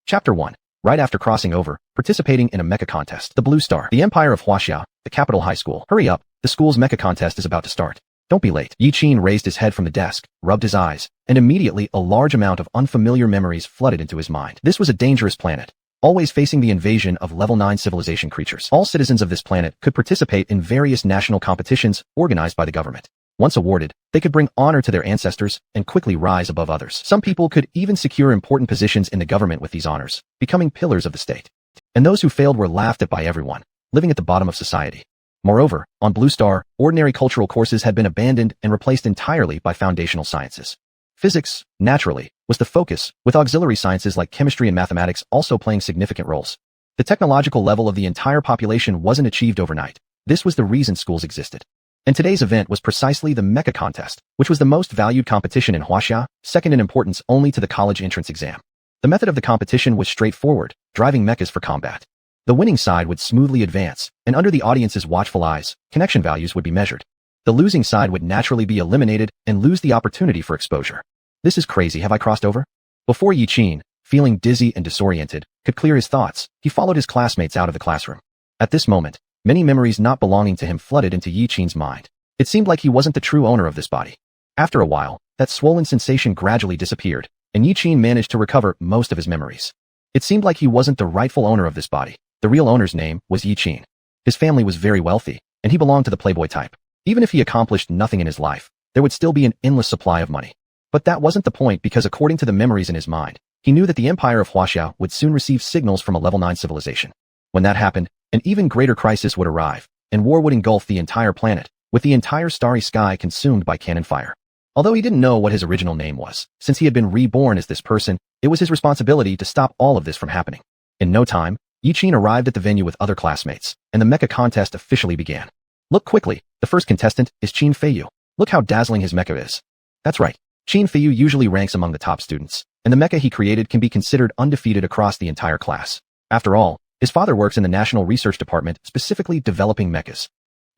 Chapter 1. Right after crossing over, participating in a mecha contest. The Blue Star. The Empire of Wuxia, the capital high school. Hurry up, the school's mecha contest is about to start. Don't be late. Yiqin raised his head from the desk, rubbed his eyes, and immediately a large amount of unfamiliar memories flooded into his mind. This was a dangerous planet, always facing the invasion of level 9 civilization creatures. All citizens of this planet could participate in various national competitions organized by the government. Once awarded, they could bring honor to their ancestors and quickly rise above others. Some people could even secure important positions in the government with these honors, becoming pillars of the state. And those who failed were laughed at by everyone, living at the bottom of society. Moreover, on Blue Star, ordinary cultural courses had been abandoned and replaced entirely by foundational sciences. Physics, naturally, was the focus, with auxiliary sciences like chemistry and mathematics also playing significant roles. The technological level of the entire population wasn't achieved overnight. This was the reason schools existed. And today's event was precisely the mecha contest, which was the most valued competition in Wuxia, second in importance only to the college entrance exam. The method of the competition was straightforward, driving mechas for combat. The winning side would smoothly advance, and under the audience's watchful eyes, connection values would be measured. The losing side would naturally be eliminated and lose the opportunity for exposure. This is crazy, have I crossed over? Before Yiqin, feeling dizzy and disoriented, could clear his thoughts, he followed his classmates out of the classroom. At this moment, many memories not belonging to him flooded into Yiqin's mind. It seemed like he wasn't the true owner of this body. After a while, that swollen sensation gradually disappeared, and Yiqin managed to recover most of his memories. It seemed like he wasn't the rightful owner of this body. The real owner's name was Yiqin. His family was very wealthy, and he belonged to the playboy type. Even if he accomplished nothing in his life, there would still be an endless supply of money. But that wasn't the point because according to the memories in his mind, he knew that the Empire of Wuxia would soon receive signals from a level 9 civilization. When that happened, an even greater crisis would arrive, and war would engulf the entire planet, with the entire starry sky consumed by cannon fire. Although he didn't know what his original name was, since he had been reborn as this person, it was his responsibility to stop all of this from happening. In no time, Yiqin arrived at the venue with other classmates, and the mecha contest officially began. Look quickly, the first contestant is Qin Feiyu. Look how dazzling his mecha is. That's right, Qin Feiyu usually ranks among the top students, and the mecha he created can be considered undefeated across the entire class. After all, his father works in the National Research Department specifically developing mechas.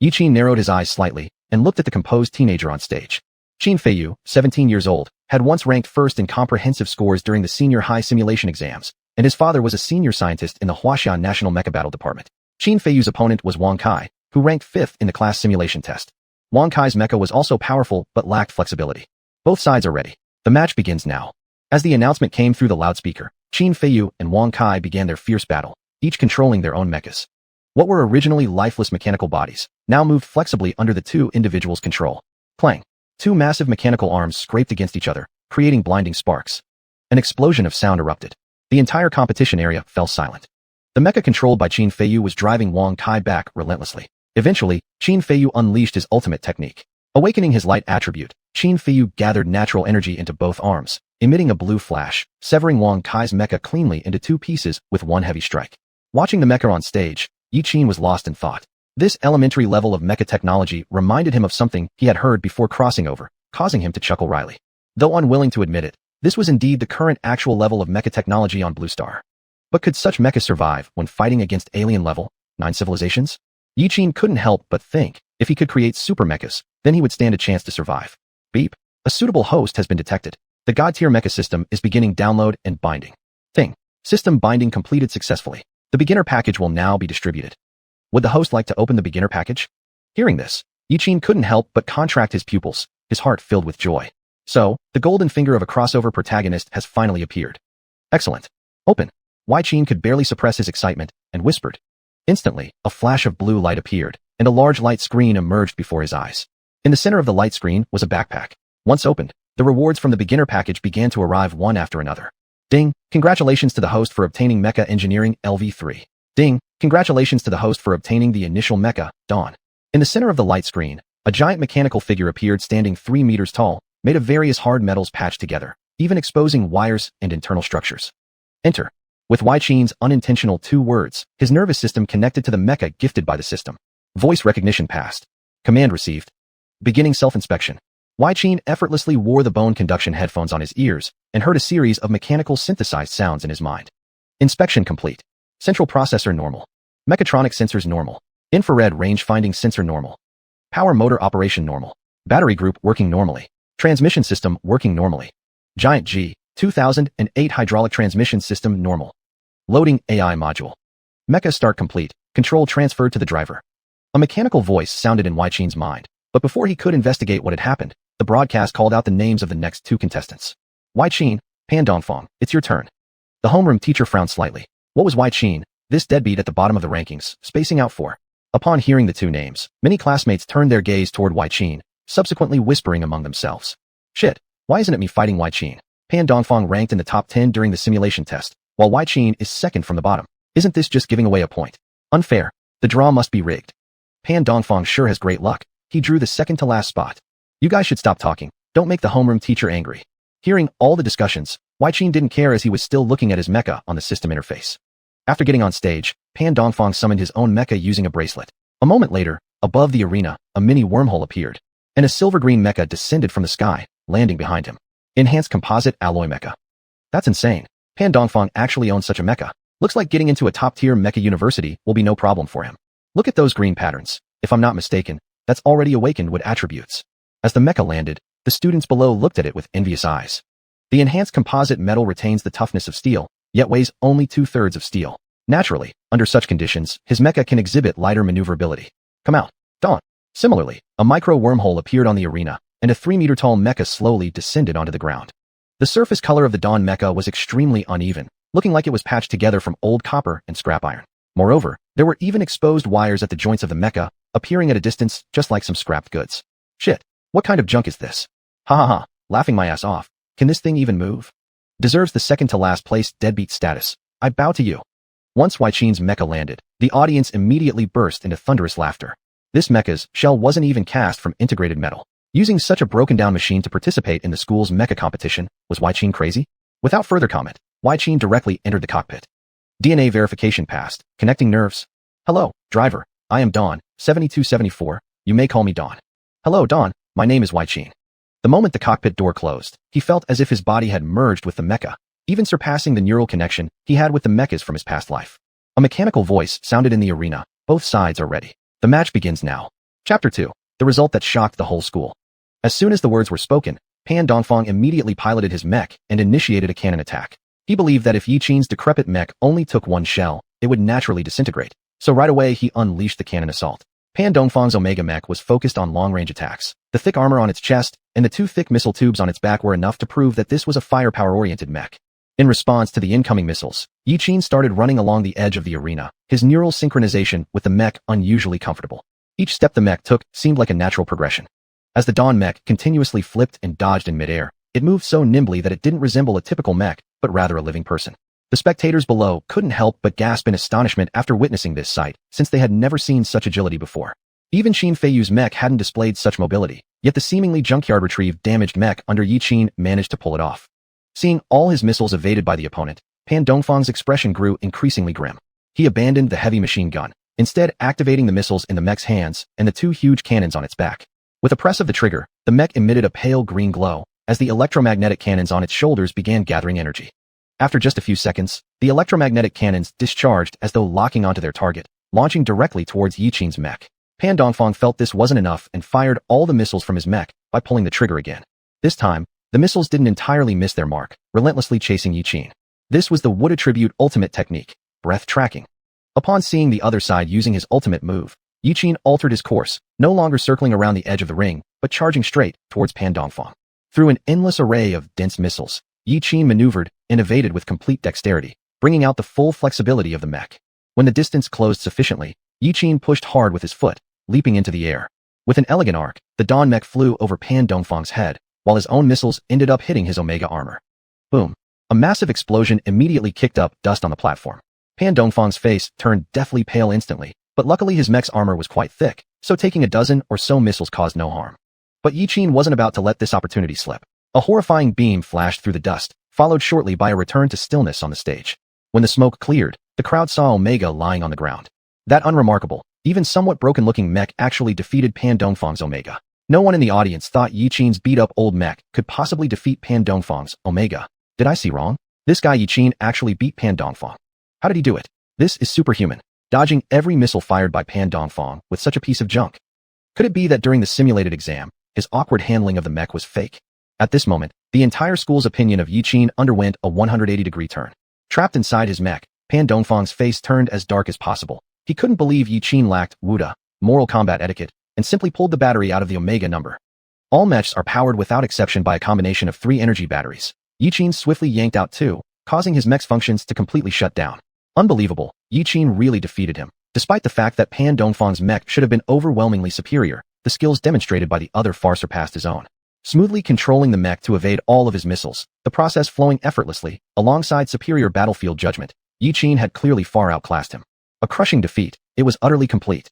Yiqin narrowed his eyes slightly and looked at the composed teenager on stage. Qin Feiyu, 17 years old, had once ranked first in comprehensive scores during the senior high simulation exams, and his father was a senior scientist in the Huaxian National Mecha Battle Department. Qin Feiyu's opponent was Wang Kai, who ranked 5th in the class simulation test. Wang Kai's mecha was also powerful but lacked flexibility. Both sides are ready. The match begins now. As the announcement came through the loudspeaker, Qin Feiyu and Wang Kai began their fierce battle, each controlling their own mechas. What were originally lifeless mechanical bodies now moved flexibly under the two individuals' control. Clang. Two massive mechanical arms scraped against each other, creating blinding sparks. An explosion of sound erupted. The entire competition area fell silent. The mecha controlled by Qin Feiyu was driving Wang Kai back relentlessly. Eventually, Qin Feiyu unleashed his ultimate technique. Awakening his light attribute, Qin Feiyu gathered natural energy into both arms, emitting a blue flash, severing Wang Kai's mecha cleanly into two pieces with one heavy strike. Watching the mecha on stage, Yiqin was lost in thought. This elementary level of mecha technology reminded him of something he had heard before crossing over, causing him to chuckle wryly. Though unwilling to admit it, this was indeed the current actual level of mecha technology on Blue Star. But could such mechas survive when fighting against alien level 9 civilizations? Yiqin couldn't help but think, if he could create super mechas, then he would stand a chance to survive. Beep. A suitable host has been detected. The God-tier mecha system is beginning download and binding. Thing. System binding completed successfully. The beginner package will now be distributed. Would the host like to open the beginner package? Hearing this, Yiqin couldn't help but contract his pupils, his heart filled with joy. So, the golden finger of a crossover protagonist has finally appeared. Excellent. Open. Yiqin could barely suppress his excitement, and whispered. Instantly, a flash of blue light appeared, and a large light screen emerged before his eyes. In the center of the light screen was a backpack. Once opened, the rewards from the beginner package began to arrive one after another. Ding! Congratulations to the host for obtaining Mecha Engineering LV3. Ding! Congratulations to the host for obtaining the initial mecha, Dawn. In the center of the light screen, a giant mechanical figure appeared standing 3 meters tall, made of various hard metals patched together, even exposing wires and internal structures. Enter. With Yiqin's unintentional 2 words, his nervous system connected to the mecha gifted by the system. Voice recognition passed. Command received. Beginning self-inspection. Yiqin effortlessly wore the bone conduction headphones on his ears and heard a series of mechanical synthesized sounds in his mind. Inspection complete. Central processor normal. Mechatronic sensors normal. Infrared range finding sensor normal. Power motor operation normal. Battery group working normally. Transmission system working normally. Giant G, 2008 hydraulic transmission system normal. Loading AI module. Mecha start complete. Control transferred to the driver. A mechanical voice sounded in Wai-Chin's mind, but before he could investigate what had happened, the broadcast called out the names of the next two contestants. Wai-Chin, Pan Dongfang, it's your turn. The homeroom teacher frowned slightly. What was Wai-Chin, this deadbeat at the bottom of the rankings, spacing out for? Upon hearing the two names, many classmates turned their gaze toward Wai-Chin, subsequently whispering among themselves. Shit, why isn't it me fighting Wai-Chin? Pan Dongfang ranked in the top 10 during the simulation test, while Wai-Chin is second from the bottom. Isn't this just giving away a point? Unfair. The draw must be rigged. Pan Dongfang sure has great luck. He drew the second to last spot. You guys should stop talking. Don't make the homeroom teacher angry. Hearing all the discussions, Wai-Chin didn't care as he was still looking at his mecha on the system interface. After getting on stage, Pan Dongfang summoned his own mecha using a bracelet. A moment later, above the arena, a mini wormhole appeared, and a silver-green mecha descended from the sky, landing behind him. Enhanced composite alloy mecha. That's insane. Pan Dongfang actually owns such a mecha. Looks like getting into a top-tier mecha university will be no problem for him. Look at those green patterns. If I'm not mistaken, that's already awakened with attributes. As the mecha landed, the students below looked at it with envious eyes. The enhanced composite metal retains the toughness of steel, yet weighs only 2/3 of steel. Naturally, under such conditions, his mecha can exhibit lighter maneuverability. Come out, Dawn. Similarly, a micro wormhole appeared on the arena, and a 3-meter-tall mecha slowly descended onto the ground. The surface color of the Dawn mecha was extremely uneven, looking like it was patched together from old copper and scrap iron. Moreover, there were even exposed wires at the joints of the mecha, appearing at a distance just like some scrapped goods. Shit, what kind of junk is this? Ha ha ha, laughing my ass off. Can this thing even move? Deserves the second to last place deadbeat status. I bow to you. Once Wai-Chin's mecha landed, the audience immediately burst into thunderous laughter. This mecha's shell wasn't even cast from integrated metal. Using such a broken-down machine to participate in the school's mecha competition, was Wai-Chin crazy? Without further comment, Wai-Chin directly entered the cockpit. DNA verification passed, connecting nerves. Hello, driver. I am Dawn, 7274. You may call me Dawn. Hello, Dawn. My name is Wai-Chin. The moment the cockpit door closed, he felt as if his body had merged with the mecha, even surpassing the neural connection he had with the mechas from his past life. A mechanical voice sounded in the arena. Both sides are ready. The match begins now. Chapter 2. The result that shocked the whole school. As soon as the words were spoken, Pan Dongfang immediately piloted his mech and initiated a cannon attack. He believed that if Yi-Chin's decrepit mech only took one shell, it would naturally disintegrate. So right away he unleashed the cannon assault. Pan Dongfang's Omega mech was focused on long-range attacks. The thick armor on its chest and the two thick missile tubes on its back were enough to prove that this was a firepower-oriented mech. In response to the incoming missiles, Yi-Chin started running along the edge of the arena, his neural synchronization with the mech unusually comfortable. Each step the mech took seemed like a natural progression. As the Dawn mech continuously flipped and dodged in midair, it moved so nimbly that it didn't resemble a typical mech, but rather a living person. The spectators below couldn't help but gasp in astonishment after witnessing this sight, since they had never seen such agility before. Even Qin Feiyu's mech hadn't displayed such mobility, yet the seemingly junkyard-retrieved damaged mech under Yi-Chin managed to pull it off. Seeing all his missiles evaded by the opponent, Pan Dongfang's expression grew increasingly grim. He abandoned the heavy machine gun, instead activating the missiles in the mech's hands and the two huge cannons on its back. With a press of the trigger, the mech emitted a pale green glow, as the electromagnetic cannons on its shoulders began gathering energy. After just a few seconds, the electromagnetic cannons discharged as though locking onto their target, launching directly towards Yi-Chin's mech. Pan Dongfang felt this wasn't enough and fired all the missiles from his mech by pulling the trigger again. This time, the missiles didn't entirely miss their mark, relentlessly chasing Yi-Chin. This was the Wood Attribute ultimate technique, breath tracking. Upon seeing the other side using his ultimate move, Yi-Chin altered his course, no longer circling around the edge of the ring, but charging straight towards Pan Dongfang. Through an endless array of dense missiles, Yi-Chin maneuvered and evaded with complete dexterity, bringing out the full flexibility of the mech. When the distance closed sufficiently, Yi-Chin pushed hard with his foot, leaping into the air. With an elegant arc, the Dawn mech flew over Pan Dongfang's head, while his own missiles ended up hitting his Omega armor. Boom. A massive explosion immediately kicked up dust on the platform. Pan Dongfang's face turned deathly pale instantly, but luckily his mech's armor was quite thick, so taking a dozen or so missiles caused no harm. But Yi-Chin wasn't about to let this opportunity slip. A horrifying beam flashed through the dust, followed shortly by a return to stillness on the stage. When the smoke cleared, the crowd saw Omega lying on the ground. That unremarkable, even somewhat broken-looking mech actually defeated Pan Dongfang's Omega. No one in the audience thought Yi-Chin's beat-up old mech could possibly defeat Pan Dongfang's Omega. Did I see wrong? This guy Yi-Chin actually beat Pan Dongfang. How did he do it? This is superhuman, dodging every missile fired by Pan Dongfang with such a piece of junk. Could it be that during the simulated exam, his awkward handling of the mech was fake? At this moment, The entire school's opinion of Yiqin underwent a 180-degree turn. Trapped inside his mech, Pan Dongfang's face turned as dark as possible. He couldn't believe Yiqin lacked wuda, moral combat etiquette, and simply pulled the battery out of the Omega number. All mechs are powered without exception by a combination of 3 energy batteries. Yiqin swiftly yanked out 2, causing his mech's functions to completely shut down. Unbelievable, Yiqin really defeated him. Despite the fact that Pan Dongfang's mech should have been overwhelmingly superior, the skills demonstrated by the other far surpassed his own. Smoothly controlling the mech to evade all of his missiles, the process flowing effortlessly, alongside superior battlefield judgment, Yiqin had clearly far outclassed him. A crushing defeat, it was utterly complete.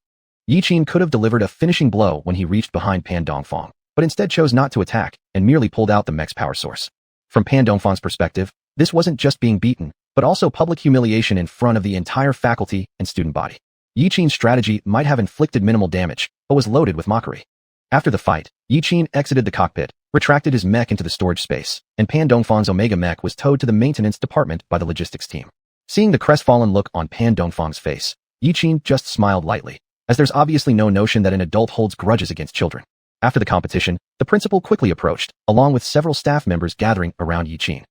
Yiqin could have delivered a finishing blow when he reached behind Pan Dongfang, but instead chose not to attack and merely pulled out the mech's power source. From Pan Dongfang's perspective, this wasn't just being beaten, but also public humiliation in front of the entire faculty and student body. Yiqin's strategy might have inflicted minimal damage, but was loaded with mockery. After the fight, Yiqin exited the cockpit, retracted his mech into the storage space, and Pan Dongfang's Omega mech was towed to the maintenance department by the logistics team. Seeing the crestfallen look on Pan Dongfang's face, Yiqin just smiled lightly, as there's obviously no notion that an adult holds grudges against children. After the competition, the principal quickly approached, along with several staff members gathering around Yiqin.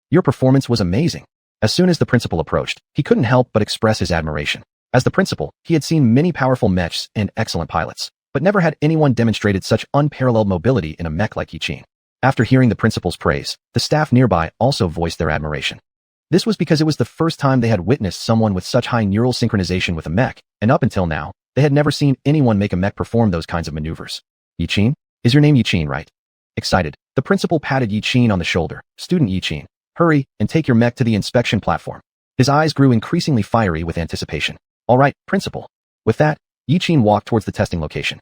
Your performance was amazing. As soon as the principal approached, he couldn't help but express his admiration. As the principal, he had seen many powerful mechs and excellent pilots, but never had anyone demonstrated such unparalleled mobility in a mech like Yiqin. After hearing the principal's praise, the staff nearby also voiced their admiration. This was because it was the first time they had witnessed someone with such high neural synchronization with a mech, and up until now, they had never seen anyone make a mech perform those kinds of maneuvers. Yiqin? Is your name Yiqin, right? Excited, the principal patted Yiqin on the shoulder. Student Yiqin, hurry and take your mech to the inspection platform. His eyes grew increasingly fiery with anticipation. All right, principal. With that, Yiqin walked towards the testing location.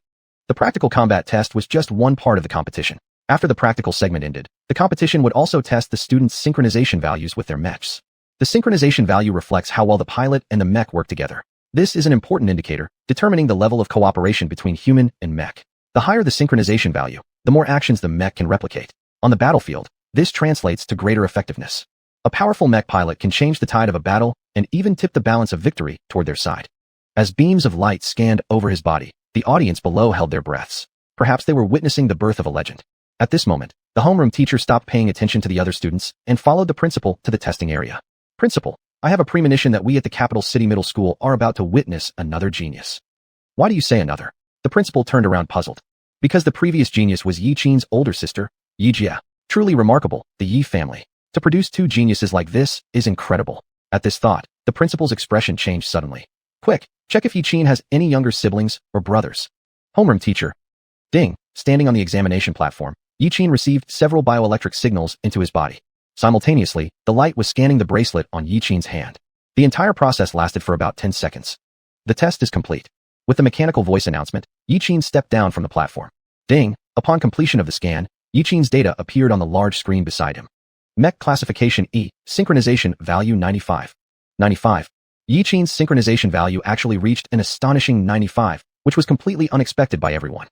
The practical combat test was just one part of the competition. After the practical segment ended, the competition would also test the students' synchronization values with their mechs. The synchronization value reflects how well the pilot and the mech work together. This is an important indicator, determining the level of cooperation between human and mech. The higher the synchronization value, the more actions the mech can replicate. On the battlefield, this translates to greater effectiveness. A powerful mech pilot can change the tide of a battle and even tip the balance of victory toward their side. As beams of light scanned over his body, the audience below held their breaths. Perhaps they were witnessing the birth of a legend. At this moment, the homeroom teacher stopped paying attention to the other students and followed the principal to the testing area. Principal, I have a premonition that we at the capital city middle school are about to witness another genius. Why do you say another? The principal turned around puzzled. Because the previous genius was Yiqin's older sister, Yijia. Truly remarkable, the Yi family. To produce 2 geniuses like this is incredible. At this thought, the principal's expression changed suddenly. Quick, check if Yiqin has any younger siblings or brothers. Homeroom teacher. Ding, standing on the examination platform, Yiqin received several bioelectric signals into his body. Simultaneously, the light was scanning the bracelet on Yiqin's hand. The entire process lasted for about 10 seconds. The test is complete. With the mechanical voice announcement, Yiqin stepped down from the platform. Ding, upon completion of the scan, Yiqin's data appeared on the large screen beside him. Mech classification E, synchronization value 95. 95. Yiqin's synchronization value actually reached an astonishing 95, which was completely unexpected by everyone.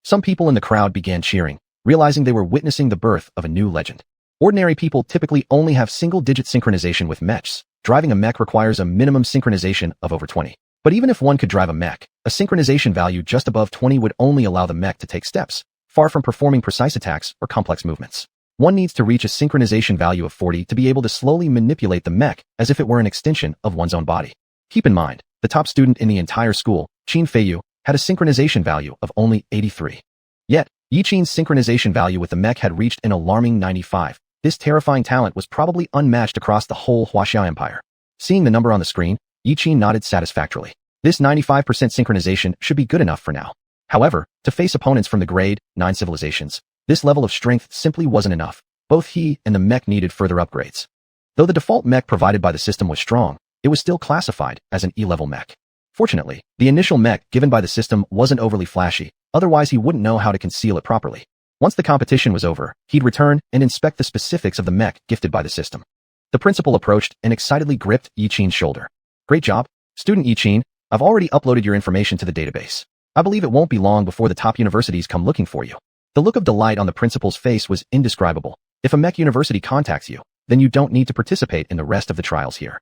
Some people in the crowd began cheering, realizing they were witnessing the birth of a new legend. Ordinary people typically only have single-digit synchronization with mechs. Driving a mech requires a minimum synchronization of over 20. But even if one could drive a mech, a synchronization value just above 20 would only allow the mech to take steps, far from performing precise attacks or complex movements. One needs to reach a synchronization value of 40 to be able to slowly manipulate the mech as if it were an extension of one's own body. Keep in mind, the top student in the entire school, Qin Feiyu, had a synchronization value of only 83. Yet, Yiqin's synchronization value with the mech had reached an alarming 95. This terrifying talent was probably unmatched across the whole wuxia empire. Seeing the number on the screen, Yiqin nodded satisfactorily. This 95% synchronization should be good enough for now. However, to face opponents from the grade 9 civilizations, this level of strength simply wasn't enough. Both he and the mech needed further upgrades. Though the default mech provided by the system was strong, it was still classified as an E-level mech. Fortunately, the initial mech given by the system wasn't overly flashy, otherwise he wouldn't know how to conceal it properly. Once the competition was over, he'd return and inspect the specifics of the mech gifted by the system. The principal approached and excitedly gripped Yiqin's shoulder. Great job, student Yiqin. I've already uploaded your information to the database. I believe it won't be long before the top universities come looking for you. The look of delight on the principal's face was indescribable. If a mech university contacts you, then you don't need to participate in the rest of the trials here.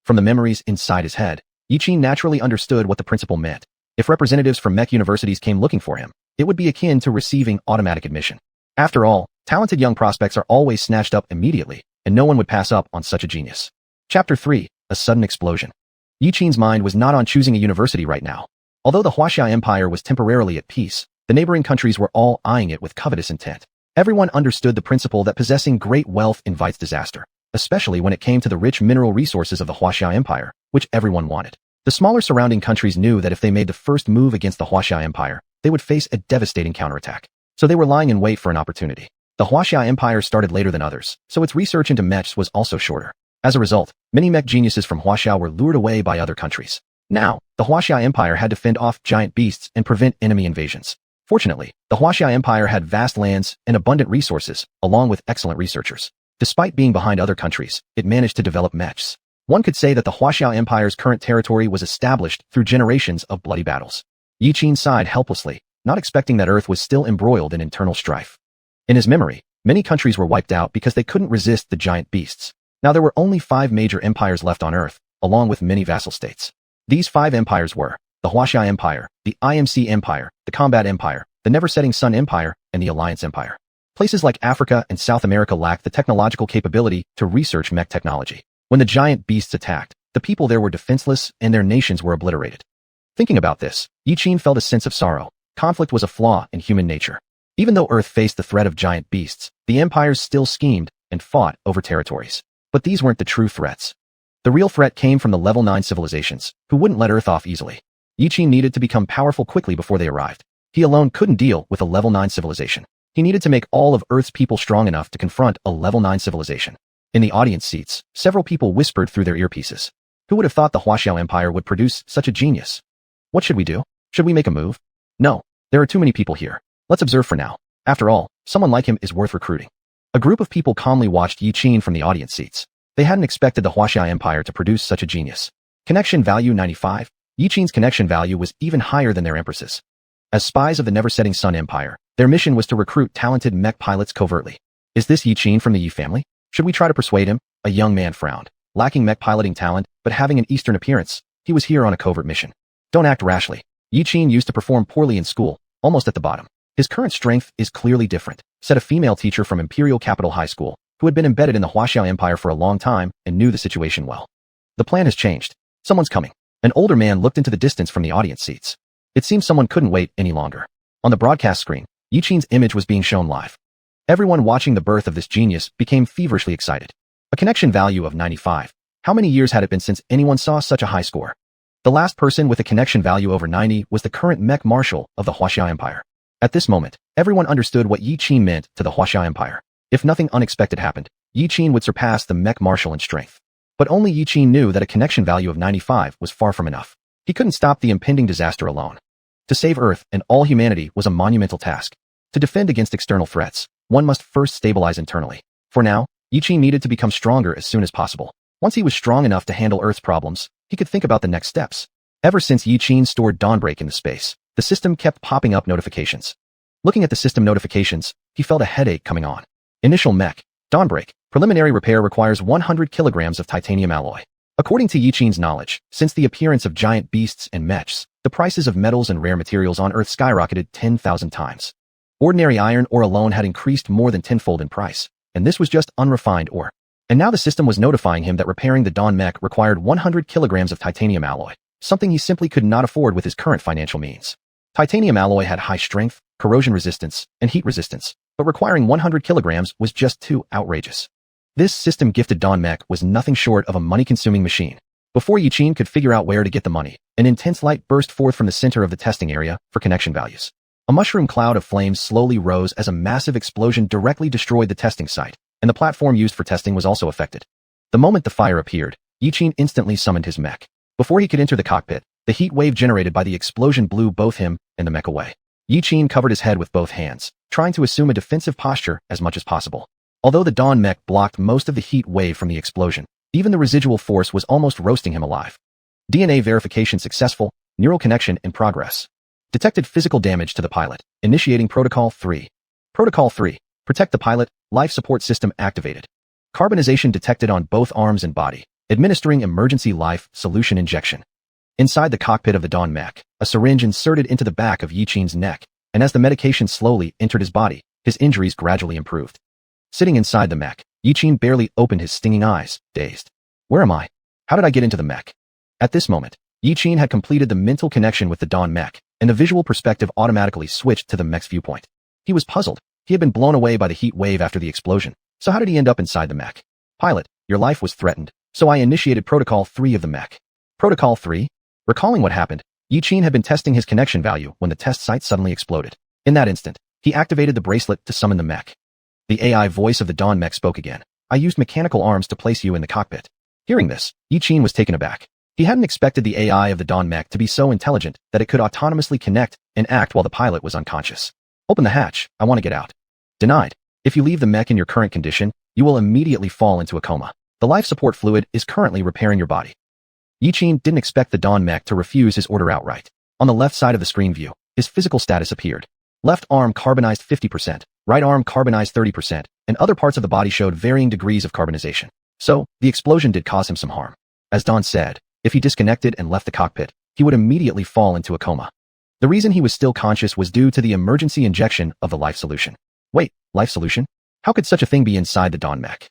From the memories inside his head, Yiqin naturally understood what the principal meant. If representatives from mech universities came looking for him, it would be akin to receiving automatic admission. After all, Talented young prospects are always snatched up immediately, and no one would pass up on such a genius. Chapter 3. A Sudden Explosion. Yi Qin's mind was not on choosing a university right now. Although the Wuxia Empire was temporarily at peace, the neighboring countries were all eyeing it with covetous intent. Everyone understood the principle that possessing great wealth invites disaster, especially when it came to the rich mineral resources of the Wuxia Empire, which everyone wanted. The smaller surrounding countries knew that if they made the first move against the Wuxia Empire, they would face a devastating counterattack. So they were lying in wait for an opportunity. The Wuxia Empire started later than others, so its research into mechs was also shorter. As a result, many mech geniuses from Wuxia were lured away by other countries. Now, the Wuxia Empire had to fend off giant beasts and prevent enemy invasions. Fortunately, the Wuxia Empire had vast lands and abundant resources, along with excellent researchers. Despite being behind other countries, it managed to develop mechs. One could say that the Wuxia Empire's current territory was established through generations of bloody battles. Yi Qin sighed helplessly, not expecting that Earth was still embroiled in internal strife. In his memory, many countries were wiped out because they couldn't resist the giant beasts. Now there were only 5 major empires left on Earth, along with many vassal states. These 5 empires were the Wuxia Empire, the IMC Empire, the Combat Empire, the Never-Setting Sun Empire, and the Alliance Empire. Places like Africa and South America lacked the technological capability to research mech technology. When the giant beasts attacked, the people there were defenseless and their nations were obliterated. Thinking about this, Yi Qin felt a sense of sorrow. Conflict was a flaw in human nature. Even though Earth faced the threat of giant beasts, the empires still schemed and fought over territories. But these weren't the true threats. The real threat came from the level 9 civilizations, who wouldn't let Earth off easily. Yi Qin needed to become powerful quickly before they arrived. He alone couldn't deal with a level 9 civilization. He needed to make all of Earth's people strong enough to confront a level 9 civilization. In the audience seats, several people whispered through their earpieces. Who would have thought the Wuxia Empire would produce such a genius? What should we do? Should we make a move? No, there are too many people here. Let's observe for now. After all, someone like him is worth recruiting. A group of people calmly watched Yi Qin from the audience seats. They hadn't expected the Wuxia Empire to produce such a genius. Connection value 95. Yi Qin's connection value was even higher than their empresses. As spies of the Never-Setting Sun Empire, their mission was to recruit talented mech pilots covertly. Is this Yi Qin from the Yi family? Should we try to persuade him? A young man frowned. Lacking mech piloting talent, but having an Eastern appearance, he was here on a covert mission. Don't act rashly. Yi Qin used to perform poorly in school, almost at the bottom. His current strength is clearly different, said a female teacher from Imperial Capital High School, who had been embedded in the Wuxia Empire for a long time and knew the situation well. The plan has changed. Someone's coming. An older man looked into the distance from the audience seats. It seemed someone couldn't wait any longer. On the broadcast screen, Yi Qin's image was being shown live. Everyone watching the birth of this genius became feverishly excited. A connection value of 95. How many years had it been since anyone saw such a high score? The last person with a connection value over 90 was the current mech marshal of the Wuxia Empire. At this moment, everyone understood what Yi Qin meant to the Wuxia Empire. If nothing unexpected happened, Yi Qin would surpass the mech marshal in strength. But only Yi Qin knew that a connection value of 95 was far from enough. He couldn't stop the impending disaster alone. To save Earth and all humanity was a monumental task. To defend against external threats, one must first stabilize internally. For now, Yi Qin needed to become stronger as soon as possible. Once he was strong enough to handle Earth's problems, he could think about the next steps. Ever since Yi Qin stored Dawnbreak in the space, the system kept popping up notifications. Looking at the system notifications, he felt a headache coming on. Initial mech, Dawnbreak, preliminary repair requires 100 kilograms of titanium alloy. According to Yi Qin's knowledge, since the appearance of giant beasts and mechs, the prices of metals and rare materials on Earth skyrocketed 10,000 times. Ordinary iron ore alone had increased more than tenfold in price, and this was just unrefined ore. And now the system was notifying him that repairing the Dawn mech required 100 kilograms of titanium alloy, something he simply could not afford with his current financial means. Titanium alloy had high strength, corrosion resistance, and heat resistance, but requiring 100 kilograms was just too outrageous. This system-gifted Dawn mech was nothing short of a money-consuming machine. Before Yi Qin could figure out where to get the money, an intense light burst forth from the center of the testing area for connection values. A mushroom cloud of flames slowly rose as a massive explosion directly destroyed the testing site, and the platform used for testing was also affected. The moment the fire appeared, Yi Qin instantly summoned his mech. Before he could enter the cockpit, the heat wave generated by the explosion blew both him and the mech away. Yi Qin covered his head with both hands, trying to assume a defensive posture as much as possible. Although the Dawn mech blocked most of the heat wave from the explosion, even the residual force was almost roasting him alive. DNA verification successful, neural connection in progress. Detected physical damage to the pilot, initiating Protocol 3. Protocol 3. Protect the pilot, life support system activated. Carbonization detected on both arms and body, administering emergency life solution injection. Inside the cockpit of the Dawn mech, a syringe inserted into the back of Yi Qin's neck, and as the medication slowly entered his body, his injuries gradually improved. Sitting inside the mech, Yiqin barely opened his stinging eyes, dazed. Where am I? How did I get into the mech? At this moment, Yiqin had completed the mental connection with the Dawn mech, and the visual perspective automatically switched to the mech's viewpoint. He was puzzled. He had been blown away by the heat wave after the explosion, so how did he end up inside the mech? Pilot, your life was threatened, so I initiated Protocol 3 of the mech. Protocol 3? Recalling what happened, Yiqin had been testing his connection value when the test site suddenly exploded. In that instant, he activated the bracelet to summon the mech. The AI voice of the Dawn mech spoke again. I used mechanical arms to place you in the cockpit. Hearing this, Yiqin was taken aback. He hadn't expected the AI of the Dawn mech to be so intelligent that it could autonomously connect and act while the pilot was unconscious. Open the hatch, I want to get out. Denied. If you leave the mech in your current condition, you will immediately fall into a coma. The life support fluid is currently repairing your body. Yiqin didn't expect the Dawn mech to refuse his order outright. On the left side of the screen view, his physical status appeared. Left arm carbonized 50%, right arm carbonized 30%, and other parts of the body showed varying degrees of carbonization. So, the explosion did cause him some harm. As Dawn said, if he disconnected and left the cockpit, he would immediately fall into a coma. The reason he was still conscious was due to the emergency injection of the life solution. Wait, life solution? How could such a thing be inside the Dawn mech?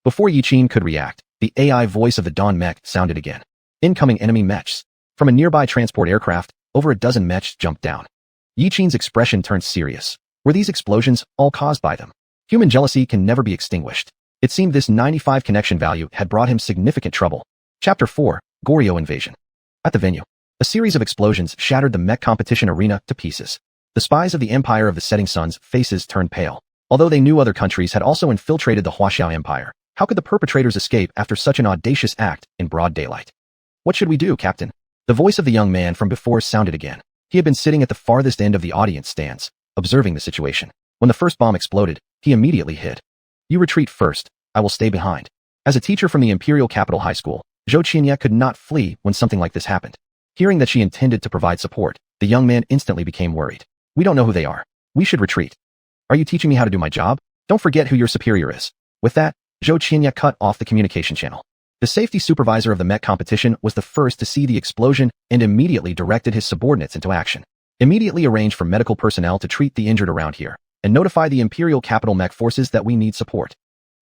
Before Yiqin could react, the AI voice of the Dawn mech sounded again. Incoming enemy mechs. From a nearby transport aircraft, over a dozen mechs jumped down. Yiqin's expression turned serious. Were these explosions all caused by them? Human jealousy can never be extinguished. It seemed this 95 connection value had brought him significant trouble. Chapter 4, Goryeo Invasion. At the venue, a series of explosions shattered the mech competition arena to pieces. The spies of the Empire of the Setting Sun's faces turned pale. Although they knew other countries had also infiltrated the Wuxia Empire, how could the perpetrators escape after such an audacious act in broad daylight? What should we do, Captain? The voice of the young man from before sounded again. He had been sitting at the farthest end of the audience stands, observing the situation. When the first bomb exploded, he immediately hid. You retreat first. I will stay behind. As a teacher from the Imperial Capital High School, xiuxian could not flee when something like this happened. Hearing that she intended to provide support, the young man instantly became worried. We don't know who they are. We should retreat. Are you teaching me how to do my job? Don't forget who your superior is. With that, xiuxian cut off the communication channel. The safety supervisor of the mech competition was the first to see the explosion and immediately directed his subordinates into action. Immediately arrange for medical personnel to treat the injured around here, and notify the Imperial Capital Mech forces that we need support.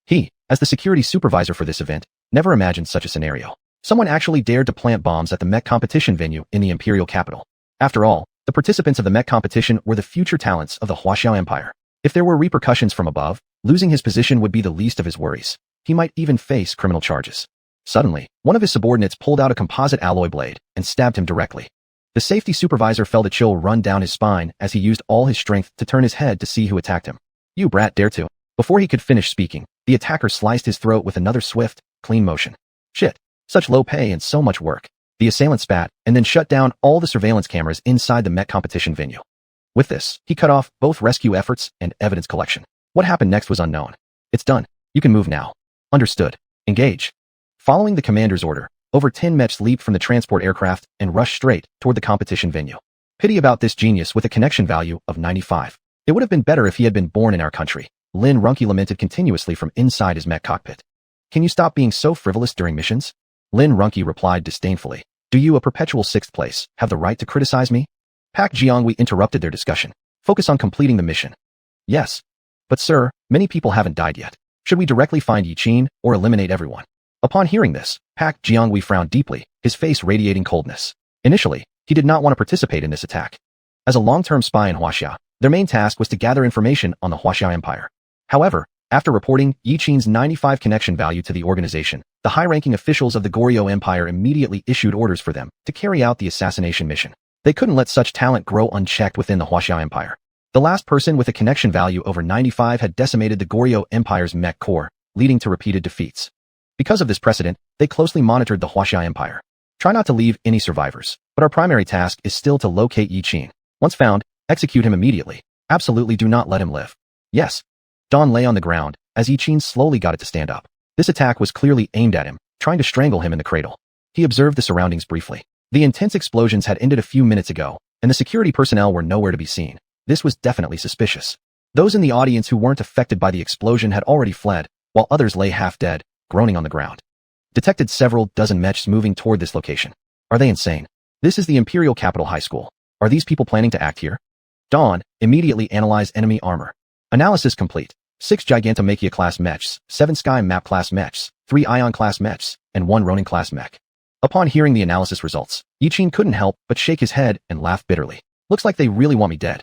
He, as the security supervisor for this event, never imagined such a scenario. Someone actually dared to plant bombs at the mech competition venue in the Imperial Capital. After all, the participants of the mech competition were the future talents of the Wuxia Empire. If there were repercussions from above, losing his position would be the least of his worries. He might even face criminal charges. Suddenly, one of his subordinates pulled out a composite alloy blade and stabbed him directly. The safety supervisor felt a chill run down his spine as he used all his strength to turn his head to see who attacked him. You brat, dare to. Before he could finish speaking, the attacker sliced his throat with another swift, clean motion. Shit. Such low pay and so much work. The assailant spat and then shut down all the surveillance cameras inside the mech competition venue. With this, he cut off both rescue efforts and evidence collection. What happened next was unknown. It's done. You can move now. Understood. Engage. Following the commander's order, over 10 mechs leaped from the transport aircraft and rushed straight toward the competition venue. Pity about this genius with a connection value of 95. It would have been better if he had been born in our country. Lin Runke lamented continuously from inside his mech cockpit. Can you stop being so frivolous during missions? Lin Runke replied disdainfully. Do you, a perpetual sixth place, have the right to criticize me? Pak Jiangwei interrupted their discussion. Focus on completing the mission. Yes. But sir, many people haven't died yet. Should we directly find Yiqin or eliminate everyone? Upon hearing this, Pak Jiangwei frowned deeply, his face radiating coldness. Initially, he did not want to participate in this attack. As a long-term spy in Wuxia, their main task was to gather information on the Wuxia Empire. However, after reporting Yiqin's 95 connection value to the organization, the high-ranking officials of the Goryeo Empire immediately issued orders for them to carry out the assassination mission. They couldn't let such talent grow unchecked within the Wuxia Empire. The last person with a connection value over 95 had decimated the Goryeo Empire's mech core, leading to repeated defeats. Because of this precedent, they closely monitored the Wuxia Empire. Try not to leave any survivors, but our primary task is still to locate Yiqin. Once found, execute him immediately. Absolutely do not let him live. Yes. Dawn lay on the ground, as Yiqin slowly got it to stand up. This attack was clearly aimed at him, trying to strangle him in the cradle. He observed the surroundings briefly. The intense explosions had ended a few minutes ago, and the security personnel were nowhere to be seen. This was definitely suspicious. Those in the audience who weren't affected by the explosion had already fled, while others lay half dead, groaning on the ground. Detected several dozen mechs moving toward this location. Are they insane? This is the Imperial Capital High School. Are these people planning to act here? Dawn immediately analyzed enemy armor. Analysis complete. 6 Gigantomachia class mechs, 7 Sky Map class mechs, 3 Ion class mechs, and 1 Ronin class mech. Upon hearing the analysis results, Yiqin couldn't help but shake his head and laugh bitterly. Looks like they really want me dead.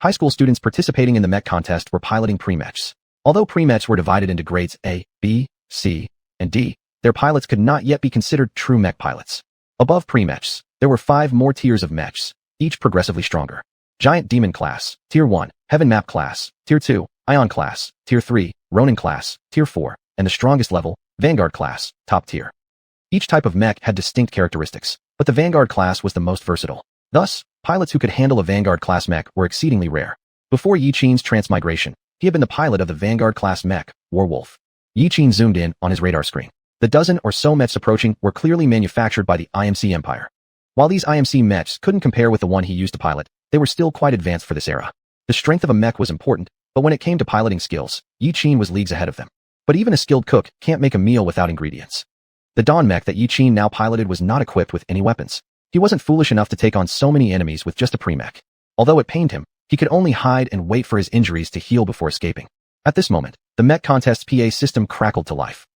High school students participating in the mech contest were piloting pre-mechs. Although pre-mechs were divided into grades A, B, C, and D, their pilots could not yet be considered true mech pilots. Above pre-mechs, there were 5 more tiers of mechs, each progressively stronger. Giant Demon class, Tier 1, Heaven Map class, Tier 2, Ion class, Tier 3, Ronin class, Tier 4, and the strongest level, Vanguard class, top tier. Each type of mech had distinct characteristics, but the Vanguard class was the most versatile. Thus, pilots who could handle a Vanguard class mech were exceedingly rare. Before Yiqin's transmigration, he had been the pilot of the Vanguard class mech, Werewolf. Yiqin zoomed in on his radar screen. The dozen or so mechs approaching were clearly manufactured by the IMC Empire. While these IMC mechs couldn't compare with the one he used to pilot, they were still quite advanced for this era. The strength of a mech was important, but when it came to piloting skills, Yiqin was leagues ahead of them. But even a skilled cook can't make a meal without ingredients. The Dawn mech that Yiqin now piloted was not equipped with any weapons. He wasn't foolish enough to take on so many enemies with just a pre-mech. Although it pained him, he could only hide and wait for his injuries to heal before escaping. At this moment, the mech contest's PA system crackled to life.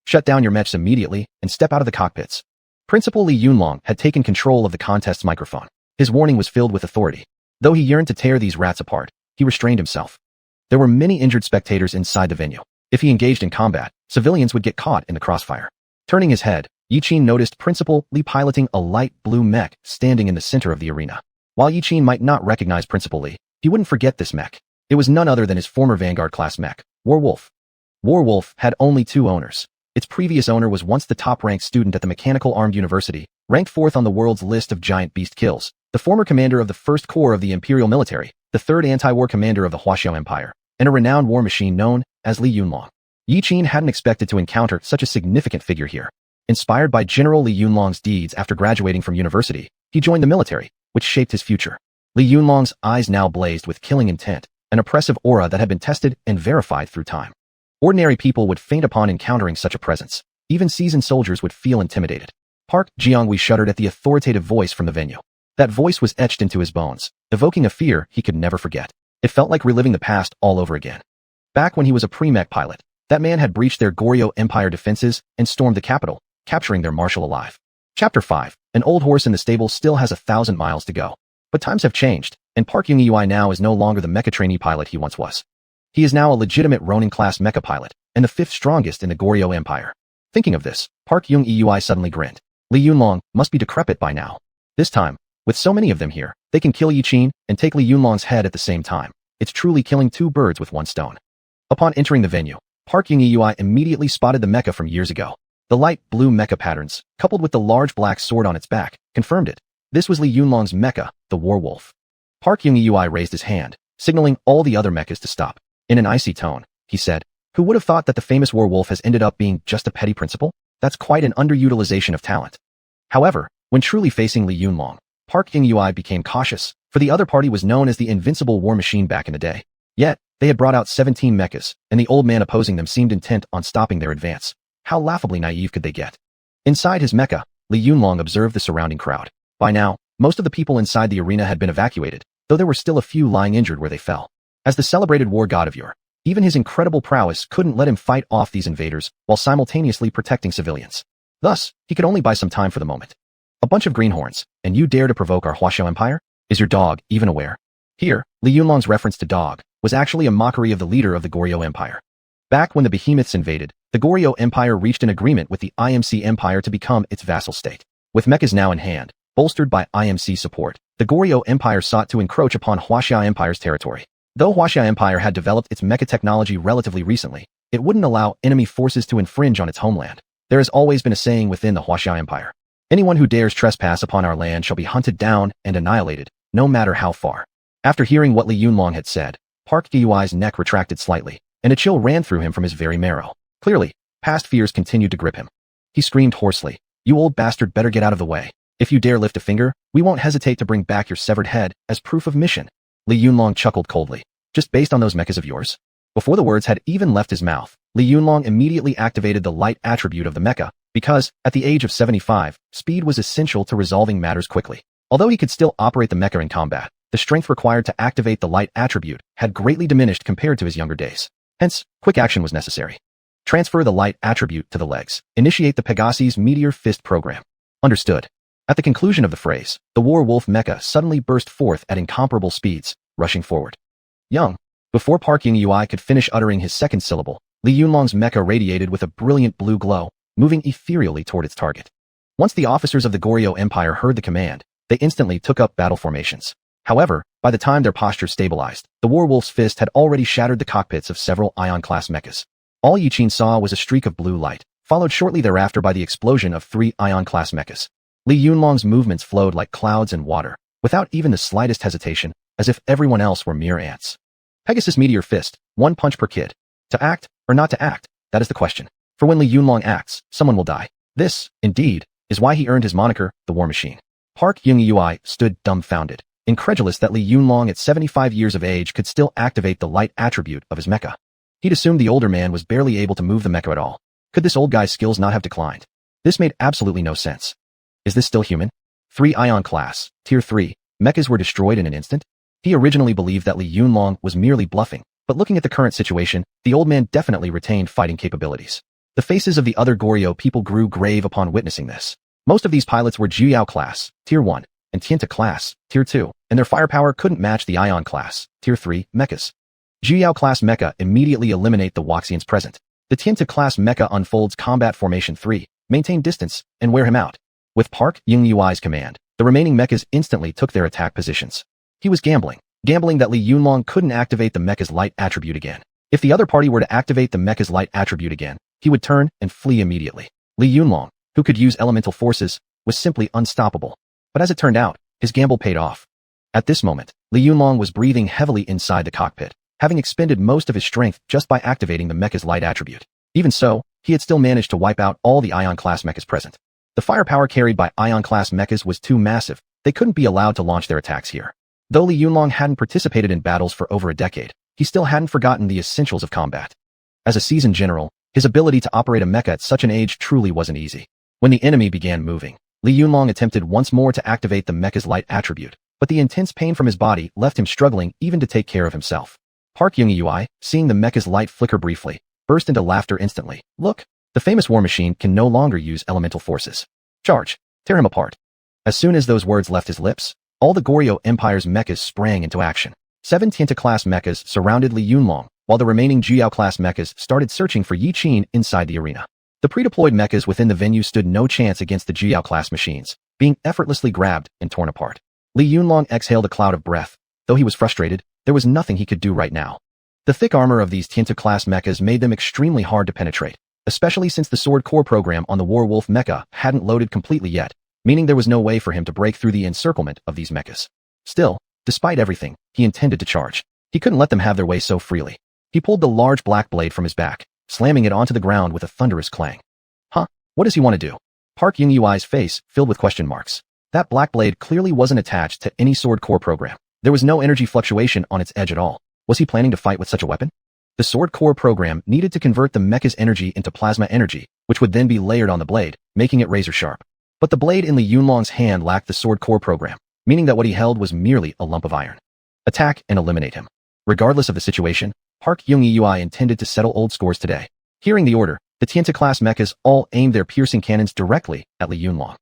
Shut down your mechs immediately and step out of the cockpits. Principal Li Yunlong had taken control of the contest's microphone. His warning was filled with authority. Though he yearned to tear these rats apart, he restrained himself. There were many injured spectators inside the venue. If he engaged in combat, civilians would get caught in the crossfire. Turning his head, Yiqin noticed Principal Li piloting a light blue mech standing in the center of the arena. While Yiqin might not recognize Principal Li, he wouldn't forget this mech. It was none other than his former Vanguard class mech, Werewolf. Werewolf had only 2 owners. Its previous owner was once the top-ranked student at the Mechanical Armed University, ranked 4th on the world's list of giant beast kills, the former commander of the 1st Corps of the Imperial Military, the 3rd anti-war commander of the Huaxiao Empire, and a renowned war machine known as Li Yunlong. Yiqin hadn't expected to encounter such a significant figure here. Inspired by General Li Yunlong's deeds after graduating from university, he joined the military, which shaped his future. Li Yunlong's eyes now blazed with killing intent, an oppressive aura that had been tested and verified through time. Ordinary people would faint upon encountering such a presence. Even seasoned soldiers would feel intimidated. Park Jianghui shuddered at the authoritative voice from the venue. That voice was etched into his bones, evoking a fear he could never forget. It felt like reliving the past all over again. Back when he was a pre-mech pilot, that man had breached their Goryeo Empire defenses and stormed the capital, capturing their marshal alive. Chapter 5. An old horse in the stable still has 1,000 miles to go. But times have changed, and Park Yungyui now is no longer the mecha trainee pilot he once was. He is now a legitimate Ronin-class mecha pilot, and the 5th strongest in the Goryeo Empire. Thinking of this, Park Yungyui suddenly grinned. Li Yunlong must be decrepit by now. This time, with so many of them here, they can kill Yiqin and take Li Yunlong's head at the same time. It's truly killing 2 birds with 1 stone. Upon entering the venue, Park Yungyui immediately spotted the mecha from years ago. The light blue mecha patterns, coupled with the large black sword on its back, confirmed it. This was Li Yunlong's mecha, the Werewolf. Park Yungyui raised his hand, signaling all the other mechas to stop. In an icy tone, he said, "Who would have thought that the famous Werewolf has ended up being just a petty principal? That's quite an underutilization of talent." However, when truly facing Li Yunlong, Park Yungyui became cautious, for the other party was known as the invincible war machine back in the day. Yet, they had brought out 17 mechas, and the old man opposing them seemed intent on stopping their advance. How laughably naive could they get? Inside his mecha, Li Yunlong observed the surrounding crowd. By now, most of the people inside the arena had been evacuated, though there were still a few lying injured where they fell. As the celebrated war god of yore, even his incredible prowess couldn't let him fight off these invaders while simultaneously protecting civilians. Thus, he could only buy some time for the moment. A bunch of greenhorns, and you dare to provoke our Huaxiao Empire? Is your dog even aware? Here, Li Yunlong's reference to dog was actually a mockery of the leader of the Goryeo Empire. Back when the behemoths invaded, the Goryeo Empire reached an agreement with the IMC Empire to become its vassal state. With mechas now in hand, bolstered by IMC support, the Goryeo Empire sought to encroach upon Huaxia Empire's territory. Though Huaxia Empire had developed its mecha technology relatively recently, it wouldn't allow enemy forces to infringe on its homeland. There has always been a saying within the Huaxia Empire: anyone who dares trespass upon our land shall be hunted down and annihilated, no matter how far. After hearing what Li Yunlong had said, Park Gyui's neck retracted slightly, and a chill ran through him from his very marrow. Clearly, past fears continued to grip him. He screamed hoarsely, "You old bastard, better get out of the way. If you dare lift a finger, we won't hesitate to bring back your severed head as proof of mission." Li Yunlong chuckled coldly. "Just based on those mechas of yours?" Before the words had even left his mouth, Li Yunlong immediately activated the light attribute of the mecha, because, at the age of 75, speed was essential to resolving matters quickly. Although he could still operate the mecha in combat, the strength required to activate the light attribute had greatly diminished compared to his younger days. Hence, quick action was necessary. Transfer the light attribute to the legs. Initiate the Pegasus Meteor Fist program. Understood. At the conclusion of the phrase, the war wolf mecha suddenly burst forth at incomparable speeds, rushing forward. Young. Before Park Ying-ui could finish uttering his second syllable, Li Yunlong's mecha radiated with a brilliant blue glow, moving ethereally toward its target. Once the officers of the Goryeo Empire heard the command, they instantly took up battle formations. However, by the time their posture stabilized, the Warwolf's fist had already shattered the cockpits of several Ion-class mechas. All Yiqin saw was a streak of blue light, followed shortly thereafter by the explosion of 3 Ion-class mechas. Li Yunlong's movements flowed like clouds and water, without even the slightest hesitation, as if everyone else were mere ants. Pegasus Meteor Fist, 1 punch per kid. To act, or not to act, that is the question. For when Li Yunlong acts, someone will die. This, indeed, is why he earned his moniker, the War Machine. Park Ying-ui stood dumbfounded, incredulous that Li Yunlong at 75 years of age could still activate the light attribute of his mecha. He'd assumed the older man was barely able to move the mecha at all. Could this old guy's skills not have declined? This made absolutely no sense. Is this still human? 3 Ion class, Tier 3, mechas were destroyed in an instant? He originally believed that Li Yunlong was merely bluffing, but looking at the current situation, the old man definitely retained fighting capabilities. The faces of the other Goryeo people grew grave upon witnessing this. Most of these pilots were Juyao class, Tier 1, and Tianta class, Tier 2, and their firepower couldn't match the Ion class, Tier 3, mechas. Juyao class mecha immediately eliminate the wuxians present. The Tianta class mecha unfolds combat formation 3, maintain distance, and wear him out. With Park Ying-ui's command, the remaining mechas instantly took their attack positions. He was gambling that Li Yunlong couldn't activate the mecha's light attribute again. If the other party were to activate the mecha's light attribute again, he would turn and flee immediately. Li Yunlong, who could use elemental forces, was simply unstoppable. But as it turned out, his gamble paid off. At this moment, Li Yunlong was breathing heavily inside the cockpit, having expended most of his strength just by activating the mecha's light attribute. Even so, he had still managed to wipe out all the Ion-class mechas present. The firepower carried by Ion-class mechas was too massive, they couldn't be allowed to launch their attacks here. Though Li Yunlong hadn't participated in battles for over a decade, he still hadn't forgotten the essentials of combat. As a seasoned general, his ability to operate a mecha at such an age truly wasn't easy. When the enemy began moving, Li Yunlong attempted once more to activate the mecha's light attribute, but the intense pain from his body left him struggling even to take care of himself. Park Ying-ui, seeing the mecha's light flicker briefly, burst into laughter instantly. Look, the famous war machine can no longer use elemental forces. Charge! Tear him apart. As soon as those words left his lips, all the Goryeo Empire's mechas sprang into action. 7 Tianta-class mechas surrounded Li Yunlong, while the remaining Juyao-class mechas started searching for Yiqin inside the arena. The pre-deployed mechas within the venue stood no chance against the Juyao-class machines, being effortlessly grabbed and torn apart. Li Yunlong exhaled a cloud of breath. Though he was frustrated, there was nothing he could do right now. The thick armor of these Tianta-class mechas made them extremely hard to penetrate, especially since the Sword Core program on the Warwolf mecha hadn't loaded completely yet, meaning there was no way for him to break through the encirclement of these mechas. Still, despite everything, he intended to charge. He couldn't let them have their way so freely. He pulled the large black blade from his back, slamming it onto the ground with a thunderous clang. Huh? What does he want to do? Park Ying-ui's face filled with question marks. That black blade clearly wasn't attached to any Sword Core program. There was no energy fluctuation on its edge at all. Was he planning to fight with such a weapon? The Sword Core program needed to convert the mecha's energy into plasma energy, which would then be layered on the blade, making it razor sharp. But the blade in Li Yunlong's hand lacked the Sword Core program, meaning that what he held was merely a lump of iron. Attack and eliminate him. Regardless of the situation, Park Ying-ui intended to settle old scores today. Hearing the order, the Tianta-class mechas all aimed their piercing cannons directly at Li Yunlong.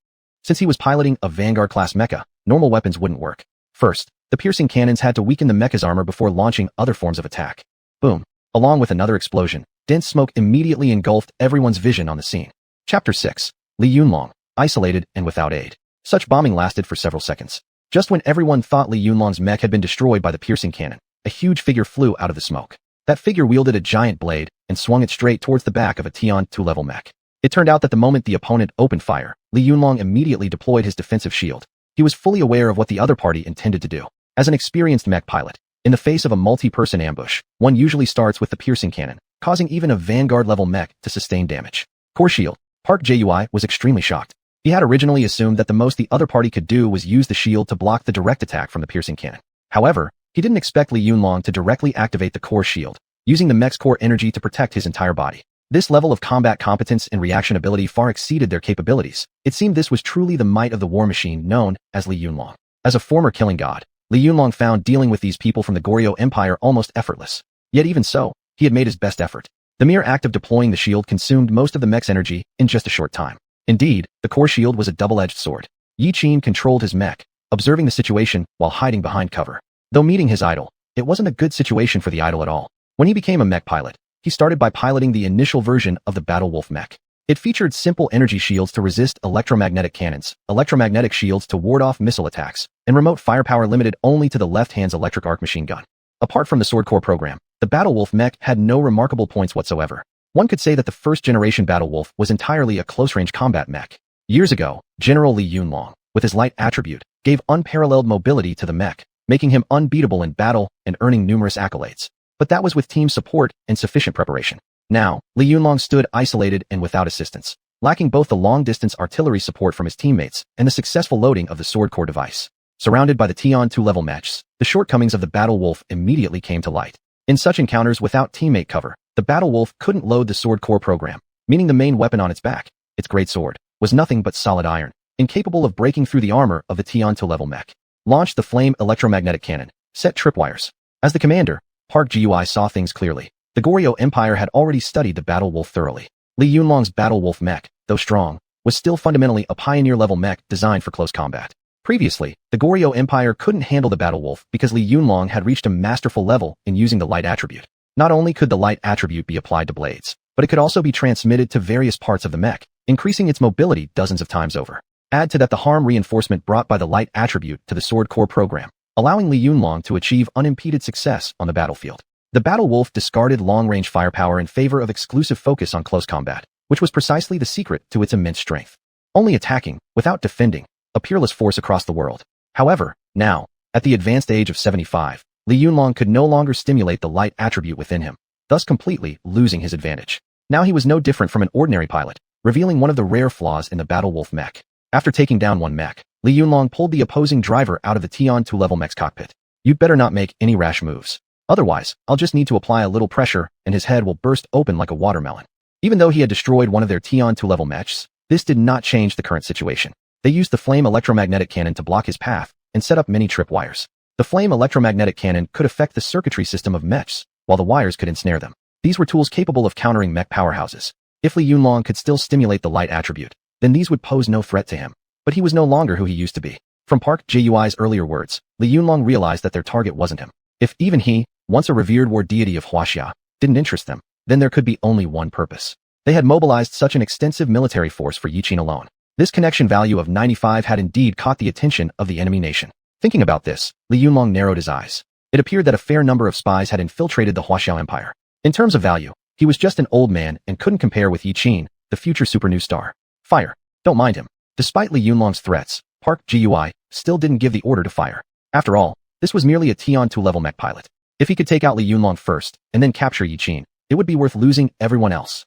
Since he was piloting a Vanguard-class mecha, normal weapons wouldn't work. First, the piercing cannons had to weaken the mecha's armor before launching other forms of attack. Boom. Along with another explosion, dense smoke immediately engulfed everyone's vision on the scene. Chapter 6. Li Yunlong, isolated and without aid. Such bombing lasted for several seconds. Just when everyone thought Li Yunlong's mech had been destroyed by the piercing cannon, a huge figure flew out of the smoke. That figure wielded a giant blade and swung it straight towards the back of a Tian 2-level mech. It turned out that the moment the opponent opened fire, Li Yunlong immediately deployed his defensive shield. He was fully aware of what the other party intended to do. As an experienced mech pilot, in the face of a multi-person ambush, one usually starts with the piercing cannon, causing even a Vanguard-level mech to sustain damage. Core shield. Park Jui was extremely shocked. He had originally assumed that the most the other party could do was use the shield to block the direct attack from the piercing cannon. However, he didn't expect Li Yunlong to directly activate the core shield, using the mech's core energy to protect his entire body. This level of combat competence and reaction ability far exceeded their capabilities. It seemed this was truly the might of the war machine known as Li Yunlong. As a former killing god, Li Yunlong found dealing with these people from the Goryeo Empire almost effortless. Yet even so, he had made his best effort. The mere act of deploying the shield consumed most of the mech's energy in just a short time. Indeed, the core shield was a double-edged sword. Yi Qin controlled his mech, observing the situation while hiding behind cover. Though meeting his idol, it wasn't a good situation for the idol at all. When he became a mech pilot, he started by piloting the initial version of the Battle Wolf mech. It featured simple energy shields to resist electromagnetic cannons, electromagnetic shields to ward off missile attacks, and remote firepower limited only to the left hand's electric arc machine gun. Apart from the sword core program, the Battle Wolf mech had no remarkable points whatsoever. One could say that the first-generation Battle Wolf was entirely a close-range combat mech. Years ago, General Li Yunlong, with his light attribute, gave unparalleled mobility to the mech, making him unbeatable in battle and earning numerous accolades. But that was with team support and sufficient preparation. Now, Li Yunlong stood isolated and without assistance, lacking both the long-distance artillery support from his teammates and the successful loading of the sword core device. Surrounded by the Tian 2-level mechs, the shortcomings of the Battle Wolf immediately came to light. In such encounters without teammate cover, the Battle Wolf couldn't load the sword core program, meaning the main weapon on its back, its great sword, was nothing but solid iron, incapable of breaking through the armor of the Tian 2-level mech. Launched the flame electromagnetic cannon, set tripwires. As the commander, Park Jiui saw things clearly. The Goryeo Empire had already studied the Battle Wolf thoroughly. Li Yunlong's Battle Wolf mech, though strong, was still fundamentally a pioneer-level mech designed for close combat. Previously, the Goryeo Empire couldn't handle the Battle Wolf because Li Yunlong had reached a masterful level in using the light attribute. Not only could the light attribute be applied to blades, but it could also be transmitted to various parts of the mech, increasing its mobility dozens of times over. Add to that the harm reinforcement brought by the light attribute to the sword core program, allowing Li Yunlong to achieve unimpeded success on the battlefield. The Battle Wolf discarded long-range firepower in favor of exclusive focus on close combat, which was precisely the secret to its immense strength. Only attacking, without defending, a peerless force across the world. However, now, at the advanced age of 75, Li Yunlong could no longer stimulate the light attribute within him, thus completely losing his advantage. Now he was no different from an ordinary pilot, revealing one of the rare flaws in the Battle Wolf mech. After taking down one mech, Li Yunlong pulled the opposing driver out of the Tian 2-level mech's cockpit. You'd better not make any rash moves. Otherwise, I'll just need to apply a little pressure and his head will burst open like a watermelon. Even though he had destroyed one of their Tian 2-level mechs, this did not change the current situation. They used the flame electromagnetic cannon to block his path and set up many tripwires. The flame electromagnetic cannon could affect the circuitry system of mechs, while the wires could ensnare them. These were tools capable of countering mech powerhouses. If Li Yunlong could still stimulate the light attribute, then these would pose no threat to him. But he was no longer who he used to be. From Park Jiui's earlier words, Li Yunlong realized that their target wasn't him. If even he, once a revered war deity of wuxia, didn't interest them, then there could be only one purpose. They had mobilized such an extensive military force for Yi Qin alone. This connection value of 95 had indeed caught the attention of the enemy nation. Thinking about this, Li Yunlong narrowed his eyes. It appeared that a fair number of spies had infiltrated the Huaxiao Empire. In terms of value, he was just an old man and couldn't compare with Yi Qin, the future super new star. Fire. Don't mind him. Despite Li Yunlong's threats, Park Jiui still didn't give the order to fire. After all, this was merely a Tian 2-level mech pilot. If he could take out Li Yunlong first, and then capture Yi Qin, it would be worth losing everyone else.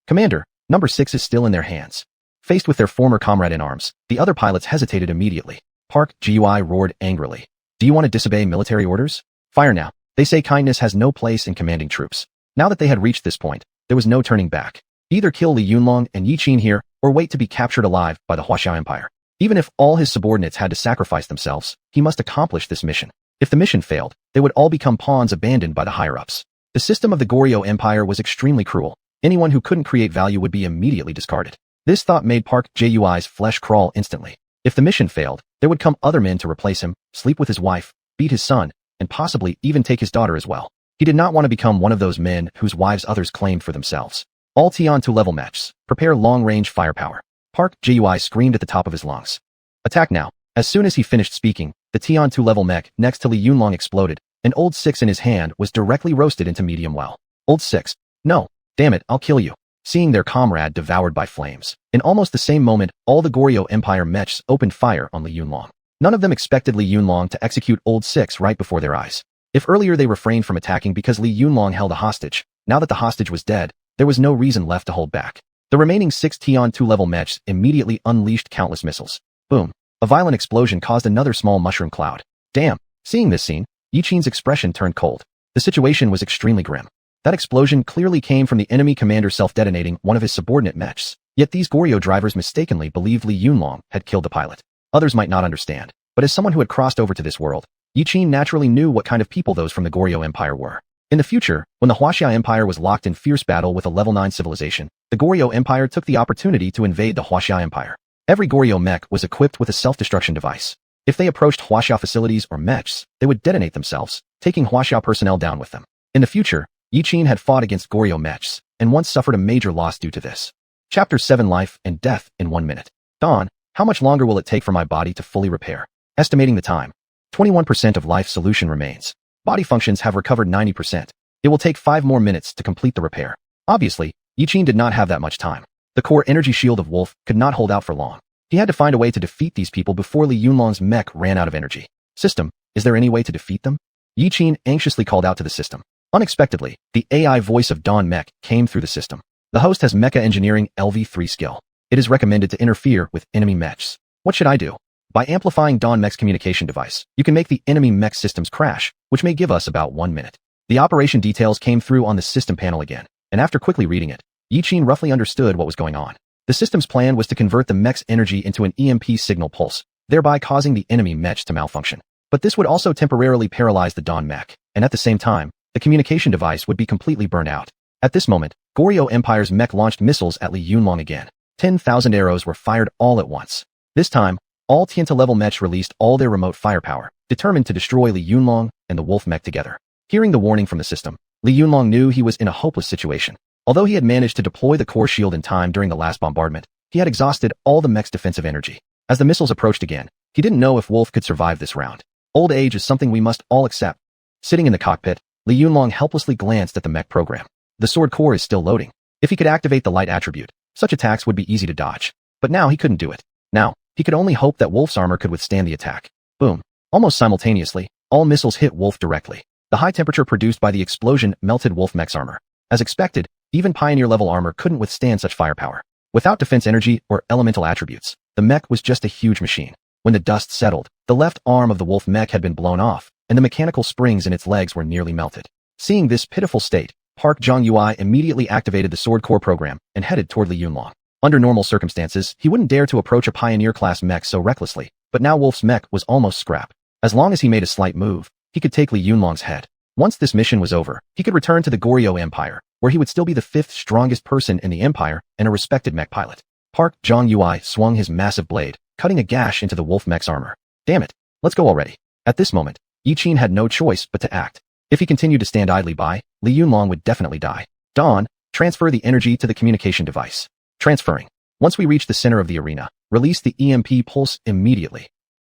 Commander, number 6 is still in their hands. Faced with their former comrade in arms, the other pilots hesitated immediately. Park Jiui roared angrily. Do you want to disobey military orders? Fire now. They say kindness has no place in commanding troops. Now that they had reached this point, there was no turning back. Either kill Li Yunlong and Yi Qin here, or wait to be captured alive by the Huaxiao Empire. Even if all his subordinates had to sacrifice themselves, he must accomplish this mission. If the mission failed, they would all become pawns abandoned by the higher-ups. The system of the Goryeo Empire was extremely cruel. Anyone who couldn't create value would be immediately discarded. This thought made Park Jiui's flesh crawl instantly. If the mission failed, there would come other men to replace him, sleep with his wife, beat his son, and possibly even take his daughter as well. He did not want to become one of those men whose wives others claimed for themselves. All Tian 2-level mechs, prepare long-range firepower. Park Jiui screamed at the top of his lungs. Attack now. As soon as he finished speaking, the Tian 2-level mech next to Li Yunlong exploded. An old 6 in his hand was directly roasted into medium well. Old 6. No. Damn it, I'll kill you. Seeing their comrade devoured by flames. In almost the same moment, all the Goryeo Empire mechs opened fire on Li Yunlong. None of them expected Li Yunlong to execute Old 6 right before their eyes. If earlier they refrained from attacking because Li Yunlong held a hostage, now that the hostage was dead, there was no reason left to hold back. The remaining 6 Tian 2-level mechs immediately unleashed countless missiles. Boom. A violent explosion caused another small mushroom cloud. Damn. Seeing this scene, Yi Qin's expression turned cold. The situation was extremely grim. That explosion clearly came from the enemy commander self-detonating one of his subordinate mechs. Yet these Goryeo drivers mistakenly believed Li Yunlong had killed the pilot. Others might not understand, but as someone who had crossed over to this world, Qin naturally knew what kind of people those from the Goryeo Empire were. In the future, when the Wuxia Empire was locked in fierce battle with a level 9 civilization, the Goryeo Empire took the opportunity to invade the Wuxia Empire. Every Goryeo mech was equipped with a self-destruction device. If they approached Wuxia facilities or mechs, they would detonate themselves, taking Wuxia personnel down with them. In the future, Qin had fought against Goryeo mechs, and once suffered a major loss due to this. Chapter 7 Life and Death in 1 minute. Dawn, how much longer will it take for my body to fully repair? Estimating the time. 21% of life solution remains. Body functions have recovered 90%. It will take 5 more minutes to complete the repair. Obviously, Qin did not have that much time. The core energy shield of Wolf could not hold out for long. He had to find a way to defeat these people before Li Yunlong's mech ran out of energy. System, is there any way to defeat them? Qin anxiously called out to the system. Unexpectedly, the AI voice of Dawn Mech came through the system. The host has Mecha Engineering LV3 skill. It is recommended to interfere with enemy mechs. What should I do? By amplifying Dawn Mech's communication device, you can make the enemy mech systems crash, which may give us about 1 minute. The operation details came through on the system panel again, and after quickly reading it, Qin roughly understood what was going on. The system's plan was to convert the mech's energy into an EMP signal pulse, thereby causing the enemy mech to malfunction. But this would also temporarily paralyze the Dawn Mech, and at the same time, the communication device would be completely burned out. At this moment, Goryeo Empire's mech launched missiles at Li Yunlong again. 10,000 arrows were fired all at once. This time, all Tianta-level mechs released all their remote firepower, determined to destroy Li Yunlong and the Wolf Mech together. Hearing the warning from the system, Li Yunlong knew he was in a hopeless situation. Although he had managed to deploy the core shield in time during the last bombardment, he had exhausted all the mech's defensive energy. As the missiles approached again, he didn't know if Wolf could survive this round. Old age is something we must all accept. Sitting in the cockpit, Li Yunlong helplessly glanced at the mech program. The sword core is still loading. If he could activate the light attribute, such attacks would be easy to dodge. But now he couldn't do it. Now, he could only hope that Wolf's armor could withstand the attack. Boom. Almost simultaneously, all missiles hit Wolf directly. The high temperature produced by the explosion melted Wolf Mech's armor. As expected, even Pioneer-level armor couldn't withstand such firepower. Without defense energy or elemental attributes, the mech was just a huge machine. When the dust settled, the left arm of the Wolf Mech had been blown off, and the mechanical springs in its legs were nearly melted. Seeing this pitiful state, Park Zhongyuai immediately activated the Sword Core program and headed toward Li Yunlong. Under normal circumstances, he wouldn't dare to approach a Pioneer-class mech so recklessly, but now Wolf's mech was almost scrap. As long as he made a slight move, he could take Li Yunlong's head. Once this mission was over, he could return to the Goryeo Empire, where he would still be the 5th strongest person in the empire and a respected mech pilot. Park Zhongyuai swung his massive blade, cutting a gash into the Wolf Mech's armor. Damn it, let's go already. At this moment, Qin had no choice but to act. If he continued to stand idly by, Li Yunlong would definitely die. Dawn, transfer the energy to the communication device. Transferring. Once we reach the center of the arena, release the EMP pulse immediately.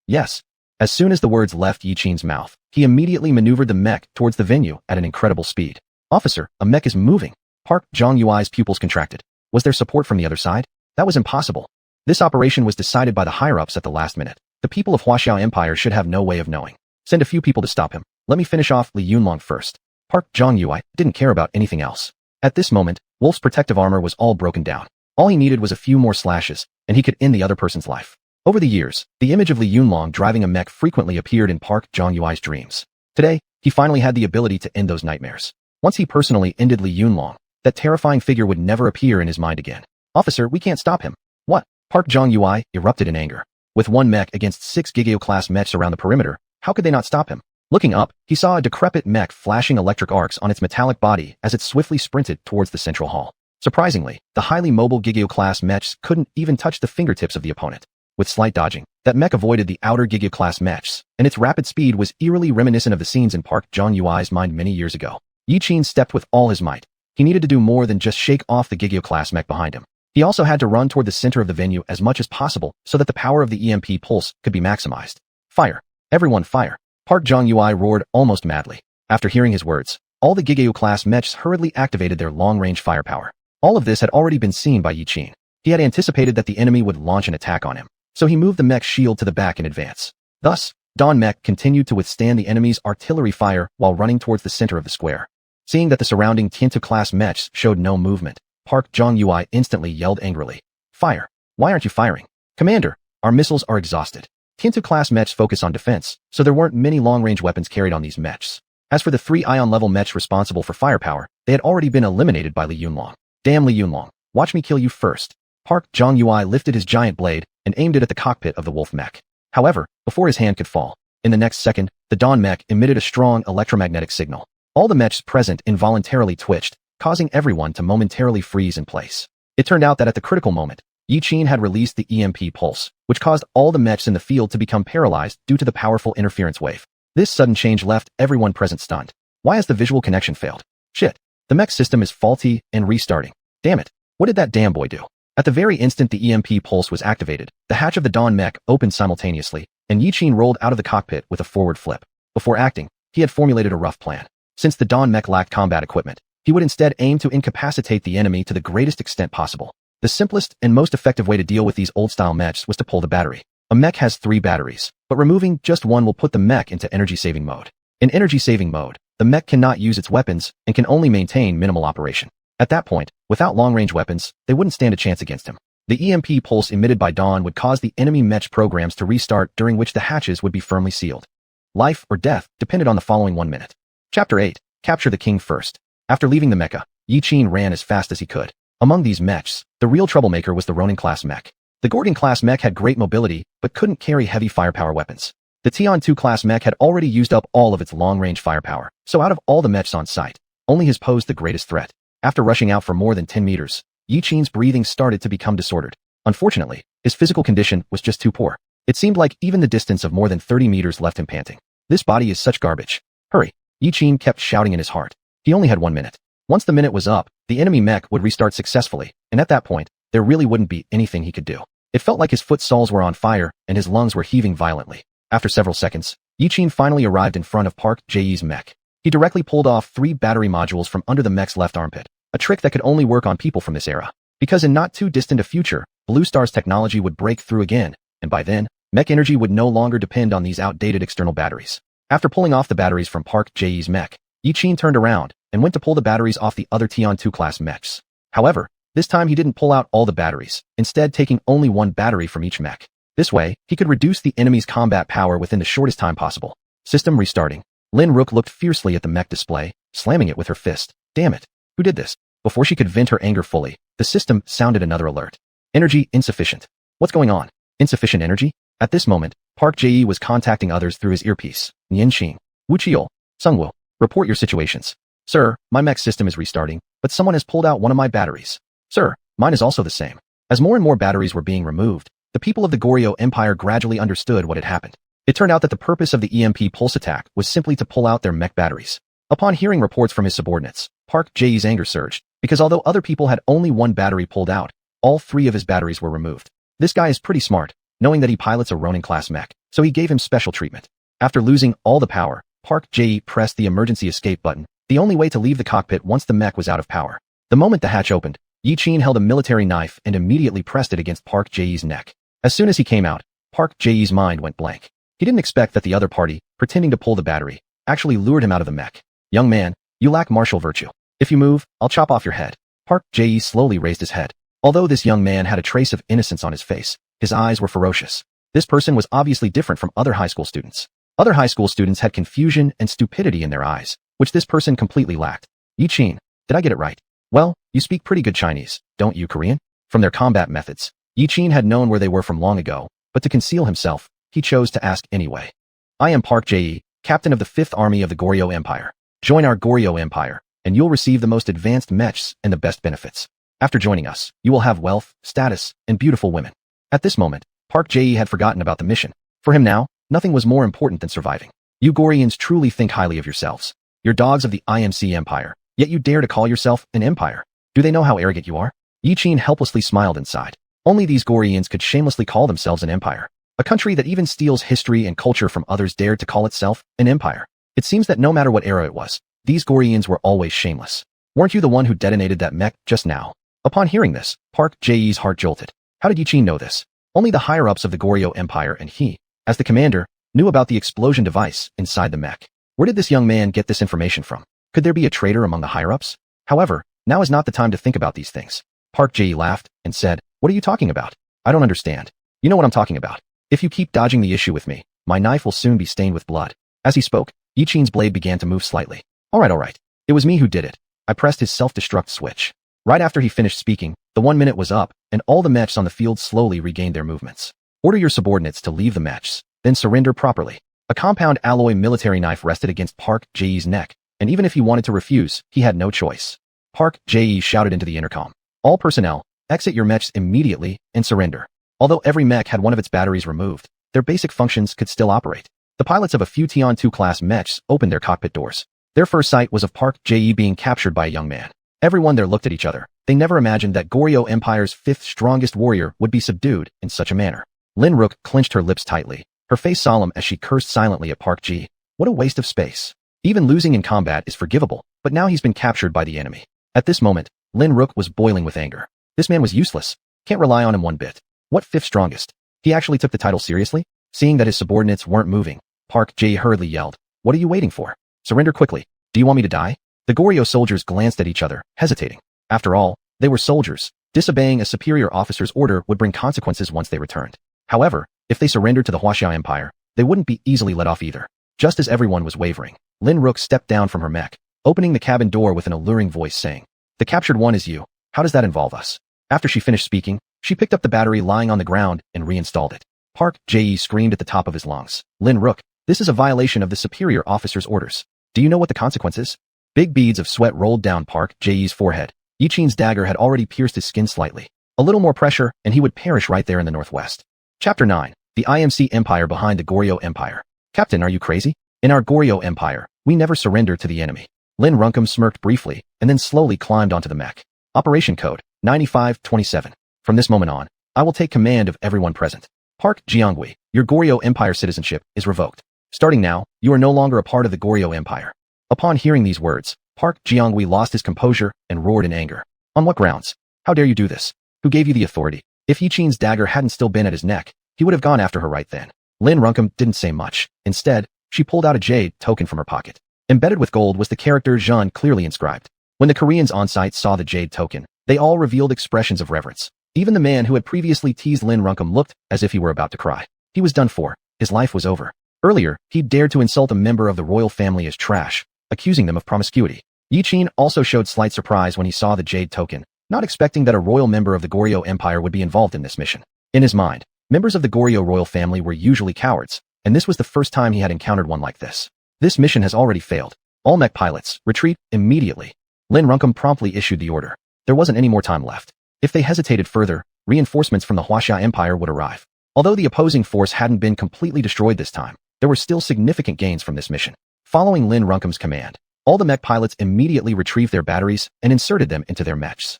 Yes. As soon as the words left Qin's mouth, he immediately maneuvered the mech towards the venue at an incredible speed. Officer, a mech is moving. Park Zhongyuai's pupils contracted. Was there support from the other side? That was impossible. This operation was decided by the higher-ups at the last minute. The people of Wuxia Empire should have no way of knowing. Send a few people to stop him. Let me finish off Li Yunlong first. Park Zhongyuai didn't care about anything else. At this moment, Wolf's protective armor was all broken down. All he needed was a few more slashes, and he could end the other person's life. Over the years, the image of Li Yunlong driving a mech frequently appeared in Park Zhongyuai's dreams. Today, he finally had the ability to end those nightmares. Once he personally ended Li Yunlong, that terrifying figure would never appear in his mind again. Officer, we can't stop him. What? Park Zhongyuai erupted in anger. With one mech against 6 Gigeo-class mechs around the perimeter, how could they not stop him? Looking up, he saw a decrepit mech flashing electric arcs on its metallic body as it swiftly sprinted towards the central hall. Surprisingly, the highly mobile Gigeo-class mechs couldn't even touch the fingertips of the opponent. With slight dodging, that mech avoided the outer Gigeo-class mechs, and its rapid speed was eerily reminiscent of the scenes in Park Zhongyuai's mind many years ago. Qin stepped with all his might. He needed to do more than just shake off the Gigeo-class mech behind him. He also had to run toward the center of the venue as much as possible so that the power of the EMP pulse could be maximized. Fire! Everyone fire! Park Zhongyuai roared almost madly. After hearing his words, all the Gigeo-class mechs hurriedly activated their long-range firepower. All of this had already been seen by Qin. He had anticipated that the enemy would launch an attack on him, so he moved the mech's shield to the back in advance. Thus, Dawn Mech continued to withstand the enemy's artillery fire while running towards the center of the square. Seeing that the surrounding Tiantu-class mechs showed no movement, Park Zhongyuai instantly yelled angrily. Fire! Why aren't you firing? Commander, our missiles are exhausted. Tiantu-class mechs focus on defense, so there weren't many long-range weapons carried on these mechs. As for the 3 ion-level mechs responsible for firepower, they had already been eliminated by Li Yunlong. Damn Li Yunlong, watch me kill you first. Park Zhongyuai lifted his giant blade and aimed it at the cockpit of the Wolf Mech. However, before his hand could fall, In the next second, the Dawn Mech emitted a strong electromagnetic signal. All the mechs present involuntarily twitched, causing everyone to momentarily freeze in place. It turned out that at the critical moment, Xiuxian had released the EMP pulse, which caused all the mechs in the field to become paralyzed due to the powerful interference wave. This sudden change left everyone present stunned. Why has the visual connection failed? Shit. The mech system is faulty and restarting. Damn it. What did that damn boy do? At the very instant the EMP pulse was activated, the hatch of the Dawn Mech opened simultaneously, and Xiuxian rolled out of the cockpit with a forward flip. Before acting, he had formulated a rough plan. Since the Dawn Mech lacked combat equipment, he would instead aim to incapacitate the enemy to the greatest extent possible. The simplest and most effective way to deal with these old-style mechs was to pull the battery. A mech has 3 batteries, but removing just one will put the mech into energy-saving mode. In energy-saving mode, the mech cannot use its weapons and can only maintain minimal operation. At that point, without long-range weapons, they wouldn't stand a chance against him. The EMP pulse emitted by Dawn would cause the enemy mech programs to restart, during which the hatches would be firmly sealed. Life or death depended on the following 1 minute. Chapter 8. Capture the king first. After leaving the mecha, Xiuxian ran as fast as he could. Among these mechs, the real troublemaker was the Ronin-class mech. The Gorgon-class mech had great mobility, but couldn't carry heavy firepower weapons. The Tian-2-class mech had already used up all of its long-range firepower, so out of all the mechs on site, only his posed the greatest threat. After rushing out for more than 10 meters, Xiuxian's breathing started to become disordered. Unfortunately, his physical condition was just too poor. It seemed like even the distance of more than 30 meters left him panting. This body is such garbage. Hurry! Xiuxian kept shouting in his heart. He only had 1 minute. Once the minute was up, the enemy mech would restart successfully, and at that point, there really wouldn't be anything he could do. It felt like his foot soles were on fire and his lungs were heaving violently. After several seconds, Xiuxian finally arrived in front of Park Jae's mech. He directly pulled off 3 battery modules from under the mech's left armpit, a trick that could only work on people from this era. Because in not too distant a future, Blue Star's technology would break through again, and by then, mech energy would no longer depend on these outdated external batteries. After pulling off the batteries from Park Jae's mech, Xiuxian turned around and went to pull the batteries off the other Tian-2-class mechs. However, this time he didn't pull out all the batteries, instead taking only 1 battery from each mech. This way, he could reduce the enemy's combat power within the shortest time possible. System restarting. Lin Rook looked fiercely at the mech display, slamming it with her fist. Damn it. Who did this? Before she could vent her anger fully, the system sounded another alert. Energy insufficient. What's going on? Insufficient energy? At this moment, Park Jae was contacting others through his earpiece. Nianxing, Wuxia, Sungwu, report your situations. Sir, my mech system is restarting, but someone has pulled out one of my batteries. Sir, mine is also the same. As more and more batteries were being removed, the people of the Goryeo Empire gradually understood what had happened. It turned out that the purpose of the EMP pulse attack was simply to pull out their mech batteries. Upon hearing reports from his subordinates, Park Jae's anger surged, because although other people had only 1 battery pulled out, all 3 of his batteries were removed. This guy is pretty smart, knowing that he pilots a Ronin-class mech, so he gave him special treatment. After losing all the power, Park Jae pressed the emergency escape button, the only way to leave the cockpit once the mech was out of power. The moment the hatch opened, Xiuxian held a military knife and immediately pressed it against Park Jae's neck. As soon as he came out, Park Jae's mind went blank. He didn't expect that the other party, pretending to pull the battery, actually lured him out of the mech. Young man, you lack martial virtue. If you move, I'll chop off your head. Park Jae slowly raised his head. Although this young man had a trace of innocence on his face, his eyes were ferocious. This person was obviously different from other high school students. Other high school students had confusion and stupidity in their eyes, which this person completely lacked. Xiuxian, did I get it right? Well, you speak pretty good Chinese, don't you, Korean? From their combat methods, Xiuxian had known where they were from long ago, but to conceal himself, he chose to ask anyway. I am Park Jae, captain of the 5th Army of the Goryeo Empire. Join our Goryeo Empire, and you'll receive the most advanced mechs and the best benefits. After joining us, you will have wealth, status, and beautiful women. At this moment, Park Jae had forgotten about the mission. For him now, nothing was more important than surviving. You Goryans truly think highly of yourselves. You're dogs of the IMC Empire, yet you dare to call yourself an empire. Do they know how arrogant you are? Xiuxian helplessly smiled inside. Only these Goryans could shamelessly call themselves an empire. A country that even steals history and culture from others dared to call itself an empire. It seems that no matter what era it was, these Goryans were always shameless. Weren't you the one who detonated that mech just now? Upon hearing this, Park Jae's heart jolted. How did Xiuxian know this? Only the higher-ups of the Goryeo Empire and he, as the commander, knew about the explosion device inside the mech. Where did this young man get this information from? Could there be a traitor among the higher-ups? However, now is not the time to think about these things. Park Jae laughed and said, what are you talking about? I don't understand. You know what I'm talking about. If you keep dodging the issue with me, my knife will soon be stained with blood. As he spoke, Xiuxian's blade began to move slightly. All right. It was me who did it. I pressed his self-destruct switch. Right after he finished speaking, the 1 minute was up, and all the mechs on the field slowly regained their movements. Order your subordinates to leave the mechs, then surrender properly. A compound alloy military knife rested against Park Jae's neck, and even if he wanted to refuse, he had no choice. Park Jae shouted into the intercom. All personnel, exit your mechs immediately and surrender. Although every mech had one of its batteries removed, their basic functions could still operate. The pilots of a few Tian-2 class mechs opened their cockpit doors. Their first sight was of Park Jae being captured by a young man. Everyone there looked at each other. They never imagined that Goryeo Empire's fifth strongest warrior would be subdued in such a manner. Lin Rook clenched her lips tightly, her face solemn as she cursed silently at Park Jae. What a waste of space. Even losing in combat is forgivable, but now he's been captured by the enemy. At this moment, Lin Rook was boiling with anger. This man was useless. Can't rely on him one bit. What fifth strongest? He actually took the title seriously? Seeing that his subordinates weren't moving, Park Jae hurriedly yelled, "What are you waiting for? Surrender quickly. Do you want me to die?" The Goryeo soldiers glanced at each other, hesitating. After all, they were soldiers. Disobeying a superior officer's order would bring consequences once they returned. However, if they surrendered to the Wuxia Empire, they wouldn't be easily let off either. Just as everyone was wavering, Lin Rook stepped down from her mech, opening the cabin door with an alluring voice saying, "The captured one is you. How does that involve us?" After she finished speaking, she picked up the battery lying on the ground and reinstalled it. Park Jae screamed at the top of his lungs, "Lin Rook, this is a violation of the superior officer's orders. Do you know what the consequence is?" Big beads of sweat rolled down Park Jae's forehead. Yichin's dagger had already pierced his skin slightly. A little more pressure, and he would perish right there in the northwest. Chapter 9. The IMC Empire behind the Goryeo Empire. "Captain, are you crazy? In our Goryeo Empire, we never surrender to the enemy." Lin Runkum smirked briefly, and then slowly climbed onto the mech. Operation Code 9527. "From this moment on, I will take command of everyone present. Park Jianghui, your Goryeo Empire citizenship is revoked. Starting now, you are no longer a part of the Goryeo Empire." Upon hearing these words, Park Jianghui lost his composure and roared in anger. "On what grounds? How dare you do this? Who gave you the authority?" If Yichin's dagger hadn't still been at his neck, he would have gone after her right then. Lin Runkum didn't say much. Instead, she pulled out a jade token from her pocket. Embedded with gold was the character Zhan clearly inscribed. When the Koreans on site saw the jade token, they all revealed expressions of reverence. Even the man who had previously teased Lin Runkum looked as if he were about to cry. He was done for. His life was over. Earlier, he'd dared to insult a member of the royal family as trash, accusing them of promiscuity. Yichin also showed slight surprise when he saw the jade token, not expecting that a royal member of the Goryeo Empire would be involved in this mission. In his mind, members of the Goryeo royal family were usually cowards, and this was the first time he had encountered one like this. This mission has already failed. All mech pilots, retreat immediately. Lin Runkum promptly issued the order. There wasn't any more time left. If they hesitated further, reinforcements from the Wuxia Empire would arrive. Although the opposing force hadn't been completely destroyed this time, there were still significant gains from this mission. Following Lin Runkum's command, all the mech pilots immediately retrieved their batteries and inserted them into their mechs.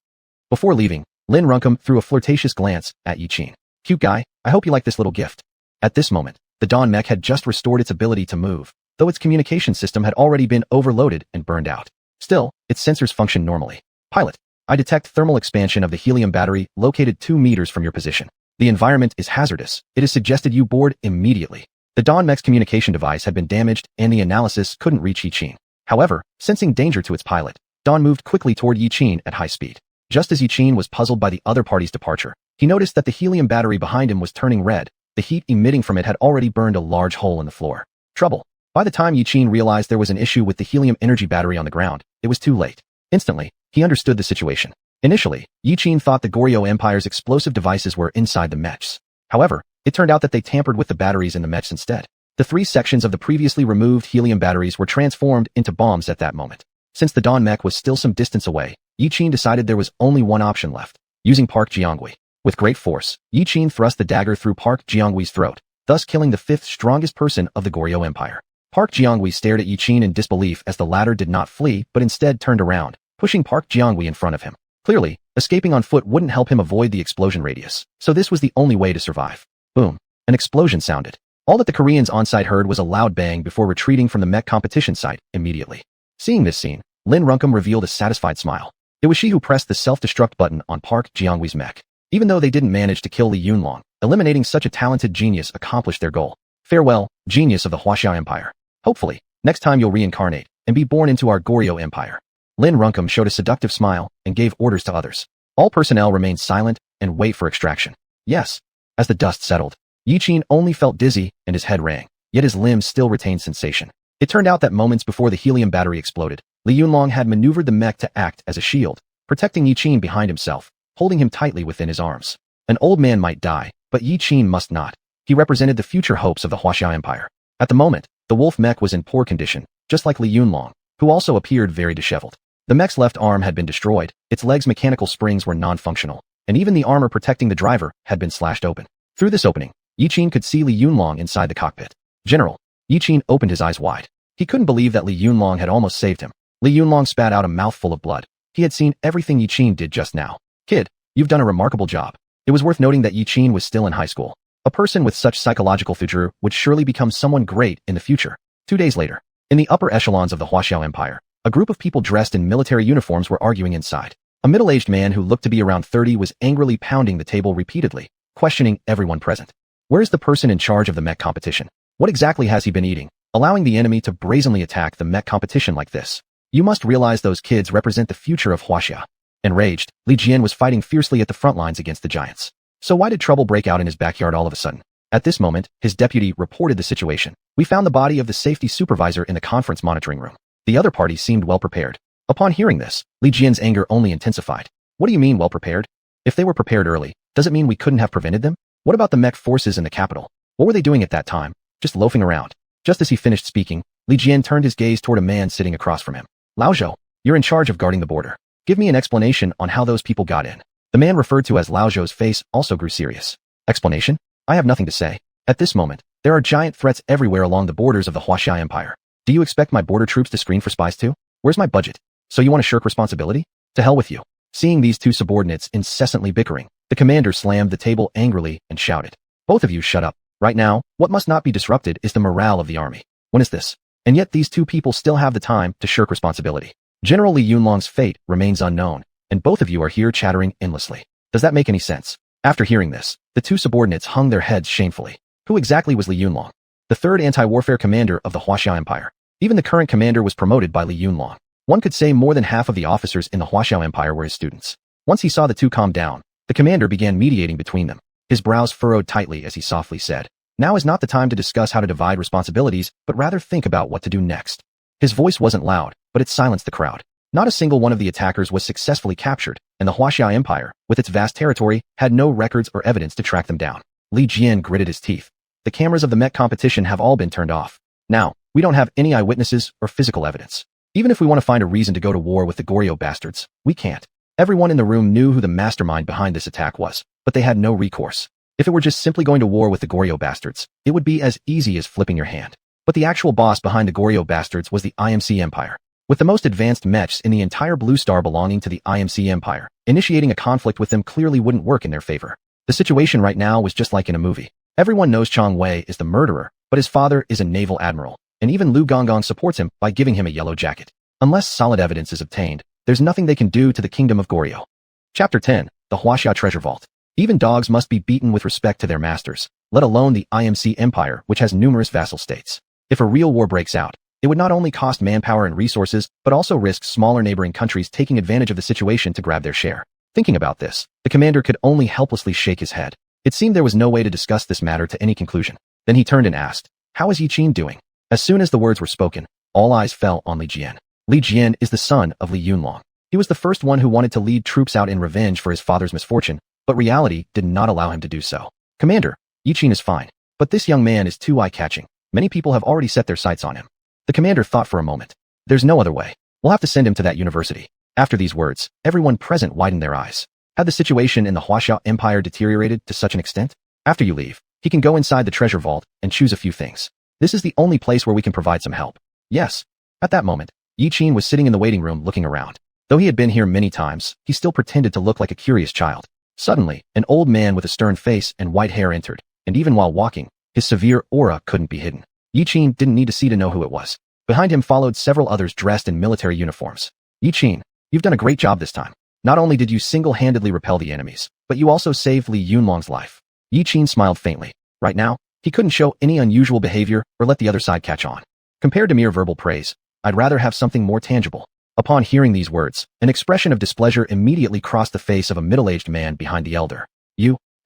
Before leaving, Lin Runkum threw a flirtatious glance at Yichin. "Cute guy, I hope you like this little gift." At this moment, the Dawn Mech had just restored its ability to move, though its communication system had already been overloaded and burned out. Still, its sensors functioned normally. "Pilot, I detect thermal expansion of the helium battery located 2 meters from your position. The environment is hazardous. It is suggested you board immediately." The Dawn Mech's communication device had been damaged and the analysis couldn't reach Yichin. However, sensing danger to its pilot, Dawn moved quickly toward Yichin at high speed. Just as Yichin was puzzled by the other party's departure, he noticed that the helium battery behind him was turning red. The heat emitting from it had already burned a large hole in the floor. Trouble. By the time Yichin realized there was an issue with the helium energy battery on the ground, it was too late. Instantly, he understood the situation. Initially, Yichin thought the Goryeo Empire's explosive devices were inside the mechs. However, it turned out that they tampered with the batteries in the mechs instead. The 3 sections of the previously removed helium batteries were transformed into bombs at that moment. Since the Dawn Mech was still some distance away, Yichin decided there was only one option left, using Park Jianghui. With great force, Yichin thrust the dagger through Park Jianghui's throat, thus killing the 5th strongest person of the Goryeo Empire. Park Jianghui stared at Yichin in disbelief as the latter did not flee but instead turned around, pushing Park Jianghui in front of him. Clearly, escaping on foot wouldn't help him avoid the explosion radius, so this was the only way to survive. Boom. An explosion sounded. All that the Koreans on-site heard was a loud bang before retreating from the mech competition site immediately. Seeing this scene, Lin Runkum revealed a satisfied smile. It was she who pressed the self-destruct button on Park Jianghui's mech. Even though they didn't manage to kill Li Yunlong, eliminating such a talented genius accomplished their goal. Farewell, genius of the Wuxia Empire. Hopefully, next time you'll reincarnate and be born into our Goryeo Empire. Lin Runkum showed a seductive smile and gave orders to others. All personnel remained silent and wait for extraction. Yes. As the dust settled, Yichin only felt dizzy and his head rang, yet his limbs still retained sensation. It turned out that moments before the helium battery exploded, Li Yunlong had maneuvered the mech to act as a shield, protecting Yichin behind himself, holding him tightly within his arms. An old man might die, but Yichin must not. He represented the future hopes of the Wuxia Empire. At the moment, the wolf mech was in poor condition, just like Li Yunlong, who also appeared very disheveled. The mech's left arm had been destroyed, its legs' mechanical springs were non-functional, and even the armor protecting the driver had been slashed open. Through this opening, Yiqin could see Li Yunlong inside the cockpit. General, Yiqin opened his eyes wide. He couldn't believe that Li Yunlong had almost saved him. Li Yunlong spat out a mouthful of blood. He had seen everything Yiqin did just now. Kid, you've done a remarkable job. It was worth noting that Yiqin was still in high school. A person with such psychological future would surely become someone great in the future. 2 days later, in the upper echelons of the Huaxiao Empire, a group of people dressed in military uniforms were arguing inside. A middle-aged man who looked to be around 30 was angrily pounding the table repeatedly, questioning everyone present. Where's the person in charge of the mech competition? What exactly has he been eating, allowing the enemy to brazenly attack the mech competition like this? You must realize those kids represent the future of Huaxia. Enraged, Li Jian was fighting fiercely at the front lines against the giants. So why did trouble break out in his backyard all of a sudden? At this moment, his deputy reported the situation. We found the body of the safety supervisor in the conference monitoring room. The other party seemed well prepared. Upon hearing this, Li Jian's anger only intensified. What do you mean well prepared? If they were prepared early, does it mean we couldn't have prevented them? What about the mech forces in the capital? What were they doing at that time? Just loafing around. Just as he finished speaking, Li Jian turned his gaze toward a man sitting across from him. Lao Zhou, you're in charge of guarding the border. Give me an explanation on how those people got in. The man referred to as Lao Zhou's face also grew serious. Explanation? I have nothing to say. At this moment, there are giant threats everywhere along the borders of the Huaxia Empire. Do you expect my border troops to screen for spies too? Where's my budget? So you want to shirk responsibility? To hell with you. Seeing these two subordinates incessantly bickering, the commander slammed the table angrily and shouted. Both of you shut up. Right now, what must not be disrupted is the morale of the army. When is this? And yet these two people still have the time to shirk responsibility. General Li Yunlong's fate remains unknown, and both of you are here chattering endlessly. Does that make any sense? After hearing this, the two subordinates hung their heads shamefully. Who exactly was Li Yunlong? The third anti-warfare commander of the Huaxiao Empire. Even the current commander was promoted by Li Yunlong. One could say more than half of the officers in the Huaxiao Empire were his students. Once he saw the two calm down, the commander began mediating between them. His brows furrowed tightly as he softly said, "Now is not the time to discuss how to divide responsibilities, but rather think about what to do next." His voice wasn't loud, but it silenced the crowd. Not a single one of the attackers was successfully captured, and the Huaxiao Empire, with its vast territory, had no records or evidence to track them down. Li Jian gritted his teeth. The cameras of the mech competition have all been turned off. Now, we don't have any eyewitnesses or physical evidence. Even if we want to find a reason to go to war with the Goryeo bastards, we can't. Everyone in the room knew who the mastermind behind this attack was, but they had no recourse. If it were just simply going to war with the Goryeo bastards, it would be as easy as flipping your hand. But the actual boss behind the Goryeo bastards was the IMC Empire. With the most advanced mechs in the entire Blue Star belonging to the IMC Empire, initiating a conflict with them clearly wouldn't work in their favor. The situation right now was just like in a movie. Everyone knows Chang Wei is the murderer, but his father is a naval admiral, and even Lu Gonggong supports him by giving him a yellow jacket. Unless solid evidence is obtained, there's nothing they can do to the kingdom of Goryeo. Chapter 10, the Huaxia Treasure Vault. Even dogs must be beaten with respect to their masters, let alone the IMC Empire, which has numerous vassal states. If a real war breaks out, it would not only cost manpower and resources, but also risk smaller neighboring countries taking advantage of the situation to grab their share. Thinking about this, the commander could only helplessly shake his head. It seemed there was no way to discuss this matter to any conclusion. Then he turned and asked, "How is Yiqin doing?" As soon as the words were spoken, all eyes fell on Li Jian. Li Jian is the son of Li Yunlong. He was the first one who wanted to lead troops out in revenge for his father's misfortune, but reality did not allow him to do so. "Commander, Yiqin is fine, but this young man is too eye-catching. Many people have already set their sights on him." The commander thought for a moment. There's no other way. We'll have to send him to that university. After these words, everyone present widened their eyes. Had the situation in the Huaxiao Empire deteriorated to such an extent? After you leave, he can go inside the treasure vault and choose a few things. This is the only place where we can provide some help. Yes. At that moment, Yiqin was sitting in the waiting room looking around. Though he had been here many times, he still pretended to look like a curious child. Suddenly, an old man with a stern face and white hair entered, and even while walking, his severe aura couldn't be hidden. Yiqin didn't need to see to know who it was. Behind him followed several others dressed in military uniforms. "Yiqin, you've done a great job this time. Not only did you single-handedly repel the enemies, but you also saved Li Yunlong's life." Yiqin smiled faintly. Right now, he couldn't show any unusual behavior or let the other side catch on. Compared to mere verbal praise, I'd rather have something more tangible. Upon hearing these words, an expression of displeasure immediately crossed the face of a middle-aged man behind the elder.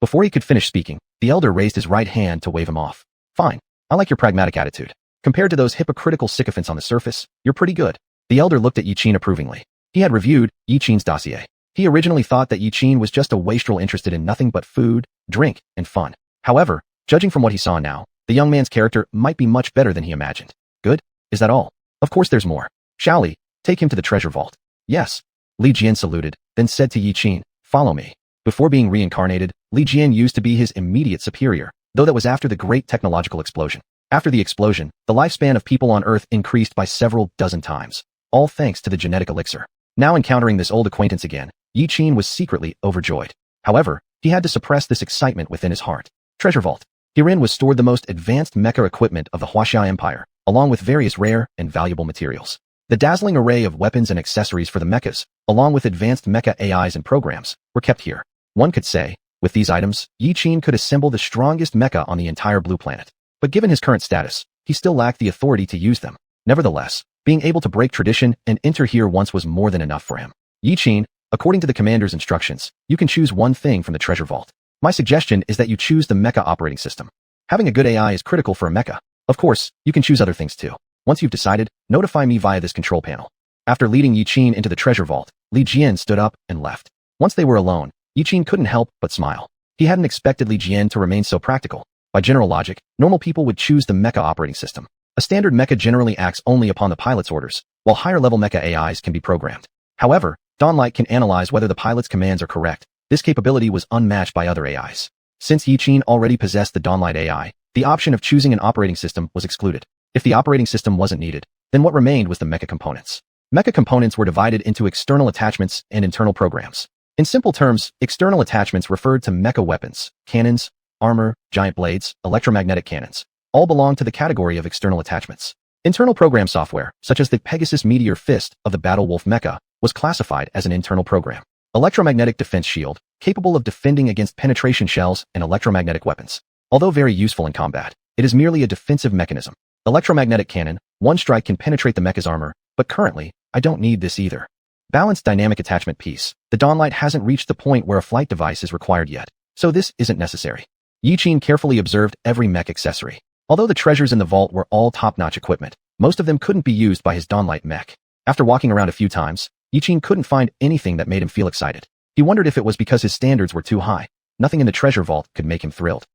Before he could finish speaking, the elder raised his right hand to wave him off. "Fine. I like your pragmatic attitude. Compared to those hypocritical sycophants on the surface, you're pretty good." The elder looked at Yiqin approvingly. He had reviewed Yiqin's dossier. He originally thought that Yiqin was just a wastrel interested in nothing but food, drink, and fun. However, judging from what he saw now, The young man's character might be much better than he imagined. Good? Is that all? Of course there's more. Shall we take him to the treasure vault? Yes. Li Jian saluted, then said to Yi Qin, follow me. Before being reincarnated, Li Jian used to be his immediate superior, though that was after the great technological explosion. After the explosion, the lifespan of people on Earth increased by several dozen times, all thanks to the genetic elixir. Now encountering this old acquaintance again, Yi Qin was secretly overjoyed. However, he had to suppress this excitement within his heart. Treasure vault. Herein was stored the most advanced mecha equipment of the Wuxia Empire, along with various rare and valuable materials. The dazzling array of weapons and accessories for the mechas, along with advanced mecha AIs and programs, were kept here. One could say, with these items, Yi Qin could assemble the strongest mecha on the entire blue planet. But given his current status, he still lacked the authority to use them. Nevertheless, being able to break tradition and enter here once was more than enough for him. Yi Qin, according to the commander's instructions, you can choose one thing from the treasure vault. My suggestion is that you choose the mecha operating system. Having a good AI is critical for a mecha. Of course, you can choose other things too. Once you've decided, notify me via this control panel. After leading Yi Qin into the treasure vault, Li Jian stood up and left. Once they were alone, Yi Qin couldn't help but smile. He hadn't expected Li Jian to remain so practical. By general logic, normal people would choose the mecha operating system. A standard mecha generally acts only upon the pilot's orders, while higher-level mecha AIs can be programmed. However, Dawnlight can analyze whether the pilot's commands are correct. This capability was unmatched by other AIs. Since Yi Qin already possessed the Dawnlight AI, the option of choosing an operating system was excluded. If the operating system wasn't needed, then what remained was the mecha components. Mecha components were divided into external attachments and internal programs. In simple terms, external attachments referred to mecha weapons, cannons, armor, giant blades, electromagnetic cannons. All belong to the category of external attachments. Internal program software, such as the Pegasus Meteor Fist of the Battle Wolf mecha, was classified as an internal program. Electromagnetic defense shield, capable of defending against penetration shells and electromagnetic weapons. Although very useful in combat, it is merely a defensive mechanism. Electromagnetic cannon, one strike can penetrate the mecha's armor, but currently, I don't need this either. Balanced dynamic attachment piece. The Dawnlight hasn't reached the point where a flight device is required yet, so this isn't necessary. Yi Qin carefully observed every mech accessory. Although the treasures in the vault were all top-notch equipment, most of them couldn't be used by his Dawnlight mech. After walking around a few times, Yi Qin couldn't find anything that made him feel excited. He wondered if it was because his standards were too high. Nothing in the treasure vault could make him thrilled.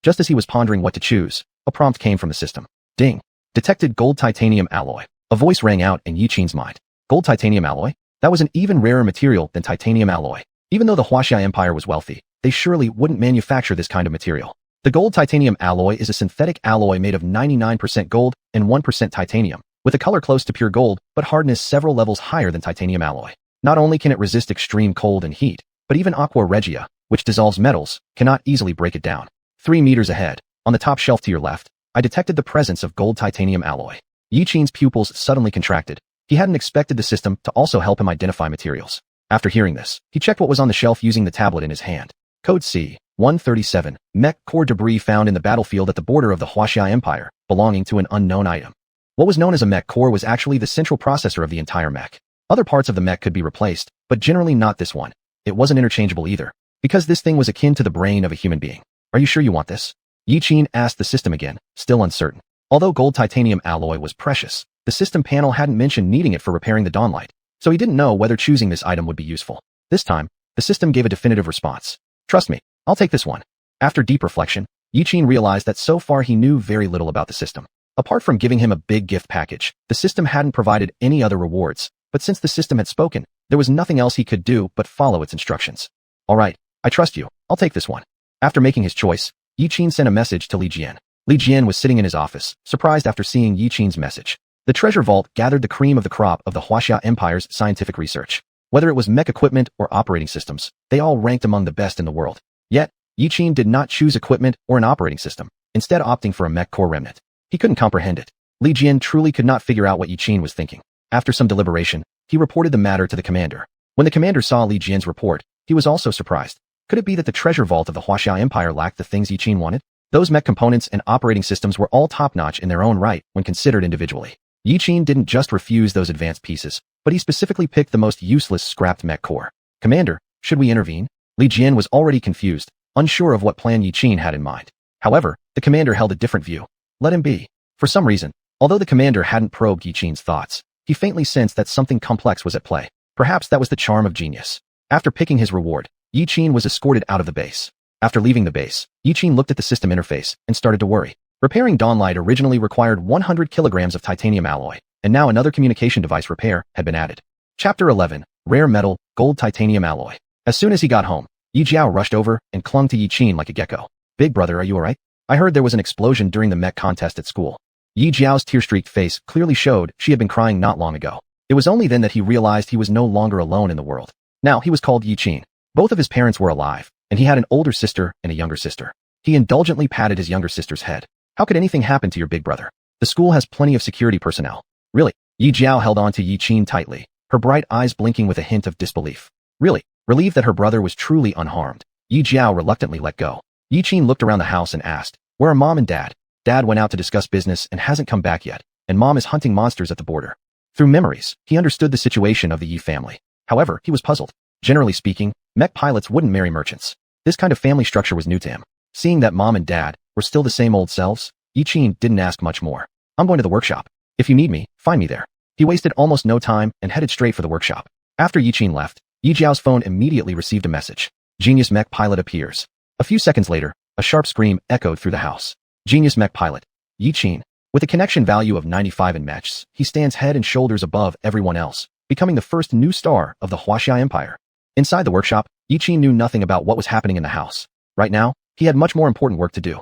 Just as he was pondering what to choose, a prompt came from the system. Ding. Detected gold titanium alloy. A voice rang out in Yi Qin's mind. Gold titanium alloy? That was an even rarer material than titanium alloy. Even though the Wuxia Empire was wealthy, they surely wouldn't manufacture this kind of material. The gold titanium alloy is a synthetic alloy made of 99% gold and 1% titanium, with a color close to pure gold, but hardness several levels higher than titanium alloy. Not only can it resist extreme cold and heat, but even aqua regia, which dissolves metals, cannot easily break it down. 3 meters ahead, on the top shelf to your left, I detected the presence of gold titanium alloy. Yi Qin's pupils suddenly contracted. He hadn't expected the system to also help him identify materials. After hearing this, he checked what was on the shelf using the tablet in his hand. Code C-137, mech core debris found in the battlefield at the border of the Wuxia Empire, belonging to an unknown item. What was known as a mech core was actually the central processor of the entire mech. Other parts of the mech could be replaced, but generally not this one. It wasn't interchangeable either, because this thing was akin to the brain of a human being. Are you sure you want this? Yi Qin asked the system again, still uncertain. Although gold titanium alloy was precious, the system panel hadn't mentioned needing it for repairing the Dawnlight, so he didn't know whether choosing this item would be useful. This time, the system gave a definitive response. Trust me, I'll take this one. After deep reflection, Yi Qin realized that so far he knew very little about the system. Apart from giving him a big gift package, the system hadn't provided any other rewards, but since the system had spoken, there was nothing else he could do but follow its instructions. Alright, I trust you, I'll take this one. After making his choice, Yi Qin sent a message to Li Jian. Li Jian was sitting in his office, surprised after seeing Yi Qin's message. The treasure vault gathered the cream of the crop of the Wuxia Empire's scientific research. Whether it was mech equipment or operating systems, they all ranked among the best in the world. Yet, Yi Qin did not choose equipment or an operating system, instead opting for a mech core remnant. He couldn't comprehend it. Li Jian truly could not figure out what Yi Qin was thinking. After some deliberation, he reported the matter to the commander. When the commander saw Li Jian's report, he was also surprised. Could it be that the treasure vault of the Wuxia Empire lacked the things Yi Qin wanted? Those mech components and operating systems were all top-notch in their own right when considered individually. Yi Qin didn't just refuse those advanced pieces, but he specifically picked the most useless scrapped mech core. Commander, should we intervene? Li Jian was already confused, unsure of what plan Yi Qin had in mind. However, the commander held a different view. Let him be. For some reason, although the commander hadn't probed Yi Qin's thoughts, he faintly sensed that something complex was at play. Perhaps that was the charm of genius. After picking his reward, Yi Qin was escorted out of the base. After leaving the base, Yi Qin looked at the system interface and started to worry. Repairing Dawnlight originally required 100 kilograms of titanium alloy, and now another communication device repair had been added. Chapter 11, Rare Metal, Gold Titanium Alloy. As soon as he got home, Yi Jiao rushed over and clung to Yi Qin like a gecko. Big brother, are you alright? I heard there was an explosion during the mech contest at school. Yi Jiao's tear-streaked face clearly showed she had been crying not long ago. It was only then that he realized he was no longer alone in the world. Now he was called Yi Qin. Both of his parents were alive, and he had an older sister and a younger sister. He indulgently patted his younger sister's head. How could anything happen to your big brother? The school has plenty of security personnel. Really? Yi Jiao held on to Yi Qin tightly, her bright eyes blinking with a hint of disbelief. Really? Relieved that her brother was truly unharmed, Yi Jiao reluctantly let go. Yi Qin looked around the house and asked, "Where are Mom and Dad?" Dad went out to discuss business and hasn't come back yet, and Mom is hunting monsters at the border. Through memories, he understood the situation of the Yi family. However, he was puzzled. Generally speaking, mech pilots wouldn't marry merchants. This kind of family structure was new to him. Seeing that Mom and Dad were still the same old selves, Yi Qin didn't ask much more. "I'm going to the workshop. If you need me, find me there." He wasted almost no time and headed straight for the workshop. After Yi Qin left, Yi Jiao's phone immediately received a message. Genius mech pilot appears. A few seconds later, a sharp scream echoed through the house. Genius mech pilot. Yi Qin. With a connection value of 95 in mechs, he stands head and shoulders above everyone else, becoming the first new star of the wuxia empire. Inside the workshop, Yi Qin knew nothing about what was happening in the house. Right now, he had much more important work to do.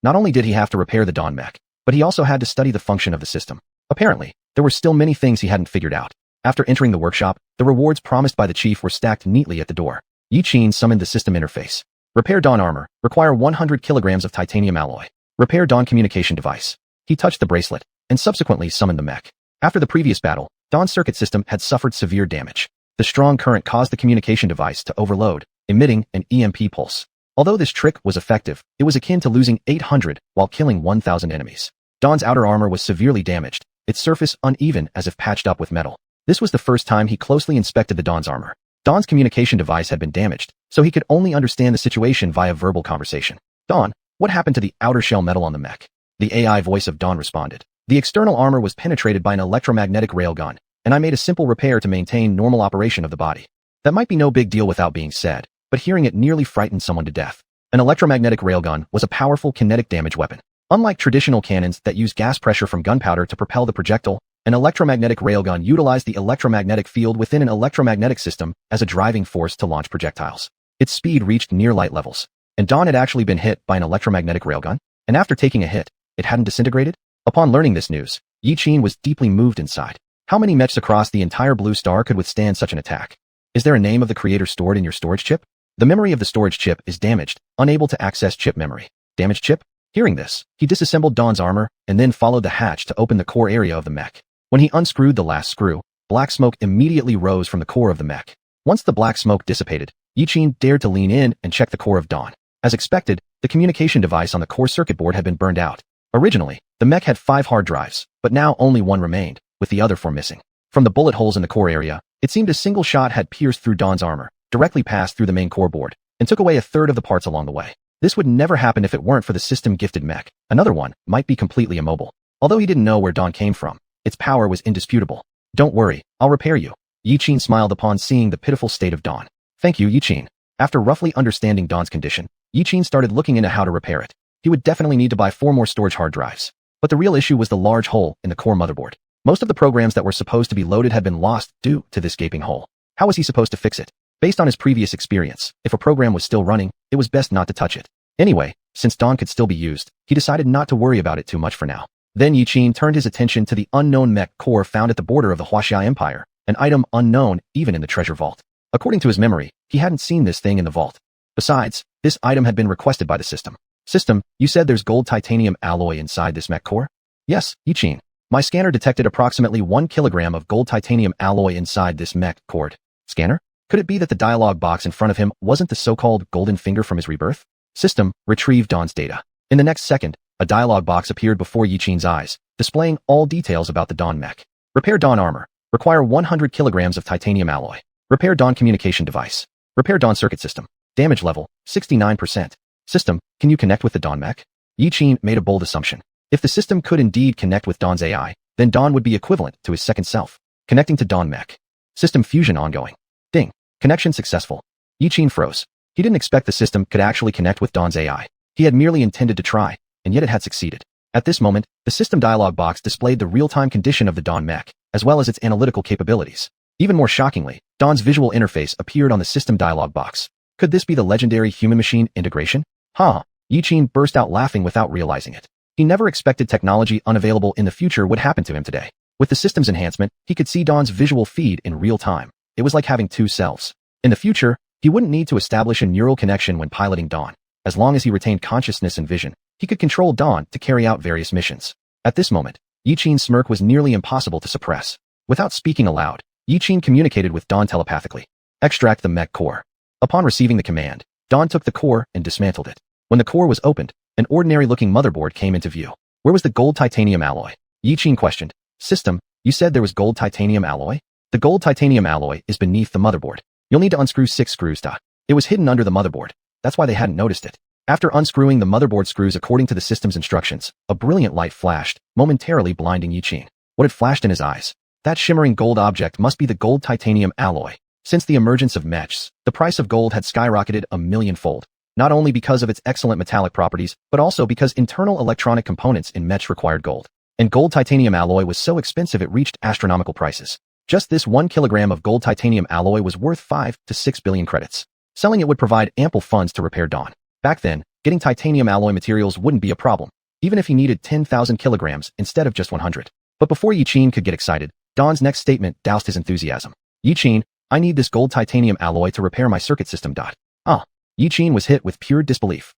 Not only did he have to repair the Dawn mech, but he also had to study the function of the system. Apparently, there were still many things he hadn't figured out. After entering the workshop, the rewards promised by the chief were stacked neatly at the door. Yi Qin summoned the system interface. Repair Dawn armor. Require 100 kilograms of titanium alloy. Repair Dawn communication device. He touched the bracelet, and subsequently summoned the mech. After the previous battle, Dawn's circuit system had suffered severe damage. The strong current caused the communication device to overload, emitting an EMP pulse. Although this trick was effective, it was akin to losing 800 while killing 1,000 enemies. Dawn's outer armor was severely damaged, its surface uneven as if patched up with metal. This was the first time he closely inspected the Dawn's armor. Dawn's communication device had been damaged, so he could only understand the situation via verbal conversation. "Dawn, what happened to the outer shell metal on the mech?" The AI voice of Dawn responded. "The external armor was penetrated by an electromagnetic railgun, and I made a simple repair to maintain normal operation of the body." That might be no big deal without being said, but hearing it nearly frightened someone to death. An electromagnetic railgun was a powerful kinetic damage weapon. Unlike traditional cannons that use gas pressure from gunpowder to propel the projectile, an electromagnetic railgun utilized the electromagnetic field within an electromagnetic system as a driving force to launch projectiles. Its speed reached near light levels, and Dawn had actually been hit by an electromagnetic railgun, and after taking a hit, it hadn't disintegrated? Upon learning this news, Yi Qin was deeply moved inside. How many mechs across the entire blue star could withstand such an attack? Is there a name of the creator stored in your storage chip? The memory of the storage chip is damaged, unable to access chip memory. Damaged chip? Hearing this, he disassembled Dawn's armor and then followed the hatch to open the core area of the mech. When he unscrewed the last screw, black smoke immediately rose from the core of the mech. Once the black smoke dissipated, Yi Qin dared to lean in and check the core of Dawn. As expected, the communication device on the core circuit board had been burned out. Originally, the mech had 5 hard drives, but now only 1 remained, with the other 4 missing. From the bullet holes in the core area, it seemed a single shot had pierced through Dawn's armor, directly passed through the main core board, and took away a third of the parts along the way. This would never happen if it weren't for the system-gifted mech. Another one might be completely immobile. Although he didn't know where Dawn came from, its power was indisputable. "Don't worry, I'll repair you." Yi Qin smiled upon seeing the pitiful state of Dawn. "Thank you, Yi Qin." After roughly understanding Dawn's condition, Yi Qin started looking into how to repair it. He would definitely need to buy 4 more storage hard drives. But the real issue was the large hole in the core motherboard. Most of the programs that were supposed to be loaded had been lost due to this gaping hole. How was he supposed to fix it? Based on his previous experience, if a program was still running, it was best not to touch it. Anyway, since Dawn could still be used, he decided not to worry about it too much for now. Then Yi Qin turned his attention to the unknown mech core found at the border of the wuxia empire, an item unknown even in the treasure vault. According to his memory, he hadn't seen this thing in the vault. Besides, this item had been requested by the system. "System, you said there's gold titanium alloy inside this mech core?" "Yes, Yi Qin. My scanner detected approximately 1 kilogram of gold titanium alloy inside this mech core." Scanner? Could it be that the dialogue box in front of him wasn't the so-called golden finger from his rebirth? System, retrieve Dawn's data. In the next second, a dialogue box appeared before Yi Qin's eyes, displaying all details about the Dawn mech. Repair Dawn armor. Require 100 kilograms of titanium alloy. Repair Dawn communication device. Repair Dawn circuit system. Damage level, 69%. System, can you connect with the Dawn mech? Yi Qin made a bold assumption. If the system could indeed connect with Dawn's AI, then Dawn would be equivalent to his second self. Connecting to Dawn mech. System fusion ongoing. Ding. Connection successful. Yi Qin froze. He didn't expect the system could actually connect with Dawn's AI. He had merely intended to try, and yet it had succeeded. At this moment, the system dialog box displayed the real-time condition of the Dawn Mech, as well as its analytical capabilities. Even more shockingly, Dawn's visual interface appeared on the system dialog box. Could this be the legendary human-machine integration? Yiqin burst out laughing without realizing it. He never expected technology unavailable in the future would happen to him today. With the system's enhancement, he could see Dawn's visual feed in real time. It was like having two selves. In the future, he wouldn't need to establish a neural connection when piloting Dawn. As long as he retained consciousness and vision, he could control Dawn to carry out various missions. At this moment, Yiqin's smirk was nearly impossible to suppress. Without speaking aloud, Yiqin communicated with Dawn telepathically. Extract the mech core. Upon receiving the command, Dawn took the core and dismantled it. When the core was opened, an ordinary-looking motherboard came into view. Where was the gold titanium alloy? Yiqin questioned. System, you said there was gold titanium alloy? The gold titanium alloy is beneath the motherboard. You'll need to unscrew 6 screws. It was hidden under the motherboard. That's why they hadn't noticed it. After unscrewing the motherboard screws according to the system's instructions, a brilliant light flashed, momentarily blinding Yiqin. What had flashed in his eyes? That shimmering gold object must be the gold titanium alloy. Since the emergence of mechs, the price of gold had skyrocketed a millionfold. Not only because of its excellent metallic properties, but also because internal electronic components in mechs required gold. And gold titanium alloy was so expensive it reached astronomical prices. Just this 1 kilogram of gold titanium alloy was worth 5 to 6 billion credits. Selling it would provide ample funds to repair Dawn. Back then, getting titanium alloy materials wouldn't be a problem, even if he needed 10,000 kilograms instead of just 100. But before Yiqin could get excited, Dawn's next statement doused his enthusiasm. Yiqin, I need this gold titanium alloy to repair my circuit system. Yiqin was hit with pure disbelief.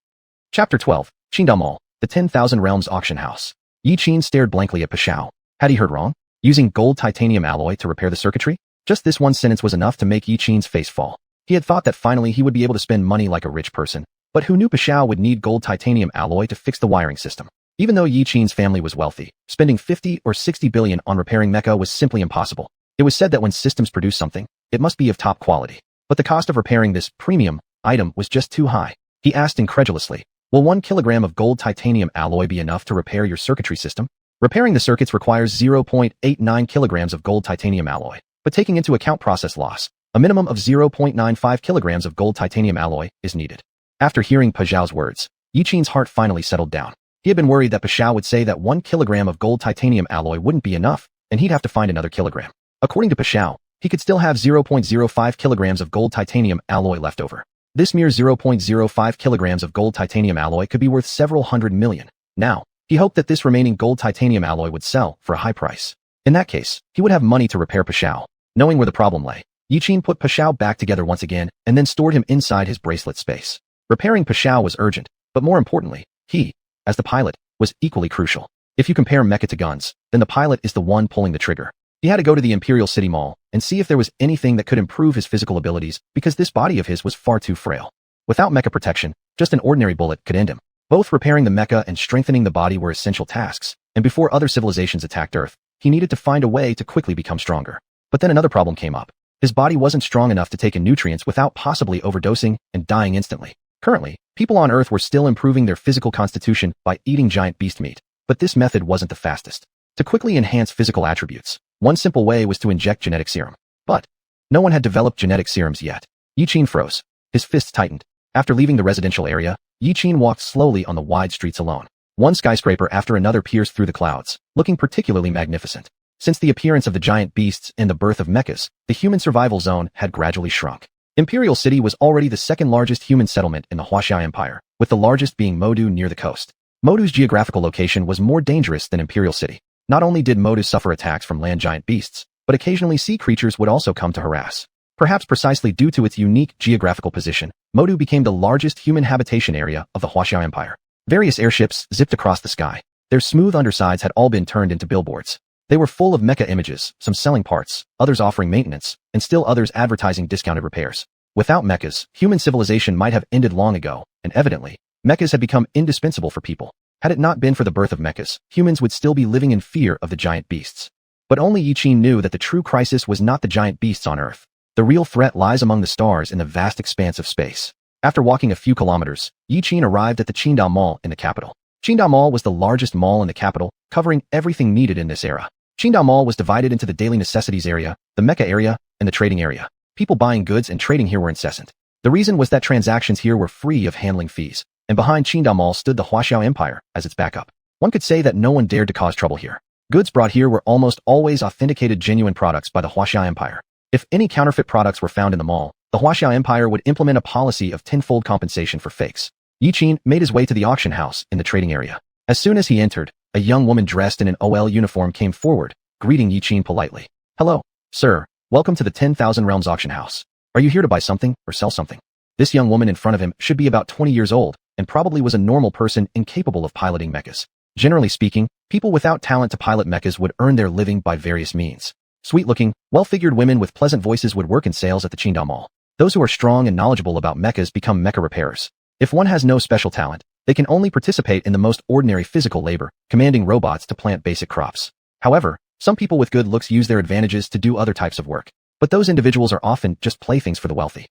Chapter 12, Qingdao Mall, the 10,000 Realms Auction House. Yiqin stared blankly at Pashao. Had he heard wrong? Using gold titanium alloy to repair the circuitry? Just this one sentence was enough to make Yiqin's face fall. He had thought that finally he would be able to spend money like a rich person, but who knew Pashao would need gold titanium alloy to fix the wiring system? Even though Yiqin's family was wealthy, spending 50 or 60 billion on repairing mecha was simply impossible. It was said that when systems produce something, it must be of top quality. But the cost of repairing this premium item was just too high. He asked incredulously, will 1 kilogram of gold titanium alloy be enough to repair your circuitry system? Repairing the circuits requires 0.89 kilograms of gold titanium alloy, but taking into account process loss, a minimum of 0.95 kilograms of gold titanium alloy is needed. After hearing Pashao's words, Yiqin's heart finally settled down. He had been worried that Pashao would say that 1 kilogram of gold titanium alloy wouldn't be enough, and he'd have to find another kilogram. According to Pashao, he could still have 0.05 kilograms of gold titanium alloy left over. This mere 0.05 kilograms of gold titanium alloy could be worth several hundred million. Now, he hoped that this remaining gold titanium alloy would sell for a high price. In that case, he would have money to repair Pashao. Knowing where the problem lay, Yiqin put Pashao back together once again and then stored him inside his bracelet space. Repairing Pashao was urgent, but more importantly, he, as the pilot, was equally crucial. If you compare mecha to guns, then the pilot is the one pulling the trigger. He had to go to the Imperial City Mall and see if there was anything that could improve his physical abilities because this body of his was far too frail. Without mecha protection, just an ordinary bullet could end him. Both repairing the mecha and strengthening the body were essential tasks, and before other civilizations attacked Earth, he needed to find a way to quickly become stronger. But then another problem came up. His body wasn't strong enough to take in nutrients without possibly overdosing and dying instantly. Currently, people on Earth were still improving their physical constitution by eating giant beast meat, but this method wasn't the fastest. To quickly enhance physical attributes, one simple way was to inject genetic serum. But no one had developed genetic serums yet. Yiqin froze. His fists tightened. After leaving the residential area, Yiqin walked slowly on the wide streets alone. One skyscraper after another pierced through the clouds, looking particularly magnificent. Since the appearance of the giant beasts and the birth of mechas, the human survival zone had gradually shrunk. Imperial City was already the second largest human settlement in the Wuxia Empire, with the largest being Modu near the coast. Modu's geographical location was more dangerous than Imperial City. Not only did Modu suffer attacks from land giant beasts, but occasionally sea creatures would also come to harass. Perhaps precisely due to its unique geographical position, Modu became the largest human habitation area of the Wuxia Empire. Various airships zipped across the sky. Their smooth undersides had all been turned into billboards. They were full of mecha images, some selling parts, others offering maintenance, and still others advertising discounted repairs. Without mechas, human civilization might have ended long ago, and evidently, mechas had become indispensable for people. Had it not been for the birth of mechas, humans would still be living in fear of the giant beasts. But only Yiqin knew that the true crisis was not the giant beasts on Earth. The real threat lies among the stars in the vast expanse of space. After walking a few kilometers, Yiqin arrived at the Qingdao Mall in the capital. Qingdao Mall was the largest mall in the capital, covering everything needed in this era. Qingdao Mall was divided into the daily necessities area, the mecha area, and the trading area. People buying goods and trading here were incessant. The reason was that transactions here were free of handling fees, and behind Qingdao Mall stood the Wuxia Empire as its backup. One could say that no one dared to cause trouble here. Goods brought here were almost always authenticated genuine products by the Wuxia Empire. If any counterfeit products were found in the mall, the Wuxia Empire would implement a policy of tenfold compensation for fakes. Yiqin made his way to the auction house in the trading area. As soon as he entered, a young woman dressed in an OL uniform came forward, greeting Yiqin politely. Hello, sir. Welcome to the 10,000 Realms auction house. Are you here to buy something or sell something? This young woman in front of him should be about 20 years old and probably was a normal person incapable of piloting mechs. Generally speaking, people without talent to pilot mechs would earn their living by various means. Sweet-looking, well-figured women with pleasant voices would work in sales at the Qingdao Mall. Those who are strong and knowledgeable about mechs become mecha repairers. If one has no special talent, they can only participate in the most ordinary physical labor, commanding robots to plant basic crops. However, some people with good looks use their advantages to do other types of work. But those individuals are often just playthings for the wealthy.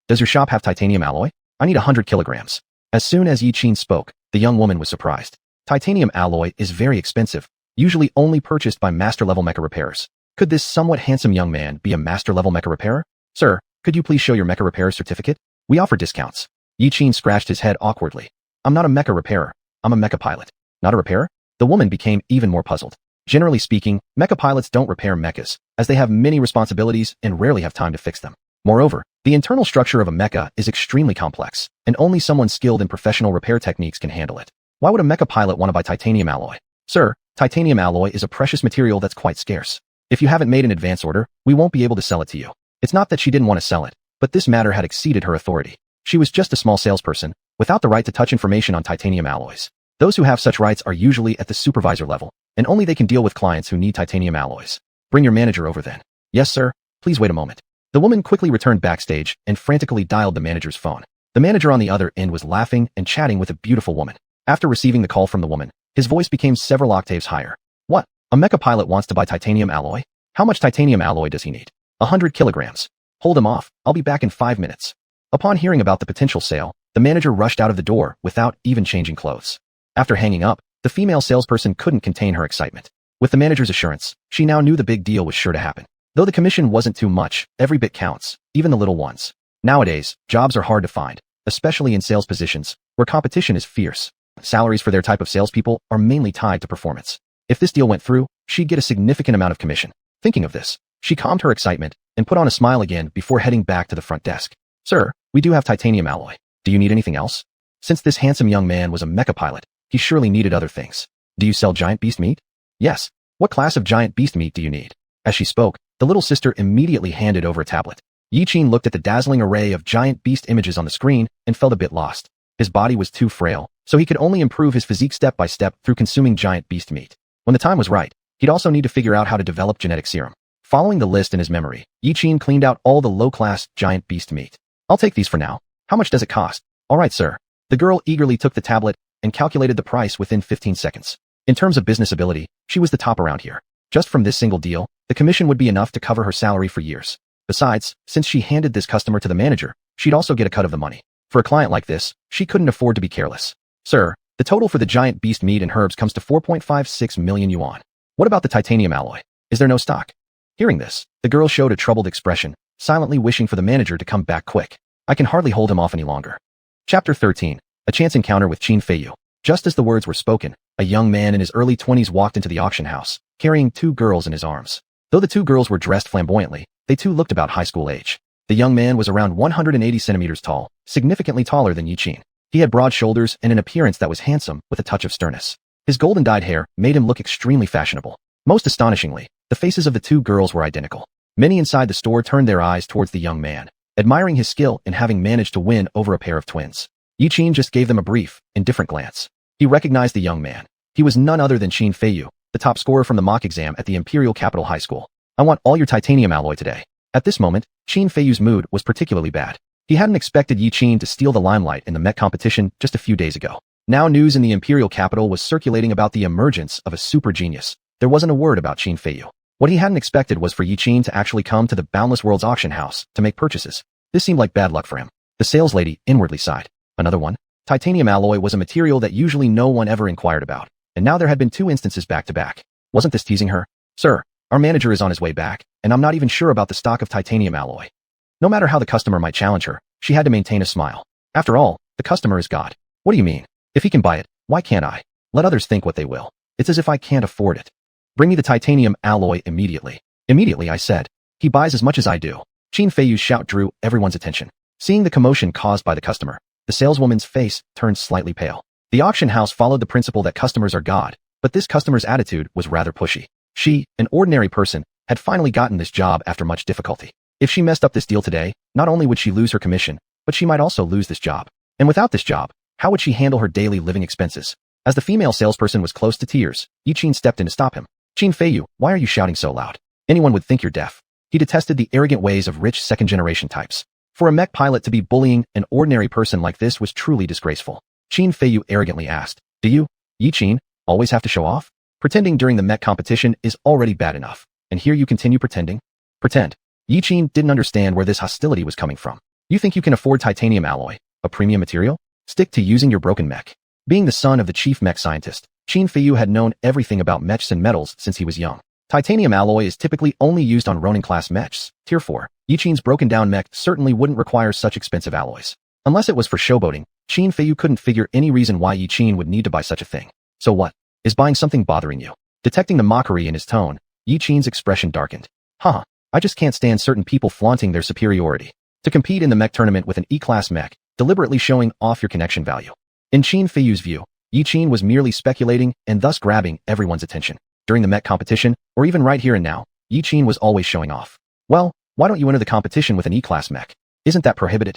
Does your shop have titanium alloy? I need 100 kilograms. As soon as Yiqin spoke, the young woman was surprised. Titanium alloy is very expensive, usually only purchased by master-level mecha repairers. Could this somewhat handsome young man be a master-level mecha repairer? Sir, could you please show your mecha repair certificate? We offer discounts. Yiqin scratched his head awkwardly. I'm not a mecha repairer. I'm a mecha pilot. Not a repairer? The woman became even more puzzled. Generally speaking, mecha pilots don't repair mechas, as they have many responsibilities and rarely have time to fix them. Moreover, the internal structure of a mecha is extremely complex, and only someone skilled in professional repair techniques can handle it. Why would a mecha pilot want to buy titanium alloy? Sir, titanium alloy is a precious material that's quite scarce. If you haven't made an advance order, we won't be able to sell it to you. It's not that she didn't want to sell it, but this matter had exceeded her authority. She was just a small salesperson, without the right to touch information on titanium alloys. Those who have such rights are usually at the supervisor level, and only they can deal with clients who need titanium alloys. Bring your manager over then. Yes, sir. Please wait a moment. The woman quickly returned backstage and frantically dialed the manager's phone. The manager on the other end was laughing and chatting with a beautiful woman. After receiving the call from the woman, his voice became several octaves higher. What? A mecha pilot wants to buy titanium alloy? How much titanium alloy does he need? 100 kilograms. Hold him off. I'll be back in 5 minutes. Upon hearing about the potential sale, the manager rushed out of the door without even changing clothes. After hanging up, the female salesperson couldn't contain her excitement. With the manager's assurance, she now knew the big deal was sure to happen. Though the commission wasn't too much, every bit counts, even the little ones. Nowadays, jobs are hard to find, especially in sales positions, where competition is fierce. Salaries for their type of salespeople are mainly tied to performance. If this deal went through, she'd get a significant amount of commission. Thinking of this, she calmed her excitement and put on a smile again before heading back to the front desk. Sir, we do have titanium alloy. Do you need anything else? Since this handsome young man was a mecha pilot, he surely needed other things. Do you sell giant beast meat? Yes. What class of giant beast meat do you need? As she spoke, the little sister immediately handed over a tablet. Yiqin looked at the dazzling array of giant beast images on the screen and felt a bit lost. His body was too frail, so he could only improve his physique step by step through consuming giant beast meat. When the time was right, he'd also need to figure out how to develop genetic serum. Following the list in his memory, Yiqin cleaned out all the low-class giant beast meat. I'll take these for now. How much does it cost? All right, sir. The girl eagerly took the tablet and calculated the price within 15 seconds. In terms of business ability, she was the top around here. Just from this single deal, the commission would be enough to cover her salary for years. Besides, since she handed this customer to the manager, she'd also get a cut of the money. For a client like this, she couldn't afford to be careless. Sir, the total for the giant beast meat and herbs comes to 4.56 million yuan. What about the titanium alloy? Is there no stock? Hearing this, the girl showed a troubled expression, silently wishing for the manager to come back quick. I can hardly hold him off any longer. Chapter 13. A chance encounter with Qin Feiyu. Just as the words were spoken, a young man in his early 20s walked into the auction house, carrying 2 girls in his arms. Though the 2 girls were dressed flamboyantly, they too looked about high school age. The young man was around 180 centimeters tall, significantly taller than Yiqin. He had broad shoulders and an appearance that was handsome with a touch of sternness. His golden-dyed hair made him look extremely fashionable. Most astonishingly, the faces of the 2 girls were identical. Many inside the store turned their eyes towards the young man, admiring his skill in having managed to win over a pair of twins. Yiqin just gave them a brief, indifferent glance. He recognized the young man. He was none other than Qin Feiyu, the top scorer from the mock exam at the Imperial Capital High School. I want all your titanium alloy today. At this moment, Qin Feiyu's mood was particularly bad. He hadn't expected Yiqin to steal the limelight in the mech competition just a few days ago. Now news in the Imperial Capital was circulating about the emergence of a super genius. There wasn't a word about Qin Feiyu. What he hadn't expected was for Yiqin to actually come to the Boundless World's auction house to make purchases. This seemed like bad luck for him. The sales lady inwardly sighed. Another one? Titanium alloy was a material that usually no one ever inquired about, and now there had been 2 instances back to back. Wasn't this teasing her? Sir, our manager is on his way back, and I'm not even sure about the stock of titanium alloy. No matter how the customer might challenge her, she had to maintain a smile. After all, the customer is God. What do you mean? If he can buy it, why can't I? Let others think what they will. It's as if I can't afford it. Bring me the titanium alloy immediately. Immediately, I said. He buys as much as I do. Qin Feiyu's shout drew everyone's attention. Seeing the commotion caused by the customer, the saleswoman's face turned slightly pale. The auction house followed the principle that customers are God, but this customer's attitude was rather pushy. She, an ordinary person, had finally gotten this job after much difficulty. If she messed up this deal today, not only would she lose her commission, but she might also lose this job. And without this job, how would she handle her daily living expenses? As the female salesperson was close to tears, Yiqin stepped in to stop him. Qin Feiyu, why are you shouting so loud? Anyone would think you're deaf. He detested the arrogant ways of rich second-generation types. For a mech pilot to be bullying an ordinary person like this was truly disgraceful. Qin Feiyu arrogantly asked, do you, Yiqin, always have to show off? Pretending during the mech competition is already bad enough, and here you continue pretending? Pretend. Yiqin didn't understand where this hostility was coming from. You think you can afford titanium alloy, a premium material? Stick to using your broken mech. Being the son of the chief mech scientist, Qin Feiyu had known everything about mechs and metals since he was young. Titanium alloy is typically only used on Ronin-class mechs, Tier 4. Yiqin's broken-down mech certainly wouldn't require such expensive alloys. Unless it was for showboating, Qin Feiyu couldn't figure any reason why Yiqin would need to buy such a thing. So what? Is buying something bothering you? Detecting the mockery in his tone, Yiqin's expression darkened. Haha, I just can't stand certain people flaunting their superiority. To compete in the mech tournament with an E-class mech, deliberately showing off your connection value. In Qin Feiyu's view, Yiqin was merely speculating and thus grabbing everyone's attention. During the mech competition, or even right here and now, Yiqin was always showing off. Well, why don't you enter the competition with an E-class mech? Isn't that prohibited?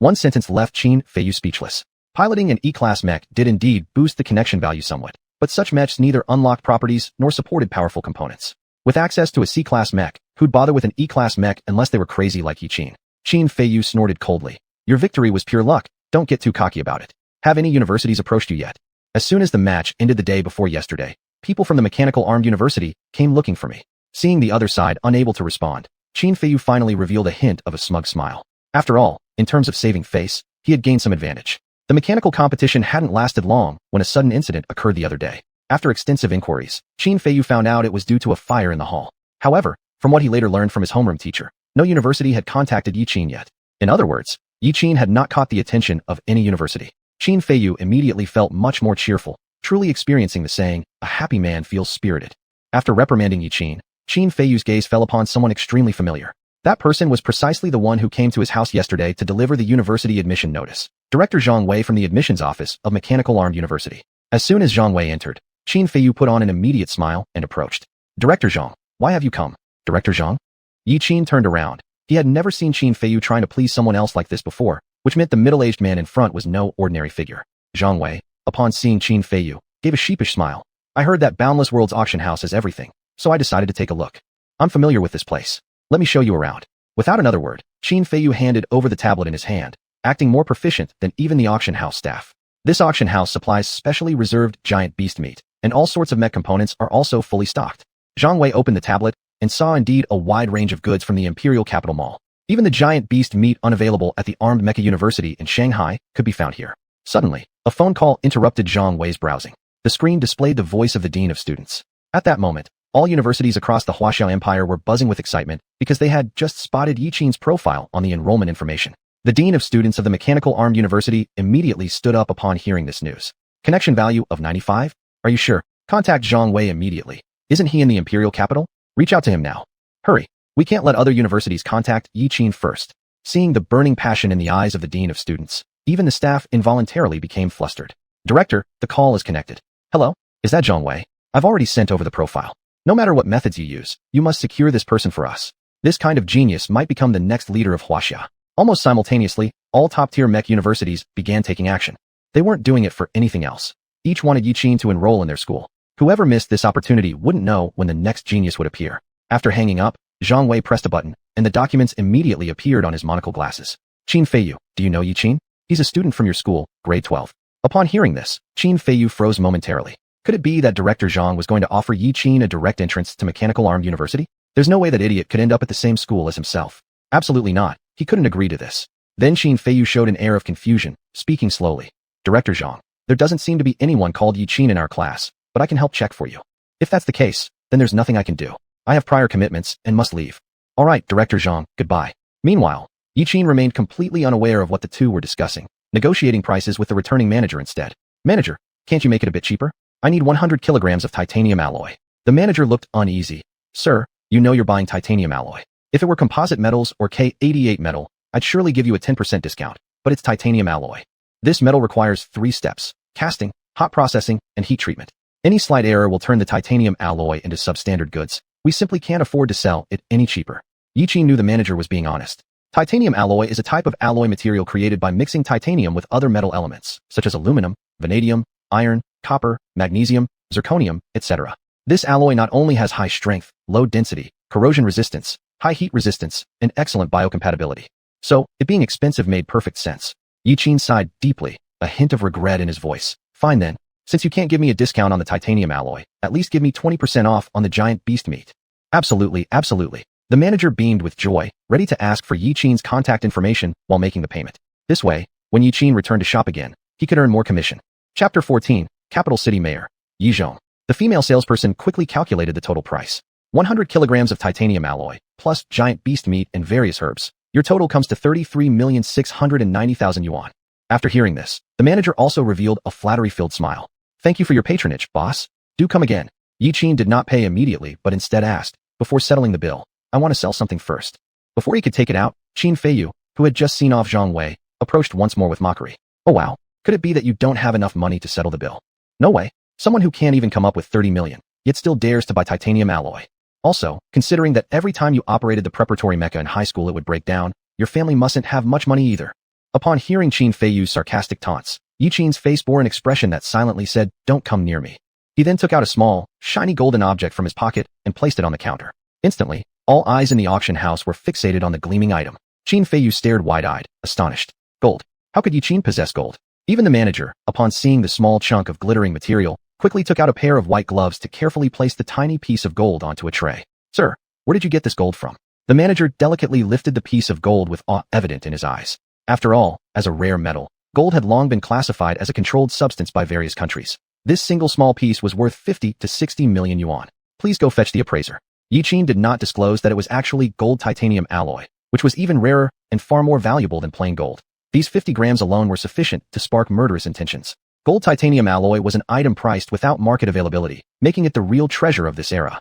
One sentence left Qin Feiyu speechless. Piloting an E-class mech did indeed boost the connection value somewhat, but such mechs neither unlocked properties nor supported powerful components. With access to a C-class mech, who'd bother with an E-class mech unless they were crazy like Yiqin? Qin Feiyu snorted coldly. Your victory was pure luck, don't get too cocky about it. Have any universities approached you yet? As soon as the match ended the day before yesterday, people from the Mechanical Armed University came looking for me. Seeing the other side unable to respond, Qin Feiyu finally revealed a hint of a smug smile. After all, in terms of saving face, he had gained some advantage. The mechanical competition hadn't lasted long when a sudden incident occurred the other day. After extensive inquiries, Qin Feiyu found out it was due to a fire in the hall. However, from what he later learned from his homeroom teacher, no university had contacted Yiqin yet. In other words, Yiqin had not caught the attention of any university. Qin Feiyu immediately felt much more cheerful, truly experiencing the saying, a happy man feels spirited. After reprimanding Yiqin, Qin Feiyu's gaze fell upon someone extremely familiar. That person was precisely the one who came to his house yesterday to deliver the university admission notice. Director Zhang Wei from the admissions office of Mechanical Armed University. As soon as Zhang Wei entered, Qin Feiyu put on an immediate smile and approached. Director Zhang, why have you come? Director Zhang? Yiqin turned around. He had never seen Qin Feiyu trying to please someone else like this before, which meant the middle-aged man in front was no ordinary figure. Zhang Wei, upon seeing Qin Feiyu, gave a sheepish smile. I heard that Boundless World's auction house has everything, so I decided to take a look. I'm familiar with this place. Let me show you around. Without another word, Qin Feiyu handed over the tablet in his hand, acting more proficient than even the auction house staff. This auction house supplies specially reserved giant beast meat, and all sorts of mech components are also fully stocked. Zhang Wei opened the tablet and saw indeed a wide range of goods from the Imperial Capital Mall. Even the giant beast meat unavailable at the Armed Mecha University in Shanghai could be found here. Suddenly, a phone call interrupted Zhang Wei's browsing. The screen displayed the voice of the Dean of Students. At that moment, all universities across the Huaxiao Empire were buzzing with excitement because they had just spotted Yiqin's profile on the enrollment information. The Dean of Students of the Mechanical Armed University immediately stood up upon hearing this news. Connection value of 95? Are you sure? Contact Zhang Wei immediately. Isn't he in the Imperial capital? Reach out to him now. Hurry. We can't let other universities contact Yiqin first. Seeing the burning passion in the eyes of the Dean of Students, even the staff involuntarily became flustered. Director, the call is connected. Hello? Is that Zhang Wei? I've already sent over the profile. No matter what methods you use, you must secure this person for us. This kind of genius might become the next leader of Huaxia. Almost simultaneously, all top-tier mech universities began taking action. They weren't doing it for anything else. Each wanted Yiqin to enroll in their school. Whoever missed this opportunity wouldn't know when the next genius would appear. After hanging up, Zhang Wei pressed a button, and the documents immediately appeared on his monocle glasses. Qin Feiyu, do you know Yiqin? He's a student from your school, grade 12. Upon hearing this, Qin Feiyu froze momentarily. Could it be that Director Zhang was going to offer Yiqin a direct entrance to Mechanical Armed University? There's no way that idiot could end up at the same school as himself. Absolutely not. He couldn't agree to this. Then Qin Feiyu showed an air of confusion, speaking slowly. Director Zhang, there doesn't seem to be anyone called Yiqin in our class, but I can help check for you. If that's the case, then there's nothing I can do. I have prior commitments and must leave. All right, Director Zhang, goodbye. Meanwhile, Yiqin remained completely unaware of what the two were discussing, negotiating prices with the returning manager instead. Manager, Can't you make it a bit cheaper? I need 100 kilograms of titanium alloy. The manager looked uneasy. Sir, you know you're buying titanium alloy. If it were composite metals or K88 metal, I'd surely give you a 10% discount, but it's titanium alloy. This metal requires 3 steps: casting, hot processing, and heat treatment. Any slight error will turn the titanium alloy into substandard goods. We simply can't afford to sell it any cheaper. Yiqin knew the manager was being honest. Titanium alloy is a type of alloy material created by mixing titanium with other metal elements, such as aluminum, vanadium, iron, copper, magnesium, zirconium, etc. This alloy not only has high strength, low density, corrosion resistance, high heat resistance, and excellent biocompatibility. So, it being expensive made perfect sense. Yiqin sighed deeply, a hint of regret in his voice. Fine then. Since you can't give me a discount on the titanium alloy, at least give me 20% off on the giant beast meat. Absolutely, absolutely. The manager beamed with joy, ready to ask for Yiqin's contact information while making the payment. This way, when Yiqin returned to shop again, he could earn more commission. Chapter 14, Capital City Mayor, Yizhong. The female salesperson quickly calculated the total price. 100 kilograms of titanium alloy, plus giant beast meat and various herbs. Your total comes to 33,690,000 yuan. After hearing this, the manager also revealed a flattery-filled smile. Thank you for your patronage, boss. Do come again. Yiqin did not pay immediately, but instead asked, before settling the bill, I want to sell something first. Before he could take it out, Qin Feiyu, who had just seen off Zhang Wei, approached once more with mockery. Oh wow, could it be that you don't have enough money to settle the bill? No way. Someone who can't even come up with 30 million, yet still dares to buy titanium alloy. Also, considering that every time you operated the preparatory mecha in high school it would break down, your family mustn't have much money either. Upon hearing Qin Feiyu's sarcastic taunts, Yiqin's face bore an expression that silently said, don't come near me. He then took out a small, shiny golden object from his pocket and placed it on the counter. Instantly, all eyes in the auction house were fixated on the gleaming item. Qin Feiyu stared wide-eyed, astonished. Gold. How could Yiqin possess gold? Even the manager, upon seeing the small chunk of glittering material, quickly took out a pair of white gloves to carefully place the tiny piece of gold onto a tray. Sir, where did you get this gold from? The manager delicately lifted the piece of gold with awe evident in his eyes. After all, as a rare metal, gold had long been classified as a controlled substance by various countries. This single small piece was worth 50 to 60 million yuan. Please go fetch the appraiser. Yiqin did not disclose that it was actually gold titanium alloy, which was even rarer and far more valuable than plain gold. These 50 grams alone were sufficient to spark murderous intentions. Gold titanium alloy was an item priced without market availability, making it the real treasure of this era.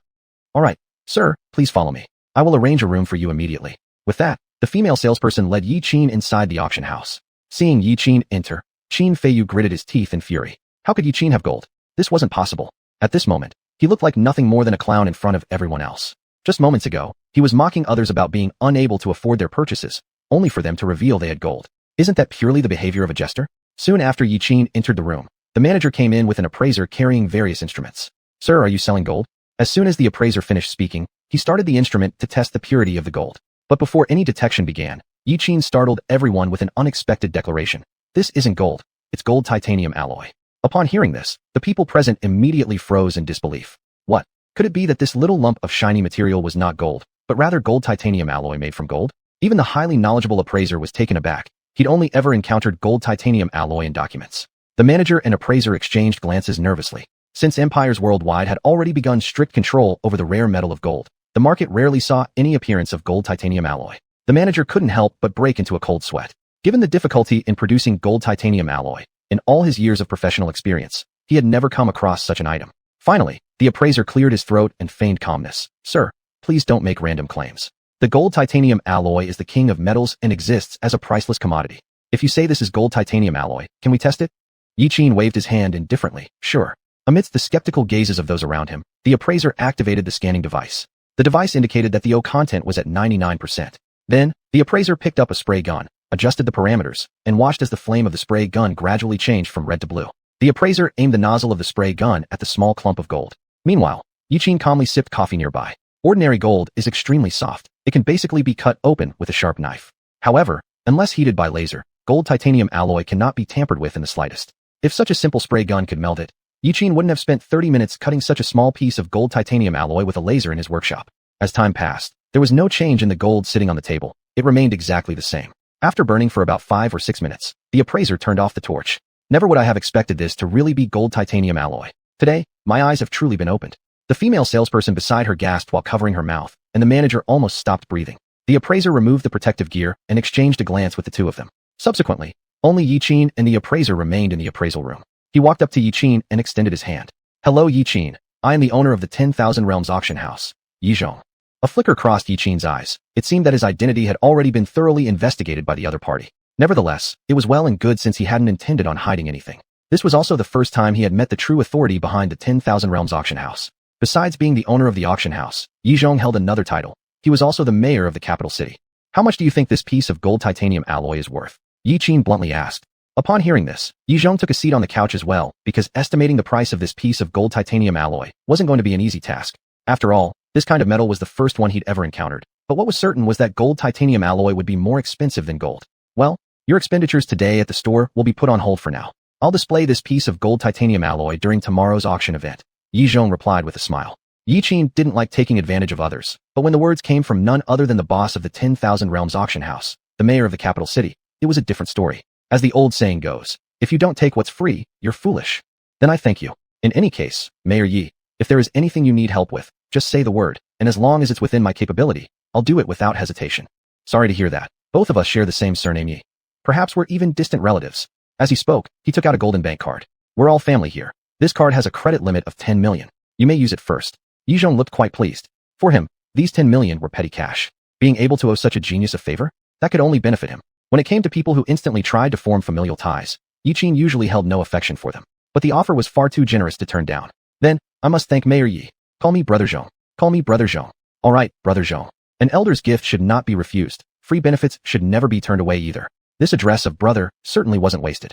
Alright, sir, please follow me. I will arrange a room for you immediately. With that, the female salesperson led Yiqin inside the auction house. Seeing Yiqin enter, Qin Feiyu gritted his teeth in fury. How could Yiqin have gold? This wasn't possible. At this moment, he looked like nothing more than a clown in front of everyone else. Just moments ago, he was mocking others about being unable to afford their purchases, only for them to reveal they had gold. Isn't that purely the behavior of a jester? Soon after Yiqin entered the room, the manager came in with an appraiser carrying various instruments. Sir, are you selling gold? As soon as the appraiser finished speaking, he started the instrument to test the purity of the gold. But before any detection began, Yiqin startled everyone with an unexpected declaration. This isn't gold, it's gold titanium alloy. Upon hearing this, the people present immediately froze in disbelief. What? Could it be that this little lump of shiny material was not gold, but rather gold titanium alloy made from gold? Even the highly knowledgeable appraiser was taken aback. He'd only ever encountered gold titanium alloy in documents. The manager and appraiser exchanged glances nervously. Since empires worldwide had already begun strict control over the rare metal of gold, the market rarely saw any appearance of gold titanium alloy. The manager couldn't help but break into a cold sweat. Given the difficulty in producing gold titanium alloy, in all his years of professional experience, he had never come across such an item. Finally, the appraiser cleared his throat and feigned calmness. Sir, please don't make random claims. The gold titanium alloy is the king of metals and exists as a priceless commodity. If you say this is gold titanium alloy, can we test it? Yiqin waved his hand indifferently. Sure. Amidst the skeptical gazes of those around him, the appraiser activated the scanning device. The device indicated that the O content was at 99%. Then, the appraiser picked up a spray gun, adjusted the parameters, and watched as the flame of the spray gun gradually changed from red to blue. The appraiser aimed the nozzle of the spray gun at the small clump of gold. Meanwhile, Yiqin calmly sipped coffee nearby. Ordinary gold is extremely soft. It can basically be cut open with a sharp knife. However, unless heated by laser, gold titanium alloy cannot be tampered with in the slightest. If such a simple spray gun could melt it, Yiqin wouldn't have spent 30 minutes cutting such a small piece of gold titanium alloy with a laser in his workshop. As time passed, there was no change in the gold sitting on the table. It remained exactly the same. After burning for about 5 or 6 minutes, the appraiser turned off the torch. Never would I have expected this to really be gold titanium alloy. Today, my eyes have truly been opened. The female salesperson beside her gasped while covering her mouth, and the manager almost stopped breathing. The appraiser removed the protective gear and exchanged a glance with the two of them. Subsequently, only Yiqin and the appraiser remained in the appraisal room. He walked up to Yi Qin and extended his hand. Hello Yi Qin, I am the owner of the 10,000 Realms auction house, Yizhong. A flicker crossed Yi Qin's eyes. It seemed that his identity had already been thoroughly investigated by the other party. Nevertheless, it was well and good since he hadn't intended on hiding anything. This was also the first time he had met the true authority behind the 10,000 Realms auction house. Besides being the owner of the auction house, Yizhong held another title. He was also the mayor of the capital city. How much do you think this piece of gold titanium alloy is worth? Yi Qin bluntly asked. Upon hearing this, Yizhong took a seat on the couch as well, because estimating the price of this piece of gold titanium alloy wasn't going to be an easy task. After all, this kind of metal was the first one he'd ever encountered. But what was certain was that gold titanium alloy would be more expensive than gold. Well, your expenditures today at the store will be put on hold for now. I'll display this piece of gold titanium alloy during tomorrow's auction event. Yizhong replied with a smile. Yi Qin didn't like taking advantage of others, but when the words came from none other than the boss of the 10,000 Realms auction house, the mayor of the capital city, it was a different story. As the old saying goes, if you don't take what's free, you're foolish. Then I thank you. In any case, Mayor Yi, if there is anything you need help with, just say the word, and as long as it's within my capability, I'll do it without hesitation. Sorry to hear that. Both of us share the same surname Yi. Perhaps we're even distant relatives. As he spoke, he took out a golden bank card. We're all family here. This card has a credit limit of 10 million. You may use it first. Yizhong looked quite pleased. For him, these 10 million were petty cash. Being able to owe such a genius a favor? That could only benefit him. When it came to people who instantly tried to form familial ties, Yi Qin usually held no affection for them. But the offer was far too generous to turn down. Then, I must thank Mayor Yi. Call me Brother Zhong. Call me Brother Zhong. All right, Brother Zhong. An elder's gift should not be refused. Free benefits should never be turned away either. This address of brother certainly wasn't wasted.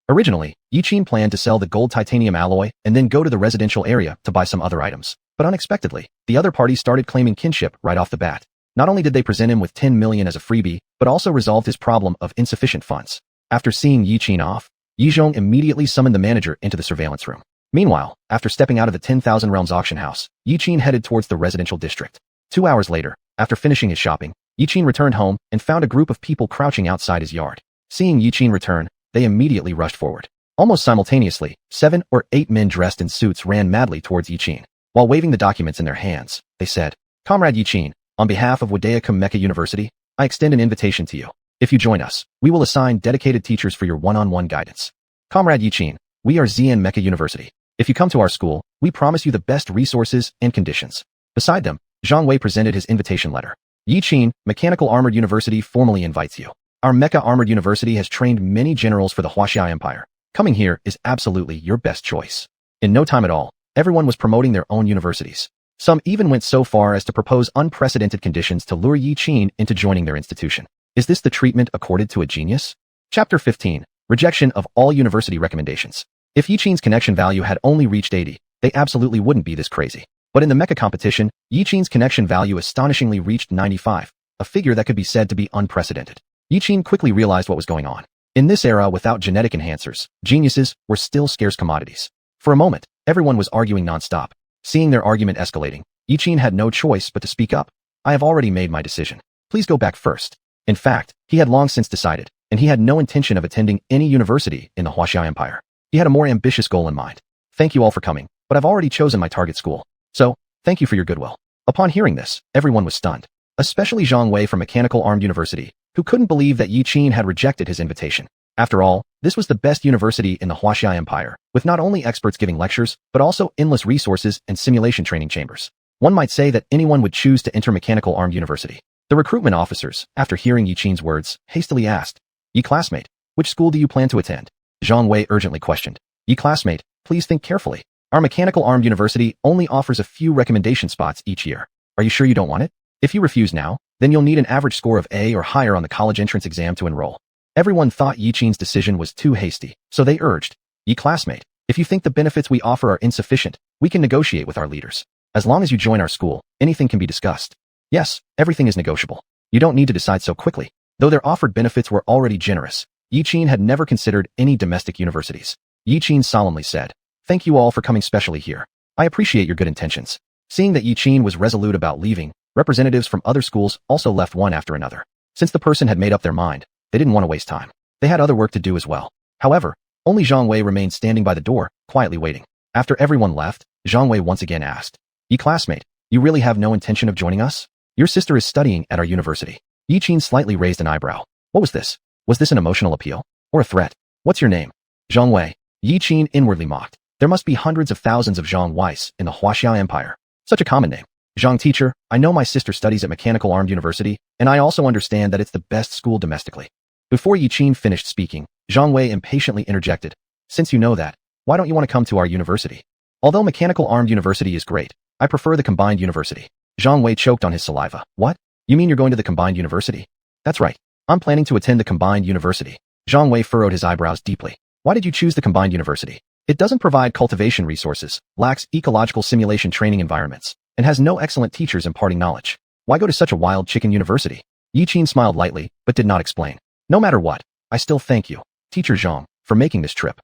Originally, Yi Qin planned to sell the gold titanium alloy and then go to the residential area to buy some other items. But unexpectedly, the other party started claiming kinship right off the bat. Not only did they present him with 10 million as a freebie, but also resolved his problem of insufficient funds. After seeing Yi Qin off, Yizhong immediately summoned the manager into the surveillance room. Meanwhile, after stepping out of the 10,000 Realms auction house, Yi Qin headed towards the residential district. 2 hours later, after finishing his shopping, Yi Qin returned home and found a group of people crouching outside his yard. Seeing Yi Qin return, they immediately rushed forward. Almost simultaneously, 7 or 8 men dressed in suits ran madly towards Yi Qin. While waving the documents in their hands, they said, Comrade Yi Qin, on behalf of Wadayacum Mecha University, I extend an invitation to you. If you join us, we will assign dedicated teachers for your one-on-one guidance. Comrade Yi Qin, we are Xian Mecha University. If you come to our school, we promise you the best resources and conditions. Beside them, Zhang Wei presented his invitation letter. Yi Qin, Mechanical Armored University formally invites you. Our Mecha Armored University has trained many generals for the Wuxia Empire. Coming here is absolutely your best choice. In no time at all, everyone was promoting their own universities. Some even went so far as to propose unprecedented conditions to lure Yi Qin into joining their institution. Is this the treatment accorded to a genius? Chapter 15. Rejection of all university recommendations. If Yi Qin's connection value had only reached 80, they absolutely wouldn't be this crazy. But in the mecha competition, Yi Qin's connection value astonishingly reached 95, a figure that could be said to be unprecedented. Yi Qin quickly realized what was going on. In this era without genetic enhancers, geniuses were still scarce commodities. For a moment, everyone was arguing non-stop. Seeing their argument escalating, Yi Qin had no choice but to speak up. I have already made my decision. Please go back first. In fact, he had long since decided, and he had no intention of attending any university in the Wuxia Empire. He had a more ambitious goal in mind. Thank you all for coming, but I've already chosen my target school. So, thank you for your goodwill. Upon hearing this, everyone was stunned. Especially Zhang Wei from Mechanical Armed University, who couldn't believe that Yi Qin had rejected his invitation. After all, this was the best university in the Wuxia Empire, with not only experts giving lectures, but also endless resources and simulation training chambers. One might say that anyone would choose to enter Mechanical Armed University. The recruitment officers, after hearing Yi Qin's words, hastily asked, Yi classmate, which school do you plan to attend? Zhang Wei urgently questioned. Yi classmate, please think carefully. Our Mechanical Armed University only offers a few recommendation spots each year. Are you sure you don't want it? If you refuse now, then you'll need an average score of A or higher on the college entrance exam to enroll. Everyone thought Yi Qin's decision was too hasty, so they urged, Yi classmate, if you think the benefits we offer are insufficient, we can negotiate with our leaders. As long as you join our school, anything can be discussed. Yes, everything is negotiable. You don't need to decide so quickly. Though their offered benefits were already generous, Yi Qin had never considered any domestic universities. Yi Qin solemnly said, Thank you all for coming specially here. I appreciate your good intentions. Seeing that Yi Qin was resolute about leaving, representatives from other schools also left one after another. Since the person had made up their mind, they didn't want to waste time. They had other work to do as well. However, only Zhang Wei remained standing by the door, quietly waiting. After everyone left, Zhang Wei once again asked, Yi classmate, you really have no intention of joining us? Your sister is studying at our university. Yi Qin slightly raised an eyebrow. What was this? Was this an emotional appeal? Or a threat? What's your name? Zhang Wei. Yi Qin inwardly mocked. There must be hundreds of thousands of Zhang Weiss in the Huaxia Empire. Such a common name. Zhang teacher, I know my sister studies at Mechanical Armed University, and I also understand that it's the best school domestically. Before Yi Qin finished speaking, Zhang Wei impatiently interjected. Since you know that, why don't you want to come to our university? Although Mechanical Armed University is great, I prefer the combined university. Zhang Wei choked on his saliva. What? You mean you're going to the combined university? That's right. I'm planning to attend the combined university. Zhang Wei furrowed his eyebrows deeply. Why did you choose the combined university? It doesn't provide cultivation resources, lacks ecological simulation training environments, and has no excellent teachers imparting knowledge. Why go to such a wild chicken university? Yi Qin smiled lightly, but did not explain. No matter what, I still thank you, Teacher Zhang, for making this trip.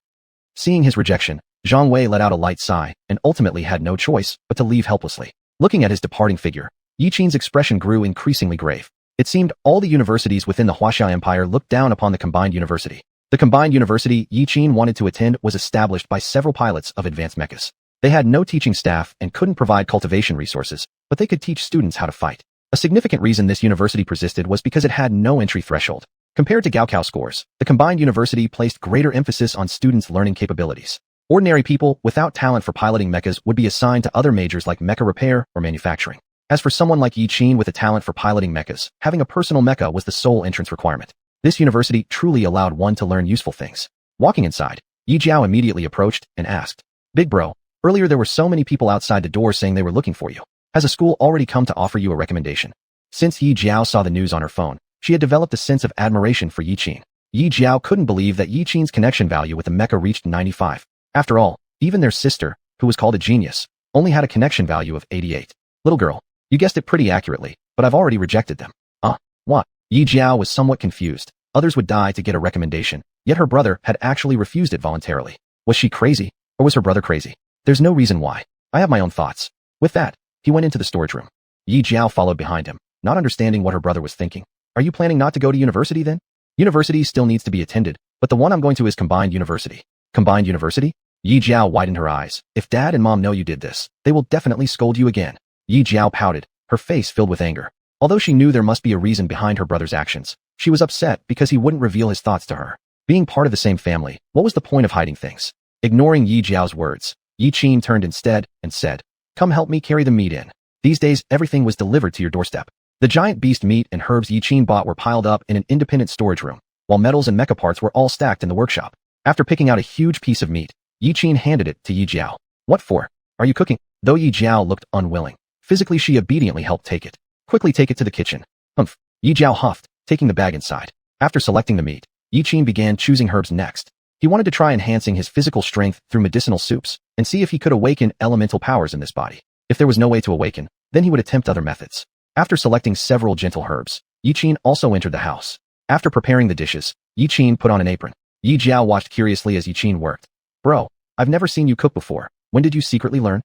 Seeing his rejection, Zhang Wei let out a light sigh and ultimately had no choice but to leave helplessly. Looking at his departing figure, Yi Qin's expression grew increasingly grave. It seemed all the universities within the Huaxia Empire looked down upon the combined university. The combined university Yi Qin wanted to attend was established by several pilots of advanced mechs. They had no teaching staff and couldn't provide cultivation resources, but they could teach students how to fight. A significant reason this university persisted was because it had no entry threshold. Compared to Gaokao scores, the combined university placed greater emphasis on students' learning capabilities. Ordinary people without talent for piloting mechas would be assigned to other majors like mecha repair or manufacturing. As for someone like Yi Qin with a talent for piloting mechas, having a personal mecha was the sole entrance requirement. This university truly allowed one to learn useful things. Walking inside, Yi Jiao immediately approached and asked, Big bro, earlier there were so many people outside the door saying they were looking for you. Has a school already come to offer you a recommendation? Since Yi Jiao saw the news on her phone, she had developed a sense of admiration for Yi Qin. Yi Jiao couldn't believe that Yi Qin's connection value with the mecha reached 95. After all, even their sister, who was called a genius, only had a connection value of 88. Little girl, you guessed it pretty accurately, but I've already rejected them. What? Yi Jiao was somewhat confused. Others would die to get a recommendation, yet her brother had actually refused it voluntarily. Was she crazy, or was her brother crazy? There's no reason why. I have my own thoughts. With that, he went into the storage room. Yi Jiao followed behind him, not understanding what her brother was thinking. Are you planning not to go to university then? University still needs to be attended, but the one I'm going to is combined university. Combined university? Yi Jiao widened her eyes. If dad and mom know you did this, they will definitely scold you again. Yi Jiao pouted, her face filled with anger. Although she knew there must be a reason behind her brother's actions, she was upset because he wouldn't reveal his thoughts to her. Being part of the same family, what was the point of hiding things? Ignoring Yi Jiao's words, Yi Qin turned instead and said, Come help me carry the meat in. These days everything was delivered to your doorstep. The giant beast meat and herbs Yi Qin bought were piled up in an independent storage room, while metals and mecha parts were all stacked in the workshop. After picking out a huge piece of meat, Yi Qin handed it to Yi Jiao. What for? Are you cooking? Though Yi Jiao looked unwilling, physically she obediently helped take it. Quickly take it to the kitchen. Humph. Yi Jiao huffed, taking the bag inside. After selecting the meat, Yi Qin began choosing herbs next. He wanted to try enhancing his physical strength through medicinal soups and see if he could awaken elemental powers in this body. If there was no way to awaken, then he would attempt other methods. After selecting several gentle herbs, Yi Qin also entered the house. After preparing the dishes, Yi Qin put on an apron. Yi Jiao watched curiously as Yi Qin worked. Bro, I've never seen you cook before. When did you secretly learn?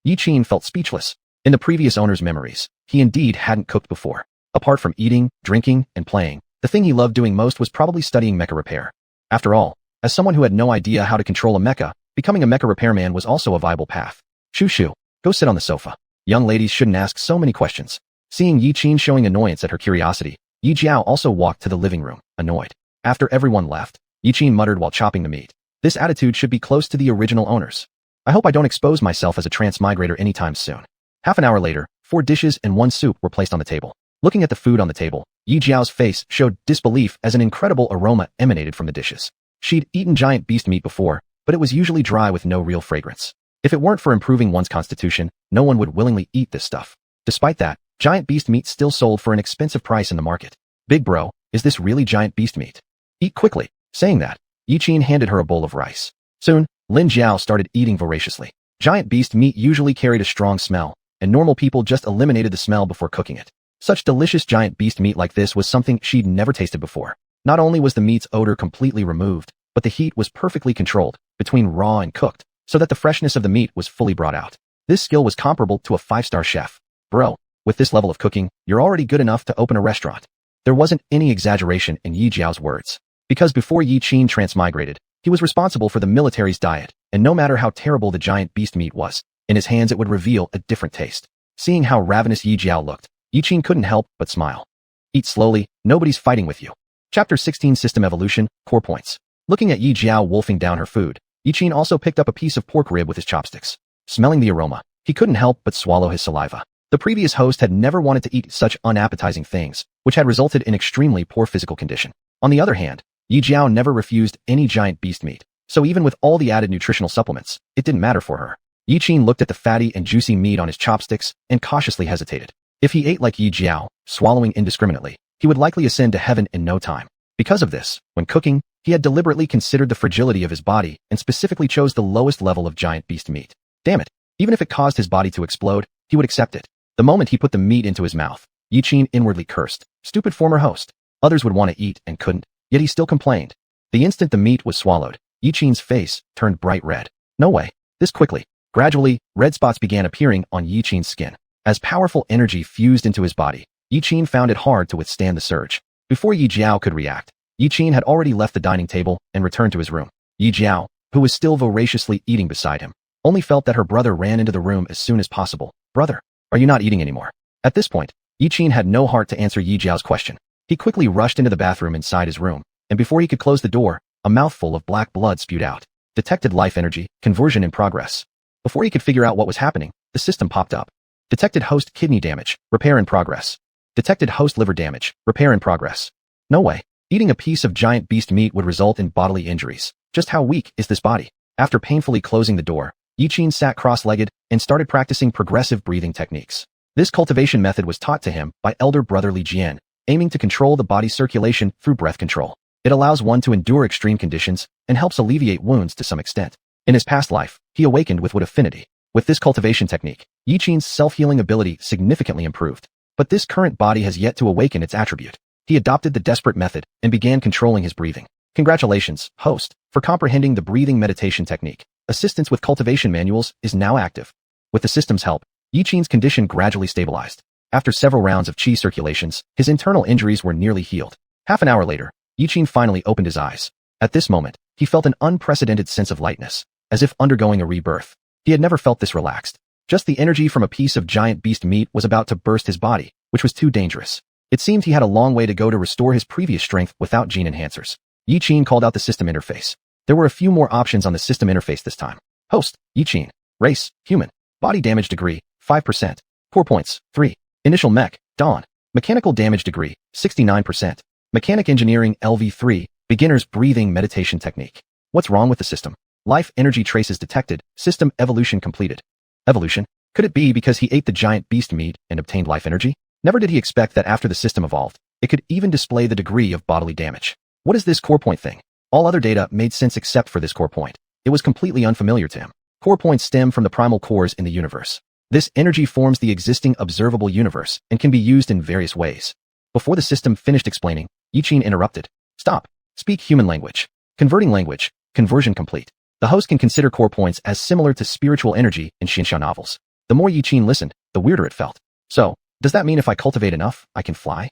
Yi Qin felt speechless. In the previous owner's memories, he indeed hadn't cooked before. Apart from eating, drinking, and playing, the thing he loved doing most was probably studying mecha repair. After all, as someone who had no idea how to control a mecha, becoming a mecha repairman was also a viable path. Shoo, go sit on the sofa. Young ladies shouldn't ask so many questions. Seeing Yi Qin showing annoyance at her curiosity, Yi Jiao also walked to the living room, annoyed. After everyone left, Yi Qin muttered while chopping the meat. This attitude should be close to the original owners. I hope I don't expose myself as a transmigrator anytime soon. Half an hour later, 4 dishes and 1 soup were placed on the table. Looking at the food on the table, Yi Jiao's face showed disbelief as an incredible aroma emanated from the dishes. She'd eaten giant beast meat before, but it was usually dry with no real fragrance. If it weren't for improving one's constitution, no one would willingly eat this stuff. Despite that, giant beast meat still sold for an expensive price in the market. Big bro, is this really giant beast meat? Eat quickly. Saying that, Yi Qin handed her a bowl of rice. Soon, Lin Jiao started eating voraciously. Giant beast meat usually carried a strong smell, and normal people just eliminated the smell before cooking it. Such delicious giant beast meat like this was something she'd never tasted before. Not only was the meat's odor completely removed, but the heat was perfectly controlled between raw and cooked, so that the freshness of the meat was fully brought out. This skill was comparable to a 5-star chef. Bro, with this level of cooking, you're already good enough to open a restaurant. There wasn't any exaggeration in Yi Jiao's words. Because before Yi Qin transmigrated, he was responsible for the military's diet, and no matter how terrible the giant beast meat was, in his hands it would reveal a different taste. Seeing how ravenous Yi Jiao looked, Yi Qin couldn't help but smile. Eat slowly, nobody's fighting with you. Chapter 16 System Evolution, Core Points. Looking at Yi Jiao wolfing down her food, Yi also picked up a piece of pork rib with his chopsticks. Smelling the aroma, he couldn't help but swallow his saliva. The previous host had never wanted to eat such unappetizing things, which had resulted in extremely poor physical condition. On the other hand, Yi Jiao never refused any giant beast meat, so even with all the added nutritional supplements, it didn't matter for her. Yi Qin looked at the fatty and juicy meat on his chopsticks and cautiously hesitated. If he ate like Yi Jiao, swallowing indiscriminately, he would likely ascend to heaven in no time. Because of this, when cooking, he had deliberately considered the fragility of his body and specifically chose the lowest level of giant beast meat. Damn it, even if it caused his body to explode, he would accept it. The moment he put the meat into his mouth, Yi Qin inwardly cursed. Stupid former host. Others would want to eat and couldn't, yet he still complained. The instant the meat was swallowed, Yi Qin's face turned bright red. No way. This quickly. Gradually, red spots began appearing on Yi Qin's skin. As powerful energy fused into his body, Yi Qin found it hard to withstand the surge. Before Yi Jiao could react, Yi Qin had already left the dining table and returned to his room. Yi Jiao, who was still voraciously eating beside him, only felt that her brother ran into the room as soon as possible. Brother, are you not eating anymore? At this point, Yi Qin had no heart to answer Yi Jiao's question. He quickly rushed into the bathroom inside his room, and before he could close the door, a mouthful of black blood spewed out. Detected life energy, conversion in progress. Before he could figure out what was happening, the system popped up. Detected host kidney damage, repair in progress. Detected host liver damage, repair in progress. No way. Eating a piece of giant beast meat would result in bodily injuries. Just how weak is this body? After painfully closing the door, Yi Qin sat cross-legged and started practicing progressive breathing techniques. This cultivation method was taught to him by elder brother Li Jian, aiming to control the body's circulation through breath control. It allows one to endure extreme conditions and helps alleviate wounds to some extent. In his past life, he awakened with wood affinity. With this cultivation technique, Yi Qin's self-healing ability significantly improved. But this current body has yet to awaken its attribute. He adopted the desperate method and began controlling his breathing. Congratulations, host, for comprehending the breathing meditation technique. Assistance with cultivation manuals is now active. With the system's help, Yi Qin's condition gradually stabilized. After several rounds of qi circulations, his internal injuries were nearly healed. Half an hour later, Yi Qin finally opened his eyes. At this moment, he felt an unprecedented sense of lightness, as if undergoing a rebirth. He had never felt this relaxed. Just the energy from a piece of giant beast meat was about to burst his body, which was too dangerous. It seemed he had a long way to go to restore his previous strength without gene enhancers. Yi Qin called out the system interface. There were a few more options on the system interface this time. Host, Yi Qin. Race, human. Body damage degree, 5%. Core points, 3. Initial mech, Dawn. Mechanical damage degree, 69%. Mechanic engineering LV3, beginner's breathing meditation technique. What's wrong with the system? Life energy traces detected, system evolution completed. Evolution? Could it be because he ate the giant beast meat and obtained life energy? Never did he expect that after the system evolved, it could even display the degree of bodily damage. What is this core point thing? All other data made sense except for this core point. It was completely unfamiliar to him. Core points stem from the primal cores in the universe. This energy forms the existing observable universe and can be used in various ways. Before the system finished explaining, Yi Qin interrupted. Stop. Speak human language. Converting language. Conversion complete. The host can consider core points as similar to spiritual energy in xianxia novels. The more Yi Qin listened, the weirder it felt. So, does that mean if I cultivate enough, I can fly?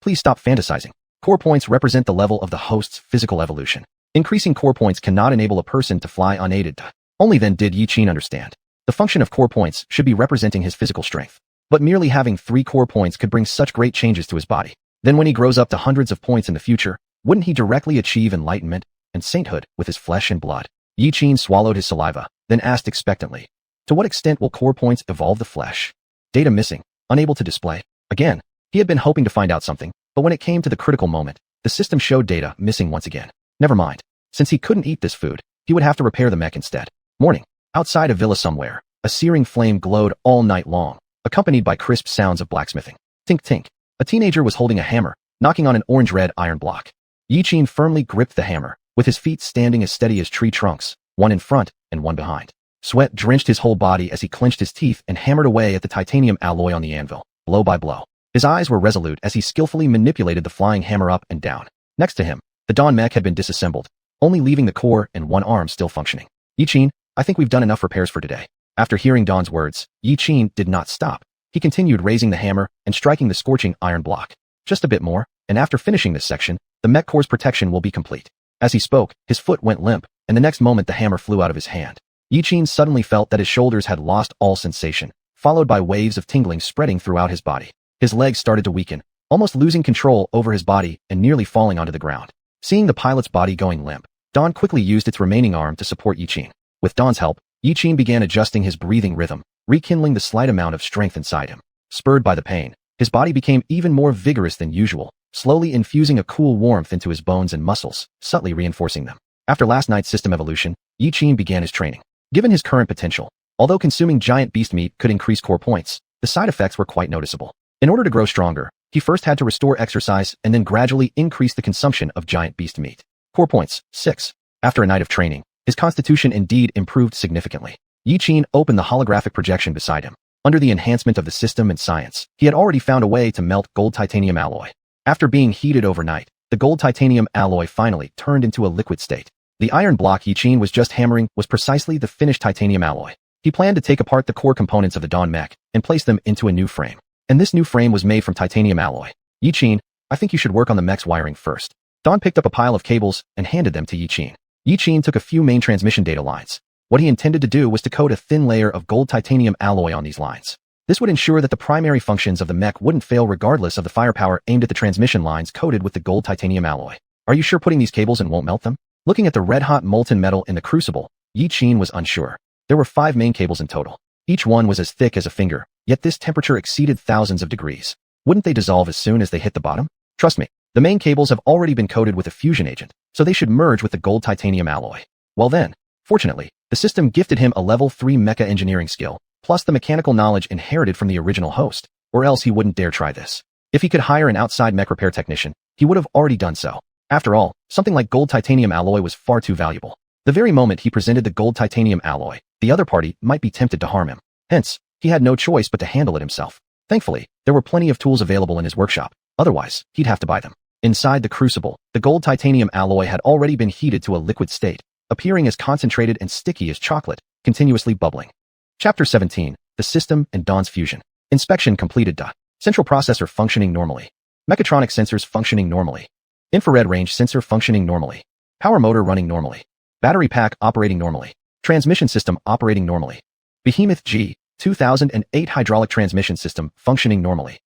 Please stop fantasizing. Core points represent the level of the host's physical evolution. Increasing core points cannot enable a person to fly unaided. Only then did Yi Qin understand. The function of core points should be representing his physical strength. But merely having 3 core points could bring such great changes to his body. Then when he grows up to hundreds of points in the future, wouldn't he directly achieve enlightenment and sainthood with his flesh and blood? Yi Qin swallowed his saliva, then asked expectantly, to what extent will core points evolve the flesh? Data missing, unable to display. Again, he had been hoping to find out something, but when it came to the critical moment, the system showed data missing once again. Never mind. Since he couldn't eat this food, he would have to repair the mech instead. Morning. Outside a villa somewhere, a searing flame glowed all night long, accompanied by crisp sounds of blacksmithing. Tink tink. A teenager was holding a hammer, knocking on an orange-red iron block. Yi Qin firmly gripped the hammer, with his feet standing as steady as tree trunks, one in front and one behind. Sweat drenched his whole body as he clenched his teeth and hammered away at the titanium alloy on the anvil, blow by blow. His eyes were resolute as he skillfully manipulated the flying hammer up and down. Next to him, the Dawn mech had been disassembled, only leaving the core and one arm still functioning. Yi Qin, I think we've done enough repairs for today. After hearing Dawn's words, Yi Qin did not stop. He continued raising the hammer and striking the scorching iron block. Just a bit more, and after finishing this section, the mech core's protection will be complete. As he spoke, his foot went limp, and the next moment the hammer flew out of his hand. Yi Qin suddenly felt that his shoulders had lost all sensation, followed by waves of tingling spreading throughout his body. His legs started to weaken, almost losing control over his body and nearly falling onto the ground. Seeing the pilot's body going limp, Dawn quickly used its remaining arm to support Yiqin. With Dawn's help, Yiqin began adjusting his breathing rhythm, rekindling the slight amount of strength inside him. Spurred by the pain, his body became even more vigorous than usual, slowly infusing a cool warmth into his bones and muscles, subtly reinforcing them. After last night's system evolution, Yiqin began his training. Given his current potential, although consuming giant beast meat could increase core points, the side effects were quite noticeable. In order to grow stronger, he first had to restore exercise and then gradually increase the consumption of giant beast meat. Core points, 6. After a night of training, his constitution indeed improved significantly. Yiqin opened the holographic projection beside him. Under the enhancement of the system and science, he had already found a way to melt gold titanium alloy. After being heated overnight, the gold titanium alloy finally turned into a liquid state. The iron block Yiqin was just hammering was precisely the finished titanium alloy. He planned to take apart the core components of the Dawn Mech and place them into a new frame. And this new frame was made from titanium alloy. Yiqin, I think you should work on the mech's wiring first. Dawn picked up a pile of cables and handed them to Yiqin. Yiqin took a few main transmission data lines. What he intended to do was to coat a thin layer of gold titanium alloy on these lines. This would ensure that the primary functions of the mech wouldn't fail regardless of the firepower aimed at the transmission lines coated with the gold titanium alloy. Are you sure putting these cables in won't melt them? Looking at the red-hot molten metal in the crucible, Yiqin was unsure. There were 5 main cables in total. Each one was as thick as a finger, yet this temperature exceeded thousands of degrees. Wouldn't they dissolve as soon as they hit the bottom? Trust me, the main cables have already been coated with a fusion agent, so they should merge with the gold titanium alloy. Well then, fortunately, the system gifted him a level 3 mecha engineering skill, plus the mechanical knowledge inherited from the original host, or else he wouldn't dare try this. If he could hire an outside mech repair technician, he would have already done so. After all, something like gold titanium alloy was far too valuable. The very moment he presented the gold titanium alloy, the other party might be tempted to harm him. Hence, he had no choice but to handle it himself. Thankfully, there were plenty of tools available in his workshop. Otherwise, he'd have to buy them. Inside the crucible, the gold titanium alloy had already been heated to a liquid state, appearing as concentrated and sticky as chocolate, continuously bubbling. Chapter 17, The System and Dawn's Fusion. Inspection completed. Central processor functioning normally. Mechatronic sensors functioning normally. Infrared range sensor functioning normally. Power motor running normally. Battery pack operating normally. Transmission system operating normally. Behemoth G 2008 hydraulic transmission system functioning normally.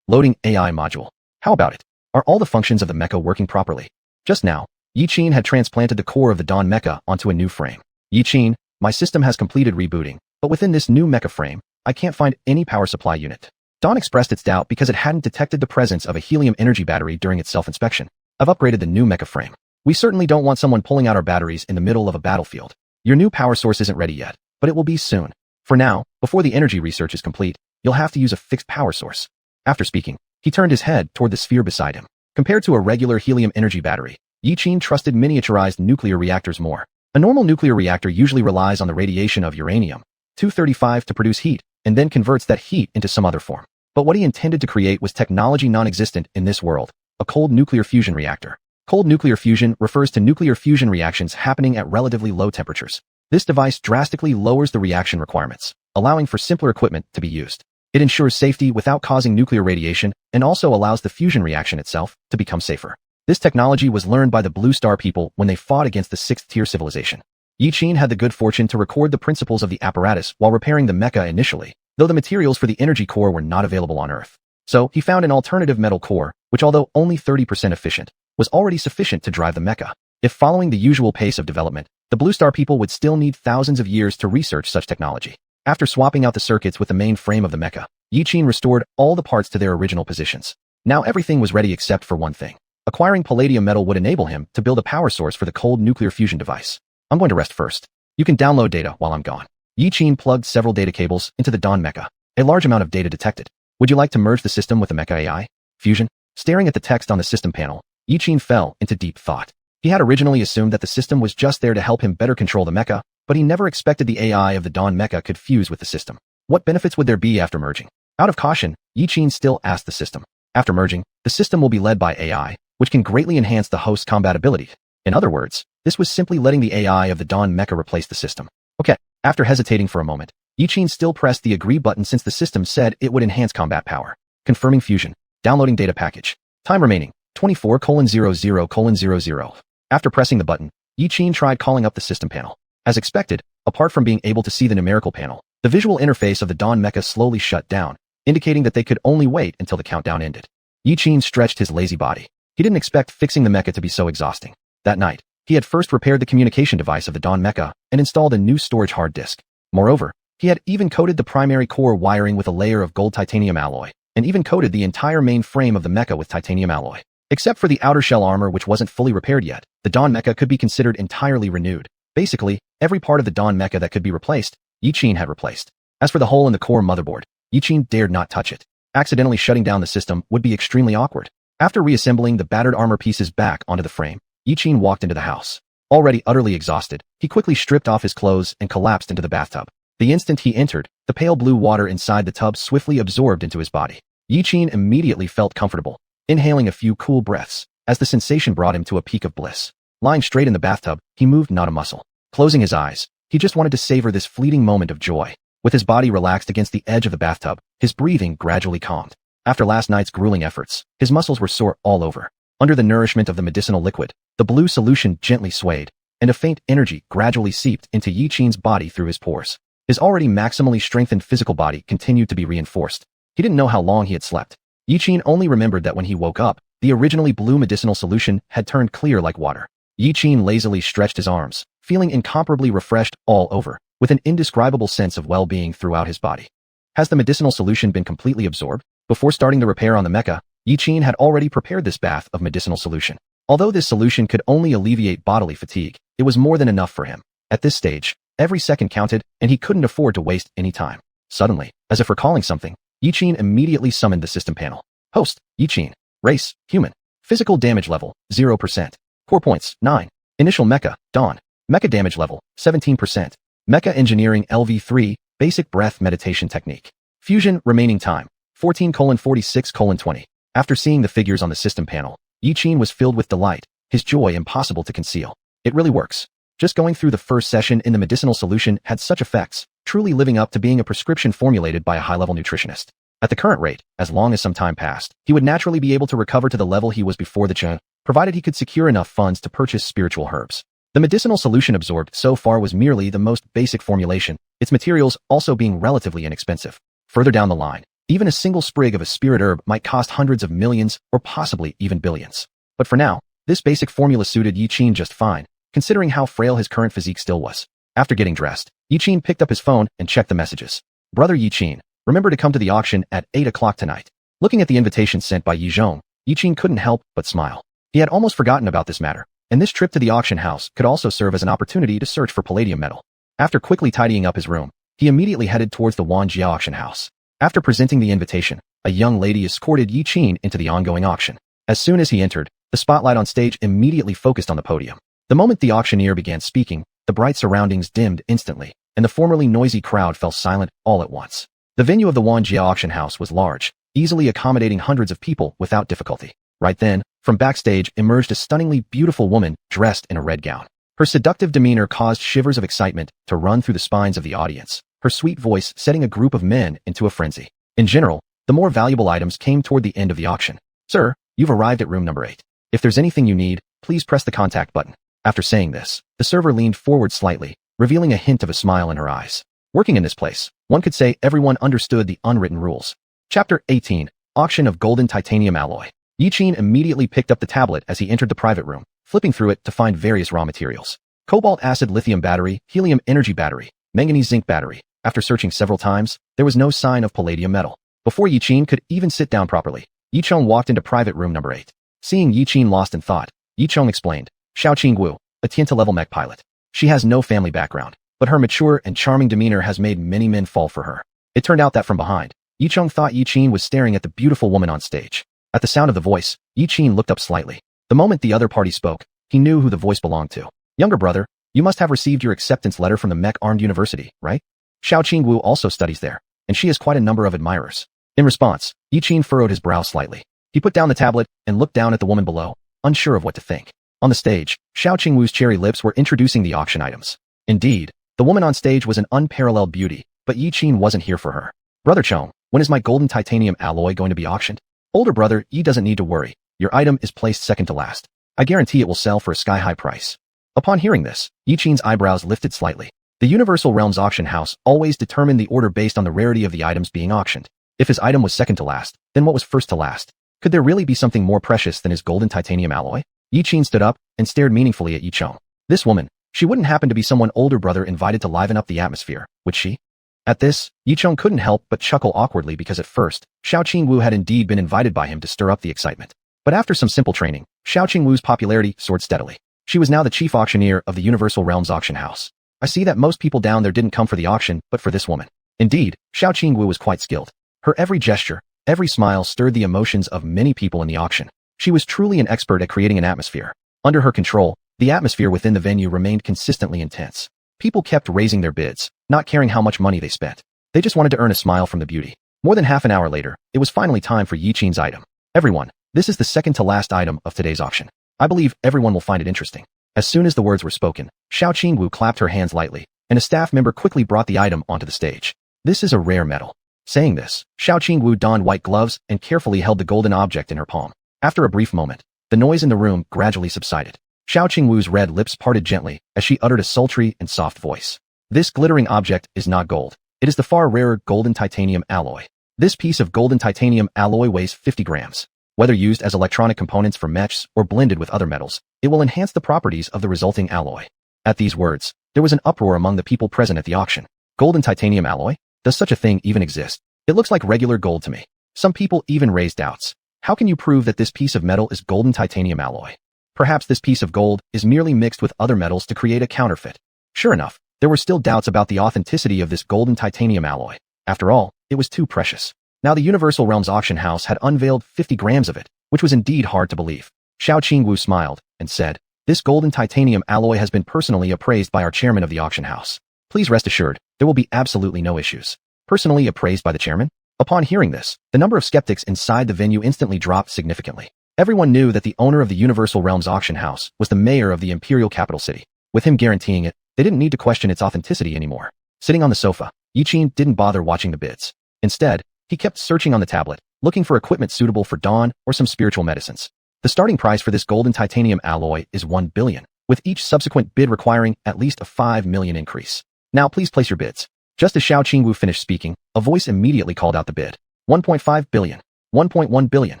Loading AI module. How about it? Are all the functions of the mecha working properly? Just now, Yiqin had transplanted the core of the Dawn mecha onto a new frame. Yiqin, my system has completed rebooting, but within this new mecha frame, I can't find any power supply unit. Dawn expressed its doubt because it hadn't detected the presence of a helium energy battery during its self-inspection. I've upgraded the new mecha frame. We certainly don't want someone pulling out our batteries in the middle of a battlefield. Your new power source isn't ready yet, but it will be soon. For now, before the energy research is complete, you'll have to use a fixed power source. After speaking, he turned his head toward the sphere beside him. Compared to a regular helium energy battery, Yiqin trusted miniaturized nuclear reactors more. A normal nuclear reactor usually relies on the radiation of uranium-235 to produce heat, and then converts that heat into some other form. But what he intended to create was technology non-existent in this world, a cold nuclear fusion reactor. Cold nuclear fusion refers to nuclear fusion reactions happening at relatively low temperatures. This device drastically lowers the reaction requirements, allowing for simpler equipment to be used. It ensures safety without causing nuclear radiation and also allows the fusion reaction itself to become safer. This technology was learned by the Blue Star people when they fought against the 6th-tier civilization. Yiqin had the good fortune to record the principles of the apparatus while repairing the mecha initially, though the materials for the energy core were not available on Earth. So, he found an alternative metal core, which although only 30% efficient, was already sufficient to drive the mecha. If following the usual pace of development, the Blue Star people would still need thousands of years to research such technology. After swapping out the circuits with the main frame of the mecha, Yiqin restored all the parts to their original positions. Now everything was ready except for one thing. Acquiring palladium metal would enable him to build a power source for the cold nuclear fusion device. I'm going to rest first. You can download data while I'm gone. Yiqin plugged several data cables into the Dawn mecha. A large amount of data detected. Would you like to merge the system with the mecha AI? Fusion? Staring at the text on the system panel, Yiqin fell into deep thought. He had originally assumed that the system was just there to help him better control the mecha, but he never expected the AI of the Dawn mecha could fuse with the system. What benefits would there be after merging? Out of caution, Yiqin still asked the system. After merging, the system will be led by AI, which can greatly enhance the host's combat ability. In other words, this was simply letting the AI of the Dawn mecha replace the system. Okay, after hesitating for a moment, Yiqin still pressed the agree button since the system said it would enhance combat power. Confirming fusion. Downloading data package. Time remaining, 24:00:00. After pressing the button, Yiqin tried calling up the system panel. As expected, apart from being able to see the numerical panel, the visual interface of the Dawn mecha slowly shut down, indicating that they could only wait until the countdown ended. Yiqin stretched his lazy body. He didn't expect fixing the mecha to be so exhausting. That night, He had first repaired the communication device of the Dawn Mecha and installed a new storage hard disk. Moreover, he had even coated the primary core wiring with a layer of gold titanium alloy, and even coated the entire main frame of the mecha with titanium alloy. Except for the outer shell armor which wasn't fully repaired yet, the Dawn Mecha could be considered entirely renewed. Basically, every part of the Dawn Mecha that could be replaced, Xuanhuan had replaced. As for the hole in the core motherboard, Xuanhuan dared not touch it. Accidentally shutting down the system would be extremely awkward. After reassembling the battered armor pieces back onto the frame, Xuanhuan walked into the house. Already utterly exhausted, he quickly stripped off his clothes and collapsed into the bathtub. The instant he entered, the pale blue water inside the tub swiftly absorbed into his body. Xuanhuan immediately felt comfortable, inhaling a few cool breaths, as the sensation brought him to a peak of bliss. Lying straight in the bathtub, he moved not a muscle. Closing his eyes, he just wanted to savor this fleeting moment of joy. With his body relaxed against the edge of the bathtub, his breathing gradually calmed. After last night's grueling efforts, his muscles were sore all over. Under the nourishment of the medicinal liquid, the blue solution gently swayed, and a faint energy gradually seeped into Xuanhuan's body through his pores. His already maximally strengthened physical body continued to be reinforced. He didn't know how long he had slept. Xuanhuan only remembered that when he woke up, the originally blue medicinal solution had turned clear like water. Xuanhuan lazily stretched his arms, feeling incomparably refreshed all over, with an indescribable sense of well-being throughout his body. Has the medicinal solution been completely absorbed? Before starting the repair on the mecha, Xuanhuan had already prepared this bath of medicinal solution. Although this solution could only alleviate bodily fatigue, it was more than enough for him. At this stage, every second counted, and he couldn't afford to waste any time. Suddenly, as if recalling something, Xuanhuan immediately summoned the system panel. Host, Xuanhuan. Race, human. Physical damage level, 0%. Core points, 9. Initial mecha, Dawn. Mecha damage level, 17%. Mecha engineering LV3, basic breath meditation technique. Fusion remaining time, 14:46:20. After seeing the figures on the system panel, Xuanhuan was filled with delight, his joy impossible to conceal. It really works. Just going through the first session in the medicinal solution had such effects, truly living up to being a prescription formulated by a high-level nutritionist. At the current rate, as long as some time passed, he would naturally be able to recover to the level he was before the xiuxian, provided he could secure enough funds to purchase spiritual herbs. The medicinal solution absorbed so far was merely the most basic formulation, its materials also being relatively inexpensive. Further down the line, even a single sprig of a spirit herb might cost hundreds of millions or possibly even billions. But for now, this basic formula suited Xuanhuan just fine, considering how frail his current physique still was. After getting dressed, Xuanhuan picked up his phone and checked the messages. Brother Xuanhuan, remember to come to the auction at 8 o'clock tonight. Looking at the invitation sent by Yizhong, Xuanhuan couldn't help but smile. He had almost forgotten about this matter, and this trip to the auction house could also serve as an opportunity to search for palladium metal. After quickly tidying up his room, he immediately headed towards the wuxia auction house. After presenting the invitation, a young lady escorted Xuanhuan into the ongoing auction. As soon as he entered, the spotlight on stage immediately focused on the podium. The moment the auctioneer began speaking, the bright surroundings dimmed instantly, and the formerly noisy crowd fell silent all at once. The venue of the wuxia auction house was large, easily accommodating hundreds of people without difficulty. Right then, from backstage emerged a stunningly beautiful woman dressed in a red gown. Her seductive demeanor caused shivers of excitement to run through the spines of the audience, her sweet voice setting a group of men into a frenzy. In general, the more valuable items came toward the end of the auction. Sir, you've arrived at room number 8. If there's anything you need, please press the contact button. After saying this, the server leaned forward slightly, revealing a hint of a smile in her eyes. Working in this place, one could say everyone understood the unwritten rules. Chapter 18, Auction of Golden Titanium Alloy. Xuanhuan immediately picked up the tablet as he entered the private room, flipping through it to find various raw materials. Cobalt acid lithium battery, helium energy battery, manganese zinc battery. After searching several times, there was no sign of palladium metal. Before Xuanhuan could even sit down properly, Yicheng walked into private room number 8. Seeing Xuanhuan lost in thought, Yicheng explained, Xiaoqingwu, a Tianta-level mech pilot. She has no family background, but her mature and charming demeanor has made many men fall for her. It turned out that from behind, Yicheng thought Xuanhuan was staring at the beautiful woman on stage. At the sound of the voice, Xuanhuan looked up slightly. The moment the other party spoke, he knew who the voice belonged to. Younger brother, you must have received your acceptance letter from the Mech Armed University, right? Xiaoqingwu also studies there, and she has quite a number of admirers. In response, Xuanhuan furrowed his brow slightly. He put down the tablet and looked down at the woman below, unsure of what to think. On the stage, Xiaoqingwu's cherry lips were introducing the auction items. Indeed, the woman on stage was an unparalleled beauty, but Xuanhuan wasn't here for her. Brother Chong, when is my golden titanium alloy going to be auctioned? Older brother, Yi doesn't need to worry. Your item is placed second to last. I guarantee it will sell for a sky-high price. Upon hearing this, Xuanhuan's eyebrows lifted slightly. The Universal Realms auction house always determined the order based on the rarity of the items being auctioned. If his item was second to last, then what was first to last? Could there really be something more precious than his golden titanium alloy? Yi Qin stood up and stared meaningfully at Yi Chong. This woman, she wouldn't happen to be someone older brother invited to liven up the atmosphere, would she? At this, Yi Chong couldn't help but chuckle awkwardly because at first, Xiao Qingwu had indeed been invited by him to stir up the excitement. But after some simple training, Xiao Qingwu's popularity soared steadily. She was now the chief auctioneer of the Universal Realms auction house. I see that most people down there didn't come for the auction, but for this woman. Indeed, Xiao Qingwu was quite skilled. Her every gesture, every smile stirred the emotions of many people in the auction. She was truly an expert at creating an atmosphere. Under her control, the atmosphere within the venue remained consistently intense. People kept raising their bids, not caring how much money they spent. They just wanted to earn a smile from the beauty. More than half an hour later, it was finally time for Yi Qin's item. Everyone, this is the second to last item of today's auction. I believe everyone will find it interesting. As soon as the words were spoken, Xiao Qingwu clapped her hands lightly, and a staff member quickly brought the item onto the stage. This is a rare metal. Saying this, Xiao Qingwu donned white gloves and carefully held the golden object in her palm. After a brief moment, the noise in the room gradually subsided. Xiao Qingwu's red lips parted gently as she uttered a sultry and soft voice. This glittering object is not gold. It is the far rarer golden titanium alloy. This piece of golden titanium alloy weighs 50 grams. Whether used as electronic components for mechs or blended with other metals, it will enhance the properties of the resulting alloy. At these words, there was an uproar among the people present at the auction. Golden titanium alloy? Does such a thing even exist? It looks like regular gold to me. Some people even raised doubts. How can you prove that this piece of metal is golden titanium alloy? Perhaps this piece of gold is merely mixed with other metals to create a counterfeit. Sure enough, there were still doubts about the authenticity of this golden titanium alloy. After all, it was too precious. Now the Universal Realms auction house had unveiled 50 grams of it, which was indeed hard to believe. Xiao Qingwu smiled and said, "This golden titanium alloy has been personally appraised by our chairman of the auction house. Please rest assured, there will be absolutely no issues." Personally appraised by the chairman? Upon hearing this, the number of skeptics inside the venue instantly dropped significantly. Everyone knew that the owner of the Universal Realms auction house was the mayor of the imperial capital city. With him guaranteeing it, they didn't need to question its authenticity anymore. Sitting on the sofa, Yi Qin didn't bother watching the bids. Instead, he kept searching on the tablet, looking for equipment suitable for Dawn or some spiritual medicines. The starting price for this golden titanium alloy is 1 billion, with each subsequent bid requiring at least a 5 million increase. Now please place your bids. Just as Xiao Qingwu finished speaking, a voice immediately called out the bid. 1.5 billion. 1.1 billion.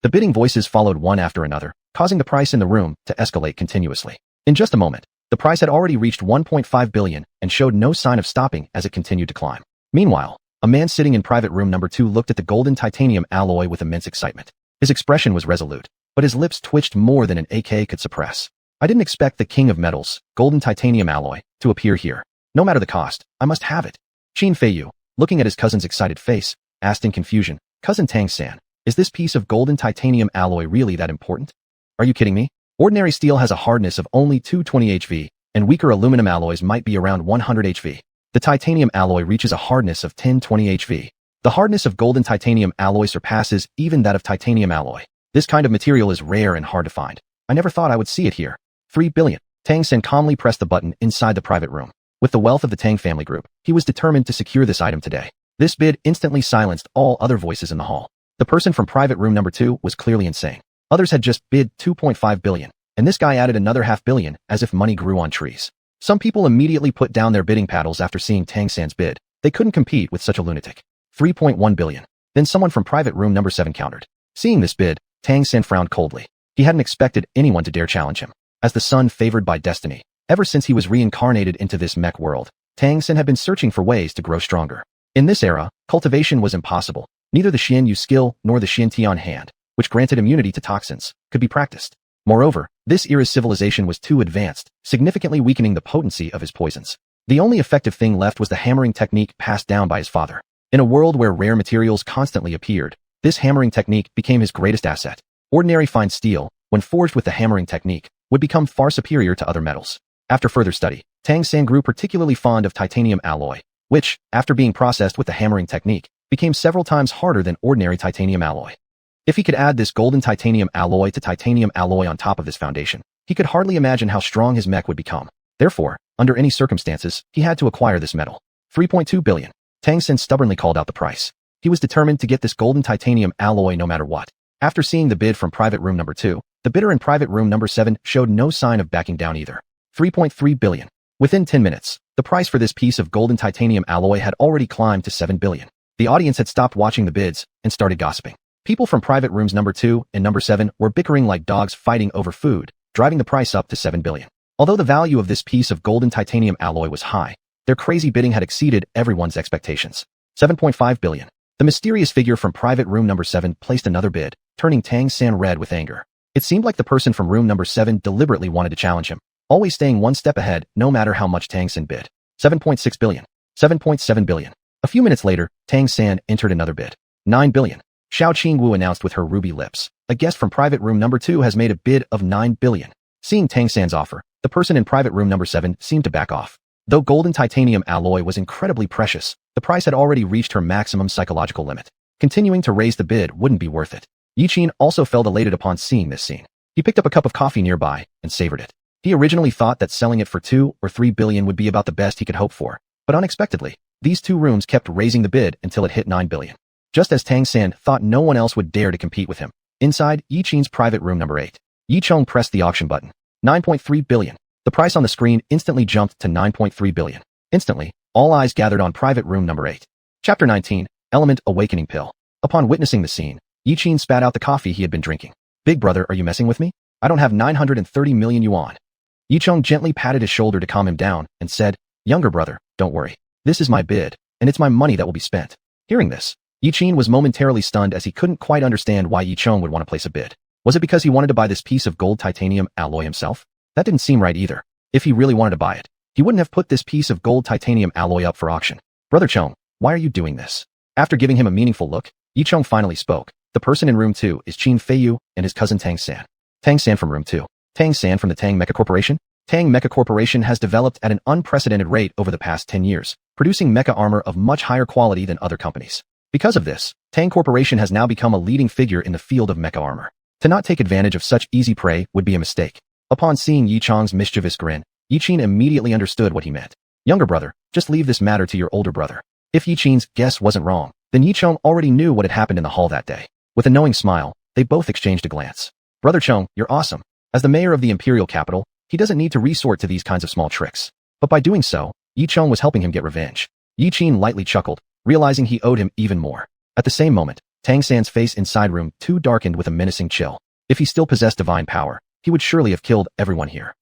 The bidding voices followed one after another, causing the price in the room to escalate continuously. In just a moment, the price had already reached 1.5 billion and showed no sign of stopping as it continued to climb. Meanwhile, a man sitting in private room number 2 looked at the golden titanium alloy with immense excitement. His expression was resolute, but his lips twitched more than an AK could suppress. I didn't expect the king of metals, golden titanium alloy, to appear here. No matter the cost, I must have it. Qin Feiyu, looking at his cousin's excited face, asked in confusion, "Cousin Tang-san, is this piece of golden titanium alloy really that important? Are you kidding me? Ordinary steel has a hardness of only 220 HV, and weaker aluminum alloys might be around 100 HV. The titanium alloy reaches a hardness of 1020 HV. The hardness of golden titanium alloy surpasses even that of titanium alloy. This kind of material is rare and hard to find. I never thought I would see it here. 3 billion. Tang-san calmly pressed the button inside the private room. With the wealth of the Tang family group, he was determined to secure this item today. This bid instantly silenced all other voices in the hall. The person from private room number 2 was clearly insane. Others had just bid 2.5 billion, and this guy added another half billion as if money grew on trees. Some people immediately put down their bidding paddles after seeing Tang-san's bid. They couldn't compete with such a lunatic. 3.1 billion. Then someone from private room number 7 countered. Seeing this bid, Tang-san frowned coldly. He hadn't expected anyone to dare challenge him. As the son favored by destiny, ever since he was reincarnated into this mech world, Tang-san had been searching for ways to grow stronger. In this era, cultivation was impossible. Neither the Xianyu skill nor the Xiantian hand, which granted immunity to toxins, could be practiced. Moreover, this era's civilization was too advanced, significantly weakening the potency of his poisons. The only effective thing left was the hammering technique passed down by his father. In a world where rare materials constantly appeared, this hammering technique became his greatest asset. Ordinary fine steel, when forged with the hammering technique, would become far superior to other metals. After further study, Tang-san grew particularly fond of titanium alloy, which, after being processed with the hammering technique, became several times harder than ordinary titanium alloy. If he could add this golden titanium alloy to titanium alloy on top of this foundation, he could hardly imagine how strong his mech would become. Therefore, under any circumstances, he had to acquire this metal. 3.2 billion. Tang-san stubbornly called out the price. He was determined to get this golden titanium alloy no matter what. After seeing the bid from private room number 2, the bidder in private room number 7 showed no sign of backing down either. 3.3 billion. Within 10 minutes, the price for this piece of golden titanium alloy had already climbed to 7 billion. The audience had stopped watching the bids and started gossiping. People from private rooms number 2 and number 7 were bickering like dogs fighting over food, driving the price up to 7 billion. Although the value of this piece of golden titanium alloy was high, their crazy bidding had exceeded everyone's expectations. 7.5 billion. The mysterious figure from private room number 7 placed another bid, turning Tang San red with anger. It seemed like the person from room number 7 deliberately wanted to challenge him, always staying one step ahead no matter how much Tang San bid. 7.6 billion. 7.7 billion. A few minutes later, Tang San entered another bid. 9 billion. Xiao Qingwu announced with her ruby lips. A guest from private room number 2 has made a bid of 9 billion. Seeing Tang San's offer, the person in private room number 7 seemed to back off. Though golden titanium alloy was incredibly precious, the price had already reached her maximum psychological limit. Continuing to raise the bid wouldn't be worth it. Yiqin also felt elated upon seeing this scene. He picked up a cup of coffee nearby and savored it. He originally thought that selling it for 2 or 3 billion would be about the best he could hope for, but unexpectedly, these two rooms kept raising the bid until it hit 9 billion. Just as Tang San thought no one else would dare to compete with him. Inside Yiqin's private room number 8, Yi Chong pressed the auction button. 9.3 billion. The price on the screen instantly jumped to 9.3 billion. Instantly, all eyes gathered on private room number 8. Chapter 19, Element Awakening Pill. Upon witnessing the scene, Yiqin spat out the coffee he had been drinking. Big brother, are you messing with me? I don't have 930 million yuan. Yi Chong gently patted his shoulder to calm him down and said, younger brother, don't worry. This is my bid, and it's my money that will be spent. Hearing this, Yiqin was momentarily stunned as he couldn't quite understand why Yi Chong would want to place a bid. Was it because he wanted to buy this piece of gold titanium alloy himself? That didn't seem right either. If he really wanted to buy it, he wouldn't have put this piece of gold titanium alloy up for auction. Brother Chong, why are you doing this? After giving him a meaningful look, Yi Chong finally spoke. The person in room 2 is Qin Feiyu and his cousin Tang San. Tang San from room 2. Tang San from the Tang Mecha Corporation? Tang Mecha Corporation has developed at an unprecedented rate over the past 10 years, producing mecha armor of much higher quality than other companies. Because of this, Tang Corporation has now become a leading figure in the field of mecha armor. To not take advantage of such easy prey would be a mistake. Upon seeing Yi Chong's mischievous grin, Yiqin immediately understood what he meant. Younger brother, just leave this matter to your older brother. If Yiqin's guess wasn't wrong, then Yi Chong already knew what had happened in the hall that day. With a knowing smile, they both exchanged a glance. Brother Chong, you're awesome. As the mayor of the imperial capital, he doesn't need to resort to these kinds of small tricks. But by doing so, Yi Chong was helping him get revenge. Yiqin lightly chuckled, realizing he owed him even more. At the same moment, Tang San's face inside room 2 darkened with a menacing chill. If he still possessed divine power, he would surely have killed everyone here.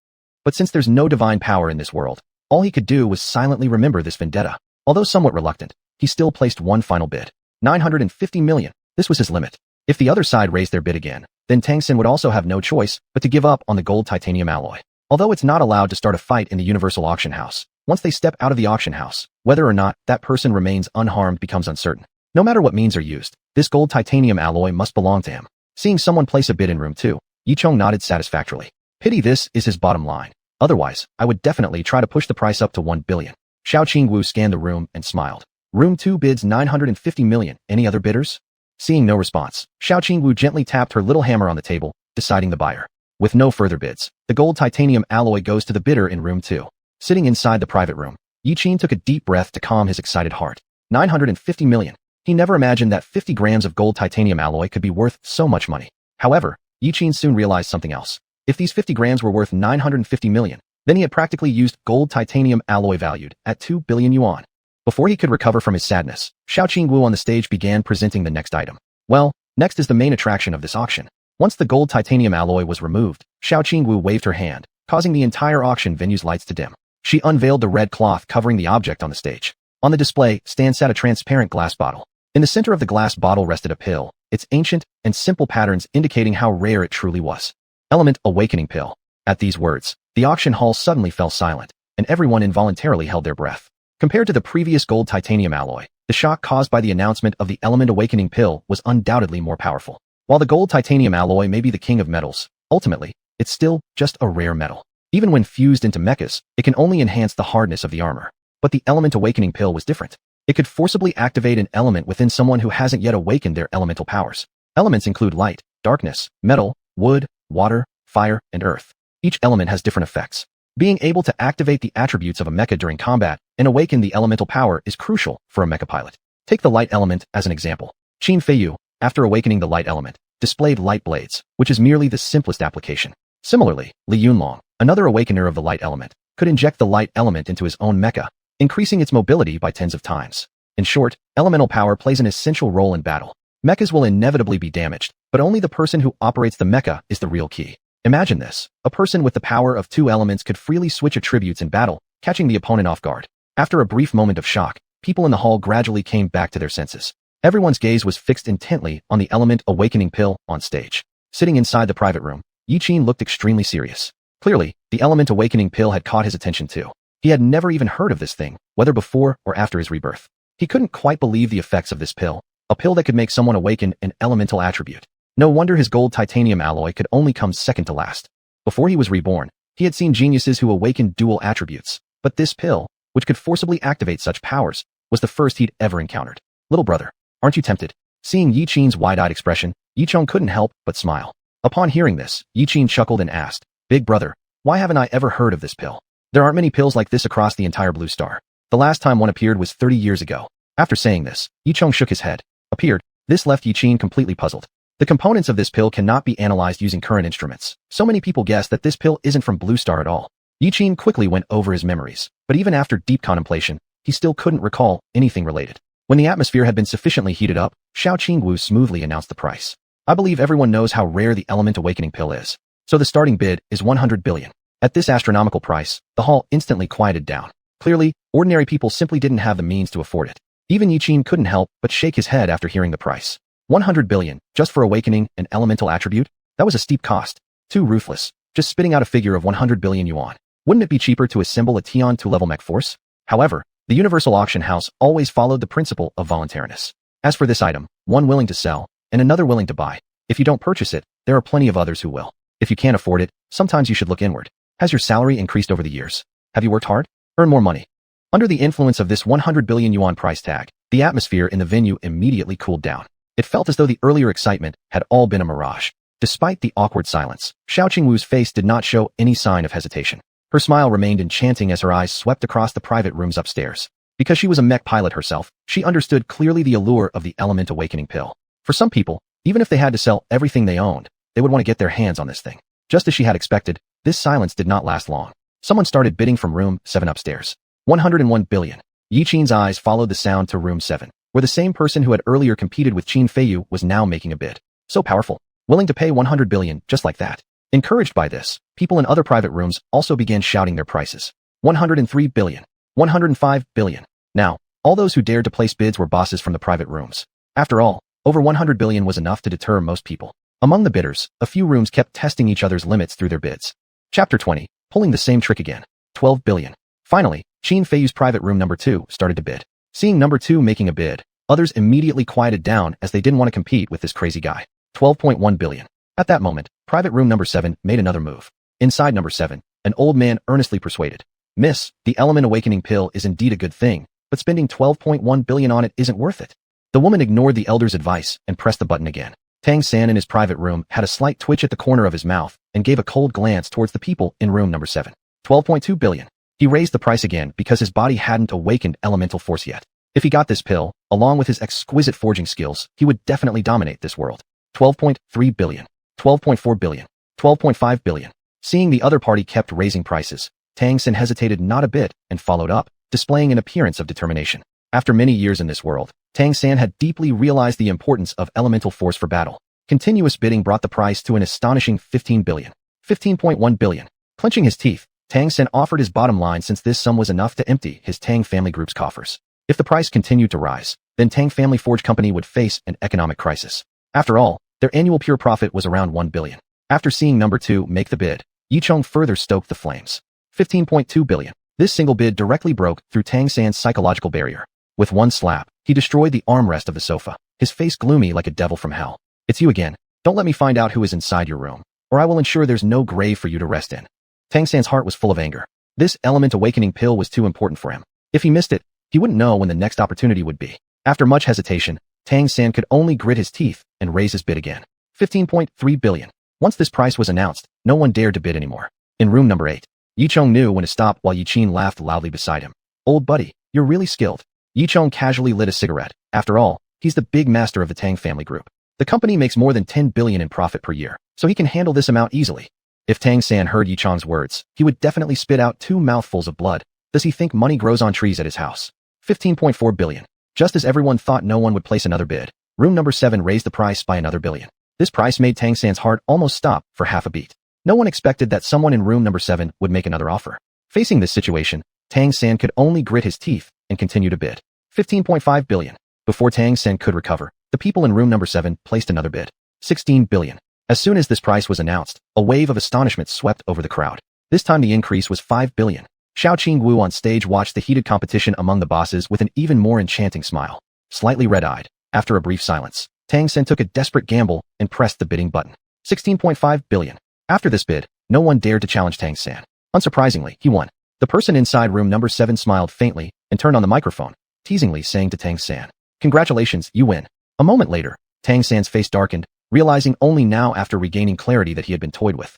But since there's no divine power in this world, all he could do was silently remember this vendetta. Although somewhat reluctant, he still placed one final bid. 950 million. This was his limit. If the other side raised their bid again, then Tang San would also have no choice but to give up on the gold titanium alloy. Although it's not allowed to start a fight in the universal auction house, once they step out of the auction house, whether or not that person remains unharmed becomes uncertain. No matter what means are used, this gold titanium alloy must belong to him. Seeing someone place a bid in room 2, Yi Chong nodded satisfactorily. Pity this is his bottom line. Otherwise, I would definitely try to push the price up to 1 billion. Xiao Qingwu scanned the room and smiled. Room 2 bids 950 million. Any other bidders? Seeing no response, Xiao Qingwu gently tapped her little hammer on the table, deciding the buyer. With no further bids, the gold titanium alloy goes to the bidder in room 2. Sitting inside the private room, Yiqin took a deep breath to calm his excited heart. 950 million. He never imagined that 50 grams of gold titanium alloy could be worth so much money. However, Yiqin soon realized something else. If these 50 grams were worth 950 million, then he had practically used gold titanium alloy valued at 2 billion yuan. Before he could recover from his sadness, Xiao Qingwu on the stage began presenting the next item. Well, next is the main attraction of this auction. Once the gold titanium alloy was removed, Xiao Qingwu waved her hand, causing the entire auction venue's lights to dim. She unveiled the red cloth covering the object on the stage. On the display stand sat a transparent glass bottle. In the center of the glass bottle rested a pill, its ancient and simple patterns indicating how rare it truly was. Element Awakening Pill. At these words, the auction hall suddenly fell silent, and everyone involuntarily held their breath. Compared to the previous gold titanium alloy, the shock caused by the announcement of the Element Awakening Pill was undoubtedly more powerful. While the gold titanium alloy may be the king of metals, ultimately, it's still just a rare metal. Even when fused into mechas, it can only enhance the hardness of the armor. But the Element Awakening Pill was different. It could forcibly activate an element within someone who hasn't yet awakened their elemental powers. Elements include light, darkness, metal, wood, water, fire, and earth. Each element has different effects. Being able to activate the attributes of a mecha during combat and awaken the elemental power is crucial for a mecha pilot. Take the light element as an example. Qin Feiyu, after awakening the light element, displayed light blades, which is merely the simplest application. Similarly, Li Yunlong, another awakener of the light element, could inject the light element into his own mecha, increasing its mobility by tens of times. In short, elemental power plays an essential role in battle. Mechas will inevitably be damaged, but only the person who operates the mecha is the real key. Imagine this. A person with the power of two elements could freely switch attributes in battle, catching the opponent off guard. After a brief moment of shock, people in the hall gradually came back to their senses. Everyone's gaze was fixed intently on the element awakening pill on stage. Sitting inside the private room, Yiqin looked extremely serious. Clearly, the element awakening pill had caught his attention too. He had never even heard of this thing, whether before or after his rebirth. He couldn't quite believe the effects of this pill, a pill that could make someone awaken an elemental attribute. No wonder his gold titanium alloy could only come second to last. Before he was reborn, he had seen geniuses who awakened dual attributes, but this pill, which could forcibly activate such powers, was the first he'd ever encountered. Little brother, aren't you tempted? Seeing Yiqin's wide-eyed expression, Yichong couldn't help but smile. Upon hearing this, Yiqin chuckled and asked, Big brother, why haven't I ever heard of this pill? There aren't many pills like this across the entire Blue Star. The last time one appeared was 30 years ago. After saying this, Yichong shook his head. Appeared. This left Yiqin completely puzzled. The components of this pill cannot be analyzed using current instruments. So many people guess that this pill isn't from Blue Star at all. Yiqin quickly went over his memories, but even after deep contemplation, he still couldn't recall anything related. When the atmosphere had been sufficiently heated up, Xiao Qingwu smoothly announced the price. I believe everyone knows how rare the element awakening pill is. So the starting bid is 100 billion. At this astronomical price, the hall instantly quieted down. Clearly, ordinary people simply didn't have the means to afford it. Even Yiqin couldn't help but shake his head after hearing the price. 100 billion, just for awakening an elemental attribute? That was a steep cost. Too ruthless. Just spitting out a figure of 100 billion yuan. Wouldn't it be cheaper to assemble a Tian 2-level mech force? However, the Universal Auction House always followed the principle of voluntariness. As for this item, one willing to sell, and another willing to buy. If you don't purchase it, there are plenty of others who will. If you can't afford it, sometimes you should look inward. Has your salary increased over the years? Have you worked hard? Earn more money? Under the influence of this 100 billion yuan price tag, the atmosphere in the venue immediately cooled down. It felt as though the earlier excitement had all been a mirage. Despite the awkward silence, Xiao Qingwu's face did not show any sign of hesitation. Her smile remained enchanting as her eyes swept across the private rooms upstairs. Because she was a mech pilot herself, she understood clearly the allure of the element awakening pill. For some people, even if they had to sell everything they owned, they would want to get their hands on this thing. Just as she had expected, this silence did not last long. Someone started bidding from room 7 upstairs. 101 billion. Yiqin's eyes followed the sound to room 7, where the same person who had earlier competed with Qin Feiyu was now making a bid. So powerful. Willing to pay 100 billion just like that. Encouraged by this, people in other private rooms also began shouting their prices. 103 billion. 105 billion. Now, all those who dared to place bids were bosses from the private rooms. After all, over 100 billion was enough to deter most people. Among the bidders, a few rooms kept testing each other's limits through their bids. Chapter 20, pulling the same trick again. 12 billion. Finally, Qin Feiyu's private room number 2 started to bid. Seeing number 2 making a bid, others immediately quieted down as they didn't want to compete with this crazy guy. 12.1 billion. At that moment, private room number 7 made another move. Inside number 7, an old man earnestly persuaded. Miss, the element awakening pill is indeed a good thing, but spending 12.1 billion on it isn't worth it. The woman ignored the elder's advice and pressed the button again. Tang San in his private room had a slight twitch at the corner of his mouth and gave a cold glance towards the people in room number 7. 12.2 billion. He raised the price again because his body hadn't awakened elemental force yet. If he got this pill, along with his exquisite forging skills, he would definitely dominate this world. 12.3 billion. 12.4 billion. 12.5 billion. Seeing the other party kept raising prices, Tang San hesitated not a bit and followed up, displaying an appearance of determination. After many years in this world, Tang San had deeply realized the importance of elemental force for battle. Continuous bidding brought the price to an astonishing 15 billion. 15.1 billion. Clenching his teeth, Tang San offered his bottom line since this sum was enough to empty his Tang family group's coffers. If the price continued to rise, then Tang Family Forge Company would face an economic crisis. After all, their annual pure profit was around 1 billion. After seeing number 2 make the bid, Yichong further stoked the flames. 15.2 billion. This single bid directly broke through Tang San's psychological barrier. With one slap, he destroyed the armrest of the sofa, his face gloomy like a devil from hell. It's you again. Don't let me find out who is inside your room, or I will ensure there's no grave for you to rest in. Tang San's heart was full of anger. This element awakening pill was too important for him. If he missed it, he wouldn't know when the next opportunity would be. After much hesitation, Tang San could only grit his teeth and raise his bid again. 15.3 billion. Once this price was announced, no one dared to bid anymore. In room number 8, Yichong knew when to stop while Yiqin laughed loudly beside him. Old buddy, you're really skilled. Yichong casually lit a cigarette. After all, he's the big master of the Tang family group. The company makes more than 10 billion in profit per year, so he can handle this amount easily. If Tang San heard Yichong's words, he would definitely spit out 2 mouthfuls of blood. Does he think money grows on trees at his house? 15.4 billion. Just as everyone thought no one would place another bid, room number 7 raised the price by another billion. This price made Tang San's heart almost stop for half a beat. No one expected that someone in room number 7 would make another offer. Facing this situation, Tang San could only grit his teeth and continue to bid. 15.5 billion. Before Tang San could recover, the people in room number 7 placed another bid. 16 billion. As soon as this price was announced, a wave of astonishment swept over the crowd. This time the increase was 5 billion. Xiao Wu on stage watched the heated competition among the bosses with an even more enchanting smile. Slightly red-eyed, after a brief silence, Tang San took a desperate gamble and pressed the bidding button. 16.5 billion. After this bid, no one dared to challenge Tang San. Unsurprisingly, he won. The person inside room number 7 smiled faintly and turned on the microphone, teasingly saying to Tang San, "Congratulations, you win." A moment later, Tang San's face darkened, realizing only now after regaining clarity that he had been toyed with.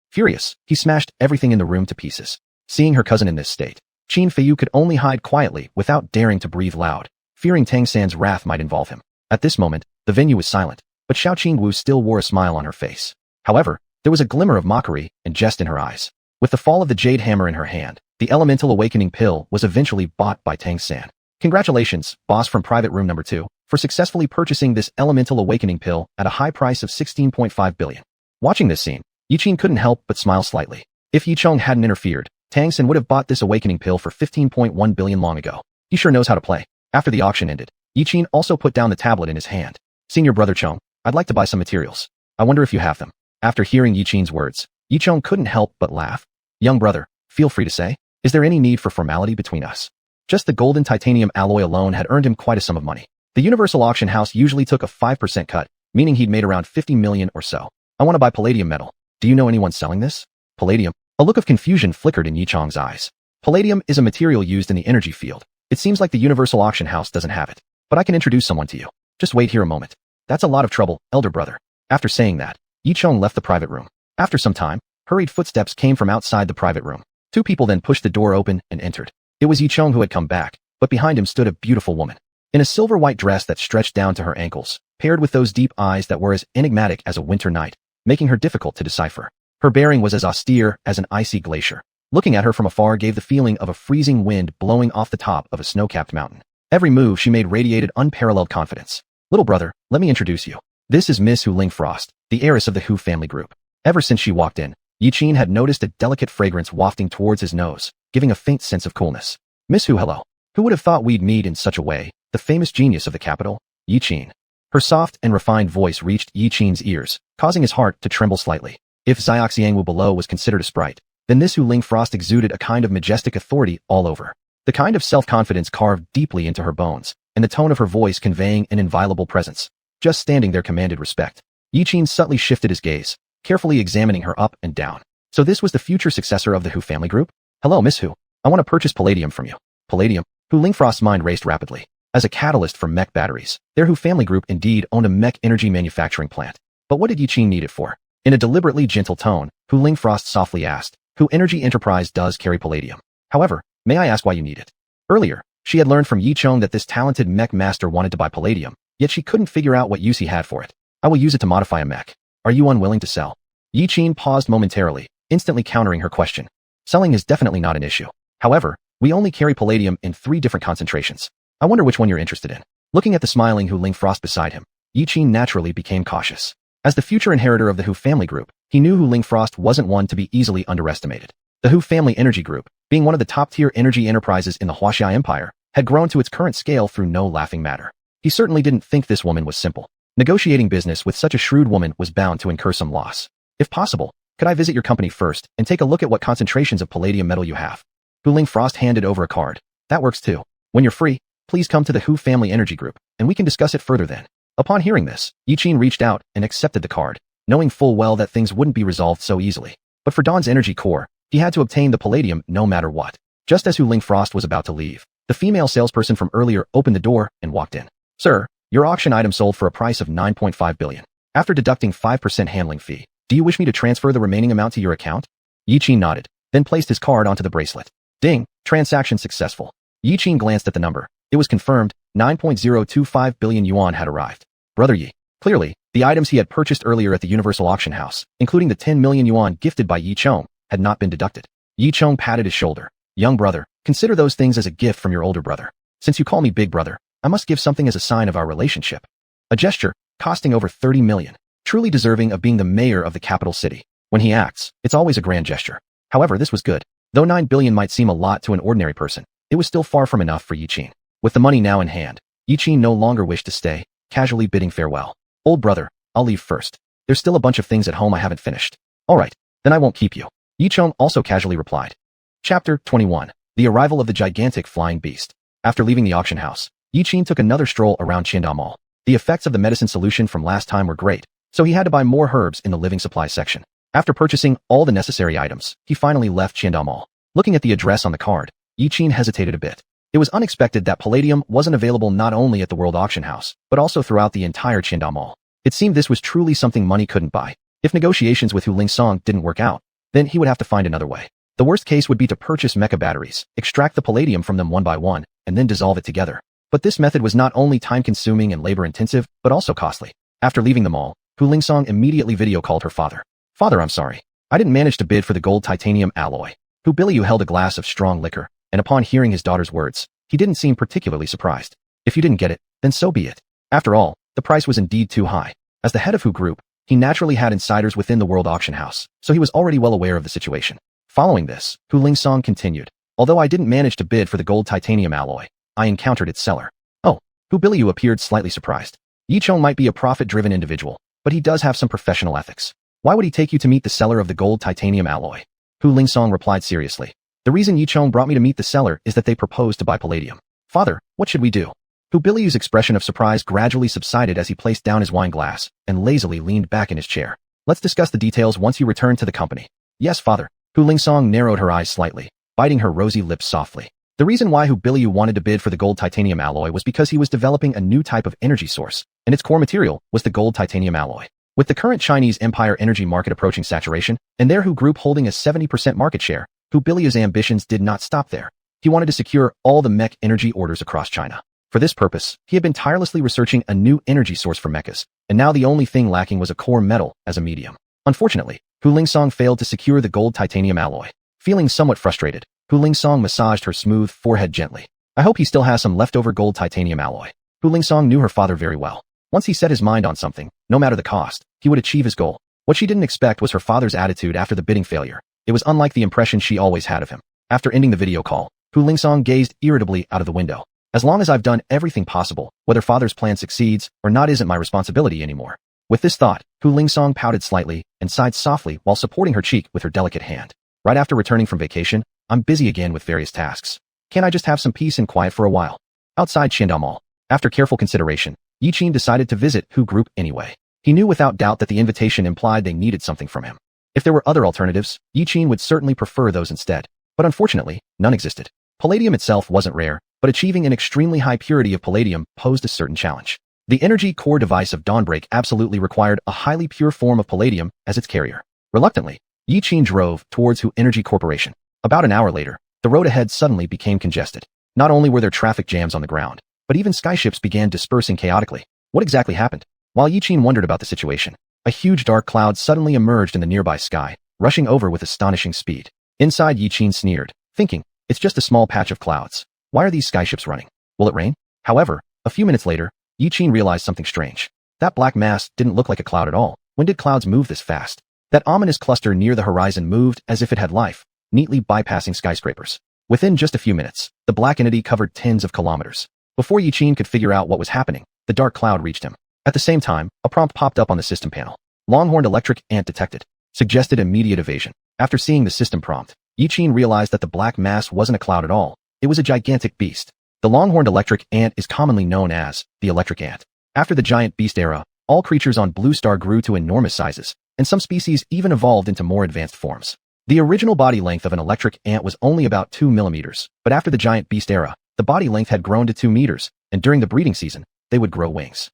Furious, he smashed everything in the room to pieces. Seeing her cousin in this state, Qin Feiyu could only hide quietly without daring to breathe loud, fearing Tang San's wrath might involve him. At this moment, the venue was silent, but Xiao Wu still wore a smile on her face. However, there was a glimmer of mockery and jest in her eyes. With the fall of the jade hammer in her hand, the elemental awakening pill was eventually bought by Tang San. Congratulations, boss from private room number 2, for successfully purchasing this elemental awakening pill at a high price of 16.5 billion. Watching this scene, Yiqin couldn't help but smile slightly. If Yichong hadn't interfered, Tang San would have bought this awakening pill for 15.1 billion long ago. He sure knows how to play. After the auction ended, Yiqin also put down the tablet in his hand. "Senior brother Chong, I'd like to buy some materials. I wonder if you have them." After hearing Yiqin's words, Yichong couldn't help but laugh. "Young brother, feel free to say. Is there any need for formality between us?" Just the golden titanium alloy alone had earned him quite a sum of money. The Universal Auction House usually took a 5% cut, meaning he'd made around 50 million or so. "I want to buy palladium metal. Do you know anyone selling this?" Palladium? A look of confusion flickered in Yichong's eyes. Palladium is a material used in the energy field. It seems like the Universal Auction House doesn't have it. But I can introduce someone to you. Just wait here a moment. "That's a lot of trouble, elder brother." After saying that, Yichong left the private room. After some time, hurried footsteps came from outside the private room. Two people then pushed the door open and entered. It was Yichong who had come back, but behind him stood a beautiful woman. In a silver-white dress that stretched down to her ankles, paired with those deep eyes that were as enigmatic as a winter night, making her difficult to decipher. Her bearing was as austere as an icy glacier. Looking at her from afar gave the feeling of a freezing wind blowing off the top of a snow-capped mountain. Every move she made radiated unparalleled confidence. "Little brother, let me introduce you. This is Miss Hu Lingfrost, the heiress of the Hu family group." Ever since she walked in, Yiqin had noticed a delicate fragrance wafting towards his nose, giving a faint sense of coolness. "Miss Hu, hello. Who would have thought we'd meet in such a way? The famous genius of the capital, Yiqin." Her soft and refined voice reached Yiqin's ears, causing his heart to tremble slightly. If xiuxian below was considered a sprite, then this Hu Lingfrost exuded a kind of majestic authority all over. The kind of self-confidence carved deeply into her bones, and the tone of her voice conveying an inviolable presence. Just standing there commanded respect. Yiqin subtly shifted his gaze, carefully examining her up and down. So this was the future successor of the Hu family group? "Hello, Miss Hu. I want to purchase palladium from you." Palladium? Hu Lingfrost's mind raced rapidly. As a catalyst for mech batteries, their Hu family group indeed owned a mech energy manufacturing plant. But what did Yiqin need it for? In a deliberately gentle tone, Hu Lingfrost softly asked, "Hu Energy Enterprise does carry palladium. However, may I ask why you need it?" Earlier, she had learned from Yichong that this talented mech master wanted to buy palladium, yet she couldn't figure out what use he had for it. "I will use it to modify a mech. Are you unwilling to sell?" Yiqin paused momentarily, instantly countering her question. "Selling is definitely not an issue. However, we only carry palladium in 3 different concentrations. I wonder which one you're interested in." Looking at the smiling Hu Lingfrost beside him, Yiqin naturally became cautious. As the future inheritor of the Hu family group, he knew Hu Lingfrost wasn't one to be easily underestimated. The Hu family energy group, being one of the top-tier energy enterprises in the Wuxia Empire, had grown to its current scale through no laughing matter. He certainly didn't think this woman was simple. Negotiating business with such a shrewd woman was bound to incur some loss. "If possible, could I visit your company first and take a look at what concentrations of palladium metal you have?" Hu Lingfrost handed over a card. "That works too. When you're free, please come to the Hu family energy group, and we can discuss it further then." Upon hearing this, Yiqin reached out and accepted the card, knowing full well that things wouldn't be resolved so easily. But for Dawn's energy core, he had to obtain the palladium no matter what. Just as Hu Lingfrost was about to leave, the female salesperson from earlier opened the door and walked in. "Sir, your auction item sold for a price of 9.5 billion. After deducting 5% handling fee, do you wish me to transfer the remaining amount to your account?" Yiqin nodded, then placed his card onto the bracelet. Ding, transaction successful. Yiqin glanced at the number. It was confirmed, 9.025 billion yuan had arrived. Brother Yi. Clearly, the items he had purchased earlier at the Universal Auction House, including the 10 million yuan gifted by Yichong, had not been deducted. Yichong patted his shoulder. "Young brother, consider those things as a gift from your older brother. Since you call me big brother, I must give something as a sign of our relationship." A gesture, costing over 30 million, truly deserving of being the mayor of the capital city. When he acts, it's always a grand gesture. However, this was good. Though 9 billion might seem a lot to an ordinary person, it was still far from enough for Yiqin. With the money now in hand, Yiqin no longer wished to stay, casually bidding farewell. Old brother, I'll leave first. There's still a bunch of things at home I haven't finished. Alright, then I won't keep you. Yicheng also casually replied. Chapter 21. The arrival of the gigantic flying beast. After leaving the auction house, Yiqin took another stroll around Qingdao Mall. The effects of the medicine solution from last time were great, so he had to buy more herbs in the living supply section. After purchasing all the necessary items, he finally left Qingdao Mall. Looking at the address on the card, Yiqin hesitated a bit. It was unexpected that palladium wasn't available not only at the World Auction House, but also throughout the entire Qingdao Mall. It seemed this was truly something money couldn't buy. If negotiations with Hu Lingsong didn't work out, then he would have to find another way. The worst case would be to purchase mecha batteries, extract the palladium from them one by one, and then dissolve it together. But this method was not only time-consuming and labor-intensive, but also costly. After leaving the mall, Hu Lingsong immediately video called her father. Father, I'm sorry. I didn't manage to bid for the gold titanium alloy. Hu Biliu held a glass of strong liquor, and upon hearing his daughter's words, he didn't seem particularly surprised. If you didn't get it, then so be it. After all, the price was indeed too high. As the head of Hu Group, he naturally had insiders within the World Auction House, so he was already well aware of the situation. Following this, Hu Lingsong continued. Although I didn't manage to bid for the gold titanium alloy, I encountered its seller. Oh, Hu Biliu appeared slightly surprised. Yicheng might be a profit-driven individual, but he does have some professional ethics. Why would he take you to meet the seller of the gold titanium alloy? Hu Lingsong replied seriously. The reason Yicheng brought me to meet the seller is that they proposed to buy palladium. Father, what should we do? Hu Biliu's expression of surprise gradually subsided as he placed down his wine glass and lazily leaned back in his chair. Let's discuss the details once you return to the company. Yes, father. Hu Lingsong narrowed her eyes slightly, biting her rosy lips softly. The reason why Hu Biliu wanted to bid for the gold titanium alloy was because he was developing a new type of energy source, and its core material was the gold titanium alloy. With the current Chinese Empire energy market approaching saturation, and their Hu Group holding a 70% market share, Hu Biliu's ambitions did not stop there. He wanted to secure all the mech energy orders across China. For this purpose, he had been tirelessly researching a new energy source for mechas, and now the only thing lacking was a core metal as a medium. Unfortunately, Hu Lingsong failed to secure the gold titanium alloy. Feeling somewhat frustrated, Hu Lingsong massaged her smooth forehead gently. I hope he still has some leftover gold titanium alloy. Hu Lingsong knew her father very well. Once he set his mind on something, no matter the cost, he would achieve his goal. What she didn't expect was her father's attitude after the bidding failure. It was unlike the impression she always had of him. After ending the video call, Hu Lingsong gazed irritably out of the window. As long as I've done everything possible, whether father's plan succeeds or not isn't my responsibility anymore. With this thought, Hu Lingsong pouted slightly and sighed softly while supporting her cheek with her delicate hand. Right after returning from vacation, I'm busy again with various tasks. Can't I just have some peace and quiet for a while? Outside Qingdao Mall, after careful consideration, Yiqin decided to visit Hu Group anyway. He knew without doubt that the invitation implied they needed something from him. If there were other alternatives, Yiqin would certainly prefer those instead. But unfortunately, none existed. Palladium itself wasn't rare, but achieving an extremely high purity of palladium posed a certain challenge. The energy core device of Dawnbreak absolutely required a highly pure form of palladium as its carrier. Reluctantly, Yiqin drove towards Hu Energy Corporation. About an hour later, the road ahead suddenly became congested. Not only were there traffic jams on the ground, but even skyships began dispersing chaotically. What exactly happened? While Yiqin wondered about the situation, a huge dark cloud suddenly emerged in the nearby sky, rushing over with astonishing speed. Inside, Yiqin sneered, thinking, it's just a small patch of clouds. Why are these skyships running? Will it rain? However, a few minutes later, Yiqin realized something strange. That black mass didn't look like a cloud at all. When did clouds move this fast? That ominous cluster near the horizon moved as if it had life, neatly bypassing skyscrapers. Within just a few minutes, the black entity covered tens of kilometers. Before Yiqin could figure out what was happening, the dark cloud reached him. At the same time, a prompt popped up on the system panel. Longhorned electric ant detected. Suggested immediate evasion. After seeing the system prompt, Yiqin realized that the black mass wasn't a cloud at all. It was a gigantic beast. The longhorned electric ant is commonly known as the electric ant. After the giant beast era, all creatures on Blue Star grew to enormous sizes, and some species even evolved into more advanced forms. The original body length of an electric ant was only about 2 millimeters, but after the giant beast era, the body length had grown to 2 meters, and during the breeding season, they would grow wings.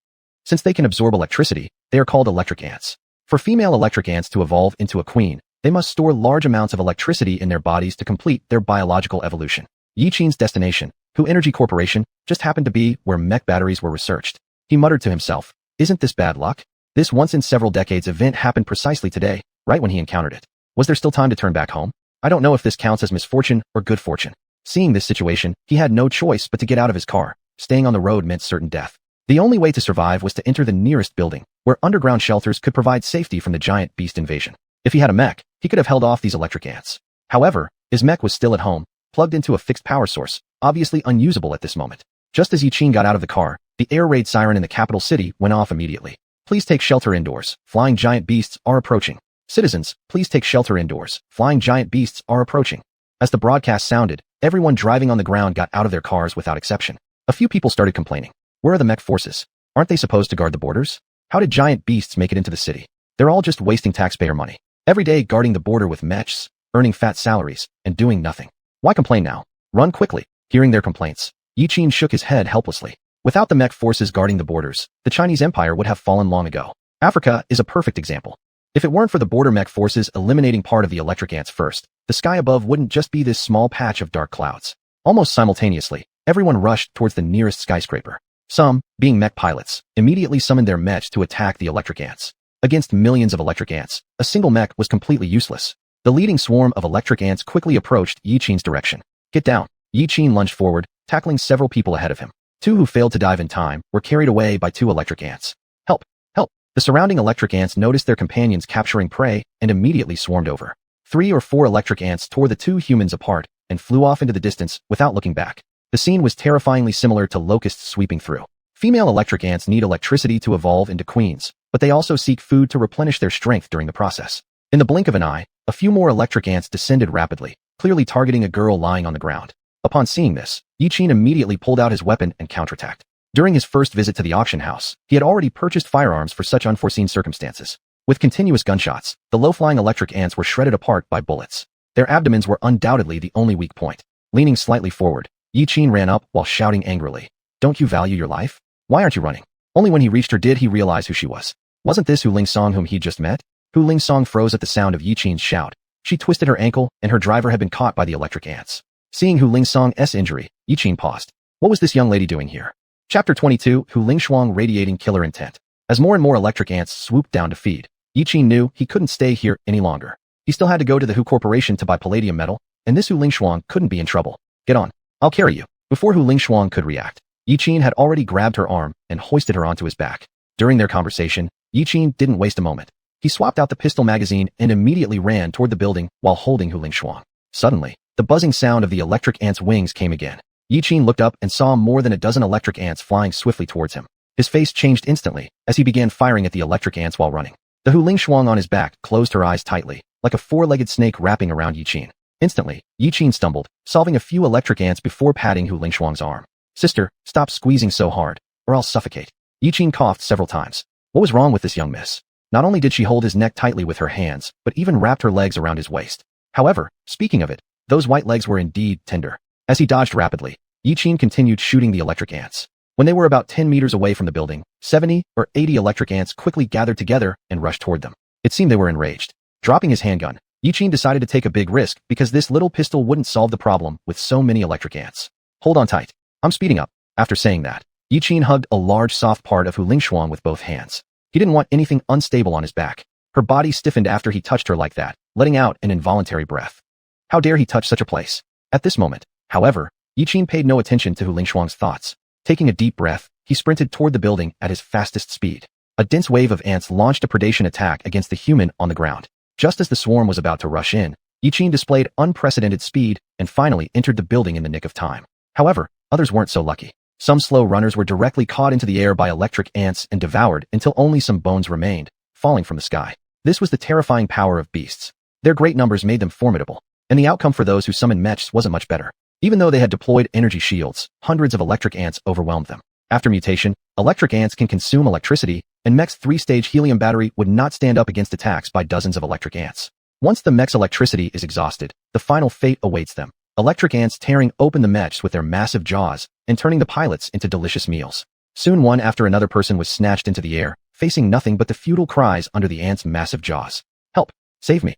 Since they can absorb electricity, they are called electric ants. For female electric ants to evolve into a queen, they must store large amounts of electricity in their bodies to complete their biological evolution. Yiqin's destination, Hu Energy Corporation, just happened to be where mech batteries were researched. He muttered to himself, isn't this bad luck? This once-in-several-decades event happened precisely today, right when he encountered it. Was there still time to turn back home? I don't know if this counts as misfortune or good fortune. Seeing this situation, he had no choice but to get out of his car. Staying on the road meant certain death. The only way to survive was to enter the nearest building, where underground shelters could provide safety from the giant beast invasion. If he had a mech, he could have held off these electric ants. However, his mech was still at home, plugged into a fixed power source, obviously unusable at this moment. Just as Yiqin got out of the car, the air raid siren in the capital city went off immediately. Please take shelter indoors. Flying giant beasts are approaching. Citizens, please take shelter indoors. Flying giant beasts are approaching. As the broadcast sounded, everyone driving on the ground got out of their cars without exception. A few people started complaining. Where are the mech forces? Aren't they supposed to guard the borders? How did giant beasts make it into the city? They're all just wasting taxpayer money. Every day guarding the border with mechs, earning fat salaries, and doing nothing. Why complain now? Run quickly. Hearing their complaints, Yiqin shook his head helplessly. Without the mech forces guarding the borders, the Chinese Empire would have fallen long ago. Africa is a perfect example. If it weren't for the border mech forces eliminating part of the electric ants first, the sky above wouldn't just be this small patch of dark clouds. Almost simultaneously, everyone rushed towards the nearest skyscraper. Some, being mech pilots, immediately summoned their mechs to attack the electric ants. Against millions of electric ants, a single mech was completely useless. The leading swarm of electric ants quickly approached Yiqin's direction. Get down. Yiqin lunged forward, tackling several people ahead of him. Two who failed to dive in time were carried away by two electric ants. Help! Help! The surrounding electric ants noticed their companions capturing prey and immediately swarmed over. 3 or 4 electric ants tore the two humans apart and flew off into the distance without looking back. The scene was terrifyingly similar to locusts sweeping through. Female electric ants need electricity to evolve into queens, but they also seek food to replenish their strength during the process. In the blink of an eye, a few more electric ants descended rapidly, clearly targeting a girl lying on the ground. Upon seeing this, Yiqin immediately pulled out his weapon and counterattacked. During his first visit to the auction house, he had already purchased firearms for such unforeseen circumstances. With continuous gunshots, the low-flying electric ants were shredded apart by bullets. Their abdomens were undoubtedly the only weak point. Leaning slightly forward, Yiqin ran up while shouting angrily, "Don't you value your life? Why aren't you running?" Only when he reached her did he realize who she was. Wasn't this Hu Lingsong whom he'd just met? Hu Lingsong froze at the sound of Yiqin's shout. She twisted her ankle, and her driver had been caught by the electric ants. Seeing Hu Lingsong's injury, Yiqin paused. What was this young lady doing here? Chapter 22, Hu Lingshuang radiating killer intent. As more and more electric ants swooped down to feed, Yiqin knew he couldn't stay here any longer. He still had to go to the Hu Corporation to buy palladium metal, and this Hu Lingshuang couldn't be in trouble. Get on. I'll carry you. Before Hu Lingshuang could react, Yiqin had already grabbed her arm and hoisted her onto his back. During their conversation, Yiqin didn't waste a moment. He swapped out the pistol magazine and immediately ran toward the building while holding Hu Lingshuang. Suddenly, the buzzing sound of the electric ants' wings came again. Yiqin looked up and saw more than a dozen electric ants flying swiftly towards him. His face changed instantly as he began firing at the electric ants while running. The Hu Lingshuang on his back closed her eyes tightly, like a four-legged snake wrapping around Yiqin. Instantly, Yiqin stumbled, solving a few electric ants before patting Hu Lingshuang's arm. Sister, stop squeezing so hard, or I'll suffocate. Yiqin coughed several times. What was wrong with this young miss? Not only did she hold his neck tightly with her hands, but even wrapped her legs around his waist. However, speaking of it, those white legs were indeed tender. As he dodged rapidly, Yiqin continued shooting the electric ants. When they were about 10 meters away from the building, 70 or 80 electric ants quickly gathered together and rushed toward them. It seemed they were enraged. Dropping his handgun, Yiqin decided to take a big risk because this little pistol wouldn't solve the problem with so many electric ants. Hold on tight. I'm speeding up. After saying that, Yiqin hugged a large soft part of Hu Lingshuang with both hands. He didn't want anything unstable on his back. Her body stiffened after he touched her like that, letting out an involuntary breath. How dare he touch such a place? At this moment, however, Yiqin paid no attention to Hu Lingshuang's thoughts. Taking a deep breath, he sprinted toward the building at his fastest speed. A dense wave of ants launched a predation attack against the human on the ground. Just as the swarm was about to rush in, Yiqin displayed unprecedented speed and finally entered the building in the nick of time. However, others weren't so lucky. Some slow runners were directly caught into the air by electric ants and devoured until only some bones remained, falling from the sky. This was the terrifying power of beasts. Their great numbers made them formidable, and the outcome for those who summoned mechs wasn't much better. Even though they had deployed energy shields, hundreds of electric ants overwhelmed them. After mutation, electric ants can consume electricity, and mech's 3-stage helium battery would not stand up against attacks by dozens of electric ants. Once the mech's electricity is exhausted, the final fate awaits them. Electric ants tearing open the mechs with their massive jaws and turning the pilots into delicious meals. Soon one after another person was snatched into the air, facing nothing but the futile cries under the ants' massive jaws. Help! Save me!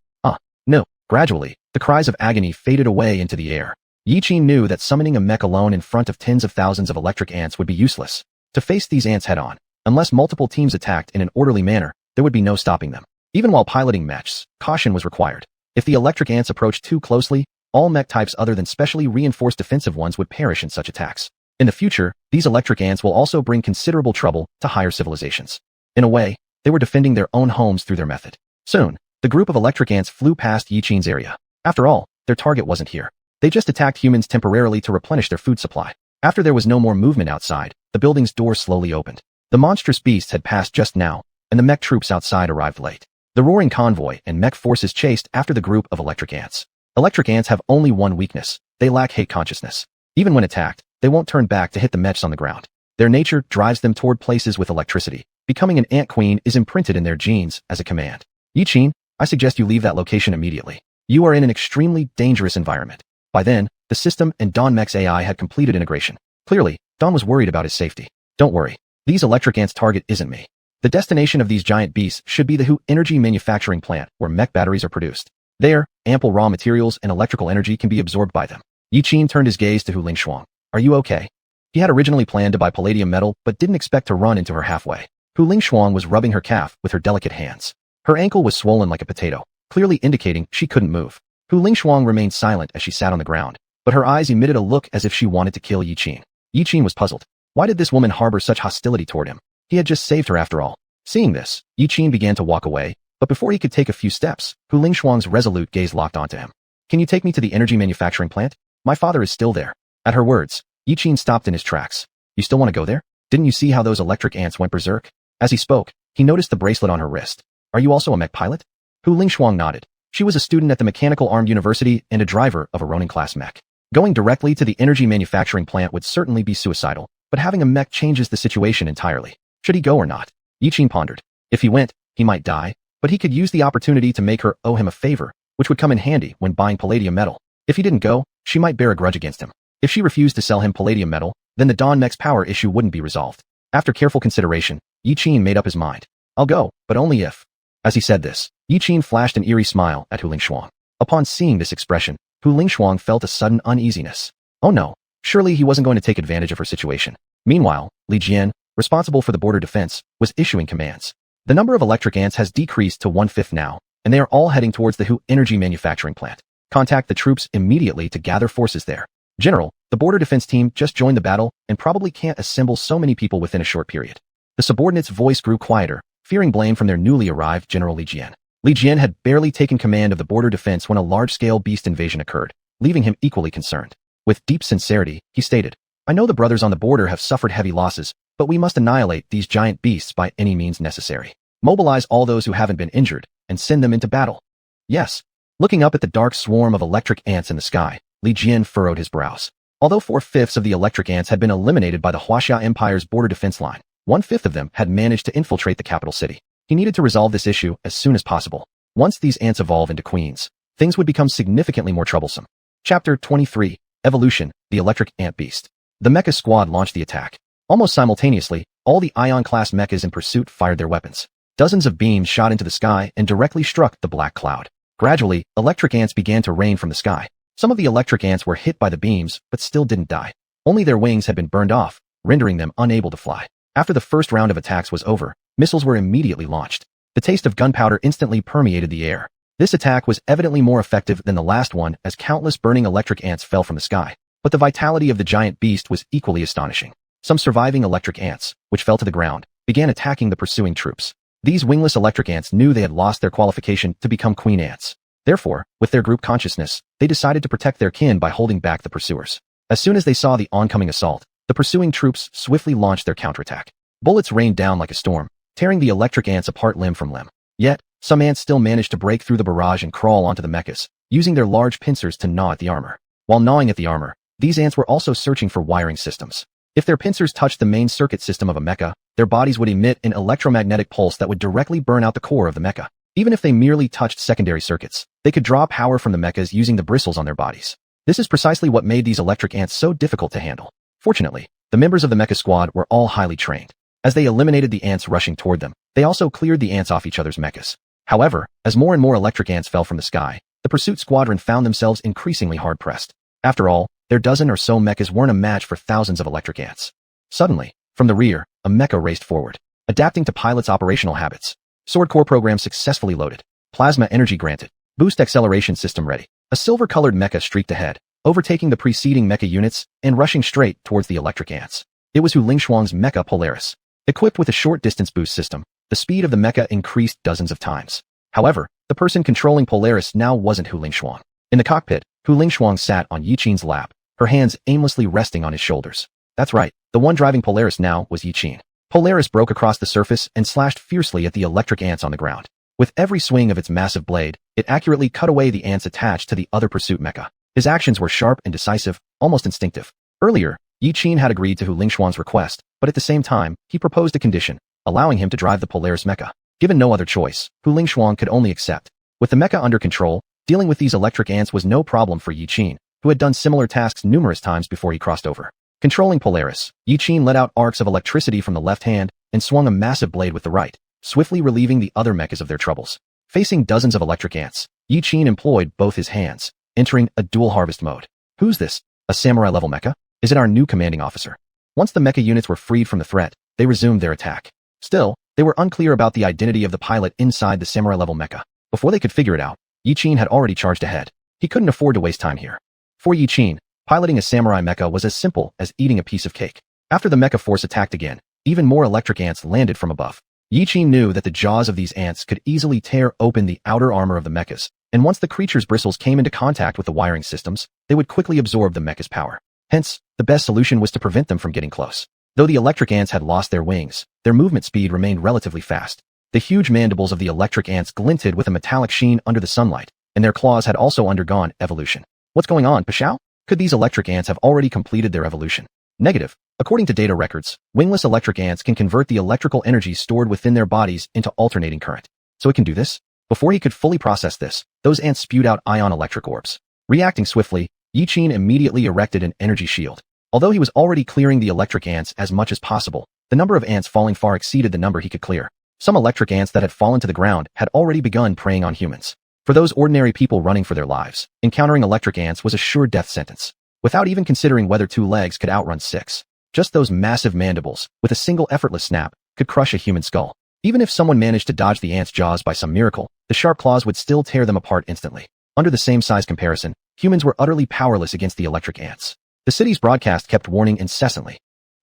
No! Gradually, the cries of agony faded away into the air. Yiqin knew that summoning a mech alone in front of tens of thousands of electric ants would be useless. To face these ants head-on, unless multiple teams attacked in an orderly manner, there would be no stopping them. Even while piloting mechs, caution was required. If the electric ants approached too closely, all mech types other than specially reinforced defensive ones would perish in such attacks. In the future, these electric ants will also bring considerable trouble to higher civilizations. In a way, they were defending their own homes through their method. Soon, The group of electric ants flew past Yiqin's area. After all, their target wasn't here. They just attacked humans temporarily to replenish their food supply. After there was no more movement outside, the building's door slowly opened. The monstrous beasts had passed just now, and the mech troops outside arrived late. The roaring convoy and mech forces chased after the group of electric ants. Electric ants have only one weakness: they lack hate consciousness. Even when attacked, they won't turn back to hit the mechs on the ground. Their nature drives them toward places with electricity. Becoming an ant queen is imprinted in their genes as a command. Yiqin, I suggest you leave that location immediately. You are in an extremely dangerous environment. By then, the system and Dawn Mech's AI had completed integration. Clearly, Dawn was worried about his safety. Don't worry. These electric ants' target isn't me. The destination of these giant beasts should be the Hu energy manufacturing plant where mech batteries are produced. There, ample raw materials and electrical energy can be absorbed by them. Yiqin turned his gaze to Hu Lingshuang. Are you okay? He had originally planned to buy palladium metal but didn't expect to run into her halfway. Hu Lingshuang was rubbing her calf with her delicate hands. Her ankle was swollen like a potato, clearly indicating she couldn't move. Hu Lingshuang remained silent as she sat on the ground, but her eyes emitted a look as if she wanted to kill Yiqin. Yiqin was puzzled. Why did this woman harbor such hostility toward him? He had just saved her after all. Seeing this, Yiqin began to walk away, but before he could take a few steps, Hu Lingshuang's resolute gaze locked onto him. Can you take me to the energy manufacturing plant? My father is still there. At her words, Yiqin stopped in his tracks. You still want to go there? Didn't you see how those electric ants went berserk? As he spoke, he noticed the bracelet on her wrist. Are you also a mech pilot? Hu Lingshuang nodded. She was a student at the Mechanical Armed University and a driver of a Ronin-class mech. Going directly to the energy manufacturing plant would certainly be suicidal, but having a mech changes the situation entirely. Should he go or not? Yiqin pondered. If he went, he might die, but he could use the opportunity to make her owe him a favor, which would come in handy when buying palladium metal. If he didn't go, she might bear a grudge against him. If she refused to sell him palladium metal, then the Dawn Mech's power issue wouldn't be resolved. After careful consideration, Yiqin made up his mind. I'll go, but only if. As he said this, Yiqin flashed an eerie smile at Hu Lingshuang. Upon seeing this expression, Hu Lingshuang felt a sudden uneasiness. Oh no, surely he wasn't going to take advantage of her situation. Meanwhile, Li Jian, responsible for the border defense, was issuing commands. The number of electric ants has decreased to 1/5 now, and they are all heading towards the Hu energy manufacturing plant. Contact the troops immediately to gather forces there. General, the border defense team just joined the battle and probably can't assemble so many people within a short period. The subordinate's voice grew quieter, fearing blame from their newly arrived General Li Jian. Li Jian had barely taken command of the border defense when a large-scale beast invasion occurred, leaving him equally concerned. With deep sincerity, he stated, I know the brothers on the border have suffered heavy losses, but we must annihilate these giant beasts by any means necessary. Mobilize all those who haven't been injured, and send them into battle. Yes. Looking up at the dark swarm of electric ants in the sky, Li Jian furrowed his brows. Although 4/5 of the electric ants had been eliminated by the Huaxia Empire's border defense line, 1/5 of them had managed to infiltrate the capital city. He needed to resolve this issue as soon as possible. Once these ants evolve into queens, things would become significantly more troublesome. Chapter 23, Evolution, the Electric Ant Beast. The mecha squad launched the attack. Almost simultaneously, all the Ion-class mechas in pursuit fired their weapons. Dozens of beams shot into the sky and directly struck the black cloud. Gradually, electric ants began to rain from the sky. Some of the electric ants were hit by the beams, but still didn't die. Only their wings had been burned off, rendering them unable to fly. After the first round of attacks was over, missiles were immediately launched. The taste of gunpowder instantly permeated the air. This attack was evidently more effective than the last one as countless burning electric ants fell from the sky. But the vitality of the giant beast was equally astonishing. Some surviving electric ants, which fell to the ground, began attacking the pursuing troops. These wingless electric ants knew they had lost their qualification to become queen ants. Therefore, with their group consciousness, they decided to protect their kin by holding back the pursuers. As soon as they saw the oncoming assault, the pursuing troops swiftly launched their counterattack. Bullets rained down like a storm, tearing the electric ants apart limb from limb. Yet, some ants still managed to break through the barrage and crawl onto the mechas, using their large pincers to gnaw at the armor. While gnawing at the armor, these ants were also searching for wiring systems. If their pincers touched the main circuit system of a mecha, their bodies would emit an electromagnetic pulse that would directly burn out the core of the mecha. Even if they merely touched secondary circuits, they could draw power from the mechas using the bristles on their bodies. This is precisely what made these electric ants so difficult to handle. Fortunately, the members of the mecha squad were all highly trained. As they eliminated the ants rushing toward them, they also cleared the ants off each other's mechas. However, as more and more electric ants fell from the sky, the pursuit squadron found themselves increasingly hard-pressed. After all, their dozen or so mechas weren't a match for thousands of electric ants. Suddenly, from the rear, a mecha raced forward, adapting to pilots' operational habits. Sword core program successfully loaded. Plasma energy granted. Boost acceleration system ready. A silver-colored mecha streaked ahead, overtaking the preceding mecha units and rushing straight towards the electric ants. It was Hu Lingshuang's mecha Polaris. Equipped with a short-distance boost system, the speed of the mecha increased dozens of times. However, The person controlling Polaris now wasn't xuanhuan. In the cockpit, xuanhuan sat on Yiqin's lap, her hands aimlessly resting on his shoulders. That's right, the one driving Polaris now was Yiqin. Polaris broke across the surface and slashed fiercely at the electric ants on the ground. With every swing of its massive blade, it accurately cut away the ants attached to the other pursuit mecha. His actions were sharp and decisive, almost instinctive. Earlier, Yiqin had agreed to xuanhuan's request, but at the same time, he proposed a condition, allowing him to drive the Polaris mecha. Given no other choice, xuanhuan could only accept. With the mecha under control, dealing with these electric ants was no problem for Yiqin, who had done similar tasks numerous times before he crossed over. Controlling Polaris, Yiqin let out arcs of electricity from the left hand and swung a massive blade with the right, swiftly relieving the other mechas of their troubles. Facing dozens of electric ants, Yiqin employed both his hands, entering a dual harvest mode. Who's this? A samurai-level mecha? Is it our new commanding officer? Once the mecha units were freed from the threat, they resumed their attack. Still, they were unclear about the identity of the pilot inside the samurai-level mecha. Before they could figure it out, Yiqin had already charged ahead. He couldn't afford to waste time here. For Yiqin, piloting a samurai mecha was as simple as eating a piece of cake. After the mecha force attacked again, even more electric ants landed from above. Yiqin knew that the jaws of these ants could easily tear open the outer armor of the mechas, and once the creature's bristles came into contact with the wiring systems, they would quickly absorb the mecha's power. Hence, the best solution was to prevent them from getting close. Though the electric ants had lost their wings, their movement speed remained relatively fast. The huge mandibles of the electric ants glinted with a metallic sheen under the sunlight, and their claws had also undergone evolution. What's going on, Pashao? Could these electric ants have already completed their evolution? Negative. According to data records, wingless electric ants can convert the electrical energy stored within their bodies into alternating current. So it can do this? Before he could fully process this, those ants spewed out ion electric orbs. Reacting swiftly, Yiqin immediately erected an energy shield. Although he was already clearing the electric ants as much as possible, the number of ants falling far exceeded the number he could clear. Some electric ants that had fallen to the ground had already begun preying on humans. For those ordinary people running for their lives, encountering electric ants was a sure death sentence. Without even considering whether 2 legs could outrun 6. Just those massive mandibles, with a single effortless snap, could crush a human skull. Even if someone managed to dodge the ants' jaws by some miracle, the sharp claws would still tear them apart instantly. Under the same size comparison, humans were utterly powerless against the electric ants. The city's broadcast kept warning incessantly.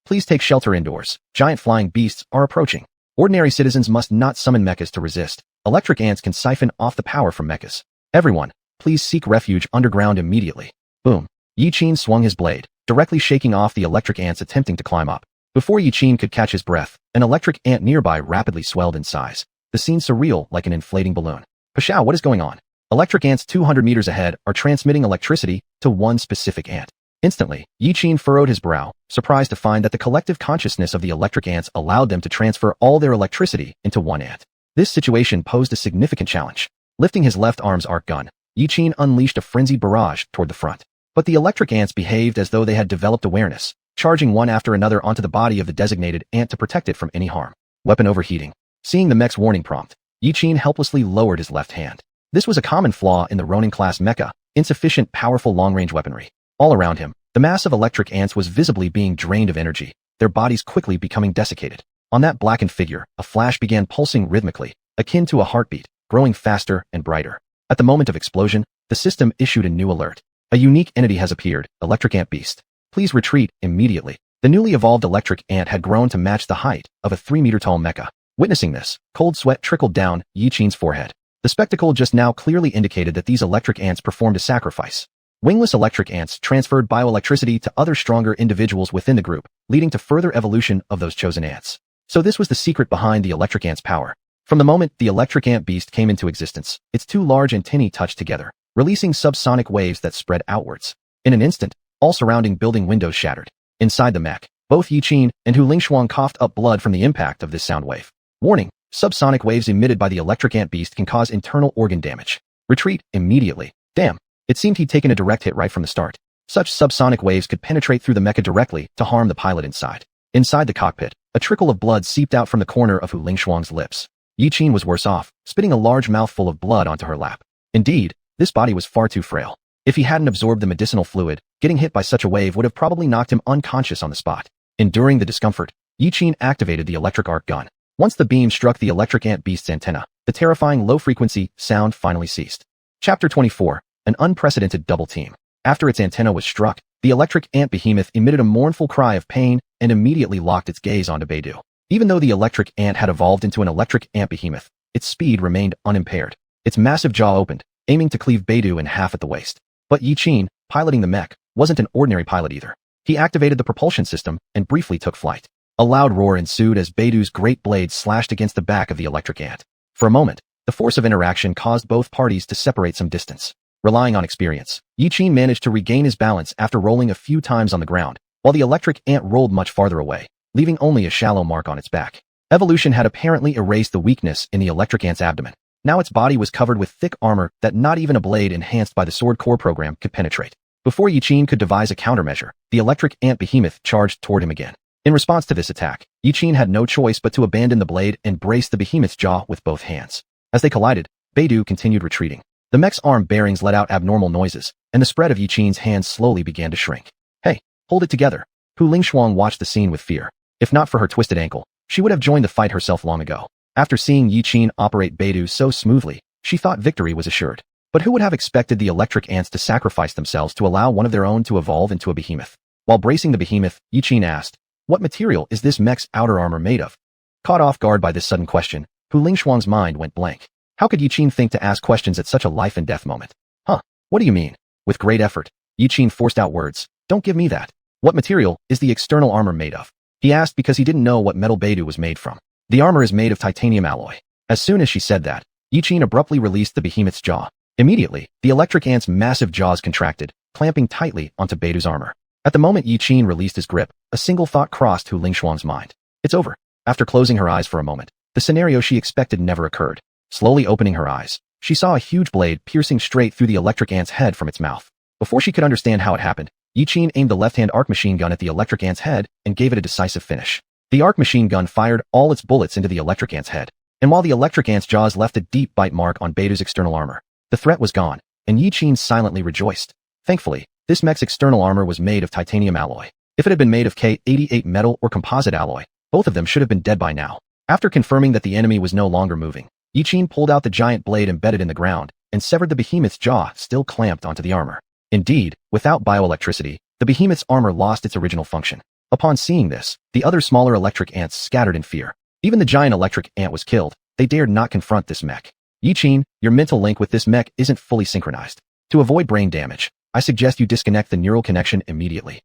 Please take shelter indoors. Giant flying beasts are approaching. Ordinary citizens must not summon mechas to resist. Electric ants can siphon off the power from mechas. Everyone, please seek refuge underground immediately. Boom. Yiqin swung his blade, directly shaking off the electric ants attempting to climb up. Before Yiqin could catch his breath, an electric ant nearby rapidly swelled in size. The scene surreal like an inflating balloon. Pashao, what is going on? Electric ants 200 meters ahead are transmitting electricity to one specific ant. Instantly, Yiqin furrowed his brow, surprised to find that the collective consciousness of the electric ants allowed them to transfer all their electricity into one ant. This situation posed a significant challenge. Lifting his left arm's arc gun, Yiqin unleashed a frenzied barrage toward the front. But the electric ants behaved as though they had developed awareness, charging one after another onto the body of the designated ant to protect it from any harm. Weapon overheating. Seeing the mech's warning prompt, Yiqin helplessly lowered his left hand. This was a common flaw in the Ronin-class mecha, insufficient powerful long-range weaponry. All around him, the mass of electric ants was visibly being drained of energy, their bodies quickly becoming desiccated. On that blackened figure, a flash began pulsing rhythmically, akin to a heartbeat, growing faster and brighter. At the moment of explosion, the system issued a new alert. A unique entity has appeared, Electric Ant Beast. Please retreat immediately. The newly evolved electric ant had grown to match the height of a 3-meter-tall mecha. Witnessing this, cold sweat trickled down Yiqin's forehead. The spectacle just now clearly indicated that these electric ants performed a sacrifice. Wingless electric ants transferred bioelectricity to other stronger individuals within the group, leading to further evolution of those chosen ants. So this was the secret behind the electric ant's power. From the moment the electric ant beast came into existence, its 2 large antennae touched together, releasing subsonic waves that spread outwards. In an instant, all surrounding building windows shattered. Inside the mech, both Yiqin and xuanhuan coughed up blood from the impact of this sound wave. Warning, subsonic waves emitted by the electric ant beast can cause internal organ damage. Retreat immediately. Damn. It seemed he'd taken a direct hit right from the start. Such subsonic waves could penetrate through the mecha directly to harm the pilot inside. Inside the cockpit, a trickle of blood seeped out from the corner of xuanhuan's lips. Yiqin was worse off, spitting a large mouthful of blood onto her lap. Indeed, this body was far too frail. If he hadn't absorbed the medicinal fluid, getting hit by such a wave would have probably knocked him unconscious on the spot. Enduring the discomfort, Yiqin activated the electric arc gun. Once the beam struck the electric ant beast's antenna, the terrifying low-frequency sound finally ceased. Chapter 24. An unprecedented double team. After its antenna was struck, the electric ant behemoth emitted a mournful cry of pain and immediately locked its gaze onto Beidou. Even though the electric ant had evolved into an electric ant behemoth, its speed remained unimpaired. Its massive jaw opened, aiming to cleave Beidou in half at the waist. But Yi Qin, piloting the mech, wasn't an ordinary pilot either. He activated the propulsion system and briefly took flight. A loud roar ensued as Beidou's great blade slashed against the back of the electric ant. For a moment, the force of interaction caused both parties to separate some distance. Relying on experience, Yi Qin managed to regain his balance after rolling a few times on the ground, while the electric ant rolled much farther away, leaving only a shallow mark on its back. Evolution had apparently erased the weakness in the electric ant's abdomen. Now its body was covered with thick armor that not even a blade enhanced by the Sword Core program could penetrate. Before Yi Qin could devise a countermeasure, the electric ant behemoth charged toward him again. In response to this attack, Yi Qin had no choice but to abandon the blade and brace the behemoth's jaw with both hands. As they collided, Beidou continued retreating. The mech's arm bearings let out abnormal noises, and the spread of Yi Qin's hands slowly began to shrink. Hey, hold it together. Hu Lingshuang watched the scene with fear. If not for her twisted ankle, she would have joined the fight herself long ago. After seeing Yi Qin operate Beidou so smoothly, she thought victory was assured. But who would have expected the electric ants to sacrifice themselves to allow one of their own to evolve into a behemoth? While bracing the behemoth, Yi Qin asked, "What material is this mech's outer armor made of?" Caught off guard by this sudden question, Hu Lingshuang's mind went blank. How could Yi Qin think to ask questions at such a life-and-death moment? Huh, what do you mean? With great effort, Yi Qin forced out words. Don't give me that. What material is the external armor made of? He asked because he didn't know what metal Beidou was made from. The armor is made of titanium alloy. As soon as she said that, Yi Qin abruptly released the behemoth's jaw. Immediately, the electric ant's massive jaws contracted, clamping tightly onto Beidou's armor. At the moment Yi Qin released his grip, a single thought crossed Hu Lingshuang's mind. It's over. After closing her eyes for a moment, the scenario she expected never occurred. Slowly opening her eyes, she saw a huge blade piercing straight through the electric ant's head from its mouth. Before she could understand how it happened, Yi Qin aimed the left-hand arc machine gun at the electric ant's head and gave it a decisive finish. The arc machine gun fired all its bullets into the electric ant's head. And while the electric ant's jaws left a deep bite mark on Beidou's external armor, the threat was gone, and Yi Qin silently rejoiced. Thankfully, this mech's external armor was made of titanium alloy. If it had been made of K88 metal or composite alloy, both of them should have been dead by now. After confirming that the enemy was no longer moving, Yi Qin pulled out the giant blade embedded in the ground and severed the behemoth's jaw still clamped onto the armor. Indeed, without bioelectricity, the behemoth's armor lost its original function. Upon seeing this, the other smaller electric ants scattered in fear. Even the giant electric ant was killed. They dared not confront this mech. Yi Qin, your mental link with this mech isn't fully synchronized. To avoid brain damage, I suggest you disconnect the neural connection immediately.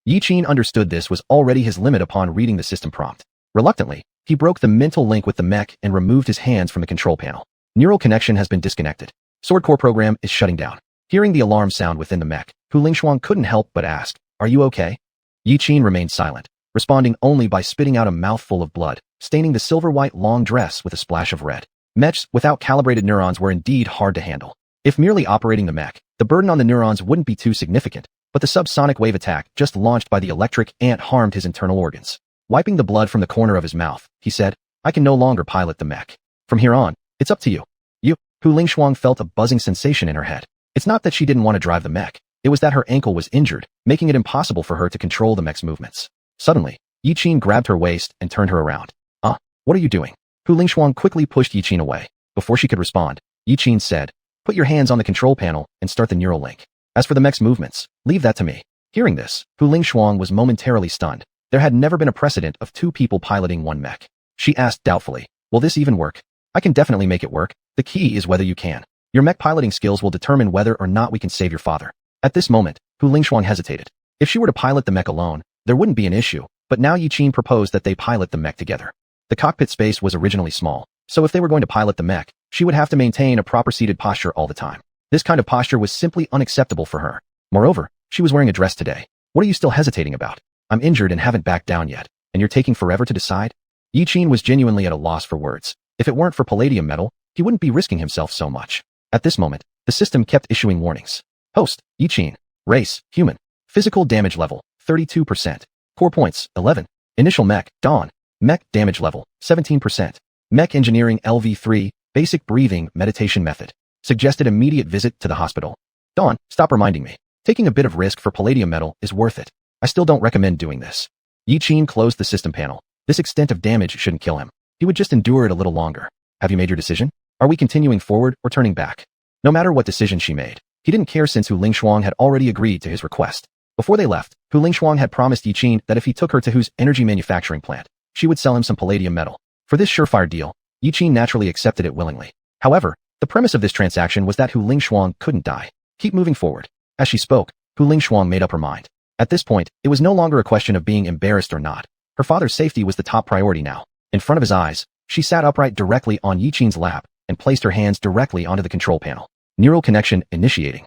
Yi Qin understood this was already his limit upon reading the system prompt. Reluctantly, he broke the mental link with the mech and removed his hands from the control panel. Neural connection has been disconnected. Sword Core program is shutting down. Hearing the alarm sound within the mech, Hu Lingshuang couldn't help but ask, "Are you okay?" Yi Qin remained silent, responding only by spitting out a mouthful of blood, staining the silver-white long dress with a splash of red. Mechs without calibrated neurons were indeed hard to handle. If merely operating the mech, the burden on the neurons wouldn't be too significant, but the subsonic wave attack just launched by the electric ant harmed his internal organs. Wiping the blood from the corner of his mouth, he said, "I can no longer pilot the mech. From here on, it's up to you." Hu Lingshuang felt a buzzing sensation in her head. It's not that she didn't want to drive the mech. It was that her ankle was injured, making it impossible for her to control the mech's movements. Suddenly, Yi Qin grabbed her waist and turned her around. What are you doing?" Hu Lingshuang quickly pushed Yi Qin away. Before she could respond, Yi Qin said, "Put your hands on the control panel and start the neural link. As for the mech's movements, leave that to me." Hearing this, Hu Lingshuang was momentarily stunned. There had never been a precedent of two people piloting one mech. She asked doubtfully, "Will this even work?" "I can definitely make it work. The key is whether you can. Your mech piloting skills will determine whether or not we can save your father." At this moment, Hu Lingshuang hesitated. If she were to pilot the mech alone, there wouldn't be an issue, but now Yi Qin proposed that they pilot the mech together. The cockpit space was originally small, so if they were going to pilot the mech, she would have to maintain a proper seated posture all the time. This kind of posture was simply unacceptable for her. Moreover, she was wearing a dress today. "What are you still hesitating about? I'm injured and haven't backed down yet, and you're taking forever to decide?" Yi Qin was genuinely at a loss for words. If it weren't for palladium metal, he wouldn't be risking himself so much. At this moment, the system kept issuing warnings. Host, Yi Qin. Race, human. Physical damage level, 32%. Core points, 11. Initial mech, Dawn. Mech damage level, 17%. Mech engineering LV3, basic breathing meditation method. Suggested immediate visit to the hospital. Dawn, stop reminding me. Taking a bit of risk for palladium metal is worth it. I still don't recommend doing this. Yi Qin closed the system panel. This extent of damage shouldn't kill him. He would just endure it a little longer. Have you made your decision? Are we continuing forward or turning back? No matter what decision she made, he didn't care since Hu Lingshuang had already agreed to his request. Before they left, Hu Lingshuang had promised Yi Qin that if he took her to Hu's energy manufacturing plant, she would sell him some palladium metal. For this surefire deal, Yi Qin naturally accepted it willingly. However, The premise of this transaction was that Hu Lingshuang couldn't die. Keep moving forward. As she spoke, Hu Lingshuang made up her mind. At this point, it was no longer a question of being embarrassed or not. Her father's safety was the top priority now. In front of his eyes, she sat upright directly on Yiqin's lap and placed her hands directly onto the control panel. Neural connection initiating.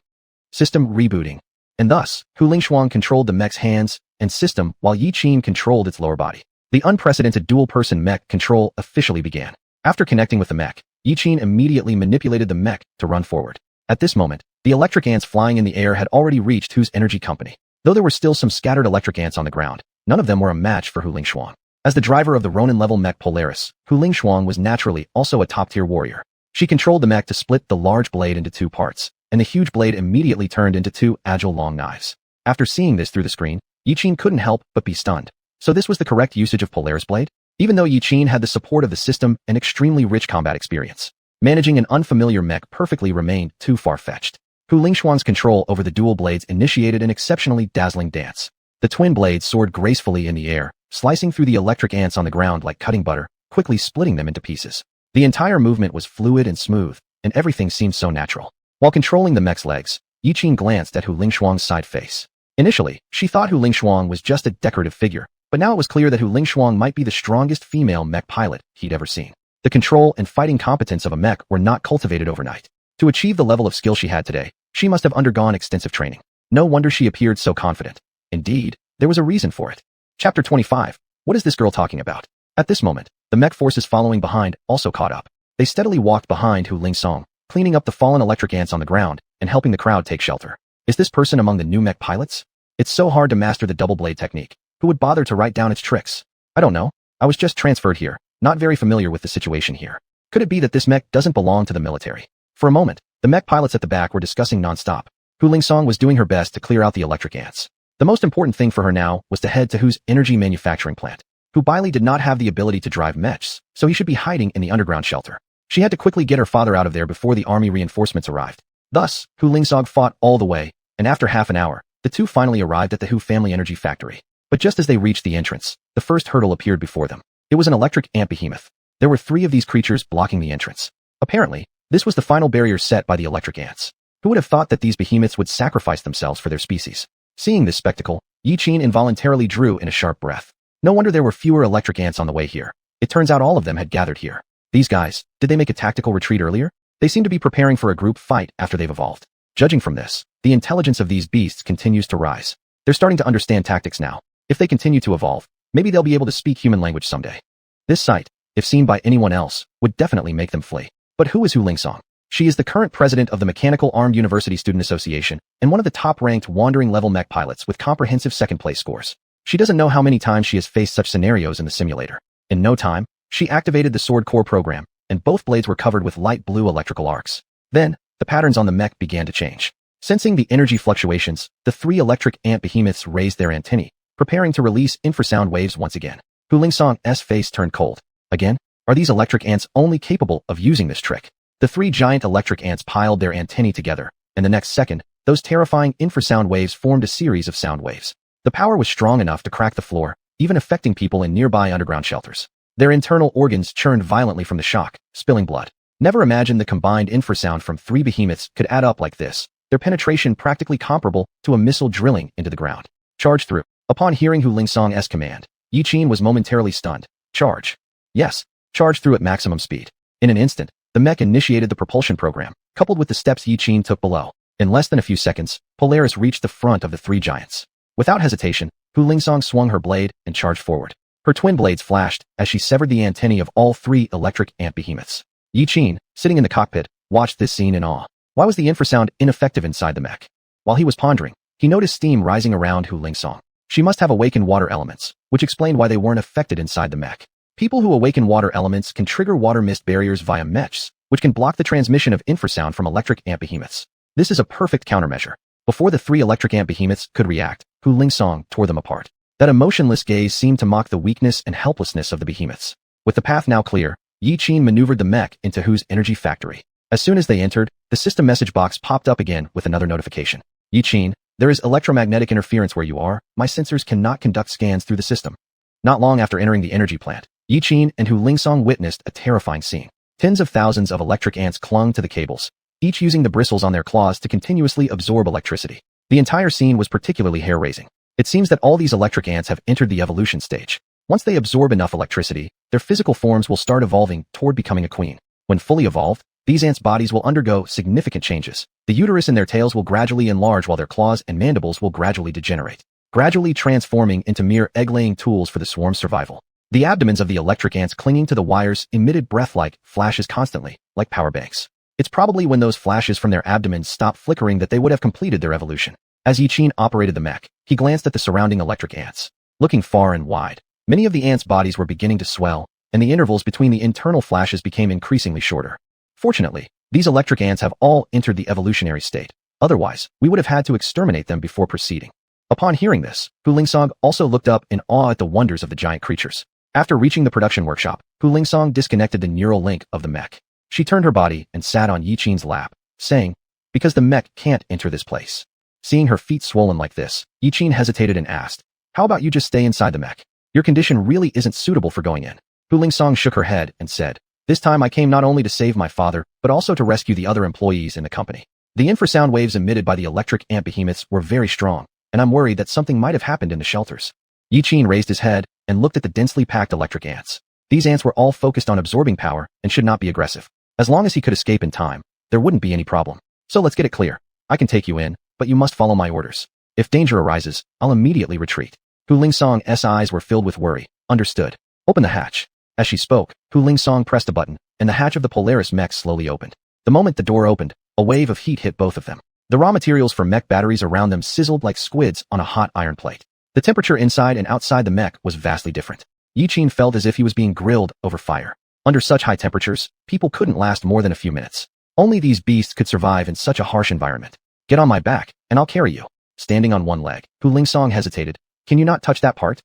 System rebooting. And thus, Hu Lingshuang controlled the mech's hands and system while Yiqin controlled its lower body. The unprecedented dual-person mech control officially began. After connecting with the mech, Yiqin immediately manipulated the mech to run forward. At this moment, the electric ants flying in the air had already reached Hu's energy company. Though there were still some scattered electric ants on the ground, none of them were a match for Hu Lingshuang. As the driver of the Ronin-level mech Polaris, Hu Lingshuang was naturally also a top-tier warrior. She controlled the mech to split the large blade into two parts, and the huge blade immediately turned into two agile long knives. After seeing this through the screen, Yiqin couldn't help but be stunned. So this was the correct usage of Polaris blade? Even though Yiqin had the support of the system and extremely rich combat experience, managing an unfamiliar mech perfectly remained too far-fetched. Hu Lingshuang's control over the dual blades initiated an exceptionally dazzling dance. The twin blades soared gracefully in the air, slicing through the electric ants on the ground like cutting butter, quickly splitting them into pieces. The entire movement was fluid and smooth, and everything seemed so natural. While controlling the mech's legs, Yiqin glanced at Hu Lingshuang's side face. Initially, she thought Hu Lingshuang was just a decorative figure, but now it was clear that Hu Lingshuang might be the strongest female mech pilot he'd ever seen. The control and fighting competence of a mech were not cultivated overnight. To achieve the level of skill she had today, she must have undergone extensive training. No wonder she appeared so confident. Indeed, there was a reason for it. Chapter 25. What is this girl talking about? At this moment, the mech forces following behind also caught up. They steadily walked behind Hu Lingshuang, cleaning up the fallen electric ants on the ground and helping the crowd take shelter. Is this person among the new mech pilots? It's so hard to master the double blade technique. Who would bother to write down its tricks? I don't know. I was just transferred here, not very familiar with the situation here. Could it be that this mech doesn't belong to the military? For a moment, the mech pilots at the back were discussing non-stop. Hu Lingshuang was doing her best to clear out the electric ants. The most important thing for her now was to head to Hu's energy manufacturing plant. Hu Bailey did not have the ability to drive mechs, so he should be hiding in the underground shelter. She had to quickly get her father out of there before the army reinforcements arrived. Thus, Hu Lingshuang fought all the way, and after half an hour, the two finally arrived at the Hu family energy factory. But just as they reached the entrance, the first hurdle appeared before them. It was an electric ant behemoth. There were 3 of these creatures blocking the entrance. Apparently, this was the final barrier set by the electric ants. Who would have thought that these behemoths would sacrifice themselves for their species? Seeing this spectacle, Yiqin involuntarily drew in a sharp breath. No wonder there were fewer electric ants on the way here. It turns out all of them had gathered here. These guys, did they make a tactical retreat earlier? They seem to be preparing for a group fight after they've evolved. Judging from this, the intelligence of these beasts continues to rise. They're starting to understand tactics now. If they continue to evolve, maybe they'll be able to speak human language someday. This sight, if seen by anyone else, would definitely make them flee. But who is Hu Lingshuang? She is the current president of the Mechanical Armed University Student Association and one of the top-ranked wandering-level mech pilots with comprehensive second-place scores. She doesn't know how many times she has faced such scenarios in the simulator. In no time, she activated the Sword Core program, and both blades were covered with light blue electrical arcs. Then, the patterns on the mech began to change. Sensing the energy fluctuations, the 3 electric ant behemoths raised their antennae, preparing to release infrasound waves once again. Hu Lingshuang's face turned cold. Again? Are these electric ants only capable of using this trick? The 3 giant electric ants piled their antennae together, and the next second, those terrifying infrasound waves formed a series of sound waves. The power was strong enough to crack the floor, even affecting people in nearby underground shelters. Their internal organs churned violently from the shock, spilling blood. Never imagined the combined infrasound from 3 behemoths could add up like this, their penetration practically comparable to a missile drilling into the ground. Charge through. Upon hearing Hu Lingshuang's command, Yiqin was momentarily stunned. Charge. Yes, charge through at maximum speed. In an instant, the mech initiated the propulsion program, coupled with the steps Yiqin took below. In less than a few seconds, Polaris reached the front of the 3 giants. Without hesitation, Hu Lingshuang swung her blade and charged forward. Her twin blades flashed as she severed the antennae of all 3 electric ant behemoths. Yiqin, sitting in the cockpit, watched this scene in awe. Why was the infrasound ineffective inside the mech? While he was pondering, he noticed steam rising around Hu Lingshuang. She must have awakened water elements, which explained why they weren't affected inside the mech. People who awaken water elements can trigger water mist barriers via mechs, which can block the transmission of infrasound from electric ant behemoths. This is a perfect countermeasure. Before the 3 electric ant behemoths could react, Hu Lingshuang tore them apart. That emotionless gaze seemed to mock the weakness and helplessness of the behemoths. With the path now clear, Yiqin maneuvered the mech into Hu's energy factory. As soon as they entered, the system message box popped up again with another notification. Yiqin, there is electromagnetic interference where you are. My sensors cannot conduct scans through the system. Not long after entering the energy plant, Yiqin and Hu Lingshuang witnessed a terrifying scene. Tens of thousands of electric ants clung to the cables, each using the bristles on their claws to continuously absorb electricity. The entire scene was particularly hair-raising. It seems that all these electric ants have entered the evolution stage. Once they absorb enough electricity, their physical forms will start evolving toward becoming a queen. When fully evolved, these ants' bodies will undergo significant changes. The uterus in their tails will gradually enlarge while their claws and mandibles will gradually degenerate, gradually transforming into mere egg-laying tools for the swarm's survival. The abdomens of the electric ants clinging to the wires emitted breath-like flashes constantly, like power banks. It's probably when those flashes from their abdomens stopped flickering that they would have completed their evolution. As Xiuxian operated the mech, he glanced at the surrounding electric ants. Looking far and wide, many of the ants' bodies were beginning to swell, and the intervals between the internal flashes became increasingly shorter. Fortunately, these electric ants have all entered the evolutionary state. Otherwise, we would have had to exterminate them before proceeding. Upon hearing this, Hu Lingsong also looked up in awe at the wonders of the giant creatures. After reaching the production workshop, Hu Lingsong disconnected the neural link of the mech. She turned her body and sat on Xiuxian's lap, saying, "Because the mech can't enter this place." Seeing her feet swollen like this, Xiuxian hesitated and asked, "How about you just stay inside the mech? Your condition really isn't suitable for going in." Hu Lingsong shook her head and said, "This time I came not only to save my father, but also to rescue the other employees in the company. The infrasound waves emitted by the electric ant behemoths were very strong, and I'm worried that something might have happened in the shelters." Xiuxian raised his head and looked at the densely packed electric ants. These ants were all focused on absorbing power and should not be aggressive. As long as he could escape in time, there wouldn't be any problem. "So let's get it clear. I can take you in, but you must follow my orders. If danger arises, I'll immediately retreat." Hu Lingsong's eyes were filled with worry. "Understood. Open the hatch." As she spoke, Hu Lingsong pressed a button, and the hatch of the Polaris mech slowly opened. The moment the door opened, a wave of heat hit both of them. The raw materials for mech batteries around them sizzled like squids on a hot iron plate. The temperature inside and outside the mech was vastly different. Xiuxian felt as if he was being grilled over fire. Under such high temperatures, people couldn't last more than a few minutes. Only these beasts could survive in such a harsh environment. "Get on my back, and I'll carry you." Standing on one leg, Hu Lingsong hesitated. "Can you not touch that part?"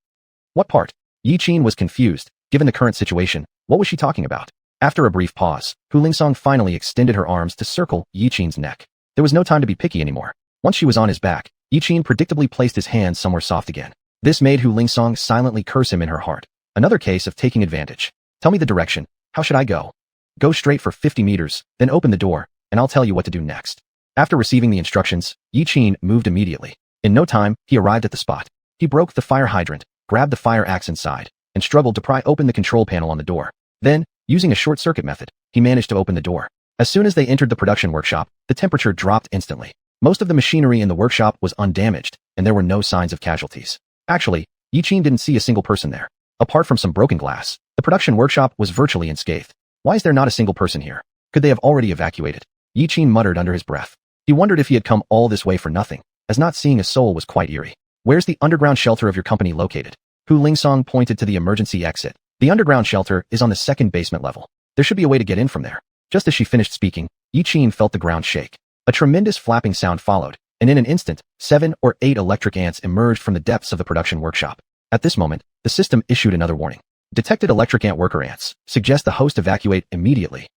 "What part?" Xiuxian was confused. Given the current situation, what was she talking about? After a brief pause, Hu Lingsong finally extended her arms to circle Xiuxian's neck. There was no time to be picky anymore. Once she was on his back, Xiuxian predictably placed his hands somewhere soft again. This made Hu Lingsong silently curse him in her heart. Another case of taking advantage. "Tell me the direction. How should I go?" "Go straight for 50 meters, then open the door, and I'll tell you what to do next." After receiving the instructions, Xiuxian moved immediately. In no time, he arrived at the spot. He broke the fire hydrant, grabbed the fire axe inside, and struggled to pry open the control panel on the door. Then, using a short circuit method, he managed to open the door. As soon as they entered the production workshop, the temperature dropped instantly. Most of the machinery in the workshop was undamaged, and there were no signs of casualties. Actually, Xiuxian didn't see a single person there. Apart from some broken glass, the production workshop was virtually unscathed. Why is there not a single person here? Could they have already evacuated? Xiuxian muttered under his breath. He wondered if he had come all this way for nothing, as not seeing a soul was quite eerie. "Where's the underground shelter of your company located?" Hu Lingsong pointed to the emergency exit. "The underground shelter is on the second basement level. There should be a way to get in from there." Just as she finished speaking, Xiuxian felt the ground shake. A tremendous flapping sound followed, and in an instant, 7 or 8 electric ants emerged from the depths of the production workshop. At this moment, the system issued another warning. "Detected electric ant worker ants. Suggest the host evacuate immediately."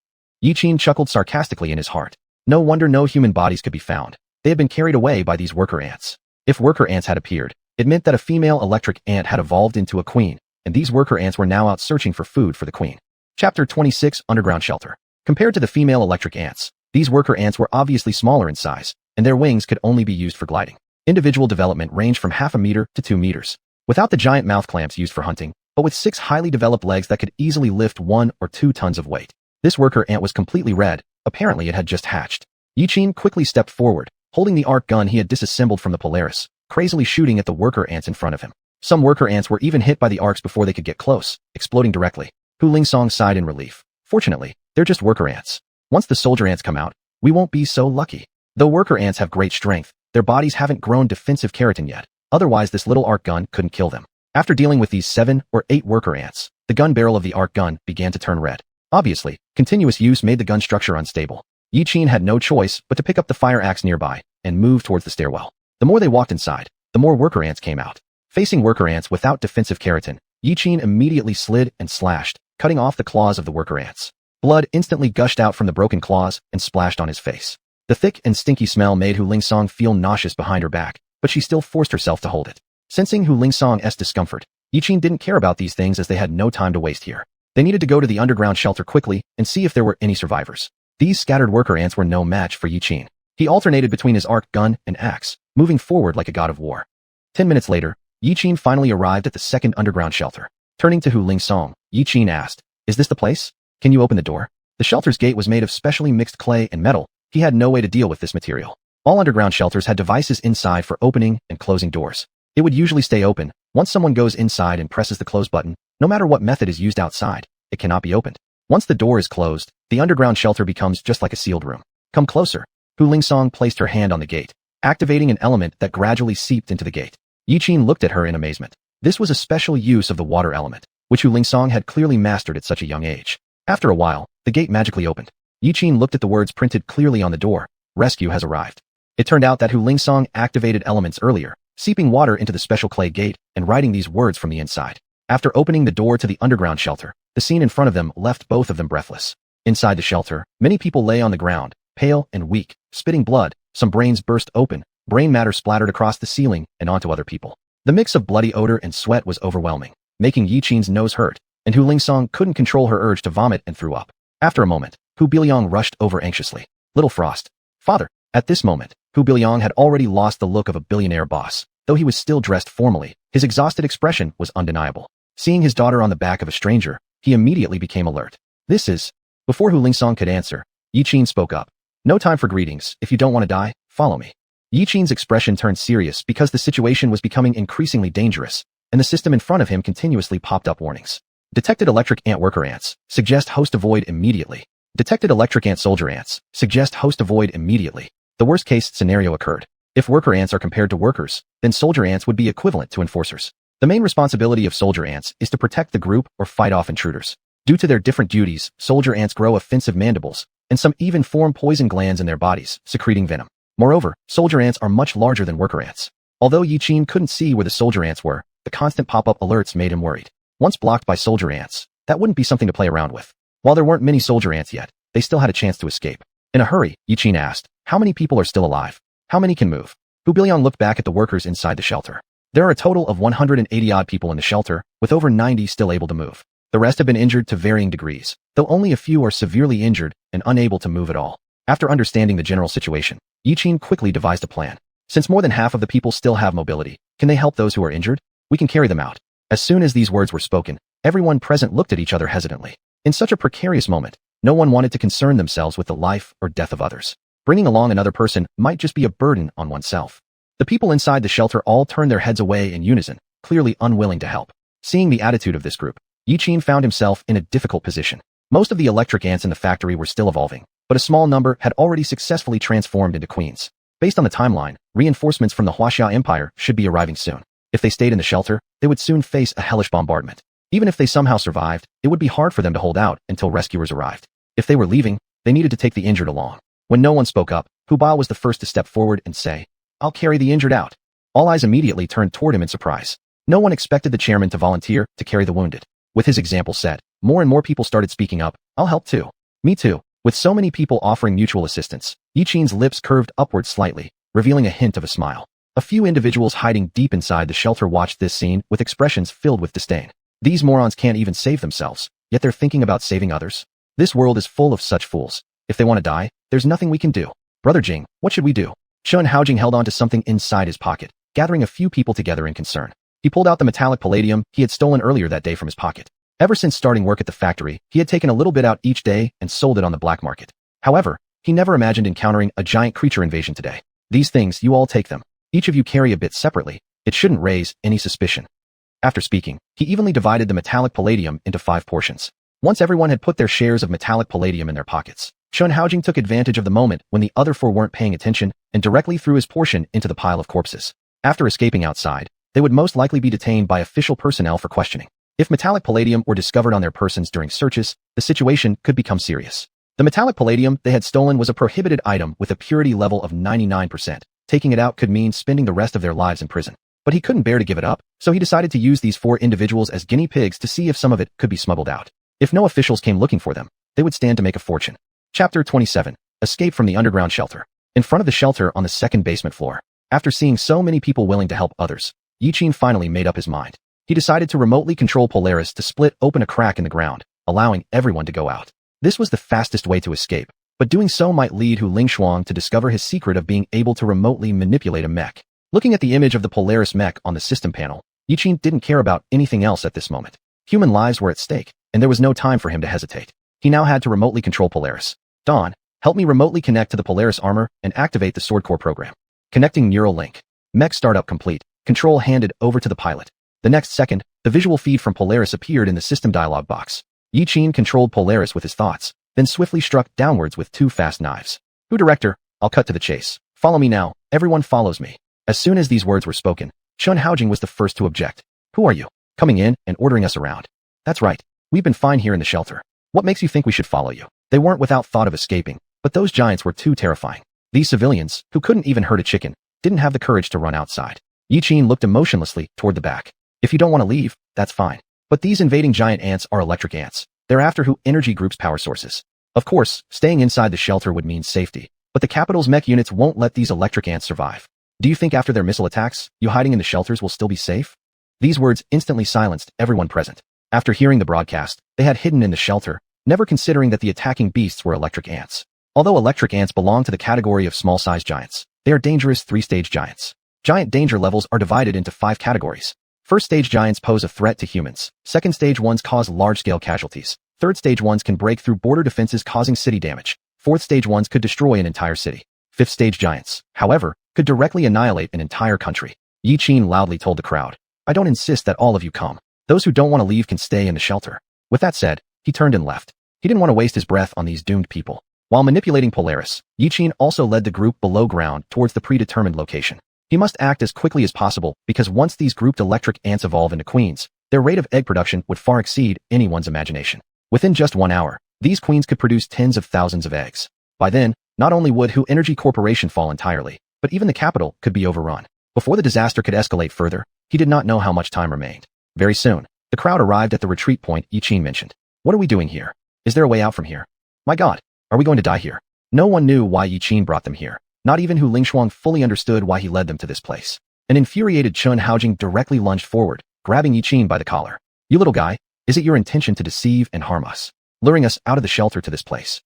Xiuxian chuckled sarcastically in his heart. No wonder no human bodies could be found. They had been carried away by these worker ants. If worker ants had appeared, it meant that a female electric ant had evolved into a queen, and these worker ants were now out searching for food for the queen. Chapter 26 Underground Shelter. Compared to the female electric ants, these worker ants were obviously smaller in size, and their wings could only be used for gliding. Individual development ranged from half a meter to 2 meters. Without the giant mouth clamps used for hunting, but with 6 highly developed legs that could easily lift 1 or 2 tons of weight. This worker ant was completely red. Apparently it had just hatched. Xiuxian quickly stepped forward, holding the arc gun he had disassembled from the Polaris, crazily shooting at the worker ants in front of him. Some worker ants were even hit by the arcs before they could get close, exploding directly. Hu Lingsong sighed in relief. Fortunately, they're just worker ants. Once the soldier ants come out, we won't be so lucky. Though worker ants have great strength, their bodies haven't grown defensive keratin yet. Otherwise this little arc gun couldn't kill them. After dealing with these 7 or 8 worker ants, the gun barrel of the arc gun began to turn red. Obviously, continuous use made the gun structure unstable. Xiuxian had no choice but to pick up the fire axe nearby and move towards the stairwell. The more they walked inside, the more worker ants came out. Facing worker ants without defensive keratin, Xiuxian immediately slid and slashed, cutting off the claws of the worker ants. Blood instantly gushed out from the broken claws and splashed on his face. The thick and stinky smell made Hu Lingsong feel nauseous behind her back, but she still forced herself to hold it. Sensing Hu Lingsong's discomfort, Xiuxian didn't care about these things as they had no time to waste here. They needed to go to the underground shelter quickly and see if there were any survivors. These scattered worker ants were no match for Yiqin. He alternated between his arc, gun, and axe, moving forward like a god of war. 10 minutes later, Yiqin finally arrived at the second underground shelter. Turning to Hu Lingsong, Yiqin asked, "Is this the place? Can you open the door?" The shelter's gate was made of specially mixed clay and metal. He had no way to deal with this material. All underground shelters had devices inside for opening and closing doors. It would usually stay open. Once someone goes inside and presses the close button, no matter what method is used outside, it cannot be opened. Once the door is closed, the underground shelter becomes just like a sealed room. Come closer. Hu Lingsong placed her hand on the gate, activating an element that gradually seeped into the gate. Yiqin looked at her in amazement. This was a special use of the water element, which Hu Lingsong had clearly mastered at such a young age. After a while, the gate magically opened. Yiqin looked at the words printed clearly on the door. Rescue has arrived. It turned out that Hu Lingsong activated elements earlier, seeping water into the special clay gate and writing these words from the inside. After opening the door to the underground shelter, the scene in front of them left both of them breathless. Inside the shelter, many people lay on the ground, pale and weak, spitting blood. Some brains burst open, brain matter splattered across the ceiling and onto other people. The mix of bloody odor and sweat was overwhelming, making Yiqin's nose hurt, and Hu Lingsong couldn't control her urge to vomit and threw up. After a moment, Hu Biliang rushed over anxiously. "Little Frost. Father." At this moment, Hu Biliang had already lost the look of a billionaire boss. Though he was still dressed formally, his exhausted expression was undeniable. Seeing his daughter on the back of a stranger, he immediately became alert. "This is..." Before Hu Lingsong could answer, Yiqin spoke up. "No time for greetings. If you don't want to die, follow me." Yiqin's expression turned serious because the situation was becoming increasingly dangerous, and the system in front of him continuously popped up warnings. Detected electric ant worker ants. Suggest host avoid immediately. Detected electric ant soldier ants. Suggest host avoid immediately. The worst case scenario occurred. If worker ants are compared to workers, then soldier ants would be equivalent to enforcers. The main responsibility of soldier ants is to protect the group or fight off intruders. Due to their different duties, soldier ants grow offensive mandibles, and some even form poison glands in their bodies, secreting venom. Moreover, soldier ants are much larger than worker ants. Although Yiqin couldn't see where the soldier ants were, the constant pop-up alerts made him worried. Once blocked by soldier ants, that wouldn't be something to play around with. While there weren't many soldier ants yet, they still had a chance to escape. In a hurry, Yiqin asked, "How many people are still alive? How many can move?" Hu Biliang looked back at the workers inside the shelter. There are a total of 180-odd people in the shelter, with over 90 still able to move. The rest have been injured to varying degrees, though only a few are severely injured and unable to move at all. After understanding the general situation, Yiqin quickly devised a plan. Since more than half of the people still have mobility, can they help those who are injured? We can carry them out. As soon as these words were spoken, everyone present looked at each other hesitantly. In such a precarious moment, no one wanted to concern themselves with the life or death of others. Bringing along another person might just be a burden on oneself. The people inside the shelter all turned their heads away in unison, clearly unwilling to help. Seeing the attitude of this group, Yiqin found himself in a difficult position. Most of the electric ants in the factory were still evolving, but a small number had already successfully transformed into queens. Based on the timeline, reinforcements from the wuxia Empire should be arriving soon. If they stayed in the shelter, they would soon face a hellish bombardment. Even if they somehow survived, it would be hard for them to hold out until rescuers arrived. If they were leaving, they needed to take the injured along. When no one spoke up, Hu Bao was the first to step forward and say, "I'll carry the injured out." All eyes immediately turned toward him in surprise. No one expected the chairman to volunteer to carry the wounded. With his example set, more and more people started speaking up. "I'll help too." "Me too." With so many people offering mutual assistance, Yiqin's lips curved upward slightly, revealing a hint of a smile. A few individuals hiding deep inside the shelter watched this scene with expressions filled with disdain. These morons can't even save themselves, yet they're thinking about saving others. This world is full of such fools. If they want to die, there's nothing we can do. "Brother Jing, what should we do?" Xuanhuan held onto something inside his pocket, gathering a few people together in concern. He pulled out the metallic palladium he had stolen earlier that day from his pocket. Ever since starting work at the factory, he had taken a little bit out each day and sold it on the black market. However, he never imagined encountering a giant creature invasion today. "These things, you all take them. Each of you carry a bit separately. It shouldn't raise any suspicion." After speaking, he evenly divided the metallic palladium into 5 portions. Once everyone had put their shares of metallic palladium in their pockets, Xuanhuan took advantage of the moment when the other 4 weren't paying attention and directly threw his portion into the pile of corpses. After escaping outside, they would most likely be detained by official personnel for questioning. If metallic palladium were discovered on their persons during searches, the situation could become serious. The metallic palladium they had stolen was a prohibited item with a purity level of 99%. Taking it out could mean spending the rest of their lives in prison. But he couldn't bear to give it up, so he decided to use these 4 individuals as guinea pigs to see if some of it could be smuggled out. If no officials came looking for them, they would stand to make a fortune. Chapter 27. Escape from the underground shelter. In front of the shelter on the second basement floor. After seeing so many people willing to help others, Yiqin finally made up his mind. He decided to remotely control Polaris to split open a crack in the ground, allowing everyone to go out. This was the fastest way to escape, but doing so might lead Hu Lingshuang to discover his secret of being able to remotely manipulate a mech. Looking at the image of the Polaris mech on the system panel, Yiqin didn't care about anything else at this moment. Human lives were at stake, and there was no time for him to hesitate. He now had to remotely control Polaris. Dawn, help me remotely connect to the Polaris armor and activate the Sword Core program. Connecting neural link. Mech startup complete. Control handed over to the pilot. The next second, the visual feed from Polaris appeared in the system dialog box. Yiqin controlled Polaris with his thoughts, then swiftly struck downwards with two fast knives. Who director? I'll cut to the chase. Follow me now. Everyone follows me. As soon as these words were spoken, Xuanhuan was the first to object. Who are you? Coming in and ordering us around. That's right. We've been fine here in the shelter. What makes you think we should follow you? They weren't without thought of escaping, but those giants were too terrifying. These civilians, who couldn't even hurt a chicken, didn't have the courage to run outside. Yiqin looked emotionlessly toward the back. If you don't want to leave, that's fine. But these invading giant ants are electric ants. They're after Hu Energy Group's power sources. Of course, staying inside the shelter would mean safety, but the capital's mech units won't let these electric ants survive. Do you think after their missile attacks, you hiding in the shelters will still be safe? These words instantly silenced everyone present. After hearing the broadcast, they had hidden in the shelter, never considering that the attacking beasts were electric ants. Although electric ants belong to the category of small-sized giants, they are dangerous three-stage giants. Giant danger levels are divided into 5 categories. First-stage giants pose a threat to humans. Second-stage ones cause large-scale casualties. Third-stage ones can break through border defenses causing city damage. Fourth-stage ones could destroy an entire city. Fifth-stage giants, however, could directly annihilate an entire country. Yiqin loudly told the crowd, I don't insist that all of you come. Those who don't want to leave can stay in the shelter. With that said, he turned and left. He didn't want to waste his breath on these doomed people. While manipulating Polaris, Yiqin also led the group below ground towards the predetermined location. He must act as quickly as possible because once these grouped electric ants evolve into queens, their rate of egg production would far exceed anyone's imagination. Within just 1 hour, these queens could produce tens of thousands of eggs. By then, not only would Hu Energy Corporation fall entirely, but even the capital could be overrun. Before the disaster could escalate further, he did not know how much time remained. Very soon, the crowd arrived at the retreat point Yiqin mentioned. What are we doing here? Is there a way out from here? My God, are we going to die here? No one knew why Yiqin brought them here. Not even Hu Lingshuang fully understood why he led them to this place. An infuriated Xuanhuan directly lunged forward, grabbing Yiqin by the collar. You little guy, is it your intention to deceive and harm us, luring us out of the shelter to this place?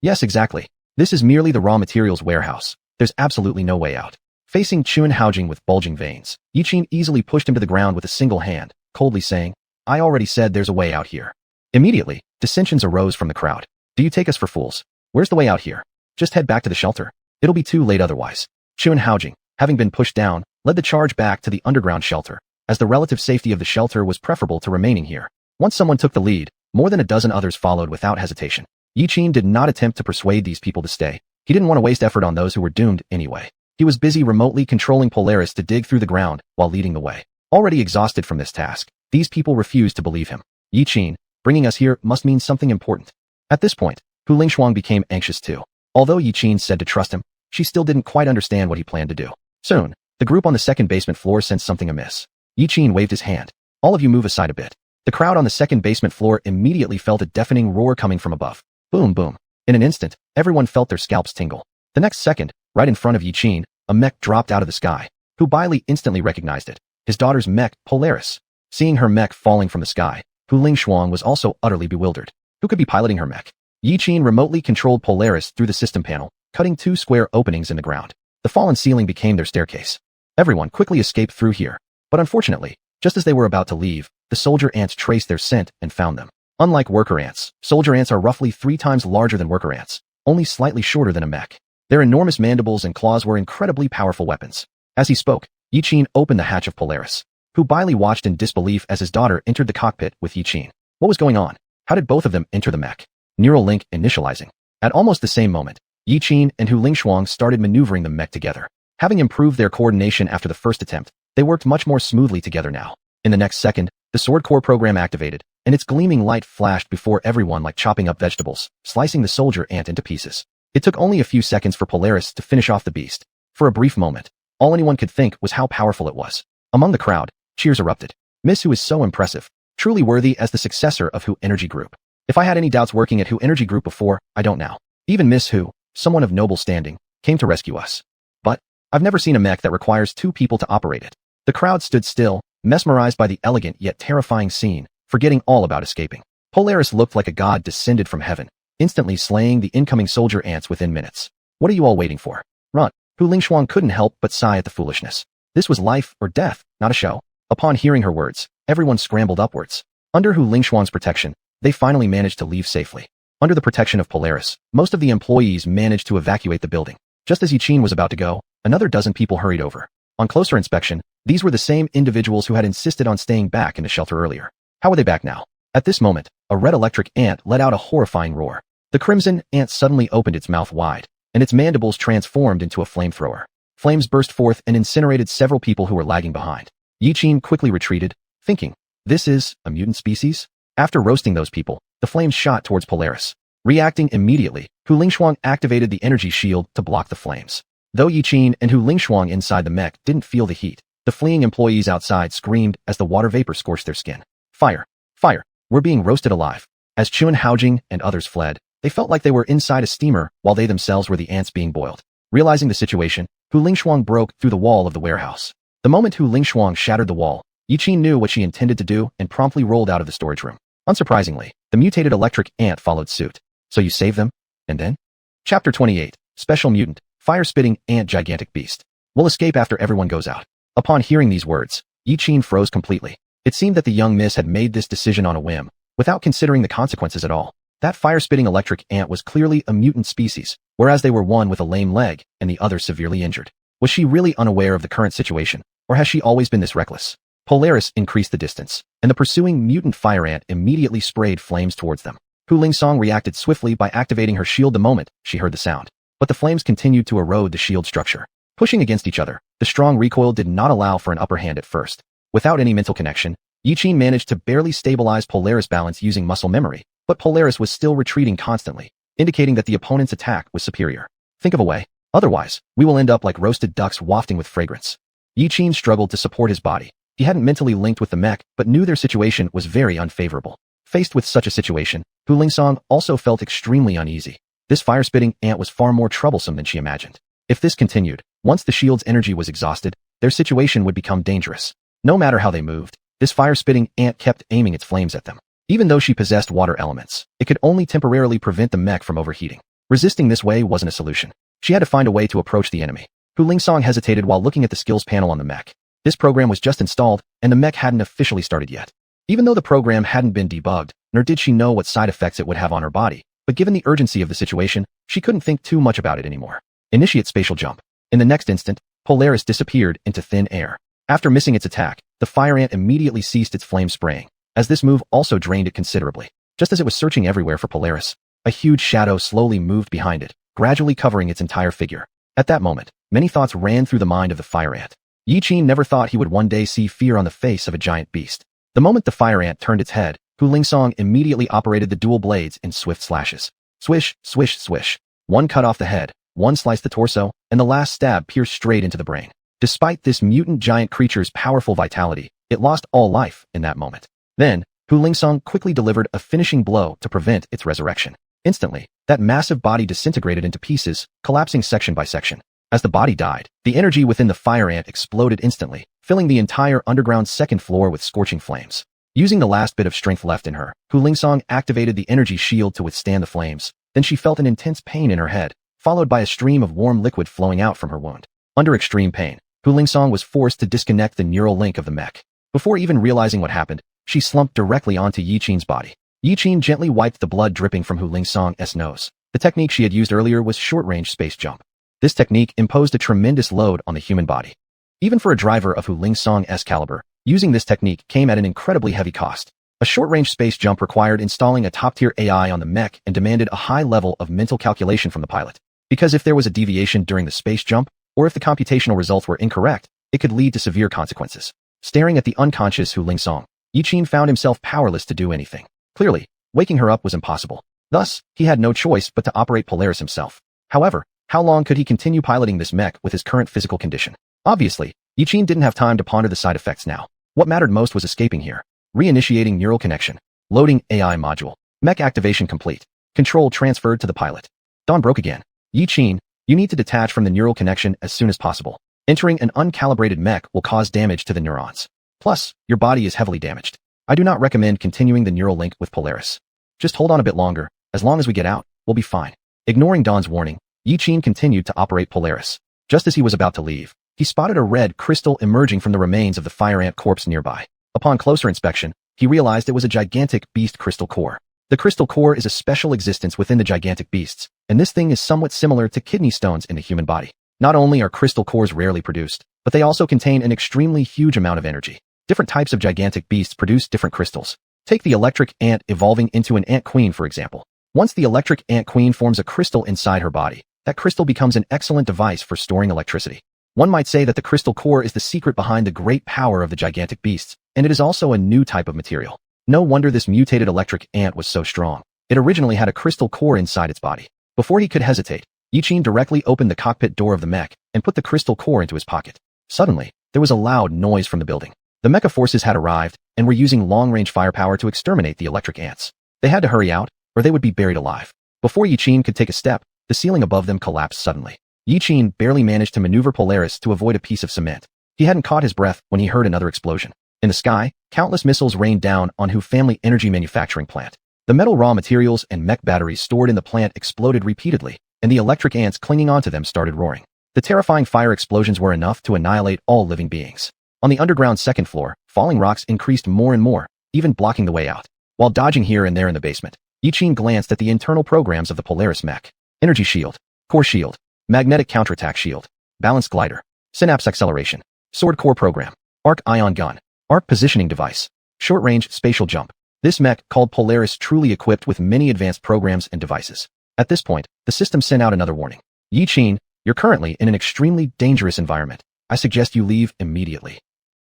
Yes, exactly. This is merely the raw materials warehouse. There's absolutely no way out. Facing Xuanhuan with bulging veins, Yiqin easily pushed him to the ground with a single hand, coldly saying, I already said there's a way out here. Immediately, dissensions arose from the crowd. Do you take us for fools? Where's the way out here? Just head back to the shelter. It'll be too late otherwise. Xuanhuan, having been pushed down, led the charge back to the underground shelter, as the relative safety of the shelter was preferable to remaining here. Once someone took the lead, more than a dozen others followed without hesitation. Yiqin did not attempt to persuade these people to stay. He didn't want to waste effort on those who were doomed anyway. He was busy remotely controlling Polaris to dig through the ground while leading the way. Already exhausted from this task, these people refused to believe him. Yiqin, bringing us here must mean something important. At this point, Hu Lingshuang became anxious too. Although Yiqin said to trust him, she still didn't quite understand what he planned to do. Soon, the group on the second basement floor sensed something amiss. Yiqin waved his hand. All of you move aside a bit. The crowd on the second basement floor immediately felt a deafening roar coming from above. Boom, boom. In an instant, everyone felt their scalps tingle. The next second, right in front of Yiqin, a mech dropped out of the sky. Hu Bailey instantly recognized it. His daughter's mech, Polaris. Seeing her mech falling from the sky, Hu Lingshuang was also utterly bewildered. Who could be piloting her mech? Yiqin remotely controlled Polaris through the system panel, cutting 2 square openings in the ground. The fallen ceiling became their staircase. Everyone quickly escaped through here. But unfortunately, just as they were about to leave, the soldier ants traced their scent and found them. Unlike worker ants, soldier ants are roughly 3 times larger than worker ants, only slightly shorter than a mech. Their enormous mandibles and claws were incredibly powerful weapons. As he spoke, Yiqin opened the hatch of Polaris. Hu Bailey watched in disbelief as his daughter entered the cockpit with Yiqin. What was going on? How did both of them enter the mech? Neural link initializing. At almost the same moment, Yiqin and Hu Lingshuang started maneuvering the mech together. Having improved their coordination after the first attempt, they worked much more smoothly together now. In the next second, the Sword Core program activated, and its gleaming light flashed before everyone like chopping up vegetables, slicing the soldier ant into pieces. It took only a few seconds for Polaris to finish off the beast. For a brief moment, all anyone could think was how powerful it was. Among the crowd, cheers erupted. Miss Hu is so impressive, truly worthy as the successor of Hu Energy Group. If I had any doubts working at Hu Energy Group before, I don't now. Even Miss Hu, someone of noble standing, came to rescue us. But I've never seen a mech that requires 2 people to operate it. The crowd stood still, mesmerized by the elegant yet terrifying scene, forgetting all about escaping. Polaris looked like a god descended from heaven, instantly slaying the incoming soldier ants within minutes. What are you all waiting for? Run. Lingxuan couldn't help but sigh at the foolishness. This was life or death, not a show. Upon hearing her words, everyone scrambled upwards. Under Lingxuan's protection, they finally managed to leave safely. Under the protection of Polaris, most of the employees managed to evacuate the building. Just as Yiqin was about to go, another dozen people hurried over. On closer inspection, these were the same individuals who had insisted on staying back in the shelter earlier. How were they back now? At this moment, a red electric ant let out a horrifying roar. The crimson ant suddenly opened its mouth wide, and its mandibles transformed into a flamethrower. Flames burst forth and incinerated several people who were lagging behind. Yiqin quickly retreated, thinking, this is a mutant species? After roasting those people, the flames shot towards Polaris. Reacting immediately, Lingxuan activated the energy shield to block the flames. Though Yiqin and Lingxuan inside the mech didn't feel the heat, the fleeing employees outside screamed as the water vapor scorched their skin. Fire! Fire! We're being roasted alive. As xuanhuan and others fled, they felt like they were inside a steamer while they themselves were the ants being boiled. Realizing the situation, Lingxuan broke through the wall of the warehouse. The moment Lingxuan shattered the wall, Yiqin knew what she intended to do and promptly rolled out of the storage room. Unsurprisingly, the mutated electric ant followed suit. So you saved them? And then? Chapter 28, Special Mutant, Fire-Spitting Ant Gigantic Beast. Will escape after everyone goes out. Upon hearing these words, Yiqin froze completely. It seemed that the young miss had made this decision on a whim, without considering the consequences at all. That fire-spitting electric ant was clearly a mutant species, whereas they were one with a lame leg and the other severely injured. Was she really unaware of the current situation, or has she always been this reckless? Polaris increased the distance, and the pursuing mutant fire ant immediately sprayed flames towards them. Lingsong reacted swiftly by activating her shield the moment she heard the sound. But the flames continued to erode the shield structure. Pushing against each other, the strong recoil did not allow for an upper hand at first. Without any mental connection, Yiqin managed to barely stabilize Polaris' balance using muscle memory, but Polaris was still retreating constantly, indicating that the opponent's attack was superior. Think of a way. Otherwise, we will end up like roasted ducks wafting with fragrance. Yiqin struggled to support his body. He hadn't mentally linked with the mech, but knew their situation was very unfavorable. Faced with such a situation, Lingsong also felt extremely uneasy. This fire-spitting ant was far more troublesome than she imagined. If this continued, once the shield's energy was exhausted, their situation would become dangerous. No matter how they moved, this fire-spitting ant kept aiming its flames at them. Even though she possessed water elements, it could only temporarily prevent the mech from overheating. Resisting this way wasn't a solution. She had to find a way to approach the enemy. Lingsong hesitated while looking at the skills panel on the mech. This program was just installed, and the mech hadn't officially started yet. Even though the program hadn't been debugged, nor did she know what side effects it would have on her body, but given the urgency of the situation, she couldn't think too much about it anymore. Initiate spatial jump. In the next instant, Polaris disappeared into thin air. After missing its attack, the fire ant immediately ceased its flame spraying, as this move also drained it considerably. Just as it was searching everywhere for Polaris, a huge shadow slowly moved behind it, gradually covering its entire figure. At that moment, many thoughts ran through the mind of the fire ant. Yiqin never thought he would one day see fear on the face of a giant beast. The moment the fire ant turned its head, Lingsong immediately operated the dual blades in swift slashes. Swish, swish, swish. One cut off the head, one sliced the torso, and the last stab pierced straight into the brain. Despite this mutant giant creature's powerful vitality, it lost all life in that moment. Then, Lingsong quickly delivered a finishing blow to prevent its resurrection. Instantly, that massive body disintegrated into pieces, collapsing section by section. As the body died, the energy within the fire ant exploded instantly, filling the entire underground second floor with scorching flames. Using the last bit of strength left in her, Lingsong activated the energy shield to withstand the flames. Then she felt an intense pain in her head, followed by a stream of warm liquid flowing out from her wound. Under extreme pain, Lingsong was forced to disconnect the neural link of the mech. Before even realizing what happened, she slumped directly onto Yiqin's body. Yiqin gently wiped the blood dripping from Lingsong's nose. The technique she had used earlier was short-range space jump. This technique imposed a tremendous load on the human body. Even for a driver of Lingsong's caliber, using this technique came at an incredibly heavy cost. A short-range space jump required installing a top-tier AI on the mech and demanded a high level of mental calculation from the pilot. Because if there was a deviation during the space jump, or if the computational results were incorrect, it could lead to severe consequences. Staring at the unconscious Lingsong, Yiqin found himself powerless to do anything. Clearly, waking her up was impossible. Thus, he had no choice but to operate Polaris himself. However, how long could he continue piloting this mech with his current physical condition? Obviously, Yiqin didn't have time to ponder the side effects now. What mattered most was escaping here. Reinitiating neural connection. Loading AI module. Mech activation complete. Control transferred to the pilot. Dawn broke again. Yiqin, you need to detach from the neural connection as soon as possible. Entering an uncalibrated mech will cause damage to the neurons. Plus, your body is heavily damaged. I do not recommend continuing the neural link with Polaris. Just hold on a bit longer. As long as we get out, we'll be fine. Ignoring Dawn's warning, Yiqin continued to operate Polaris. Just as he was about to leave, he spotted a red crystal emerging from the remains of the fire ant corpse nearby. Upon closer inspection, he realized it was a gigantic beast crystal core. The crystal core is a special existence within the gigantic beasts, and this thing is somewhat similar to kidney stones in the human body. Not only are crystal cores rarely produced, but they also contain an extremely huge amount of energy. Different types of gigantic beasts produce different crystals. Take the electric ant evolving into an ant queen, for example. Once the electric ant queen forms a crystal inside her body, that crystal becomes an excellent device for storing electricity. One might say that the crystal core is the secret behind the great power of the gigantic beasts, and it is also a new type of material. No wonder this mutated electric ant was so strong. It originally had a crystal core inside its body. Before he could hesitate, Yiqin directly opened the cockpit door of the mech and put the crystal core into his pocket. Suddenly, there was a loud noise from the building. The mecha forces had arrived and were using long-range firepower to exterminate the electric ants. They had to hurry out, or they would be buried alive. Before Yiqin could take a step, the ceiling above them collapsed suddenly. Yiqin barely managed to maneuver Polaris to avoid a piece of cement. He hadn't caught his breath when he heard another explosion. In the sky, countless missiles rained down on Hu Family Energy Manufacturing Plant. The metal raw materials and mech batteries stored in the plant exploded repeatedly, and the electric ants clinging onto them started roaring. The terrifying fire explosions were enough to annihilate all living beings. On the underground second floor, falling rocks increased more and more, even blocking the way out. While dodging here and there in the basement, Yiqin glanced at the internal programs of the Polaris mech. Energy shield, core shield, magnetic counterattack shield, balanced glider, synapse acceleration, sword core program, arc ion gun, arc positioning device, short-range spatial jump. This mech, called Polaris, truly equipped with many advanced programs and devices. At this point, the system sent out another warning. Yiqin, you're currently in an extremely dangerous environment. I suggest you leave immediately.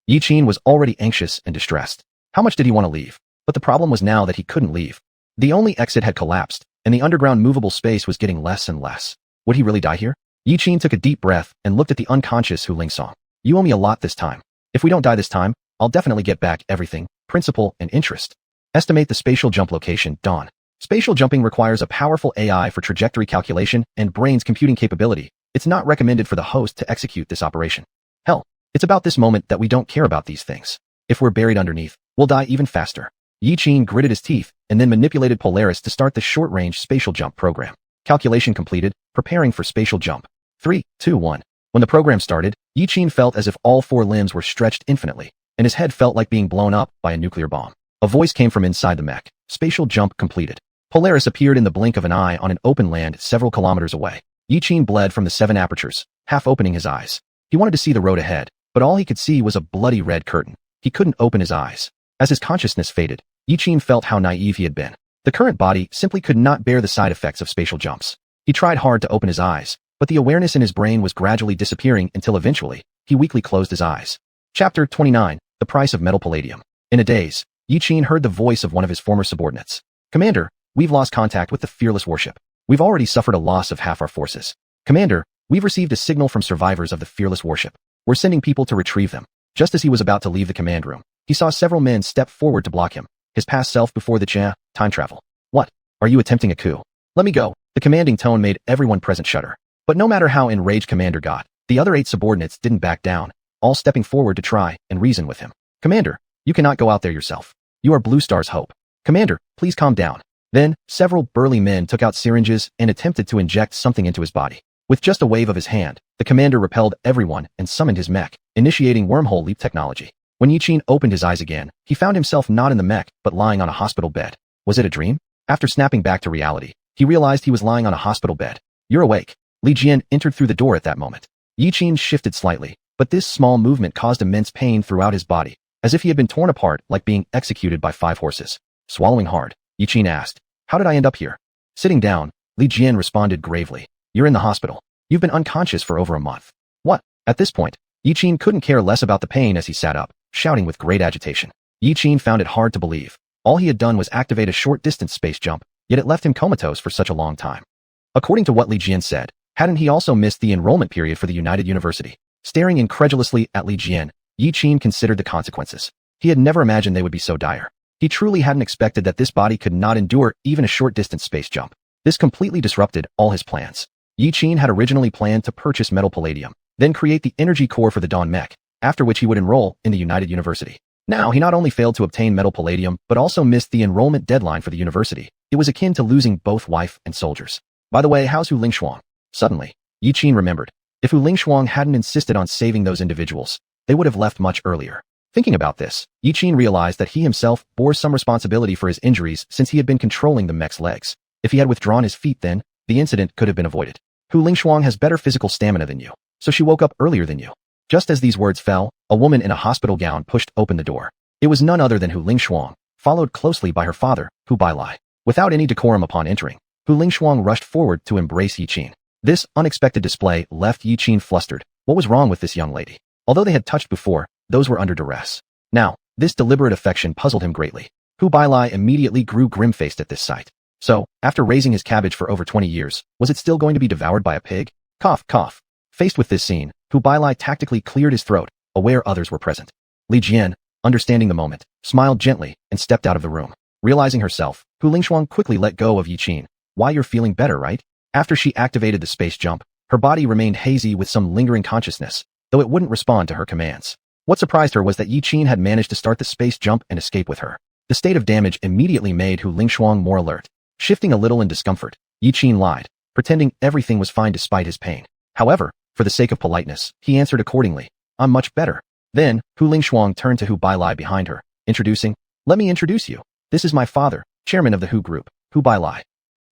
Yiqin was already anxious and distressed. How much did he want to leave? But the problem was now that he couldn't leave. The only exit had collapsed, and the underground movable space was getting less and less. Would he really die here? Yiqin took a deep breath and looked at the unconscious Hu Lingsong. You owe me a lot this time. If we don't die this time, I'll definitely get back everything, principal and interest. Estimate the spatial jump location, Dawn. Spatial jumping requires a powerful AI for trajectory calculation and brain's computing capability. It's not recommended for the host to execute this operation. Hell, it's about this moment that we don't care about these things. If we're buried underneath, we'll die even faster. Yiqin gritted his teeth and then manipulated Polaris to start the short-range spatial jump program. Calculation completed, preparing for spatial jump. 3, 2, 1. When the program started, Yiqin felt as if all four limbs were stretched infinitely, and his head felt like being blown up by a nuclear bomb. A voice came from inside the mech. Spatial jump completed. Polaris appeared in the blink of an eye on an open land several kilometers away. Yiqin bled from the 7 apertures, half opening his eyes. He wanted to see the road ahead, but all he could see was a bloody red curtain. He couldn't open his eyes. As his consciousness faded, Yiqin felt how naive he had been. The current body simply could not bear the side effects of spatial jumps. He tried hard to open his eyes, but the awareness in his brain was gradually disappearing until eventually, he weakly closed his eyes. Chapter 29, The Price of Metal Palladium. In a daze, Yiqin heard the voice of one of his former subordinates. Commander, we've lost contact with the Fearless Warship. We've already suffered a loss of half our forces. Commander, we've received a signal from survivors of the Fearless Warship. We're sending people to retrieve them. Just as he was about to leave the command room, he saw several men step forward to block him. His past self before the time travel. What? Are you attempting a coup? Let me go. The commanding tone made everyone present shudder. But no matter how enraged Commander got, the other 8 subordinates didn't back down, all stepping forward to try and reason with him. Commander, you cannot go out there yourself. You are Blue Star's hope. Commander, please calm down. Then, several burly men took out syringes and attempted to inject something into his body. With just a wave of his hand, the commander repelled everyone and summoned his mech, initiating wormhole leap technology. When Yiqin opened his eyes again, he found himself not in the mech, but lying on a hospital bed. Was it a dream? After snapping back to reality, he realized he was lying on a hospital bed. You're awake. Li Jian entered through the door at that moment. Yiqin shifted slightly, but this small movement caused immense pain throughout his body, as if he had been torn apart like being executed by 5 horses. Swallowing hard, Yiqin asked, how did I end up here? Sitting down, Li Jian responded gravely. You're in the hospital. You've been unconscious for over a month. What? At this point, Yiqin couldn't care less about the pain as he sat up, shouting with great agitation. Yiqin found it hard to believe. All he had done was activate a short-distance space jump, yet it left him comatose for such a long time. According to what Li Jian said, hadn't he also missed the enrollment period for the United University? Staring incredulously at Li Jian, Yiqin considered the consequences. He had never imagined they would be so dire. He truly hadn't expected that this body could not endure even a short-distance space jump. This completely disrupted all his plans. Yiqin had originally planned to purchase metal palladium, then create the energy core for the Dawn Mech, after which he would enroll in the United University. Now, he not only failed to obtain metal palladium, but also missed the enrollment deadline for the university. It was akin to losing both wife and soldiers. By the way, how's Hu Lingshuang? Suddenly, Yi Qin remembered. If Hu Lingshuang hadn't insisted on saving those individuals, they would have left much earlier. Thinking about this, Yi Qin realized that he himself bore some responsibility for his injuries since he had been controlling the mech's legs. If he had withdrawn his feet then, the incident could have been avoided. Hu Lingshuang has better physical stamina than you, so she woke up earlier than you. Just as these words fell, a woman in a hospital gown pushed open the door. It was none other than Hu Lingshuang, followed closely by her father, Hu Bailai. Without any decorum upon entering, Hu Lingshuang rushed forward to embrace Yi Qin. This unexpected display left Yi Qin flustered. What was wrong with this young lady? Although they had touched before, those were under duress. Now, this deliberate affection puzzled him greatly. Hu Bailai immediately grew grim-faced at this sight. So, after raising his cabbage for over 20 years, was it still going to be devoured by a pig? Cough, cough. Faced with this scene, Hu Bailai tactically cleared his throat, aware others were present. Li Jian, understanding the moment, smiled gently and stepped out of the room. Realizing herself, Hu Lingshuang quickly let go of Yi Qin. Why, you're feeling better, right? After she activated the space jump, her body remained hazy with some lingering consciousness, though it wouldn't respond to her commands. What surprised her was that Yi Qin had managed to start the space jump and escape with her. The state of damage immediately made Hu Lingshuang more alert. Shifting a little in discomfort, Yi Qin lied, pretending everything was fine despite his pain. However, for the sake of politeness, he answered accordingly. I'm much better. Then, Hu Lingshuang turned to Hu Bailai behind her, introducing, let me introduce you. This is my father, chairman of the Hu Group, Hu Bailai.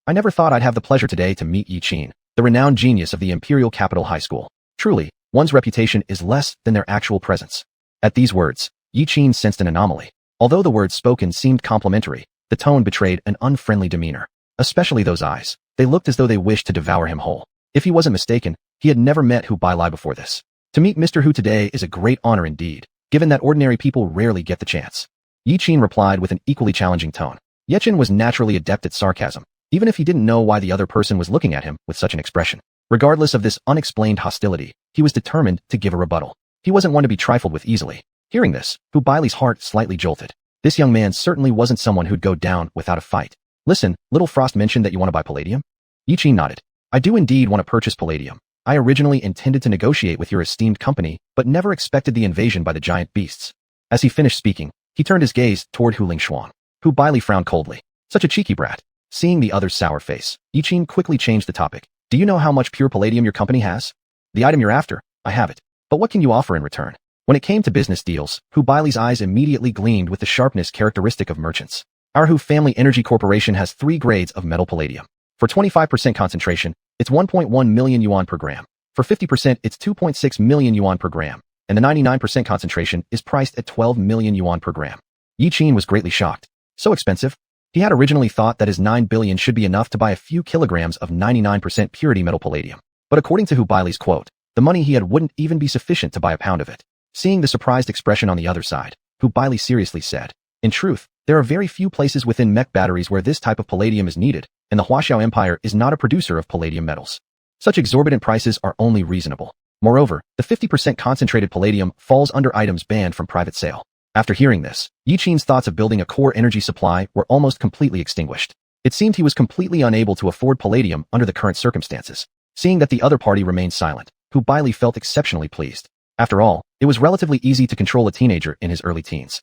I never thought I'd have the pleasure today to meet Yi Qin, the renowned genius of the Imperial Capital High School. Truly, one's reputation is less than their actual presence. At these words, Yi Qin sensed an anomaly. Although the words spoken seemed complimentary, the tone betrayed an unfriendly demeanor. Especially those eyes. They looked as though they wished to devour him whole. If he wasn't mistaken, he had never met Hu Bailai before this. To meet Mr. Hu today is a great honor indeed, given that ordinary people rarely get the chance. Yi Qin replied with an equally challenging tone. Ye Qin was naturally adept at sarcasm, even if he didn't know why the other person was looking at him with such an expression. Regardless of this unexplained hostility, he was determined to give a rebuttal. He wasn't one to be trifled with easily. Hearing this, Hu Bailai's heart slightly jolted. This young man certainly wasn't someone who'd go down without a fight. Listen, Little Frost mentioned that you want to buy palladium? Yi Qin nodded. I do indeed want to purchase palladium. I originally intended to negotiate with your esteemed company, but never expected the invasion by the giant beasts. As he finished speaking, he turned his gaze toward Hu Lingshuang. Hu Bailai frowned coldly. Such a cheeky brat. Seeing the other's sour face, Yi Qin quickly changed the topic. Do you know how much pure palladium your company has? The item you're after, I have it. But what can you offer in return? When it came to business deals, Hu Bailai's eyes immediately gleamed with the sharpness characteristic of merchants. Our Hu Family Energy Corporation has 3 grades of metal palladium. For 25% concentration, it's 1.1 million yuan per gram. For 50%, it's 2.6 million yuan per gram. And the 99% concentration is priced at 12 million yuan per gram. Yi Qin was greatly shocked. So expensive? He had originally thought that his 9 billion should be enough to buy a few kilograms of 99% purity metal palladium. But according to Hu Bailai's quote, the money he had wouldn't even be sufficient to buy a pound of it. Seeing the surprised expression on the other side, Hu Bailai seriously said, in truth, there are very few places within mech batteries where this type of palladium is needed, and the Huaxiao Empire is not a producer of palladium metals. Such exorbitant prices are only reasonable. Moreover, the 50% concentrated palladium falls under items banned from private sale. After hearing this, Yi Qin's thoughts of building a core energy supply were almost completely extinguished. It seemed he was completely unable to afford palladium under the current circumstances. Seeing that the other party remained silent, Hu Bailai felt exceptionally pleased. After all, it was relatively easy to control a teenager in his early teens.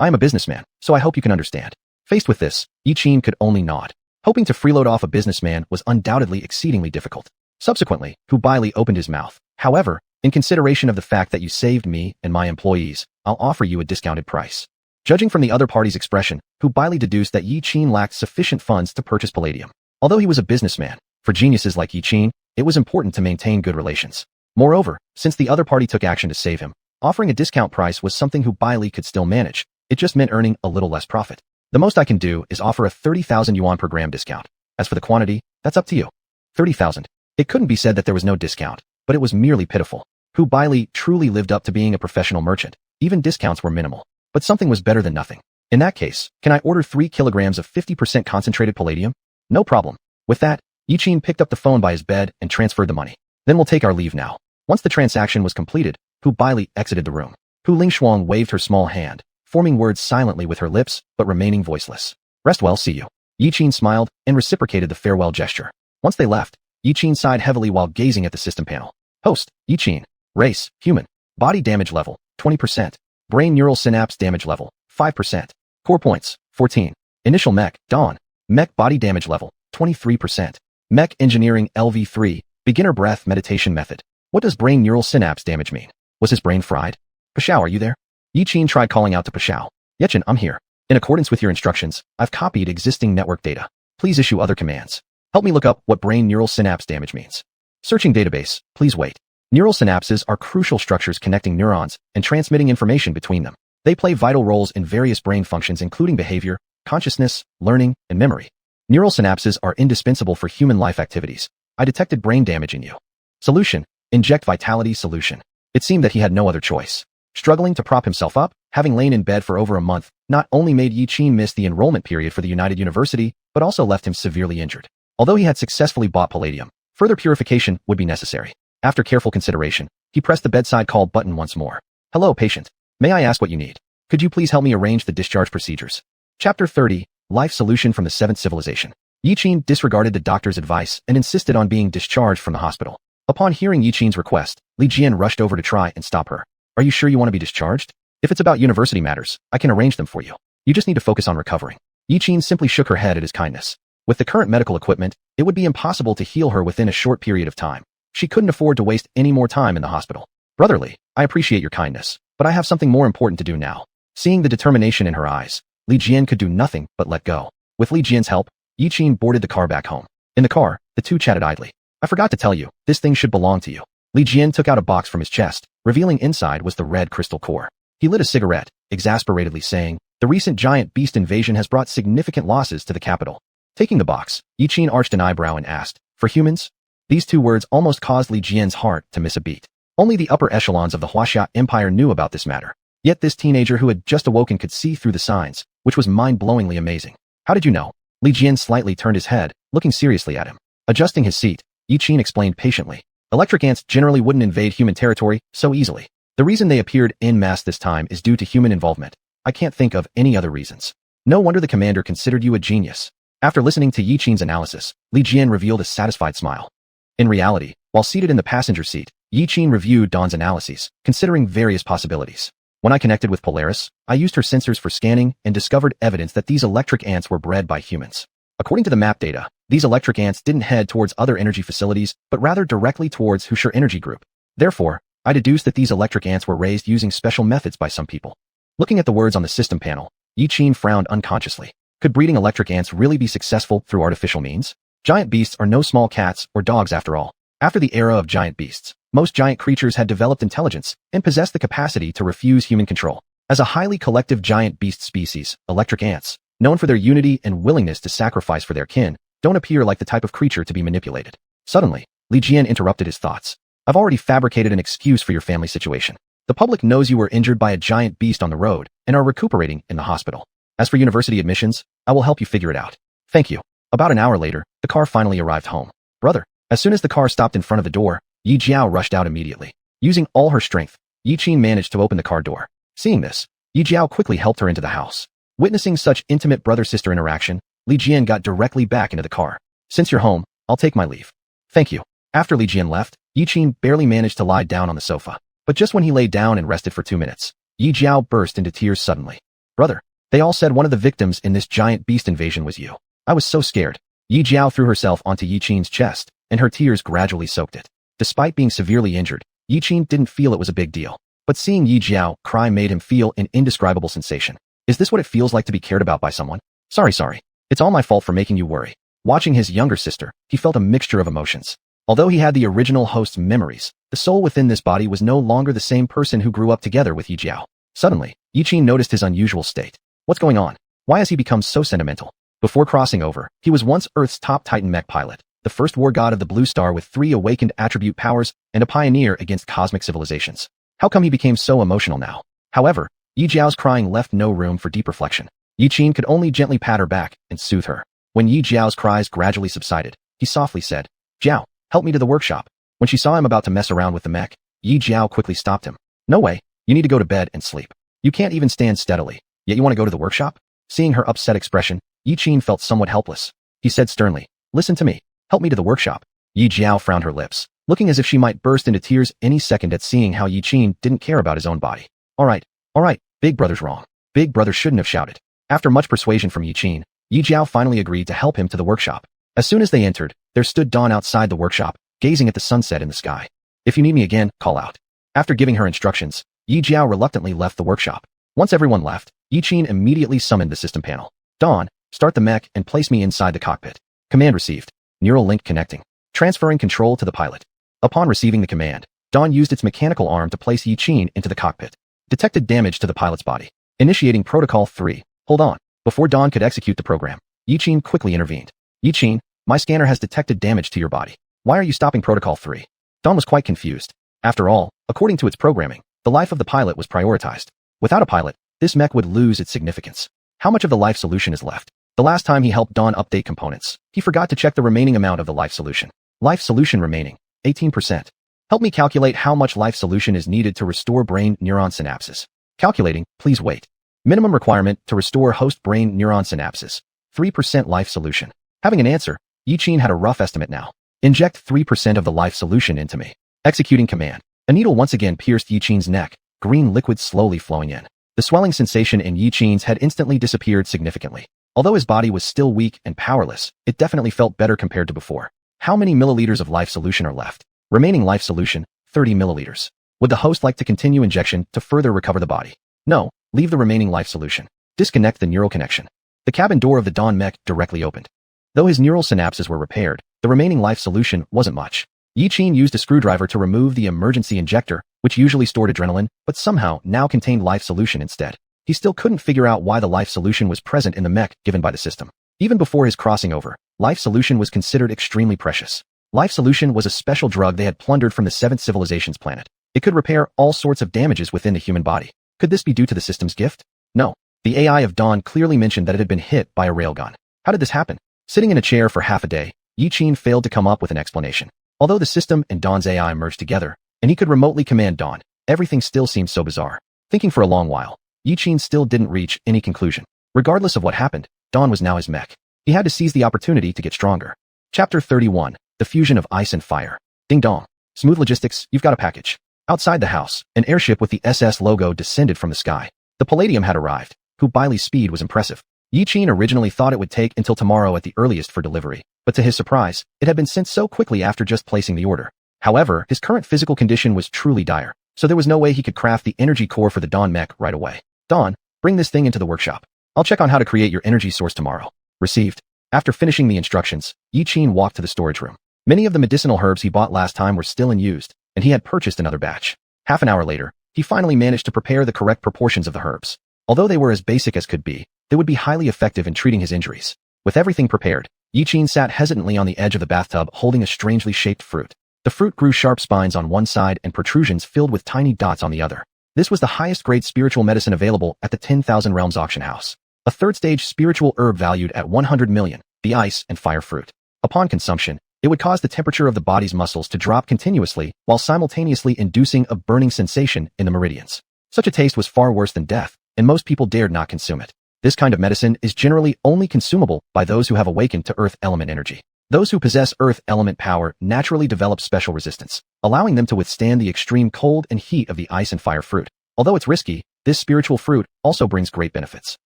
I am a businessman, so I hope you can understand. Faced with this, Yi Qin could only nod. Hoping to freeload off a businessman was undoubtedly exceedingly difficult. Subsequently, Hu Bailai opened his mouth. However, in consideration of the fact that you saved me and my employees, I'll offer you a discounted price. Judging from the other party's expression, Hu Bailai deduced that Yi Qin lacked sufficient funds to purchase palladium. Although he was a businessman, for geniuses like Yi Qin, it was important to maintain good relations. Moreover, since the other party took action to save him, offering a discount price was something Hu Bailai could still manage. It just meant earning a little less profit. The most I can do is offer a 30,000 yuan per gram discount. As for the quantity, that's up to you. 30,000. It couldn't be said that there was no discount, but it was merely pitiful. Hu Bailai truly lived up to being a professional merchant. Even discounts were minimal. But something was better than nothing. In that case, can I order 3 kilograms of 50% concentrated palladium? No problem. With that, Yi Qin picked up the phone by his bed and transferred the money. Then we'll take our leave now. Once the transaction was completed, Hu Bailai exited the room. Hu Lingshuang waved her small hand, forming words silently with her lips, but remaining voiceless. Rest well, see you. Yi Qin smiled and reciprocated the farewell gesture. Once they left, Yi Qin sighed heavily while gazing at the system panel. Host, Yi Qin. Race, human. Body damage level, 20%. Brain neural synapse damage level, 5%. Core points, 14. Initial mech, Dawn. Mech body damage level, 23%. Mech engineering LV3, beginner breath meditation method. What does brain neural synapse damage mean? Was his brain fried? Pashao, are you there? Yi Qin tried calling out to Pashao. Yechin, I'm here. In accordance with your instructions, I've copied existing network data. Please issue other commands. Help me look up what brain neural synapse damage means. Searching database, please wait. Neural synapses are crucial structures connecting neurons and transmitting information between them. They play vital roles in various brain functions including behavior, consciousness, learning, and memory. Neural synapses are indispensable for human life activities. I detected brain damage in you. Solution: inject vitality solution. It seemed that he had no other choice. Struggling to prop himself up, having lain in bed for over a month, not only made Yi Qin miss the enrollment period for the United University, but also left him severely injured. Although he had successfully bought palladium, further purification would be necessary. After careful consideration, he pressed the bedside call button once more. Hello, patient. May I ask what you need? Could you please help me arrange the discharge procedures? Chapter 30, Life Solution from the Seventh Civilization. Yi Qin disregarded the doctor's advice and insisted on being discharged from the hospital. Upon hearing Yi Qin's request, Li Jian rushed over to try and stop her. Are you sure you want to be discharged? If it's about university matters, I can arrange them for you. You just need to focus on recovering. Yi Qin simply shook her head at his kindness. With the current medical equipment, it would be impossible to heal her within a short period of time. She couldn't afford to waste any more time in the hospital. Brotherly, I appreciate your kindness, but I have something more important to do now. Seeing the determination in her eyes, Li Jian could do nothing but let go. With Li Jian's help, Yi Qin boarded the car back home. In the car, the two chatted idly. I forgot to tell you, this thing should belong to you. Li Jian took out a box from his chest, revealing inside was the red crystal core. He lit a cigarette, exasperatedly saying, the recent giant beast invasion has brought significant losses to the capital. Taking the box, Yi Qin arched an eyebrow and asked, for humans? These two words almost caused Li Jian's heart to miss a beat. Only the upper echelons of the wuxia Empire knew about this matter. Yet this teenager who had just awoken could see through the signs, which was mind-blowingly amazing. How did you know? Li Jian slightly turned his head, looking seriously at him. Adjusting his seat, Yi Qin explained patiently. Electric ants generally wouldn't invade human territory so easily. The reason they appeared en masse this time is due to human involvement. I can't think of any other reasons. No wonder the commander considered you a genius. After listening to Yi Qin's analysis, Li Jian revealed a satisfied smile. In reality, while seated in the passenger seat, Yi Qin reviewed Dawn's analyses, considering various possibilities. When I connected with Polaris, I used her sensors for scanning and discovered evidence that these electric ants were bred by humans. According to the map data, these electric ants didn't head towards other energy facilities, but rather directly towards ushered energy group. Therefore, I deduced that these electric ants were raised using special methods by some people. Looking at the words on the system panel, Yi Qin frowned unconsciously. Could breeding electric ants really be successful through artificial means? Giant beasts are no small cats or dogs after all. After the era of giant beasts, most giant creatures had developed intelligence and possessed the capacity to refuse human control. As a highly collective giant beast species, electric ants, known for their unity and willingness to sacrifice for their kin, don't appear like the type of creature to be manipulated. Suddenly, Li Jian interrupted his thoughts. I've already fabricated an excuse for your family situation. The public knows you were injured by a giant beast on the road and are recuperating in the hospital. As for university admissions, I will help you figure it out. Thank you. About an hour later, the car finally arrived home. Brother. As soon as the car stopped in front of the door, Yi Jiao rushed out immediately. Using all her strength, Yi Qin managed to open the car door. Seeing this, Yi Jiao quickly helped her into the house. Witnessing such intimate brother-sister interaction, Li Jian got directly back into the car. Since you're home, I'll take my leave. Thank you. After Li Jian left, Yi Qin barely managed to lie down on the sofa. But just when he lay down and rested for 2 minutes, Yi Jiao burst into tears suddenly. Brother, they all said one of the victims in this giant beast invasion was you. I was so scared. Yi Jiao threw herself onto Yi Qin's chest, and her tears gradually soaked it. Despite being severely injured, Yi Qin didn't feel it was a big deal. But seeing Yi Jiao cry made him feel an indescribable sensation. Is this what it feels like to be cared about by someone? Sorry. It's all my fault for making you worry. Watching his younger sister, he felt a mixture of emotions. Although he had the original host's memories, the soul within this body was no longer the same person who grew up together with Yi Jiao. Suddenly, Yi Qin noticed his unusual state. What's going on? Why has he become so sentimental? Before crossing over, he was once Earth's top Titan mech pilot, the first war god of the Blue Star with 3 awakened attribute powers and a pioneer against cosmic civilizations. How come he became so emotional now? However, Yi Jiao's crying left no room for deep reflection. Yi Qin could only gently pat her back and soothe her. When Yi Jiao's cries gradually subsided, he softly said, Jiao, help me to the workshop. When she saw him about to mess around with the mech, Yi Jiao quickly stopped him. No way, you need to go to bed and sleep. You can't even stand steadily, yet you want to go to the workshop? Seeing her upset expression, Yi Qin felt somewhat helpless. He said sternly, listen to me, help me to the workshop. Yi Jiao frowned her lips, looking as if she might burst into tears any second at seeing how Yi Qin didn't care about his own body. Alright, Alright, Big Brother's wrong. Big Brother shouldn't have shouted. After much persuasion from Yi Qin, Yi Jiao finally agreed to help him to the workshop. As soon as they entered, there stood Dawn outside the workshop, gazing at the sunset in the sky. If you need me again, call out. After giving her instructions, Yi Jiao reluctantly left the workshop. Once everyone left, Yi Qin immediately summoned the system panel. Dawn, start the mech and place me inside the cockpit. Command received. Neural link connecting. Transferring control to the pilot. Upon receiving the command, Dawn used its mechanical arm to place Yi Qin into the cockpit. Detected damage to the pilot's body. Initiating Protocol 3. Hold on. Before Dawn could execute the program, Yi Qin quickly intervened. Yi Qin, my scanner has detected damage to your body. Why are you stopping Protocol 3? Dawn was quite confused. After all, according to its programming, the life of the pilot was prioritized. Without a pilot, this mech would lose its significance. How much of the life solution is left? The last time he helped Dawn update components, he forgot to check the remaining amount of the life solution. Life solution remaining, 18%. Help me calculate how much life solution is needed to restore brain neuron synapses. Calculating, please wait. Minimum requirement to restore host brain neuron synapses. 3% life solution. Having an answer, Yi Qin had a rough estimate now. Inject 3% of the life solution into me. Executing command. A needle once again pierced Yi Qin's neck, green liquid slowly flowing in. The swelling sensation in Yi Qin's head instantly disappeared significantly. Although his body was still weak and powerless, it definitely felt better compared to before. How many milliliters of life solution are left? Remaining life solution, 30 milliliters. Would the host like to continue injection to further recover the body? No, leave the remaining life solution. Disconnect the neural connection. The cabin door of the Dawn mech directly opened. Though his neural synapses were repaired, the remaining life solution wasn't much. Yi Qin used a screwdriver to remove the emergency injector, which usually stored adrenaline, but somehow now contained life solution instead. He still couldn't figure out why the life solution was present in the mech given by the system. Even before his crossing over, life solution was considered extremely precious. Life solution was a special drug they had plundered from the 7th civilization's planet. It could repair all sorts of damages within the human body. Could this be due to the system's gift? No. The AI of Dawn clearly mentioned that it had been hit by a railgun. How did this happen? Sitting in a chair for half a day, Yi Qin failed to come up with an explanation. Although the system and Dawn's AI merged together, and he could remotely command Dawn, everything still seemed so bizarre. Thinking for a long while, Yi Qin still didn't reach any conclusion. Regardless of what happened, Dawn was now his mech. He had to seize the opportunity to get stronger. Chapter 31. The Fusion of Ice and Fire. Ding dong. Smooth logistics, you've got a package. Outside the house, an airship with the SS logo descended from the sky. The Palladium had arrived, whose Bailey's speed was impressive. Yi Qin originally thought it would take until tomorrow at the earliest for delivery, but to his surprise, it had been sent so quickly after just placing the order. However, his current physical condition was truly dire, so there was no way he could craft the energy core for the Dawn mech right away. Dawn, bring this thing into the workshop. I'll check on how to create your energy source tomorrow. Received. After finishing the instructions, Yi Qin walked to the storage room. Many of the medicinal herbs he bought last time were still unused, and he had purchased another batch. Half an hour later, he finally managed to prepare the correct proportions of the herbs. Although they were as basic as could be, they would be highly effective in treating his injuries. With everything prepared, Yi Qin sat hesitantly on the edge of the bathtub holding a strangely shaped fruit. The fruit grew sharp spines on one side and protrusions filled with tiny dots on the other. This was the highest grade spiritual medicine available at the 10,000 Realms auction house. A third stage spiritual herb valued at 100 million, the ice and fire fruit. Upon consumption, it would cause the temperature of the body's muscles to drop continuously while simultaneously inducing a burning sensation in the meridians. Such a taste was far worse than death, and most people dared not consume it. This kind of medicine is generally only consumable by those who have awakened to earth element energy. Those who possess earth element power naturally develop special resistance, allowing them to withstand the extreme cold and heat of the ice and fire fruit. Although it's risky, this spiritual fruit also brings great benefits.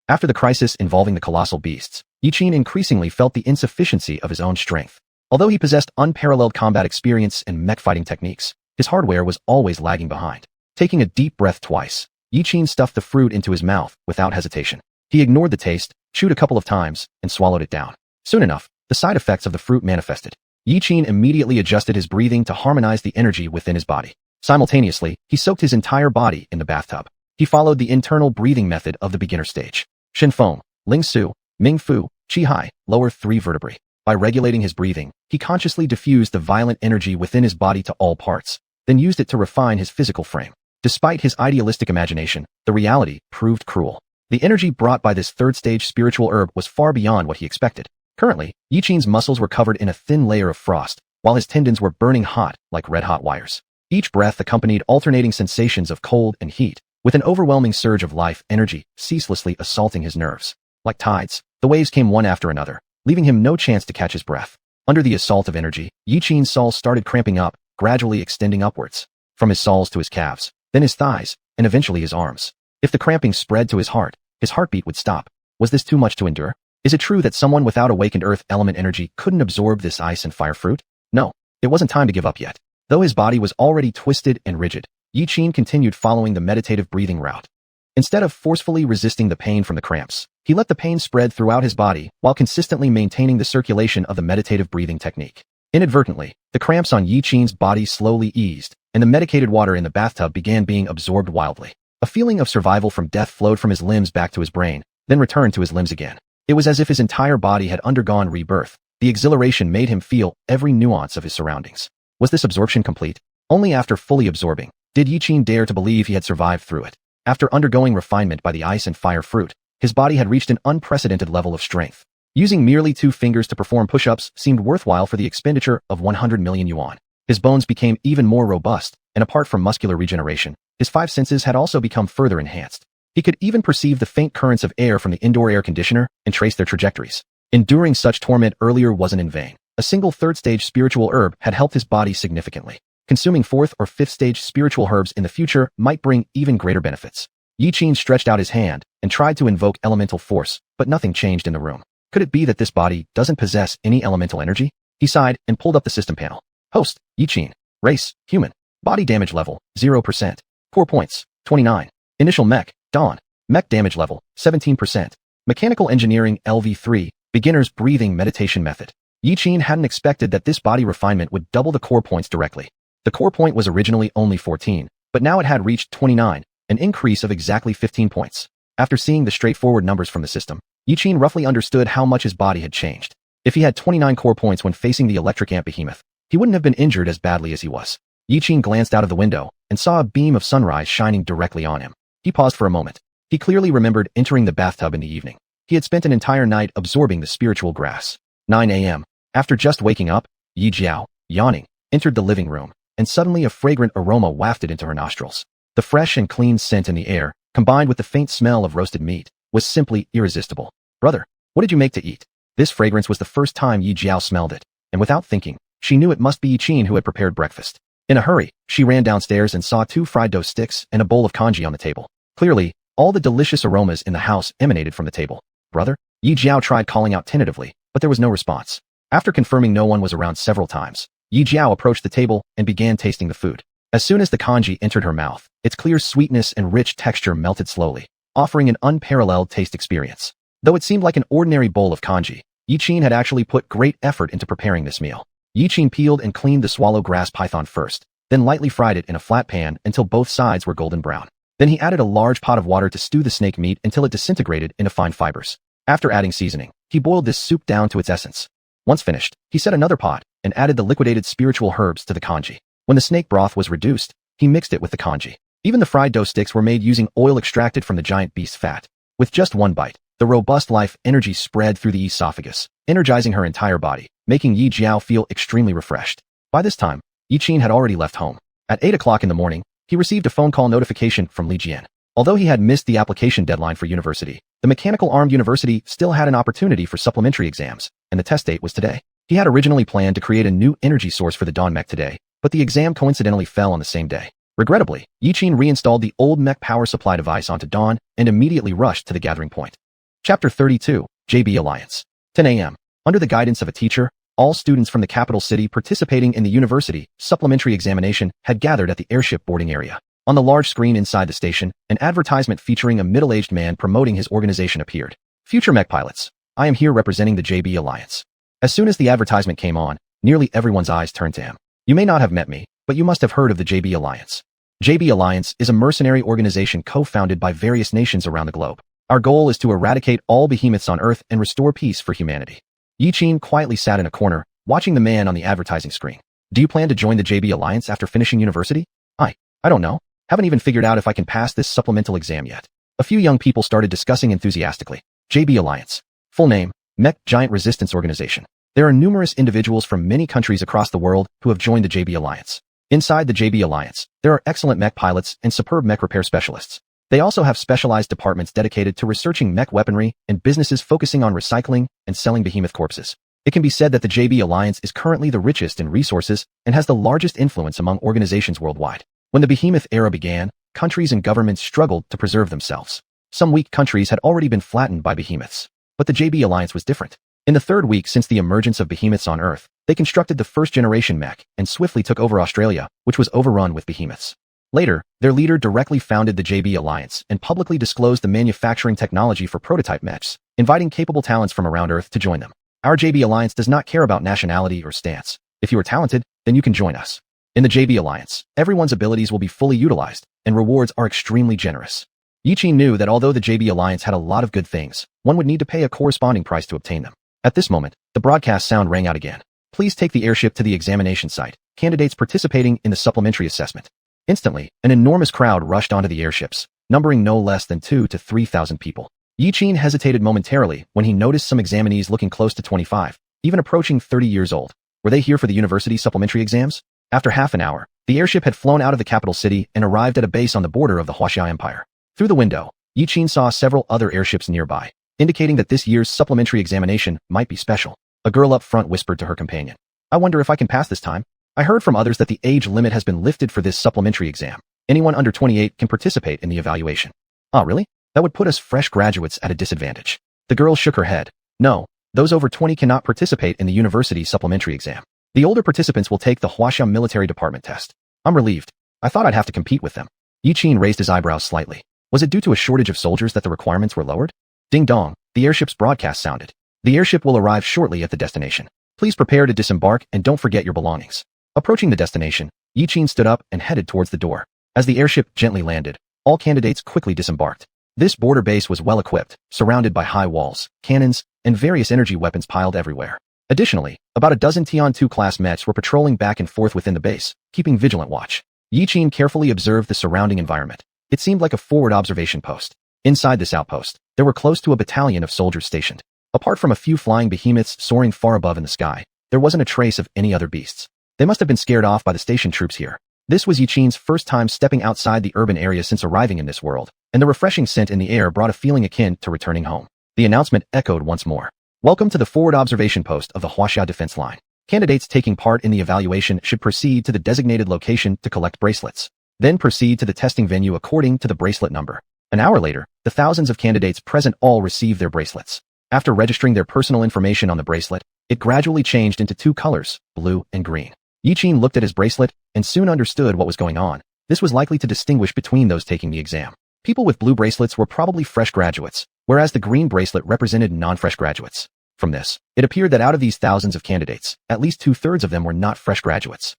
After the crisis involving the colossal beasts, Yi Qin increasingly felt the insufficiency of his own strength. Although he possessed unparalleled combat experience and mech fighting techniques, his hardware was always lagging behind. Taking a deep breath twice, Yi Qin stuffed the fruit into his mouth without hesitation. He ignored the taste, chewed a couple of times, and swallowed it down. Soon enough, the side effects of the fruit manifested. Yi Qin immediately adjusted his breathing to harmonize the energy within his body. Simultaneously, he soaked his entire body in the bathtub. He followed the internal breathing method of the beginner stage. Shen Feng, Ling Su, Ming Fu, Qi Hai, lower 3 vertebrae. By regulating his breathing, he consciously diffused the violent energy within his body to all parts, then used it to refine his physical frame. Despite his idealistic imagination, the reality proved cruel. The energy brought by this third-stage spiritual herb was far beyond what he expected. Currently, Yi Qin's muscles were covered in a thin layer of frost, while his tendons were burning hot like red-hot wires. Each breath accompanied alternating sensations of cold and heat, with an overwhelming surge of life energy ceaselessly assaulting his nerves. Like tides, the waves came one after another, leaving him no chance to catch his breath. Under the assault of energy, Yi Qin's soles started cramping up, gradually extending upwards, from his soles to his calves, then his thighs, and eventually his arms. If the cramping spread to his heartbeat would stop. Was this too much to endure? Is it true that someone without awakened earth element energy couldn't absorb this ice and fire fruit? No, it wasn't time to give up yet. Though his body was already twisted and rigid, Yiqin continued following the meditative breathing route. Instead of forcefully resisting the pain from the cramps, he let the pain spread throughout his body while consistently maintaining the circulation of the meditative breathing technique. Inadvertently, the cramps on Yiqin's body slowly eased, and the medicated water in the bathtub began being absorbed wildly. A feeling of survival from death flowed from his limbs back to his brain, then returned to his limbs again. It was as if his entire body had undergone rebirth. The exhilaration made him feel every nuance of his surroundings. Was this absorption complete? Only after fully absorbing did Yiqin dare to believe he had survived through it. After undergoing refinement by the ice and fire fruit, his body had reached an unprecedented level of strength. Using merely 2 fingers to perform push-ups seemed worthwhile for the expenditure of 100 million yuan. His bones became even more robust, and apart from muscular regeneration, his 5 senses had also become further enhanced. He could even perceive the faint currents of air from the indoor air conditioner and trace their trajectories. Enduring such torment earlier wasn't in vain. A single 3rd-stage spiritual herb had helped his body significantly. Consuming 4th or 5th-stage spiritual herbs in the future might bring even greater benefits. Yiqin stretched out his hand and tried to invoke elemental force, but nothing changed in the room. Could it be that this body doesn't possess any elemental energy? He sighed and pulled up the system panel. Host, Yiqin. Race, human. Body damage level, 0%. Core points, 29. Initial mech, Dawn. Mech damage level, 17%. Mechanical engineering, LV3. Beginner's breathing meditation method. Yiqin hadn't expected that this body refinement would double the core points directly. The core point was originally only 14, but now it had reached 29, an increase of exactly 15 points. After seeing the straightforward numbers from the system, Yiqin roughly understood how much his body had changed. If he had 29 core points when facing the electric ant behemoth, he wouldn't have been injured as badly as he was. Yiqin glanced out of the window and saw a beam of sunrise shining directly on him. He paused for a moment. He clearly remembered entering the bathtub in the evening. He had spent an entire night absorbing the spiritual grass. 9 a.m. After just waking up, Yi Jiao, yawning, entered the living room, and suddenly a fragrant aroma wafted into her nostrils. The fresh and clean scent in the air, combined with the faint smell of roasted meat, was simply irresistible. Brother, what did you make to eat? This fragrance was the first time Yi Jiao smelled it, and without thinking, she knew it must be Yiqin who had prepared breakfast. In a hurry, she ran downstairs and saw 2 fried dough sticks and a bowl of congee on the table. Clearly, all the delicious aromas in the house emanated from the table. Brother? Yi Jiao tried calling out tentatively, but there was no response. After confirming no one was around several times, Yi Jiao approached the table and began tasting the food. As soon as the congee entered her mouth, its clear sweetness and rich texture melted slowly, offering an unparalleled taste experience. Though it seemed like an ordinary bowl of congee, Yiqin had actually put great effort into preparing this meal. Yiqin peeled and cleaned the swallow grass python first, then lightly fried it in a flat pan until both sides were golden brown. Then he added a large pot of water to stew the snake meat until it disintegrated into fine fibers. After adding seasoning, he boiled this soup down to its essence. Once finished, he set another pot and added the liquidated spiritual herbs to the congee. When the snake broth was reduced, he mixed it with the congee. Even the fried dough sticks were made using oil extracted from the giant beast's fat. With just one bite, the robust life energy spread through the esophagus, energizing her entire body, making Yi Jiao feel extremely refreshed. By this time, Yiqin had already left home. At 8 o'clock in the morning, he received a phone call notification from Li Jian. Although he had missed the application deadline for university, the Mechanical Armed University still had an opportunity for supplementary exams, and the test date was today. He had originally planned to create a new energy source for the Dawn Mech today, but the exam coincidentally fell on the same day. Regrettably, Yiqin reinstalled the old mech power supply device onto Dawn and immediately rushed to the gathering point. Chapter 32, JB Alliance. 10 a.m. Under the guidance of a teacher, all students from the capital city participating in the university supplementary examination had gathered at the airship boarding area. On the large screen inside the station, an advertisement featuring a middle-aged man promoting his organization appeared. Future mech pilots, I am here representing the JB Alliance. As soon as the advertisement came on, nearly everyone's eyes turned to him. You may not have met me, but you must have heard of the JB Alliance. JB Alliance is a mercenary organization co-founded by various nations around the globe. Our goal is to eradicate all behemoths on Earth and restore peace for humanity. Yiqin quietly sat in a corner, watching the man on the advertising screen. Do you plan to join the JB Alliance after finishing university? I don't know. Haven't even figured out if I can pass this supplemental exam yet. A few young people started discussing enthusiastically. JB Alliance. Full name, Mech Giant Resistance Organization. There are numerous individuals from many countries across the world who have joined the JB Alliance. Inside the JB Alliance, there are excellent mech pilots and superb mech repair specialists. They also have specialized departments dedicated to researching mech weaponry and businesses focusing on recycling and selling behemoth corpses. It can be said that the JB Alliance is currently the richest in resources and has the largest influence among organizations worldwide. When the behemoth era began, countries and governments struggled to preserve themselves. Some weak countries had already been flattened by behemoths. But the JB Alliance was different. In the third week since the emergence of behemoths on Earth, they constructed the first-generation mech and swiftly took over Australia, which was overrun with behemoths. Later, their leader directly founded the JB Alliance and publicly disclosed the manufacturing technology for prototype mechs, inviting capable talents from around Earth to join them. Our JB Alliance does not care about nationality or stance. If you are talented, then you can join us. In the JB Alliance, everyone's abilities will be fully utilized, and rewards are extremely generous. Xiuxian knew that although the JB Alliance had a lot of good things, one would need to pay a corresponding price to obtain them. At this moment, the broadcast sound rang out again. Please take the airship to the examination site. Candidates participating in the supplementary assessment. Instantly, an enormous crowd rushed onto the airships, numbering no less than 2,000 to 3,000 people. Xiuxian hesitated momentarily when he noticed some examinees looking close to 25, even approaching 30 years old. Were they here for the university supplementary exams? After half an hour, the airship had flown out of the capital city and arrived at a base on the border of the Wuxia Empire. Through the window, Xiuxian saw several other airships nearby, indicating that this year's supplementary examination might be special. A girl up front whispered to her companion, "I wonder if I can pass this time. I heard from others that the age limit has been lifted for this supplementary exam. Anyone under 28 can participate in the evaluation." "Ah, really? That would put us fresh graduates at a disadvantage." The girl shook her head. "No, those over 20 cannot participate in the university supplementary exam. The older participants will take the Wuxia military department test." "I'm relieved. I thought I'd have to compete with them." Xiuxian raised his eyebrows slightly. Was it due to a shortage of soldiers that the requirements were lowered? Ding dong, the airship's broadcast sounded. "The airship will arrive shortly at the destination. Please prepare to disembark and don't forget your belongings." Approaching the destination, Xiuxian stood up and headed towards the door. As the airship gently landed, all candidates quickly disembarked. This border base was well equipped, surrounded by high walls, cannons, and various energy weapons piled everywhere. Additionally, about a dozen Tian-2 class mechs were patrolling back and forth within the base, keeping vigilant watch. Xiuxian carefully observed the surrounding environment. It seemed like a forward observation post. Inside this outpost, there were close to a battalion of soldiers stationed. Apart from a few flying behemoths soaring far above in the sky, there wasn't a trace of any other beasts. They must have been scared off by the station troops here. This was Xiuxian's first time stepping outside the urban area since arriving in this world, and the refreshing scent in the air brought a feeling akin to returning home. The announcement echoed once more. "Welcome to the forward observation post of the Wuxia defense line. Candidates taking part in the evaluation should proceed to the designated location to collect bracelets. Then proceed to the testing venue according to the bracelet number." An hour later, the thousands of candidates present all received their bracelets. After registering their personal information on the bracelet, it gradually changed into two colors, blue and green. Xiuxian looked at his bracelet and soon understood what was going on. This was likely to distinguish between those taking the exam. People with blue bracelets were probably fresh graduates, whereas the green bracelet represented non-fresh graduates. From this, it appeared that out of these thousands of candidates, at least 2/3 of them were not fresh graduates.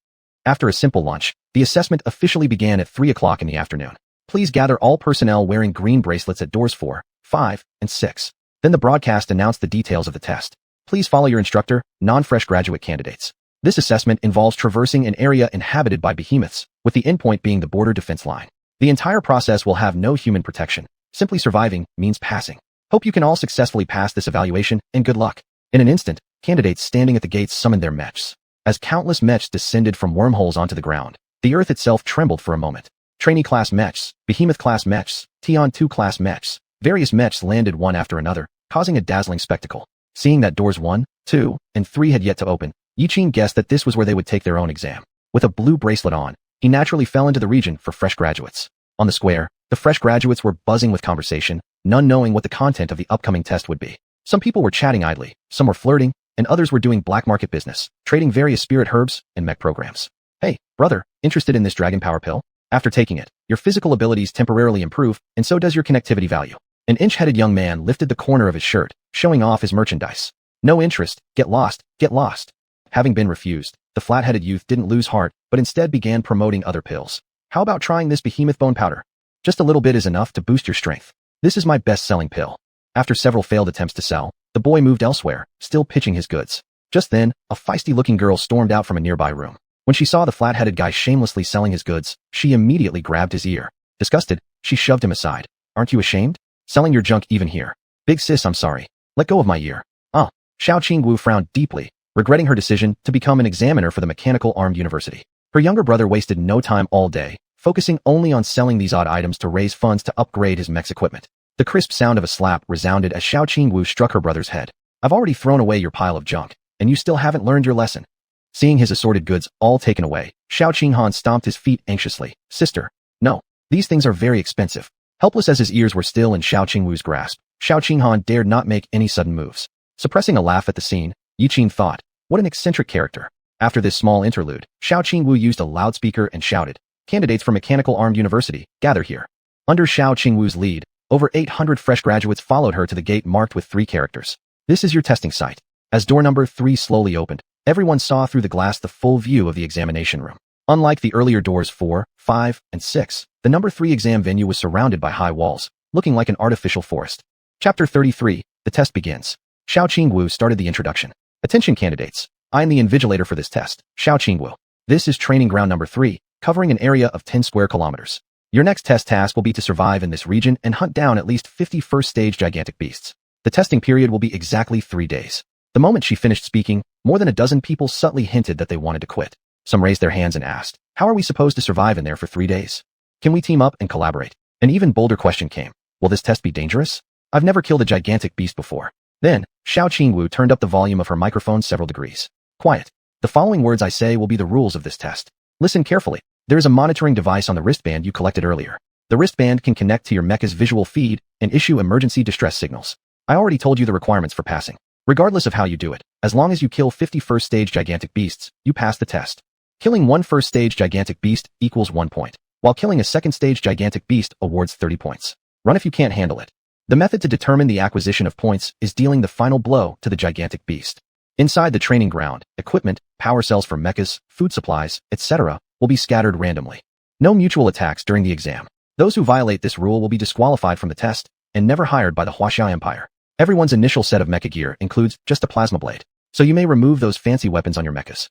After a simple lunch, the assessment officially began at 3 o'clock in the afternoon. "Please gather all personnel wearing green bracelets at doors 4, 5, and 6. Then the broadcast announced the details of the test. "Please follow your instructor, non-fresh graduate candidates." This assessment involves traversing an area inhabited by behemoths, with the endpoint being the border defense line. The entire process will have no human protection. Simply surviving means passing. Hope you can all successfully pass this evaluation, and good luck. In an instant, candidates standing at the gates summoned their mechs. As countless mechs descended from wormholes onto the ground, the earth itself trembled for a moment. Trainee-class mechs, behemoth-class mechs, Tian-2-class mechs, various mechs landed one after another, causing a dazzling spectacle. Seeing that doors 1, 2, and 3 had yet to open, Xiuxian guessed that this was where they would take their own exam. With a blue bracelet on, he naturally fell into the region for fresh graduates. On the square, the fresh graduates were buzzing with conversation, none knowing what the content of the upcoming test would be. Some people were chatting idly, some were flirting, and others were doing black market business, trading various spirit herbs and mech programs. "Hey, brother, interested in this dragon power pill? After taking it, your physical abilities temporarily improve, and so does your connectivity value." An inch-headed young man lifted the corner of his shirt, showing off his merchandise. "No interest, get lost, get lost." Having been refused, the flat-headed youth didn't lose heart, but instead began promoting other pills. "How about trying this behemoth bone powder? Just a little bit is enough to boost your strength. This is my best-selling pill." After several failed attempts to sell, the boy moved elsewhere, still pitching his goods. Just then, a feisty-looking girl stormed out from a nearby room. When she saw the flat-headed guy shamelessly selling his goods, she immediately grabbed his ear. Disgusted, she shoved him aside. "Aren't you ashamed? Selling your junk even here? Big sis, I'm sorry. Let go of my ear." "Ah." Xiao Qingwu frowned deeply, regretting her decision to become an examiner for the Mechanical Armed University. Her younger brother wasted no time all day, focusing only on selling these odd items to raise funds to upgrade his mech's equipment. The crisp sound of a slap resounded as Xiao Qingwu struck her brother's head. "I've already thrown away your pile of junk, and you still haven't learned your lesson." Seeing his assorted goods all taken away, Xiao Qinghuan stomped his feet anxiously. "Sister, no. These things are very expensive. Helpless as his ears were still in Xiao Qingwu's grasp, xuanhuan dared not make any sudden moves. Suppressing a laugh at the scene, Yiqin thought, what an eccentric character. After this small interlude, Xiao Qingwu used a loudspeaker and shouted, candidates for Mechanical Armed University, gather here. Under Xiao Qingwu's lead, over 800 fresh graduates followed her to the gate marked with 3 characters. This is your testing site. As door number 3 slowly opened, everyone saw through the glass the full view of the examination room. Unlike the earlier doors 4, 5, and 6, the number 3 exam venue was surrounded by high walls, looking like an artificial forest. Chapter 33, the test begins. Xiao Qingwu started the introduction. Attention candidates. I am the invigilator for this test, Xiao Qingwu. This is training ground number 3, covering an area of 10 square kilometers. Your next test task will be to survive in this region and hunt down at least 50 first-stage gigantic beasts. The testing period will be exactly 3 days. The moment she finished speaking, more than a dozen people subtly hinted that they wanted to quit. Some raised their hands and asked, how are we supposed to survive in there for 3 days? Can we team up and collaborate? An even bolder question came. Will this test be dangerous? I've never killed a gigantic beast before. Then, Xiao Qingwu turned up the volume of her microphone several degrees. Quiet. The following words I say will be the rules of this test. Listen carefully. There is a monitoring device on the wristband you collected earlier. The wristband can connect to your mecha's visual feed and issue emergency distress signals. I already told you the requirements for passing. Regardless of how you do it, as long as you kill 50 first-stage gigantic beasts, you pass the test. Killing one first-stage gigantic beast equals 1 point, while killing a second-stage gigantic beast awards 30 points. Run if you can't handle it. The method to determine the acquisition of points is dealing the final blow to the gigantic beast. Inside the training ground, equipment, power cells for mechas, food supplies, etc., will be scattered randomly. No mutual attacks during the exam. Those who violate this rule will be disqualified from the test and never hired by the wuxia Empire. Everyone's initial set of mecha gear includes just a plasma blade, so you may remove those fancy weapons on your mechas.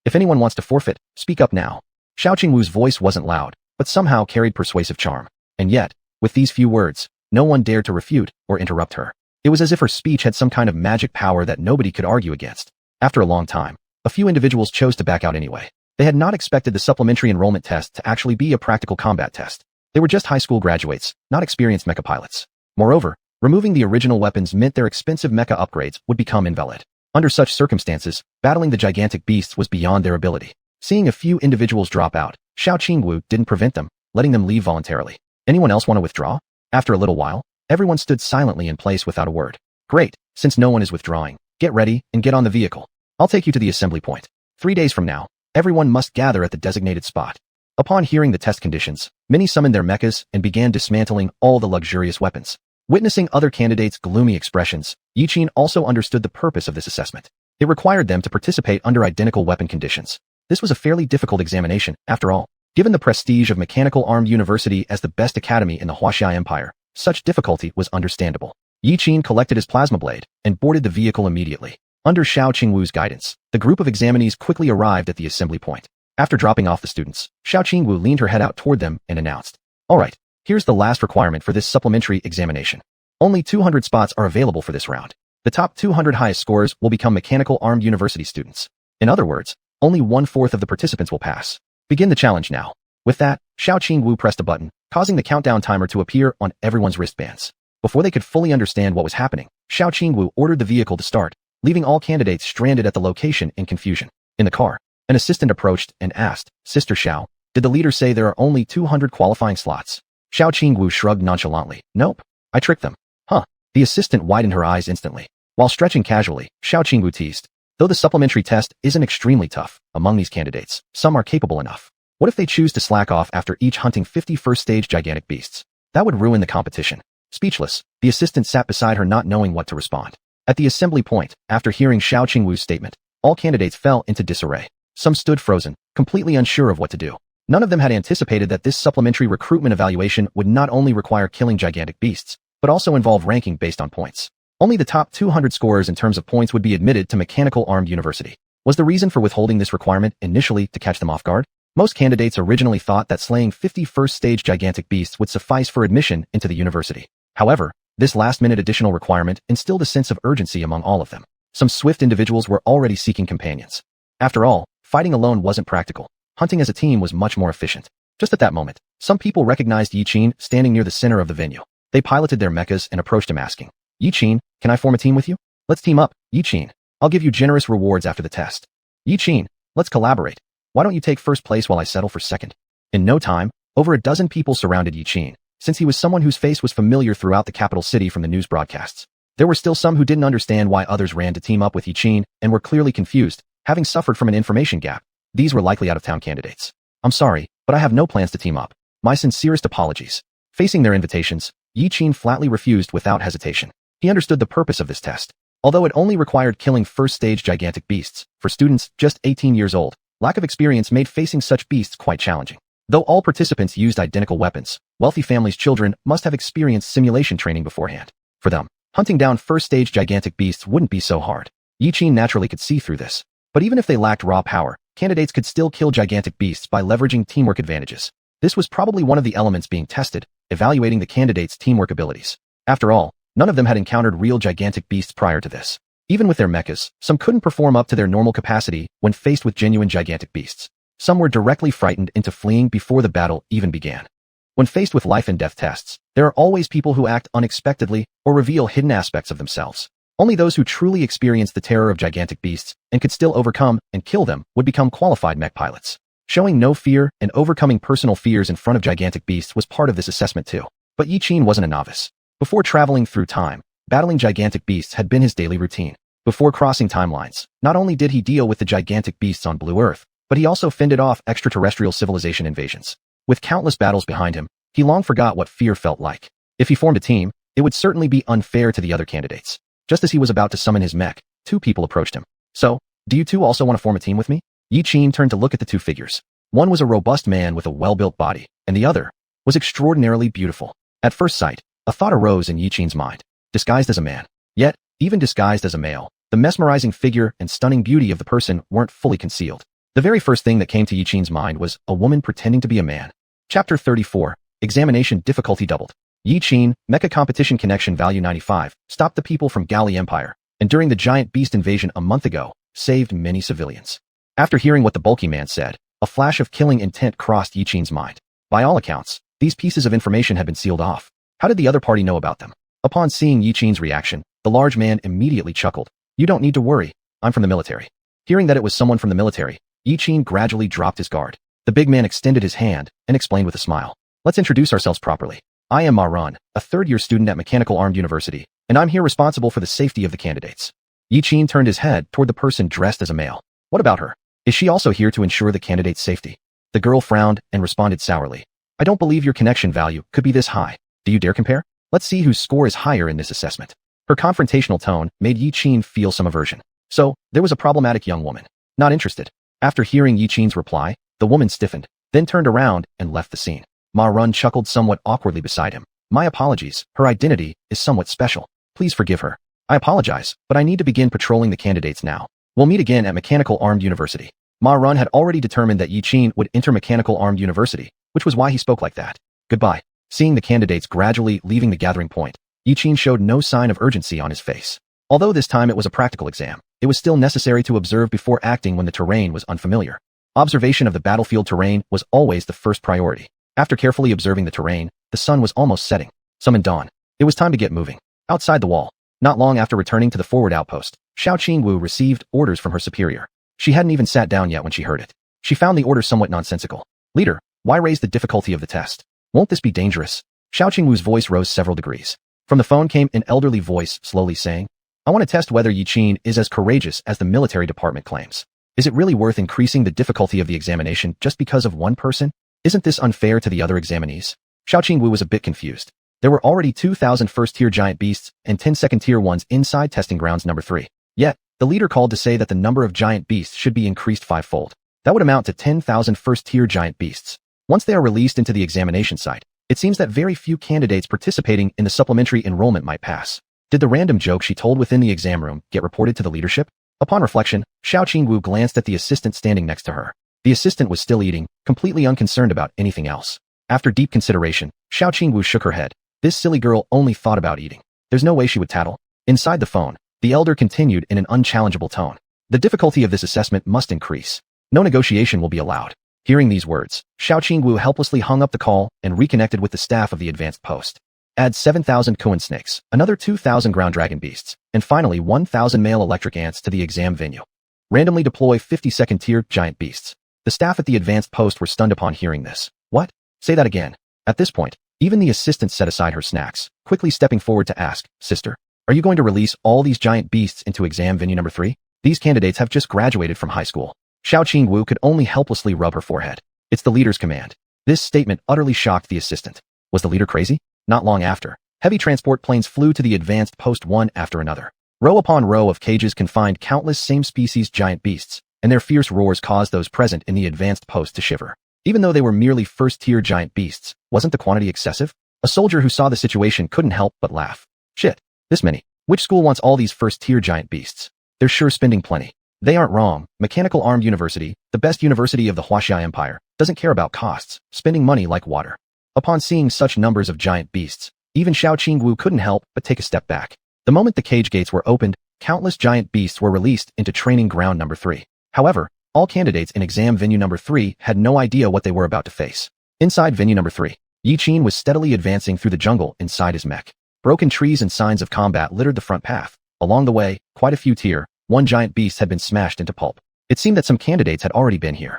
If anyone wants to forfeit, speak up now. Xiao Qingwu's voice wasn't loud, but somehow carried persuasive charm. And yet, with these few words, no one dared to refute or interrupt her. It was as if her speech had some kind of magic power that nobody could argue against. After a long time, a few individuals chose to back out anyway. They had not expected the supplementary enrollment test to actually be a practical combat test. They were just high school graduates, not experienced mecha pilots. Moreover, removing the original weapons meant their expensive mecha upgrades would become invalid. Under such circumstances, battling the gigantic beasts was beyond their ability. Seeing a few individuals drop out, Xiao Qingwu didn't prevent them, letting them leave voluntarily. Anyone else want to withdraw? After a little while, everyone stood silently in place without a word. Great, since no one is withdrawing, get ready and get on the vehicle. I'll take you to the assembly point. 3 days from now, everyone must gather at the designated spot. Upon hearing the test conditions, many summoned their mechas and began dismantling all the luxurious weapons. Witnessing other candidates' gloomy expressions, Yiqin also understood the purpose of this assessment. It required them to participate under identical weapon conditions. This was a fairly difficult examination, after all. Given the prestige of Mechanical Armed University as the best academy in the wuxia Empire, such difficulty was understandable. Yiqin collected his plasma blade and boarded the vehicle immediately. Under Xiao Qingwu's guidance, the group of examinees quickly arrived at the assembly point. After dropping off the students, Xiao Qingwu leaned her head out toward them and announced, all right, here's the last requirement for this supplementary examination. Only 200 spots are available for this round. The top 200 highest scores will become Mechanical Armed University students. In other words, only 1/4 of the participants will pass. Begin the challenge now. With that, Xiao Qingwu pressed a button, causing the countdown timer to appear on everyone's wristbands. Before they could fully understand what was happening, Xiao Qingwu ordered the vehicle to start, leaving all candidates stranded at the location in confusion. In the car, an assistant approached and asked, Sister Xiao, did the leader say there are only 200 qualifying slots? Xiao Qingwu shrugged nonchalantly. Nope. I tricked them. Huh. The assistant widened her eyes instantly. While stretching casually, Xiao Qingwu teased. Though the supplementary test isn't extremely tough, among these candidates, some are capable enough. What if they choose to slack off after each hunting 50 first-stage gigantic beasts? That would ruin the competition. Speechless, the assistant sat beside her not knowing what to respond. At the assembly point, after hearing Xiao Qingwu's statement, all candidates fell into disarray. Some stood frozen, completely unsure of what to do. None of them had anticipated that this supplementary recruitment evaluation would not only require killing gigantic beasts, but also involve ranking based on points. Only the top 200 scorers in terms of points would be admitted to Mechanical Armed University. Was the reason for withholding this requirement initially to catch them off guard? Most candidates originally thought that slaying 50 first-stage gigantic beasts would suffice for admission into the university. However, this last-minute additional requirement instilled a sense of urgency among all of them. Some swift individuals were already seeking companions. After all, fighting alone wasn't practical. Hunting as a team was much more efficient. Just at that moment, some people recognized Yiqin standing near the center of the venue. They piloted their mechas and approached him asking, Yiqin, can I form a team with you? Let's team up, Yiqin. I'll give you generous rewards after the test. Yiqin, let's collaborate. Why don't you take first place while I settle for second? In no time, Over a dozen people surrounded Yi Qin, since he was someone whose face was familiar throughout the capital city from the news broadcasts. There were still some who didn't understand why others ran to team up with Yi Qin and were clearly confused, having suffered from an information gap. These were likely out-of-town candidates. I'm sorry, but I have no plans to team up. My sincerest apologies. Facing their invitations, Yi Qin flatly refused without hesitation. He understood the purpose of this test. Although it only required killing first-stage gigantic beasts, for students just 18 years old, lack of experience made facing such beasts quite challenging. Though all participants used identical weapons, wealthy families' children must have experienced simulation training beforehand. For them, hunting down first-stage gigantic beasts wouldn't be so hard. Yi Qin naturally could see through this. But even if they lacked raw power, candidates could still kill gigantic beasts by leveraging teamwork advantages. This was probably one of the elements being tested, evaluating the candidates' teamwork abilities. After all, none of them had encountered real gigantic beasts prior to this. Even with their mechas, some couldn't perform up to their normal capacity when faced with genuine gigantic beasts. Some were directly frightened into fleeing before the battle even began. When faced with life and death tests, there are always people who act unexpectedly or reveal hidden aspects of themselves. Only those who truly experienced the terror of gigantic beasts and could still overcome and kill them would become qualified mech pilots. Showing no fear and overcoming personal fears in front of gigantic beasts was part of this assessment too. But Yi Qin wasn't a novice. Before traveling through time, battling gigantic beasts had been his daily routine. Before crossing timelines, not only did he deal with the gigantic beasts on Blue Earth, but he also fended off extraterrestrial civilization invasions. With countless battles behind him, he long forgot what fear felt like. If he formed a team, it would certainly be unfair to the other candidates. Just as he was about to summon his mech, two people approached him. So, do you two also want to form a team with me? Yi Qin turned to look at the two figures. One was a robust man with a well-built body, and the other was extraordinarily beautiful. At first sight, a thought arose in Yi Qin's mind. Disguised as a man. Yet, even disguised as a male, the mesmerizing figure and stunning beauty of the person weren't fully concealed. The very first thing that came to Yi Qin's mind was a woman pretending to be a man. Chapter 34, Examination Difficulty Doubled. Yi Qin, Mecha Competition Connection Value 95, stopped the people from Gali Empire, and during the giant beast invasion a month ago, saved many civilians. After hearing what the bulky man said, a flash of killing intent crossed Yi Qin's mind. By all accounts, these pieces of information had been sealed off. How did the other party know about them? Upon seeing Yi Qin's reaction, the large man immediately chuckled. You don't need to worry, I'm from the military. Hearing that it was someone from the military, Yi Qin gradually dropped his guard. The big man extended his hand and explained with a smile. Let's introduce ourselves properly. I am Ma Run, a third-year student at Mechanical Armed University, and I'm here responsible for the safety of the candidates. Yi Qin turned his head toward the person dressed as a male. What about her? Is she also here to ensure the candidate's safety? The girl frowned and responded sourly. I don't believe your connection value could be this high. Do you dare compare? Let's see whose score is higher in this assessment. Her confrontational tone made Yi Qin feel some aversion. So, there was a problematic young woman. Not interested. After hearing Yi Qin's reply, the woman stiffened, then turned around and left the scene. Ma Run chuckled somewhat awkwardly beside him. My apologies, her identity is somewhat special. Please forgive her. I apologize, but I need to begin patrolling the candidates now. We'll meet again at Mechanical Armed University. Ma Run had already determined that Yi Qin would enter Mechanical Armed University, which was why he spoke like that. Goodbye. Seeing the candidates gradually leaving the gathering point, Yi Qin showed no sign of urgency on his face. Although this time it was a practical exam, it was still necessary to observe before acting when the terrain was unfamiliar. Observation of the battlefield terrain was always the first priority. After carefully observing the terrain, the sun was almost setting. Summoned dawn. It was time to get moving. Outside the wall, not long after returning to the forward outpost, Xiuxian received orders from her superior. She hadn't even sat down yet when she heard it. She found the order somewhat nonsensical. Leader, why raise the difficulty of the test? Won't this be dangerous? Xiuxian voice rose several degrees. From the phone came an elderly voice slowly saying, I want to test whether Yi Qin is as courageous as the military department claims. Is it really worth increasing the difficulty of the examination just because of one person? Isn't this unfair to the other examinees? Xiuxian was a bit confused. There were already 2,000 first-tier giant beasts and 10 second-tier ones inside testing grounds number 3. Yet, the leader called to say that the number of giant beasts should be increased 5-fold. That would amount to 10,000 first-tier giant beasts. Once they are released into the examination site, it seems that very few candidates participating in the supplementary enrollment might pass. Did the random joke she told within the exam room get reported to the leadership? Upon reflection, Xiuxian glanced at the assistant standing next to her. The assistant was still eating, completely unconcerned about anything else. After deep consideration, Xiuxian shook her head. This silly girl only thought about eating. There's no way she would tattle. Inside the phone, the elder continued in an unchallengeable tone. The difficulty of this assessment must increase. No negotiation will be allowed. Hearing these words, Xiuxian helplessly hung up the call and reconnected with the staff of the advanced post. Add 7,000 Kuan snakes, another 2,000 ground dragon beasts, and finally 1,000 male electric ants to the exam venue. Randomly deploy 50 second-tier giant beasts. The staff at the advanced post were stunned upon hearing this. What? Say that again. At this point, even the assistant set aside her snacks, quickly stepping forward to ask, Sister, are you going to release all these giant beasts into exam venue number 3? These candidates have just graduated from high school. Xiao Qingwu could only helplessly rub her forehead. It's the leader's command. This statement utterly shocked the assistant. Was the leader crazy? Not long after, heavy transport planes flew to the advanced post one after another. Row upon row of cages confined countless same-species giant beasts, and their fierce roars caused those present in the advanced post to shiver. Even though they were merely first-tier giant beasts, wasn't the quantity excessive? A soldier who saw the situation couldn't help but laugh. Shit, this many. Which school wants all these first-tier giant beasts? They're sure spending plenty. They aren't wrong. Mechanical Armed University, the best university of the Wuxia Empire, doesn't care about costs, spending money like water. Upon seeing such numbers of giant beasts, even Xiao Qingwu couldn't help but take a step back. The moment the cage gates were opened, countless giant beasts were released into training ground number 3. However, all candidates in exam venue number 3 had no idea what they were about to face. Inside venue number 3, Yiqin was steadily advancing through the jungle inside his mech. Broken trees and signs of combat littered the front path. Along the way, quite a few tier 1 giant beasts had been smashed into pulp. It seemed that some candidates had already been here.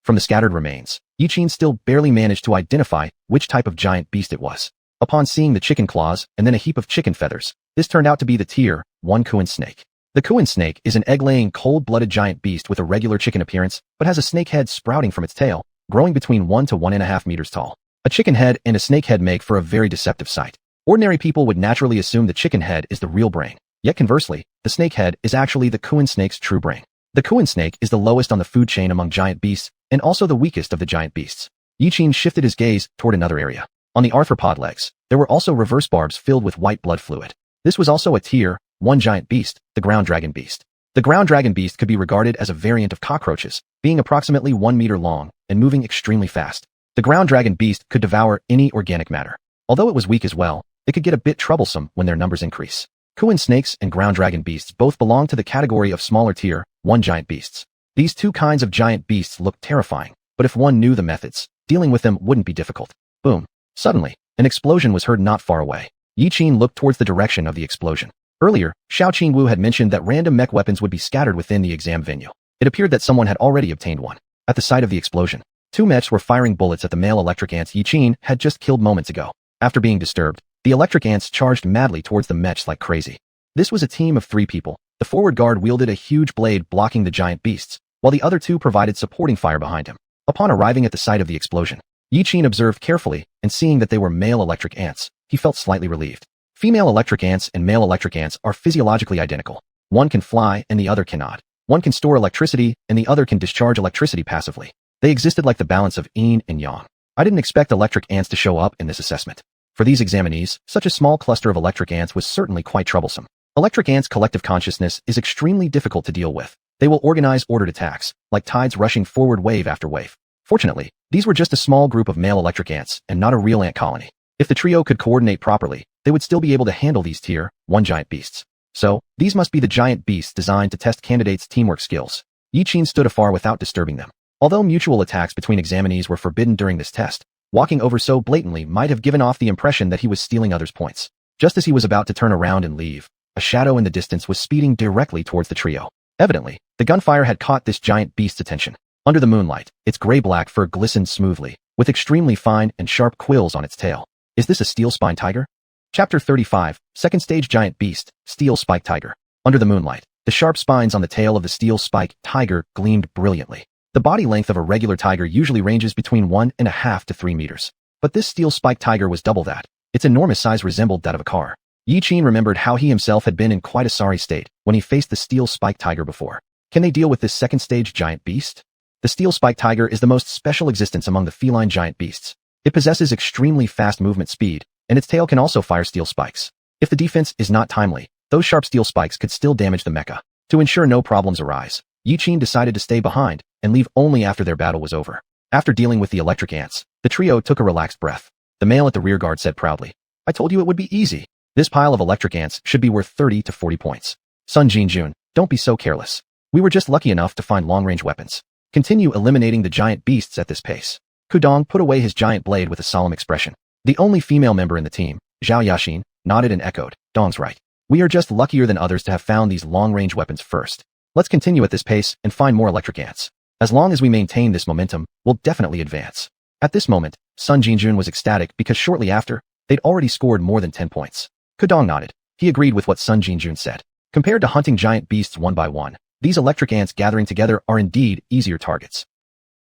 From the scattered remains, Yiqin still barely managed to identify which type of giant beast it was. Upon seeing the chicken claws and then a heap of chicken feathers, this turned out to be the tier 1 Xuan snake. The Xuan snake is an egg-laying, cold-blooded giant beast with a regular chicken appearance, but has a snake head sprouting from its tail, growing between 1 to 1.5 meters tall. A chicken head and a snake head make for a very deceptive sight. Ordinary people would naturally assume the chicken head is the real brain. Yet conversely, the snake head is actually the Xuan snake's true brain. The Xuan snake is the lowest on the food chain among giant beasts, and also the weakest of the giant beasts. Yiqin shifted his gaze toward another area. On the arthropod legs, there were also reverse barbs filled with white blood fluid. This was also a tier 1 giant beast, the ground dragon beast. The ground dragon beast could be regarded as a variant of cockroaches, being approximately 1 meter long and moving extremely fast. The ground dragon beast could devour any organic matter. Although it was weak as well, it could get a bit troublesome when their numbers increase. Xuan snakes and ground dragon beasts both belong to the category of smaller tier 1 giant beasts. These two kinds of giant beasts look terrifying, but if one knew the methods, dealing with them wouldn't be difficult. Boom. Suddenly, an explosion was heard not far away. Yiqin looked towards the direction of the explosion. Earlier, Xiao Qingwu had mentioned that random mech weapons would be scattered within the exam venue. It appeared that someone had already obtained one. At the site of the explosion, 2 mechs were firing bullets at the male electric ants Yiqin had just killed moments ago. After being disturbed, the electric ants charged madly towards the mechs like crazy. This was a team of 3 people. The forward guard wielded a huge blade blocking the giant beasts, while the other 2 provided supporting fire behind him. Upon arriving at the site of the explosion, Yiqin observed carefully, and seeing that they were male electric ants, he felt slightly relieved. Female electric ants and male electric ants are physiologically identical. One can fly and the other cannot. One can store electricity and the other can discharge electricity passively. They existed like the balance of yin and yang. I didn't expect electric ants to show up in this assessment. For these examinees, such a small cluster of electric ants was certainly quite troublesome. Electric ants' collective consciousness is extremely difficult to deal with. They will organize ordered attacks, like tides rushing forward wave after wave. Fortunately, these were just a small group of male electric ants and not a real ant colony. If the trio could coordinate properly, they would still be able to handle these tier 1 giant beasts. So, these must be the giant beasts designed to test candidates' teamwork skills. Yiqin stood afar without disturbing them. Although mutual attacks between examinees were forbidden during this test, walking over so blatantly might have given off the impression that he was stealing others' points. Just as he was about to turn around and leave, a shadow in the distance was speeding directly towards the trio. Evidently, the gunfire had caught this giant beast's attention. Under the moonlight, its gray-black fur glistened smoothly, with extremely fine and sharp quills on its tail. Is this a steel-spine tiger? Chapter 35, Second Stage Giant Beast, Steel Spike Tiger. Under the moonlight, the sharp spines on the tail of the steel spike tiger gleamed brilliantly. The body length of a regular tiger usually ranges between 1.5 to 3 meters. But this steel spike tiger was double that. Its enormous size resembled that of a car. Yiqin remembered how he himself had been in quite a sorry state when he faced the steel spike tiger before. Can they deal with this second stage giant beast? The steel spike tiger is the most special existence among the feline giant beasts. It possesses extremely fast movement speed, and its tail can also fire steel spikes. If the defense is not timely, those sharp steel spikes could still damage the mecha. To ensure no problems arise, Yiqin decided to stay behind and leave only after their battle was over. After dealing with the electric ants, the trio took a relaxed breath. The male at the rear guard said proudly, "I told you it would be easy. This pile of electric ants should be worth 30 to 40 points. Sun Jinjun, don't be so careless. We were just lucky enough to find long-range weapons. Continue eliminating the giant beasts at this pace." Kudong put away his giant blade with a solemn expression. The only female member in the team, Xiuxian, nodded and echoed, "Dong's right. We are just luckier than others to have found these long-range weapons first. Let's continue at this pace and find more electric ants. As long as we maintain this momentum, we'll definitely advance." At this moment, Sun Jinjun was ecstatic because shortly after, they'd already scored more than 10 points. Kudong nodded. He agreed with what Sun Jinjun said. Compared to hunting giant beasts one by one, these electric ants gathering together are indeed easier targets.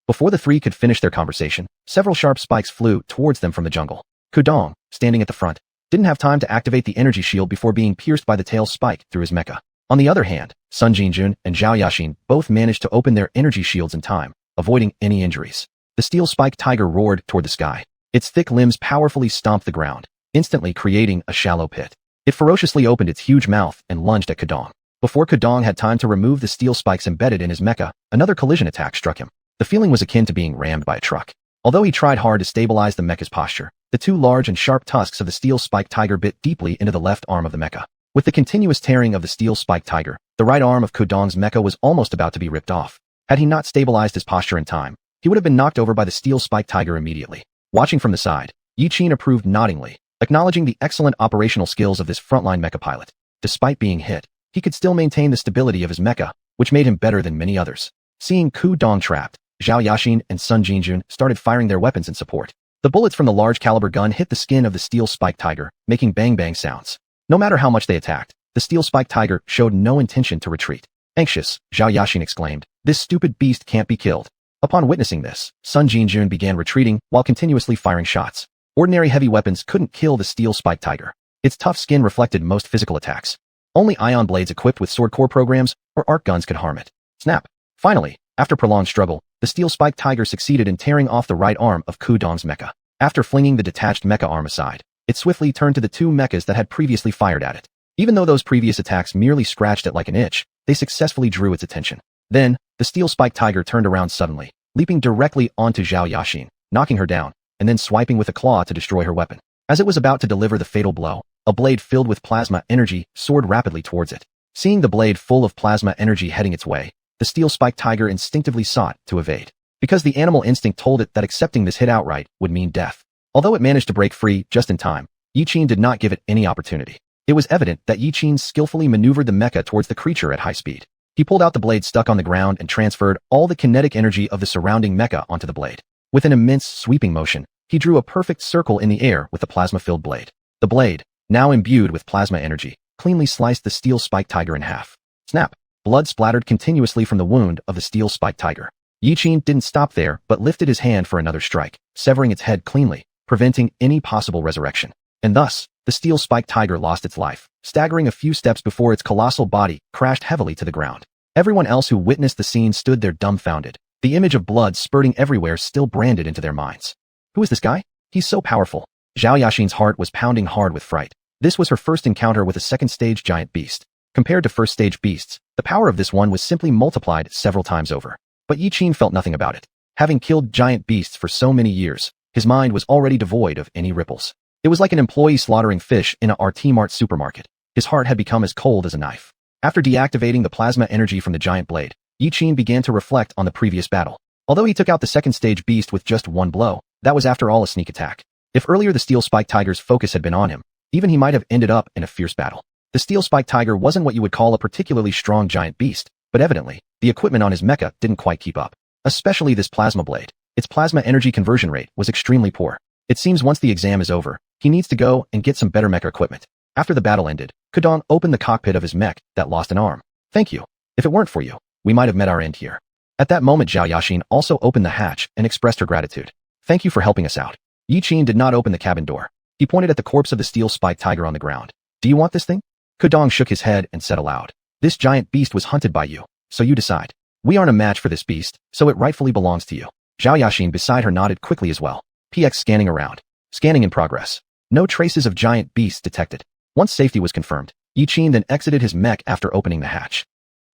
Before the three could finish their conversation, several sharp spikes flew towards them from the jungle. Kudong, standing at the front, didn't have time to activate the energy shield before being pierced by the tail spike through his mecha. On the other hand, Sun Jinjun and xiuxian both managed to open their energy shields in time, avoiding any injuries. The steel spike tiger roared toward the sky. Its thick limbs powerfully stomped the ground, instantly creating a shallow pit. It ferociously opened its huge mouth and lunged at Kudong. Before Kudong had time to remove the steel spikes embedded in his mecha, another collision attack struck him. The feeling was akin to being rammed by a truck. Although he tried hard to stabilize the mecha's posture, the two large and sharp tusks of the steel spike tiger bit deeply into the left arm of the mecha. With the continuous tearing of the steel spike tiger, the right arm of Kudong's mecha was almost about to be ripped off. Had he not stabilized his posture in time, he would have been knocked over by the steel spike tiger immediately. Watching from the side, Yiqin approved noddingly, acknowledging the excellent operational skills of this frontline mecha pilot. Despite being hit, he could still maintain the stability of his mecha, which made him better than many others. Seeing Kudong trapped, xiuxian and Sun Jinjun started firing their weapons in support. The bullets from the large caliber gun hit the skin of the steel spike tiger, making bang-bang sounds. No matter how much they attacked, the steel spike tiger showed no intention to retreat. Anxious, xiuxian exclaimed, "This stupid beast can't be killed." Upon witnessing this, Sun Jinjun began retreating while continuously firing shots. Ordinary heavy weapons couldn't kill the steel spike tiger. Its tough skin reflected most physical attacks. Only ion blades equipped with sword core programs or arc guns could harm it. Snap! Finally, after prolonged struggle, the steel spike tiger succeeded in tearing off the right arm of Kudong's mecha. After flinging the detached mecha arm aside, it swiftly turned to the two mechas that had previously fired at it. Even though those previous attacks merely scratched it like an itch, they successfully drew its attention. Then, the steel spike tiger turned around suddenly, leaping directly onto xiuxian, knocking her down, and then swiping with a claw to destroy her weapon. As it was about to deliver the fatal blow, a blade filled with plasma energy soared rapidly towards it. Seeing the blade full of plasma energy heading its way, the steel spike tiger instinctively sought to evade. Because the animal instinct told it that accepting this hit outright would mean death. Although it managed to break free just in time, Yiqin did not give it any opportunity. It was evident that Yiqin skillfully maneuvered the mecha towards the creature at high speed. He pulled out the blade stuck on the ground and transferred all the kinetic energy of the surrounding mecha onto the blade. With an immense sweeping motion, he drew a perfect circle in the air with the plasma-filled blade. The blade, now imbued with plasma energy, cleanly sliced the steel spike tiger in half. Snap! Blood splattered continuously from the wound of the steel spike tiger. Yiqin didn't stop there but lifted his hand for another strike, severing its head cleanly, preventing any possible resurrection. And thus, the steel spike tiger lost its life, staggering a few steps before its colossal body crashed heavily to the ground. Everyone else who witnessed the scene stood there dumbfounded, the image of blood spurting everywhere still branded into their minds. Who is this guy? He's so powerful. Xiuxian's heart was pounding hard with fright. This was her first encounter with a second-stage giant beast. Compared to first-stage beasts, the power of this one was simply multiplied several times over. But Yiqin felt nothing about it. Having killed giant beasts for so many years, his mind was already devoid of any ripples. It was like an employee slaughtering fish in a RT-Mart supermarket. His heart had become as cold as a knife. After deactivating the plasma energy from the giant blade, Yiqin began to reflect on the previous battle. Although he took out the second-stage beast with just one blow, that was after all a sneak attack. If earlier the steel spike tiger's focus had been on him, even he might have ended up in a fierce battle. The steel spike tiger wasn't what you would call a particularly strong giant beast, but evidently, the equipment on his mecha didn't quite keep up. Especially this plasma blade. Its plasma energy conversion rate was extremely poor. It seems once the exam is over, he needs to go and get some better mecha equipment. After the battle ended, Kudong opened the cockpit of his mech that lost an arm. "Thank you. If it weren't for you, we might have met our end here." At that moment Xiuxian also opened the hatch and expressed her gratitude. "Thank you for helping us out." Yiqin did not open the cabin door. He pointed at the corpse of the steel spike tiger on the ground. "Do you want this thing?" Kudong shook his head and said aloud, "This giant beast was hunted by you, so you decide. We aren't a match for this beast, so it rightfully belongs to you." Xiuxian beside her nodded quickly as well. PX scanning around. Scanning in progress. No traces of giant beasts detected. Once safety was confirmed, Yiqin then exited his mech after opening the hatch.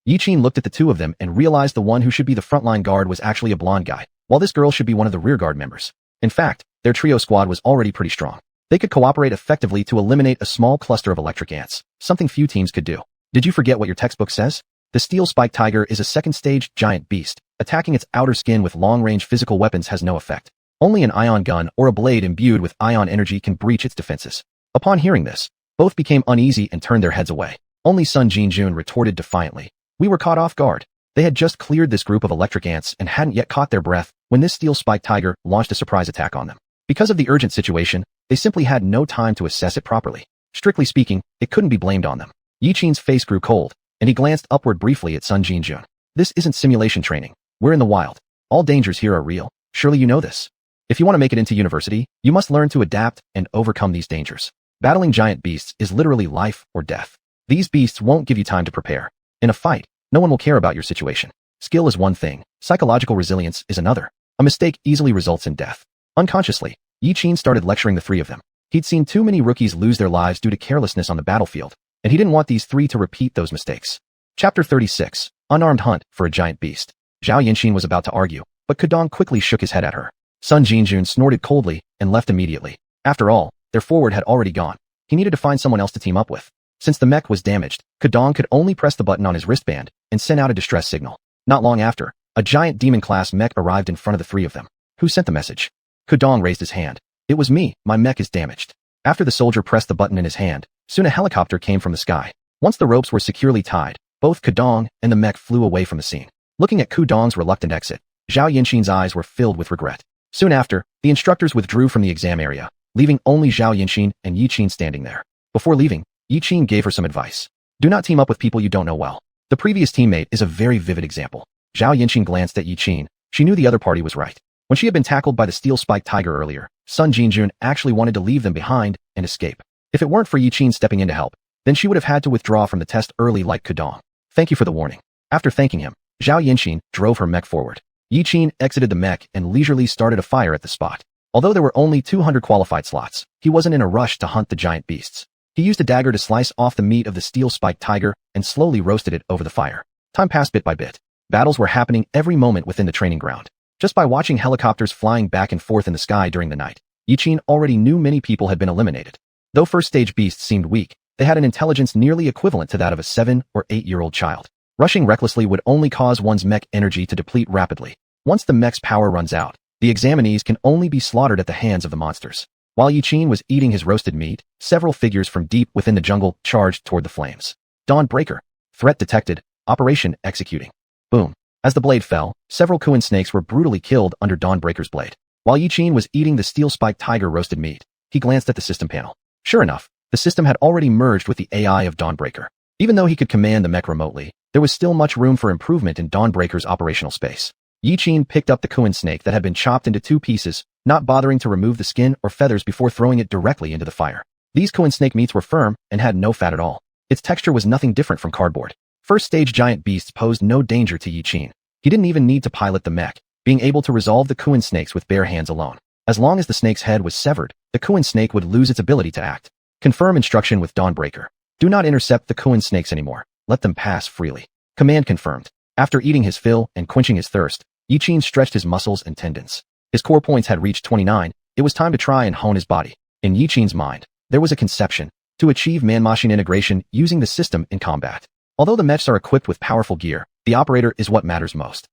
Yiqin looked at the two of them and realized the one who should be the frontline guard was actually a blonde guy, while this girl should be one of the rear guard members. In fact, their trio squad was already pretty strong. They could cooperate effectively to eliminate a small cluster of electric ants, something few teams could do. Did you forget what your textbook says? The steel spike tiger is a second-stage giant beast. Attacking its outer skin with long-range physical weapons has no effect. Only an ion gun or a blade imbued with ion energy can breach its defenses. Upon hearing this, both became uneasy and turned their heads away. Only Sun Jinjun retorted defiantly, "We were caught off guard." They had just cleared this group of electric ants and hadn't yet caught their breath when this steel-spiked tiger launched a surprise attack on them. Because of the urgent situation, they simply had no time to assess it properly. Strictly speaking, it couldn't be blamed on them. Yi Qin's face grew cold, and he glanced upward briefly at Sun Jinjun. This isn't simulation training. We're in the wild. All dangers here are real. Surely you know this. If you want to make it into university, you must learn to adapt and overcome these dangers. Battling giant beasts is literally life or death. These beasts won't give you time to prepare. In a fight, no one will care about your situation. Skill is one thing, psychological resilience is another. A mistake easily results in death. Unconsciously, Yi Qin started lecturing the three of them. He'd seen too many rookies lose their lives due to carelessness on the battlefield, and he didn't want these three to repeat those mistakes. Chapter 36. Unarmed Hunt for a Giant Beast. Xiuxian was about to argue, but Kudong quickly shook his head at her. Sun Jinjun snorted coldly and left immediately. After all, their forward had already gone. He needed to find someone else to team up with. Since the mech was damaged, Kudong could only press the button on his wristband and send out a distress signal. Not long after, a giant demon-class mech arrived in front of the three of them. Who sent the message? Kudong raised his hand. It was me, my mech is damaged. After the soldier pressed the button in his hand, soon a helicopter came from the sky. Once the ropes were securely tied, both Kudong and the mech flew away from the scene. Looking at Kudong's reluctant exit, Xiuxian's eyes were filled with regret. Soon after, the instructors withdrew from the exam area, leaving only Xiuxian and Yi Qin standing there. Before leaving, Yi Qin gave her some advice. Do not team up with people you don't know well. The previous teammate is a very vivid example. Xiuxian glanced at Yi Qin. She knew the other party was right. When she had been tackled by the steel-spiked tiger earlier, Sun Jinjun actually wanted to leave them behind and escape. If it weren't for Yi Qin stepping in to help, then she would have had to withdraw from the test early like Kudong. Thank you for the warning. After thanking him, Xiuxian drove her mech forward. Yi Qin exited the mech and leisurely started a fire at the spot. Although there were only 200 qualified slots, he wasn't in a rush to hunt the giant beasts. He used a dagger to slice off the meat of the steel-spiked tiger and slowly roasted it over the fire. Time passed bit by bit. Battles were happening every moment within the training ground. Just by watching helicopters flying back and forth in the sky during the night, Yi Qin already knew many people had been eliminated. Though first-stage beasts seemed weak, they had an intelligence nearly equivalent to that of a 7- or 8-year-old child. Rushing recklessly would only cause one's mech energy to deplete rapidly. Once the mech's power runs out, the examinees can only be slaughtered at the hands of the monsters. While Yi Qin was eating his roasted meat, several figures from deep within the jungle charged toward the flames. Dawnbreaker. Threat detected. Operation executing. Boom. As the blade fell, several Xuan snakes were brutally killed under Dawnbreaker's blade. While Yi Qin was eating the steel-spiked tiger roasted meat, he glanced at the system panel. Sure enough, the system had already merged with the AI of Dawnbreaker. Even though he could command the mech remotely, there was still much room for improvement in Dawnbreaker's operational space. Yi Qin picked up the Xuan snake that had been chopped into 2 pieces, not bothering to remove the skin or feathers before throwing it directly into the fire. These Xuan snake meats were firm and had no fat at all. Its texture was nothing different from cardboard. First-stage giant beasts posed no danger to Yi Qin. He didn't even need to pilot the mech, being able to resolve the Xuan snakes with bare hands alone. As long as the snake's head was severed, the Xuan snake would lose its ability to act. Confirm instruction with Dawnbreaker. Do not intercept the Xuan snakes anymore. Let them pass freely. Command confirmed. After eating his fill and quenching his thirst, Yi Qin stretched his muscles and tendons. His core points had reached 29. It was time to try and hone his body. In Yi Qin's mind, there was a conception to achieve man-machine integration using the system in combat. Although the mechs are equipped with powerful gear, the operator is what matters most.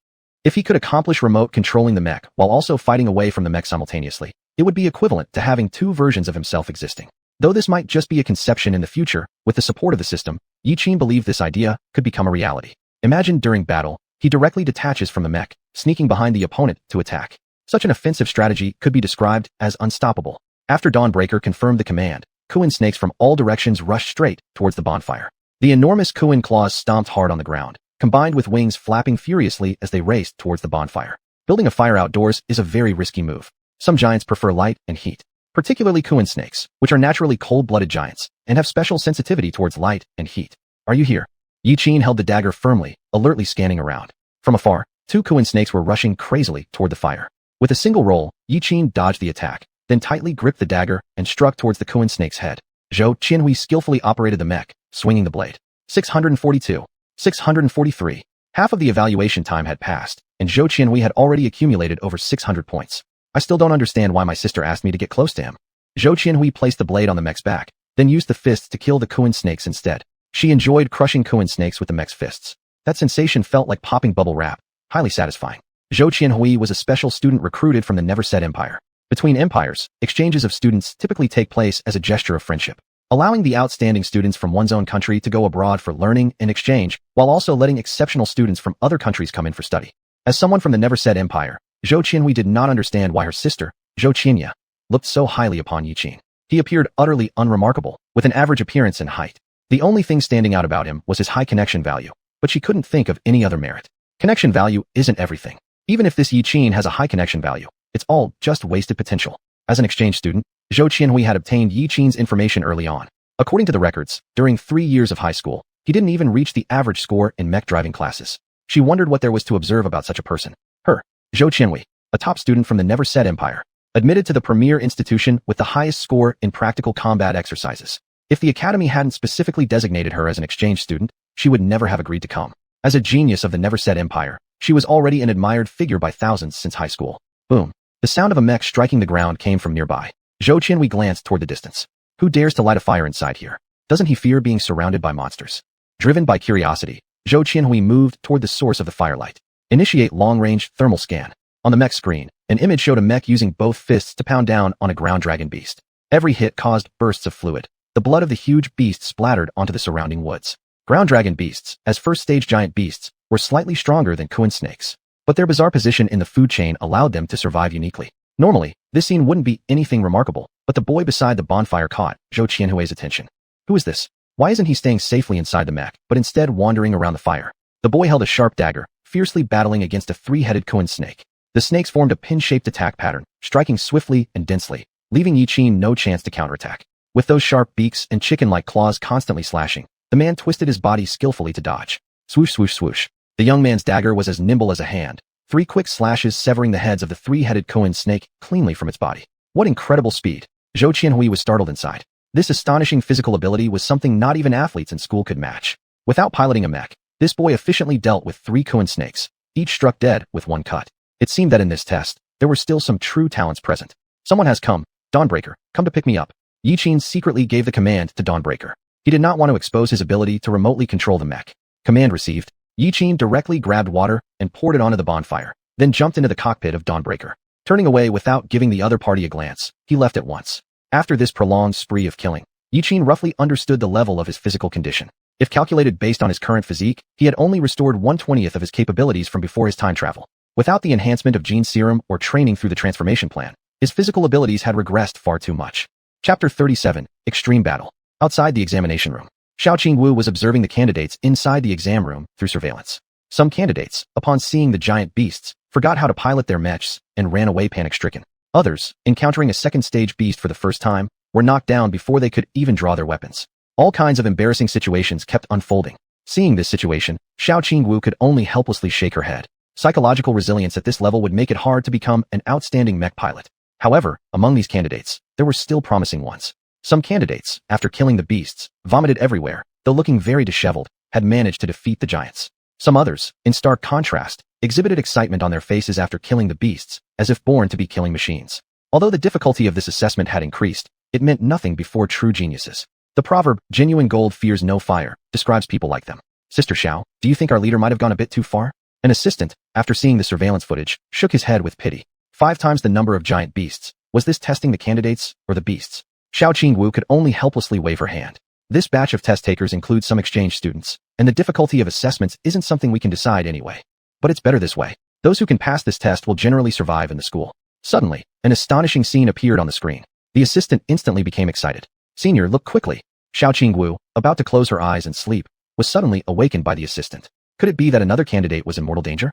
If he could accomplish remote controlling the mech while also fighting away from the mech simultaneously, it would be equivalent to having 2 versions of himself existing. Though this might just be a conception in the future, with the support of the system, Yi Qin believed this idea could become a reality. Imagine during battle, he directly detaches from the mech, sneaking behind the opponent to attack. Such an offensive strategy could be described as unstoppable. After Dawnbreaker confirmed the command, Xuan snakes from all directions rushed straight towards the bonfire. The enormous Xuan claws stomped hard on the ground, combined with wings flapping furiously as they raced towards the bonfire. Building a fire outdoors is a very risky move. Some giants prefer light and heat, particularly Xuan snakes, which are naturally cold-blooded giants and have special sensitivity towards light and heat. Are you here? Yi Qin held the dagger firmly, alertly scanning around. From afar, 2 Xuan snakes were rushing crazily toward the fire. With a single roll, Yi Qin dodged the attack, then tightly gripped the dagger and struck towards the Xuan snake's head. Zhou Qianhui skillfully operated the mech, swinging the blade. 642. 643. Half of the evaluation time had passed, and Zhou Qianhui had already accumulated over 600 points. I still don't understand why my sister asked me to get close to him. Zhou Qianhui placed the blade on the mech's back, then used the fists to kill the Xuan snakes instead. She enjoyed crushing Xuan snakes with the mech's fists. That sensation felt like popping bubble wrap, highly satisfying. Zhou Qianhui was a special student recruited from the Never-Said Empire. Between empires, exchanges of students typically take place as a gesture of friendship, allowing the outstanding students from one's own country to go abroad for learning and exchange, while also letting exceptional students from other countries come in for study. As someone from the Never-Said Empire, Zhou Qianhui did not understand why her sister, Xiuxian, looked so highly upon Yi Qin. He appeared utterly unremarkable, with an average appearance and height. The only thing standing out about him was his high connection value, but she couldn't think of any other merit. Connection value isn't everything. Even if this Yi Qin has a high connection value, it's all just wasted potential. As an exchange student, Zhou Qianhui had obtained Yi Qin's information early on. According to the records, during 3 years of high school, he didn't even reach the average score in mech driving classes. She wondered what there was to observe about such a person. Her, Zhou Qianhui, a top student from the Never Said Empire, admitted to the premier institution with the highest score in practical combat exercises. If the academy hadn't specifically designated her as an exchange student, she would never have agreed to come. As a genius of the Never Said Empire, she was already an admired figure by thousands since high school. Boom. The sound of a mech striking the ground came from nearby. Zhou Qianhui glanced toward the distance. Who dares to light a fire inside here? Doesn't he fear being surrounded by monsters? Driven by curiosity, Zhou Qianhui moved toward the source of the firelight. Initiate long-range thermal scan. On the mech screen, an image showed a mech using both fists to pound down on a ground dragon beast. Every hit caused bursts of fluid. The blood of the huge beast splattered onto the surrounding woods. Ground dragon beasts, as first-stage giant beasts, were slightly stronger than xuanhuan snakes, but their bizarre position in the food chain allowed them to survive uniquely. Normally, this scene wouldn't be anything remarkable, but the boy beside the bonfire caught Zhou Qianhui's attention. Who is this? Why isn't he staying safely inside the mech, but instead wandering around the fire? The boy held a sharp dagger, fiercely battling against a 3-headed xuanhuan snake. The snakes formed a pin-shaped attack pattern, striking swiftly and densely, leaving Yi Qin no chance to counterattack. With those sharp beaks and chicken-like claws constantly slashing, the man twisted his body skillfully to dodge. Swoosh, swoosh, swoosh. The young man's dagger was as nimble as a hand, 3 quick slashes severing the heads of the 3-headed xuanhuan snake cleanly from its body. What incredible speed! Zhou Qianhui was startled inside. This astonishing physical ability was something not even athletes in school could match. Without piloting a mech, this boy efficiently dealt with 3 xuanhuan snakes, each struck dead with 1 cut. It seemed that in this test, there were still some true talents present. Someone has come. Dawnbreaker, come to pick me up. Yi Qin secretly gave the command to Dawnbreaker. He did not want to expose his ability to remotely control the mech. Command received. Yi Qin directly grabbed water and poured it onto the bonfire, then jumped into the cockpit of Dawnbreaker. Turning away without giving the other party a glance, he left at once. After this prolonged spree of killing, Yi Qin roughly understood the level of his physical condition. If calculated based on his current physique, he had only restored 1/20th of his capabilities from before his time travel. Without the enhancement of gene serum or training through the transformation plan, his physical abilities had regressed far too much. Chapter 37, Extreme Battle. Outside the examination room, Xiao Qingwu was observing the candidates inside the exam room through surveillance. Some candidates, upon seeing the giant beasts, forgot how to pilot their mechs and ran away panic-stricken. Others, encountering a second-stage beast for the first time, were knocked down before they could even draw their weapons. All kinds of embarrassing situations kept unfolding. Seeing this situation, Xiao Qingwu could only helplessly shake her head. Psychological resilience at this level would make it hard to become an outstanding mech pilot. However, among these candidates, there were still promising ones. Some candidates, after killing the beasts, vomited everywhere, though looking very disheveled, had managed to defeat the giants. Some others, in stark contrast, exhibited excitement on their faces after killing the beasts, as if born to be killing machines. Although the difficulty of this assessment had increased, it meant nothing before true geniuses. The proverb, genuine gold fears no fire, describes people like them. Sister Xiao, do you think our leader might have gone a bit too far? An assistant, after seeing the surveillance footage, shook his head with pity. 5 times the number of giant beasts. Was this testing the candidates, or the beasts? Xiao Qingwu could only helplessly wave her hand. This batch of test takers includes some exchange students, and the difficulty of assessments isn't something we can decide anyway. But it's better this way. Those who can pass this test will generally survive in the school. Suddenly, an astonishing scene appeared on the screen. The assistant instantly became excited. Senior, look quickly. Xiao Qingwu, about to close her eyes and sleep, was suddenly awakened by the assistant. Could it be that another candidate was in mortal danger?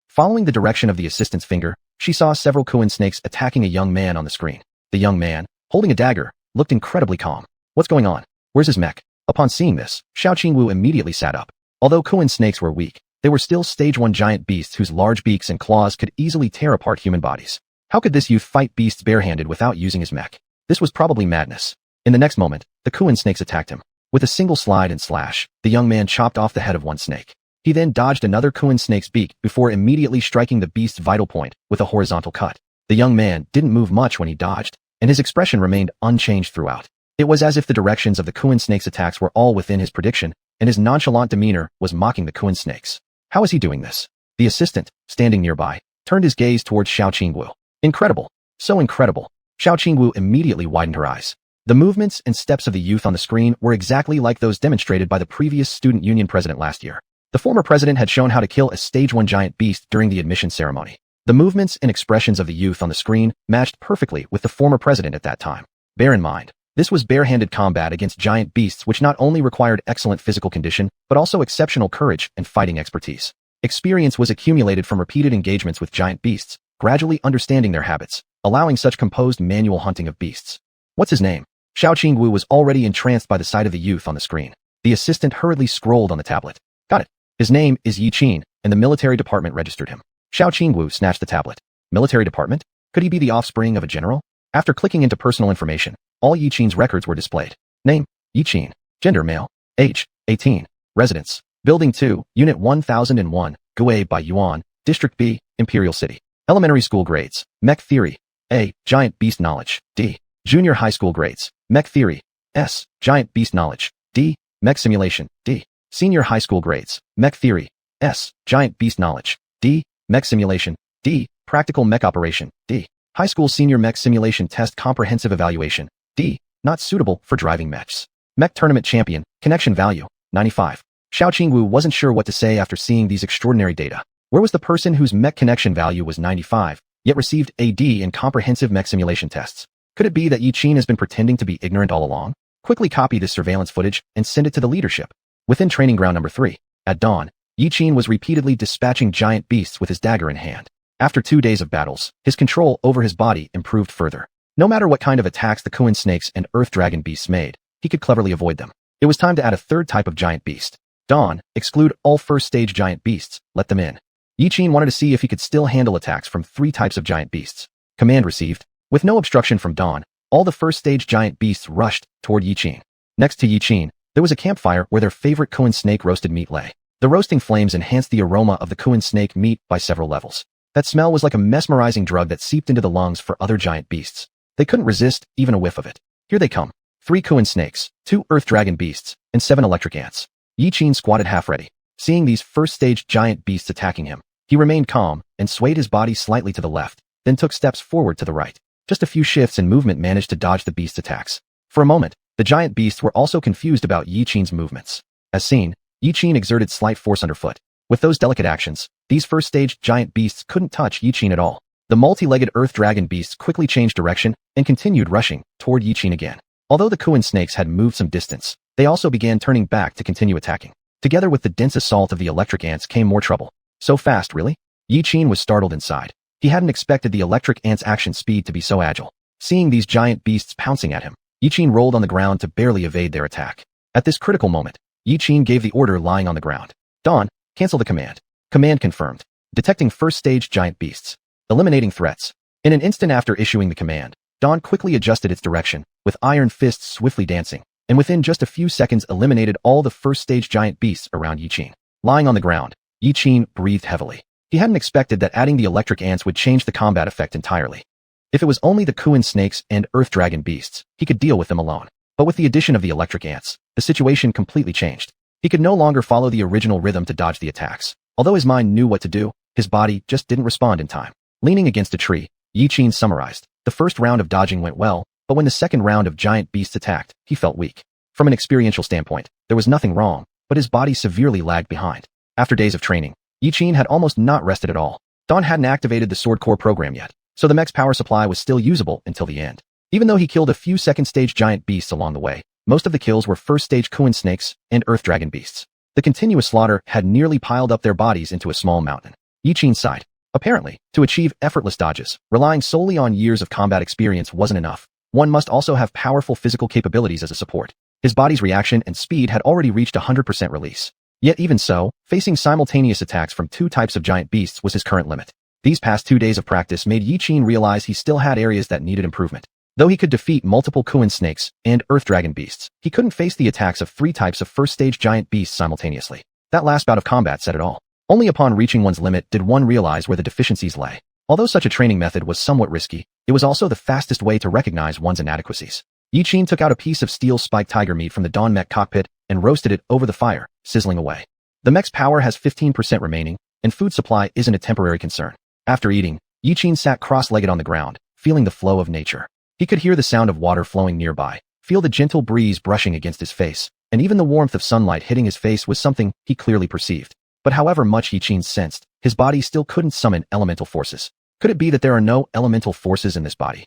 Following the direction of the assistant's finger, she saw several xuanhuan snakes attacking a young man on the screen. The young man, holding a dagger, looked incredibly calm. What's going on? Where's his mech? Upon seeing this, Xiao Qingwu immediately sat up. Although xuanhuan snakes were weak, they were still stage 1 giant beasts whose large beaks and claws could easily tear apart human bodies. How could this youth fight beasts barehanded without using his mech? This was probably madness. In the next moment, the xuanhuan snakes attacked him. With a single slide and slash, the young man chopped off the head of one snake. He then dodged another xuanhuan snake's beak before immediately striking the beast's vital point with a horizontal cut. The young man didn't move much when he dodged, and his expression remained unchanged throughout. It was as if the directions of the xuanhuan snake's attacks were all within his prediction, and his nonchalant demeanor was mocking the xuanhuan snakes. How is he doing this? The assistant, standing nearby, turned his gaze towards Xiao Qingwu. Incredible. So incredible. Xiao Qingwu immediately widened her eyes. The movements and steps of the youth on the screen were exactly like those demonstrated by the previous student union president last year. The former president had shown how to kill a stage 1 giant beast during the admission ceremony. The movements and expressions of the youth on the screen matched perfectly with the former president at that time. Bear in mind, this was bare-handed combat against giant beasts which not only required excellent physical condition, but also exceptional courage and fighting expertise. Experience was accumulated from repeated engagements with giant beasts, gradually understanding their habits, allowing such composed manual hunting of beasts. What's his name? Xiao Qingwu was already entranced by the sight of the youth on the screen. The assistant hurriedly scrolled on the tablet. Got it. His name is Yi Qin, and the military department registered him. Xiao Qingwu snatched the tablet. Military department? Could he be the offspring of a general? After clicking into personal information, all Yi Qin's records were displayed. Name, Yi Qin. Gender, male. Age, 18. Residence, Building 2, Unit 1001, Guay by Yuan, District B, Imperial City. Elementary school grades, Mech Theory. A. Giant Beast Knowledge. D. Junior high school grades, Mech Theory. S. Giant Beast Knowledge. D. Mech Simulation. D. Senior high school grades, Mech Theory. S. Giant Beast Knowledge. D. Mech Simulation. D. Practical Mech Operation. D. High School Senior Mech Simulation Test Comprehensive Evaluation. D. Not suitable for driving mechs. Mech Tournament Champion. Connection value, 95. Xiao Qingwu wasn't sure what to say after seeing these extraordinary data. Where was the person whose mech connection value was 95, yet received a D in comprehensive mech simulation tests? Could it be that Yi Qin has been pretending to be ignorant all along? Quickly copy this surveillance footage and send it to the leadership. Within training ground number 3, at dawn, Yi Qin was repeatedly dispatching giant beasts with his dagger in hand. After 2 days of battles, his control over his body improved further. No matter what kind of attacks the Xuan snakes and earth dragon beasts made, he could cleverly avoid them. It was time to add a third type of giant beast. Dawn, exclude all first-stage giant beasts, let them in. Yi Qin wanted to see if he could still handle attacks from 3 types of giant beasts. Command received. With no obstruction from Dawn, all the first-stage giant beasts rushed toward Yi Qin. Next to Yi Qin, there was a campfire where their favorite Xuan snake roasted meat lay. The roasting flames enhanced the aroma of the Xuan snake meat by several levels. That smell was like a mesmerizing drug that seeped into the lungs for other giant beasts. They couldn't resist even a whiff of it. Here they come. 3 Xuan snakes, 2 earth dragon beasts, and 7 electric ants. Yi Qin squatted half ready. Seeing these first-stage giant beasts attacking him, he remained calm and swayed his body slightly to the left, then took steps forward to the right. Just a few shifts in movement managed to dodge the beast's attacks. For a moment, the giant beasts were also confused about Yi Qin's movements. As seen, Yi Qin exerted slight force underfoot. With those delicate actions, these first-stage giant beasts couldn't touch Yi Qin at all. The multi-legged earth dragon beasts quickly changed direction and continued rushing toward Yi Qin again. Although the Xuan snakes had moved some distance, they also began turning back to continue attacking. Together with the dense assault of the electric ants came more trouble. So fast, really? Yi Qin was startled inside. He hadn't expected the electric ants' action speed to be so agile. Seeing these giant beasts pouncing at him, Yi Qin rolled on the ground to barely evade their attack. At this critical moment, Yi Qin gave the order lying on the ground. Dawn, cancel the command. Command confirmed. Detecting first-stage giant beasts. Eliminating threats. In an instant after issuing the command, Dawn quickly adjusted its direction, with iron fists swiftly dancing, and within just a few seconds eliminated all the first-stage giant beasts around Yi Qin. Lying on the ground, Yi Qin breathed heavily. He hadn't expected that adding the electric ants would change the combat effect entirely. If it was only the Xuan snakes and earth dragon beasts, he could deal with them alone. But with the addition of the electric ants, the situation completely changed. He could no longer follow the original rhythm to dodge the attacks. Although his mind knew what to do, his body just didn't respond in time. Leaning against a tree, Yi Qin summarized. The first round of dodging went well, but when the second round of giant beasts attacked, he felt weak. From an experiential standpoint, there was nothing wrong, but his body severely lagged behind. After days of training, Yi Qin had almost not rested at all. Dawn hadn't activated the Sword Core program yet, so the mech's power supply was still usable until the end. Even though he killed a few second-stage giant beasts along the way, most of the kills were first-stage Xuan snakes and earth dragon beasts. The continuous slaughter had nearly piled up their bodies into a small mountain. Yi Qin sighed. Apparently, to achieve effortless dodges, relying solely on years of combat experience wasn't enough. One must also have powerful physical capabilities as a support. His body's reaction and speed had already reached 100% release. Yet even so, facing simultaneous attacks from 2 types of giant beasts was his current limit. These past 2 days of practice made Yi Qin realize he still had areas that needed improvement. Though he could defeat multiple Xuan snakes and earth dragon beasts, he couldn't face the attacks of 3 types of first-stage giant beasts simultaneously. That last bout of combat said it all. Only upon reaching one's limit did one realize where the deficiencies lay. Although such a training method was somewhat risky, it was also the fastest way to recognize one's inadequacies. Yi Qin took out a piece of steel spiked tiger meat from the Dawn Mech cockpit and roasted it over the fire, sizzling away. The mech's power has 15% remaining, and food supply isn't a temporary concern. After eating, Yi Qin sat cross-legged on the ground, feeling the flow of nature. He could hear the sound of water flowing nearby, feel the gentle breeze brushing against his face, and even the warmth of sunlight hitting his face was something he clearly perceived. But however much Yi Qin sensed, his body still couldn't summon elemental forces. Could it be that there are no elemental forces in this body?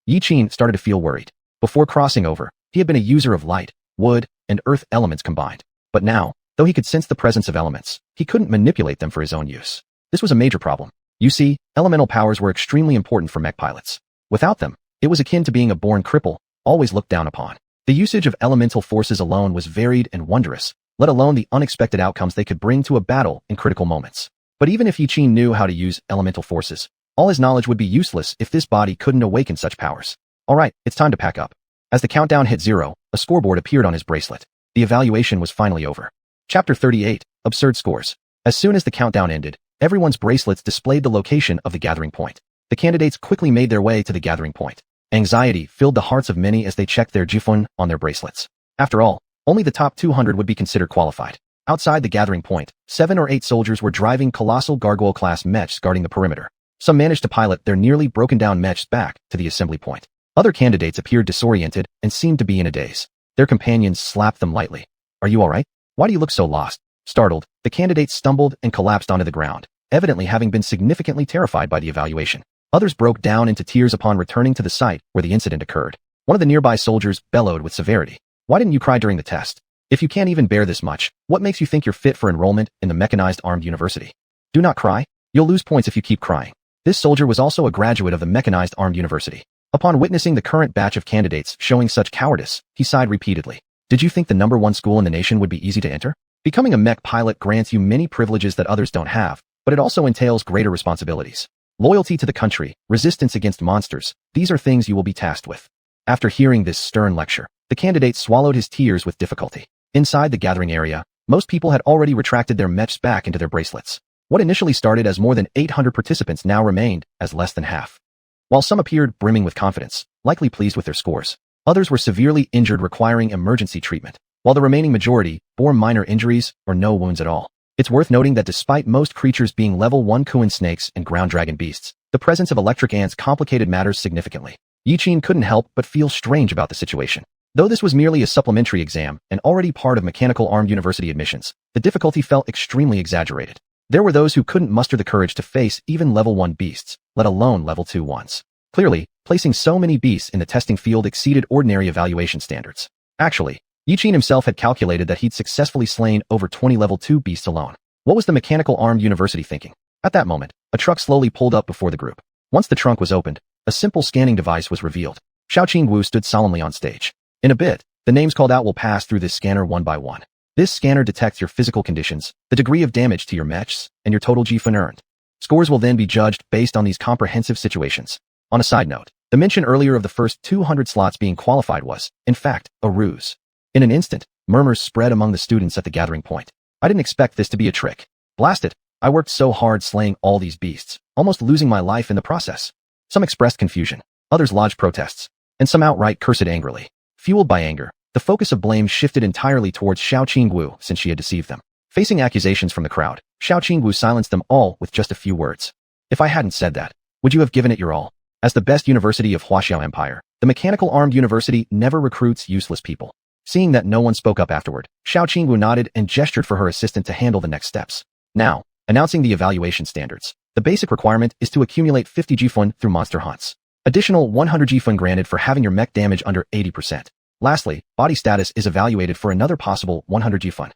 Yi Qin started to feel worried. Before crossing over, he had been a user of light, wood, and earth elements combined. But now, though he could sense the presence of elements, he couldn't manipulate them for his own use. This was a major problem. You see, elemental powers were extremely important for mech pilots. Without them, it was akin to being a born cripple, always looked down upon. The usage of elemental forces alone was varied and wondrous, let alone the unexpected outcomes they could bring to a battle in critical moments. But even if Yi Qin knew how to use elemental forces, all his knowledge would be useless if this body couldn't awaken such powers. Alright, it's time to pack up. As the countdown hit 0, a scoreboard appeared on his bracelet. The evaluation was finally over. Chapter 38, Absurd Scores. As soon as the countdown ended, everyone's bracelets displayed the location of the gathering point. The candidates quickly made their way to the gathering point. Anxiety filled the hearts of many as they checked their xuanhuan on their bracelets. After all, only the top 200 would be considered qualified. Outside the gathering point, 7 or 8 soldiers were driving colossal gargoyle-class mechs guarding the perimeter. Some managed to pilot their nearly broken-down mechs back to the assembly point. Other candidates appeared disoriented and seemed to be in a daze. Their companions slapped them lightly. Are you alright? Why do you look so lost? Startled, the candidates stumbled and collapsed onto the ground, evidently having been significantly terrified by the evaluation. Others broke down into tears upon returning to the site where the incident occurred. One of the nearby soldiers bellowed with severity. Why didn't you cry during the test? If you can't even bear this much, what makes you think you're fit for enrollment in the mechanized armed university? Do not cry. You'll lose points if you keep crying. This soldier was also a graduate of the mechanized armed university. Upon witnessing the current batch of candidates showing such cowardice, he sighed repeatedly. Did you think the #1 school in the nation would be easy to enter? Becoming a mech pilot grants you many privileges that others don't have, but it also entails greater responsibilities. Loyalty to the country, resistance against monsters, these are things you will be tasked with. After hearing this stern lecture, the candidate swallowed his tears with difficulty. Inside the gathering area, most people had already retracted their mechs back into their bracelets. What initially started as more than 800 participants now remained as less than half. While some appeared brimming with confidence, likely pleased with their scores, others were severely injured requiring emergency treatment, while the remaining majority bore minor injuries or no wounds at all. It's worth noting that despite most creatures being level 1 xuanhuan snakes and ground dragon beasts, the presence of electric ants complicated matters significantly. Yi Qin couldn't help but feel strange about the situation. Though this was merely a supplementary exam and already part of mechanical armed university admissions, the difficulty felt extremely exaggerated. There were those who couldn't muster the courage to face even level 1 beasts, let alone level 2 ones. Clearly, placing so many beasts in the testing field exceeded ordinary evaluation standards. Actually, Yi Qin himself had calculated that he'd successfully slain over 20 level 2 beasts alone. What was the mechanical armed university thinking? At that moment, a truck slowly pulled up before the group. Once the trunk was opened, a simple scanning device was revealed. Xiuxian stood solemnly on stage. In a bit, the names called out will pass through this scanner one by one. This scanner detects your physical conditions, the degree of damage to your mechs, and your total xuanhuan earned. Scores will then be judged based on these comprehensive situations. On a side note, the mention earlier of the first 200 slots being qualified was, in fact, a ruse. In an instant, murmurs spread among the students at the gathering point. I didn't expect this to be a trick. Blast it, I worked so hard slaying all these beasts, almost losing my life in the process. Some expressed confusion, others lodged protests, and some outright cursed angrily. Fueled by anger, the focus of blame shifted entirely towards Xiuxian since she had deceived them. Facing accusations from the crowd, Xiuxian silenced them all with just a few words. If I hadn't said that, would you have given it your all? As the best university of Huaxiao Empire, the mechanical armed university never recruits useless people. Seeing that no one spoke up afterward, Xiuxian nodded and gestured for her assistant to handle the next steps. Now, announcing the evaluation standards. The basic requirement is to accumulate 50 xuanhuan through monster hunts. Additional 100 xuanhuan granted for having your mech damage under 80%. Lastly, body status is evaluated for another possible 100 xuanhuan.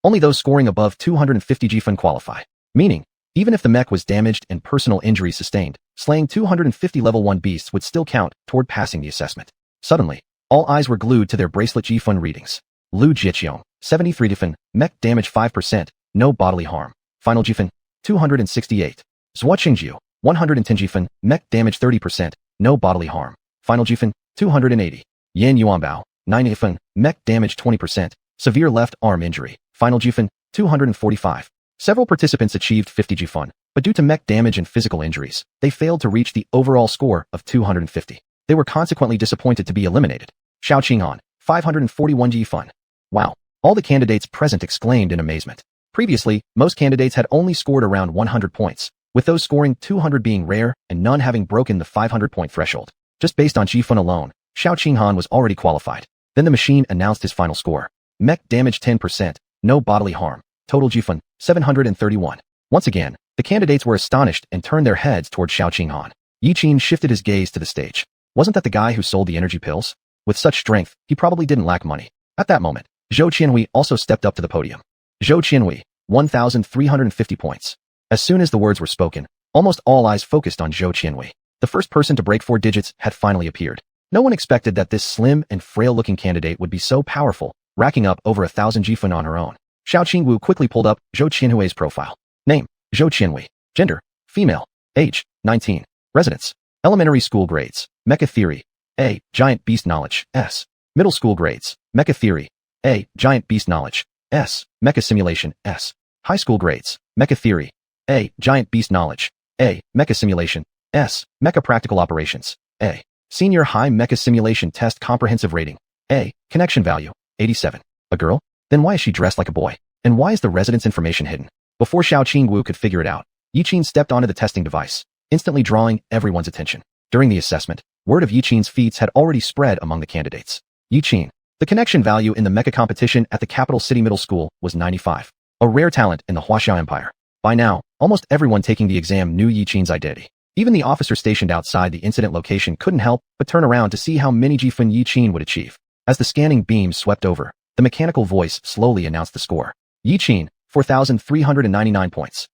Only those scoring above 250 xuanhuan qualify. Meaning, even if the mech was damaged and personal injuries sustained, slaying 250 level 1 beasts would still count toward passing the assessment. Suddenly, all eyes were glued to their bracelet xuanhuan readings. Lu Jiqiong, 73 xuanhuan, mech damage 5%, no bodily harm. Final xuanhuan, 268. Zhua Qingjiu, 110 xuanhuan, mech damage 30%, no bodily harm. Final xuanhuan, 280. Yan Yuanbao, 9 xuanhuan, mech damage 20%, severe left arm injury. Final xuanhuan, 245. Several participants achieved 50 xuanhuan, but due to mech damage and physical injuries, they failed to reach the overall score of 250. They were consequently disappointed to be eliminated. Xiuxian, 541 xuanhuan. Wow! All the candidates present exclaimed in amazement. Previously, most candidates had only scored around 100 points, with those scoring 200 being rare and none having broken the 500-point threshold. Just based on xuanhuan alone, Xiuxian was already qualified. Then the machine announced his final score. Mech damage 10%, no bodily harm. Total xuanhuan, 731. Once again, The candidates were astonished and turned their heads toward xuanhuan. Yiqin shifted his gaze to the stage. Wasn't that the guy who sold the energy pills? With such strength, he probably didn't lack money. At that moment, Zhou Qianhui also stepped up to the podium. Zhou Qianhui, 1,350 points. As soon as the words were spoken, almost all eyes focused on Zhou Qianhui. The first person to break 4 digits had finally appeared. No one expected that this slim and frail-looking candidate would be so powerful, racking up over 1,000 jifun on her own. Xiao Qingwu quickly pulled up Zhou Qianhui's profile. Name, Zhou Qianhui. Gender, female. Age, 19. Residence, elementary school grades, Mecha Theory. A. Giant Beast Knowledge. S. Middle school grades, Mecha Theory. A. Giant Beast Knowledge. S. Mecha Simulation. S. High school grades, Mecha Theory. A. Giant Beast Knowledge. A. Mecha Simulation. S. Mecha Practical Operations. A. Senior High Mecha Simulation Test Comprehensive Rating. A. Connection Value, 87. A girl? Then why is she dressed like a boy? And why is the residence information hidden? Before Xiao Qingwu could figure it out, Yiqin stepped onto the testing device, instantly drawing everyone's attention. During the assessment, word of Yiqin's feats had already spread among the candidates. Yiqin. The connection value in the mecha competition at the capital city middle school was 95. A rare talent in the Wuxia Empire. By now, almost everyone taking the exam knew Yiqin's identity. Even the officer stationed outside the incident location couldn't help but turn around to see how many jifun Yiqin would achieve. As the scanning beam swept over, the mechanical voice slowly announced the score. Yiqin, 4,399 points.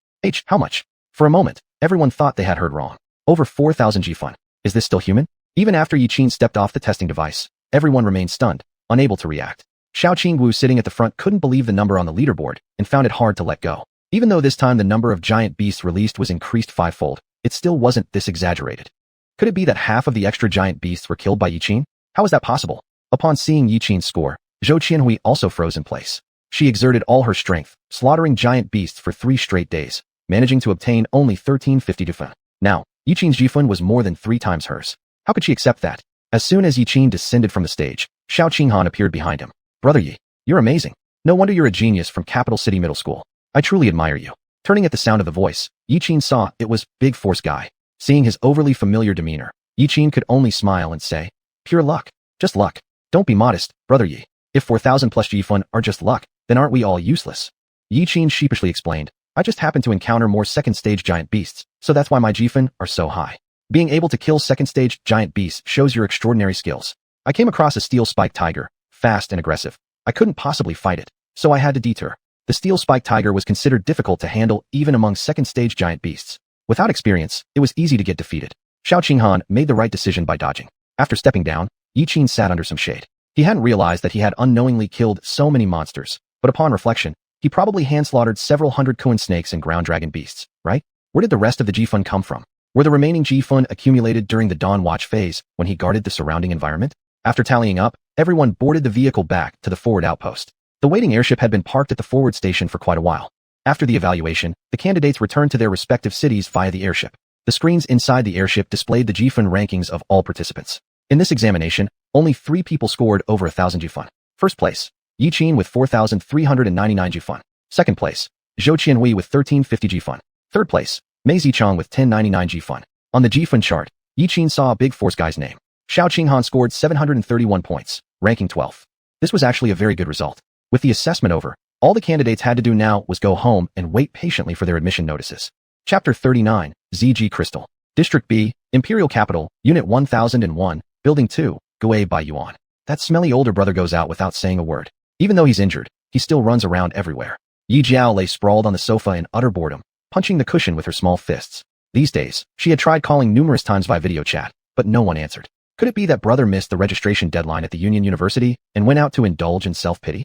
How much? For a moment, everyone thought they had heard wrong. Over 4,000 jifun. Is this still human? Even after Yiqin stepped off the testing device, everyone remained stunned, unable to react. Xiao Qingwu sitting at the front couldn't believe the number on the leaderboard and found it hard to let go. Even though this time the number of giant beasts released was increased 5-fold, it still wasn't this exaggerated. Could it be that half of the extra giant beasts were killed by Yiqin? How is that possible? Upon seeing Yiqin's score, Zhou Qianhui also froze in place. She exerted all her strength, slaughtering giant beasts for 3 straight days, managing to obtain only 1,350 jifun. Now, Yiqin's jifun was more than 3 times hers. How could she accept that? As soon as Yiqin descended from the stage, Xiao Qinghan appeared behind him. Brother Yi, you're amazing. No wonder you're a genius from Capital City Middle School. I truly admire you. Turning at the sound of the voice, Yiqin saw it was Big Force Guy. Seeing his overly familiar demeanor, Yiqin could only smile and say, pure luck. Just luck. Don't be modest, Brother Yi. If 4,000 plus jifun are just luck, then aren't we all useless? Yiqin sheepishly explained, I just happened to encounter more second-stage giant beasts, so that's why my jifun are so high. Being able to kill second-stage giant beasts shows your extraordinary skills. I came across a steel-spiked tiger, fast and aggressive. I couldn't possibly fight it, so I had to detour. The steel-spiked tiger was considered difficult to handle even among second-stage giant beasts. Without experience, it was easy to get defeated. Xiao Qinghan made the right decision by dodging. After stepping down, Yiqin sat under some shade. He hadn't realized that he had unknowingly killed so many monsters, but upon reflection, he probably hand-slaughtered several hundred Kuan snakes and ground dragon beasts, right? Where did the rest of the jifun come from? Were the remaining jifun accumulated during the Dawn Watch phase when he guarded the surrounding environment? After tallying up, everyone boarded the vehicle back to the forward outpost. The waiting airship had been parked at the forward station for quite a while. After the evaluation, the candidates returned to their respective cities via the airship. The screens inside the airship displayed the jifun rankings of all participants. In this examination, only 3 people scored over 1,000 jifun. First place, Yiqin with 4,399 jifun. Second place, Zhou Qianhui with 1,350 jifun. Third place, Mei Zichang with 1,099 jifun. On the jifun chart, Yiqin saw a Big Force Guy's name. Xiao Qinghan scored 731 points, ranking 12th. This was actually a very good result. With the assessment over, all the candidates had to do now was go home and wait patiently for their admission notices. Chapter 39, ZG Crystal. District B, Imperial Capital, Unit 1001, Building 2, Guay by Yuan. That smelly older brother goes out without saying a word. Even though he's injured, he still runs around everywhere. Yi Jiao lay sprawled on the sofa in utter boredom, punching the cushion with her small fists. These days, she had tried calling numerous times via video chat, but no one answered. Could it be that brother missed the registration deadline at the Union University and went out to indulge in self-pity?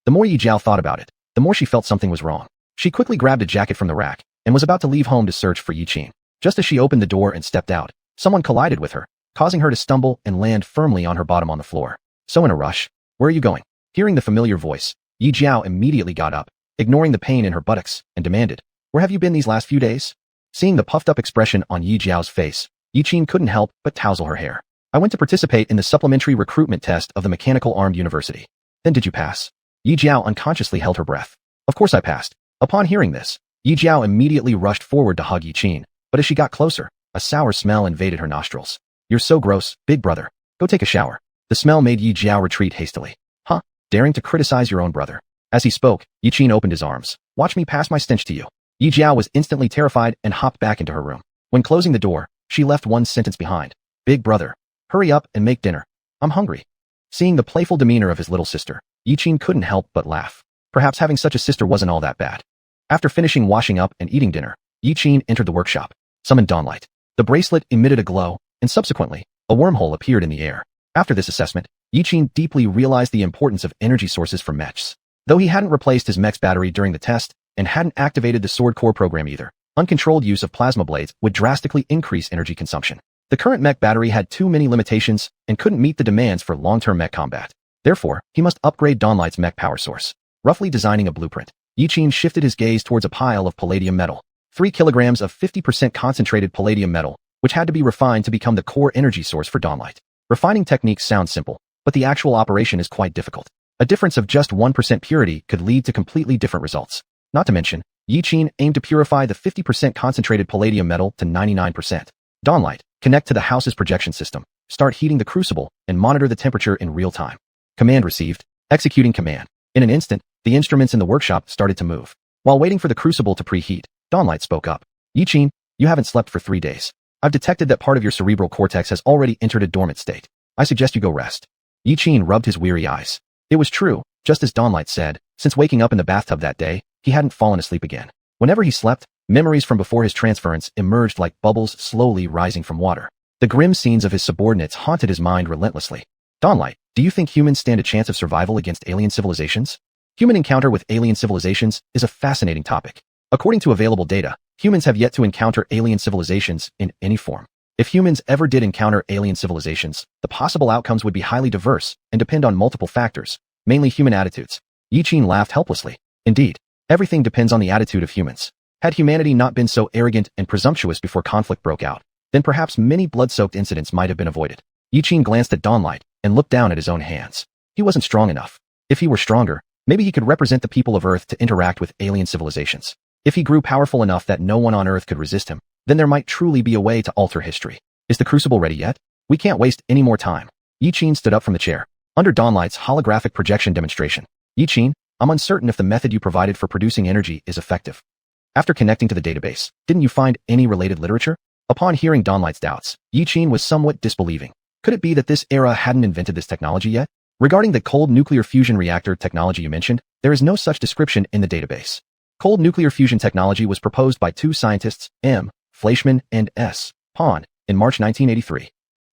The more Yi Jiao thought about it, the more she felt something was wrong. She quickly grabbed a jacket from the rack and was about to leave home to search for Yiqin. Just as she opened the door and stepped out, someone collided with her, causing her to stumble and land firmly on her bottom on the floor. So in a rush, where are you going? Hearing the familiar voice, Yi Jiao immediately got up, ignoring the pain in her buttocks, and demanded, where have you been these last few days? Seeing the puffed-up expression on Yi Jiao's face, Yiqin couldn't help but tousle her hair. I went to participate in the supplementary recruitment test of the Mechanical Armed University. Then did you pass? Yi Jiao unconsciously held her breath. Of course I passed. Upon hearing this, Yi Jiao immediately rushed forward to hug Yiqin, but as she got closer, a sour smell invaded her nostrils. You're so gross, big brother. Go take a shower. The smell made Yi Jiao retreat hastily. Huh? Daring to criticize your own brother. As he spoke, Yiqin opened his arms. Watch me pass my stench to you. Yi Jiao was instantly terrified and hopped back into her room. When closing the door, she left one sentence behind. Big brother, hurry up and make dinner. I'm hungry. Seeing the playful demeanor of his little sister, Yiqin couldn't help but laugh. Perhaps having such a sister wasn't all that bad. After finishing washing up and eating dinner, Yiqin entered the workshop, summoned Dawnlight. The bracelet emitted a glow, and subsequently, a wormhole appeared in the air. After this assessment, Yiqin deeply realized the importance of energy sources for mechs. Though he hadn't replaced his mech's battery during the test, and hadn't activated the sword core program either, uncontrolled use of plasma blades would drastically increase energy consumption. The current mech battery had too many limitations and couldn't meet the demands for long-term mech combat. Therefore, he must upgrade Dawnlight's mech power source. Roughly designing a blueprint, Yiqin shifted his gaze towards a pile of palladium metal. 3 kilograms of 50% concentrated palladium metal, which had to be refined to become the core energy source for Dawnlight. Refining techniques sound simple, but the actual operation is quite difficult. A difference of just 1% purity could lead to completely different results. Not to mention, Yiqin aimed to purify the 50% concentrated palladium metal to 99%. Dawnlight, connect to the house's projection system, start heating the crucible, and monitor the temperature in real time. Command received. Executing command. In an instant, the instruments in the workshop started to move. While waiting for the crucible to preheat, Dawnlight spoke up. Yiqin, you haven't slept for 3 days. I've detected that part of your cerebral cortex has already entered a dormant state. I suggest you go rest. Yiqin rubbed his weary eyes. It was true, just as Dawnlight said, since waking up in the bathtub that day, he hadn't fallen asleep again. Whenever he slept, memories from before his transference emerged like bubbles slowly rising from water. The grim scenes of his subordinates haunted his mind relentlessly. Dawnlight, do you think humans stand a chance of survival against alien civilizations? Human encounter with alien civilizations is a fascinating topic. According to available data, humans have yet to encounter alien civilizations in any form. If humans ever did encounter alien civilizations, the possible outcomes would be highly diverse and depend on multiple factors, mainly human attitudes. Yiqin laughed helplessly. Indeed, everything depends on the attitude of humans. Had humanity not been so arrogant and presumptuous before conflict broke out, then perhaps many blood-soaked incidents might have been avoided. Yiqin glanced at Dawnlight and looked down at his own hands. He wasn't strong enough. If he were stronger, maybe he could represent the people of Earth to interact with alien civilizations. If he grew powerful enough that no one on Earth could resist him, then there might truly be a way to alter history. Is the crucible ready yet? We can't waste any more time. Yiqin stood up from the chair. Under Dawnlight's holographic projection demonstration, Yiqin, I'm uncertain if the method you provided for producing energy is effective. After connecting to the database, didn't you find any related literature? Upon hearing Dawnlight's doubts, Yiqin was somewhat disbelieving. Could it be that this era hadn't invented this technology yet? Regarding the cold nuclear fusion reactor technology you mentioned, there is no such description in the database. Cold nuclear fusion technology was proposed by 2 scientists, M. Fleischmann and S. Pond, in March 1983.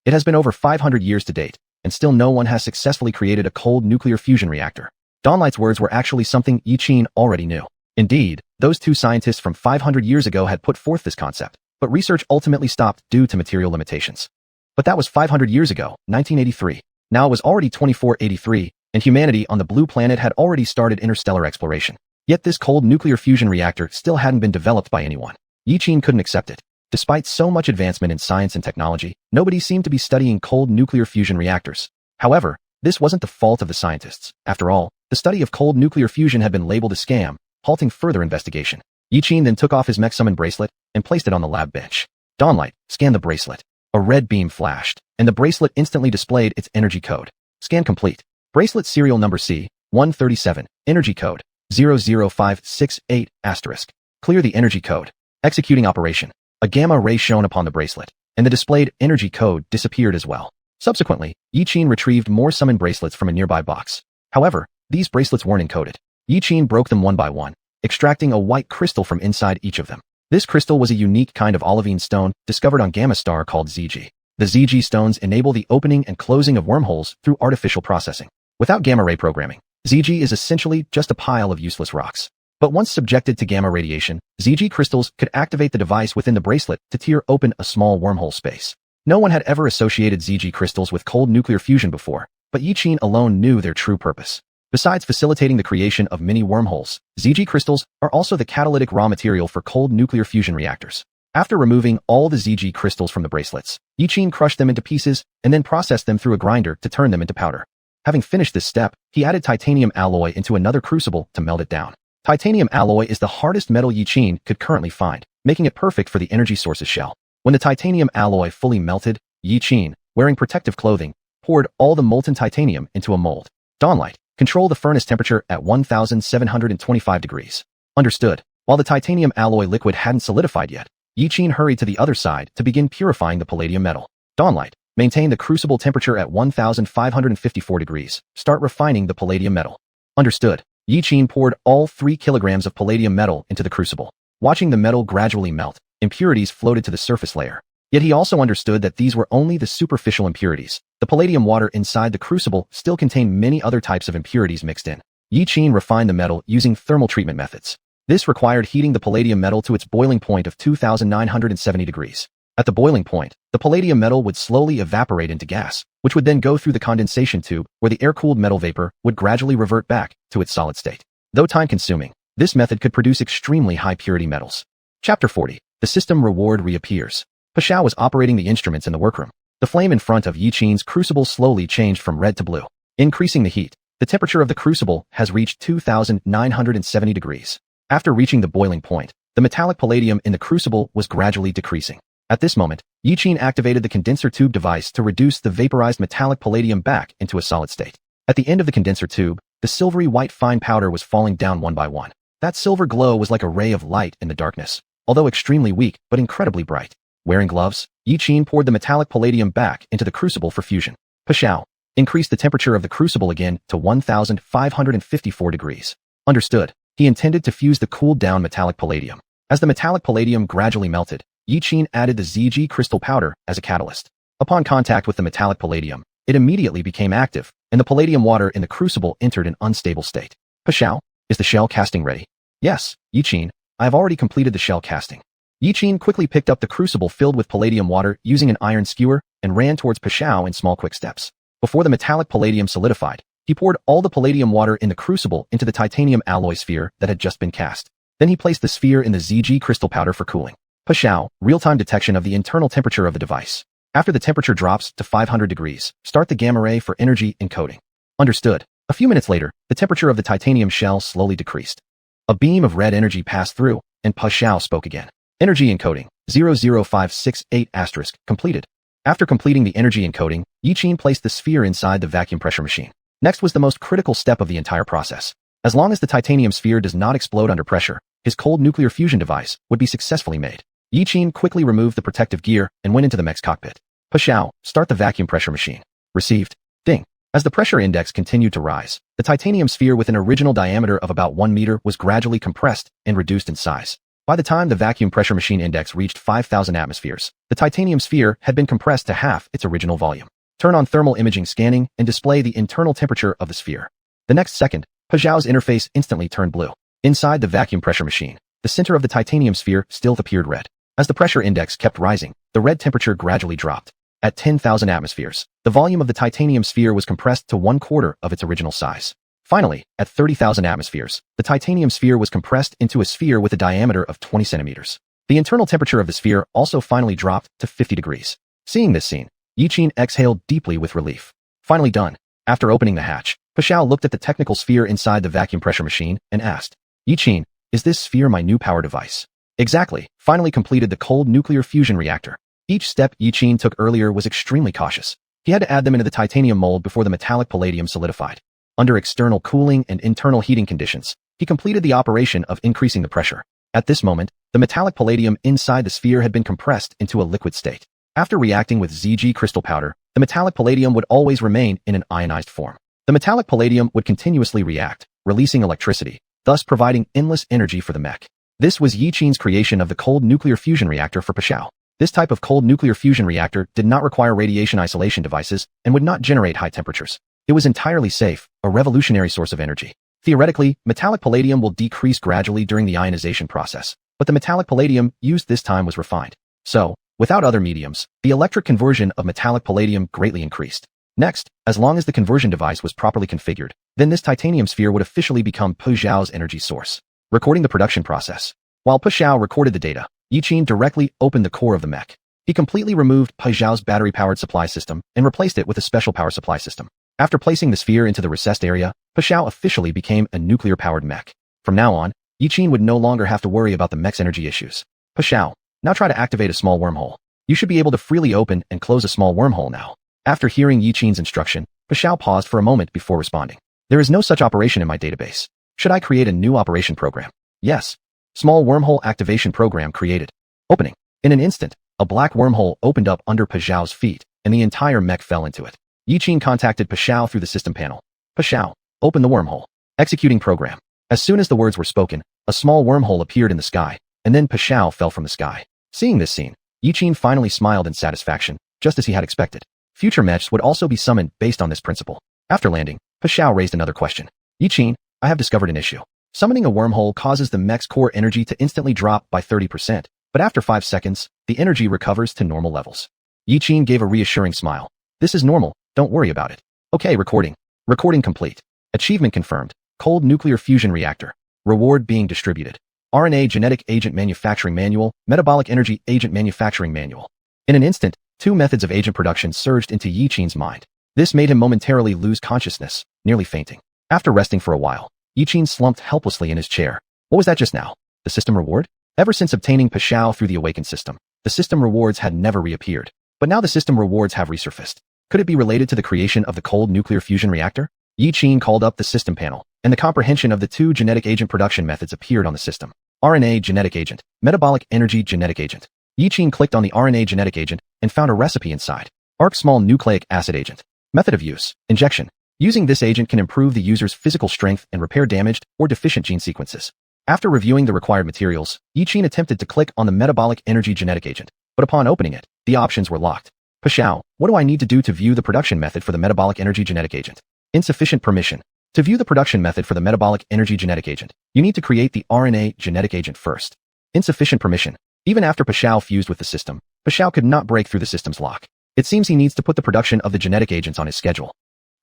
It has been over 500 years to date, and still no one has successfully created a cold nuclear fusion reactor. Dawnlight's words were actually something Yiqin already knew. Indeed, those 2 scientists from 500 years ago had put forth this concept, but research ultimately stopped due to material limitations. But that was 500 years ago, 1983. Now it was already 2483, and humanity on the blue planet had already started interstellar exploration. Yet this cold nuclear fusion reactor still hadn't been developed by anyone. Yiqin couldn't accept it. Despite so much advancement in science and technology, nobody seemed to be studying cold nuclear fusion reactors. However, this wasn't the fault of the scientists. After all, the study of cold nuclear fusion had been labeled a scam, halting further investigation. Yiqin then took off his mech summon bracelet and placed it on the lab bench. Dawnlight, scan the bracelet. A red beam flashed, and the bracelet instantly displayed its energy code. Scan complete. Bracelet serial number C137, energy code 00568 *. Clear the energy code. Executing operation. A gamma ray shone upon the bracelet, and the displayed energy code disappeared as well. Subsequently, Yiqin retrieved more summon bracelets from a nearby box. However, these bracelets weren't encoded. Yiqin broke them one by one, extracting a white crystal from inside each of them. This crystal was a unique kind of olivine stone discovered on Gamma Star called ZG. The ZG stones enable the opening and closing of wormholes through artificial processing. Without gamma ray programming, ZG is essentially just a pile of useless rocks. But once subjected to gamma radiation, ZG crystals could activate the device within the bracelet to tear open a small wormhole space. No one had ever associated ZG crystals with cold nuclear fusion before, but Yiqin alone knew their true purpose. Besides facilitating the creation of many wormholes, ZG crystals are also the catalytic raw material for cold nuclear fusion reactors. After removing all the ZG crystals from the bracelets, Yiqin crushed them into pieces and then processed them through a grinder to turn them into powder. Having finished this step, he added titanium alloy into another crucible to melt it down. Titanium alloy is the hardest metal Yiqin could currently find, making it perfect for the energy source's shell. When the titanium alloy fully melted, Yiqin, wearing protective clothing, poured all the molten titanium into a mold. Dawnlight, control the furnace temperature at 1725 degrees. Understood. While the titanium alloy liquid hadn't solidified yet, Yiqin hurried to the other side to begin purifying the palladium metal. Dawnlight, maintain the crucible temperature at 1554 degrees. Start refining the palladium metal. Understood. Yiqin poured all 3 kilograms of palladium metal into the crucible. Watching the metal gradually melt, impurities floated to the surface layer. Yet he also understood that these were only the superficial impurities. The palladium water inside the crucible still contained many other types of impurities mixed in. Yiqin refined the metal using thermal treatment methods. This required heating the palladium metal to its boiling point of 2970 degrees. At the boiling point, the palladium metal would slowly evaporate into gas, which would then go through the condensation tube where the air-cooled metal vapor would gradually revert back to its solid state. Though time-consuming, this method could produce extremely high-purity metals. Chapter 40. The system reward reappears. Pashao was operating the instruments in the workroom. The flame in front of Yiqin's crucible slowly changed from red to blue. Increasing the heat, the temperature of the crucible has reached 2970 degrees. After reaching the boiling point, the metallic palladium in the crucible was gradually decreasing. At this moment, Yiqin activated the condenser tube device to reduce the vaporized metallic palladium back into a solid state. At the end of the condenser tube, the silvery white fine powder was falling down one by one. That silver glow was like a ray of light in the darkness, although extremely weak but incredibly bright. Wearing gloves, Yiqin poured the metallic palladium back into the crucible for fusion. Pashao increased the temperature of the crucible again to 1554 degrees. Understood. He intended to fuse the cooled-down metallic palladium. As the metallic palladium gradually melted, Yiqin added the Zg crystal powder as a catalyst. Upon contact with the metallic palladium, it immediately became active, and the palladium water in the crucible entered an unstable state. Pashao, is the shell casting ready? Yes, Yiqin, I have already completed the shell casting. Yiqin quickly picked up the crucible filled with palladium water using an iron skewer and ran towards Pashao in small quick steps. Before the metallic palladium solidified, he poured all the palladium water in the crucible into the titanium alloy sphere that had just been cast. Then he placed the sphere in the Zg crystal powder for cooling. Pashao, real-time detection of the internal temperature of the device. After the temperature drops to 500 degrees, start the gamma ray for energy encoding. Understood. A few minutes later, the temperature of the titanium shell slowly decreased. A beam of red energy passed through, and Pashao spoke again. Energy encoding, 00568*, completed. After completing the energy encoding, Yiqin placed the sphere inside the vacuum pressure machine. Next was the most critical step of the entire process. As long as the titanium sphere does not explode under pressure, his cold nuclear fusion device would be successfully made. Yiqin quickly removed the protective gear and went into the mech's cockpit. Pashao, start the vacuum pressure machine. Received. Ding. As the pressure index continued to rise, the titanium sphere with an original diameter of about 1 meter was gradually compressed and reduced in size. By the time the vacuum pressure machine index reached 5,000 atmospheres, the titanium sphere had been compressed to half its original volume. Turn on thermal imaging scanning and display the internal temperature of the sphere. The next second, Pashao's interface instantly turned blue. Inside the vacuum pressure machine, the center of the titanium sphere still appeared red. As the pressure index kept rising, the red temperature gradually dropped. At 10,000 atmospheres, the volume of the titanium sphere was compressed to 1/4 of its original size. Finally, at 30,000 atmospheres, the titanium sphere was compressed into a sphere with a diameter of 20 centimeters. The internal temperature of the sphere also finally dropped to 50 degrees. Seeing this scene, Yiqin exhaled deeply with relief. Finally done. After opening the hatch, Pashao looked at the technical sphere inside the vacuum pressure machine and asked, Yiqin, is this sphere my new power device? Exactly. Finally completed the cold nuclear fusion reactor. Each step Yiqin took earlier was extremely cautious. He had to add them into the titanium mold before the metallic palladium solidified. Under external cooling and internal heating conditions, he completed the operation of increasing the pressure. At this moment, the metallic palladium inside the sphere had been compressed into a liquid state. After reacting with Zg crystal powder, the metallic palladium would always remain in an ionized form. The metallic palladium would continuously react, releasing electricity, thus providing endless energy for the mech. This was Yiqin's creation of the cold nuclear fusion reactor for Pashao. This type of cold nuclear fusion reactor did not require radiation isolation devices and would not generate high temperatures. It was entirely safe, a revolutionary source of energy. Theoretically, metallic palladium will decrease gradually during the ionization process, but the metallic palladium used this time was refined. So, without other mediums, the electric conversion of metallic palladium greatly increased. Next, as long as the conversion device was properly configured, then this titanium sphere would officially become Pashao's energy source. Recording the production process. While Pashao recorded the data, Yiqin directly opened the core of the mech. He completely removed Pashao's battery-powered supply system and replaced it with a special power supply system. After placing the sphere into the recessed area, Pashao officially became a nuclear-powered mech. From now on, Yiqin would no longer have to worry about the mech's energy issues. Pashao, now try to activate a small wormhole. You should be able to freely open and close a small wormhole now. After hearing Yiqin's instruction, Pashao paused for a moment before responding. There is no such operation in my database. Should I create a new operation program? Yes. Small wormhole activation program created. Opening. In an instant, a black wormhole opened up under Pazhao's feet, and the entire mech fell into it. Yiqin contacted Pazhao through the system panel. Pazhao, open the wormhole. Executing program. As soon as the words were spoken, a small wormhole appeared in the sky, and then Pazhao fell from the sky. Seeing this scene, Yiqin finally smiled in satisfaction, just as he had expected. Future mechs would also be summoned based on this principle. After landing, Pazhao raised another question. Yiqin, I have discovered an issue. Summoning a wormhole causes the mech's core energy to instantly drop by 30%, but after 5 seconds, the energy recovers to normal levels. Yiqin gave a reassuring smile. This is normal, don't worry about it. Okay, recording. Recording complete. Achievement confirmed. Cold nuclear fusion reactor. Reward being distributed. RNA genetic agent manufacturing manual, metabolic energy agent manufacturing manual. In an instant, 2 methods of agent production surged into Yiqin's mind. This made him momentarily lose consciousness, nearly fainting. After resting for a while, Yiqin slumped helplessly in his chair. What was that just now? The system reward? Ever since obtaining Pazhao through the awakened system, the system rewards had never reappeared. But now the system rewards have resurfaced. Could it be related to the creation of the cold nuclear fusion reactor? Yiqin called up the system panel, and the comprehension of the 2 genetic agent production methods appeared on the system. RNA genetic agent, metabolic energy genetic agent. Yiqin clicked on the RNA genetic agent and found a recipe inside. ARC small nucleic acid agent. Method of use, injection. Using this agent can improve the user's physical strength and repair damaged or deficient gene sequences. After reviewing the required materials, Yiqin attempted to click on the metabolic energy genetic agent, but upon opening it, the options were locked. Pazhao, what do I need to do to view the production method for the metabolic energy genetic agent? Insufficient permission. To view the production method for the metabolic energy genetic agent, you need to create the RNA genetic agent first. Insufficient permission. Even after Pazhao fused with the system, Pazhao could not break through the system's lock. It seems he needs to put the production of the genetic agents on his schedule.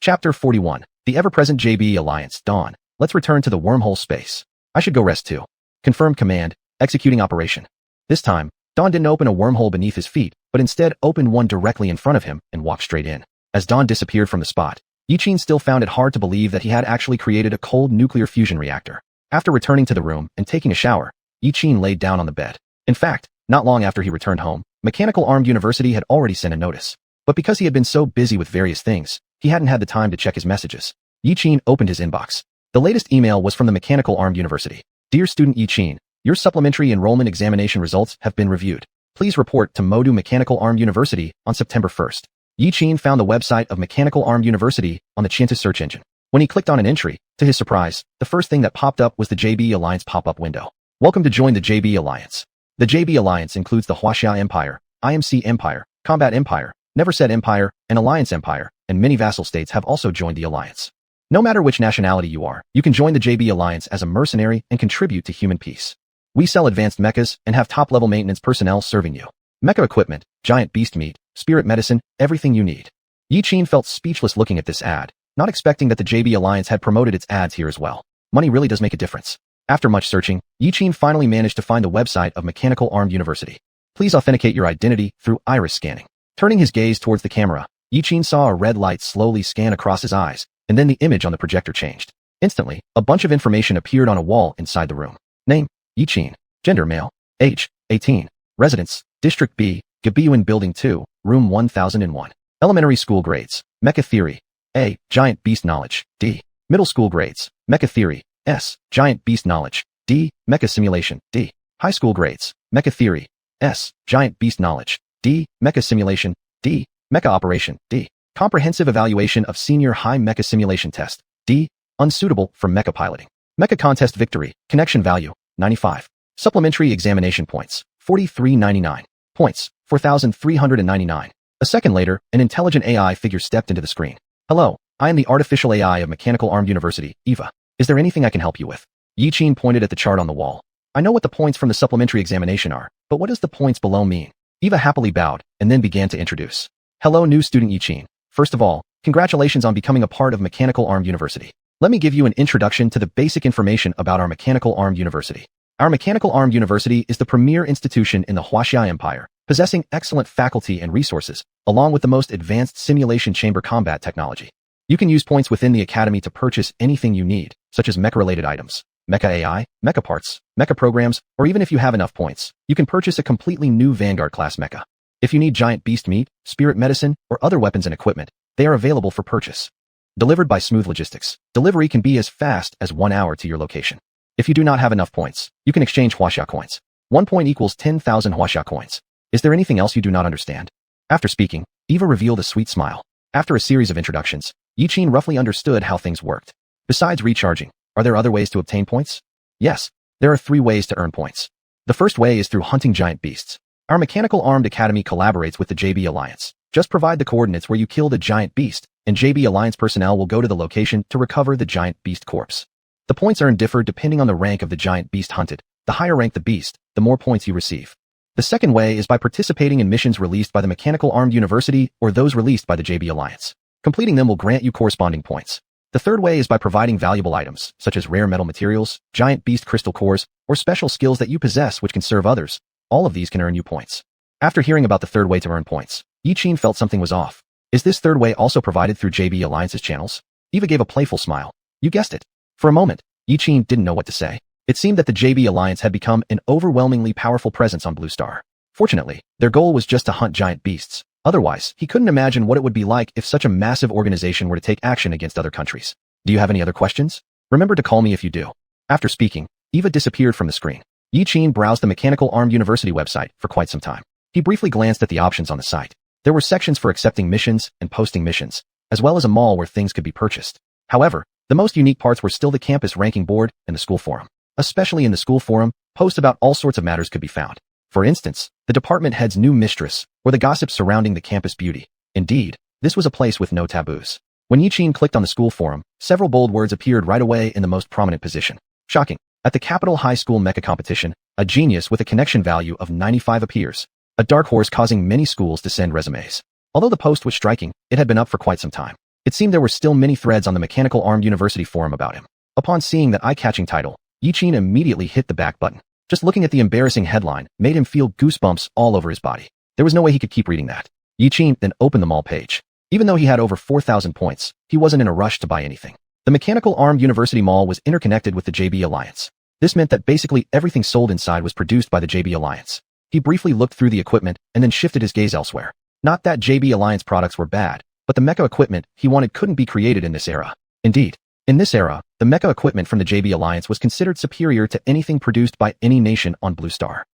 Chapter 41. The ever-present JB Alliance. Dawn. Let's return to the wormhole space. I should go rest too. Confirmed command. Executing operation. This time, Dawn didn't open a wormhole beneath his feet, but instead opened one directly in front of him and walked straight in. As Dawn disappeared from the spot, Yiqin still found it hard to believe that he had actually created a cold nuclear fusion reactor. After returning to the room and taking a shower, Yiqin laid down on the bed. In fact, not long after he returned home, Mechanical Armed University had already sent a notice. But because he had been so busy with various things, he hadn't had the time to check his messages. Yiqin opened his inbox. The latest email was from the Mechanical Armed University. Dear student Yiqin, your supplementary enrollment examination results have been reviewed. Please report to Modu Mechanical Armed University on September 1st. Yiqin found the website of Mechanical Armed University on the Xianxia search engine. When he clicked on an entry, to his surprise, the first thing that popped up was the JB Alliance pop-up window. Welcome to join the JB Alliance. The JB Alliance includes the Wuxia Empire, IMC Empire, Combat Empire, Never Said Empire, and Alliance Empire, and many vassal states have also joined the alliance. No matter which nationality you are, you can join the JB Alliance as a mercenary and contribute to human peace. We sell advanced mechas and have top-level maintenance personnel serving you. Mecha equipment, giant beast meat, spirit medicine, everything you need. Yiqin felt speechless looking at this ad, not expecting that the JB Alliance had promoted its ads here as well. Money really does make a difference. After much searching, Yiqin finally managed to find the website of Mechanical Armed University. Please authenticate your identity through iris scanning. Turning his gaze towards the camera, Yiqin saw a red light slowly scan across his eyes, and then the image on the projector changed. Instantly, a bunch of information appeared on a wall inside the room. Name, Yiqin. Gender, male. Age, 18. Residence, District B, Gabiuan Building 2, Room 1001. Elementary school grades, Mecha Theory. A. Giant Beast Knowledge. D. Middle school grades, Mecha Theory. S. Giant Beast Knowledge. D. Mecha Simulation. D. High school grades, Mecha Theory. S. Giant Beast Knowledge. D. Mecha Simulation. D. Mecha Operation. D. Comprehensive Evaluation of Senior High Mecha Simulation Test. D. Unsuitable for mecha piloting. Mecha Contest Victory. Connection Value, 95. Supplementary Examination Points, 4399. Points, 4,399. A second later, an intelligent AI figure stepped into the screen. Hello, I am the artificial AI of Mechanical Armed University, Eva. Is there anything I can help you with? Yiqin pointed at the chart on the wall. I know what the points from the supplementary examination are, but what does the points below mean? Eva happily bowed, and then began to introduce. Hello, new student Yiqin. First of all, congratulations on becoming a part of Mechanical Armed University. Let me give you an introduction to the basic information about our Mechanical Armed University. Our Mechanical Armed University is the premier institution in the Wuxia Empire, possessing excellent faculty and resources, along with the most advanced simulation chamber combat technology. You can use points within the academy to purchase anything you need, such as mecha-related items, mecha AI, mecha parts, mecha programs, or even if you have enough points, you can purchase a completely new Vanguard class mecha. If you need giant beast meat, spirit medicine, or other weapons and equipment, they are available for purchase. Delivered by Smooth Logistics. Delivery can be as fast as 1 hour to your location. If you do not have enough points, you can exchange wuxia coins. 1 point equals 10,000 wuxia coins. Is there anything else you do not understand? After speaking, Eva revealed a sweet smile. After a series of introductions, Yiqin roughly understood how things worked. Besides recharging, are there other ways to obtain points? Yes, there are 3 ways to earn points. The first way is through hunting giant beasts. Our Mechanical Armed Academy collaborates with the JB Alliance. Just provide the coordinates where you kill the giant beast, and JB Alliance personnel will go to the location to recover the giant beast corpse. The points earned differ depending on the rank of the giant beast hunted. The higher rank the beast, the more points you receive. The second way is by participating in missions released by the Mechanical Armed University or those released by the JB Alliance. Completing them will grant you corresponding points. The third way is by providing valuable items, such as rare metal materials, giant beast crystal cores, or special skills that you possess which can serve others. All of these can earn you points. After hearing about the third way to earn points, Yiqin felt something was off. Is this third way also provided through JB Alliance's channels? Eva gave a playful smile. You guessed it. For a moment, Yiqin didn't know what to say. It seemed that the JB Alliance had become an overwhelmingly powerful presence on Blue Star. Fortunately, their goal was just to hunt giant beasts. Otherwise, he couldn't imagine what it would be like if such a massive organization were to take action against other countries. Do you have any other questions? Remember to call me if you do. After speaking, Eva disappeared from the screen. Yiqin browsed the Mechanical Armed University website for quite some time. He briefly glanced at the options on the site. There were sections for accepting missions and posting missions, as well as a mall where things could be purchased. However, the most unique parts were still the campus ranking board and the school forum. Especially in the school forum, posts about all sorts of matters could be found. For instance, the department head's new mistress, or the gossip surrounding the campus beauty. Indeed, this was a place with no taboos. When Yiqin clicked on the school forum, several bold words appeared right away in the most prominent position. Shocking. At the Capital High School Mecha competition, a genius with a connection value of 95 appears. A dark horse causing many schools to send resumes. Although the post was striking, it had been up for quite some time. It seemed there were still many threads on the Mechanical Armed University forum about him. Upon seeing that eye-catching title, Yiqin immediately hit the back button. Just looking at the embarrassing headline made him feel goosebumps all over his body. There was no way he could keep reading that. Yiqin then opened the mall page. Even though he had over 4,000 points, he wasn't in a rush to buy anything. The Mechanical Armed University Mall was interconnected with the JB Alliance. This meant that basically everything sold inside was produced by the JB Alliance. He briefly looked through the equipment and then shifted his gaze elsewhere. Not that JB Alliance products were bad, but the mecha equipment he wanted couldn't be created in this era. Indeed, in this era, the mecha equipment from the JB Alliance was considered superior to anything produced by any nation on Blue Star.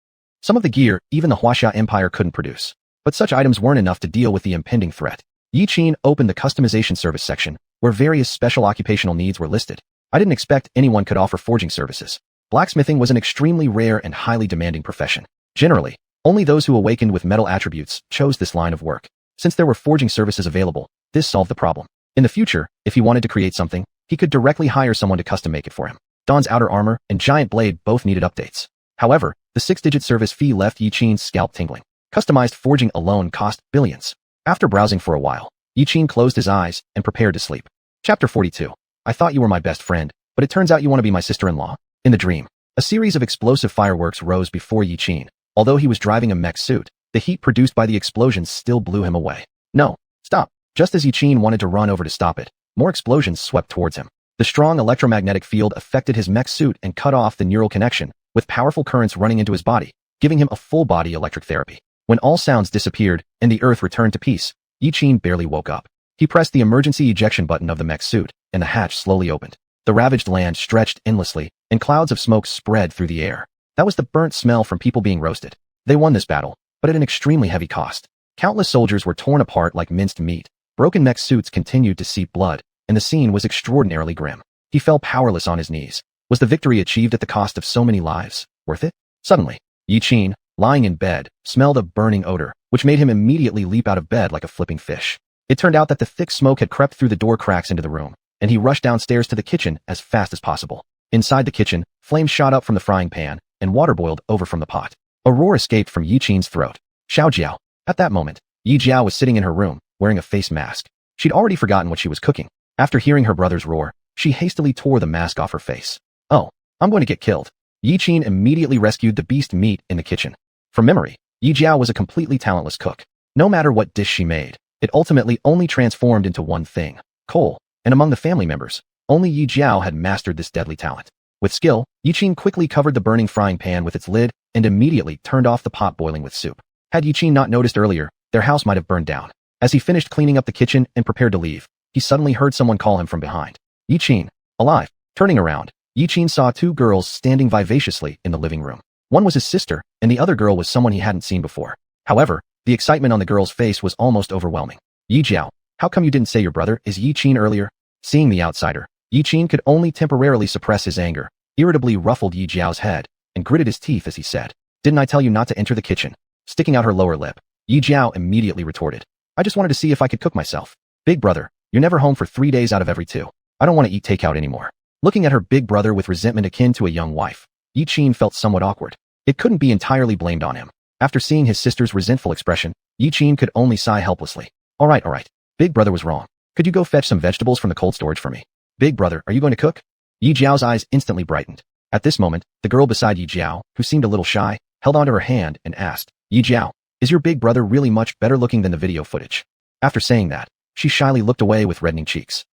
Some of the gear even the Wuxia Empire couldn't produce. But such items weren't enough to deal with the impending threat. Yiqin opened the customization service section, where various special occupational needs were listed. I didn't expect anyone could offer forging services. Blacksmithing was an extremely rare and highly demanding profession. Generally, only those who awakened with metal attributes chose this line of work. Since there were forging services available, this solved the problem. In the future, if he wanted to create something, he could directly hire someone to custom make it for him. Dawn's outer armor and giant blade both needed updates. However, the 6-digit service fee left Yiqin's scalp tingling. Customized forging alone cost billions. After browsing for a while, Yiqin closed his eyes and prepared to sleep. Chapter 42. I thought you were my best friend, but it turns out you want to be my sister-in-law. In the dream, a series of explosive fireworks rose before Yiqin. Although he was driving a mech suit, the heat produced by the explosions still blew him away. No, stop. Just as Yiqin wanted to run over to stop it, more explosions swept towards him. The strong electromagnetic field affected his mech suit and cut off the neural connection, with powerful currents running into his body, giving him a full-body electric therapy. When all sounds disappeared and the earth returned to peace, Yiqin barely woke up. He pressed the emergency ejection button of the mech suit, and the hatch slowly opened. The ravaged land stretched endlessly, and clouds of smoke spread through the air. That was the burnt smell from people being roasted. They won this battle, but at an extremely heavy cost. Countless soldiers were torn apart like minced meat. Broken mech suits continued to seep blood, and the scene was extraordinarily grim. He fell powerless on his knees. Was the victory achieved at the cost of so many lives worth it? Suddenly, Yiqin, lying in bed, smelled a burning odor, which made him immediately leap out of bed like a flipping fish. It turned out that the thick smoke had crept through the door cracks into the room, and he rushed downstairs to the kitchen as fast as possible. Inside the kitchen, flames shot up from the frying pan, and water boiled over from the pot. A roar escaped from Yiqin's throat. Xiaojiao. At that moment, Yi Jiao was sitting in her room, wearing a face mask. She'd already forgotten what she was cooking. After hearing her brother's roar, she hastily tore the mask off her face. Oh, I'm going to get killed. Yiqin immediately rescued the beast meat in the kitchen. From memory, Yi Jiao was a completely talentless cook. No matter what dish she made, it ultimately only transformed into one thing, coal, and among the family members, only Yi Jiao had mastered this deadly talent. With skill, Yiqin quickly covered the burning frying pan with its lid and immediately turned off the pot boiling with soup. Had Yiqin not noticed earlier, their house might have burned down. As he finished cleaning up the kitchen and prepared to leave, he suddenly heard someone call him from behind. Yiqin, alive. Turning around, Yi saw two girls standing vivaciously in the living room. One was his sister, and the other girl was someone he hadn't seen before. However, the excitement on the girl's face was almost overwhelming. Yi Jiao, how come you didn't say your brother is Yi Qin earlier? Seeing the outsider, Yi Qin could only temporarily suppress his anger, irritably ruffled Yi Jiao's head, and gritted his teeth as he said, "Didn't I tell you not to enter the kitchen?" Sticking out her lower lip, Yi Jiao immediately retorted, "I just wanted to see if I could cook myself. Big brother, you're never home for 3 days out of every 2. I don't want to eat takeout anymore." Looking at her big brother with resentment akin to a young wife, Yi Qin felt somewhat awkward. It couldn't be entirely blamed on him. After seeing his sister's resentful expression, Yi Qin could only sigh helplessly. All right. Big brother was wrong. Could you go fetch some vegetables from the cold storage for me? Big brother, are you going to cook? Yi Jiao's eyes instantly brightened. At this moment, the girl beside Yi Jiao, who seemed a little shy, held onto her hand and asked, "Yi Jiao, is your big brother really much better looking than the video footage?" After saying that, she shyly looked away with reddening cheeks.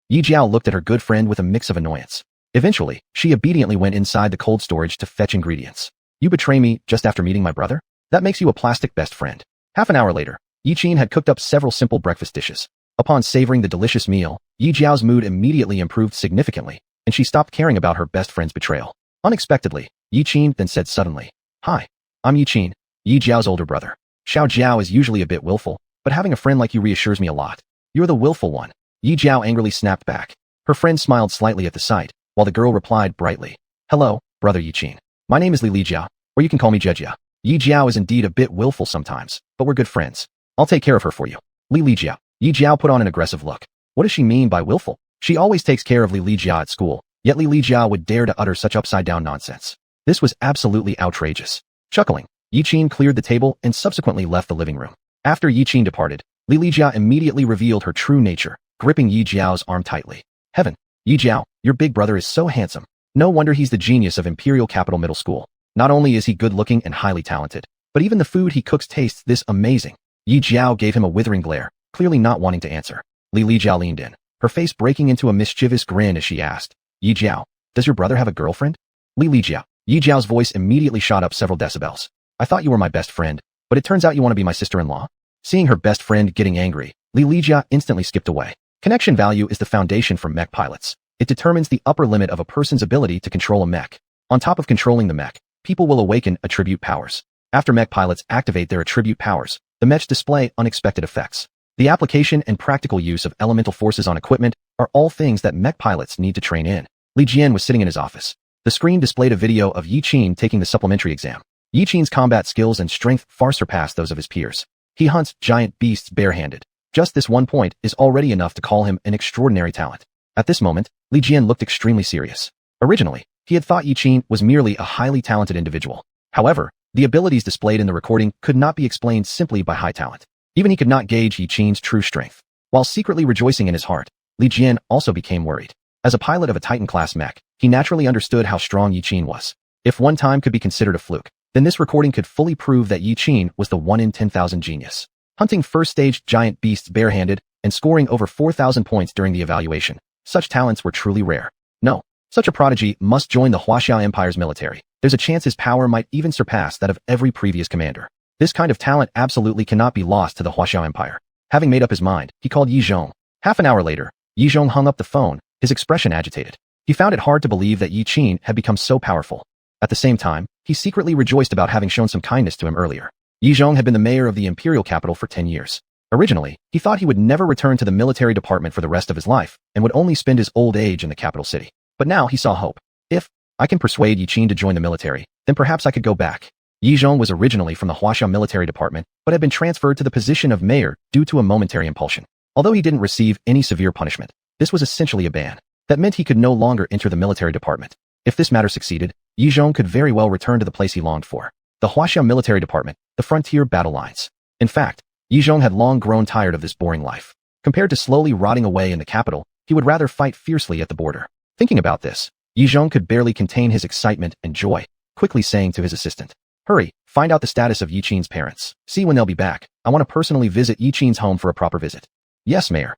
Yi Jiao looked at her good friend with a mix of annoyance. Eventually, she obediently went inside the cold storage to fetch ingredients. "You betray me just after meeting my brother? That makes you a plastic best friend." Half an hour later, Yi Qin had cooked up several simple breakfast dishes. Upon savoring the delicious meal, Yi Jiao's mood immediately improved significantly, and she stopped caring about her best friend's betrayal. Unexpectedly, Yi Qin then said suddenly, "Hi, I'm Yi Qin, Yi Jiao's older brother. Xiao Jiao is usually a bit willful, but having a friend like you reassures me a lot." "You're the willful one," Yi Jiao angrily snapped back. Her friend smiled slightly at the sight, while the girl replied brightly, "Hello, brother Yi Qin. My name is Li Jia, or you can call me Jejia. Yi Jiao is indeed a bit willful sometimes, but we're good friends. I'll take care of her for you." Li Jia. Yi Jiao put on an aggressive look. What does she mean by willful? She always takes care of Li Jia at school, yet Li Jia would dare to utter such upside-down nonsense. This was absolutely outrageous. Chuckling, Yi Qin cleared the table and subsequently left the living room. After Yi Qin departed, Li Jia immediately revealed her true nature, gripping Yi Jiao's arm tightly. "Heaven, Yi Jiao, your big brother is so handsome. No wonder he's the genius of Imperial Capital Middle School. Not only is he good-looking and highly talented, but even the food he cooks tastes this amazing." Yi Jiao gave him a withering glare, clearly not wanting to answer. Li Jiao leaned in, her face breaking into a mischievous grin as she asked, "Yi Jiao, does your brother have a girlfriend?" Li Jiao. Yi Jiao's voice immediately shot up several decibels. "I thought you were my best friend, but it turns out you want to be my sister-in-law?" Seeing her best friend getting angry, Li Jia instantly skipped away. Connection value is the foundation for mech pilots. It determines the upper limit of a person's ability to control a mech. On top of controlling the mech, people will awaken attribute powers. After mech pilots activate their attribute powers, the mechs display unexpected effects. The application and practical use of elemental forces on equipment are all things that mech pilots need to train in. Li Jian was sitting in his office. The screen displayed a video of Yi Qin taking the supplementary exam. Yi Qin's combat skills and strength far surpass those of his peers. He hunts giant beasts barehanded. Just this one point is already enough to call him an extraordinary talent. At this moment, Li Jian looked extremely serious. Originally, he had thought Yi Qin was merely a highly talented individual. However, the abilities displayed in the recording could not be explained simply by high talent. Even he could not gauge Yi Qin's true strength. While secretly rejoicing in his heart, Li Jian also became worried. As a pilot of a Titan-class mech, he naturally understood how strong Yi Qin was. If one time could be considered a fluke, then this recording could fully prove that Yi Qin was the 1 in 10,000 genius. Hunting first-stage giant beasts barehanded and scoring over 4,000 points during the evaluation. Such talents were truly rare. No, such a prodigy must join the Wuxia Empire's military. There's a chance his power might even surpass that of every previous commander. This kind of talent absolutely cannot be lost to the Wuxia Empire. Having made up his mind, he called Yi Zhong. Half an hour later, Yi Zhong hung up the phone, his expression agitated. He found it hard to believe that Yi Qin had become so powerful. At the same time, he secretly rejoiced about having shown some kindness to him earlier. Yi Zhong had been the mayor of the imperial capital for 10 years. Originally, he thought he would never return to the military department for the rest of his life and would only spend his old age in the capital city. But now he saw hope. If I can persuade Yi Qin to join the military, then perhaps I could go back. Yi Zhong was originally from the Wuxia military department, but had been transferred to the position of mayor due to a momentary impulsion. Although he didn't receive any severe punishment, this was essentially a ban. That meant he could no longer enter the military department. If this matter succeeded, Yi Zhong could very well return to the place he longed for. The Wuxia military department, the frontier battle lines. In fact, Yi Zhong had long grown tired of this boring life. Compared to slowly rotting away in the capital, he would rather fight fiercely at the border. Thinking about this, Yi Zhong could barely contain his excitement and joy, quickly saying to his assistant, "Hurry, find out the status of Yi Qin's parents. See when they'll be back. I want to personally visit Yi Qin's home for a proper visit." "Yes, Mayor."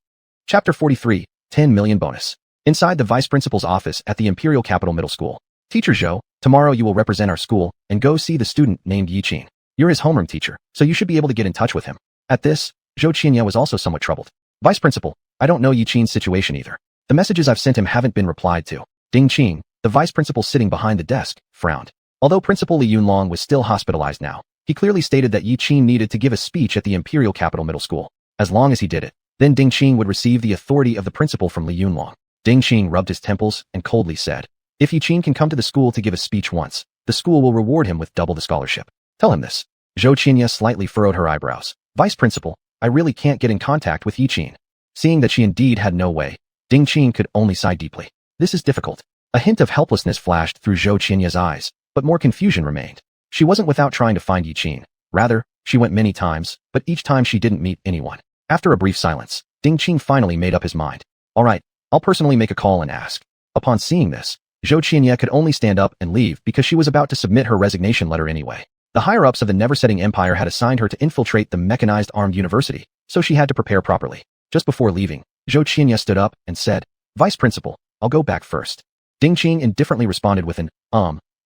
Chapter 43, 10 million bonus. Inside the vice principal's office at the Imperial Capital Middle School. "Teacher Zhou, tomorrow you will represent our school and go see the student named Yi Qin. You're his homeroom teacher, so you should be able to get in touch with him." At this, Zhou Qianya was also somewhat troubled. "Vice principal, I don't know Yi Qin's situation either. The messages I've sent him haven't been replied to." Ding Qing, The vice principal sitting behind the desk frowned. Although Principal Li Yunlong was still hospitalized now, he clearly stated that Yi Qin needed to give a speech at the Imperial Capital Middle School. As long as he did it, then Ding Qing would receive the authority of the principal from Li Yunlong. Ding Qing rubbed his temples and coldly said, "If Yi Qin can come to the school to give a speech once, the school will reward him with double the scholarship. Tell him this." Xiuxian slightly furrowed her eyebrows. "Vice principal, I really can't get in contact with Yi Qin." Seeing that she indeed had no way, Ding Qing could only sigh deeply. This is difficult. A hint of helplessness flashed through Xiuxian's eyes, but more confusion remained. She wasn't without trying to find Yi Qin. Rather, she went many times, but each time she didn't meet anyone. After a brief silence, Ding Qing finally made up his mind. "All right, I'll personally make a call and ask." Upon seeing this, Xiuxian could only stand up and leave because she was about to submit her resignation letter anyway. The higher-ups of the Never-Setting Empire had assigned her to infiltrate the mechanized armed university, so she had to prepare properly. Just before leaving, Xiuxian stood up and said, "Vice Principal, I'll go back first." Ding Qing indifferently responded with an,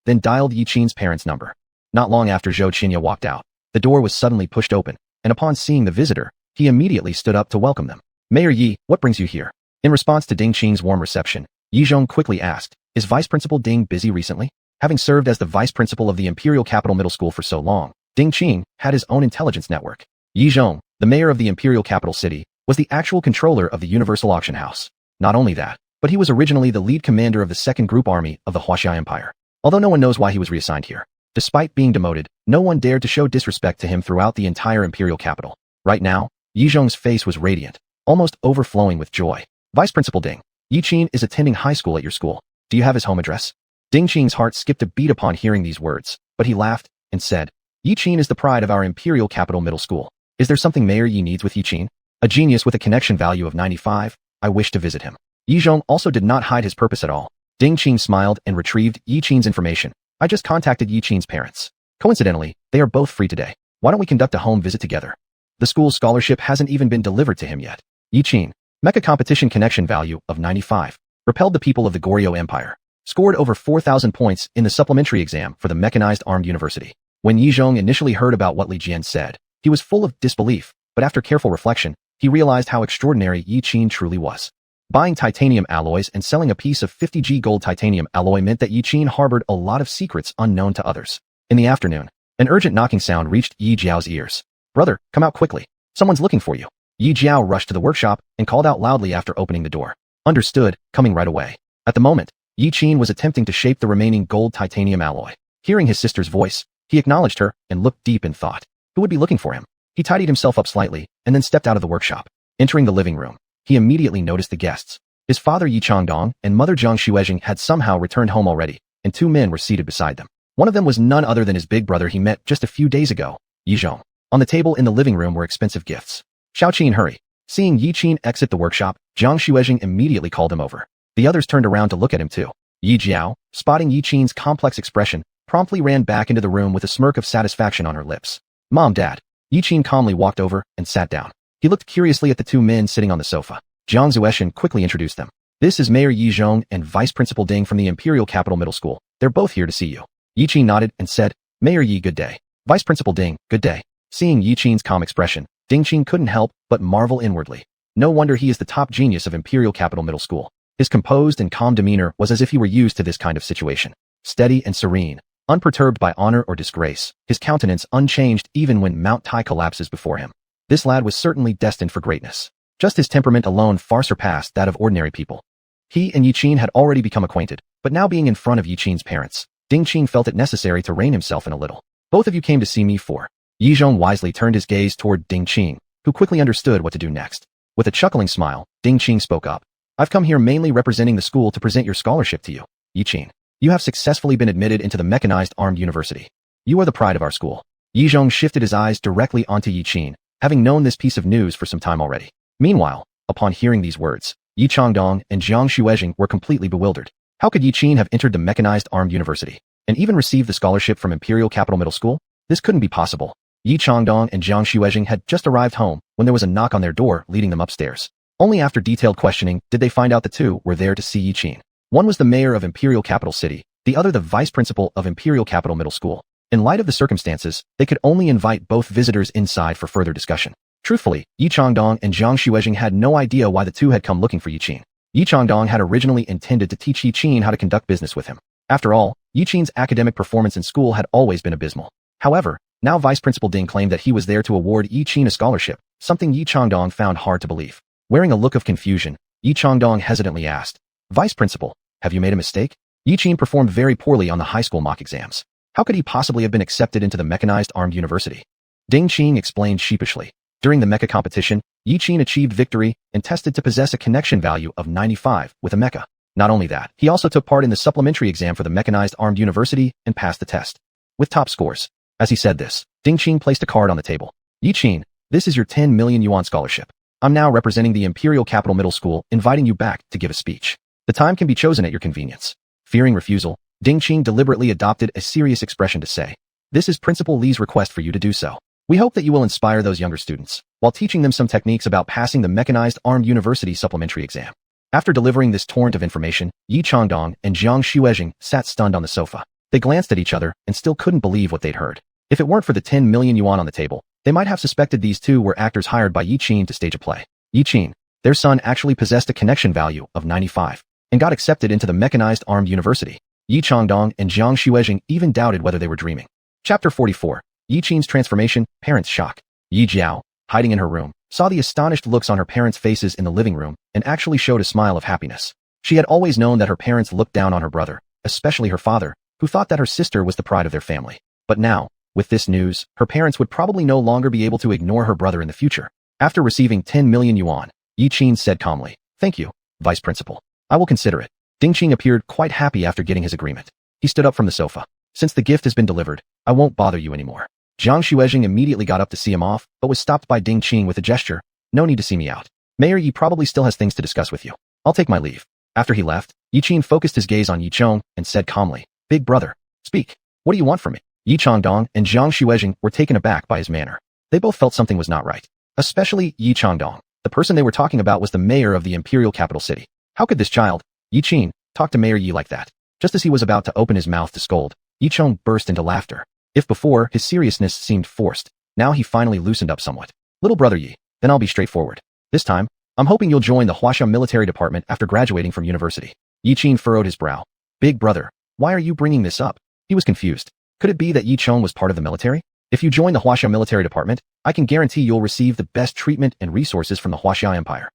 then dialed Yi Qin's parents' number. Not long after Xiuxian walked out, the door was suddenly pushed open, and upon seeing the visitor, he immediately stood up to welcome them. "Mayor Yi, what brings you here?" In response to Ding Qing's warm reception, Yi Zhong quickly asked, "Is Vice Principal Ding busy recently?" Having served as the vice principal of the Imperial Capital Middle School for so long, Ding Qing had his own intelligence network. Yi Zhong, the mayor of the Imperial Capital City, was the actual controller of the Universal Auction House. Not only that, but he was originally the lead commander of the Second Group Army of the Wuxia Empire. Although no one knows why he was reassigned here. Despite being demoted, no one dared to show disrespect to him throughout the entire Imperial Capital. Right now, Yi Zhong's face was radiant, almost overflowing with joy. "Vice Principal Ding, Yi Qin is attending high school at your school. Do you have his home address?" Ding Qing's heart skipped a beat upon hearing these words, but he laughed and said, "Yi Qin is the pride of our Imperial Capital Middle School. Is there something Mayor Yi needs with Yi Qin? A genius with a connection value of 95, I wish to visit him." Yi Zhong also did not hide his purpose at all. Ding Qing smiled and retrieved Yi Qin's information. "I just contacted Yi Qin's parents. Coincidentally, they are both free today. Why don't we conduct a home visit together? The school's scholarship hasn't even been delivered to him yet." Yi Qin, mecha competition connection value of 95, repelled the people of the Goryeo Empire. Scored over 4,000 points in the supplementary exam for the Mechanized Armed University. When Yi Zhong initially heard about what Li Jian said, he was full of disbelief, but after careful reflection, he realized how extraordinary Yi Qin truly was. Buying titanium alloys and selling a piece of 50G gold titanium alloy meant that Yi Qin harbored a lot of secrets unknown to others. In the afternoon, an urgent knocking sound reached Yi Jiao's ears. "Brother, come out quickly. Someone's looking for you." Yi Jiao rushed to the workshop and called out loudly after opening the door. "Understood, coming right away." At the moment, Yi Qin was attempting to shape the remaining gold titanium alloy. Hearing his sister's voice, he acknowledged her and looked deep in thought. Who would be looking for him? He tidied himself up slightly and then stepped out of the workshop. Entering the living room, he immediately noticed the guests. His father Yi Changdong and mother Zhang Xuezheng had somehow returned home already, and two men were seated beside them. One of them was none other than his big brother he met just a few days ago, Yi Zhong. On the table in the living room were expensive gifts. "Xiaoxian, hurry." Seeing Yi Qin exit the workshop, Zhang Xuezheng immediately called him over. The others turned around to look at him too. Yi Jiao, spotting Yi Qin's complex expression, promptly ran back into the room with a smirk of satisfaction on her lips. "Mom, Dad." Yi Qin calmly walked over and sat down. He looked curiously at the two men sitting on the sofa. Jiang Zueshan quickly introduced them. "This is Mayor Yi Zhong and Vice Principal Ding from the Imperial Capital Middle School. They're both here to see you." Yi Qin nodded and said, "Mayor Yi, good day. Vice Principal Ding, good day." Seeing Yi Qin's calm expression, Ding Qin couldn't help but marvel inwardly. No wonder he is the top genius of Imperial Capital Middle School. His composed and calm demeanor was as if he were used to this kind of situation. Steady and serene, unperturbed by honor or disgrace, his countenance unchanged even when Mount Tai collapses before him. This lad was certainly destined for greatness. Just his temperament alone far surpassed that of ordinary people. He and Yi Qin had already become acquainted, but now being in front of Yi Qin's parents, Ding Qin felt it necessary to rein himself in a little. "Both of you came to see me for." Yi Zhong wisely turned his gaze toward Ding Qin, who quickly understood what to do next. With a chuckling smile, Ding Qin spoke up. "I've come here mainly representing the school to present your scholarship to you, Yi Qin. You have successfully been admitted into the Mechanized Armed University. You are the pride of our school." Yi Zhong shifted his eyes directly onto Yi Qin, having known this piece of news for some time already. Meanwhile, upon hearing these words, Yi Changdong and Zhang Xuezheng were completely bewildered. How could Yi Qin have entered the Mechanized Armed University and even received the scholarship from Imperial Capital Middle School? This couldn't be possible. Yi Changdong and Zhang Xuezheng had just arrived home when there was a knock on their door leading them upstairs. Only after detailed questioning did they find out the two were there to see Yi Qin. One was the mayor of Imperial Capital City, the other the vice principal of Imperial Capital Middle School. In light of the circumstances, they could only invite both visitors inside for further discussion. Truthfully, Yi Changdong and Zhang Xuezheng had no idea why the two had come looking for Yi Qin. Yi Changdong had originally intended to teach Yi Qin how to conduct business with him. After all, Yi Qin's academic performance in school had always been abysmal. However, now Vice Principal Ding claimed that he was there to award Yi Qin a scholarship, something Yi Changdong found hard to believe. Wearing a look of confusion, Yi Changdong hesitantly asked, "Vice Principal, have you made a mistake?" Yi Qin performed very poorly on the high school mock exams. How could he possibly have been accepted into the mechanized armed university? Ding Qing explained sheepishly. During the mecha competition, Yi Qin achieved victory and tested to possess a connection value of 95 with a mecha. Not only that, he also took part in the supplementary exam for the mechanized armed university and passed the test with top scores. As he said this, Ding Qing placed a card on the table. "Yi Qin, this is your 10 million yuan scholarship. I'm now representing the Imperial Capital Middle School, inviting you back to give a speech. The time can be chosen at your convenience." Fearing refusal, Ding Qing deliberately adopted a serious expression to say, "This is Principal Li's request for you to do so. We hope that you will inspire those younger students, while teaching them some techniques about passing the mechanized armed university supplementary exam." After delivering this torrent of information, Yi Changdong and Jiang Xiuxian sat stunned on the sofa. They glanced at each other and still couldn't believe what they'd heard. If it weren't for the 10 million yuan on the table, they might have suspected these two were actors hired by Yi Qin to stage a play. Yi Qin, their son actually possessed a connection value of 95 and got accepted into the mechanized armed university. Yi Changdong and Jiang Xiuxian even doubted whether they were dreaming. Chapter 44. Yi Qin's transformation, parents' shock. Yi Jiao, hiding in her room, saw the astonished looks on her parents' faces in the living room and actually showed a smile of happiness. She had always known that her parents looked down on her brother, especially her father, who thought that her sister was the pride of their family. But now, with this news, her parents would probably no longer be able to ignore her brother in the future. After receiving 10 million yuan, Yi Qin said calmly, "Thank you, Vice Principal. I will consider it." Ding Qing appeared quite happy after getting his agreement. He stood up from the sofa. "Since the gift has been delivered, I won't bother you anymore." Jiang Xiuxian immediately got up to see him off, but was stopped by Ding Qing with a gesture. "No need to see me out. Mayor Yi probably still has things to discuss with you. I'll take my leave." After he left, Yi Qin focused his gaze on Yi Chong and said calmly, "Big brother, speak. What do you want from me?" Yi Changdong and Jiang Xiuxian were taken aback by his manner. They both felt something was not right. Especially Yi Changdong. The person they were talking about was the mayor of the imperial capital city. How could this child, Yi Qin, talk to Mayor Yi like that? Just as he was about to open his mouth to scold, Yi Chong burst into laughter. If before, his seriousness seemed forced, now he finally loosened up somewhat. "Little brother Yi, then I'll be straightforward. This time, I'm hoping you'll join the Huaxia military department after graduating from university." Yi Qin furrowed his brow. "Big brother, why are you bringing this up?" He was confused. Could it be that Yi Chong was part of the military? "If you join the Huaxia military department, I can guarantee you'll receive the best treatment and resources from the Huaxia Empire."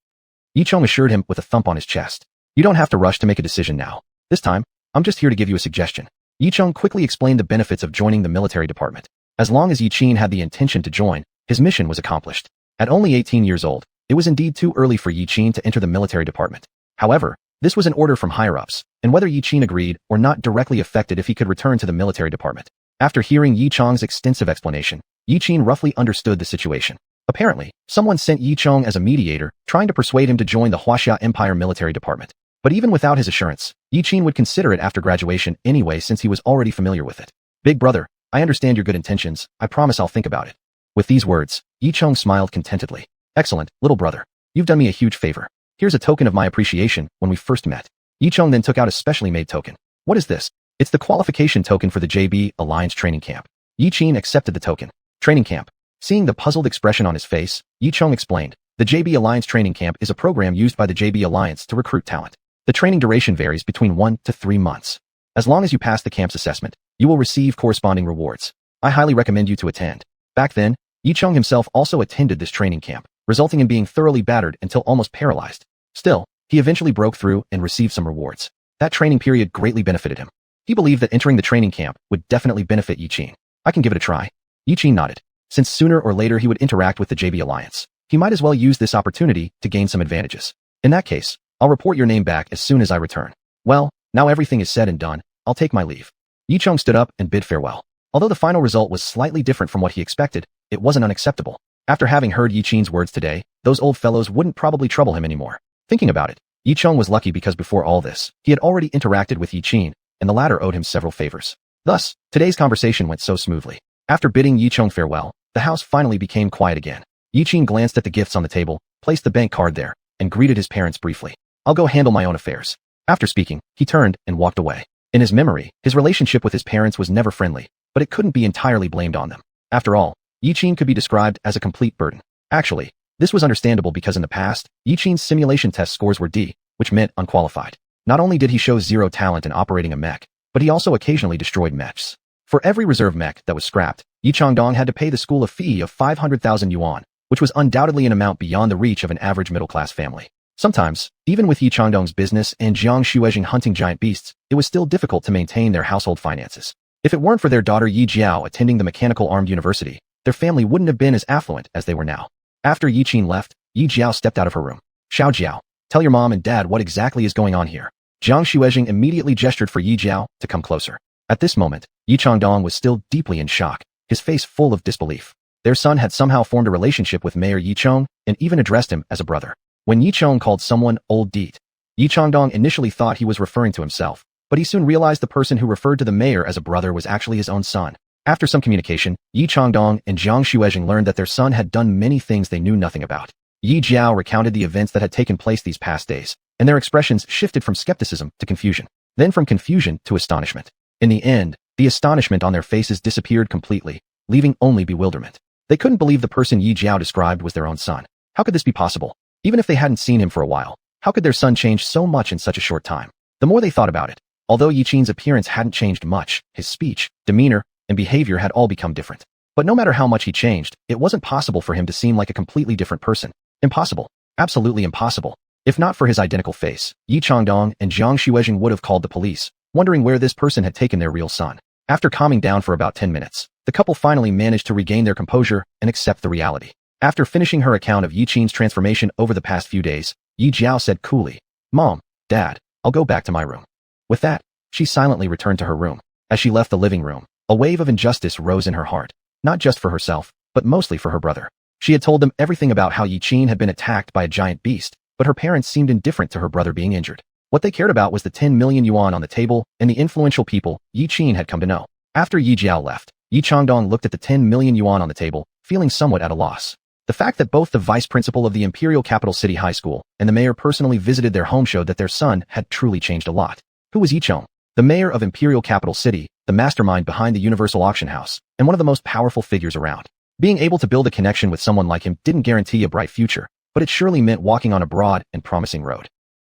Yi Chong assured him with a thump on his chest. "You don't have to rush to make a decision now. This time, I'm just here to give you a suggestion." Yi Chong quickly explained the benefits of joining the military department. As long as Yi Qin had the intention to join, his mission was accomplished. At only 18 years old, it was indeed too early for Yi Qin to enter the military department. However, this was an order from higher-ups, and whether Yi Qin agreed or not directly affected if he could return to the military department. After hearing Yi Chong's extensive explanation, Yi Qin roughly understood the situation. Apparently, someone sent Yi Chong as a mediator, trying to persuade him to join the Huaxia Empire military department. But even without his assurance, Yi Qin would consider it after graduation anyway since he was already familiar with it. "Big brother, I understand your good intentions. I promise I'll think about it." With these words, Yi Chong smiled contentedly. "Excellent, little brother. You've done me a huge favor. Here's a token of my appreciation when we first met." Yi Chong then took out a specially made token. "What is this?" "It's the qualification token for the JB Alliance training camp." Yi Qin accepted the token. "Training camp." Seeing the puzzled expression on his face, Yi Chong explained, "The JB Alliance training camp is a program used by the JB Alliance to recruit talent. The training duration varies between 1 to 3 months. As long as you pass the camp's assessment, you will receive corresponding rewards. I highly recommend you to attend." Back then, Yi Chong himself also attended this training camp, resulting in being thoroughly battered until almost paralyzed. Still, he eventually broke through and received some rewards. That training period greatly benefited him. He believed that entering the training camp would definitely benefit Yi Qin. "I can give it a try." Yi Qin nodded. Since sooner or later he would interact with the JB Alliance, he might as well use this opportunity to gain some advantages. "In that case, I'll report your name back as soon as I return." "Well, now everything is said and done, I'll take my leave." Yi Chong stood up and bid farewell. Although the final result was slightly different from what he expected, it wasn't unacceptable. After having heard Yi Qin's words today, those old fellows wouldn't probably trouble him anymore. Thinking about it, Yi Chong was lucky because before all this, he had already interacted with Yi Qin, and the latter owed him several favors. Thus, today's conversation went so smoothly. After bidding Yi Chong farewell, the house finally became quiet again. Yi Qin glanced at the gifts on the table, placed the bank card there, and greeted his parents briefly. "I'll go handle my own affairs." After speaking, he turned and walked away. In his memory, his relationship with his parents was never friendly, but it couldn't be entirely blamed on them. After all, Yi Qin could be described as a complete burden. Actually, this was understandable because in the past, Yi Qin's simulation test scores were D, which meant unqualified. Not only did he show zero talent in operating a mech, but he also occasionally destroyed mechs. For every reserve mech that was scrapped, Yi Changdong had to pay the school a fee of 500,000 yuan, which was undoubtedly an amount beyond the reach of an average middle-class family. Sometimes, even with Yi Changdong's business and Jiang Xuezheng hunting giant beasts, it was still difficult to maintain their household finances. If it weren't for their daughter Yi Jiao attending the mechanical armed university, their family wouldn't have been as affluent as they were now. After Yi Qin left, Yi Jiao stepped out of her room. Xiao, tell your mom and dad what exactly is going on here. Jiang Xuezheng immediately gestured for Yi Jiao to come closer. At this moment, Yi Changdong was still deeply in shock, his face full of disbelief. Their son had somehow formed a relationship with Mayor Yi Chong and even addressed him as a brother. When Yi Chong called someone old deet, Yi Changdong initially thought he was referring to himself, but he soon realized the person who referred to the mayor as a brother was actually his own son. After some communication, Yi Changdong and Jiang Xuezheng learned that their son had done many things they knew nothing about. Yi Jiao recounted the events that had taken place these past days, and their expressions shifted from skepticism to confusion, then from confusion to astonishment. In the end, the astonishment on their faces disappeared completely, leaving only bewilderment. They couldn't believe the person Yi Jiao described was their own son. How could this be possible? Even if they hadn't seen him for a while, how could their son change so much in such a short time? The more they thought about it, although Yi Qin's appearance hadn't changed much, his speech, demeanor, and behavior had all become different. But no matter how much he changed, it wasn't possible for him to seem like a completely different person. Impossible. Absolutely impossible. If not for his identical face, Yi Changdong and Jiang Xuezheng would have called the police, wondering where this person had taken their real son. After calming down for about 10 minutes, the couple finally managed to regain their composure and accept the reality. After finishing her account of Yi Qin's transformation over the past few days, Yi Jiao said coolly, "Mom, Dad, I'll go back to my room." With that, she silently returned to her room. As she left the living room, a wave of injustice rose in her heart, not just for herself, but mostly for her brother. She had told them everything about how Yi Qin had been attacked by a giant beast, but her parents seemed indifferent to her brother being injured. What they cared about was the 10 million yuan on the table and the influential people Yi Qin had come to know. After Yi Jiao left, Yi Changdong looked at the 10 million yuan on the table, feeling somewhat at a loss. The fact that both the vice principal of the Imperial Capital City High School and the mayor personally visited their home showed that their son had truly changed a lot. Who was Yi Chong? The mayor of Imperial Capital City, the mastermind behind the Universal Auction House, and one of the most powerful figures around. Being able to build a connection with someone like him didn't guarantee a bright future, but it surely meant walking on a broad and promising road.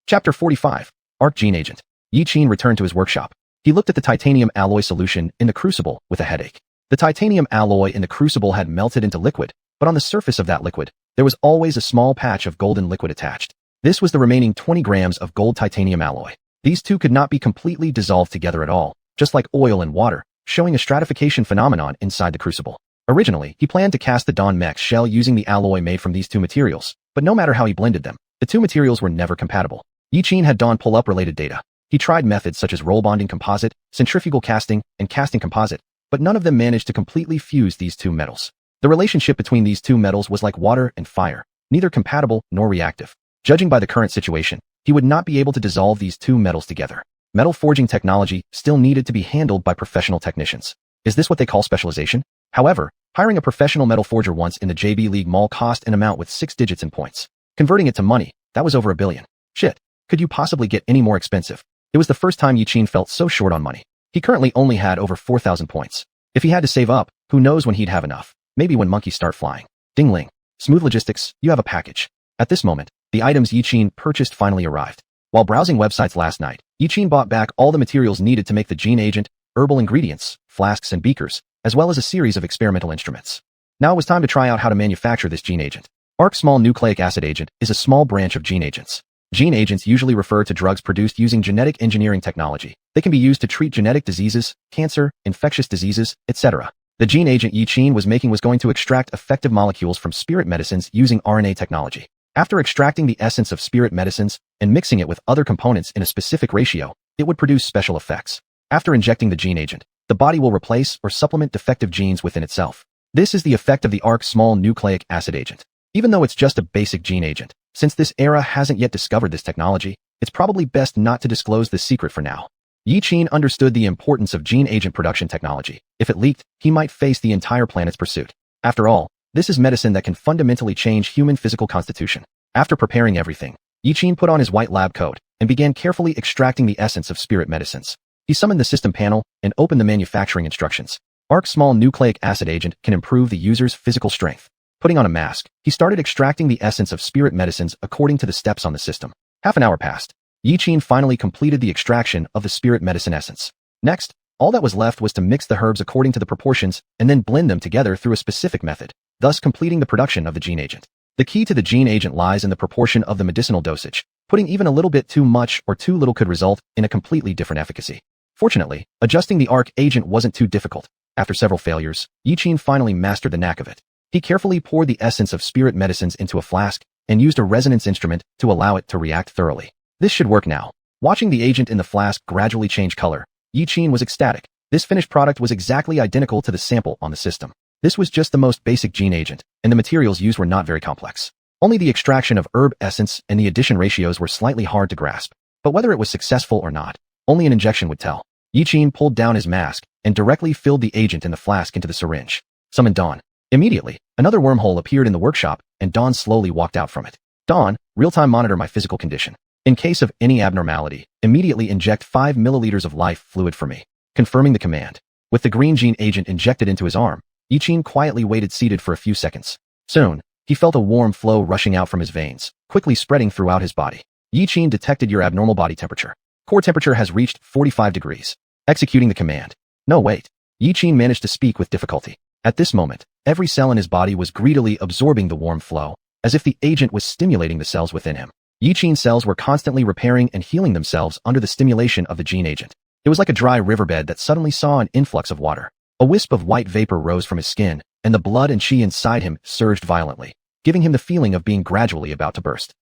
Chapter 45. Arc Gene Agent. Yi Qin returned to his workshop. He looked at the titanium alloy solution in the crucible with a headache. The titanium alloy in the crucible had melted into liquid, but on the surface of that liquid, there was always a small patch of golden liquid attached. This was the remaining 20 grams of gold titanium alloy. These two could not be completely dissolved together at all, just like oil and water, showing a stratification phenomenon inside the crucible. Originally, he planned to cast the Dawn Mech shell using the alloy made from these two materials, but no matter how he blended them, the two materials were never compatible. Yi Qin had Dawn pull up related data. He tried methods such as roll bonding composite, centrifugal casting, and casting composite, but none of them managed to completely fuse these two metals. The relationship between these two metals was like water and fire, neither compatible nor reactive. Judging by the current situation, he would not be able to dissolve these two metals together. Metal forging technology still needed to be handled by professional technicians. Is this what they call specialization? However, hiring a professional metal forger once in the JB League Mall cost an amount with 6 digits in points. Converting it to money, that was over 1 billion. Shit, could you possibly get any more expensive? It was the first time Yi Qin felt so short on money. He currently only had over 4,000 points. If he had to save up, who knows when he'd have enough. Maybe when monkeys start flying. Ding ling. Smooth logistics, you have a package. At this moment, the items Yi Qin purchased finally arrived. While browsing websites last night, Yi Qin bought back all the materials needed to make the gene agent, herbal ingredients, flasks and beakers, as well as a series of experimental instruments. Now it was time to try out how to manufacture this gene agent. ARC small nucleic acid agent is a small branch of gene agents. Gene agents usually refer to drugs produced using genetic engineering technology. They can be used to treat genetic diseases, cancer, infectious diseases, etc. The gene agent Yi Qin was making was going to extract effective molecules from spirit medicines using RNA technology. After extracting the essence of spirit medicines and mixing it with other components in a specific ratio, it would produce special effects. After injecting the gene agent, the body will replace or supplement defective genes within itself. This is the effect of the ARC small nucleic acid agent. Even though it's just a basic gene agent, since this era hasn't yet discovered this technology, it's probably best not to disclose this secret for now. Yi Qin understood the importance of gene agent production technology. If it leaked, he might face the entire planet's pursuit. After all, this is medicine that can fundamentally change human physical constitution. After preparing everything, Yi Qin put on his white lab coat and began carefully extracting the essence of spirit medicines. He summoned the system panel and opened the manufacturing instructions. ARC small nucleic acid agent can improve the user's physical strength. Putting on a mask, he started extracting the essence of spirit medicines according to the steps on the system. Half an hour passed. Yi Qin finally completed the extraction of the spirit medicine essence. Next, all that was left was to mix the herbs according to the proportions and then blend them together through a specific method, thus completing the production of the gene agent. The key to the gene agent lies in the proportion of the medicinal dosage. Putting even a little bit too much or too little could result in a completely different efficacy. Fortunately, adjusting the arc agent wasn't too difficult. After several failures, Yi Qin finally mastered the knack of it. He carefully poured the essence of spirit medicines into a flask and used a resonance instrument to allow it to react thoroughly. This should work now. Watching the agent in the flask gradually change color, Yi Qin was ecstatic. This finished product was exactly identical to the sample on the system. This was just the most basic gene agent, and the materials used were not very complex. Only the extraction of herb essence and the addition ratios were slightly hard to grasp. But whether it was successful or not, only an injection would tell. Yi Qin pulled down his mask and directly filled the agent in the flask into the syringe. Summoned Dawn. Immediately, another wormhole appeared in the workshop, and Dawn slowly walked out from it. Dawn, real-time monitor my physical condition. In case of any abnormality, immediately inject 5 milliliters of life fluid for me. Confirming the command. With the green gene agent injected into his arm, Yi Qin quietly waited seated for a few seconds. Soon, he felt a warm flow rushing out from his veins, quickly spreading throughout his body. Yi Qin detected your abnormal body temperature. Core temperature has reached 45 degrees. Executing the command. No, wait. Yi Qin managed to speak with difficulty. At this moment, every cell in his body was greedily absorbing the warm flow, as if the agent was stimulating the cells within him. Yi Qin's cells were constantly repairing and healing themselves under the stimulation of the gene agent. It was like a dry riverbed that suddenly saw an influx of water. A wisp of white vapor rose from his skin, and the blood and qi inside him surged violently, giving him the feeling of being gradually about to burst.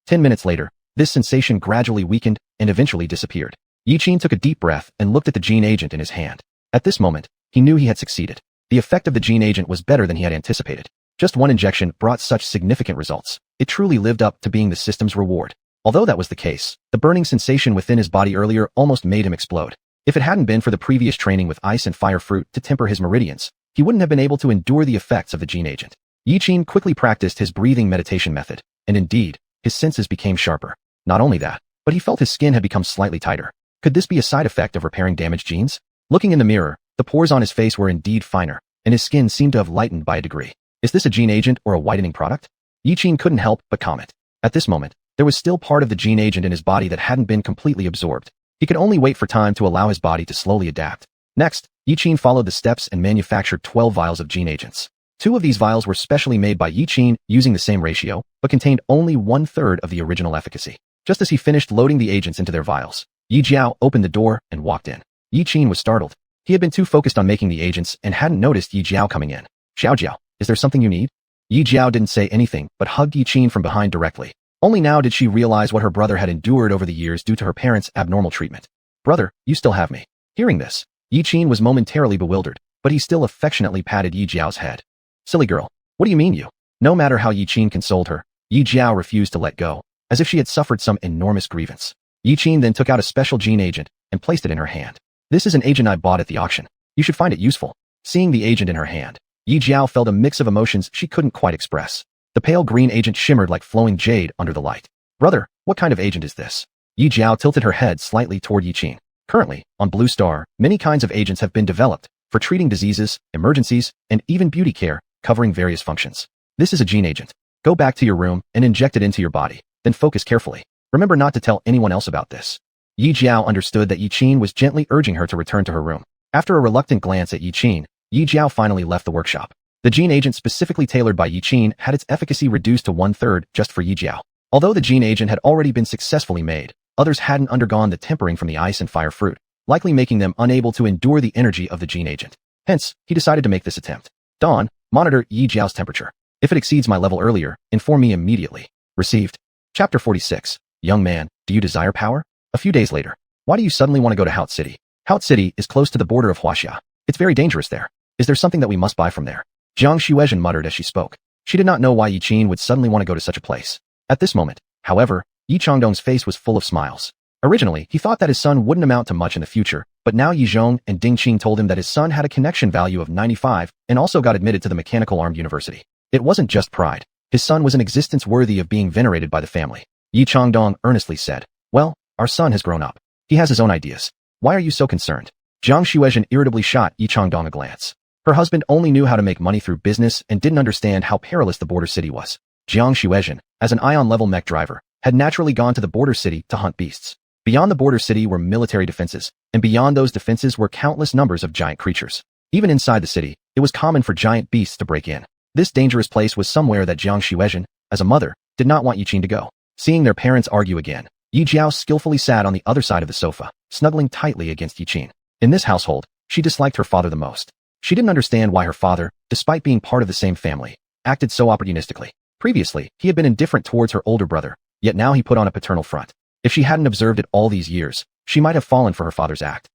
10 minutes later, this sensation gradually weakened and eventually disappeared. Yi Qin took a deep breath and looked at the gene agent in his hand. At this moment, he knew he had succeeded. The effect of the gene agent was better than he had anticipated. Just one injection brought such significant results. It truly lived up to being the system's reward. Although that was the case, the burning sensation within his body earlier almost made him explode. If it hadn't been for the previous training with ice and fire fruit to temper his meridians, he wouldn't have been able to endure the effects of the gene agent. Yi Qin quickly practiced his breathing meditation method, and indeed, his senses became sharper. Not only that, but he felt his skin had become slightly tighter. Could this be a side effect of repairing damaged genes? Looking in the mirror, the pores on his face were indeed finer, and his skin seemed to have lightened by a degree. Is this a gene agent or a whitening product? Yi Qin couldn't help but comment. At this moment, there was still part of the gene agent in his body that hadn't been completely absorbed. He could only wait for time to allow his body to slowly adapt. Next, Yi Qin followed the steps and manufactured 12 vials of gene agents. 2 of these vials were specially made by Yi Qin using the same ratio, but contained only 1/3 of the original efficacy. Just as he finished loading the agents into their vials, Yi Jiao opened the door and walked in. Yi Qin was startled. He had been too focused on making the agents and hadn't noticed Yi Jiao coming in. Xiaojiao, is there something you need? Yi Jiao didn't say anything, but hugged Yi Qin from behind directly. Only now did she realize what her brother had endured over the years due to her parents' abnormal treatment. Brother, you still have me. Hearing this, Yi Qin was momentarily bewildered, but he still affectionately patted Yi Jiao's head. Silly girl, what do you mean you? No matter how Yi Qin consoled her, Yi Jiao refused to let go, as if she had suffered some enormous grievance. Yi Qin then took out a special gene agent and placed it in her hand. This is an agent I bought at the auction. You should find it useful. Seeing the agent in her hand, Yi Jiao felt a mix of emotions she couldn't quite express. The pale green agent shimmered like flowing jade under the light. Brother, what kind of agent is this? Yi Jiao tilted her head slightly toward Yi Qin. Currently, on Blue Star, many kinds of agents have been developed for treating diseases, emergencies, and even beauty care, covering various functions. This is a gene agent. Go back to your room and inject it into your body, then focus carefully. Remember not to tell anyone else about this. Yi Jiao understood that Yi Qin was gently urging her to return to her room. After a reluctant glance at Yi Qin, Yi Jiao finally left the workshop. The gene agent specifically tailored by Yi Qin had its efficacy reduced to 1/3 just for Yi Jiao. Although the gene agent had already been successfully made, others hadn't undergone the tempering from the ice and fire fruit, likely making them unable to endure the energy of the gene agent. Hence, he decided to make this attempt. Dawn, monitor Yi Jiao's temperature. If it exceeds my level earlier, inform me immediately. Received. Chapter 46. Young man, do you desire power? A few days later. Why do you suddenly want to go to Hout City? Hout City is close to the border of Huaxia. It's very dangerous there. Is there something that we must buy from there? Xiuxian muttered as she spoke. She did not know why Yi Qin would suddenly want to go to such a place. At this moment, however, Yi Changdong's face was full of smiles. Originally, he thought that his son wouldn't amount to much in the future, but now Yi Zhong and Ding Qing told him that his son had a connection value of 95 and also got admitted to the Mechanical Armed University. It wasn't just pride. His son was an existence worthy of being venerated by the family. Yi Changdong earnestly said, well, our son has grown up. He has his own ideas. Why are you so concerned? Jiang Xiuxian irritably shot Yi Changdong a glance. Her husband only knew how to make money through business and didn't understand how perilous the border city was. Jiang Xiuxian, as an ion-level mech driver, had naturally gone to the border city to hunt beasts. Beyond the border city were military defenses, and beyond those defenses were countless numbers of giant creatures. Even inside the city, it was common for giant beasts to break in. This dangerous place was somewhere that Jiang Xiuxian, as a mother, did not want Yiqin to go. Seeing their parents argue again, Yi Jiao skillfully sat on the other side of the sofa, snuggling tightly against Yiqin. In this household, she disliked her father the most. She didn't understand why her father, despite being part of the same family, acted so opportunistically. Previously, he had been indifferent towards her older brother, yet now he put on a paternal front. If she hadn't observed it all these years, she might have fallen for her father's act.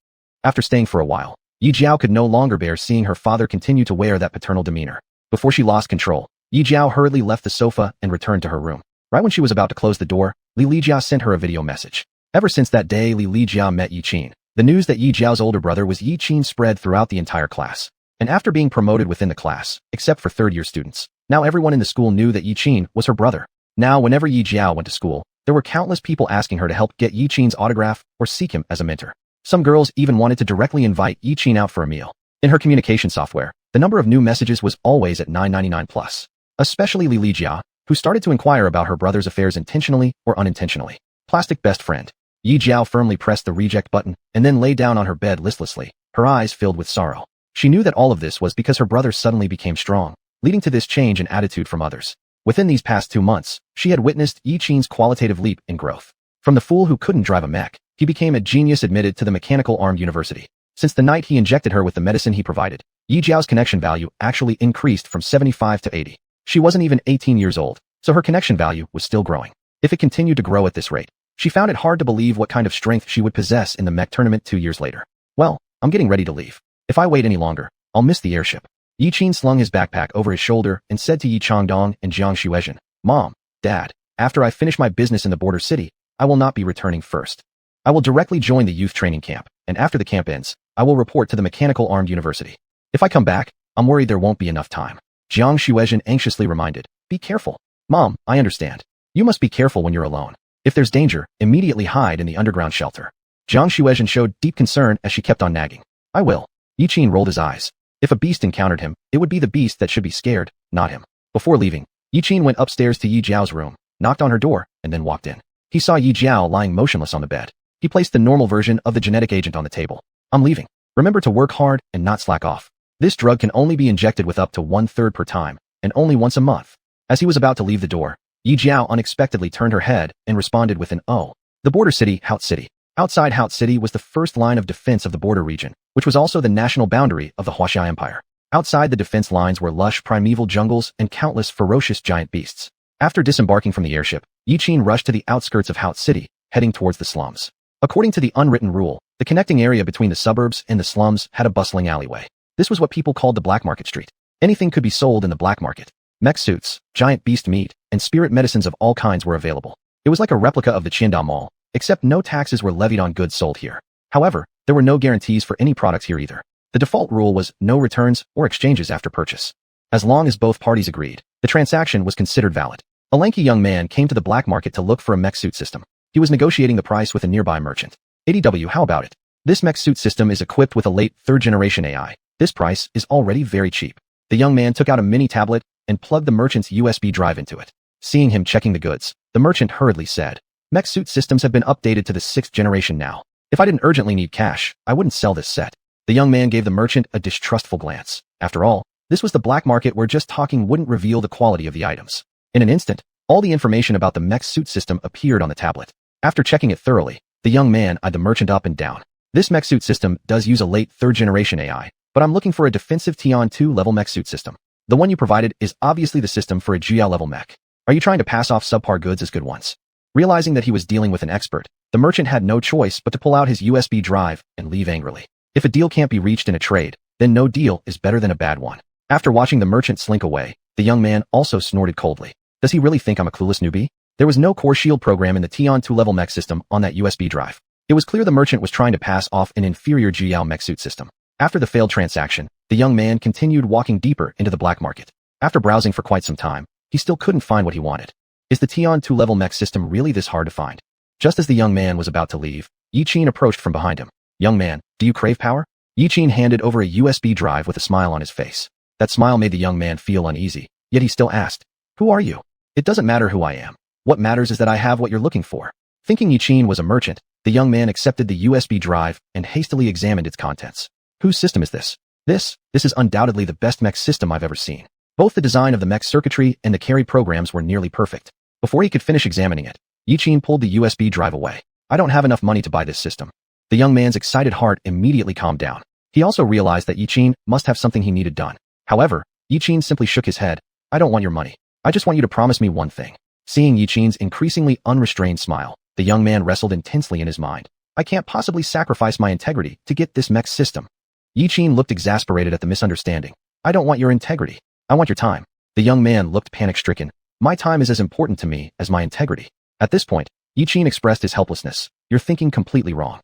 After staying for a while, Yi Jiao could no longer bear seeing her father continue to wear that paternal demeanor. Before she lost control, Yi Jiao hurriedly left the sofa and returned to her room. Right when she was about to close the door, Li Lijia sent her a video message. Ever since that day Li Lijia met Yiqin, the news that Yi Jiao's older brother was Yiqin spread throughout the entire class. And after being promoted within the class, except for third-year students, now everyone in the school knew that Yiqin was her brother. Now whenever Yi Jiao went to school, there were countless people asking her to help get Yiqin's autograph or seek him as a mentor. Some girls even wanted to directly invite Yiqin out for a meal. In her communication software, the number of new messages was always at 999 plus. Especially Li Lijia, who started to inquire about her brother's affairs intentionally or unintentionally. Plastic best friend. Yi Jiao firmly pressed the reject button and then lay down on her bed listlessly, her eyes filled with sorrow. She knew that all of this was because her brother suddenly became strong, leading to this change in attitude from others. Within these past 2 months, she had witnessed Yiqin's qualitative leap in growth. From the fool who couldn't drive a mech, he became a genius admitted to the mechanical armed university. Since the night he injected her with the medicine he provided, Yi Jiao's connection value actually increased from 75 to 80. She wasn't even 18 years old, so her connection value was still growing. If it continued to grow at this rate, she found it hard to believe what kind of strength she would possess in the mech tournament 2 years later. Well, I'm getting ready to leave. If I wait any longer, I'll miss the airship. Yiqin slung his backpack over his shoulder and said to Yi Changdong and Jiang Xiuxian, Mom, Dad, after I finish my business in the border city, I will not be returning first. I will directly join the youth training camp, and after the camp ends, I will report to the mechanical armed university. If I come back, I'm worried there won't be enough time. Jiang Xiuxian anxiously reminded, Be careful. Mom, I understand. You must be careful when you're alone. If there's danger, immediately hide in the underground shelter. Jiang Xiuxian showed deep concern as she kept on nagging. I will. Yiqin rolled his eyes. If a beast encountered him, it would be the beast that should be scared, not him. Before leaving, Yiqin went upstairs to Yi Jiao's room, knocked on her door, and then walked in. He saw Yi Jiao lying motionless on the bed. He placed the normal version of the genetic agent on the table. I'm leaving. Remember to work hard and not slack off. This drug can only be injected with up to 1/3 per time, and only once a month. As he was about to leave the door, Yi Jiao unexpectedly turned her head and responded with an "Oh." The border city, Hout City. Outside Hout City was the first line of defense of the border region, which was also the national boundary of the Wuxia Empire. Outside the defense lines were lush primeval jungles and countless ferocious giant beasts. After disembarking from the airship, Yiqin rushed to the outskirts of Hout City, heading towards the slums. According to the unwritten rule, the connecting area between the suburbs and the slums had a bustling alleyway. This was what people called the black market street. Anything could be sold in the black market. Mech suits, giant beast meat, and spirit medicines of all kinds were available. It was like a replica of the Qianda Mall, except no taxes were levied on goods sold here. However, there were no guarantees for any products here either. The default rule was no returns or exchanges after purchase. As long as both parties agreed, the transaction was considered valid. A lanky young man came to the black market to look for a mech suit system. He was negotiating the price with a nearby merchant. ADW, how about it? This mech suit system is equipped with a late 3rd generation AI. This price is already very cheap. The young man took out a mini tablet and plugged the merchant's USB drive into it. Seeing him checking the goods, the merchant hurriedly said, Mech suit systems have been updated to the 6th generation now. If I didn't urgently need cash, I wouldn't sell this set. The young man gave the merchant a distrustful glance. After all, this was the black market where just talking wouldn't reveal the quality of the items. In an instant, all the information about the mech suit system appeared on the tablet. After checking it thoroughly, the young man eyed the merchant up and down. This mech suit system does use a late 3rd generation AI, but I'm looking for a defensive Tian 2 level mech suit system. The one you provided is obviously the system for a Jia level mech. Are you trying to pass off subpar goods as good ones? Realizing that he was dealing with an expert, the merchant had no choice but to pull out his USB drive and leave angrily. If a deal can't be reached in a trade, then no deal is better than a bad one. After watching the merchant slink away, the young man also snorted coldly. Does he really think I'm a clueless newbie? There was no core shield program in the Tian 2 level mech system on that USB drive. It was clear the merchant was trying to pass off an inferior Jiao mech suit system. After the failed transaction, the young man continued walking deeper into the black market. After browsing for quite some time, he still couldn't find what he wanted. Is the Tian 2 level mech system really this hard to find? Just as the young man was about to leave, Yiqin approached from behind him. Young man, do you crave power? Yiqin handed over a USB drive with a smile on his face. That smile made the young man feel uneasy, yet he still asked, Who are you? It doesn't matter who I am. What matters is that I have what you're looking for. Thinking Yiqin was a merchant, the young man accepted the USB drive and hastily examined its contents. Whose system is this? This is undoubtedly the best mech system I've ever seen. Both the design of the mech circuitry and the carry programs were nearly perfect. Before he could finish examining it, Yiqin pulled the USB drive away. I don't have enough money to buy this system. The young man's excited heart immediately calmed down. He also realized that Yiqin must have something he needed done. However, Yiqin simply shook his head. I don't want your money. I just want you to promise me one thing. Seeing Yiqin's increasingly unrestrained smile, the young man wrestled intensely in his mind. I can't possibly sacrifice my integrity to get this mech system. Yiqin looked exasperated at the misunderstanding. I don't want your integrity. I want your time. The young man looked panic-stricken. My time is as important to me as my integrity. At this point, Yiqin expressed his helplessness. You're thinking completely wrong.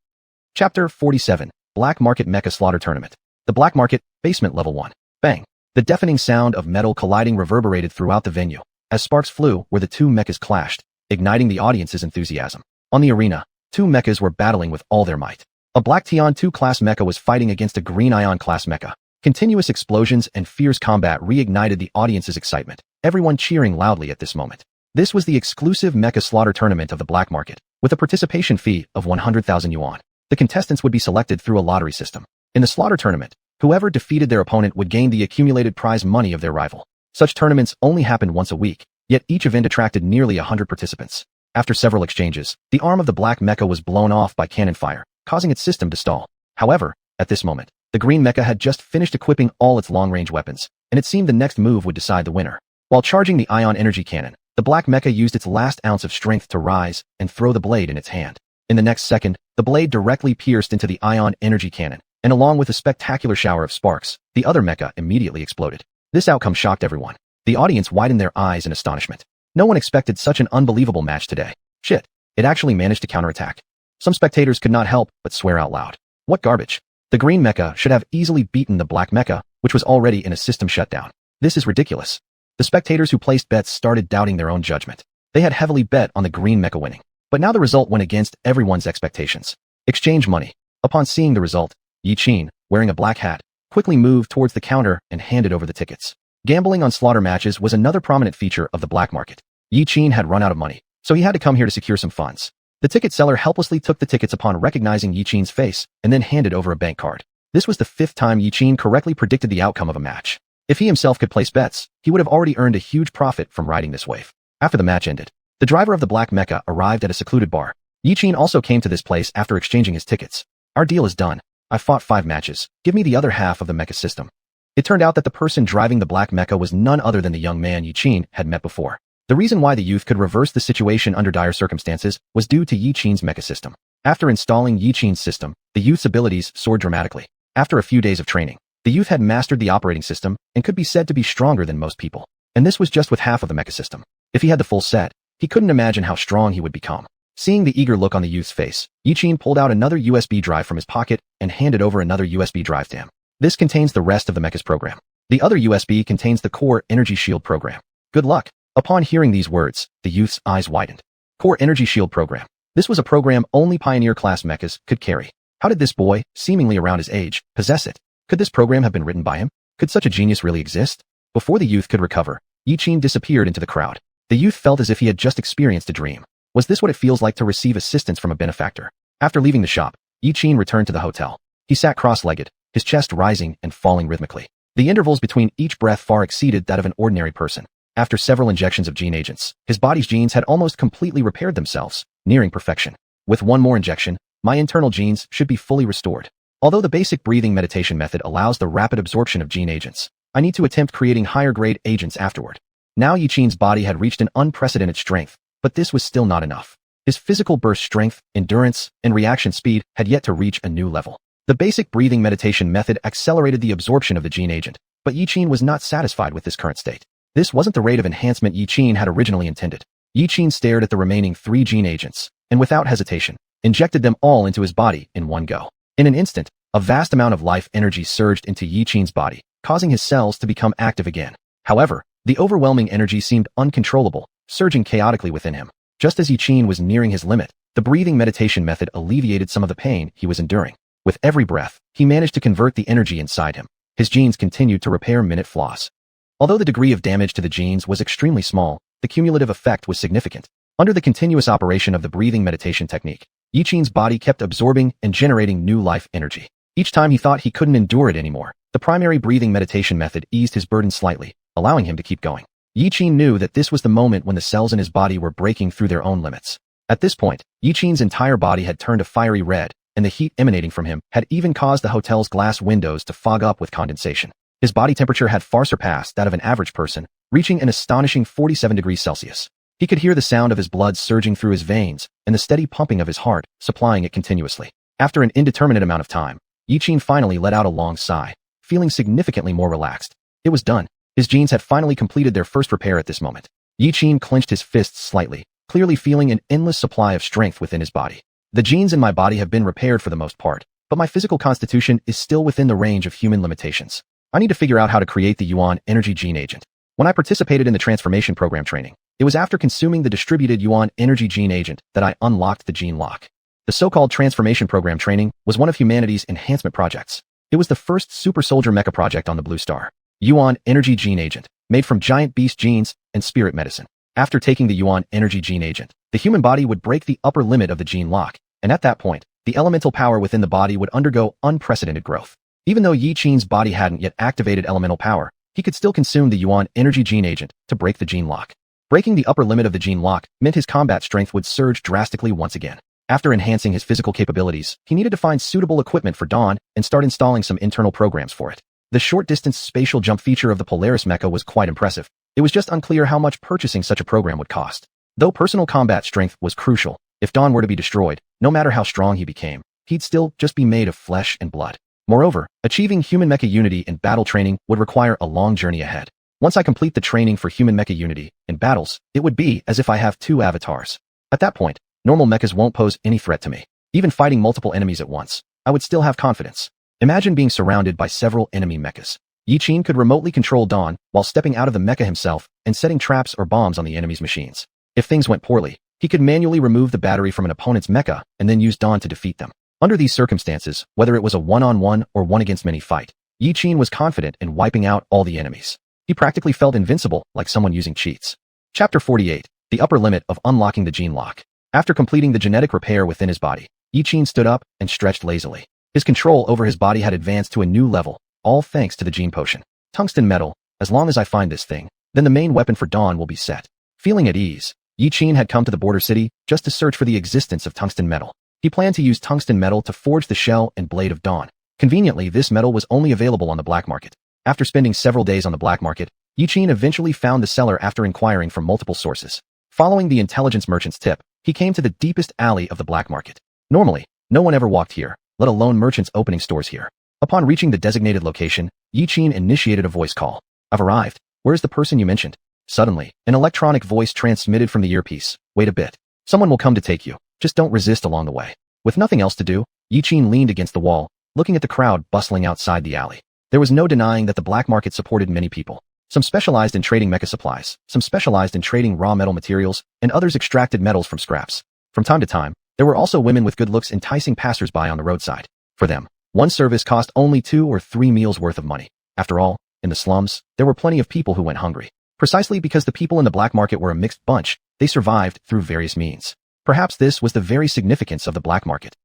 Chapter 47. Black Market Mecha Slaughter Tournament. The Black Market, Basement Level 1. Bang. The deafening sound of metal colliding reverberated throughout the venue, as sparks flew where the two mechas clashed, igniting the audience's enthusiasm. On the arena, two mechas were battling with all their might. A Black Tian 2 class mecha was fighting against a Green Ion class mecha. Continuous explosions and fierce combat reignited the audience's excitement, everyone cheering loudly at this moment. This was the exclusive mecha slaughter tournament of the black market, with a participation fee of 100,000 yuan. The contestants would be selected through a lottery system. In the slaughter tournament, whoever defeated their opponent would gain the accumulated prize money of their rival. Such tournaments only happened once a week, yet each event attracted nearly 100 participants. After several exchanges, the arm of the black mecha was blown off by cannon fire, causing its system to stall. However, at this moment, the green mecha had just finished equipping all its long-range weapons, and it seemed the next move would decide the winner. While charging the ion energy cannon, the black mecha used its last ounce of strength to rise and throw the blade in its hand. In the next second, the blade directly pierced into the ion energy cannon, and along with a spectacular shower of sparks, the other mecha immediately exploded. This outcome shocked everyone. The audience widened their eyes in astonishment. No one expected such an unbelievable match today. Shit, it actually managed to counterattack. Some spectators could not help but swear out loud. What garbage. The green mecha should have easily beaten the black mecha, which was already in a system shutdown. This is ridiculous. The spectators who placed bets started doubting their own judgment. They had heavily bet on the green mecha winning. But now the result went against everyone's expectations. Exchange money. Upon seeing the result, Yiqin, wearing a black hat, quickly moved towards the counter and handed over the tickets. Gambling on slaughter matches was another prominent feature of the black market. Yiqin had run out of money, so he had to come here to secure some funds. The ticket seller helplessly took the tickets upon recognizing Yiqin's face and then handed over a bank card. This was the 5th time Yiqin correctly predicted the outcome of a match. If he himself could place bets, he would have already earned a huge profit from riding this wave. After the match ended, the driver of the black mecha arrived at a secluded bar. Yiqin also came to this place after exchanging his tickets. Our deal is done. I fought 5 matches. Give me the other half of the mecha system. It turned out that the person driving the black mecha was none other than the young man Yiqin had met before. The reason why the youth could reverse the situation under dire circumstances was due to Yiqin's mecha system. After installing Yiqin's system, the youth's abilities soared dramatically. After a few days of training, the youth had mastered the operating system and could be said to be stronger than most people. And this was just with half of the mecha system. If he had the full set, he couldn't imagine how strong he would become. Seeing the eager look on the youth's face, Yiqin pulled out another USB drive from his pocket and handed over another USB drive to him. This contains the rest of the mecha's program. The other USB contains the core energy shield program. Good luck. Upon hearing these words, the youth's eyes widened. Core energy shield program. This was a program only pioneer-class mechas could carry. How did this boy, seemingly around his age, possess it? Could this program have been written by him? Could such a genius really exist? Before the youth could recover, Yiqin disappeared into the crowd. The youth felt as if he had just experienced a dream. Was this what it feels like to receive assistance from a benefactor? After leaving the shop, Yiqin returned to the hotel. He sat cross-legged, his chest rising and falling rhythmically. The intervals between each breath far exceeded that of an ordinary person. After several injections of gene agents, his body's genes had almost completely repaired themselves, nearing perfection. With one more injection, my internal genes should be fully restored. Although the basic breathing meditation method allows the rapid absorption of gene agents, I need to attempt creating higher-grade agents afterward. Now Yiqin's body had reached an unprecedented strength, but this was still not enough. His physical burst strength, endurance, and reaction speed had yet to reach a new level. The basic breathing meditation method accelerated the absorption of the gene agent, but Yiqin was not satisfied with this current state. This wasn't the rate of enhancement Yiqin had originally intended. Yiqin stared at the remaining 3 gene agents, and without hesitation, injected them all into his body in one go. In an instant, a vast amount of life energy surged into Yiqin's body, causing his cells to become active again. However, the overwhelming energy seemed uncontrollable, surging chaotically within him. Just as Yiqin was nearing his limit, the breathing meditation method alleviated some of the pain he was enduring. With every breath, he managed to convert the energy inside him. His genes continued to repair minute flaws. Although the degree of damage to the genes was extremely small, the cumulative effect was significant. Under the continuous operation of the breathing meditation technique, Yiqin's body kept absorbing and generating new life energy. Each time he thought he couldn't endure it anymore, the primary breathing meditation method eased his burden slightly, allowing him to keep going. Yiqin knew that this was the moment when the cells in his body were breaking through their own limits. At this point, Yiqin's entire body had turned a fiery red, and the heat emanating from him had even caused the hotel's glass windows to fog up with condensation. His body temperature had far surpassed that of an average person, reaching an astonishing 47 degrees Celsius. He could hear the sound of his blood surging through his veins and the steady pumping of his heart, supplying it continuously. After an indeterminate amount of time, Yiqin finally let out a long sigh, feeling significantly more relaxed. It was done. His genes had finally completed their first repair at this moment. Yiqin clenched his fists slightly, clearly feeling an endless supply of strength within his body. The genes in my body have been repaired for the most part, but my physical constitution is still within the range of human limitations. I need to figure out how to create the Yuan energy gene agent. When I participated in the transformation program training, it was after consuming the distributed Yuan energy gene agent that I unlocked the gene lock. The so-called transformation program training was one of humanity's enhancement projects. It was the first super soldier mecha project on the Blue Star. Yuan energy gene agent, made from giant beast genes and spirit medicine. After taking the Yuan energy gene agent, the human body would break the upper limit of the gene lock, and at that point, the elemental power within the body would undergo unprecedented growth. Even though Yiqin's body hadn't yet activated elemental power, he could still consume the Yuan energy gene agent to break the gene lock. Breaking the upper limit of the gene lock meant his combat strength would surge drastically once again. After enhancing his physical capabilities, he needed to find suitable equipment for Dawn and start installing some internal programs for it. The short-distance spatial jump feature of the Polaris mecha was quite impressive. It was just unclear how much purchasing such a program would cost. Though personal combat strength was crucial, if Dawn were to be destroyed, no matter how strong he became, he'd still just be made of flesh and blood. Moreover, achieving human mecha unity in battle training would require a long journey ahead. Once I complete the training for human mecha unity in battles, it would be as if I have two avatars. At that point, normal mechas won't pose any threat to me. Even fighting multiple enemies at once, I would still have confidence. Imagine being surrounded by several enemy mechas. Yiqin could remotely control Dawn while stepping out of the mecha himself and setting traps or bombs on the enemy's machines. If things went poorly, he could manually remove the battery from an opponent's mecha and then use Dawn to defeat them. Under these circumstances, whether it was a one-on-one or one-against-many fight, Yiqin was confident in wiping out all the enemies. He practically felt invincible, like someone using cheats. Chapter 48, The Upper Limit of Unlocking the Gene Lock. After completing the genetic repair within his body, Yiqin stood up and stretched lazily. His control over his body had advanced to a new level, all thanks to the gene potion. Tungsten metal, as long as I find this thing, then the main weapon for Dawn will be set. Feeling at ease, Yiqin had come to the border city just to search for the existence of tungsten metal. He planned to use tungsten metal to forge the shell and blade of Dawn. Conveniently, this metal was only available on the black market. After spending several days on the black market, Yiqin eventually found the seller after inquiring from multiple sources. Following the intelligence merchant's tip, he came to the deepest alley of the black market. Normally, no one ever walked here, let alone merchants opening stores here. Upon reaching the designated location, Yiqin initiated a voice call. I've arrived. Where's the person you mentioned? Suddenly, an electronic voice transmitted from the earpiece. Wait a bit. Someone will come to take you. Just don't resist along the way. With nothing else to do, Yiqin leaned against the wall, looking at the crowd bustling outside the alley. There was no denying that the black market supported many people. Some specialized in trading mecha supplies, some specialized in trading raw metal materials, and others extracted metals from scraps. From time to time, there were also women with good looks enticing passers-by on the roadside. For them, one service cost only 2 or 3 meals worth of money. After all, in the slums, there were plenty of people who went hungry. Precisely because the people in the black market were a mixed bunch, they survived through various means. Perhaps this was the very significance of the black market.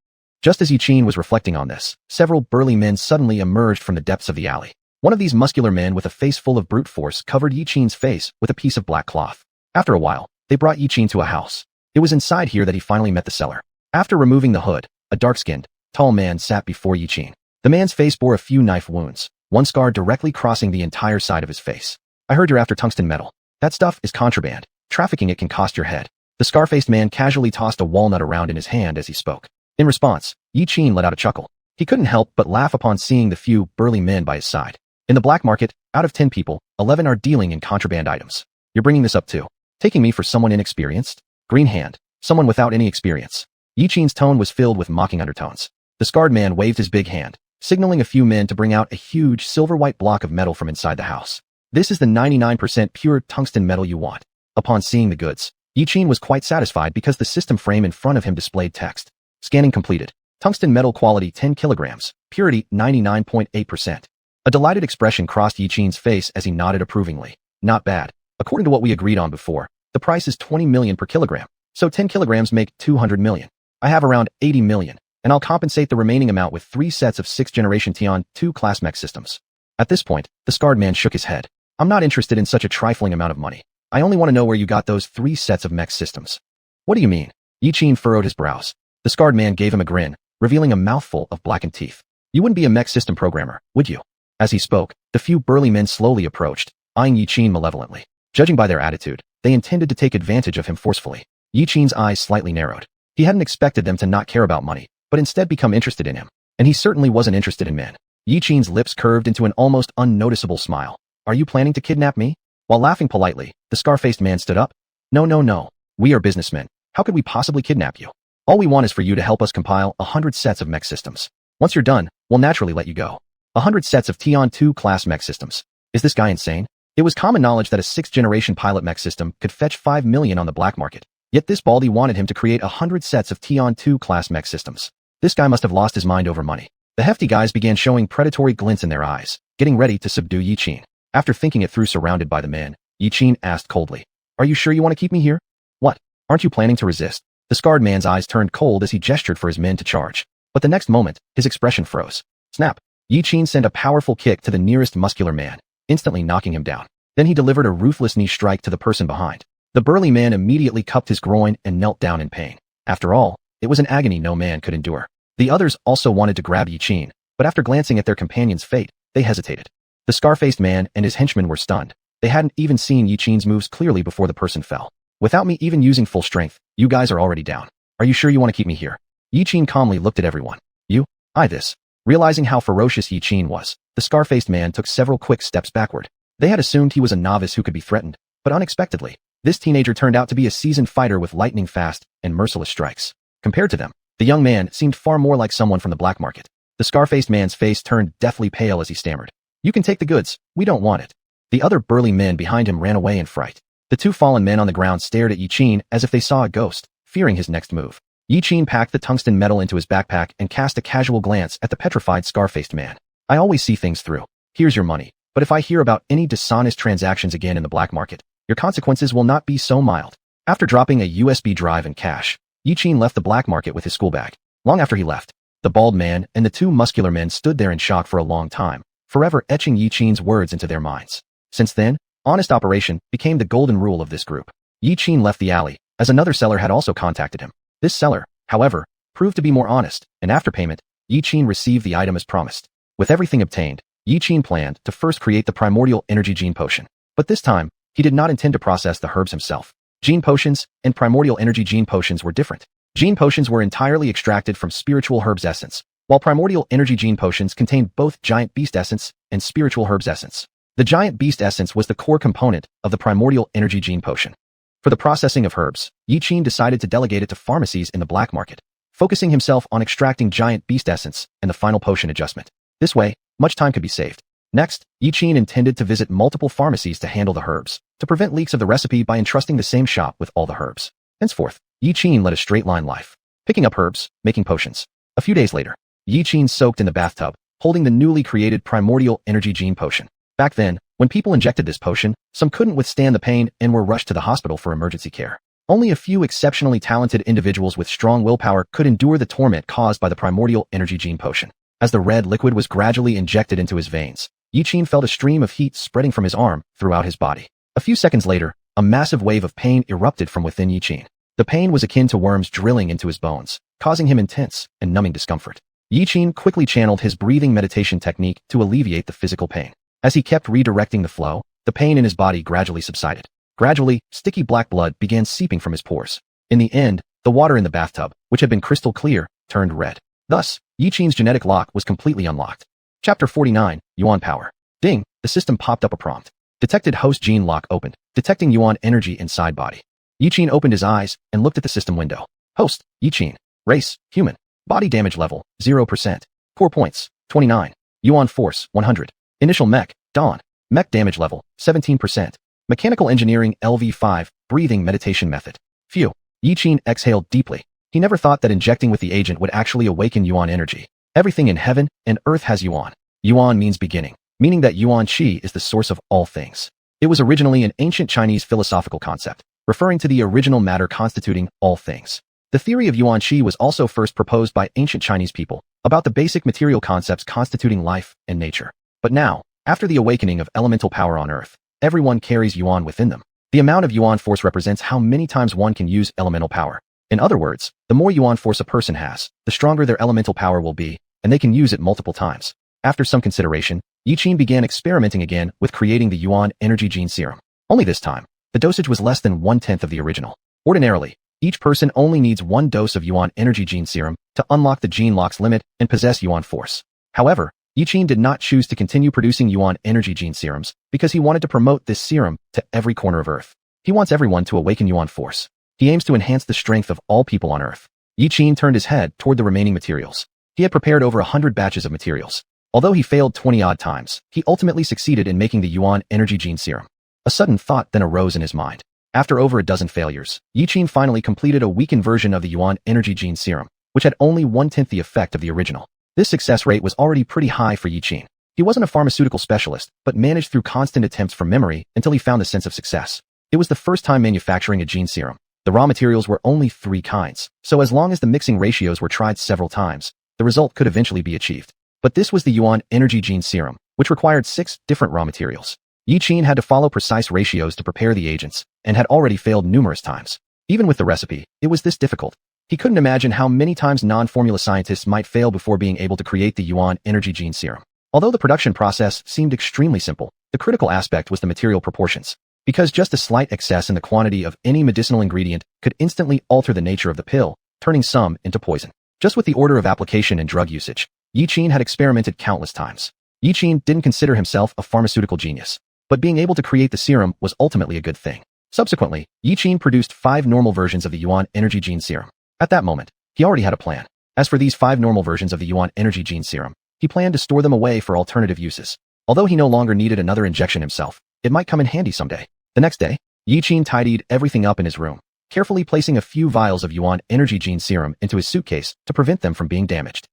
Just as Yiqin was reflecting on this, several burly men suddenly emerged from the depths of the alley. One of these muscular men with a face full of brute force covered Yiqin's face with a piece of black cloth. After a while, they brought Yiqin to a house. It was inside here that he finally met the seller. After removing the hood, a dark-skinned, tall man sat before Yiqin. The man's face bore a few knife wounds, one scar directly crossing the entire side of his face. I heard you're after tungsten metal. That stuff is contraband. Trafficking it can cost your head. The scar-faced man casually tossed a walnut around in his hand as he spoke. In response, Yiqin let out a chuckle. He couldn't help but laugh upon seeing the few burly men by his side. In the black market, out of 10 people, 11 are dealing in contraband items. You're bringing this up too. Taking me for someone inexperienced? Green hand. Someone without any experience. Yiqin's tone was filled with mocking undertones. The scarred man waved his big hand, signaling a few men to bring out a huge silver-white block of metal from inside the house. This is the 99% pure tungsten metal you want. Upon seeing the goods, Yiqin was quite satisfied because the system frame in front of him displayed text. Scanning completed. Tungsten metal quality 10 kilograms, purity 99.8%. A delighted expression crossed Yiqin's face as he nodded approvingly. Not bad. According to what we agreed on before, the price is 20 million per kilogram. So 10 kilograms make 200 million. I have around 80 million, and I'll compensate the remaining amount with 3 sets of 6th generation Tian 2 class mech systems. At this point, the scarred man shook his head. I'm not interested in such a trifling amount of money. I only want to know where you got those 3 sets of mech systems. What do you mean? Yiqin furrowed his brows. The scarred man gave him a grin, revealing a mouthful of blackened teeth. You wouldn't be a mech system programmer, would you? As he spoke, the few burly men slowly approached, eyeing Yiqin malevolently. Judging by their attitude, they intended to take advantage of him forcefully. Yiqin's eyes slightly narrowed. He hadn't expected them to not care about money, but instead become interested in him. And he certainly wasn't interested in men. Yiqin's lips curved into an almost unnoticeable smile. Are you planning to kidnap me? While laughing politely, the scar-faced man stood up. No. We are businessmen. How could we possibly kidnap you? All we want is for you to help us compile 100 sets of mech systems. Once you're done, we'll naturally let you go. 100 sets of Tian 2 class mech systems. Is this guy insane? It was common knowledge that a 6th generation pilot mech system could fetch 5 million on the black market. Yet this baldy wanted him to create 100 sets of Tian 2 class mech systems. This guy must have lost his mind over money. The hefty guys began showing predatory glints in their eyes, getting ready to subdue Yiqin. After thinking it through surrounded by the men, Yiqin asked coldly, Are you sure you want to keep me here? What? Aren't you planning to resist? The scarred man's eyes turned cold as he gestured for his men to charge. But the next moment, his expression froze. Snap! Yiqin sent a powerful kick to the nearest muscular man, instantly knocking him down. Then he delivered a ruthless knee strike to the person behind. The burly man immediately cupped his groin and knelt down in pain. After all, it was an agony no man could endure. The others also wanted to grab Yiqin, but after glancing at their companion's fate, they hesitated. The scar-faced man and his henchmen were stunned. They hadn't even seen Yiqin's moves clearly before the person fell. Without me even using full strength, you guys are already down. Are you sure you want to keep me here? Yiqin calmly looked at everyone. You? This. Realizing how ferocious Yiqin was, the scar-faced man took several quick steps backward. They had assumed he was a novice who could be threatened, but unexpectedly, this teenager turned out to be a seasoned fighter with lightning-fast and merciless strikes. Compared to them, the young man seemed far more like someone from the black market. The scar-faced man's face turned deathly pale as he stammered. You can take the goods, we don't want it. The other burly men behind him ran away in fright. The 2 fallen men on the ground stared at Yiqin as if they saw a ghost, fearing his next move. Yiqin packed the tungsten metal into his backpack and cast a casual glance at the petrified scar-faced man. I always see things through. Here's your money. But if I hear about any dishonest transactions again in the black market, your consequences will not be so mild. After dropping a USB drive and cash, Yiqin left the black market with his school bag. Long after he left, the bald man and the 2 muscular men stood there in shock for a long time, forever etching Yiqin's words into their minds. Since then, honest operation became the golden rule of this group. Yiqin left the alley, as another seller had also contacted him. This seller, however, proved to be more honest, and after payment, Yiqin received the item as promised. With everything obtained, Yiqin planned to first create the primordial energy gene potion. But this time, he did not intend to process the herbs himself. Gene potions and primordial energy gene potions were different. Gene potions were entirely extracted from spiritual herbs essence, while primordial energy gene potions contained both giant beast essence and spiritual herbs essence. The giant beast essence was the core component of the primordial energy gene potion. For the processing of herbs, Yiqin decided to delegate it to pharmacies in the black market, focusing himself on extracting giant beast essence and the final potion adjustment. This way, much time could be saved. Next, Yiqin intended to visit multiple pharmacies to handle the herbs, to prevent leaks of the recipe by entrusting the same shop with all the herbs. Henceforth, Yiqin led a straight-line life, picking up herbs, making potions. A few days later, Yiqin soaked in the bathtub, holding the newly created primordial energy gene potion. Back then, when people injected this potion, some couldn't withstand the pain and were rushed to the hospital for emergency care. Only a few exceptionally talented individuals with strong willpower could endure the torment caused by the primordial energy gene potion. As the red liquid was gradually injected into his veins, Yiqin felt a stream of heat spreading from his arm throughout his body. A few seconds later, a massive wave of pain erupted from within Yiqin. The pain was akin to worms drilling into his bones, causing him intense and numbing discomfort. Yiqin quickly channeled his breathing meditation technique to alleviate the physical pain. As he kept redirecting the flow, the pain in his body gradually subsided. Gradually, sticky black blood began seeping from his pores. In the end, the water in the bathtub, which had been crystal clear, turned red. Thus, Yiqin's genetic lock was completely unlocked. Chapter 49, Yuan Power. Ding, the system popped up a prompt. Detected host gene lock opened, detecting Yuan energy inside body. Yiqin opened his eyes and looked at the system window. Host, Yiqin. Race, human. Body damage level, 0%. Core points, 29. Yuan force, 100. Initial mech, Dawn. Mech damage level, 17%. Mechanical engineering LV5, breathing meditation method. Phew. Yiqin exhaled deeply. He never thought that injecting with the agent would actually awaken Yuan energy. Everything in heaven and earth has Yuan. Yuan means beginning, meaning that Yuan Qi is the source of all things. It was originally an ancient Chinese philosophical concept, referring to the original matter constituting all things. The theory of yuanxi was also first proposed by ancient Chinese people about the basic material concepts constituting life and nature. But now, after the awakening of elemental power on Earth, everyone carries yuan within them. The amount of yuan force represents how many times one can use elemental power. In other words, the more yuan force a person has, the stronger their elemental power will be, and they can use it multiple times. After some consideration, Yiqin began experimenting again with creating the yuan energy gene serum. Only this time, the dosage was less than 1/10 of the original. Ordinarily, each person only needs 1 dose of yuan energy gene serum to unlock the gene lock's limit and possess yuan force. However, Yiqin did not choose to continue producing yuan energy gene serums because he wanted to promote this serum to every corner of Earth. He wants everyone to awaken yuan force. He aims to enhance the strength of all people on Earth. Yiqin turned his head toward the remaining materials. He had prepared over 100 batches of materials. Although he failed 20-odd times, he ultimately succeeded in making the yuan energy gene serum. A sudden thought then arose in his mind. After over a dozen failures, Yiqin finally completed a weakened version of the yuan energy gene serum, which had only 1/10 the effect of the original. This success rate was already pretty high for Yiqin. He wasn't a pharmaceutical specialist, but managed through constant attempts from memory until he found the sense of success. It was the first time manufacturing a gene serum. The raw materials were only 3 kinds, so as long as the mixing ratios were tried several times, the result could eventually be achieved. But this was the yuan energy gene serum, which required 6 different raw materials. Yiqin had to follow precise ratios to prepare the agents, and had already failed numerous times. Even with the recipe, it was this difficult. He couldn't imagine how many times non-formula scientists might fail before being able to create the yuan energy gene serum. Although the production process seemed extremely simple, the critical aspect was the material proportions. Because just a slight excess in the quantity of any medicinal ingredient could instantly alter the nature of the pill, turning some into poison. Just with the order of application and drug usage, Yiqin had experimented countless times. Yiqin didn't consider himself a pharmaceutical genius, but being able to create the serum was ultimately a good thing. Subsequently, Yiqin produced 5 normal versions of the yuan energy gene serum. At that moment, he already had a plan. As for these 5 normal versions of the yuan energy gene serum, he planned to store them away for alternative uses. Although he no longer needed another injection himself, it might come in handy someday. The next day, Yiqin tidied everything up in his room, carefully placing a few vials of yuan energy gene serum into his suitcase to prevent them from being damaged.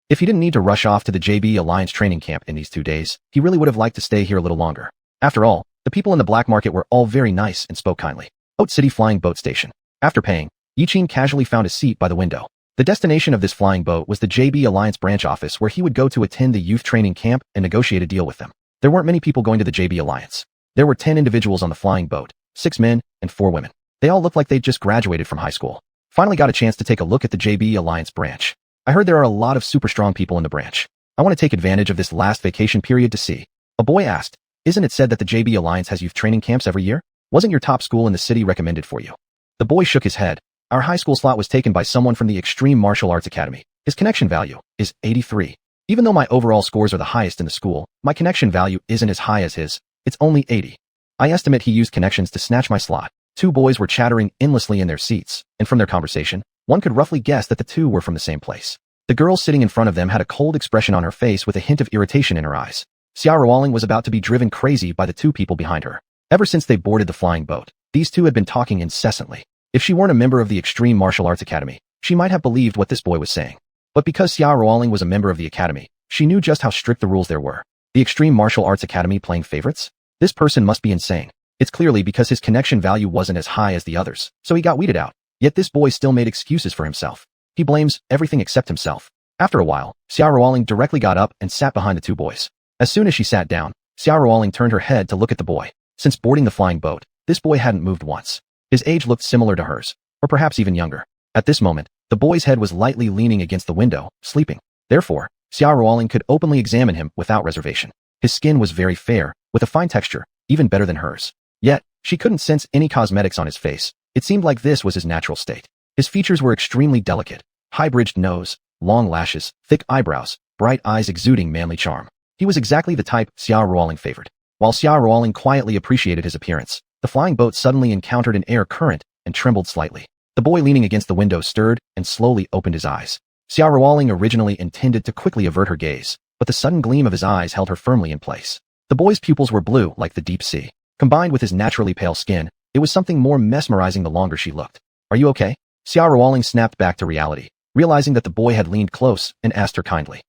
If he didn't need to rush off to the JB Alliance training camp in these 2 days, he really would have liked to stay here a little longer. After all, the people in the black market were all very nice and spoke kindly. Oat City Flying Boat Station. After paying, Yiqin casually found a seat by the window. The destination of this flying boat was the JB Alliance branch office where he would go to attend the youth training camp and negotiate a deal with them. There weren't many people going to the JB Alliance. There were 10 individuals on the flying boat, 6 men and 4 women. They all looked like they'd just graduated from high school. Finally got a chance to take a look at the JB Alliance branch. I heard there are a lot of super strong people in the branch. I want to take advantage of this last vacation period to see. A boy asked, "Isn't it said that the JB Alliance has youth training camps every year? Wasn't your top school in the city recommended for you?" The boy shook his head. "Our high school slot was taken by someone from the Extreme Martial Arts Academy. His connection value is 83. Even though my overall scores are the highest in the school, my connection value isn't as high as his. It's only 80. I estimate he used connections to snatch my slot." 2 boys were chattering endlessly in their seats, and from their conversation, one could roughly guess that the 2 were from the same place. The girl sitting in front of them had a cold expression on her face with a hint of irritation in her eyes. Xiaoruoling was about to be driven crazy by the 2 people behind her. Ever since they boarded the flying boat, these 2 had been talking incessantly. If she weren't a member of the Extreme Martial Arts Academy, she might have believed what this boy was saying. But because Xiaoruoling was a member of the academy, she knew just how strict the rules there were. The Extreme Martial Arts Academy playing favorites? This person must be insane. It's clearly because his connection value wasn't as high as the others, so he got weeded out. Yet this boy still made excuses for himself. He blames everything except himself. After a while, Xiaoruoling directly got up and sat behind the 2 boys. As soon as she sat down, Xiaoruoling turned her head to look at the boy. Since boarding the flying boat, this boy hadn't moved once. His age looked similar to hers, or perhaps even younger. At this moment, the boy's head was lightly leaning against the window, sleeping. Therefore, Xiaoruoling could openly examine him without reservation. His skin was very fair, with a fine texture, even better than hers. Yet, she couldn't sense any cosmetics on his face. It seemed like this was his natural state. His features were extremely delicate. High-bridged nose, long lashes, thick eyebrows, bright eyes exuding manly charm. He was exactly the type Xiaoruoling favored. While Xiaoruoling quietly appreciated his appearance, the flying boat suddenly encountered an air current and trembled slightly. The boy leaning against the window stirred and slowly opened his eyes. Xiaoruoling originally intended to quickly avert her gaze, but the sudden gleam of his eyes held her firmly in place. The boy's pupils were blue like the deep sea. Combined with his naturally pale skin, it was something more mesmerizing the longer she looked. "Are you okay?" Xiaoruoling snapped back to reality, realizing that the boy had leaned close and asked her kindly.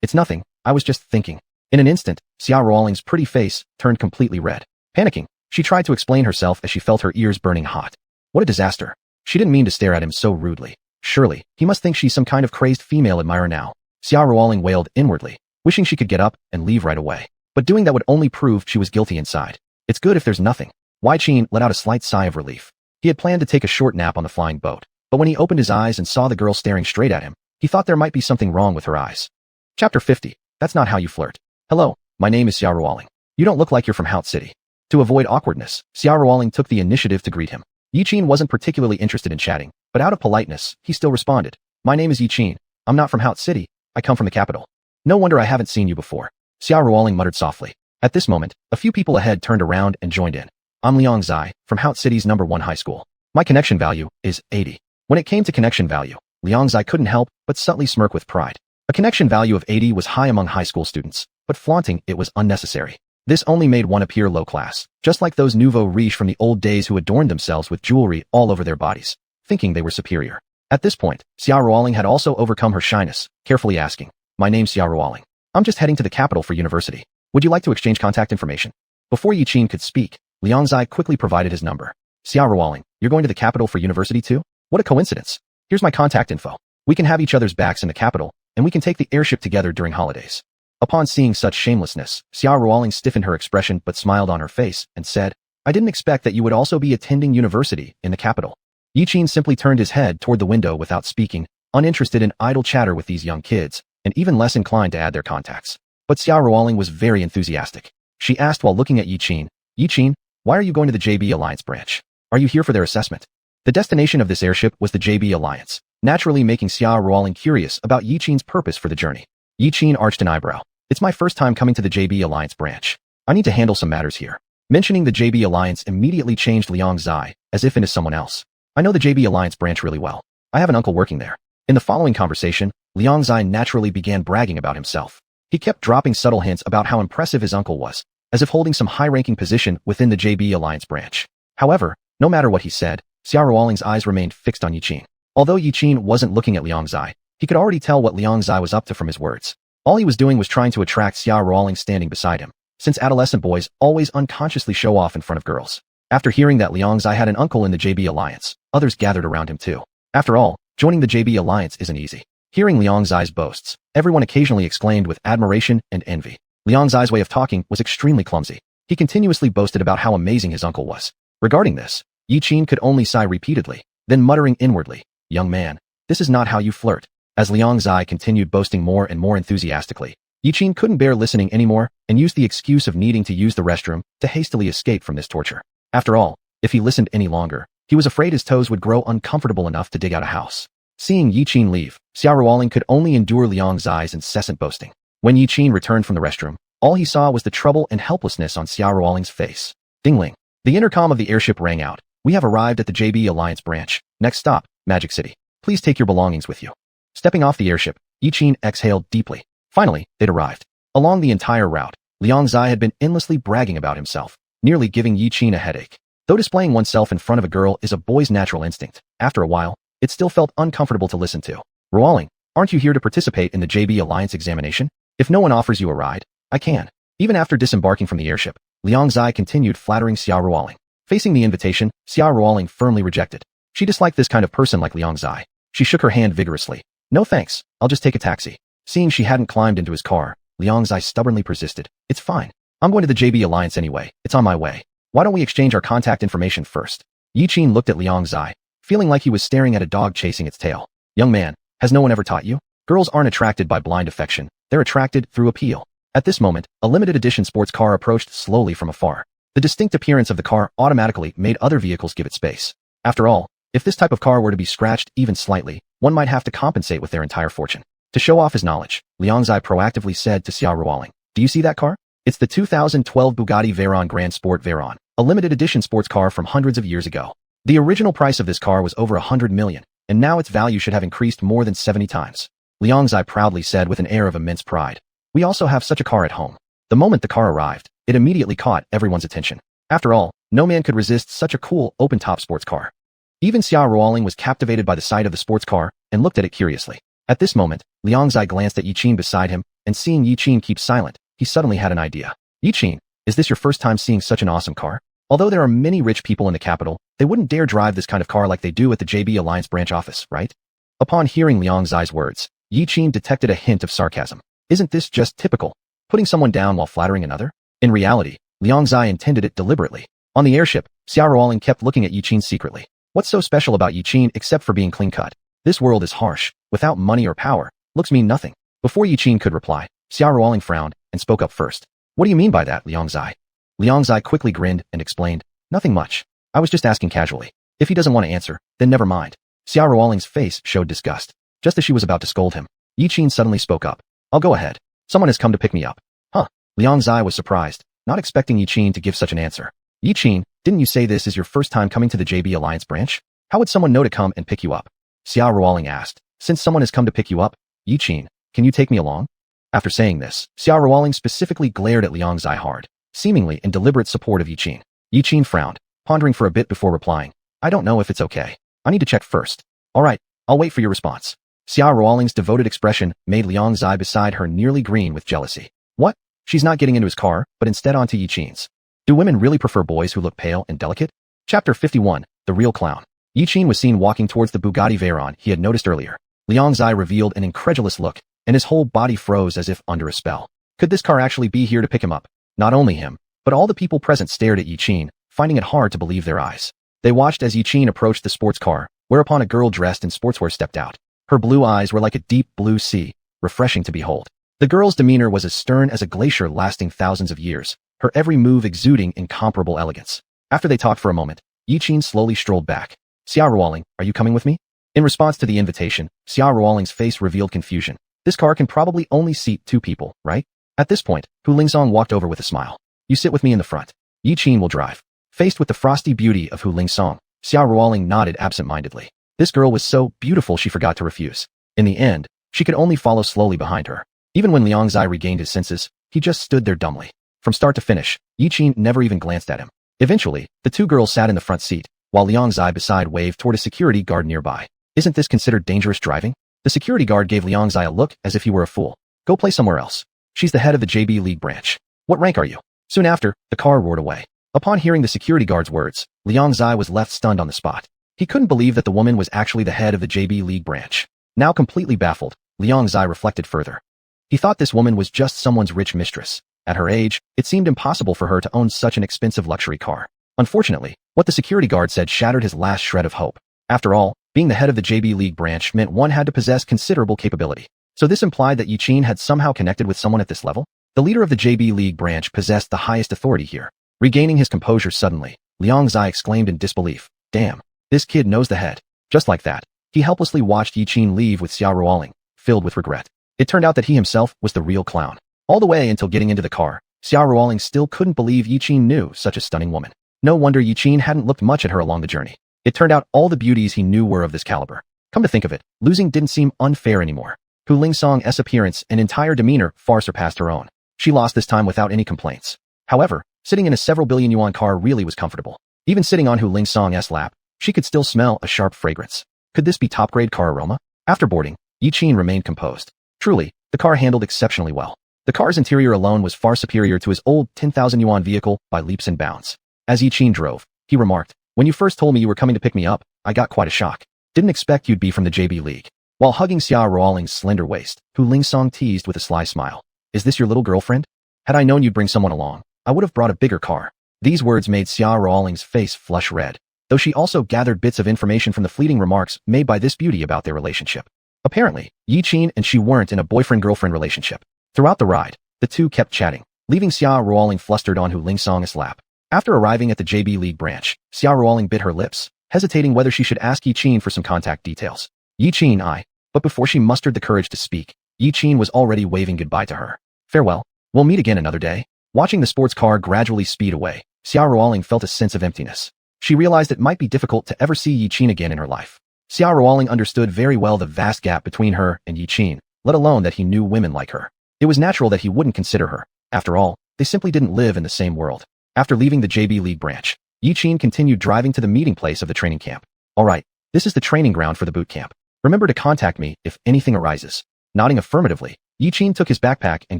It's nothing, I was just thinking." In an instant, Xiaoruoling's pretty face turned completely red. Panicking, She tried to explain herself as she felt her ears burning hot. What a disaster. She didn't mean to stare at him so rudely. Surely, he must think she's some kind of crazed female admirer now. Xiaoruoling wailed inwardly, wishing she could get up and leave right away. But doing that would only prove she was guilty inside. It's good if there's nothing. Wei Qin let out a slight sigh of relief. He had planned to take a short nap on the flying boat, but when he opened his eyes and saw the girl staring straight at him, he thought there might be something wrong with her eyes. Chapter 50. That's not how you flirt. Hello, my name is Xiaoruoling. You don't look like you're from Hout City. To avoid awkwardness, Xiaoruoling took the initiative to greet him. Yi Qin wasn't particularly interested in chatting, but out of politeness, he still responded. My name is Yi Qin. I'm not from Hout City. I come from the capital. No wonder I haven't seen you before. Xiaoruoling muttered softly. At this moment, a few people ahead turned around and joined in. I'm Liang Zai, from Hout City's #1 high school. My connection value is 80. When it came to connection value, Liang Zai couldn't help but subtly smirk with pride. A connection value of 80 was high among high school students, but flaunting it was unnecessary. This only made one appear low class, just like those nouveau riche from the old days who adorned themselves with jewelry all over their bodies, thinking they were superior. At this point, Xiaoruoling had also overcome her shyness, carefully asking, My name's Xiaoruoling. I'm just heading to the capital for university. Would you like to exchange contact information? Before Yi Qin could speak, Liang Zai quickly provided his number. Xiaoruoling, you're going to the capital for university too? What a coincidence. Here's my contact info. We can have each other's backs in the capital, and we can take the airship together during holidays. Upon seeing such shamelessness, Xiaoruoling stiffened her expression but smiled on her face and said, I didn't expect that you would also be attending university in the capital. Yi Qin simply turned his head toward the window without speaking, uninterested in idle chatter with these young kids, and even less inclined to add their contacts. But Xiaoruoling was very enthusiastic. She asked while looking at Yi Qin, why are you going to the JB Alliance branch? Are you here for their assessment? The destination of this airship was the JB Alliance, naturally making Xiaoruoling curious about Yi Qin's purpose for the journey. Yi Qin arched an eyebrow. It's my first time coming to the JB Alliance branch. I need to handle some matters here. Mentioning the JB Alliance immediately changed Liang Zai, as if into someone else. I know the JB Alliance branch really well. I have an uncle working there. In the following conversation, Liang Zai naturally began bragging about himself. He kept dropping subtle hints about how impressive his uncle was, as if holding some high-ranking position within the JB Alliance branch. However, no matter what he said, Xiaoruoling's eyes remained fixed on Yi Qin. Although Yi Qin wasn't looking at Liang Zai, he could already tell what Liang Zai was up to from his words. All he was doing was trying to attract Xiaoruoling standing beside him, since adolescent boys always unconsciously show off in front of girls. After hearing that Liang Zai had an uncle in the JB Alliance, others gathered around him too. After all, joining the JB Alliance isn't easy. Hearing Liang Zai's boasts, everyone occasionally exclaimed with admiration and envy. Liang Zai's way of talking was extremely clumsy. He continuously boasted about how amazing his uncle was. Regarding this, Yi Qin could only sigh repeatedly, then muttering inwardly, Young man, this is not how you flirt. As Liang Zai continued boasting more and more enthusiastically, Yi Qin couldn't bear listening anymore and used the excuse of needing to use the restroom to hastily escape from this torture. After all, if he listened any longer, he was afraid his toes would grow uncomfortable enough to dig out a house. Seeing Yi Qin leave, Xiaoruoling could only endure Liang Zai's incessant boasting. When Yi Qin returned from the restroom, all he saw was the trouble and helplessness on Xiaoruoling's face. Ding-ling. The intercom of the airship rang out. We have arrived at the JB Alliance branch. Next stop, Magic City. Please take your belongings with you. Stepping off the airship, Yi Qin exhaled deeply. Finally, they'd arrived. Along the entire route, Liang Zai had been endlessly bragging about himself, nearly giving Yi Qin a headache. Though displaying oneself in front of a girl is a boy's natural instinct, after a while, it still felt uncomfortable to listen to. Ruoling, aren't you here to participate in the JB Alliance examination? If no one offers you a ride, I can. Even after disembarking from the airship, Liang Zai continued flattering Xiaoruoling. Facing the invitation, Xiaoruoling firmly rejected. She disliked this kind of person like Liang Zai. She shook her hand vigorously. No thanks, I'll just take a taxi. Seeing she hadn't climbed into his car, Liang Zai stubbornly persisted. It's fine. I'm going to the JB Alliance anyway. It's on my way. Why don't we exchange our contact information first? Yi Qin looked at Liang Zai, feeling like he was staring at a dog chasing its tail. Young man, has no one ever taught you? Girls aren't attracted by blind affection. They're attracted through appeal. At this moment, a limited edition sports car approached slowly from afar. The distinct appearance of the car automatically made other vehicles give it space. After all, if this type of car were to be scratched even slightly, one might have to compensate with their entire fortune. To show off his knowledge, Liang Zai proactively said to Xiaoruoling, Do you see that car? It's the 2012 Bugatti Veyron Grand Sport Veyron, a limited edition sports car from hundreds of years ago. The original price of this car was over 100 million, and now its value should have increased more than 70 times. Liang Zai proudly said with an air of immense pride. We also have such a car at home. The moment the car arrived, it immediately caught everyone's attention. After all, no man could resist such a cool, open-top sports car. Even Xiaoruoling was captivated by the sight of the sports car and looked at it curiously. At this moment, Liang Zai glanced at Yi Qin beside him, and seeing Yi Qin keep silent, he suddenly had an idea. Yi Qin, is this your first time seeing such an awesome car? Although there are many rich people in the capital, they wouldn't dare drive this kind of car like they do at the JB Alliance branch office, right? Upon hearing Liang Zai's words, Yi Qin detected a hint of sarcasm. Isn't this just typical? Putting someone down while flattering another? In reality, Liang Zai intended it deliberately. On the airship, Xiao Ruoling kept looking at Yi Qin secretly. What's so special about Yi Qin except for being clean-cut? This world is harsh. Without money or power, looks mean nothing. Before Yi Qin could reply, Xiao Ruoling frowned and spoke up first. What do you mean by that, Liang Zai? Liang Zai quickly grinned and explained, nothing much. I was just asking casually. If he doesn't want to answer, then never mind. Xiao Ruoling's face showed disgust. Just as she was about to scold him, Yi Qin suddenly spoke up. I'll go ahead. Someone has come to pick me up. Huh. Liang Zai was surprised, not expecting Yi Qin to give such an answer. Yi Qin, didn't you say this is your first time coming to the JB Alliance branch? How would someone know to come and pick you up? Xiao Ruoling asked. Since someone has come to pick you up, Yi Qin, can you take me along? After saying this, Xiao Ruoling specifically glared at Liang Zai hard, seemingly in deliberate support of Yi Qin. Yi Qin frowned, pondering for a bit before replying. I don't know if it's okay. I need to check first. All right, I'll wait for your response. Xiao Ruoling's devoted expression made Liang Zai beside her nearly green with jealousy. What? She's not getting into his car, but instead onto Yi Qin's. Do women really prefer boys who look pale and delicate? Chapter 51, The Real Clown. Yi Qin was seen walking towards the Bugatti Veyron he had noticed earlier. Liang Zai revealed an incredulous look, and his whole body froze as if under a spell. Could this car actually be here to pick him up? Not only him, but all the people present stared at Yi Qin, finding it hard to believe their eyes. They watched as Yi Qin approached the sports car, whereupon a girl dressed in sportswear stepped out. Her blue eyes were like a deep blue sea, refreshing to behold. The girl's demeanor was as stern as a glacier lasting thousands of years, her every move exuding incomparable elegance. After they talked for a moment, Yi Qin slowly strolled back. Xiao Ruoling, are you coming with me? In response to the invitation, Xiao Ruoling's face revealed confusion. This car can probably only seat 2 people, right? At this point, Hu Lingsong walked over with a smile. You sit with me in the front. Yi Qin will drive. Faced with the frosty beauty of Hu Lingsong, Xiao Ruoling nodded absent-mindedly. This girl was so beautiful she forgot to refuse. In the end, she could only follow slowly behind her. Even when Liang Zai regained his senses, he just stood there dumbly. From start to finish, Yi Qin never even glanced at him. Eventually, the 2 girls sat in the front seat, while Liang Zai beside waved toward a security guard nearby. Isn't this considered dangerous driving? The security guard gave Liang Zai a look as if he were a fool. Go play somewhere else. She's the head of the JB League branch. What rank are you? Soon after, the car roared away. Upon hearing the security guard's words, Liang Zai was left stunned on the spot. He couldn't believe that the woman was actually the head of the JB League branch. Now completely baffled, Liang Zai reflected further. He thought this woman was just someone's rich mistress. At her age, it seemed impossible for her to own such an expensive luxury car. Unfortunately, what the security guard said shattered his last shred of hope. After all, being the head of the JB League branch meant one had to possess considerable capability. So this implied that Yi Qin had somehow connected with someone at this level? The leader of the JB League branch possessed the highest authority here. Regaining his composure suddenly, Liang Zai exclaimed in disbelief, Damn, this kid knows the head. Just like that, he helplessly watched Yi Qin leave with Xiao Ruoling, filled with regret. It turned out that he himself was the real clown. All the way until getting into the car, Xiao Ruoling still couldn't believe Yi Qin knew such a stunning woman. No wonder Yi Qin hadn't looked much at her along the journey. It turned out all the beauties he knew were of this caliber. Come to think of it, losing didn't seem unfair anymore. Hu Lingsong's appearance and entire demeanor far surpassed her own. She lost this time without any complaints. However, sitting in a several billion yuan car really was comfortable. Even sitting on Hu Lingsong's lap, she could still smell a sharp fragrance. Could this be top-grade car aroma? After boarding, Yi Qin remained composed. Truly, the car handled exceptionally well. The car's interior alone was far superior to his old 10,000 yuan vehicle by leaps and bounds. As Yi Qin drove, he remarked, When you first told me you were coming to pick me up, I got quite a shock. Didn't expect you'd be from the JB League. While hugging Xiao Ruoling's slender waist, Hu Lingsong teased with a sly smile. Is this your little girlfriend? Had I known you'd bring someone along, I would have brought a bigger car. These words made Xiao Ruoling's face flush red, though she also gathered bits of information from the fleeting remarks made by this beauty about their relationship. Apparently, Yi Qin and she weren't in a boyfriend-girlfriend relationship. Throughout the ride, the two kept chatting, leaving Xiao Ruoling flustered on Hu Lingsong's lap. After arriving at the JB League branch, Xiao Ruoling bit her lips, hesitating whether she should ask Yi Qin for some contact details. Yi Qin, but before she mustered the courage to speak, Yi Qin was already waving goodbye to her. Farewell. We'll meet again another day. Watching the sports car gradually speed away, Xiao Ruoling felt a sense of emptiness. She realized it might be difficult to ever see Yi Qin again in her life. Xiao Ruoling understood very well the vast gap between her and Yi Qin, let alone that he knew women like her. It was natural that he wouldn't consider her. After all, they simply didn't live in the same world. After leaving the JB League branch, Yi Qin continued driving to the meeting place of the training camp. Alright, this is the training ground for the boot camp. Remember to contact me if anything arises. Nodding affirmatively, Yi Qin took his backpack and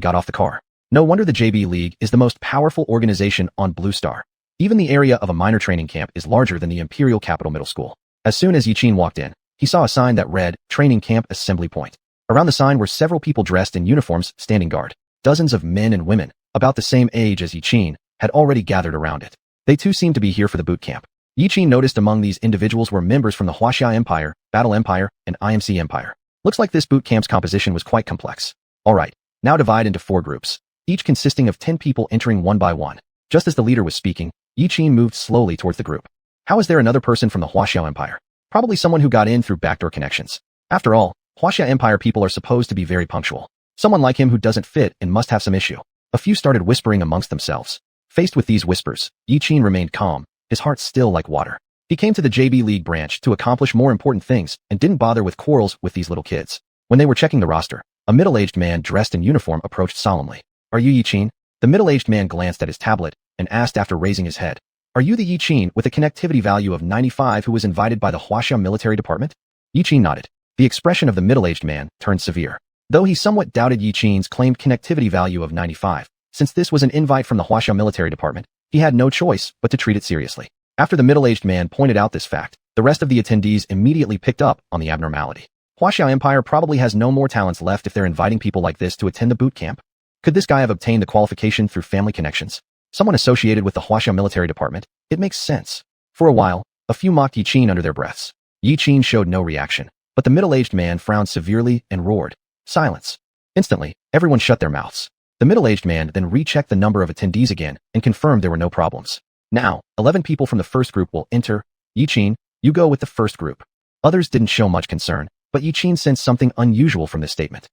got off the car. No wonder the JB League is the most powerful organization on Blue Star. Even the area of a minor training camp is larger than the Imperial Capital Middle School. As soon as Yiqin walked in, he saw a sign that read, Training Camp Assembly Point. Around the sign were several people dressed in uniforms standing guard. Dozens of men and women, about the same age as Yiqin, had already gathered around it. They too seemed to be here for the boot camp. Yiqin noticed among these individuals were members from the Wuxia Empire, Battle Empire, and IMC Empire. Looks like this boot camp's composition was quite complex. Alright, now divide into 4 groups, each consisting of 10 people entering one by one. Just as the leader was speaking, Yiqin moved slowly towards the group. How is there another person from the Wuxia Empire? Probably someone who got in through backdoor connections. After all, Wuxia Empire people are supposed to be very punctual. Someone like him who doesn't fit and must have some issue. A few started whispering amongst themselves. Faced with these whispers, Yiqin remained calm, his heart still like water. He came to the JB League branch to accomplish more important things and didn't bother with quarrels with these little kids. When they were checking the roster, a middle-aged man dressed in uniform approached solemnly. Are you Yiqin? The middle-aged man glanced at his tablet and asked after raising his head. Are you the Yiqin with a connectivity value of 95 who was invited by the Wuxia military department? Yiqin nodded. The expression of the middle-aged man turned severe. Though he somewhat doubted Yiqin's claimed connectivity value of 95, since this was an invite from the Wuxia military department, he had no choice but to treat it seriously. After the middle-aged man pointed out this fact, the rest of the attendees immediately picked up on the abnormality. Wuxia Empire probably has no more talents left if they're inviting people like this to attend the boot camp. Could this guy have obtained the qualification through family connections? Someone associated with the Wuxia military department? It makes sense. For a while, a few mocked Yiqin under their breaths. Yiqin showed no reaction, but the middle-aged man frowned severely and roared. Silence. Instantly, everyone shut their mouths. The middle-aged man then rechecked the number of attendees again and confirmed there were no problems. Now, 11 people from the first group will enter. Yiqin, you go with the first group. Others didn't show much concern, but Yiqin sensed something unusual from this statement.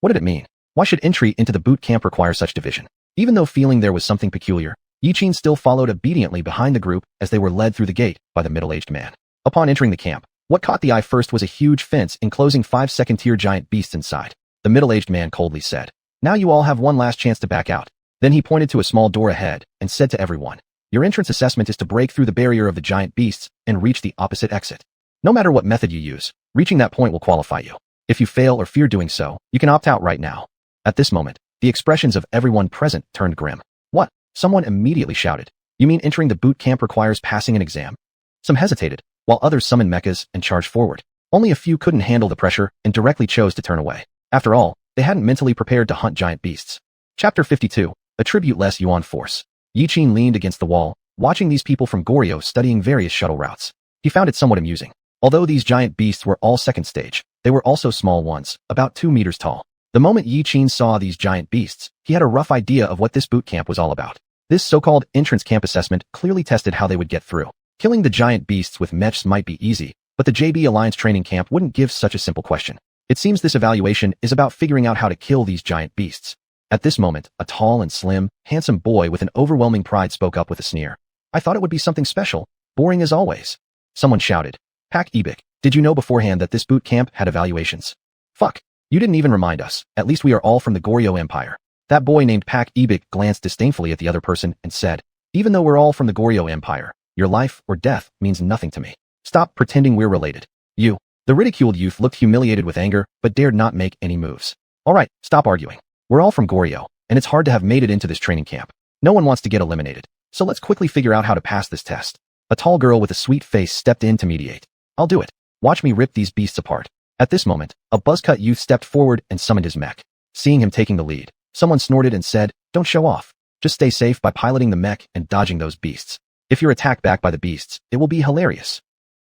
What did it mean? Why should entry into the boot camp require such division? Even though feeling there was something peculiar, Yiqin still followed obediently behind the group as they were led through the gate by the middle-aged man. Upon entering the camp, what caught the eye first was a huge fence enclosing 5 second-tier giant beasts inside. The middle-aged man coldly said, Now you all have one last chance to back out. Then he pointed to a small door ahead and said to everyone, Your entrance assessment is to break through the barrier of the giant beasts and reach the opposite exit. No matter what method you use, reaching that point will qualify you. If you fail or fear doing so, you can opt out right now. At this moment, the expressions of everyone present turned grim. What? Someone immediately shouted. You mean entering the boot camp requires passing an exam? Some hesitated, while others summoned mechs and charged forward. Only a few couldn't handle the pressure and directly chose to turn away. After all, they hadn't mentally prepared to hunt giant beasts. Chapter 52. Attribute less yuan force. Yiqin leaned against the wall, watching these people from Goryeo studying various shuttle routes. He found it somewhat amusing. Although these giant beasts were all second stage, they were also small ones, about 2 meters tall. The moment Yiqin saw these giant beasts, he had a rough idea of what this boot camp was all about. This so-called entrance camp assessment clearly tested how they would get through. Killing the giant beasts with mechs might be easy, but the JB Alliance training camp wouldn't give such a simple question. It seems this evaluation is about figuring out how to kill these giant beasts. At this moment, a tall and slim, handsome boy with an overwhelming pride spoke up with a sneer. I thought it would be something special, boring as always. Someone shouted. Pak Ebik, did you know beforehand that this boot camp had evaluations? Fuck. You didn't even remind us. At least we are all from the Goryeo Empire. That boy named Pak Ebik glanced disdainfully at the other person and said, Even though we're all from the Goryeo Empire, your life or death means nothing to me. Stop pretending we're related. You. The ridiculed youth looked humiliated with anger, but dared not make any moves. Alright, stop arguing. We're all from Goryeo, and it's hard to have made it into this training camp. No one wants to get eliminated, so let's quickly figure out how to pass this test. A tall girl with a sweet face stepped in to mediate. I'll do it. Watch me rip these beasts apart. At this moment, a buzzcut youth stepped forward and summoned his mech. Seeing him taking the lead, someone snorted and said, Don't show off. Just stay safe by piloting the mech and dodging those beasts. If you're attacked back by the beasts, it will be hilarious.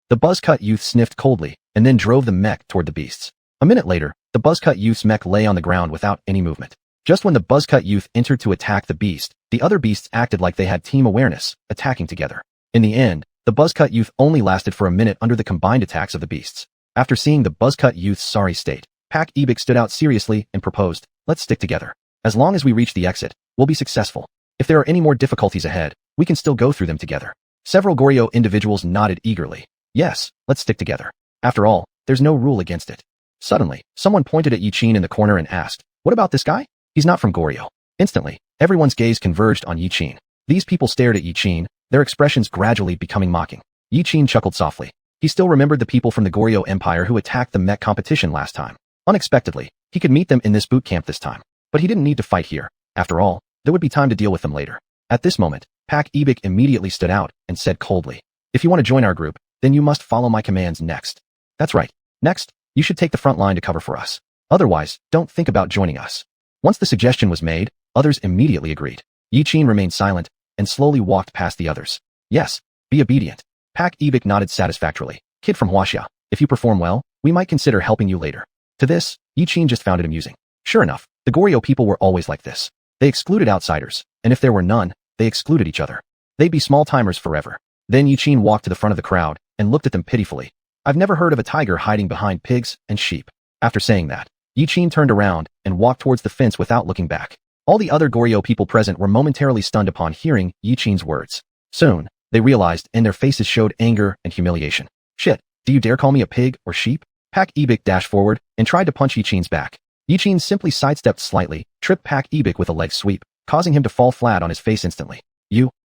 The buzzcut youth sniffed coldly and then drove the mech toward the beasts. A minute later, the buzzcut youth's mech lay on the ground without any movement. Just when the buzzcut youth entered to attack the beast, the other beasts acted like they had team awareness, attacking together. In the end, the buzzcut youth only lasted for a minute under the combined attacks of the beasts. After seeing the buzzcut youth's sorry state, Pak Ebik stood out seriously and proposed, Let's stick together. As long as we reach the exit, we'll be successful. If there are any more difficulties ahead, we can still go through them together. Several Goryeo individuals nodded eagerly. Yes, let's stick together. After all, there's no rule against it. Suddenly, someone pointed at Yiqin in the corner and asked, What about this guy? He's not from Goryeo. Instantly, everyone's gaze converged on Yiqin. These people stared at Yiqin, their expressions gradually becoming mocking. Yiqin chuckled softly. He still remembered the people from the Goryeo Empire who attacked the mech competition last time. Unexpectedly, he could meet them in this boot camp this time. But he didn't need to fight here. After all, there would be time to deal with them later. At this moment, Pak Ebik immediately stood out and said coldly, "If you want to join our group, then you must follow my commands next." "That's right. Next, you should take the front line to cover for us. Otherwise, don't think about joining us." Once the suggestion was made, others immediately agreed. Yiqin remained silent and slowly walked past the others. "Yes, be obedient." Pak Ebik nodded satisfactorily. "Kid from Wuxia, if you perform well, we might consider helping you later." To this, Yiqin just found it amusing. Sure enough, the Goryeo people were always like this. They excluded outsiders, and if there were none, they excluded each other. They'd be small-timers forever. Then Yiqin walked to the front of the crowd and looked at them pitifully. "I've never heard of a tiger hiding behind pigs and sheep." After saying that, Yiqin turned around and walked towards the fence without looking back. All the other Goryeo people present were momentarily stunned upon hearing Yiqin's words. Soon, they realized and their faces showed anger and humiliation. "Shit, do you dare call me a pig or sheep?" Pak Ebik dashed forward and tried to punch Yiqin's back. Yiqin simply sidestepped slightly, tripped Pak Ebik with a leg sweep, causing him to fall flat on his face instantly.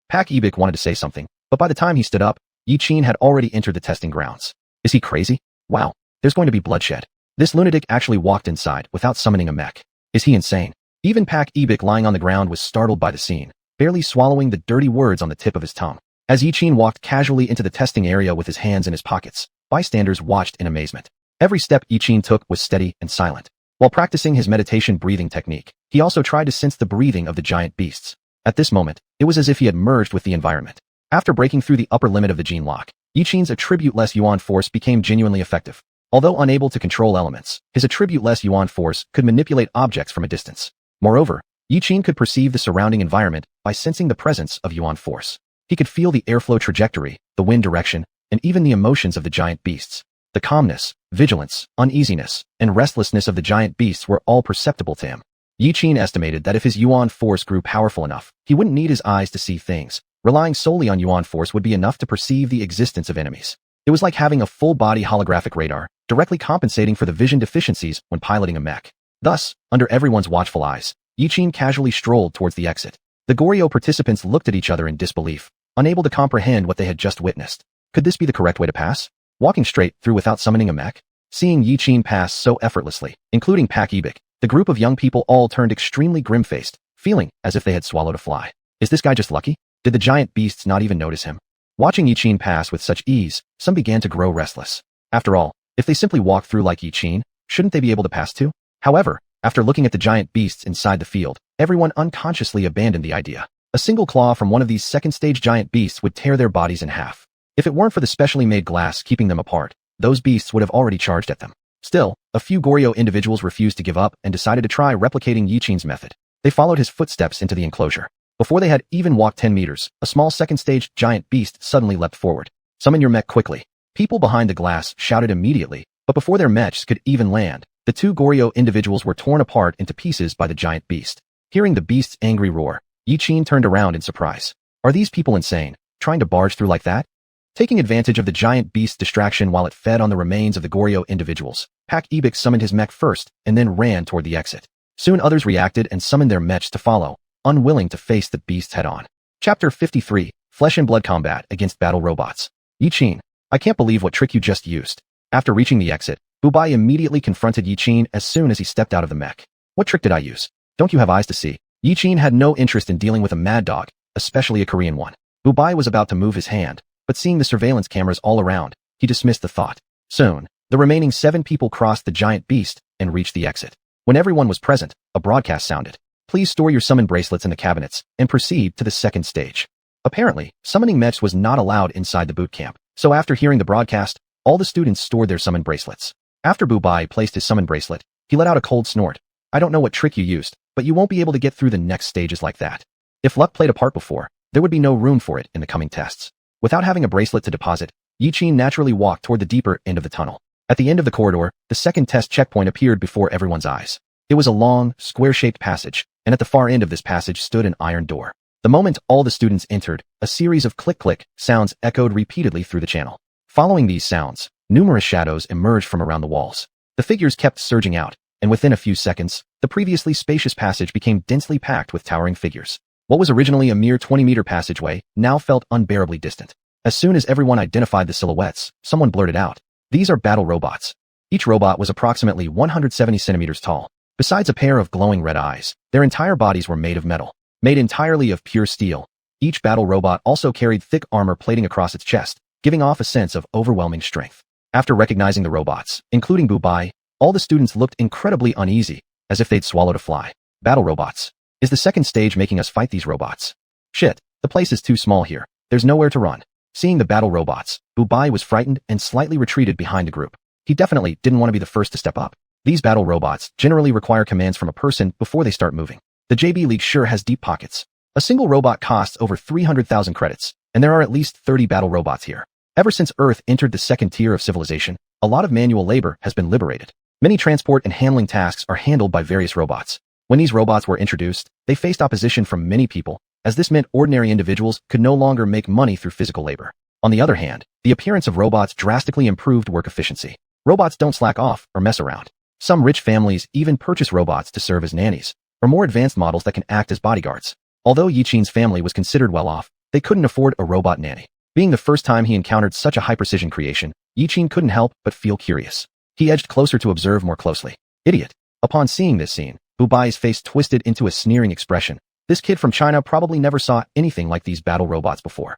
Pak Ebik wanted to say something, but by the time he stood up, Yiqin had already entered the testing grounds. Is he crazy? Wow, there's going to be bloodshed. This lunatic actually walked inside without summoning a mech. Is he insane? Even Pak Ebik lying on the ground was startled by the scene, barely swallowing the dirty words on the tip of his tongue. As Yiqin walked casually into the testing area with his hands in his pockets, bystanders watched in amazement. Every step Yiqin took was steady and silent. While practicing his meditation breathing technique, he also tried to sense the breathing of the giant beasts. At this moment, it was as if he had merged with the environment. After breaking through the upper limit of the gene lock, Yiqin's attribute-less Yuan force became genuinely effective. Although unable to control elements, his attribute-less Yuan force could manipulate objects from a distance. Moreover, Yiqin could perceive the surrounding environment by sensing the presence of Yuan force. He could feel the airflow trajectory, the wind direction, and even the emotions of the giant beasts. The calmness, vigilance, uneasiness, and restlessness of the giant beasts were all perceptible to him. Yiqin estimated that if his Yuan force grew powerful enough, he wouldn't need his eyes to see things. Relying solely on Yuan force would be enough to perceive the existence of enemies. It was like having a full-body holographic radar, directly compensating for the vision deficiencies when piloting a mech. Thus, under everyone's watchful eyes, Yiqin casually strolled towards the exit. The Goryeo participants looked at each other in disbelief, unable to comprehend what they had just witnessed. Could this be the correct way to pass? Walking straight through without summoning a mech? Seeing Yiqin pass so effortlessly, including Pak Ebik, the group of young people all turned extremely grim-faced, feeling as if they had swallowed a fly. Is this guy just lucky? Did the giant beasts not even notice him? Watching Yiqin pass with such ease, some began to grow restless. After all, if they simply walked through like Yiqin, shouldn't they be able to pass too? However, after looking at the giant beasts inside the field, everyone unconsciously abandoned the idea. A single claw from one of these second-stage giant beasts would tear their bodies in half. If it weren't for the specially made glass keeping them apart, those beasts would have already charged at them. Still, a few Goryeo individuals refused to give up and decided to try replicating Yiqin's method. They followed his footsteps into the enclosure. Before they had even walked 10 meters, a small second-stage giant beast suddenly leapt forward. "Summon your mech quickly." People behind the glass shouted immediately, but before their mechs could even land, the two Goryeo individuals were torn apart into pieces by the giant beast. Hearing the beast's angry roar, Yiqin turned around in surprise. Are these people insane, trying to barge through like that? Taking advantage of the giant beast's distraction while it fed on the remains of the Goryeo individuals, Pak Ebik summoned his mech first and then ran toward the exit. Soon others reacted and summoned their mechs to follow, unwilling to face the beasts head-on. Chapter 53, Flesh and Blood Combat Against Battle Robots. Yiqin, I can't believe what trick you just used. After reaching the exit, Bubai immediately confronted Yiqin as soon as he stepped out of the mech. What trick did I use? Don't you have eyes to see? Yiqin had no interest in dealing with a mad dog, especially a Korean one. Bubai was about to move his hand, but seeing the surveillance cameras all around, he dismissed the thought. Soon, the remaining 7 people crossed the giant beast and reached the exit. When everyone was present, a broadcast sounded. Please store your summon bracelets in the cabinets and proceed to the second stage. Apparently, summoning mechs was not allowed inside the boot camp, so after hearing the broadcast, all the students stored their summon bracelets. After Bubai placed his summon bracelet, he let out a cold snort. I don't know what trick you used, but you won't be able to get through the next stages like that. If luck played a part before, there would be no room for it in the coming tests. Without having a bracelet to deposit, Yiqin naturally walked toward the deeper end of the tunnel. At the end of the corridor, the second test checkpoint appeared before everyone's eyes. It was a long, square-shaped passage, and at the far end of this passage stood an iron door. The moment all the students entered, a series of click-click sounds echoed repeatedly through the channel. Following these sounds, numerous shadows emerged from around the walls. The figures kept surging out, and within a few seconds, the previously spacious passage became densely packed with towering figures. What was originally a mere 20-meter passageway now felt unbearably distant. As soon as everyone identified the silhouettes, someone blurted out, "These are battle robots." Each robot was approximately 170 centimeters tall. Besides a pair of glowing red eyes, their entire bodies were made of metal. made entirely of pure steel. Each battle robot also carried thick armor plating across its chest, giving off a sense of overwhelming strength. After recognizing the robots, including Bu Bai, all the students looked incredibly uneasy, as if they'd swallowed a fly. Battle robots. Is the second stage making us fight these robots? Shit, the place is too small here. There's nowhere to run. Seeing the battle robots, Bu Bai was frightened and slightly retreated behind the group. He definitely didn't want to be the first to step up. These battle robots generally require commands from a person before they start moving. The JB League sure has deep pockets. A single robot costs over 300,000 credits, and there are at least 30 battle robots here. Ever since Earth entered the second tier of civilization, a lot of manual labor has been liberated. Many transport and handling tasks are handled by various robots. When these robots were introduced, they faced opposition from many people, as this meant ordinary individuals could no longer make money through physical labor. On the other hand, the appearance of robots drastically improved work efficiency. Robots don't slack off or mess around. Some rich families even purchase robots to serve as nannies, or more advanced models that can act as bodyguards. Although Yiqin's family was considered well off, they couldn't afford a robot nanny. Being the first time he encountered such a high-precision creation, Yiqin couldn't help but feel curious. He edged closer to observe more closely. Idiot. Upon seeing this scene, Bu Bai's face twisted into a sneering expression. This kid from China probably never saw anything like these battle robots before.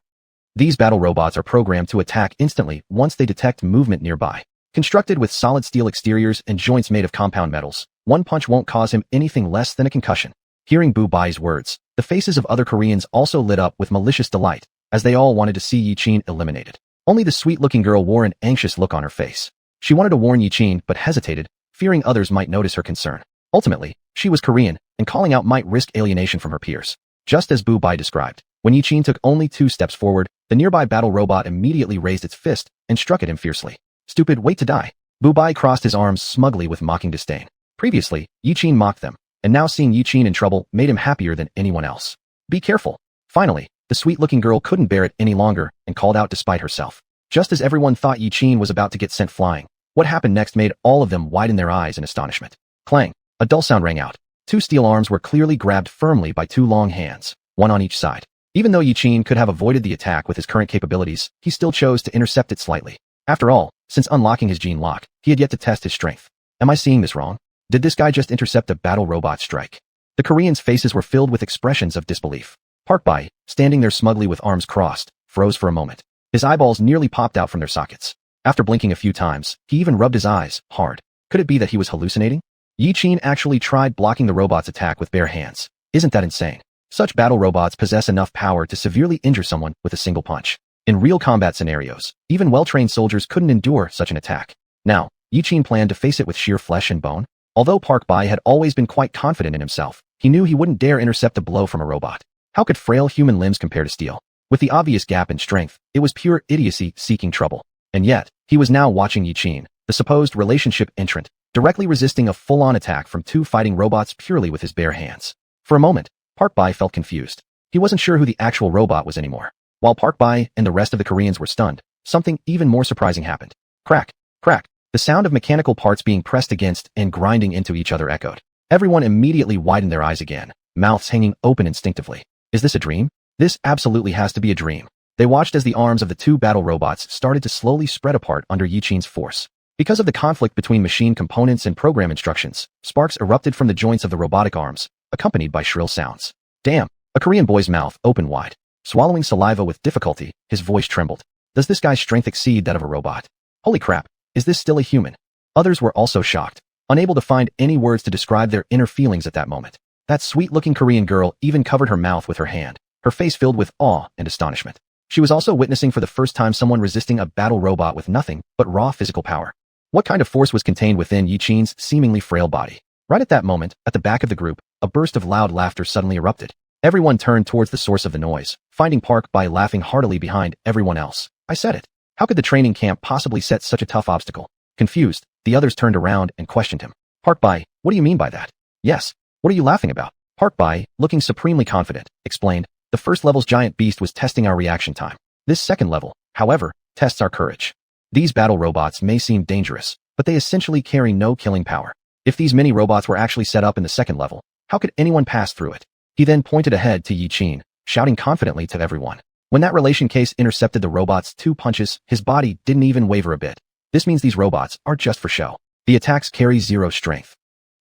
These battle robots are programmed to attack instantly once they detect movement nearby. Constructed with solid steel exteriors and joints made of compound metals, one punch won't cause him anything less than a concussion. Hearing Bu Bai's words, the faces of other Koreans also lit up with malicious delight, as they all wanted to see Yiqin eliminated. Only the sweet-looking girl wore an anxious look on her face. She wanted to warn Yiqin but hesitated, fearing others might notice her concern. Ultimately, she was Korean, and calling out might risk alienation from her peers. Just as Bu Bai described, when Yiqin took only 2 steps forward, the nearby battle robot immediately raised its fist and struck at him fiercely. Stupid, wait to die. Bu Bai crossed his arms smugly with mocking disdain. Previously, Yiqin mocked them, and now seeing Yiqin in trouble made him happier than anyone else. Be careful. Finally, the sweet-looking girl couldn't bear it any longer and called out despite herself. Just as everyone thought Yiqin was about to get sent flying, what happened next made all of them widen their eyes in astonishment. Clang. A dull sound rang out. 2 steel arms were clearly grabbed firmly by 2 long hands, one on each side. Even though Yiqin could have avoided the attack with his current capabilities, he still chose to intercept it slightly. After all, since unlocking his gene lock, he had yet to test his strength. Am I seeing this wrong? Did this guy just intercept a battle robot strike? The Koreans' faces were filled with expressions of disbelief. Park Bai, standing there smugly with arms crossed, froze for a moment. His eyeballs nearly popped out from their sockets. After blinking a few times, he even rubbed his eyes hard. Could it be that he was hallucinating? Yiqin actually tried blocking the robot's attack with bare hands. Isn't that insane? Such battle robots possess enough power to severely injure someone with a single punch. In real combat scenarios, even well-trained soldiers couldn't endure such an attack. Now, Yiqin planned to face it with sheer flesh and bone. Although Park Bai had always been quite confident in himself, he knew he wouldn't dare intercept a blow from a robot. How could frail human limbs compare to steel? With the obvious gap in strength, it was pure idiocy seeking trouble. And yet, he was now watching Yiqin, the supposed relationship entrant, directly resisting a full-on attack from 2 fighting robots purely with his bare hands. For a moment, Park Bai felt confused. He wasn't sure who the actual robot was anymore. While Park Bai and the rest of the Koreans were stunned, something even more surprising happened. Crack, crack. The sound of mechanical parts being pressed against and grinding into each other echoed. Everyone immediately widened their eyes again, mouths hanging open instinctively. Is this a dream? This absolutely has to be a dream. They watched as the arms of the 2 battle robots started to slowly spread apart under Yiqin's force. Because of the conflict between machine components and program instructions, sparks erupted from the joints of the robotic arms, accompanied by shrill sounds. Damn! A Korean boy's mouth opened wide. Swallowing saliva with difficulty, his voice trembled. Does this guy's strength exceed that of a robot? Holy crap, is this still a human? Others were also shocked, unable to find any words to describe their inner feelings at that moment. That sweet-looking Korean girl even covered her mouth with her hand, her face filled with awe and astonishment. She was also witnessing for the first time someone resisting a battle robot with nothing but raw physical power. What kind of force was contained within Yiqin's seemingly frail body? Right at that moment, at the back of the group, a burst of loud laughter suddenly erupted. Everyone turned towards the source of the noise, finding Park Bai laughing heartily behind everyone else. I said it. How could the training camp possibly set such a tough obstacle? Confused, the others turned around and questioned him. Park Bai, what do you mean by that? Yes. What are you laughing about? Park Bai, looking supremely confident, explained, the first level's giant beast was testing our reaction time. This second level, however, tests our courage. These battle robots may seem dangerous, but they essentially carry no killing power. If these mini robots were actually set up in the second level, how could anyone pass through it? He then pointed ahead to Yiqin, shouting confidently to everyone. When that relation case intercepted the robot's 2 punches, his body didn't even waver a bit. This means these robots are just for show. The attacks carry 0 strength.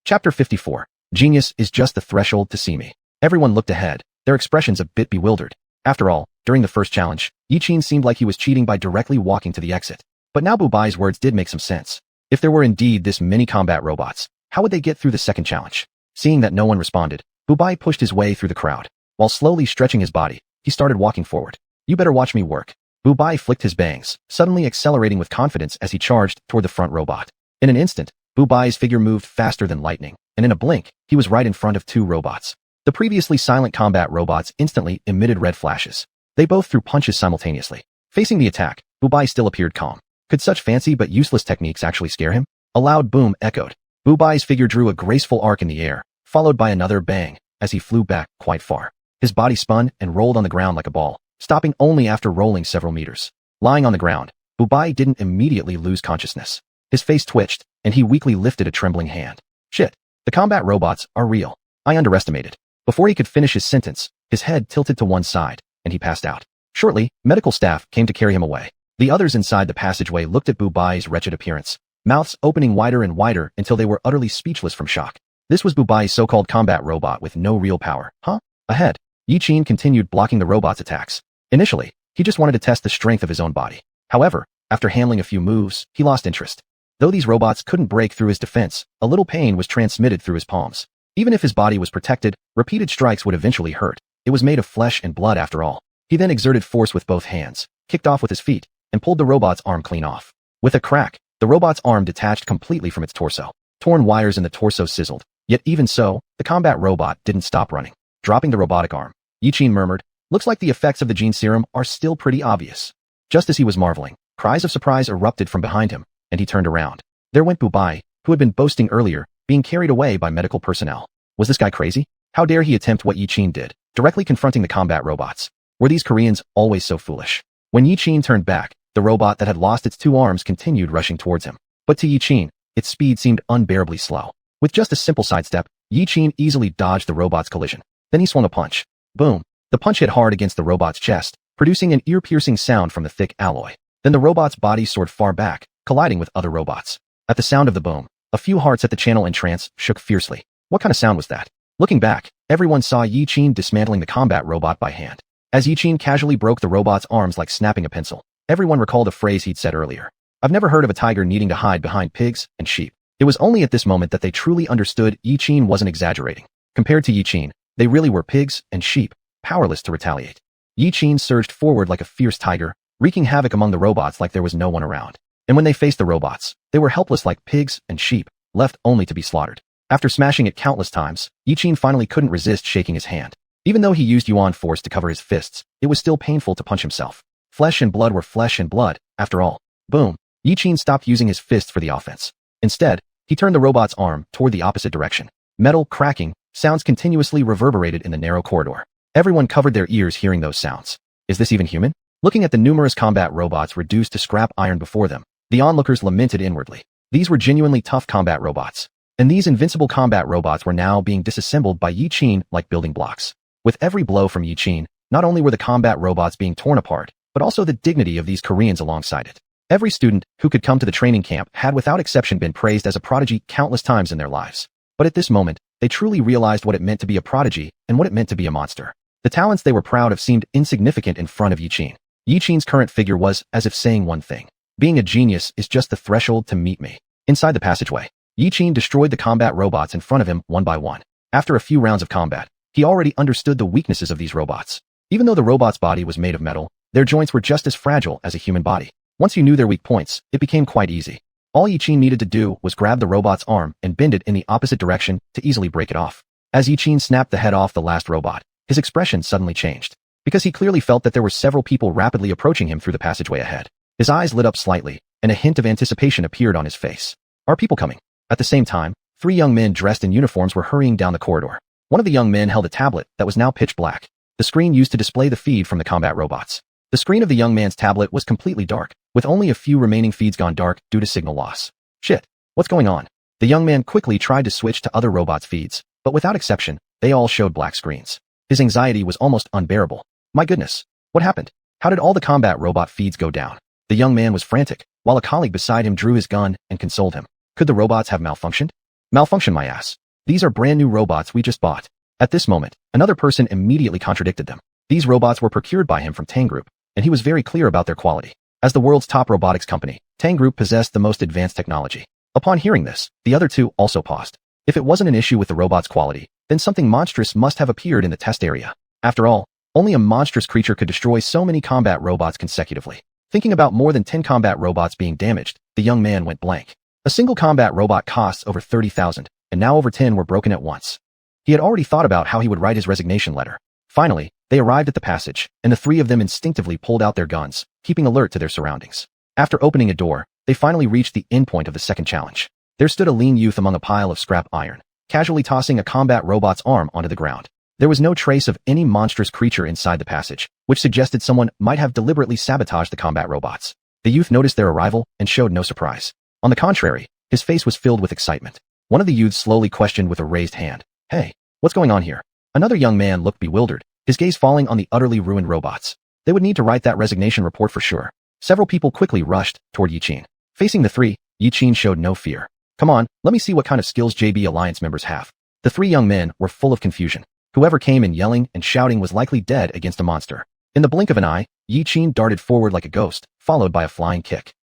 Chapter 54. Genius is just the threshold to see me. Everyone looked ahead, their expressions a bit bewildered. After all, during the first challenge, Yiqin seemed like he was cheating by directly walking to the exit. But now Bubai's words did make some sense. If there were indeed this many combat robots, how would they get through the second challenge? Seeing that no one responded, Bubai pushed his way through the crowd. While slowly stretching his body, he started walking forward. You better watch me work. Bubai flicked his bangs, suddenly accelerating with confidence as he charged toward the front robot. In an instant, Bubai's figure moved faster than lightning, and in a blink, he was right in front of two robots. The previously silent combat robots instantly emitted red flashes. They both threw punches simultaneously. Facing the attack, Bubai still appeared calm. Could such fancy but useless techniques actually scare him? A loud boom echoed. Bubai's figure drew a graceful arc in the air, followed by another bang, as he flew back quite far. His body spun and rolled on the ground like a ball, stopping only after rolling several meters. Lying on the ground, Bubai didn't immediately lose consciousness. His face twitched, and he weakly lifted a trembling hand. Shit, the combat robots are real. I underestimated. Before he could finish his sentence, his head tilted to one side, and he passed out. Shortly, medical staff came to carry him away. The others inside the passageway looked at Bubai's wretched appearance, mouths opening wider and wider until they were utterly speechless from shock. This was Bubai's so-called combat robot with no real power, huh? Ahead, Yiqin continued blocking the robot's attacks. Initially, he just wanted to test the strength of his own body. However, after handling a few moves, he lost interest. Though these robots couldn't break through his defense, a little pain was transmitted through his palms. Even if his body was protected, repeated strikes would eventually hurt. It was made of flesh and blood after all. He then exerted force with both hands, kicked off with his feet, and pulled the robot's arm clean off. With a crack, the robot's arm detached completely from its torso. Torn wires in the torso sizzled. Yet even so, the combat robot didn't stop running. Dropping the robotic arm, Yiqin murmured, "Looks like the effects of the gene serum are still pretty obvious." Just as he was marveling, cries of surprise erupted from behind him, and he turned around. There went Bubai, who had been boasting earlier, being carried away by medical personnel. Was this guy crazy? How dare he attempt what Yiqin did, directly confronting the combat robots? Were these Koreans always so foolish? When Yiqin turned back, the robot that had lost its two arms continued rushing towards him. But to Yiqin, its speed seemed unbearably slow. With just a simple sidestep, Yiqin easily dodged the robot's collision. Then he swung a punch. Boom! The punch hit hard against the robot's chest, producing an ear-piercing sound from the thick alloy. Then the robot's body soared far back, colliding with other robots. At the sound of the boom, a few hearts at the channel entrance shook fiercely. What kind of sound was that? Looking back, everyone saw Yiqin dismantling the combat robot by hand. As Yiqin casually broke the robot's arms like snapping a pencil, everyone recalled a phrase he'd said earlier. I've never heard of a tiger needing to hide behind pigs and sheep. It was only at this moment that they truly understood Yiqin wasn't exaggerating. Compared to Yiqin, they really were pigs and sheep, powerless to retaliate. Yiqin surged forward like a fierce tiger, wreaking havoc among the robots like there was no one around. And when they faced the robots, they were helpless like pigs and sheep, left only to be slaughtered. After smashing it countless times, Yiqin finally couldn't resist shaking his hand. Even though he used yuan force to cover his fists, it was still painful to punch himself. Flesh and blood were flesh and blood, after all. Boom! Yiqin stopped using his fists for the offense. Instead, he turned the robot's arm toward the opposite direction. Metal cracking, sounds continuously reverberated in the narrow corridor. Everyone covered their ears hearing those sounds. Is this even human? Looking at the numerous combat robots reduced to scrap iron before them, the onlookers lamented inwardly. These were genuinely tough combat robots. And these invincible combat robots were now being disassembled by Yiqin like building blocks. With every blow from Yiqin, not only were the combat robots being torn apart, but also the dignity of these Koreans alongside it. Every student who could come to the training camp had without exception been praised as a prodigy countless times in their lives. But at this moment, they truly realized what it meant to be a prodigy and what it meant to be a monster. The talents they were proud of seemed insignificant in front of Yiqin. Yiqin's current figure was as if saying one thing. Being a genius is just the threshold to meet me. Inside the passageway, Yiqin destroyed the combat robots in front of him one by one. After a few rounds of combat, he already understood the weaknesses of these robots. Even though the robot's body was made of metal, their joints were just as fragile as a human body. Once you knew their weak points, it became quite easy. All Yiqin needed to do was grab the robot's arm and bend it in the opposite direction to easily break it off. As Yiqin snapped the head off the last robot, his expression suddenly changed. Because he clearly felt that there were several people rapidly approaching him through the passageway ahead. His eyes lit up slightly, and a hint of anticipation appeared on his face. Are people coming? At the same time, 3 young men dressed in uniforms were hurrying down the corridor. One of the young men held a tablet that was now pitch black, the screen used to display the feed from the combat robots. The screen of the young man's tablet was completely dark, with only a few remaining feeds gone dark due to signal loss. Shit, what's going on? The young man quickly tried to switch to other robots' feeds, but without exception, they all showed black screens. His anxiety was almost unbearable. My goodness, what happened? How did all the combat robot feeds go down? The young man was frantic, while a colleague beside him drew his gun and consoled him. Could the robots have malfunctioned? Malfunction my ass. These are brand new robots we just bought. At this moment, another person immediately contradicted them. These robots were procured by him from Tang Group, and he was very clear about their quality. As the world's top robotics company, Tang Group possessed the most advanced technology. Upon hearing this, the other two also paused. If it wasn't an issue with the robot's quality, then something monstrous must have appeared in the test area. After all, only a monstrous creature could destroy so many combat robots consecutively. Thinking about more than 10 combat robots being damaged, the young man went blank. A single combat robot costs over 30,000, and now over 10 were broken at once. He had already thought about how he would write his resignation letter. Finally, they arrived at the passage, and the three of them instinctively pulled out their guns, keeping alert to their surroundings. After opening a door, they finally reached the endpoint of the second challenge. There stood a lean youth among a pile of scrap iron, casually tossing a combat robot's arm onto the ground. There was no trace of any monstrous creature inside the passage, which suggested someone might have deliberately sabotaged the combat robots. The youth noticed their arrival and showed no surprise. On the contrary, his face was filled with excitement. One of the youths slowly questioned with a raised hand, "Hey, what's going on here?" Another young man looked bewildered, his gaze falling on the utterly ruined robots. They would need to write that resignation report for sure. Several people quickly rushed toward Yiqin. Facing the three, Yiqin showed no fear. "Come on, let me see what kind of skills JB Alliance members have." The three young men were full of confusion. Whoever came in yelling and shouting was likely dead against a monster. In the blink of an eye, Yiqin darted forward like a ghost, followed by a flying kick.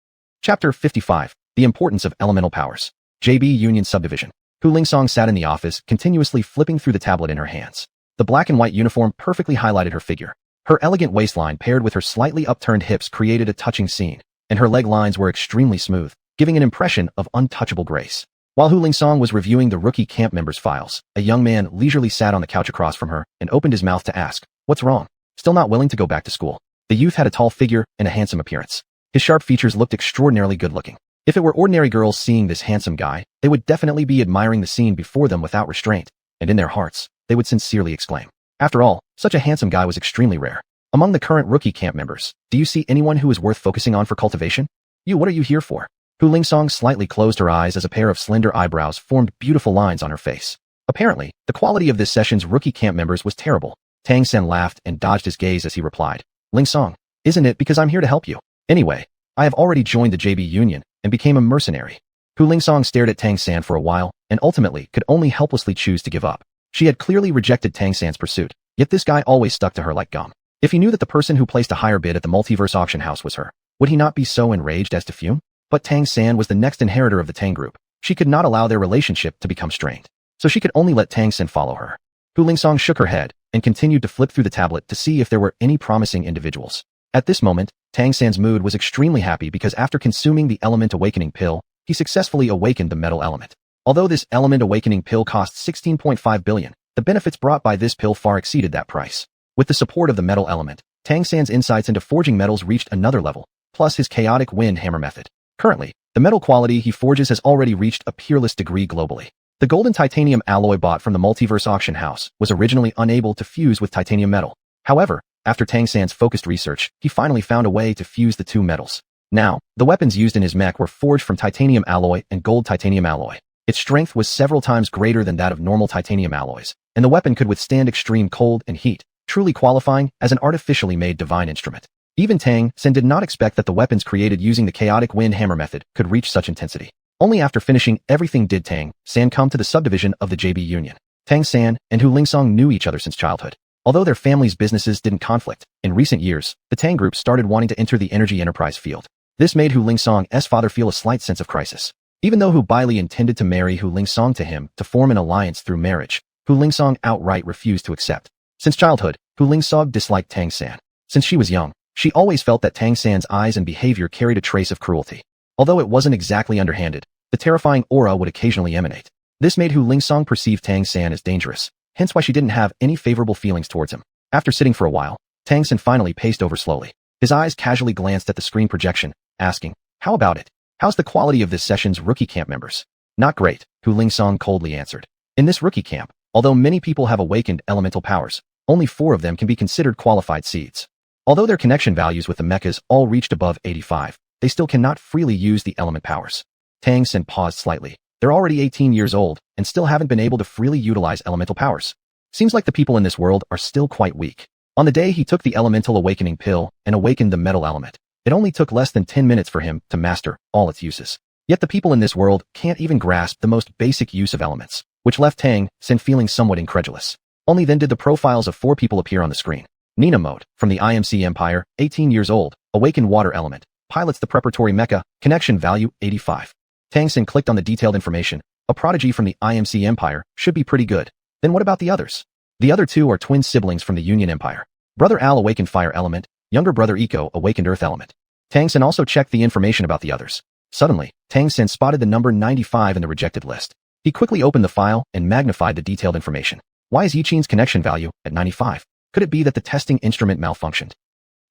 Chapter 55. The Importance of Elemental Powers. JB Union Subdivision. Hu Lingsong sat in the office, continuously flipping through the tablet in her hands. The black and white uniform perfectly highlighted her figure. Her elegant waistline paired with her slightly upturned hips created a touching scene, and her leg lines were extremely smooth, giving an impression of untouchable grace. While Hu Lingsong was reviewing the rookie camp members' files, a young man leisurely sat on the couch across from her and opened his mouth to ask, "What's wrong?" Still not willing to go back to school. The youth had a tall figure and a handsome appearance. His sharp features looked extraordinarily good-looking. If it were ordinary girls seeing this handsome guy, they would definitely be admiring the scene before them without restraint, and in their hearts, they would sincerely exclaim. After all, such a handsome guy was extremely rare. Among the current rookie camp members, do you see anyone who is worth focusing on for cultivation? What are you here for? Hu Lingsong slightly closed her eyes as a pair of slender eyebrows formed beautiful lines on her face. Apparently, the quality of this session's rookie camp members was terrible. Tang Sen laughed and dodged his gaze as he replied, "Lingsong, isn't it because I'm here to help you? Anyway, I have already joined the JB Union and became a mercenary." Hu Lingsong stared at Tang San for a while and ultimately could only helplessly choose to give up. She had clearly rejected Tang San's pursuit, yet this guy always stuck to her like gum. If he knew that the person who placed a higher bid at the multiverse auction house was her, would he not be so enraged as to fume? But Tang San was the next inheritor of the Tang Group. She could not allow their relationship to become strained, so she could only let Tang San follow her. Hu Lingsong shook her head and continued to flip through the tablet to see if there were any promising individuals. At this moment, Tang San's mood was extremely happy because after consuming the element awakening pill, he successfully awakened the metal element. Although this element awakening pill cost 16.5 billion, the benefits brought by this pill far exceeded that price. With the support of the metal element, Tang San's insights into forging metals reached another level, plus his chaotic wind hammer method. Currently, the metal quality he forges has already reached a peerless degree globally. The golden titanium alloy bought from the multiverse auction house was originally unable to fuse with titanium metal. However, after Tang San's focused research, he finally found a way to fuse the two metals. Now, the weapons used in his mech were forged from titanium alloy and gold titanium alloy. Its strength was several times greater than that of normal titanium alloys, and the weapon could withstand extreme cold and heat, truly qualifying as an artificially made divine instrument. Even Tang San did not expect that the weapons created using the chaotic wind hammer method could reach such intensity. Only after finishing everything did Tang San come to the subdivision of the JB Union. Tang San and Hu Lingsong knew each other since childhood. Although their families' businesses didn't conflict, in recent years, the Tang Group started wanting to enter the energy enterprise field. This made Hu Lingsong's father feel a slight sense of crisis. Even though Hu Bailey intended to marry Hu Lingsong to him to form an alliance through marriage, Hu Lingsong outright refused to accept. Since childhood, Hu Lingsong disliked Tang San. Since she was young, she always felt that Tang San's eyes and behavior carried a trace of cruelty. Although it wasn't exactly underhanded, the terrifying aura would occasionally emanate. This made Hu Lingsong perceive Tang San as dangerous, hence why she didn't have any favorable feelings towards him. After sitting for a while, Tang San finally paced over slowly. His eyes casually glanced at the screen projection, asking, "How about it? How's the quality of this session's rookie camp members?" "Not great," Hu Lingsong coldly answered. In this rookie camp, although many people have awakened elemental powers, only 4 of them can be considered qualified seeds. Although their connection values with the mechas all reached above 85, they still cannot freely use the element powers. Tang San paused slightly. They're already 18 years old and still haven't been able to freely utilize elemental powers. Seems like the people in this world are still quite weak. On the day he took the elemental awakening pill and awakened the metal element, it only took less than 10 minutes for him to master all its uses. Yet the people in this world can't even grasp the most basic use of elements, which left Tang San feeling somewhat incredulous. Only then did the profiles of 4 people appear on the screen. Nina Mode, from the IMC Empire, 18 years old, awakened water element, pilots the preparatory mecha, connection value 85. Tang Xin clicked on the detailed information. A prodigy from the IMC Empire should be pretty good. Then what about the others? The other 2 are twin siblings from the Union Empire. Brother Al awakened fire element, younger brother Eco awakened earth element. Tang Xin also checked the information about the others. Suddenly, Tang Xin spotted the number 95 in the rejected list. He quickly opened the file and magnified the detailed information. Why is Yiqin's connection value at 95? Could it be that the testing instrument malfunctioned?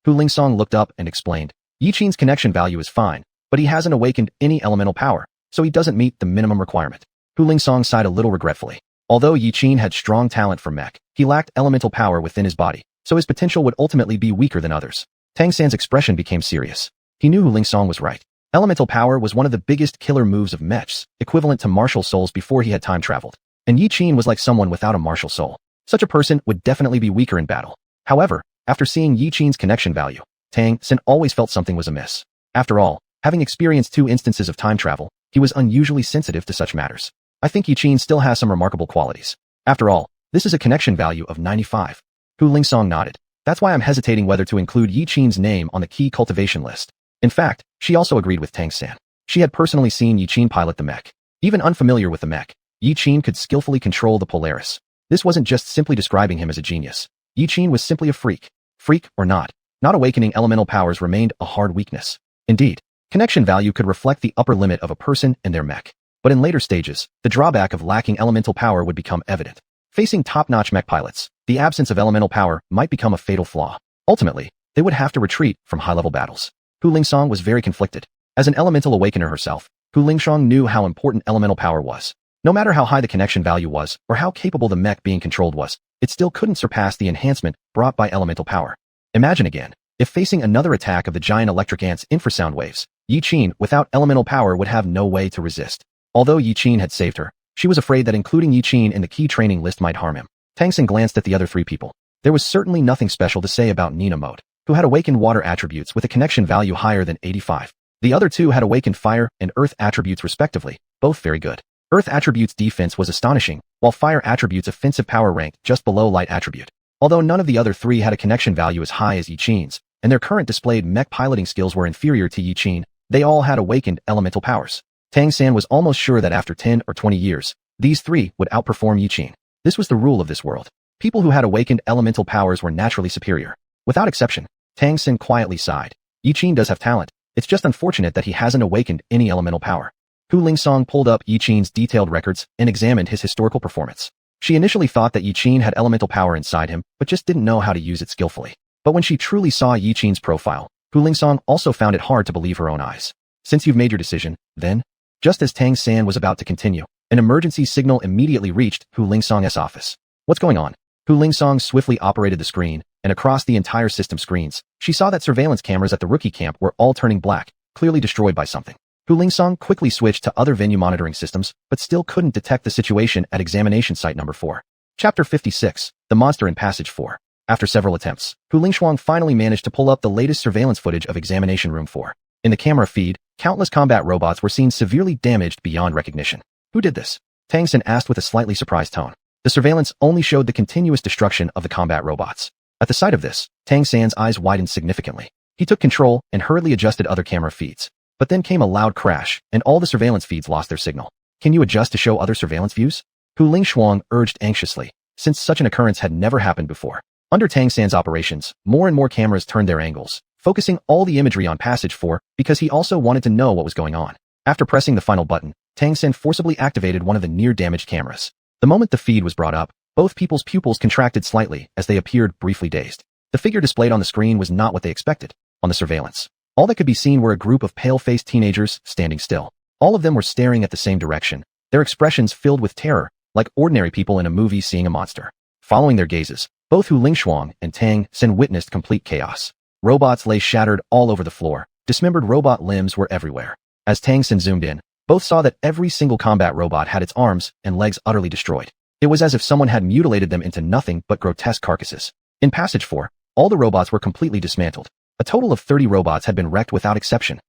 Hu Lingsong looked up and explained, Yiqin's connection value is fine, but he hasn't awakened any elemental power, so he doesn't meet the minimum requirement. Hu Lingsong sighed a little regretfully. Although Yiqin had strong talent for mech, he lacked elemental power within his body, so his potential would ultimately be weaker than others. Tang San's expression became serious. He knew Hu Lingsong was right. Elemental power was one of the biggest killer moves of mechs, equivalent to martial souls before he had time traveled. And Yiqin was like someone without a martial soul. Such a person would definitely be weaker in battle. However, after seeing Yiqin's connection value, Tang Xin always felt something was amiss. After all, having experienced 2 instances of time travel, he was unusually sensitive to such matters. I think Yiqin still has some remarkable qualities. After all, this is a connection value of 95. Hu Lingsong nodded. That's why I'm hesitating whether to include Yiqin's name on the key cultivation list. In fact, she also agreed with Tang San. She had personally seen Yiqin pilot the mech. Even unfamiliar with the mech, Yiqin could skillfully control the Polaris. This wasn't just simply describing him as a genius. Yiqin was simply a freak. Freak or not awakening elemental powers remained a hard weakness. Indeed, connection value could reflect the upper limit of a person and their mech. But in later stages, the drawback of lacking elemental power would become evident. Facing top-notch mech pilots, the absence of elemental power might become a fatal flaw. Ultimately, they would have to retreat from high-level battles. Hu Lingsong was very conflicted. As an elemental awakener herself, Hu Lingsong knew how important elemental power was. No matter how high the connection value was, or how capable the mech being controlled was, it still couldn't surpass the enhancement brought by elemental power. Imagine again, if facing another attack of the giant electric ant's infrasound waves, Yiqin without elemental power would have no way to resist. Although Yiqin had saved her, she was afraid that including Yiqin in the key training list might harm him. Tang Xin glanced at the other 3 people. There was certainly nothing special to say about Nina Mode, who had awakened water attributes with a connection value higher than 85. The other 2 had awakened fire and earth attributes respectively, both very good. Earth attributes defense was astonishing, while fire attributes offensive power ranked just below light attribute. Although none of the other 3 had a connection value as high as Yiqin's, and their current displayed mech piloting skills were inferior to Yiqin, they all had awakened elemental powers. Tang San was almost sure that after 10 or 20 years, these 3 would outperform Yiqin. This was the rule of this world. People who had awakened elemental powers were naturally superior. Without exception, Tang Xin quietly sighed. Yiqin does have talent. It's just unfortunate that he hasn't awakened any elemental power. Hu Lingsong pulled up Yiqin's detailed records and examined his historical performance. She initially thought that Yiqin had elemental power inside him, but just didn't know how to use it skillfully. But when she truly saw Yiqin's profile, Hu Lingsong also found it hard to believe her own eyes. Since you've made your decision, then? Just as Tang San was about to continue, an emergency signal immediately reached Hu Lingsong's office. What's going on? Hu Lingsong swiftly operated the screen, and across the entire system screens, she saw that surveillance cameras at the rookie camp were all turning black, clearly destroyed by something. Hu Lingsong quickly switched to other venue monitoring systems, but still couldn't detect the situation at examination site number 4. Chapter 56, The Monster in Passage 4. After several attempts, Hu Lingsong finally managed to pull up the latest surveillance footage of examination room 4. In the camera feed, countless combat robots were seen severely damaged beyond recognition. Who did this? Tang Xin asked with a slightly surprised tone. The surveillance only showed the continuous destruction of the combat robots. At the sight of this, Tang San's eyes widened significantly. He took control and hurriedly adjusted other camera feeds. But then came a loud crash, and all the surveillance feeds lost their signal. Can you adjust to show other surveillance views? Hu Lingshuang urged anxiously, since such an occurrence had never happened before. Under Tang San's operations, more and more cameras turned their angles, focusing all the imagery on Passage 4 because he also wanted to know what was going on. After pressing the final button, Tang San forcibly activated one of the near-damaged cameras. The moment the feed was brought up, both people's pupils contracted slightly as they appeared briefly dazed. The figure displayed on the screen was not what they expected. On the surveillance, all that could be seen were a group of pale-faced teenagers standing still. All of them were staring at the same direction, their expressions filled with terror, like ordinary people in a movie seeing a monster. Following their gazes, both Hu Lingshuang and Tang Xin witnessed complete chaos. Robots lay shattered all over the floor. Dismembered robot limbs were everywhere. As Tang Xin zoomed in, both saw that every single combat robot had its arms and legs utterly destroyed. It was as if someone had mutilated them into nothing but grotesque carcasses. In Passage 4, all the robots were completely dismantled. A total of 30 robots had been wrecked without exception.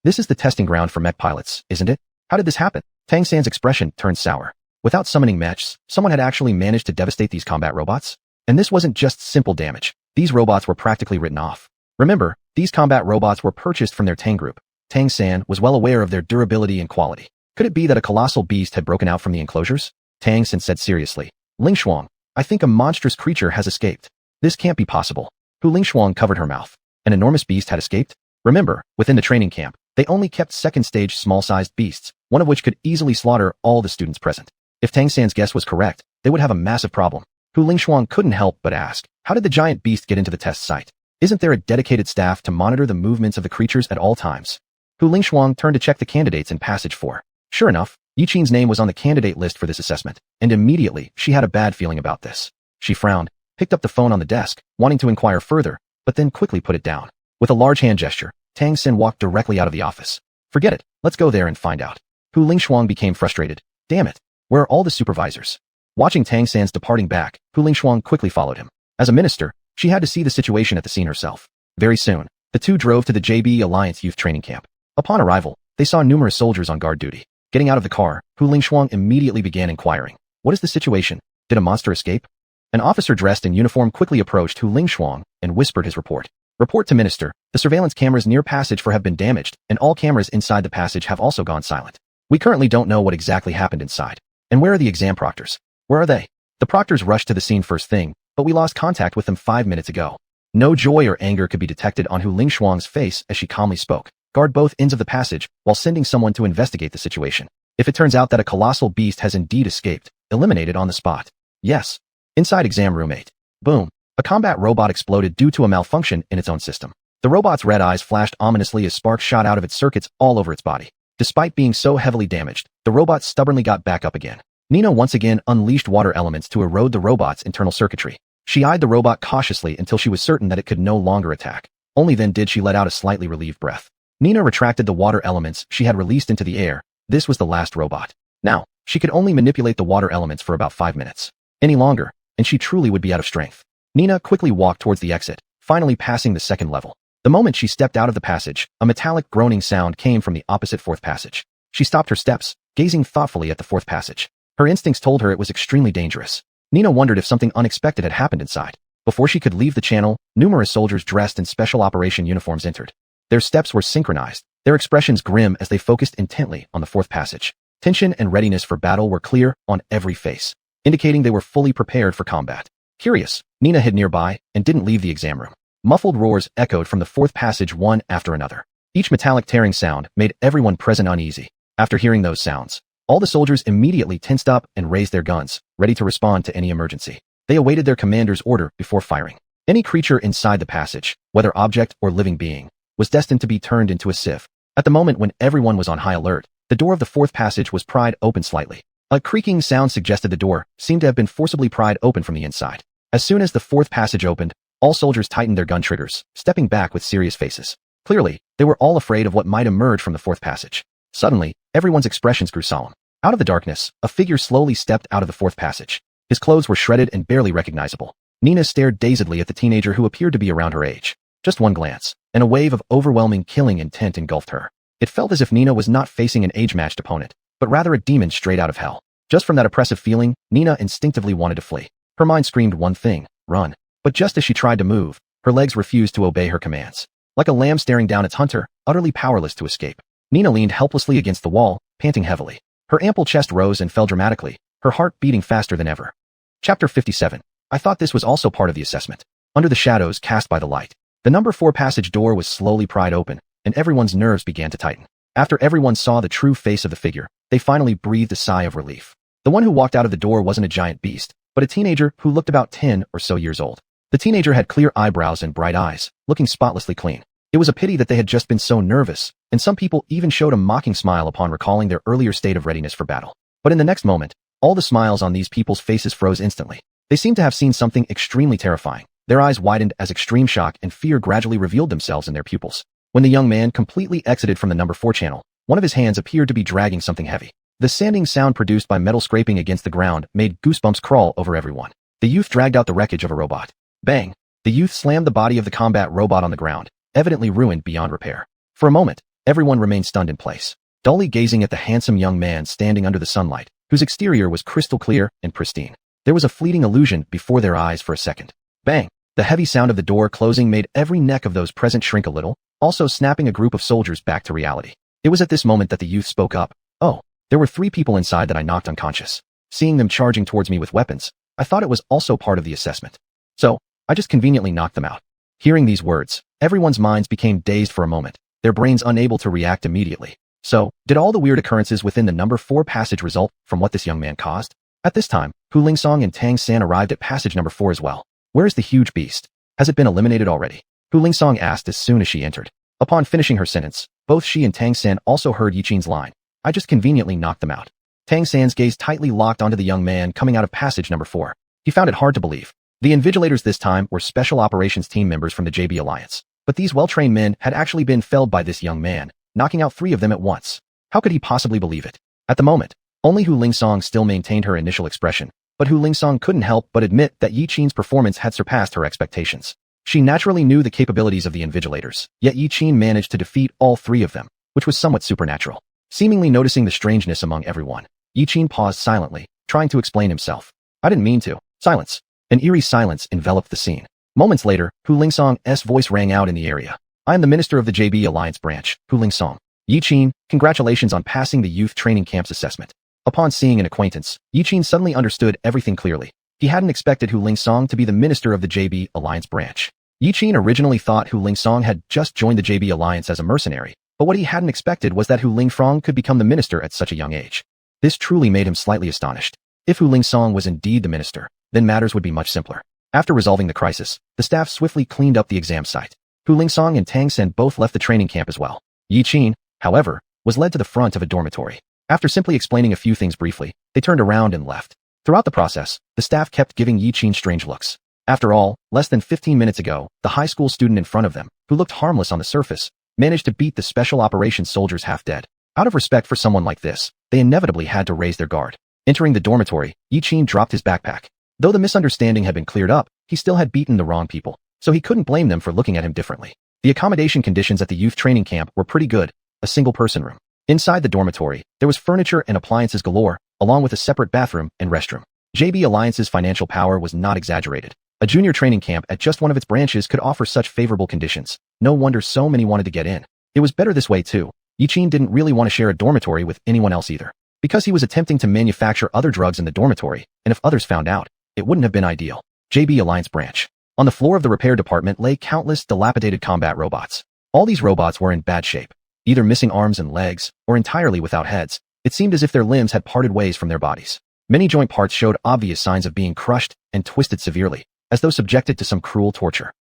This is the testing ground for mech pilots, isn't it? How did this happen? Tang San's expression turned sour. Without summoning mechs, someone had actually managed to devastate these combat robots? And this wasn't just simple damage. These robots were practically written off. Remember, these combat robots were purchased from their Tang group. Tang San was well aware of their durability and quality. Could it be that a colossal beast had broken out from the enclosures? Tang San said seriously. Lingshuang, I think a monstrous creature has escaped. This can't be possible. Lingshuang covered her mouth. An enormous beast had escaped? Remember, within the training camp, they only kept second-stage small-sized beasts, one of which could easily slaughter all the students present. If Tang San's guess was correct, they would have a massive problem. Lingshuang couldn't help but ask, how did the giant beast get into the test site? Isn't there a dedicated staff to monitor the movements of the creatures at all times? Lingshuang turned to check the candidates in Passage 4. Sure enough, Yiqin's name was on the candidate list for this assessment, and immediately she had a bad feeling about this. She frowned, picked up the phone on the desk, wanting to inquire further, but then quickly put it down. With a large hand gesture, Tang San walked directly out of the office. Forget it, let's go there and find out. Lingshuang became frustrated. Damn it, where are all the supervisors? Watching Tang San's departing back, Lingshuang quickly followed him. As a minister, she had to see the situation at the scene herself. Very soon, the two drove to the JB Alliance Youth Training Camp. Upon arrival, they saw numerous soldiers on guard duty. Getting out of the car, Lingshuang immediately began inquiring. What is the situation? Did a monster escape? An officer dressed in uniform quickly approached Lingshuang and whispered his report. Report to Minister, the surveillance cameras near Passage 4 have been damaged, and all cameras inside the passage have also gone silent. We currently don't know what exactly happened inside. And where are the exam proctors? Where are they? The proctors rushed to the scene first thing, but we lost contact with them 5 minutes ago. No joy or anger could be detected on Lingshuang's face as she calmly spoke. Guard both ends of the passage while sending someone to investigate the situation. If it turns out that a colossal beast has indeed escaped, eliminate it on the spot. Yes. Inside exam room 8. Boom. A combat robot exploded due to a malfunction in its own system. The robot's red eyes flashed ominously as sparks shot out of its circuits all over its body. Despite being so heavily damaged, the robot stubbornly got back up again. Nina once again unleashed water elements to erode the robot's internal circuitry. She eyed the robot cautiously until she was certain that it could no longer attack. Only then did she let out a slightly relieved breath. Nina retracted the water elements she had released into the air. This was the last robot. Now, she could only manipulate the water elements for about 5 minutes. Any longer, and she truly would be out of strength. Nina quickly walked towards the exit, finally passing the second level. The moment she stepped out of the passage, a metallic groaning sound came from the opposite fourth passage. She stopped her steps, gazing thoughtfully at the fourth passage. Her instincts told her it was extremely dangerous. Nina wondered if something unexpected had happened inside. Before she could leave the channel, numerous soldiers dressed in special operation uniforms entered. Their steps were synchronized, their expressions grim as they focused intently on the fourth passage. Tension and readiness for battle were clear on every face, indicating they were fully prepared for combat. Curious, Nina hid nearby and didn't leave the exam room. Muffled roars echoed from the fourth passage one after another. Each metallic tearing sound made everyone present uneasy. After hearing those sounds, all the soldiers immediately tensed up and raised their guns, ready to respond to any emergency. They awaited their commander's order before firing. Any creature inside the passage, whether object or living being, was destined to be turned into a sieve. At the moment when everyone was on high alert, the door of the fourth passage was pried open slightly. A creaking sound suggested the door seemed to have been forcibly pried open from the inside. As soon as the fourth passage opened, all soldiers tightened their gun triggers, stepping back with serious faces. Clearly, they were all afraid of what might emerge from the fourth passage. Suddenly, everyone's expressions grew solemn. Out of the darkness, a figure slowly stepped out of the fourth passage. His clothes were shredded and barely recognizable. Nina stared dazedly at the teenager who appeared to be around her age. Just one glance, and a wave of overwhelming killing intent engulfed her. It felt as if Nina was not facing an age-matched opponent, but rather a demon straight out of hell. Just from that oppressive feeling, Nina instinctively wanted to flee. Her mind screamed one thing, run. But just as she tried to move, her legs refused to obey her commands. Like a lamb staring down its hunter, utterly powerless to escape, Nina leaned helplessly against the wall, panting heavily. Her ample chest rose and fell dramatically, her heart beating faster than ever. Chapter 57. I thought this was also part of the assessment. Under the shadows cast by the light, the number 4 passage door was slowly pried open, and everyone's nerves began to tighten. After everyone saw the true face of the figure, they finally breathed a sigh of relief. The one who walked out of the door wasn't a giant beast, but a teenager who looked about 10 or so years old. The teenager had clear eyebrows and bright eyes, looking spotlessly clean. It was a pity that they had just been so nervous, and some people even showed a mocking smile upon recalling their earlier state of readiness for battle. But in the next moment, all the smiles on these people's faces froze instantly. They seemed to have seen something extremely terrifying. Their eyes widened as extreme shock and fear gradually revealed themselves in their pupils. When the young man completely exited from the number 4 channel, one of his hands appeared to be dragging something heavy. The sanding sound produced by metal scraping against the ground made goosebumps crawl over everyone. The youth dragged out the wreckage of a robot. Bang! The youth slammed the body of the combat robot on the ground, evidently ruined beyond repair. For a moment, everyone remained stunned in place, dully gazing at the handsome young man standing under the sunlight. whose exterior was crystal clear and pristine. There was a fleeting illusion before their eyes for a second. Bang! The heavy sound of the door closing made every neck of those present shrink a little, also snapping a group of soldiers back to reality. It was at this moment that the youth spoke up. "Oh, there were 3 people inside that I knocked unconscious. Seeing them charging towards me with weapons, I thought it was also part of the assessment. So, I just conveniently knocked them out." Hearing these words, everyone's minds became dazed for a moment, their brains unable to react immediately. So, did all the weird occurrences within the number 4 passage result from what this young man caused? At this time, Hu Lingsong and Tang San arrived at passage number 4 as well. "Where is the huge beast? Has it been eliminated already?" Hu Lingsong asked as soon as she entered. Upon finishing her sentence, both she and Tang San also heard Yiqin's line. "I just conveniently knocked them out." Tang San's gaze tightly locked onto the young man coming out of passage number 4. He found it hard to believe. The invigilators this time were special operations team members from the JB Alliance. But these well-trained men had actually been felled by this young man, knocking out 3 of them at once. How could he possibly believe it? At the moment, only Hu Lingsong still maintained her initial expression, but Hu Lingsong couldn't help but admit that Yiqin's performance had surpassed her expectations. She naturally knew the capabilities of the invigilators, yet Yiqin managed to defeat all 3 of them, which was somewhat supernatural. Seemingly noticing the strangeness among everyone, Yiqin paused silently, trying to explain himself. "I didn't mean to." Silence. An eerie silence enveloped the scene. Moments later, Hu Lingsong's voice rang out in the area. "I am the minister of the JB Alliance branch, Hu Lingsong. Yiqin, congratulations on passing the youth training camp's assessment." Upon seeing an acquaintance, Yiqin suddenly understood everything clearly. He hadn't expected Hu Lingsong to be the minister of the JB Alliance branch. Yiqin originally thought Hu Lingsong had just joined the JB Alliance as a mercenary, but what he hadn't expected was that Hu Lingsong could become the minister at such a young age. This truly made him slightly astonished. If Hu Lingsong was indeed the minister, then matters would be much simpler. After resolving the crisis, the staff swiftly cleaned up the exam site. Hu Lingsong and Tang San both left the training camp as well. Yiqin, however, was led to the front of a dormitory. After simply explaining a few things briefly, they turned around and left. Throughout the process, the staff kept giving Yiqin strange looks. After all, less than 15 minutes ago, the high school student in front of them, who looked harmless on the surface, managed to beat the special operations soldiers half dead. Out of respect for someone like this, they inevitably had to raise their guard. Entering the dormitory, Yiqin dropped his backpack. Though the misunderstanding had been cleared up, he still had beaten the wrong people, so he couldn't blame them for looking at him differently. The accommodation conditions at the youth training camp were pretty good, a single-person room. Inside the dormitory, there was furniture and appliances galore, along with a separate bathroom and restroom. JB Alliance's financial power was not exaggerated. A junior training camp at just one of its branches could offer such favorable conditions. No wonder so many wanted to get in. It was better this way too. Yiqin didn't really want to share a dormitory with anyone else either, because he was attempting to manufacture other drugs in the dormitory, and if others found out, it wouldn't have been ideal. JB Alliance branch. On the floor of the repair department lay countless dilapidated combat robots. All these robots were in bad shape, either missing arms and legs, or entirely without heads. It seemed as if their limbs had parted ways from their bodies. Many joint parts showed obvious signs of being crushed and twisted severely, as though subjected to some cruel torture.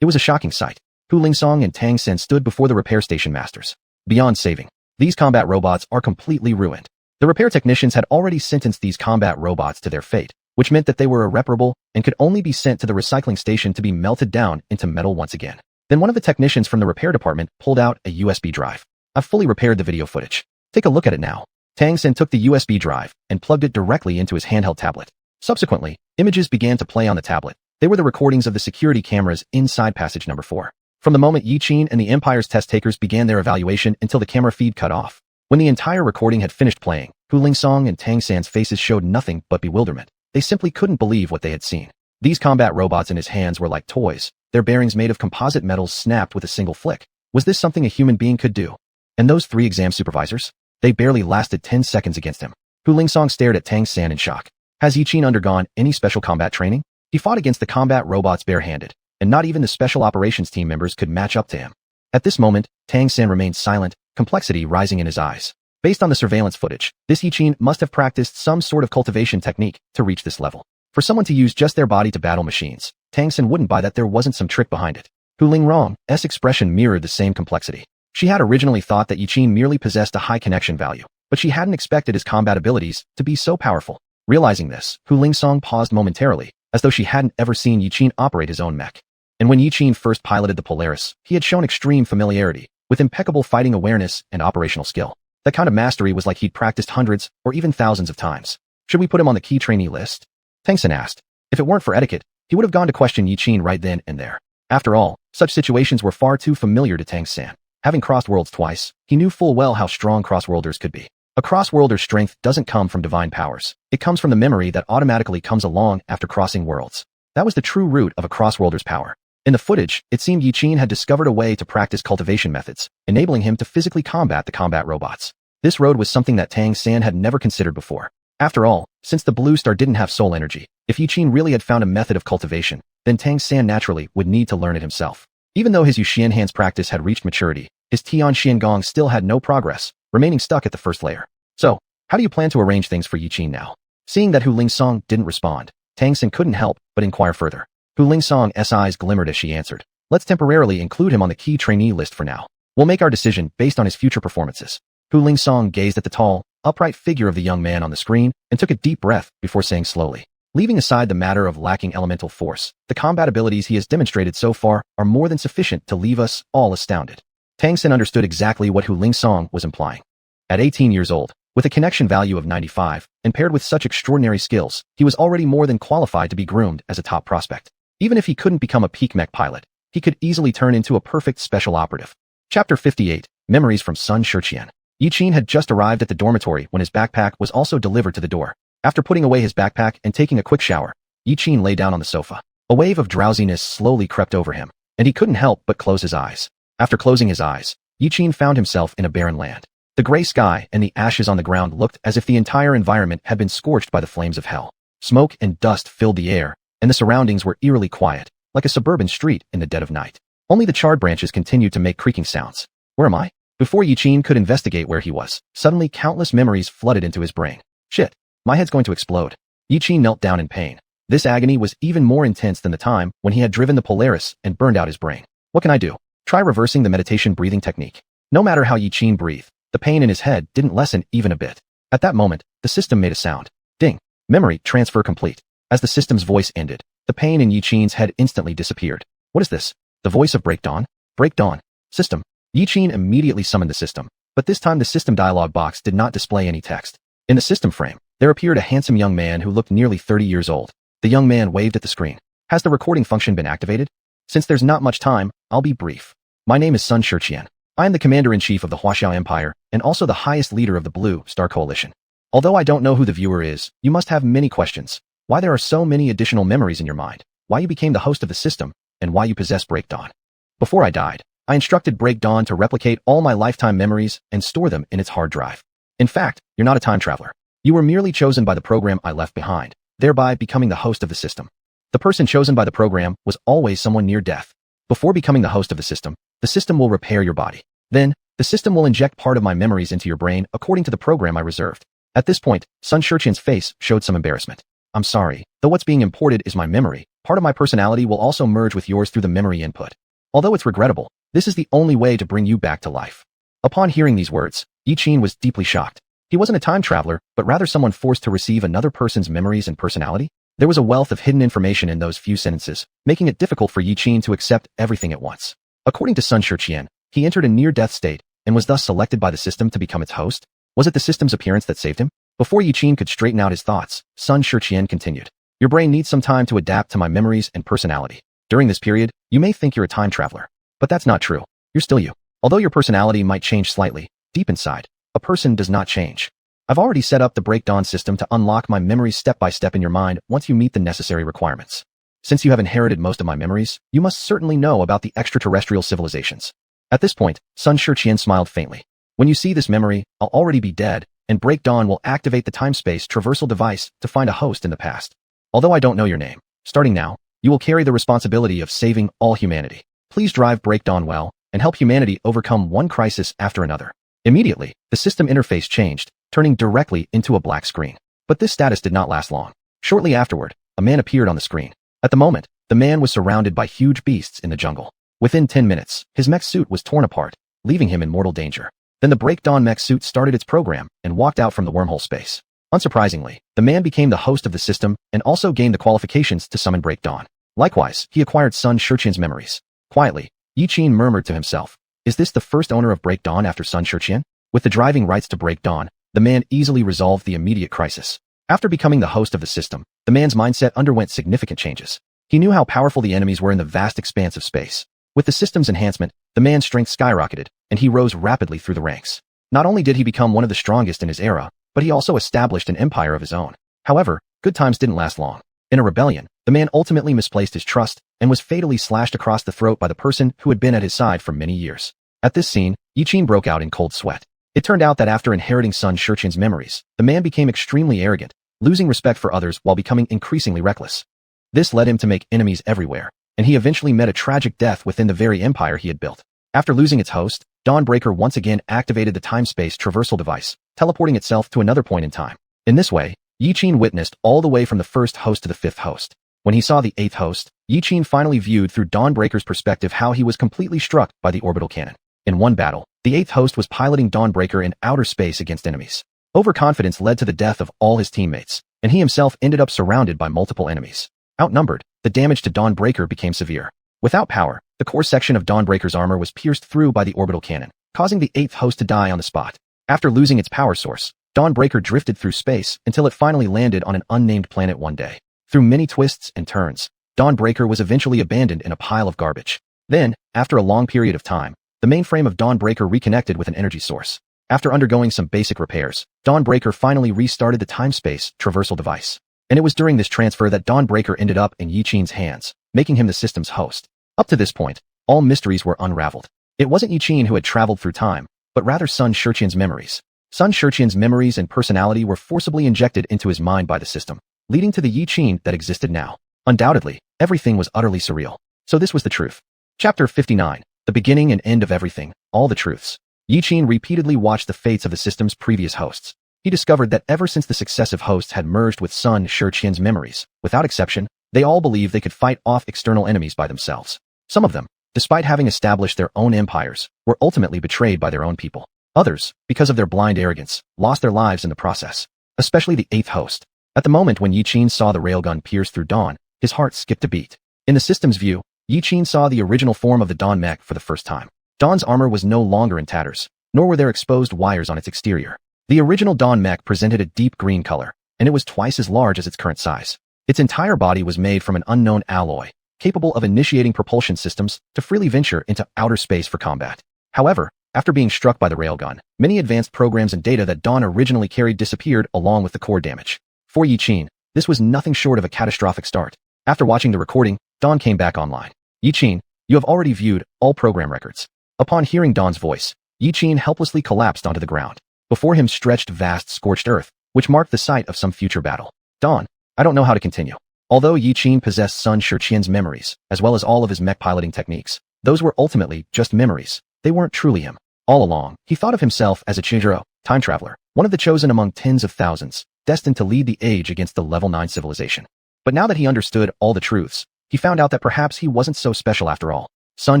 It was a shocking sight. Hu Lingsong and Tang San stood before the repair station masters. Beyond saving, these combat robots are completely ruined. The repair technicians had already sentenced these combat robots to their fate, which meant that they were irreparable and could only be sent to the recycling station to be melted down into metal once again. Then one of the technicians from the repair department pulled out a USB drive. "I've fully repaired the video footage. Take a look at it now." Tang San took the USB drive and plugged it directly into his handheld tablet. Subsequently, images began to play on the tablet. They were the recordings of the security cameras inside passage number 4. From the moment Yiqin and the Empire's test takers began their evaluation until the camera feed cut off. When the entire recording had finished playing, Hu Lingsong and Tang San's faces showed nothing but bewilderment. They simply couldn't believe what they had seen. These combat robots in his hands were like toys, their bearings made of composite metals snapped with a single flick. Was this something a human being could do? And those 3 exam supervisors? They barely lasted 10 seconds against him. Hu Lingsong stared at Tang San in shock. Has Yiqin undergone any special combat training? He fought against the combat robots barehanded, and not even the special operations team members could match up to him. At this moment, Tang San remained silent, complexity rising in his eyes. Based on the surveillance footage, this Yiqin must have practiced some sort of cultivation technique to reach this level. For someone to use just their body to battle machines, Tang San wouldn't buy that there wasn't some trick behind it. Hu Lingrong's expression mirrored the same complexity. She had originally thought that Yiqin merely possessed a high connection value, but she hadn't expected his combat abilities to be so powerful. Realizing this, Hu Lingsong paused momentarily, as though she hadn't ever seen Yiqin operate his own mech. And when Yiqin first piloted the Polaris, he had shown extreme familiarity, with impeccable fighting awareness and operational skill. That kind of mastery was like he'd practiced hundreds or even thousands of times. Should we put him on the key trainee list? Tang San asked. If it weren't for etiquette, he would have gone to question Yiqin right then and there. After all, such situations were far too familiar to Tang San. Having crossed worlds twice, he knew full well how strong cross-worlders could be. A cross-worlder's strength doesn't come from divine powers. It comes from the memory that automatically comes along after crossing worlds. That was the true root of a cross-worlder's power. In the footage, it seemed Yuqin had discovered a way to practice cultivation methods, enabling him to physically combat the combat robots. This road was something that Tang San had never considered before. After all, since the blue star didn't have soul energy, if Yuqin really had found a method of cultivation, then Tang San naturally would need to learn it himself. Even though his Xuanhuan's practice had reached maturity, his Tianxian Gong still had no progress, remaining stuck at the first layer. So, how do you plan to arrange things for Yuqin now? Seeing that Hu Lingsong didn't respond, Tang San couldn't help but inquire further. Hu Lingsong's eyes glimmered as she answered. Let's temporarily include him on the key trainee list for now. We'll make our decision based on his future performances. Hu Lingsong gazed at the tall, upright figure of the young man on the screen and took a deep breath before saying slowly. Leaving aside the matter of lacking elemental force, the combat abilities he has demonstrated so far are more than sufficient to leave us all astounded. Tang San understood exactly what Hu Lingsong was implying. At 18 years old, with a connection value of 95, and paired with such extraordinary skills, he was already more than qualified to be groomed as a top prospect. Even if he couldn't become a peak mech pilot, he could easily turn into a perfect special operative. Chapter 58, Memories from Sun Xiuxian. Yuqin had just arrived at the dormitory when his backpack was also delivered to the door. After putting away his backpack and taking a quick shower, Yuqin lay down on the sofa. A wave of drowsiness slowly crept over him, and he couldn't help but close his eyes. After closing his eyes, Yuqin found himself in a barren land. The gray sky and the ashes on the ground looked as if the entire environment had been scorched by the flames of hell. Smoke and dust filled the air, and the surroundings were eerily quiet, like a suburban street in the dead of night. Only the charred branches continued to make creaking sounds. Where am I? Before Yuqin could investigate where he was, suddenly countless memories flooded into his brain. Shit, my head's going to explode. Yuqin knelt down in pain. This agony was even more intense than the time when he had driven the Polaris and burned out his brain. What can I do? Try reversing the meditation breathing technique. No matter how Yuqin breathed, the pain in his head didn't lessen even a bit. At that moment, the system made a sound. Ding. Memory transfer complete. As the system's voice ended, the pain in Yuqin's head instantly disappeared. What is this? The voice of Break Dawn? Break Dawn. System. Yuqin immediately summoned the system, but this time the system dialog box did not display any text. In the system frame, there appeared a handsome young man who looked nearly 30 years old. The young man waved at the screen. Has the recording function been activated? Since there's not much time, I'll be brief. My name is Sun Xiuxian. I am the commander-in-chief of the Wuxia Empire and also the highest leader of the Blue Star Coalition. Although I don't know who the viewer is, you must have many questions. Why there are so many additional memories in your mind, why you became the host of the system, and why you possess Break Dawn. Before I died, I instructed Break Dawn to replicate all my lifetime memories and store them in its hard drive. In fact, you're not a time traveler. You were merely chosen by the program I left behind, thereby becoming the host of the system. The person chosen by the program was always someone near death. Before becoming the host of the system will repair your body. Then, the system will inject part of my memories into your brain according to the program I reserved. At this point, Sun Xiuxian's face showed some embarrassment. I'm sorry, though what's being imported is my memory, part of my personality will also merge with yours through the memory input. Although it's regrettable, this is the only way to bring you back to life. Upon hearing these words, Yuqin was deeply shocked. He wasn't a time traveler, but rather someone forced to receive another person's memories and personality. There was a wealth of hidden information in those few sentences, making it difficult for Yuqin to accept everything at once. According to Sun Xiuxian, he entered a near-death state and was thus selected by the system to become its host. Was it the system's appearance that saved him? Before Yuqin could straighten out his thoughts, Sun Xiuxian continued. Your brain needs some time to adapt to my memories and personality. During this period, you may think you're a time traveler, but that's not true. You're still you. Although your personality might change slightly, deep inside, a person does not change. I've already set up the Break Dawn system to unlock my memories step by step in your mind once you meet the necessary requirements. Since you have inherited most of my memories, you must certainly know about the extraterrestrial civilizations. At this point, Sun Xiuxian smiled faintly. When you see this memory, I'll already be dead, and Break Dawn will activate the time-space traversal device to find a host in the past. Although I don't know your name, starting now, you will carry the responsibility of saving all humanity. Please drive Break Dawn well, and help humanity overcome one crisis after another. Immediately, the system interface changed, turning directly into a black screen. But this status did not last long. Shortly afterward, a man appeared on the screen. At the moment, the man was surrounded by huge beasts in the jungle. Within 10 minutes, his mech suit was torn apart, leaving him in mortal danger. Then the Break Dawn mech suit started its program and walked out from the wormhole space. Unsurprisingly, the man became the host of the system and also gained the qualifications to summon Break Dawn. Likewise, he acquired Sun Xiuxian's memories. Quietly, Yuqin murmured to himself, is this the first owner of Break Dawn after Sun Xiuxian? With the driving rights to Break Dawn, the man easily resolved the immediate crisis. After becoming the host of the system, the man's mindset underwent significant changes. He knew how powerful the enemies were in the vast expanse of space. With the system's enhancement, the man's strength skyrocketed, and he rose rapidly through the ranks. Not only did he become one of the strongest in his era, but he also established an empire of his own. However, good times didn't last long. In a rebellion, the man ultimately misplaced his trust and was fatally slashed across the throat by the person who had been at his side for many years. At this scene, Yiqin broke out in cold sweat. It turned out that after inheriting Sun Xiuxian's memories, the man became extremely arrogant, losing respect for others while becoming increasingly reckless. This led him to make enemies everywhere, and he eventually met a tragic death within the very empire he had built. After losing its host, Dawnbreaker once again activated the time-space traversal device, teleporting itself to another point in time. In this way, Yiqin witnessed all the way from the first host to the fifth host. When he saw the eighth host, Yiqin finally viewed through Dawnbreaker's perspective how he was completely struck by the orbital cannon. In one battle, the eighth host was piloting Dawnbreaker in outer space against enemies. Overconfidence led to the death of all his teammates, and he himself ended up surrounded by multiple enemies. Outnumbered, the damage to Dawnbreaker became severe. Without power, the core section of Dawnbreaker's armor was pierced through by the orbital cannon, causing the eighth host to die on the spot. After losing its power source, Dawnbreaker drifted through space until it finally landed on an unnamed planet one day. Through many twists and turns, Dawnbreaker was eventually abandoned in a pile of garbage. Then, after a long period of time, the mainframe of Dawnbreaker reconnected with an energy source. After undergoing some basic repairs, Dawnbreaker finally restarted the time-space traversal device. And it was during this transfer that Dawnbreaker ended up in Yiqin's hands, making him the system's host. Up to this point, all mysteries were unraveled. It wasn't Yiqin who had traveled through time, but rather Sun Xiuxian's memories. Sun Xiuxian's memories and personality were forcibly injected into his mind by the system, leading to the Yiqin that existed now. Undoubtedly, everything was utterly surreal. So this was the truth. Chapter 59. The beginning and end of everything, all the truths. Yiqin repeatedly watched the fates of the system's previous hosts. He discovered that ever since the successive hosts had merged with Sun Xiuxian's memories, without exception, they all believed they could fight off external enemies by themselves. Some of them, despite having established their own empires, were ultimately betrayed by their own people. Others, because of their blind arrogance, lost their lives in the process. Especially the eighth host. At the moment when Yiqin saw the railgun pierce through Dawn, his heart skipped a beat. In the system's view, Yiqin saw the original form of the Dawn mech for the first time. Dawn's armor was no longer in tatters, nor were there exposed wires on its exterior. The original Dawn mech presented a deep green color, and it was twice as large as its current size. Its entire body was made from an unknown alloy, capable of initiating propulsion systems to freely venture into outer space for combat. However, after being struck by the railgun, many advanced programs and data that Dawn originally carried disappeared along with the core damage. For Yiqin, this was nothing short of a catastrophic start. After watching the recording, Dawn came back online. Yiqin, you have already viewed all program records. Upon hearing Dawn's voice, Yiqin helplessly collapsed onto the ground. Before him stretched vast scorched earth, which marked the site of some future battle. Dawn, I don't know how to continue. Although Yiqin possessed Sun Xiuxian's memories, as well as all of his mech piloting techniques, those were ultimately just memories. They weren't truly him. All along, he thought of himself as a Chizhiro, time traveler, one of the chosen among tens of thousands, destined to lead the age against the level 9 civilization. But now that he understood all the truths, he found out that perhaps he wasn't so special after all. Sun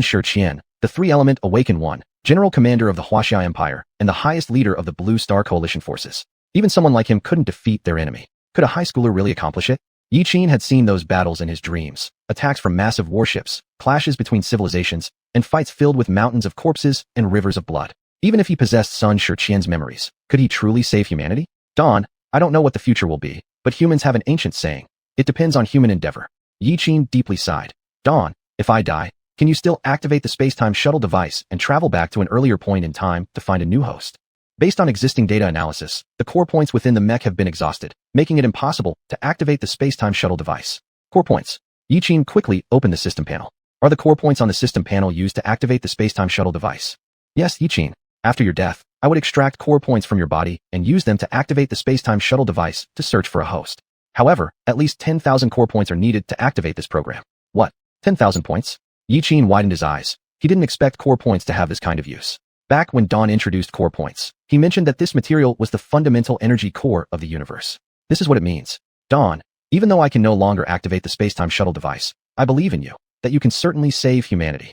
Xiuxian, the three-element awakened one, general commander of the wuxia Empire, and the highest leader of the Blue Star Coalition forces. Even someone like him couldn't defeat their enemy. Could a high schooler really accomplish it? Yiqin had seen those battles in his dreams, attacks from massive warships, clashes between civilizations, and fights filled with mountains of corpses and rivers of blood. Even if he possessed Sun Xiuxian's memories, could he truly save humanity? Dawn, I don't know what the future will be, but humans have an ancient saying. It depends on human endeavor. Yiqin deeply sighed. Dawn, if I die, can you still activate the space-time shuttle device and travel back to an earlier point in time to find a new host? Based on existing data analysis, the core points within the mech have been exhausted, making it impossible to activate the space-time shuttle device. Core points. Yiqin quickly opened the system panel. Are the core points on the system panel used to activate the space-time shuttle device? Yes, Yiqin. After your death, I would extract core points from your body and use them to activate the space-time shuttle device to search for a host. However, at least 10,000 core points are needed to activate this program. What? 10,000 points? Yiqin widened his eyes. He didn't expect core points to have this kind of use. Back when Dawn introduced core points, he mentioned that this material was the fundamental energy core of the universe. This is what it means. Dawn, even though I can no longer activate the space-time shuttle device, I believe in you, that you can certainly save humanity.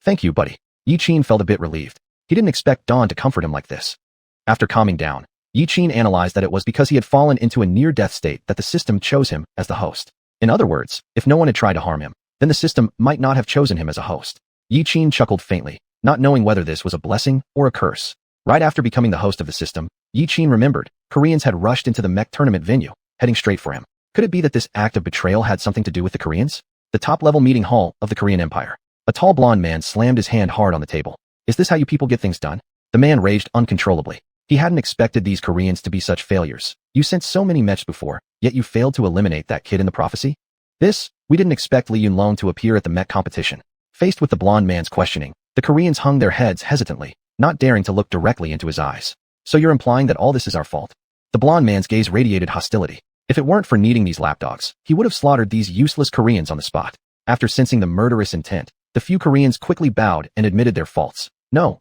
Thank you, buddy. Yiqin felt a bit relieved. He didn't expect Dawn to comfort him like this. After calming down, Yiqin analyzed that it was because he had fallen into a near-death state that the system chose him as the host. In other words, if no one had tried to harm him, then the system might not have chosen him as a host. Yiqin chuckled faintly, not knowing whether this was a blessing or a curse. Right after becoming the host of the system, Yiqin remembered Koreans had rushed into the mech tournament venue, heading straight for him. Could it be that this act of betrayal had something to do with the Koreans? The top-level meeting hall of the Korean Empire. A tall blonde man slammed his hand hard on the table. Is this how you people get things done? The man raged uncontrollably. He hadn't expected these Koreans to be such failures. You sent so many mechs before, yet you failed to eliminate that kid in the prophecy? We didn't expect Li Yunlong to appear at the mech competition. Faced with the blonde man's questioning, the Koreans hung their heads hesitantly, not daring to look directly into his eyes. So you're implying that all this is our fault? The blonde man's gaze radiated hostility. If it weren't for needing these lapdogs, he would have slaughtered these useless Koreans on the spot. After sensing the murderous intent, the few Koreans quickly bowed and admitted their faults. No.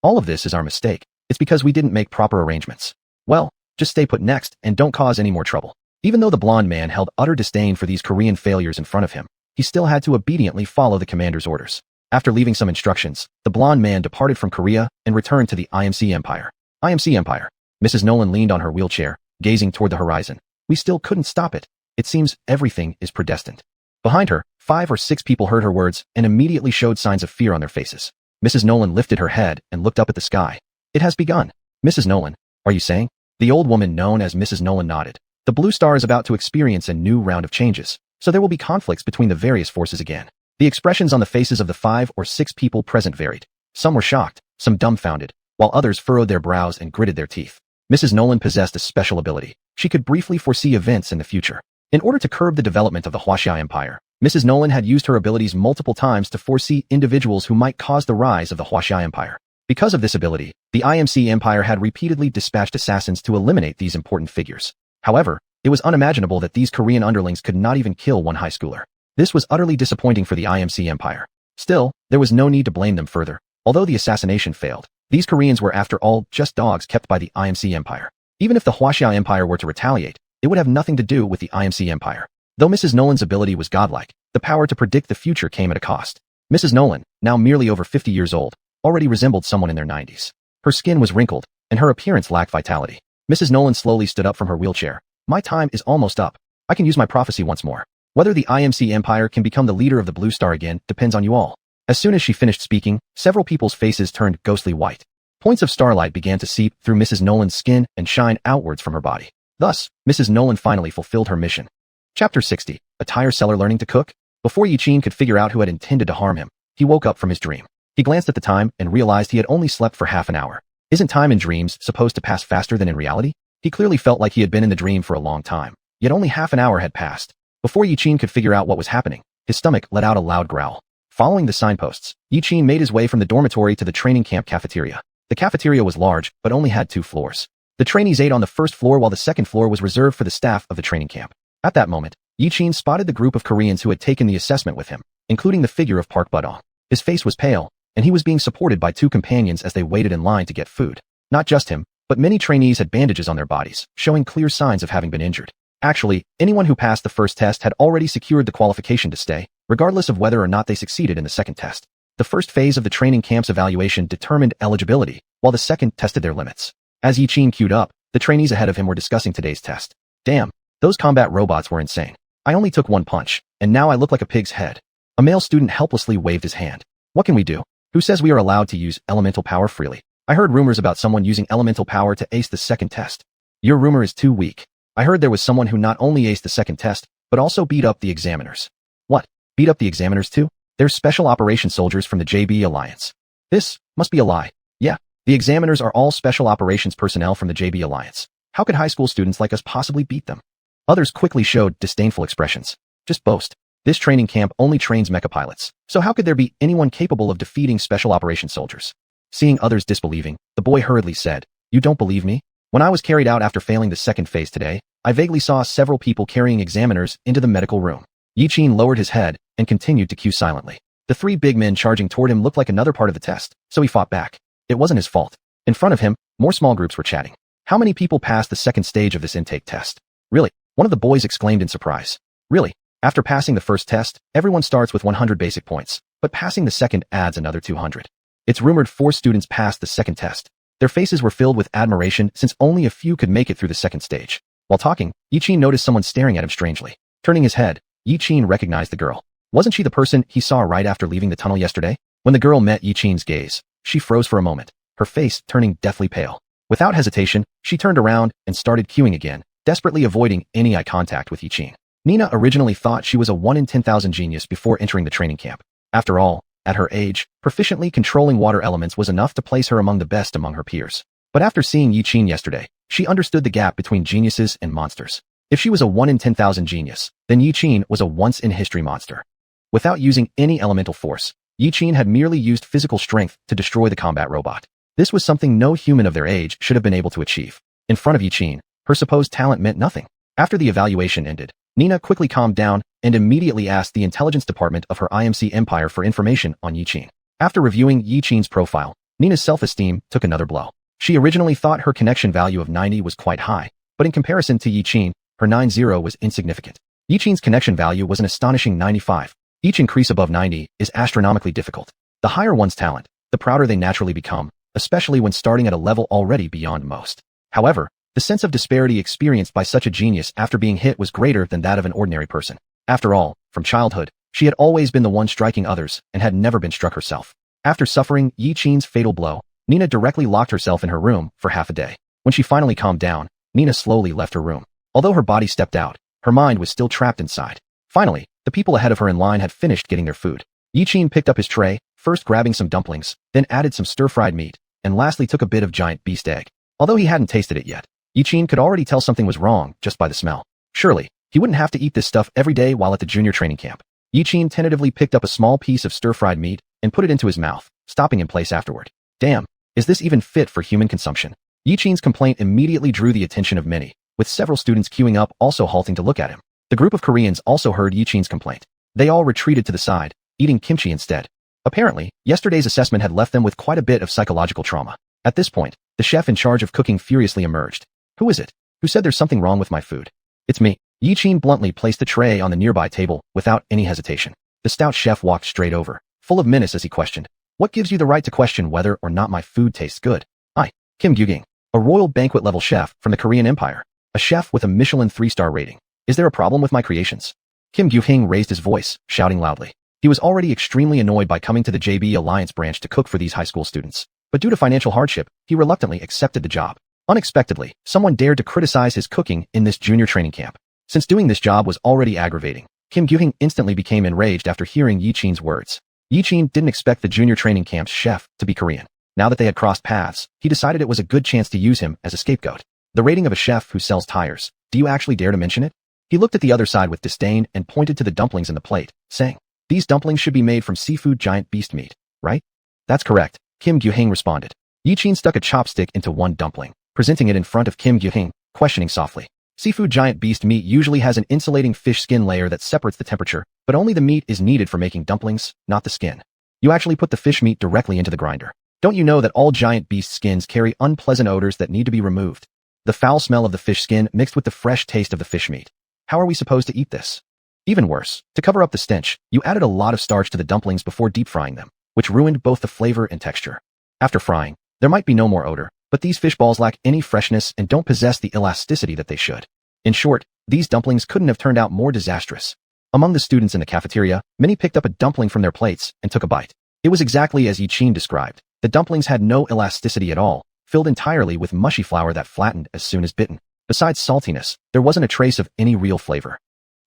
All of this is our mistake. It's because we didn't make proper arrangements. Well, just stay put next and don't cause any more trouble. Even though the blonde man held utter disdain for these Korean failures in front of him, he still had to obediently follow the commander's orders. After leaving some instructions, the blonde man departed from Korea and returned to the IMC Empire. IMC Empire. Mrs. Nolan leaned on her wheelchair, gazing toward the horizon. We still couldn't stop it. It seems everything is predestined. Behind her, 5 or 6 people heard her words and immediately showed signs of fear on their faces. Mrs. Nolan lifted her head and looked up at the sky. It has begun. Mrs. Nolan, are you saying? The old woman known as Mrs. Nolan nodded. The Blue Star is about to experience a new round of changes, so there will be conflicts between the various forces again. The expressions on the faces of the 5 or 6 people present varied. Some were shocked, some dumbfounded, while others furrowed their brows and gritted their teeth. Mrs. Nolan possessed a special ability. She could briefly foresee events in the future. In order to curb the development of the wuxia Empire, Mrs. Nolan had used her abilities multiple times to foresee individuals who might cause the rise of the wuxia Empire. Because of this ability, the IMC Empire had repeatedly dispatched assassins to eliminate these important figures. However, it was unimaginable that these Korean underlings could not even kill one high schooler. This was utterly disappointing for the IMC Empire. Still, there was no need to blame them further. Although the assassination failed, these Koreans were after all just dogs kept by the IMC Empire. Even if the wuxia Empire were to retaliate, it would have nothing to do with the IMC Empire. Though Mrs. Nolan's ability was godlike, the power to predict the future came at a cost. Mrs. Nolan, now merely over 50 years old, already resembled someone in their 90s. Her skin was wrinkled, and her appearance lacked vitality. Mrs. Nolan slowly stood up from her wheelchair. My time is almost up. I can use my prophecy once more. Whether the IMC Empire can become the leader of the Blue Star again depends on you all. As soon as she finished speaking, several people's faces turned ghostly white. Points of starlight began to seep through Mrs. Nolan's skin and shine outwards from her body. Thus, Mrs. Nolan finally fulfilled her mission. Chapter 60. A tire seller learning to cook? Before Yuqin could figure out who had intended to harm him, he woke up from his dream. He glanced at the time and realized he had only slept for half an hour. Isn't time in dreams supposed to pass faster than in reality? He clearly felt like he had been in the dream for a long time, yet only half an hour had passed. Before Yuqin could figure out what was happening, his stomach let out a loud growl. Following the signposts, Yuqin made his way from the dormitory to the training camp cafeteria. The cafeteria was large, but only had 2 floors. The trainees ate on the first floor while the second floor was reserved for the staff of the training camp. At that moment, Yuqin spotted the group of Koreans who had taken the assessment with him, including the figure of Park Budong. His face was pale, and he was being supported by 2 companions as they waited in line to get food. Not just him, but many trainees had bandages on their bodies, showing clear signs of having been injured. Actually, anyone who passed the first test had already secured the qualification to stay, regardless of whether or not they succeeded in the second test. The first phase of the training camp's evaluation determined eligibility, while the second tested their limits. As Yuqin queued up, the trainees ahead of him were discussing today's test. Damn, those combat robots were insane. I only took 1 punch, and now I look like a pig's head. A male student helplessly waved his hand. What can we do? Who says we are allowed to use elemental power freely? I heard rumors about someone using elemental power to ace the second test. Your rumor is too weak. I heard there was someone who not only aced the second test, but also beat up the examiners. What? Beat up the examiners too? They're special operations soldiers from the JB Alliance. This must be a lie. Yeah, the examiners are all special operations personnel from the JB Alliance. How could high school students like us possibly beat them? Others quickly showed disdainful expressions. Just boast. This training camp only trains mecha pilots, so how could there be anyone capable of defeating special operations soldiers? Seeing others disbelieving, the boy hurriedly said, You don't believe me? When I was carried out after failing the second phase today, I vaguely saw several people carrying examiners into the medical room. Yuqin lowered his head and continued to queue silently. The 3 big men charging toward him looked like another part of the test, so he fought back. It wasn't his fault. In front of him, more small groups were chatting. How many people passed the second stage of this intake test? Really? One of the boys exclaimed in surprise. Really? After passing the first test, everyone starts with 100 basic points, but passing the second adds another 200. It's rumored 4 students passed the second test. Their faces were filled with admiration since only a few could make it through the second stage. While talking, Yuqin noticed someone staring at him strangely. Turning his head, Yuqin recognized the girl. Wasn't she the person he saw right after leaving the tunnel yesterday? When the girl met Yuqin's gaze, she froze for a moment, her face turning deathly pale. Without hesitation, she turned around and started queuing again, desperately avoiding any eye contact with Yuqin. Nina originally thought she was a 1 in 10,000 genius before entering the training camp. After all, At her age, proficiently controlling water elements was enough to place her among the best among her peers. But after seeing Yiqin yesterday, she understood the gap between geniuses and monsters. If she was a 1 in 10,000 genius, then Yiqin was a once-in-history monster. Without using any elemental force, Yiqin had merely used physical strength to destroy the combat robot. This was something no human of their age should have been able to achieve. In front of Yiqin, her supposed talent meant nothing. After the evaluation ended, Nina quickly calmed down and immediately asked the intelligence department of her IMC empire for information on Yiqin. After reviewing Yiqin's profile, Nina's self-esteem took another blow. She originally thought her connection value of 90 was quite high, but in comparison to Yiqin, her 90 was insignificant. Yiqin's connection value was an astonishing 95. Each increase above 90 is astronomically difficult. The higher one's talent, the prouder they naturally become, especially when starting at a level already beyond most. However, the sense of disparity experienced by such a genius after being hit was greater than that of an ordinary person. After all, from childhood, she had always been the one striking others and had never been struck herself. After suffering Yiqin's fatal blow, Nina directly locked herself in her room for half a day. When she finally calmed down, Nina slowly left her room. Although her body stepped out, her mind was still trapped inside. Finally, the people ahead of her in line had finished getting their food. Yiqin picked up his tray, first grabbing some dumplings, then added some stir-fried meat, and lastly took a bit of giant beast egg. Although he hadn't tasted it yet, Yiqin could already tell something was wrong just by the smell. Surely, he wouldn't have to eat this stuff every day while at the junior training camp. Yiqin tentatively picked up a small piece of stir-fried meat and put it into his mouth, stopping in place afterward. Damn, is this even fit for human consumption? Yiqin's complaint immediately drew the attention of many, with several students queuing up also halting to look at him. The group of Koreans also heard Yiqin's complaint. They all retreated to the side, eating kimchi instead. Apparently, yesterday's assessment had left them with quite a bit of psychological trauma. At this point, the chef in charge of cooking furiously emerged. Who is it? Who said there's something wrong with my food? It's me. Yiqin bluntly placed the tray on the nearby table without any hesitation. The stout chef walked straight over, full of menace as he questioned. What gives you the right to question whether or not my food tastes good? I, Kim Gyuging, a royal banquet-level chef from the Korean Empire. A chef with a Michelin 3-star rating. Is there a problem with my creations? Kim Gyuhing raised his voice, shouting loudly. He was already extremely annoyed by coming to the JB Alliance branch to cook for these high school students. But due to financial hardship, he reluctantly accepted the job. Unexpectedly, someone dared to criticize his cooking in this junior training camp. Since doing this job was already aggravating, Kim Gyuhing instantly became enraged after hearing Yiqin's words. Yiqin didn't expect the junior training camp's chef to be Korean. Now that they had crossed paths, he decided it was a good chance to use him as a scapegoat. The rating of a chef who sells tires. Do you actually dare to mention it? He looked at the other side with disdain and pointed to the dumplings in the plate, saying, These dumplings should be made from seafood giant beast meat, right? That's correct, Kim Gyuhing responded. Yiqin stuck a chopstick into one dumpling, presenting it in front of Kim Gyuhing, questioning softly. Seafood giant beast meat usually has an insulating fish skin layer that separates the temperature, but only the meat is needed for making dumplings, not the skin. You actually put the fish meat directly into the grinder. Don't you know that all giant beast skins carry unpleasant odors that need to be removed? The foul smell of the fish skin mixed with the fresh taste of the fish meat. How are we supposed to eat this? Even worse, to cover up the stench, you added a lot of starch to the dumplings before deep frying them, which ruined both the flavor and texture. After frying, there might be no more odor, but these fish balls lack any freshness and don't possess the elasticity that they should. In short, these dumplings couldn't have turned out more disastrous. Among the students in the cafeteria, many picked up a dumpling from their plates and took a bite. It was exactly as Yiqin described. The dumplings had no elasticity at all, filled entirely with mushy flour that flattened as soon as bitten. Besides saltiness, there wasn't a trace of any real flavor.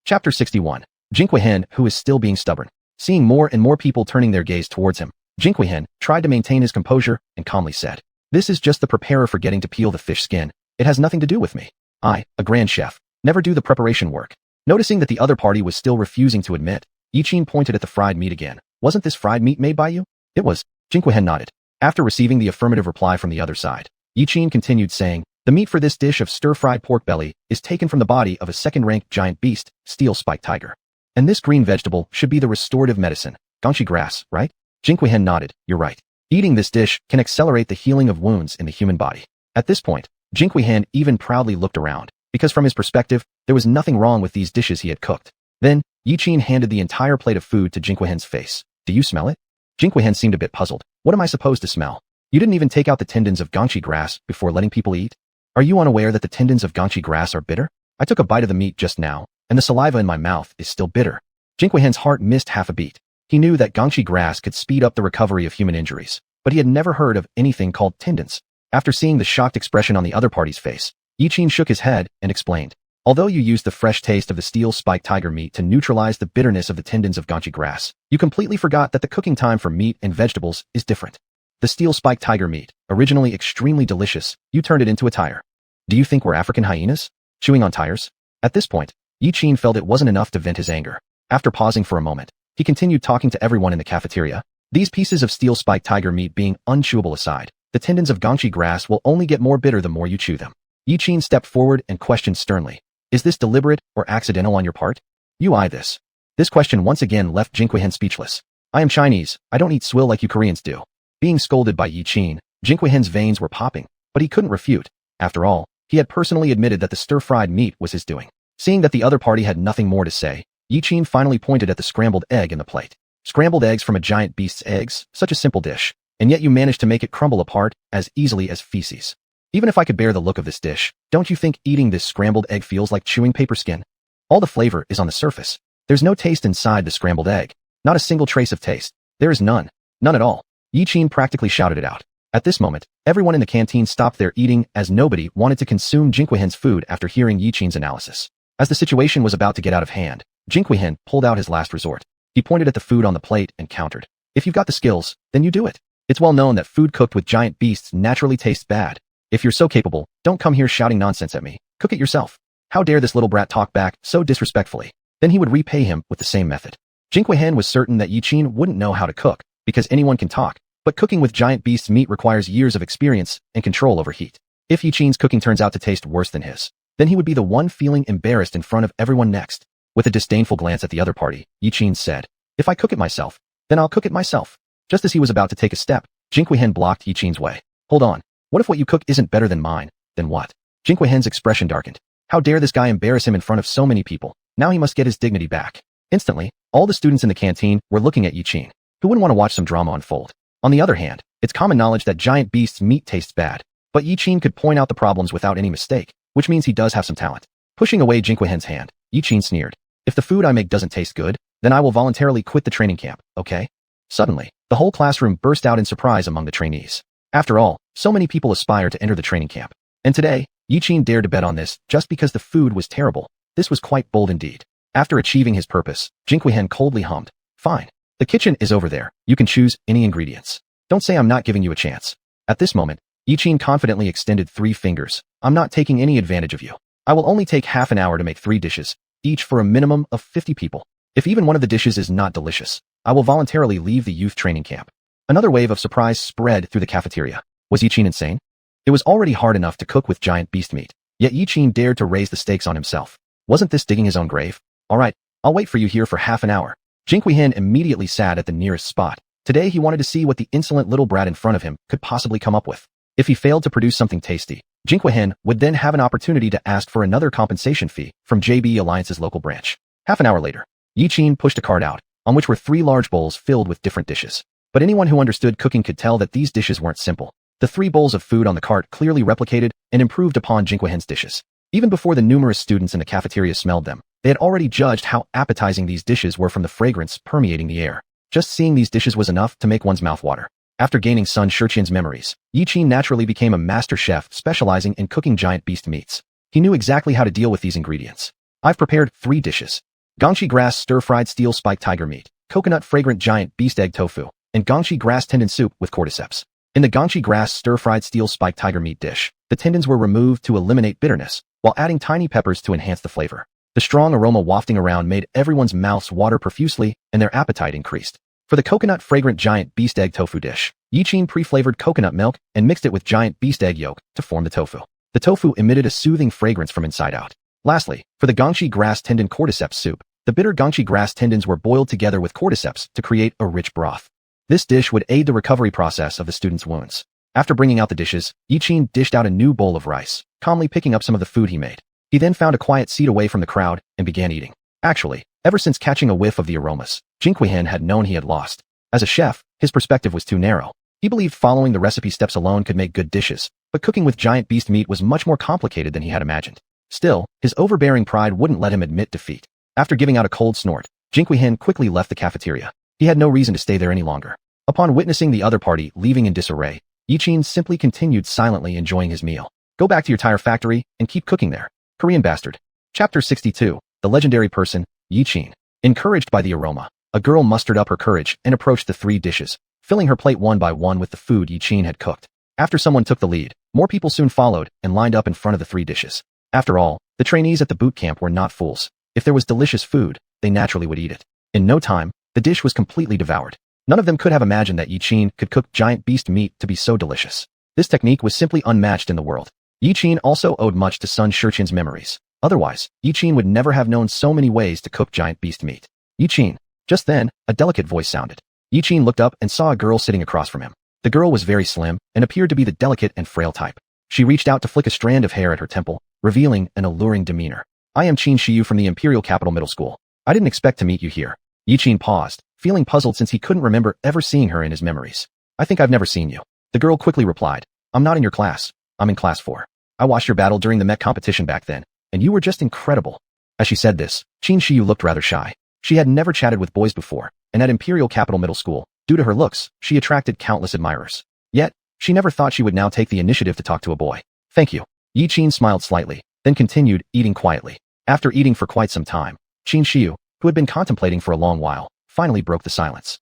Chapter 61. Jinquihen, who is still being stubborn. Seeing more and more people turning their gaze towards him, Jinquihen tried to maintain his composure and calmly said, This is just the preparer forgetting to peel the fish skin. It has nothing to do with me. I, a grand chef, never do the preparation work. Noticing that the other party was still refusing to admit, Yiqin pointed at the fried meat again. Wasn't this fried meat made by you? It was. Jinquihen nodded. After receiving the affirmative reply from the other side, Yiqin continued saying, The meat for this dish of stir-fried pork belly is taken from the body of a second-ranked giant beast, steel-spiked tiger. And this green vegetable should be the restorative medicine, gongshi grass, right? Jinquihen nodded. You're right. Eating this dish can accelerate the healing of wounds in the human body. At this point, Jinquihen even proudly looked around, because from his perspective, there was nothing wrong with these dishes he had cooked. Then, Yiqin handed the entire plate of food to Jinquihen's face. Do you smell it? Jinquihen seemed a bit puzzled. What am I supposed to smell? You didn't even take out the tendons of gongshi grass before letting people eat? Are you unaware that the tendons of gongshi grass are bitter? I took a bite of the meat just now, and the saliva in my mouth is still bitter. Jinquihen's heart missed half a beat. He knew that gongshi grass could speed up the recovery of human injuries, but he had never heard of anything called tendons. After seeing the shocked expression on the other party's face, Yiqin shook his head and explained. Although you used the fresh taste of the steel-spiked tiger meat to neutralize the bitterness of the tendons of gongchi grass, you completely forgot that the cooking time for meat and vegetables is different. The steel-spiked tiger meat, originally extremely delicious, you turned it into a tire. Do you think we're African hyenas? Chewing on tires? At this point, Yiqin felt it wasn't enough to vent his anger. After pausing for a moment, he continued talking to everyone in the cafeteria. These pieces of steel-spiked tiger meat being unchewable aside, the tendons of gongchi grass will only get more bitter the more you chew them. Yiqin stepped forward and questioned sternly. Is this deliberate or accidental on your part? You eye this. This question once again left Xuanhuan speechless. I am Chinese, I don't eat swill like you Koreans do. Being scolded by Yiqin, Xuanhuan's veins were popping, but he couldn't refute. After all, he had personally admitted that the stir-fried meat was his doing. Seeing that the other party had nothing more to say, Yiqin finally pointed at the scrambled egg in the plate. Scrambled eggs from a giant beast's eggs, such a simple dish, and yet you managed to make it crumble apart as easily as feces. Even if I could bear the look of this dish, don't you think eating this scrambled egg feels like chewing paper skin? All the flavor is on the surface. There's no taste inside the scrambled egg. Not a single trace of taste. There is none. None at all. Yiqin practically shouted it out. At this moment, everyone in the canteen stopped their eating as nobody wanted to consume Xuanhuan's food after hearing Yiqin's analysis. As the situation was about to get out of hand, Xuanhuan pulled out his last resort. He pointed at the food on the plate and countered. If you've got the skills, then you do it. It's well known that food cooked with giant beasts naturally tastes bad. If you're so capable, don't come here shouting nonsense at me. Cook it yourself. How dare this little brat talk back so disrespectfully? Then he would repay him with the same method. Xuanhuan was certain that Yiqin wouldn't know how to cook, because anyone can talk, but cooking with giant beasts' meat requires years of experience and control over heat. If Yiqin's cooking turns out to taste worse than his, then he would be the one feeling embarrassed in front of everyone next. With a disdainful glance at the other party, Yiqin said, if I cook it myself, then I'll cook it myself. Just as he was about to take a step, Xuanhuan blocked Yiqin's way. Hold on. What if what you cook isn't better than mine? Then what? Xuanhuan's expression darkened. How dare this guy embarrass him in front of so many people? Now he must get his dignity back. Instantly, all the students in the canteen were looking at Yiqin. Who wouldn't want to watch some drama unfold? On the other hand, it's common knowledge that giant beasts' meat tastes bad, but Yiqin could point out the problems without any mistake, which means he does have some talent. Pushing away Xuanhuan's hand, Yiqin sneered. If the food I make doesn't taste good, then I will voluntarily quit the training camp, okay? Suddenly, the whole classroom burst out in surprise among the trainees. After all, so many people aspire to enter the training camp. And today, Yiqin dared to bet on this just because the food was terrible. This was quite bold indeed. After achieving his purpose, Xuanhuan coldly hummed. Fine. The kitchen is over there. You can choose any ingredients. Don't say I'm not giving you a chance. At this moment, Yiqin confidently extended 3 fingers. I'm not taking any advantage of you. I will only take half an hour to make 3 dishes, each for a minimum of 50 people. If even one of the dishes is not delicious, I will voluntarily leave the youth training camp. Another wave of surprise spread through the cafeteria. Was Yiqin insane? It was already hard enough to cook with giant beast meat, yet Yiqin dared to raise the stakes on himself. Wasn't this digging his own grave? All right, I'll wait for you here for half an hour. Xuanhuan immediately sat at the nearest spot. Today he wanted to see what the insolent little brat in front of him could possibly come up with. If he failed to produce something tasty, Xuanhuan would then have an opportunity to ask for another compensation fee from JB Alliance's local branch. Half an hour later, Yiqin pushed a cart out, on which were 3 large bowls filled with different dishes. But anyone who understood cooking could tell that these dishes weren't simple. The 3 bowls of food on the cart clearly replicated and improved upon Xuanhuan's dishes. Even before the numerous students in the cafeteria smelled them, they had already judged how appetizing these dishes were from the fragrance permeating the air. Just seeing these dishes was enough to make one's mouth water. After gaining son Xiuxian's memories, Yiqin naturally became a master chef specializing in cooking giant beast meats. He knew exactly how to deal with these ingredients. I've prepared 3 dishes. Gongchi grass stir-fried steel-spiked tiger meat, coconut fragrant giant beast egg tofu, and gongchi grass tendon soup with cordyceps. In the gongchi grass stir-fried steel-spiked tiger meat dish, the tendons were removed to eliminate bitterness, while adding tiny peppers to enhance the flavor. The strong aroma wafting around made everyone's mouths water profusely and their appetite increased. For the coconut fragrant giant beast egg tofu dish, Yiqin pre-flavored coconut milk and mixed it with giant beast egg yolk to form the tofu. The tofu emitted a soothing fragrance from inside out. Lastly, for the gongchi grass tendon cordyceps soup, the bitter gongchi grass tendons were boiled together with cordyceps to create a rich broth. This dish would aid the recovery process of the students' wounds. After bringing out the dishes, Yiqin dished out a new bowl of rice, calmly picking up some of the food he made. He then found a quiet seat away from the crowd and began eating. Actually, ever since catching a whiff of the aromas, Xuanhuan had known he had lost. As a chef, his perspective was too narrow. He believed following the recipe steps alone could make good dishes, but cooking with giant beast meat was much more complicated than he had imagined. Still, his overbearing pride wouldn't let him admit defeat. After giving out a cold snort, Xuanhuan quickly left the cafeteria. He had no reason to stay there any longer. Upon witnessing the other party leaving in disarray, Yiqin simply continued silently enjoying his meal. Go back to your tire factory and keep cooking there. Korean bastard. Chapter 62. The Legendary Person, Yiqin. Encouraged by the aroma, a girl mustered up her courage and approached the 3 dishes, filling her plate one by one with the food Yiqin had cooked. After someone took the lead, more people soon followed and lined up in front of the 3 dishes. After all, the trainees at the boot camp were not fools. If there was delicious food, they naturally would eat it. In no time, the dish was completely devoured. None of them could have imagined that Yiqin could cook giant beast meat to be so delicious. This technique was simply unmatched in the world. Yiqin also owed much to Sun Xiuxian's memories. Otherwise, Yiqin would never have known so many ways to cook giant beast meat. Yiqin. Just then, a delicate voice sounded. Yiqin looked up and saw a girl sitting across from him. The girl was very slim and appeared to be the delicate and frail type. She reached out to flick a strand of hair at her temple, revealing an alluring demeanor. I am Xiu from the Imperial Capital Middle School. I didn't expect to meet you here. Yiqin paused, feeling puzzled since he couldn't remember ever seeing her in his memories. I think I've never seen you. The girl quickly replied. I'm not in your class. I'm in class 4. I watched your battle during the mech competition back then, and you were just incredible. As she said this, Xiu looked rather shy. She had never chatted with boys before, and at Imperial Capital Middle School, due to her looks, she attracted countless admirers. Yet, she never thought she would now take the initiative to talk to a boy. Thank you. Yiqin smiled slightly, then continued, eating quietly. After eating for quite some time, Xiu, who had been contemplating for a long while, finally broke the silence.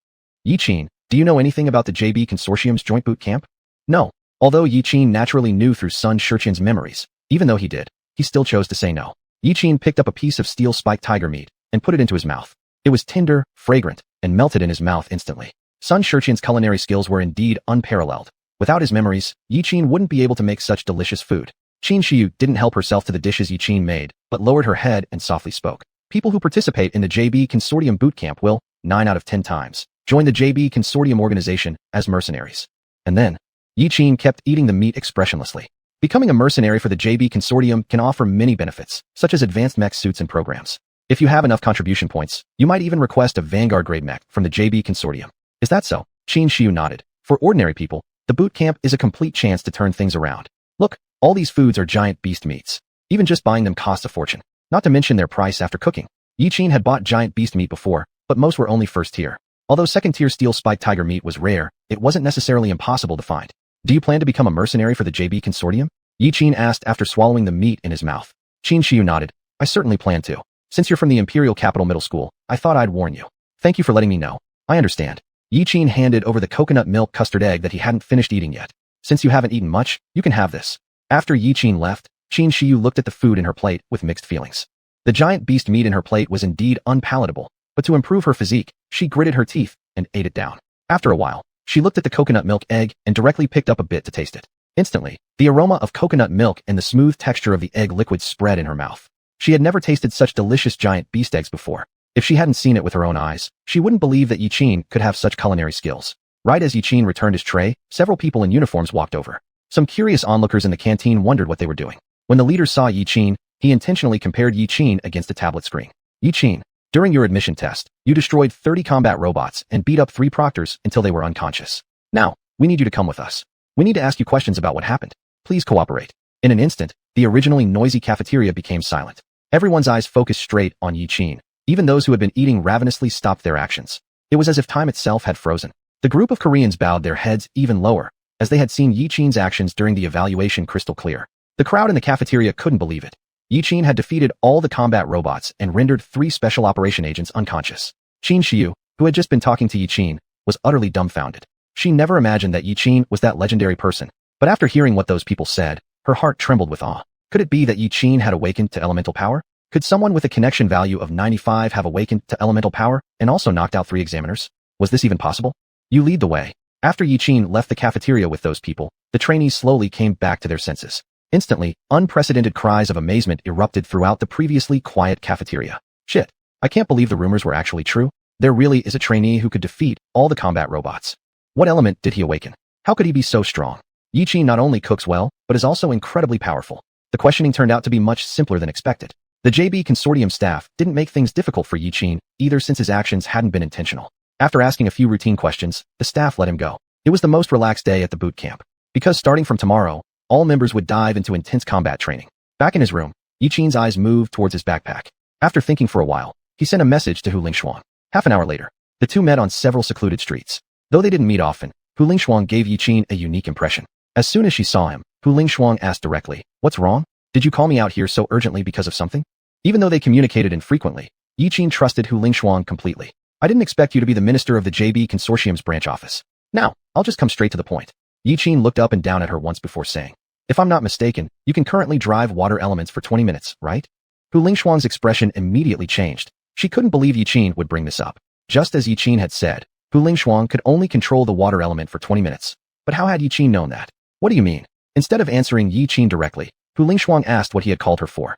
Yiqin, do you know anything about the JB Consortium's joint boot camp? No. Although Yiqin naturally knew through Sun Xiuxian's memories, even though he did, he still chose to say no. Yiqin picked up a piece of steel-spiked tiger meat and put it into his mouth. It was tender, fragrant, and melted in his mouth instantly. Sun Xiuxian's culinary skills were indeed unparalleled. Without his memories, Yiqin wouldn't be able to make such delicious food. Xiu didn't help herself to the dishes Yiqin made, but lowered her head and softly spoke. People who participate in the JB Consortium boot camp will, 9 out of 10 times, join the JB Consortium organization as mercenaries. And then, Yiqin kept eating the meat expressionlessly. Becoming a mercenary for the JB Consortium can offer many benefits, such as advanced mech suits and programs. If you have enough contribution points, you might even request a Vanguard grade mech from the JB Consortium. Is that so? Xiu nodded. For ordinary people, the boot camp is a complete chance to turn things around. Look, all these foods are giant beast meats. Even just buying them costs a fortune, not to mention their price after cooking. Yiqin had bought giant beast meat before, but most were only first tier. Although second-tier steel-spiked tiger meat was rare, it wasn't necessarily impossible to find. Do you plan to become a mercenary for the JB Consortium? Yiqin asked after swallowing the meat in his mouth. Xiu nodded. I certainly plan to. Since you're from the Imperial Capital Middle School, I thought I'd warn you. Thank you for letting me know. I understand. Yiqin handed over the coconut milk custard egg that he hadn't finished eating yet. Since you haven't eaten much, you can have this. After Yiqin left, Xiu looked at the food in her plate with mixed feelings. The giant beast meat in her plate was indeed unpalatable, but to improve her physique, she gritted her teeth and ate it down. After a while, she looked at the coconut milk egg and directly picked up a bit to taste it. Instantly, the aroma of coconut milk and the smooth texture of the egg liquid spread in her mouth. She had never tasted such delicious giant beast eggs before. If she hadn't seen it with her own eyes, she wouldn't believe that Yiqin could have such culinary skills. Right as Yiqin returned his tray, several people in uniforms walked over. Some curious onlookers in the canteen wondered what they were doing. When the leader saw Yiqin, he intentionally compared Yiqin against a tablet screen. Yiqin, during your admission test, you destroyed 30 combat robots and beat up 3 proctors until they were unconscious. Now, we need you to come with us. We need to ask you questions about what happened. Please cooperate. In an instant, the originally noisy cafeteria became silent. Everyone's eyes focused straight on Yiqin. Even those who had been eating ravenously stopped their actions. It was as if time itself had frozen. The group of Koreans bowed their heads even lower, as they had seen Yiqin's actions during the evaluation crystal clear. The crowd in the cafeteria couldn't believe it. Yiqin had defeated all the combat robots and rendered 3 special operation agents unconscious. Xiu, who had just been talking to Yiqin, was utterly dumbfounded. She never imagined that Yiqin was that legendary person, but after hearing what those people said, her heart trembled with awe. Could it be that Yiqin had awakened to elemental power? Could someone with a connection value of 95 have awakened to elemental power and also knocked out 3 examiners? Was this even possible? You lead the way. After Yiqin left the cafeteria with those people, the trainees slowly came back to their senses. Instantly, unprecedented cries of amazement erupted throughout the previously quiet cafeteria. Shit, I can't believe the rumors were actually true. There really is a trainee who could defeat all the combat robots. What element did he awaken? How could he be so strong? Yiqin not only cooks well, but is also incredibly powerful. The questioning turned out to be much simpler than expected. The JB Consortium staff didn't make things difficult for Yiqin either, since his actions hadn't been intentional. After asking a few routine questions, the staff let him go. It was the most relaxed day at the boot camp, because starting from tomorrow, all members would dive into intense combat training. Back in his room, Yiqin's eyes moved towards his backpack. After thinking for a while, he sent a message to xuanhuan. Half an hour later, the two met on several secluded streets. Though they didn't meet often, xuanhuan gave Yiqin a unique impression. As soon as she saw him, xuanhuan asked directly, "What's wrong? Did you call me out here so urgently because of something?" Even though they communicated infrequently, Yiqin trusted xuanhuan completely. I didn't expect you to be the minister of the JB Consortium's branch office. Now, I'll just come straight to the point. Yiqin looked up and down at her once before saying, if I'm not mistaken, you can currently drive water elements for 20 minutes, right? Xuanhuan's expression immediately changed. She couldn't believe Yiqin would bring this up. Just as Yiqin had said, Xuanhuan could only control the water element for 20 minutes. But how had Yiqin known that? What do you mean? Instead of answering Yiqin directly, Xuanhuan asked what he had called her for.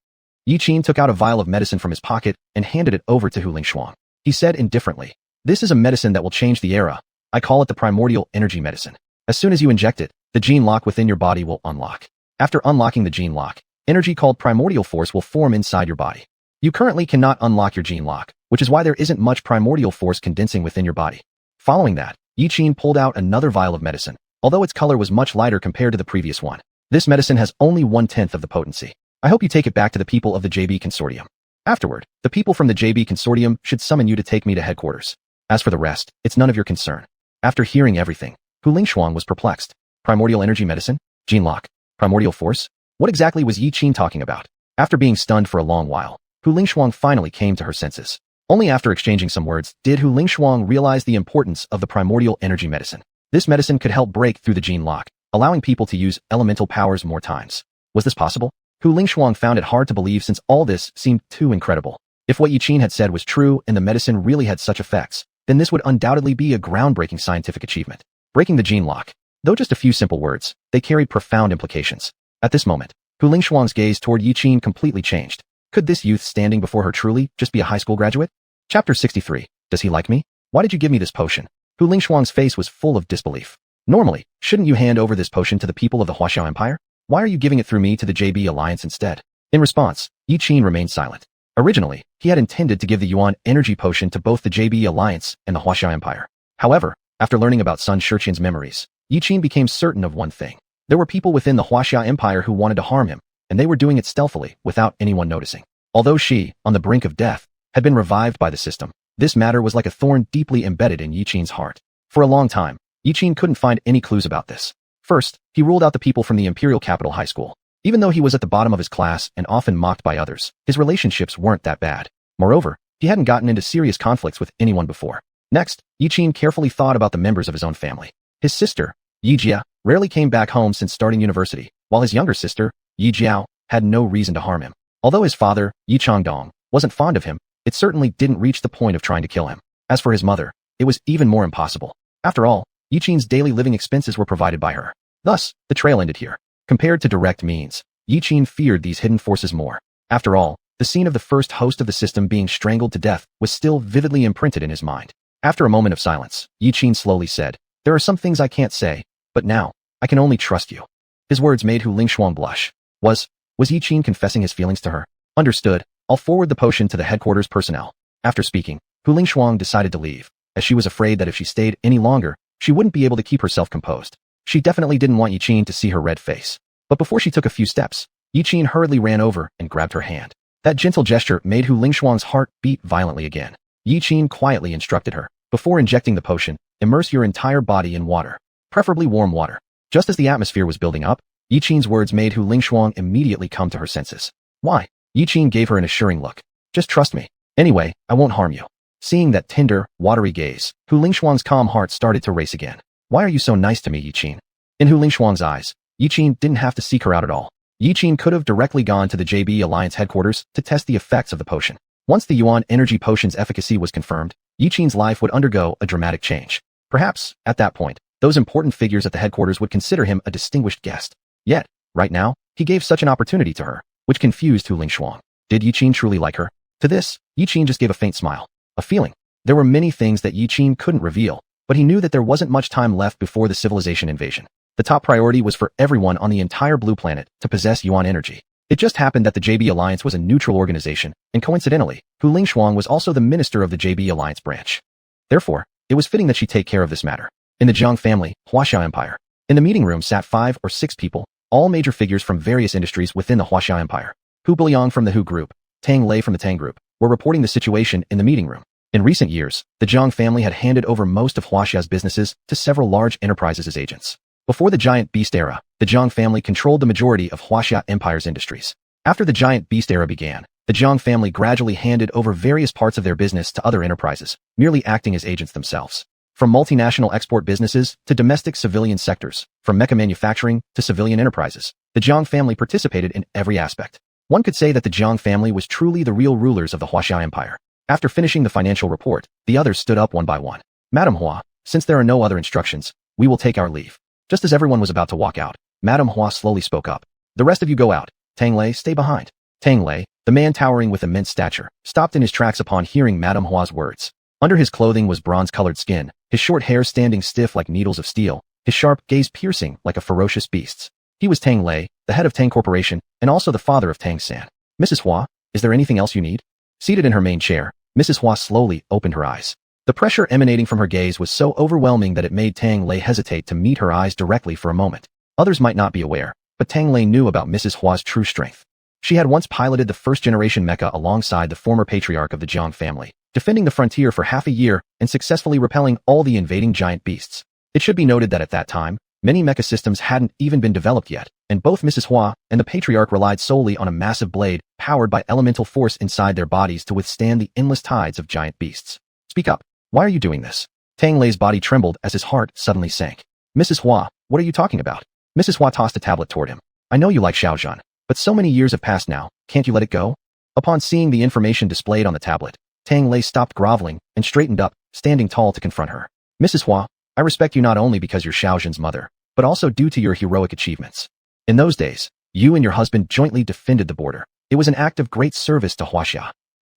Yiqin took out a vial of medicine from his pocket and handed it over to Xuanhuan. He said indifferently, this is a medicine that will change the era. I call it the primordial energy medicine. As soon as you inject it, the gene lock within your body will unlock. After unlocking the gene lock, energy called primordial force will form inside your body. You currently cannot unlock your gene lock, which is why there isn't much primordial force condensing within your body. Following that, Yiqin pulled out another vial of medicine, although its color was much lighter compared to the previous one. This medicine has only 1/10 of the potency. I hope you take it back to the people of the JB Consortium. Afterward, the people from the JB Consortium should summon you to take me to headquarters. As for the rest, it's none of your concern. After hearing everything, Xuanhuan was perplexed. Primordial energy medicine? Gene lock? Primordial force? What exactly was Yiqin talking about? After being stunned for a long while, Xuanhuan finally came to her senses. Only after exchanging some words did Xuanhuan realize the importance of the primordial energy medicine. This medicine could help break through the gene lock, allowing people to use elemental powers more times. Was this possible? Xuanhuan found it hard to believe since all this seemed too incredible. If what Yiqin had said was true and the medicine really had such effects, then this would undoubtedly be a groundbreaking scientific achievement. Breaking the gene lock. Though just a few simple words, they carried profound implications. At this moment, Xuanhuan's gaze toward Yiqin completely changed. Could this youth standing before her truly just be a high school graduate? Chapter 63. Does he like me? Why did you give me this potion? Xuanhuan's face was full of disbelief. Normally, shouldn't you hand over this potion to the people of the Huaxiao Empire? Why are you giving it through me to the JB Alliance instead? In response, Yiqin remained silent. Originally, he had intended to give the Yuan energy potion to both the JB Alliance and the Huaxiao Empire. However, after learning about Sun Xiuxian's memories, Yiqin became certain of one thing. There were people within the Huaxiao Empire who wanted to harm him, and they were doing it stealthily, without anyone noticing. Although she, on the brink of death, had been revived by the system, this matter was like a thorn deeply embedded in Yiqin's heart. For a long time, Yiqin couldn't find any clues about this. First, he ruled out the people from the Imperial Capital High School. Even though he was at the bottom of his class and often mocked by others, his relationships weren't that bad. Moreover, he hadn't gotten into serious conflicts with anyone before. Next, Yiqin carefully thought about the members of his own family. His sister, Yijia, rarely came back home since starting university, while his younger sister, Yijiao, had no reason to harm him. Although his father, Yichangdong, wasn't fond of him, it certainly didn't reach the point of trying to kill him. As for his mother, it was even more impossible. After all, Yiqin's daily living expenses were provided by her. Thus, the trail ended here. Compared to direct means, Yiqin feared these hidden forces more. After all, the scene of the first host of the system being strangled to death was still vividly imprinted in his mind. After a moment of silence, Yiqin slowly said, there are some things I can't say, but now, I can only trust you. His words made Xuanhuan blush. Was Yiqin confessing his feelings to her? Understood. I'll forward the potion to the headquarters personnel. After speaking, Xuanhuan decided to leave, as she was afraid that if she stayed any longer, she wouldn't be able to keep herself composed. She definitely didn't want Yiqin to see her red face. But before she took a few steps, Yiqin hurriedly ran over and grabbed her hand. That gentle gesture made Xuanhuan's heart beat violently again. Yiqin quietly instructed her, before injecting the potion, immerse your entire body in water, preferably warm water. Just as the atmosphere was building up, Yiqin's words made Xuanhuan immediately come to her senses. Why? Yiqin gave her an assuring look. Just trust me. Anyway, I won't harm you. Seeing that tender, watery gaze, Xuanhuan's calm heart started to race again. Why are you so nice to me, Yiqin? In Xuanhuan's eyes, Yiqin didn't have to seek her out at all. Yiqin could have directly gone to the JB Alliance headquarters to test the effects of the potion. Once the Yuan energy potion's efficacy was confirmed, Yiqin's life would undergo a dramatic change. Perhaps, at that point, those important figures at the headquarters would consider him a distinguished guest. Yet, right now, he gave such an opportunity to her, which confused Xuanhuan. Did Yiqin truly like her? To this, Yiqin just gave a faint smile. A feeling. There were many things that Yiqin couldn't reveal, but he knew that there wasn't much time left before the civilization invasion. The top priority was for everyone on the entire blue planet to possess Yuan energy. It just happened that the JB Alliance was a neutral organization, and coincidentally, Xuanhuan was also the minister of the JB Alliance branch. Therefore, it was fitting that she take care of this matter. In the Jiang family, Huaxiao Empire. In the meeting room sat 5 or 6 people, all major figures from various industries within the Huaxiao Empire. Hu Biliang from the Hu group, Tang Lei from the Tang group, were reporting the situation in the meeting room. In recent years, the Jiang family had handed over most of Huaxia's businesses to several large enterprises as agents. Before the Giant Beast era, the Jiang family controlled the majority of Huaxia Empire's industries. After the Giant Beast era began, The Jiang family gradually handed over various parts of their business to other enterprises, merely acting as agents themselves. From multinational export businesses to domestic civilian sectors, from mecha manufacturing to civilian enterprises, the Jiang family participated in every aspect. One could say that the Jiang family was truly the real rulers of the Huaxia Empire. After finishing the financial report, the others stood up one by one. Madame Hua, since there are no other instructions, we will take our leave. Just as everyone was about to walk out, Madame Hua slowly spoke up. The rest of you go out. Tang Lei, stay behind. Tang Lei, the man towering with immense stature, stopped in his tracks upon hearing Madame Hua's words. Under his clothing was bronze-colored skin, his short hair standing stiff like needles of steel, his sharp gaze piercing like a ferocious beast's. He was Tang Lei, the head of Tang Corporation, and also the father of Tang San. Mrs. Hua, is there anything else you need? Seated in her main chair, Mrs. Hua slowly opened her eyes. The pressure emanating from her gaze was so overwhelming that it made Tang Lei hesitate to meet her eyes directly for a moment. Others might not be aware, but Tang Lei knew about Mrs. Hua's true strength. She had once piloted the first-generation mecha alongside the former patriarch of the Jiang family, defending the frontier for half a year and successfully repelling all the invading giant beasts. It should be noted that at that time, many mecha systems hadn't even been developed yet, and both Mrs. Hua and the patriarch relied solely on a massive blade powered by elemental force inside their bodies to withstand the endless tides of giant beasts. Speak up. Why are you doing this? Tang Lei's body trembled as his heart suddenly sank. Mrs. Hua, what are you talking about? Mrs. Hua tossed a tablet toward him. I know you like xiuxian, but so many years have passed now, can't you let it go? Upon seeing the information displayed on the tablet, Tang Lei stopped groveling and straightened up, standing tall to confront her. Mrs. Hua, I respect you not only because you're Xiaoxian's mother, but also due to your heroic achievements. In those days, you and your husband jointly defended the border. It was an act of great service to Huaxia.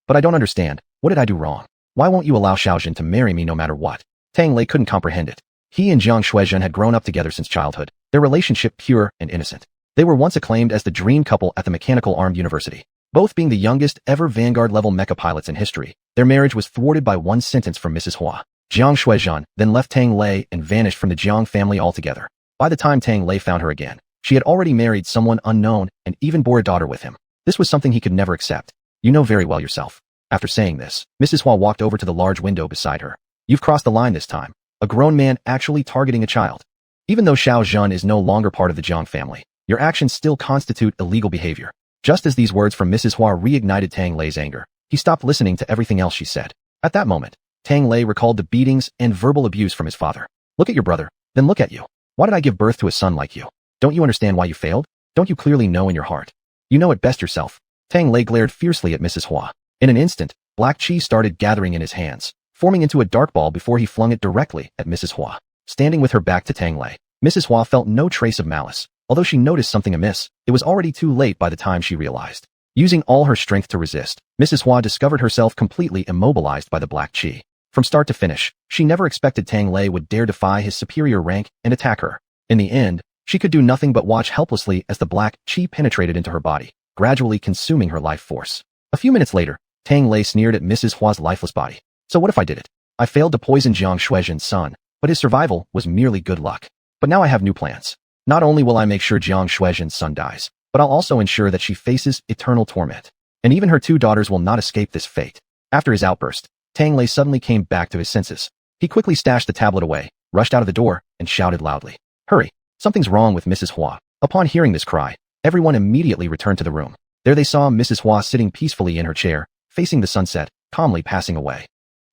But I don't understand, what did I do wrong? Why won't you allow Xiaoxian to marry me no matter what? Tang Lei couldn't comprehend it. He and Jiang Xuejian had grown up together since childhood, their relationship pure and innocent. They were once acclaimed as the dream couple at the Mechanical Armed University. Both being the youngest ever Vanguard-level mecha pilots in history, their marriage was thwarted by one sentence from Mrs. Hua. Jiang Xuejian then left Tang Lei and vanished from the Jiang family altogether. By the time Tang Lei found her again, she had already married someone unknown and even bore a daughter with him. This was something he could never accept. You know very well yourself. After saying this, Mrs. Hua walked over to the large window beside her. You've crossed the line this time. A grown man actually targeting a child. Even though Xiaoxian is no longer part of the Jiang family, your actions still constitute illegal behavior. Just as these words from Mrs. Hua reignited Tang Lei's anger, he stopped listening to everything else she said. At that moment, Tang Lei recalled the beatings and verbal abuse from his father. Look at your brother, then look at you. Why did I give birth to a son like you? Don't you understand why you failed? Don't you clearly know in your heart? You know it best yourself. Tang Lei glared fiercely at Mrs. Hua. In an instant, black chi started gathering in his hands, forming into a dark ball before he flung it directly at Mrs. Hua. Standing with her back to Tang Lei, Mrs. Hua felt no trace of malice. Although she noticed something amiss, it was already too late by the time she realized. Using all her strength to resist, Mrs. Hua discovered herself completely immobilized by the black chi. From start to finish, she never expected Tang Lei would dare defy his superior rank and attack her. In the end, she could do nothing but watch helplessly as the black chi penetrated into her body, gradually consuming her life force. A few minutes later, Tang Lei sneered at Mrs. Hua's lifeless body. So what if I did it? I failed to poison Jiang Xuejian's son, but his survival was merely good luck. But now I have new plans. Not only will I make sure Jiang Xuejian's son dies, but I'll also ensure that she faces eternal torment. And even her two daughters will not escape this fate. After his outburst, Tang Lei suddenly came back to his senses. He quickly stashed the tablet away, rushed out of the door, and shouted loudly. Hurry! Something's wrong with Mrs. Hua. Upon hearing this cry, everyone immediately returned to the room. There they saw Mrs. Hua sitting peacefully in her chair, facing the sunset, calmly passing away.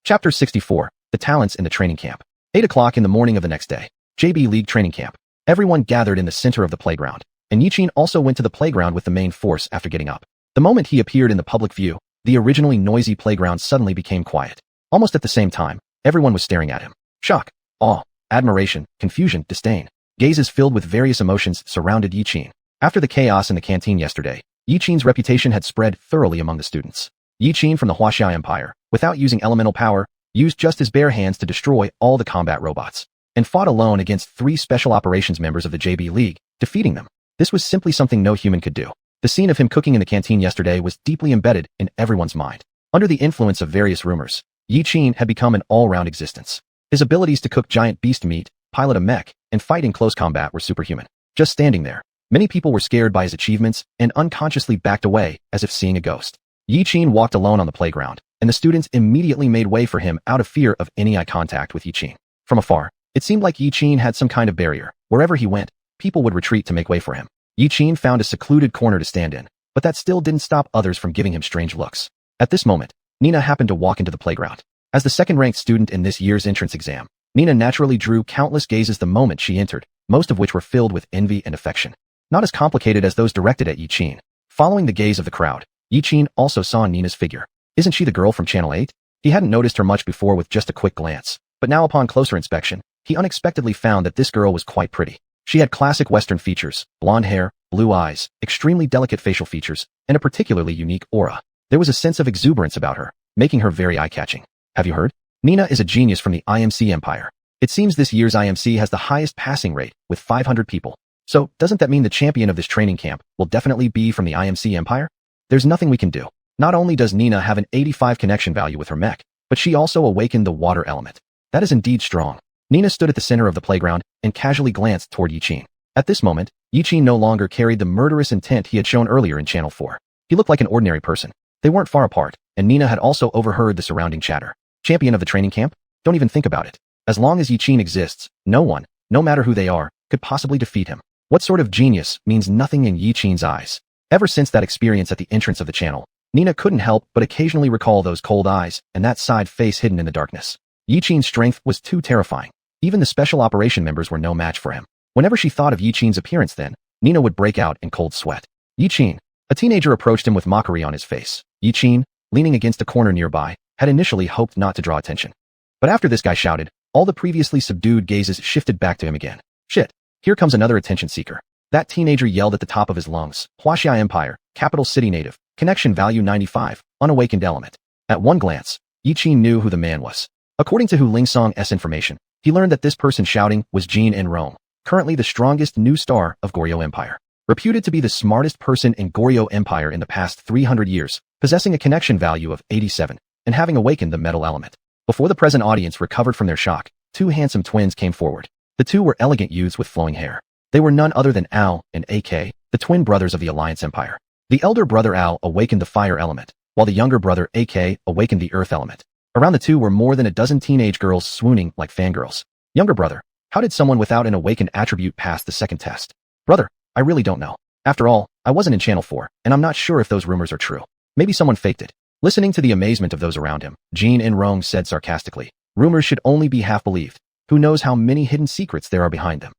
Chapter 64. The Talents in the Training Camp. 8 o'clock in the morning of the next day. JB League Training Camp. Everyone gathered in the center of the playground, and Yiqin also went to the playground with the main force after getting up. The moment he appeared in the public view, the originally noisy playground suddenly became quiet. Almost at the same time, everyone was staring at him. Shock, awe, admiration, confusion, disdain. Gazes filled with various emotions surrounded Yiqin. After the chaos in the canteen yesterday, Yiqin's reputation had spread thoroughly among the students. Yiqin from the Huaxia Empire, without using elemental power, used just his bare hands to destroy all the combat robots, and fought alone against 3 special operations members of the JB League, defeating them. This was simply something no human could do. The scene of him cooking in the canteen yesterday was deeply embedded in everyone's mind. Under the influence of various rumors, Yiqin had become an all-round existence. His abilities to cook giant beast meat, pilot a mech, and fight in close combat were superhuman. Just standing there, many people were scared by his achievements and unconsciously backed away as if seeing a ghost. Yiqin walked alone on the playground, and the students immediately made way for him out of fear of any eye contact with Yiqin. From afar, it seemed like Yiqin had some kind of barrier. Wherever he went, people would retreat to make way for him. Yiqin found a secluded corner to stand in, but that still didn't stop others from giving him strange looks. At this moment, Nina happened to walk into the playground. As the second-ranked student in this year's entrance exam, Nina naturally drew countless gazes the moment she entered, most of which were filled with envy and affection. Not as complicated as those directed at Yuqin. Following the gaze of the crowd, Yuqin also saw Nina's figure. Isn't she the girl from Channel 8? He hadn't noticed her much before with just a quick glance, but now upon closer inspection, he unexpectedly found that this girl was quite pretty. She had classic Western features, blonde hair, blue eyes, extremely delicate facial features, and a particularly unique aura. There was a sense of exuberance about her, making her very eye-catching. Have you heard? Nina is a genius from the IMC Empire. It seems this year's IMC has the highest passing rate, with 500 people. So, doesn't that mean the champion of this training camp will definitely be from the IMC Empire? There's nothing we can do. Not only does Nina have an 85 connection value with her mech, but she also awakened the water element. That is indeed strong. Nina stood at the center of the playground and casually glanced toward Yuqin. At this moment, Yuqin no longer carried the murderous intent he had shown earlier in Channel 4. He looked like an ordinary person. They weren't far apart, and Nina had also overheard the surrounding chatter. Champion of the training camp? Don't even think about it. As long as Yuqin exists, no one, no matter who they are, could possibly defeat him. What sort of genius means nothing in Yuqin's eyes? Ever since that experience at the entrance of the channel, Nina couldn't help but occasionally recall those cold eyes and that side face hidden in the darkness. Yuqin's strength was too terrifying. Even the special operation members were no match for him. Whenever she thought of Yuqin's appearance then, Nina would break out in cold sweat. Yuqin. A teenager approached him with mockery on his face. Yuqin, leaning against a corner nearby, had initially hoped not to draw attention. But after this guy shouted, all the previously subdued gazes shifted back to him again. Shit, here comes another attention seeker. That teenager yelled at the top of his lungs. Wuxia Empire, capital city native, connection value 95, unawakened element. At one glance, Yuqin knew who the man was. According to Hu Lingsong's information, he learned that this person shouting was Jin in Rome, currently the strongest new star of Goryeo Empire. Reputed to be the smartest person in Goryeo Empire in the past 300 years, possessing a connection value of 87, and having awakened the metal element. Before the present audience recovered from their shock, two handsome twins came forward. The two were elegant youths with flowing hair. They were none other than Ao and AK, the twin brothers of the Alliance Empire. The elder brother Ao awakened the fire element, while the younger brother AK awakened the earth element. Around the two were more than a dozen teenage girls swooning like fangirls. Younger brother, how did someone without an awakened attribute pass the second test? Brother, I really don't know. After all, I wasn't in Channel 4, and I'm not sure if those rumors are true. Maybe someone faked it. Listening to the amazement of those around him, Jin in Rome said sarcastically, rumors should only be half believed. Who knows how many hidden secrets there are behind them?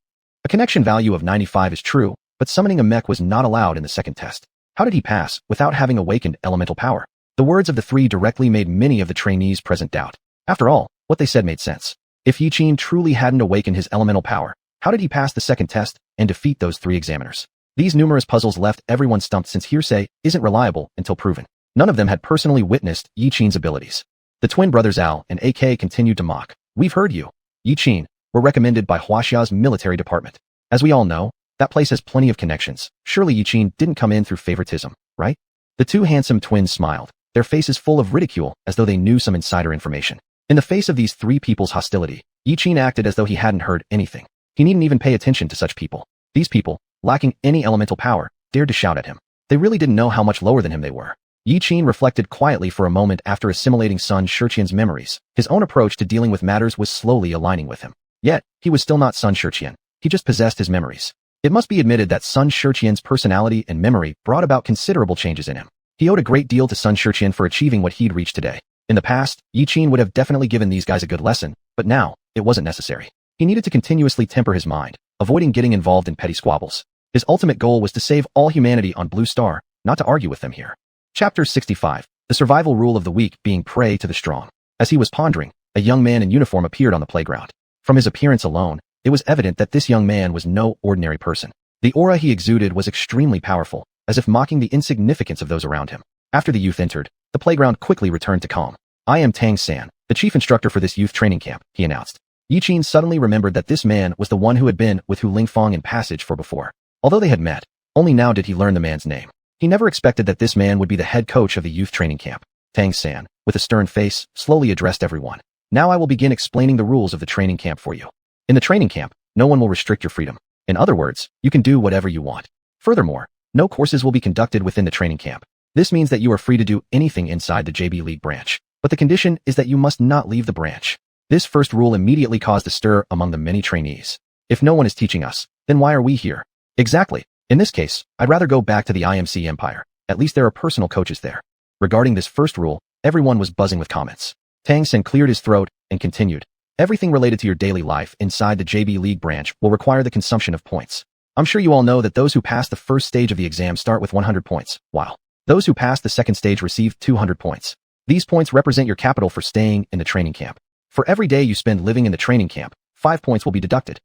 A connection value of 95 is true, but summoning a mech was not allowed in the second test. How did he pass without having awakened elemental power? The words of the three directly made many of the trainees present doubt. After all, what they said made sense. If Yuqin truly hadn't awakened his elemental power, how did he pass the second test and defeat those three examiners? These numerous puzzles left everyone stumped since hearsay isn't reliable until proven. None of them had personally witnessed Yuqin's abilities. The twin brothers Ao and AK continued to mock. We've heard you. Yuqin, were recommended by Huaxia's military department. As we all know, that place has plenty of connections. Surely Yuqin didn't come in through favoritism, right? The two handsome twins smiled, their faces full of ridicule as though they knew some insider information. In the face of these three people's hostility, Yuqin acted as though he hadn't heard anything. He needn't even pay attention to such people. These people, lacking any elemental power, dared to shout at him. They really didn't know how much lower than him they were. Yuqin reflected quietly for a moment after assimilating Sun Xiuxian's memories. His own approach to dealing with matters was slowly aligning with him. Yet, he was still not Sun Xiuxian. He just possessed his memories. It must be admitted that Sun Xiuxian's personality and memory brought about considerable changes in him. He owed a great deal to Sun Xiuxian for achieving what he'd reached today. In the past, Yuqin would have definitely given these guys a good lesson, but now, it wasn't necessary. He needed to continuously temper his mind, avoiding getting involved in petty squabbles. His ultimate goal was to save all humanity on Blue Star, not to argue with them here. Chapter 65. The survival rule of the weak being prey to the strong. As he was pondering, a young man in uniform appeared on the playground. From his appearance alone, it was evident that this young man was no ordinary person. The aura he exuded was extremely powerful, as if mocking the insignificance of those around him. After the youth entered, the playground quickly returned to calm. I am Tang San, the chief instructor for this youth training camp, he announced. Yuqin suddenly remembered that this man was the one who had been with Hu Lingfong in passage for before. Although they had met, only now did he learn the man's name. He never expected that this man would be the head coach of the youth training camp. Tang San, with a stern face, slowly addressed everyone. Now I will begin explaining the rules of the training camp for you. In the training camp, no one will restrict your freedom. In other words, you can do whatever you want. Furthermore, no courses will be conducted within the training camp. This means that you are free to do anything inside the JB League branch. But the condition is that you must not leave the branch. This first rule immediately caused a stir among the many trainees. If no one is teaching us, then why are we here? Exactly. In this case, I'd rather go back to the IMC Empire. At least there are personal coaches there. Regarding this first rule, everyone was buzzing with comments. Tang Sen cleared his throat and continued. Everything related to your daily life inside the JB League branch will require the consumption of points. I'm sure you all know that those who pass the first stage of the exam start with 100 points, while those who pass the second stage receive 200 points. These points represent your capital for staying in the training camp. For every day you spend living in the training camp, 5 points will be deducted.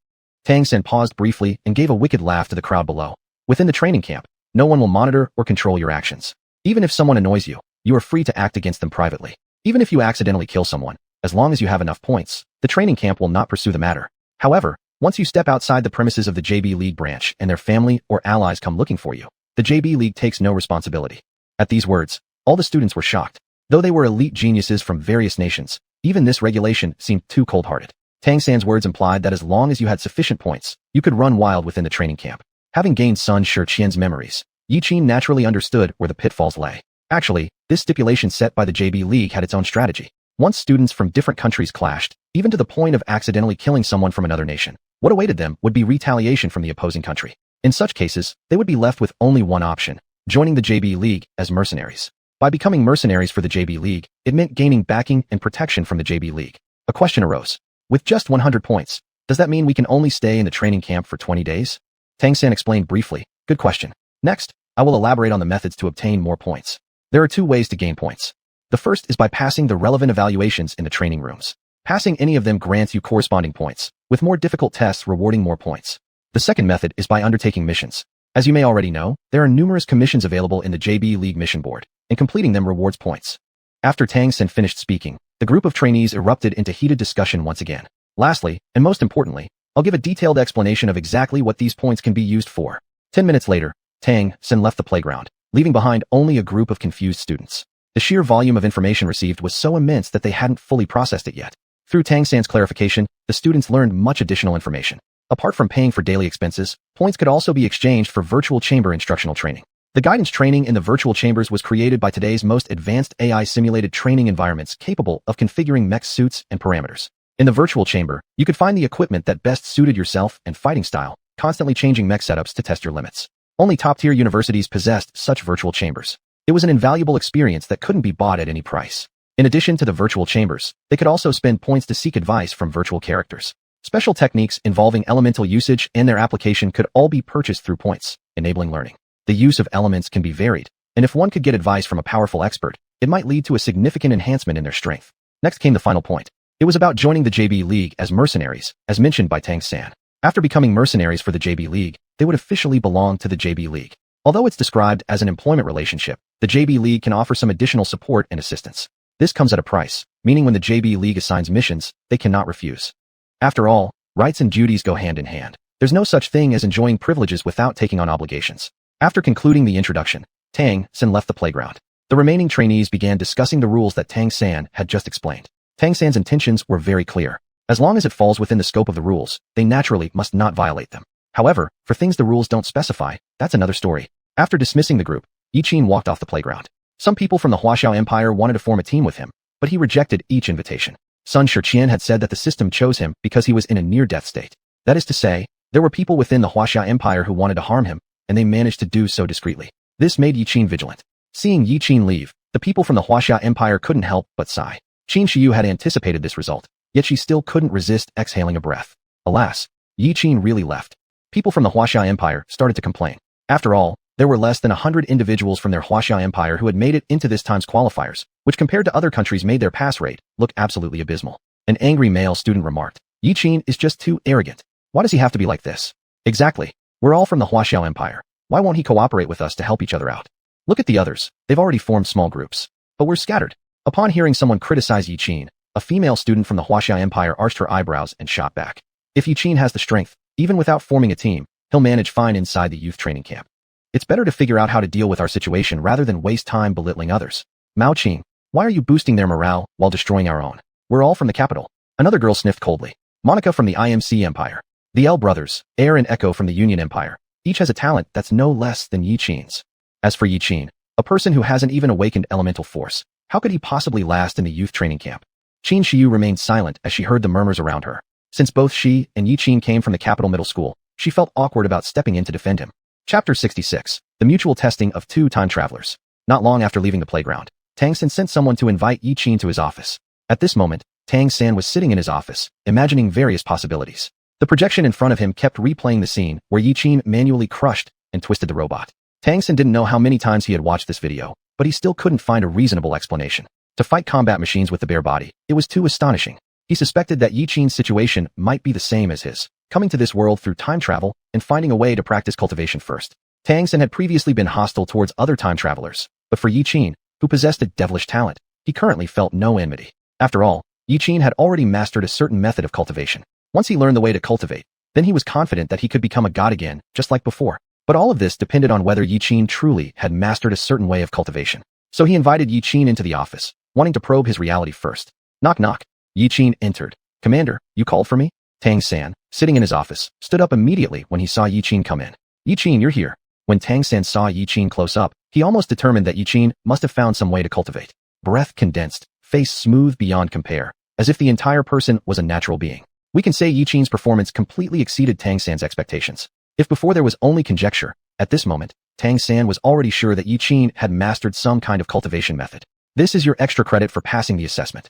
Tang Sen paused briefly and gave a wicked laugh to the crowd below. Within the training camp, no one will monitor or control your actions. Even if someone annoys you, you are free to act against them privately. Even if you accidentally kill someone, as long as you have enough points, the training camp will not pursue the matter. However, once you step outside the premises of the JB League branch and their family or allies come looking for you, the JB League takes no responsibility. At these words, all the students were shocked. Though they were elite geniuses from various nations, even this regulation seemed too cold-hearted. Tang San's words implied that as long as you had sufficient points, you could run wild within the training camp. Having gained Sun Xiuxian's memories, Yiqin naturally understood where the pitfalls lay. Actually, this stipulation set by the JB League had its own strategy. Once students from different countries clashed, even to the point of accidentally killing someone from another nation, what awaited them would be retaliation from the opposing country. In such cases, they would be left with only one option, joining the JB League as mercenaries. By becoming mercenaries for the JB League, it meant gaining backing and protection from the JB League. A question arose. With just 100 points, does that mean we can only stay in the training camp for 20 days? Tang San explained briefly. Good question. Next, I will elaborate on the methods to obtain more points. There are 2 ways to gain points. The first is by passing the relevant evaluations in the training rooms. Passing any of them grants you corresponding points, with more difficult tests rewarding more points. The second method is by undertaking missions. As you may already know, there are numerous commissions available in the JB League mission board, and completing them rewards points. After Tang Sen finished speaking, the group of trainees erupted into heated discussion once again. Lastly, and most importantly, I'll give a detailed explanation of exactly what these points can be used for. 10 minutes later, Tang Sen left the playground, leaving behind only a group of confused students. The sheer volume of information received was so immense that they hadn't fully processed it yet. Through Tang San's clarification, the students learned much additional information. Apart from paying for daily expenses, points could also be exchanged for virtual chamber instructional training. The guidance training in the virtual chambers was created by today's most advanced AI simulated training environments capable of configuring mech suits and parameters. In the virtual chamber, you could find the equipment that best suited yourself and fighting style, constantly changing mech setups to test your limits. Only top-tier universities possessed such virtual chambers. It was an invaluable experience that couldn't be bought at any price. In addition to the virtual chambers, they could also spend points to seek advice from virtual characters. Special techniques involving elemental usage and their application could all be purchased through points, enabling learning. The use of elements can be varied, and if one could get advice from a powerful expert, it might lead to a significant enhancement in their strength. Next came the final point. It was about joining the JB League as mercenaries, as mentioned by Tang San. After becoming mercenaries for the JB League, they would officially belong to the JB League. Although it's described as an employment relationship, the JB League can offer some additional support and assistance. This comes at a price, meaning when the JB League assigns missions, they cannot refuse. After all, rights and duties go hand in hand. There's no such thing as enjoying privileges without taking on obligations. After concluding the introduction, Tang San left the playground. The remaining trainees began discussing the rules that Tang San had just explained. Tang San's intentions were very clear. As long as it falls within the scope of the rules, they naturally must not violate them. However, for things the rules don't specify, that's another story. After dismissing the group, Yiqin walked off the playground. Some people from the Huaxiao Empire wanted to form a team with him, but he rejected each invitation. Sun Xiuxian had said that the system chose him because he was in a near-death state. That is to say, there were people within the Huaxiao Empire who wanted to harm him, and they managed to do so discreetly. This made Yiqin vigilant. Seeing Yiqin leave, the people from the Huaxiao Empire couldn't help but sigh. Xianxia had anticipated this result, yet she still couldn't resist exhaling a breath. Alas, Yiqin really left. People from the Huaxiao Empire started to complain. After all, there were less than 100 individuals from their Huaxiao Empire who had made it into this time's qualifiers, which compared to other countries made their pass rate look absolutely abysmal. An angry male student remarked, Yiqin is just too arrogant. Why does he have to be like this? Exactly. We're all from the Huaxiao Empire. Why won't he cooperate with us to help each other out? Look at the others. They've already formed small groups. But we're scattered. Upon hearing someone criticize Yiqin, a female student from the Huaxiao Empire arched her eyebrows and shot back. If Yiqin has the strength, even without forming a team, he'll manage fine inside the youth training camp. It's better to figure out how to deal with our situation rather than waste time belittling others. Mao Qing, why are you boosting their morale while destroying our own? We're all from the capital. Another girl sniffed coldly. Monica from the IMC Empire. The L brothers, Air and Echo from the Union Empire. Each has a talent that's no less than Yiqin's. As for Yiqin, a person who hasn't even awakened elemental force, how could he possibly last in the youth training camp? Qin Xiu remained silent as she heard the murmurs around her. Since both she and Yiqin came from the capital middle school, she felt awkward about stepping in to defend him. Chapter 66. The Mutual Testing of Two Time Travelers. Not long after leaving the playground, Tang San sent someone to invite Yi Qin to his office. At this moment, Tang San was sitting in his office, imagining various possibilities. The projection in front of him kept replaying the scene where Yi Qin manually crushed and twisted the robot. Tang San didn't know how many times he had watched this video, but he still couldn't find a reasonable explanation. To fight combat machines with the bare body, it was too astonishing. He suspected that Yi Qin's situation might be the same as his, coming to this world through time travel and finding a way to practice cultivation first. Tang San had previously been hostile towards other time travelers, but for Yi Qin, who possessed a devilish talent, he currently felt no enmity. After all, Yi Qin had already mastered a certain method of cultivation. Once he learned the way to cultivate, then he was confident that he could become a god again, just like before. But all of this depended on whether Yi Qin truly had mastered a certain way of cultivation. So he invited Yi Qin into the office, wanting to probe his reality first. Knock knock. Yi Qin entered. "Commander, you called for me?" Tang San, sitting in his office, stood up immediately when he saw Yi Qin come in. "Yi Qin, you're here." When Tang San saw Yi Qin close up, he almost determined that Yi Qin must have found some way to cultivate. Breath condensed, face smooth beyond compare, as if the entire person was a natural being. We can say Yi Qin's performance completely exceeded Tang San's expectations. If before there was only conjecture, at this moment, Tang San was already sure that Yi Qin had mastered some kind of cultivation method. "This is your extra credit for passing the assessment."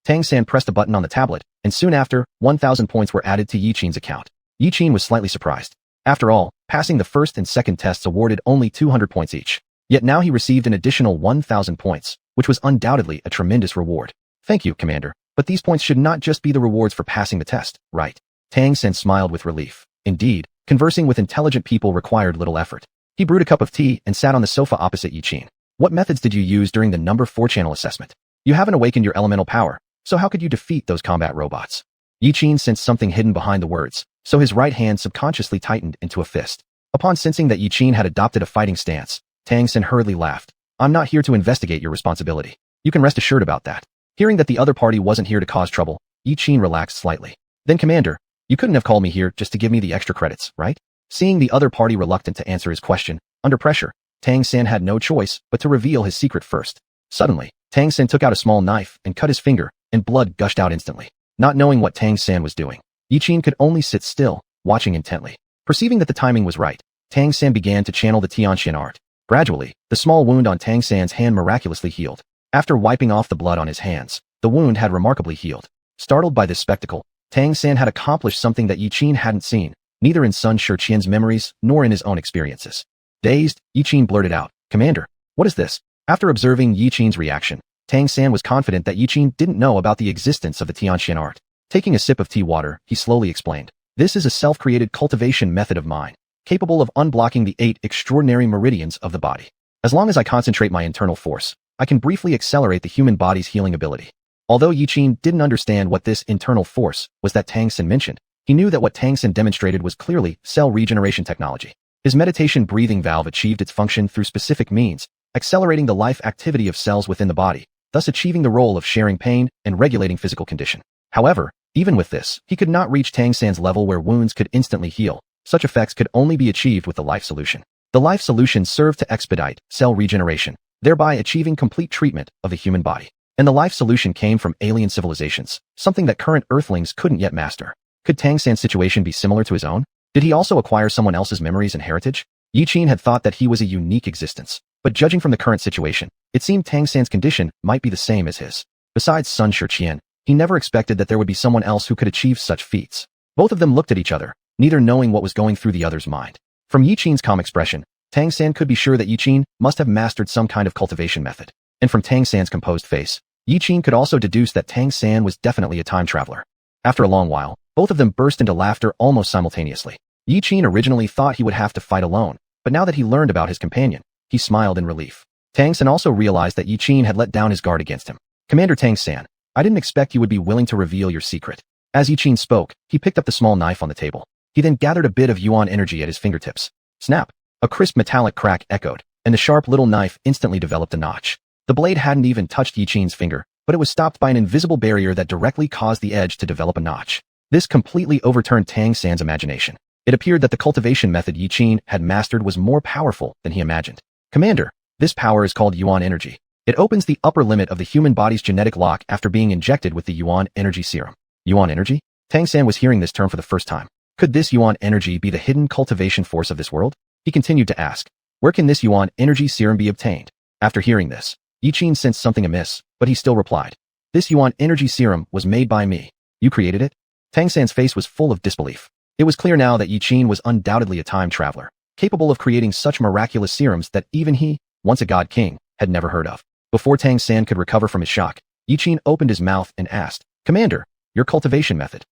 Tang San pressed a button on the tablet, and soon after, 1,000 points were added to Yi Qin's account. Yi Qin was slightly surprised. After all, passing the first and second tests awarded only 200 points each. Yet now he received an additional 1,000 points, which was undoubtedly a tremendous reward. "Thank you, Commander, but these points should not just be the rewards for passing the test, right?" Tang San smiled with relief. Indeed, conversing with intelligent people required little effort. He brewed a cup of tea and sat on the sofa opposite Yi Qin. "What methods did you use during the number 4 channel assessment? You haven't awakened your elemental power, so how could you defeat those combat robots?" Yi Qin sensed something hidden behind the words, so his right hand subconsciously tightened into a fist. Upon sensing that Yi Qin had adopted a fighting stance, Tang San hurriedly laughed. "I'm not here to investigate your responsibility. You can rest assured about that." Hearing that the other party wasn't here to cause trouble, Yi Qin relaxed slightly. "Then Commander, you couldn't have called me here just to give me the extra credits, right?" Seeing the other party reluctant to answer his question, under pressure, Tang San had no choice but to reveal his secret first. Suddenly, Tang San took out a small knife and cut his finger, and blood gushed out instantly. Not knowing what Tang San was doing, Yi Qin could only sit still, watching intently. Perceiving that the timing was right, Tang San began to channel the xiuxian art. Gradually, the small wound on Tang San's hand miraculously healed. After wiping off the blood on his hands, the wound had remarkably healed. Startled by this spectacle, Tang San had accomplished something that Yi Qin hadn't seen, neither in Sun Xiuxian's memories nor in his own experiences. Dazed, Yi Qin blurted out, "Commander, what is this?" After observing Yi Qin's reaction, Tang San was confident that Yi Qin didn't know about the existence of the xiuxian art. Taking a sip of tea water, he slowly explained, "This is a self-created cultivation method of mine, capable of unblocking the 8 extraordinary meridians of the body. As long as I concentrate my internal force, I can briefly accelerate the human body's healing ability." Although Yi Qin didn't understand what this internal force was that Tang San mentioned, he knew that what Tang San demonstrated was clearly cell regeneration technology. His meditation breathing valve achieved its function through specific means, accelerating the life activity of cells within the body, thus achieving the role of sharing pain and regulating physical condition. However, even with this, he could not reach Tang San's level where wounds could instantly heal. Such effects could only be achieved with the life solution. The life solution served to expedite cell regeneration, thereby achieving complete treatment of the human body. And the life solution came from alien civilizations, something that current Earthlings couldn't yet master. Could Tang San's situation be similar to his own? Did he also acquire someone else's memories and heritage? Yi Qin had thought that he was a unique existence, but judging from the current situation, it seemed Tang San's condition might be the same as his. Besides Sun Xiuxian, he never expected that there would be someone else who could achieve such feats. Both of them looked at each other, neither knowing what was going through the other's mind. From Yi Qin's calm expression, Tang San could be sure that Yi Qin must have mastered some kind of cultivation method. And from Tang San's composed face, Yi Qin could also deduce that Tang San was definitely a time traveler. After a long while, both of them burst into laughter almost simultaneously. Yi Qin originally thought he would have to fight alone, but now that he learned about his companion, he smiled in relief. Tang San also realized that Yi Qin had let down his guard against him. "Commander Tang San, I didn't expect you would be willing to reveal your secret." As Yi Qin spoke, he picked up the small knife on the table. He then gathered a bit of yuan energy at his fingertips. Snap! A crisp metallic crack echoed, and the sharp little knife instantly developed a notch. The blade hadn't even touched Yi Qin's finger, but it was stopped by an invisible barrier that directly caused the edge to develop a notch. This completely overturned Tang San's imagination. It appeared that the cultivation method Yi Qin had mastered was more powerful than he imagined. "Commander, this power is called yuan energy. It opens the upper limit of the human body's genetic lock after being injected with the yuan energy serum." Yuan energy? Tang San was hearing this term for the first time. Could this yuan energy be the hidden cultivation force of this world? He continued to ask, "Where can this yuan energy serum be obtained?" After hearing this, Yiqin sensed something amiss, but he still replied, "This yuan energy serum was made by me. You created it?" Tang San's face was full of disbelief. It was clear now that Yiqin was undoubtedly a time traveler, capable of creating such miraculous serums that even he, once a god king, had never heard of. Before Tang San could recover from his shock, Yiqin opened his mouth and asked, "Commander, your cultivation method."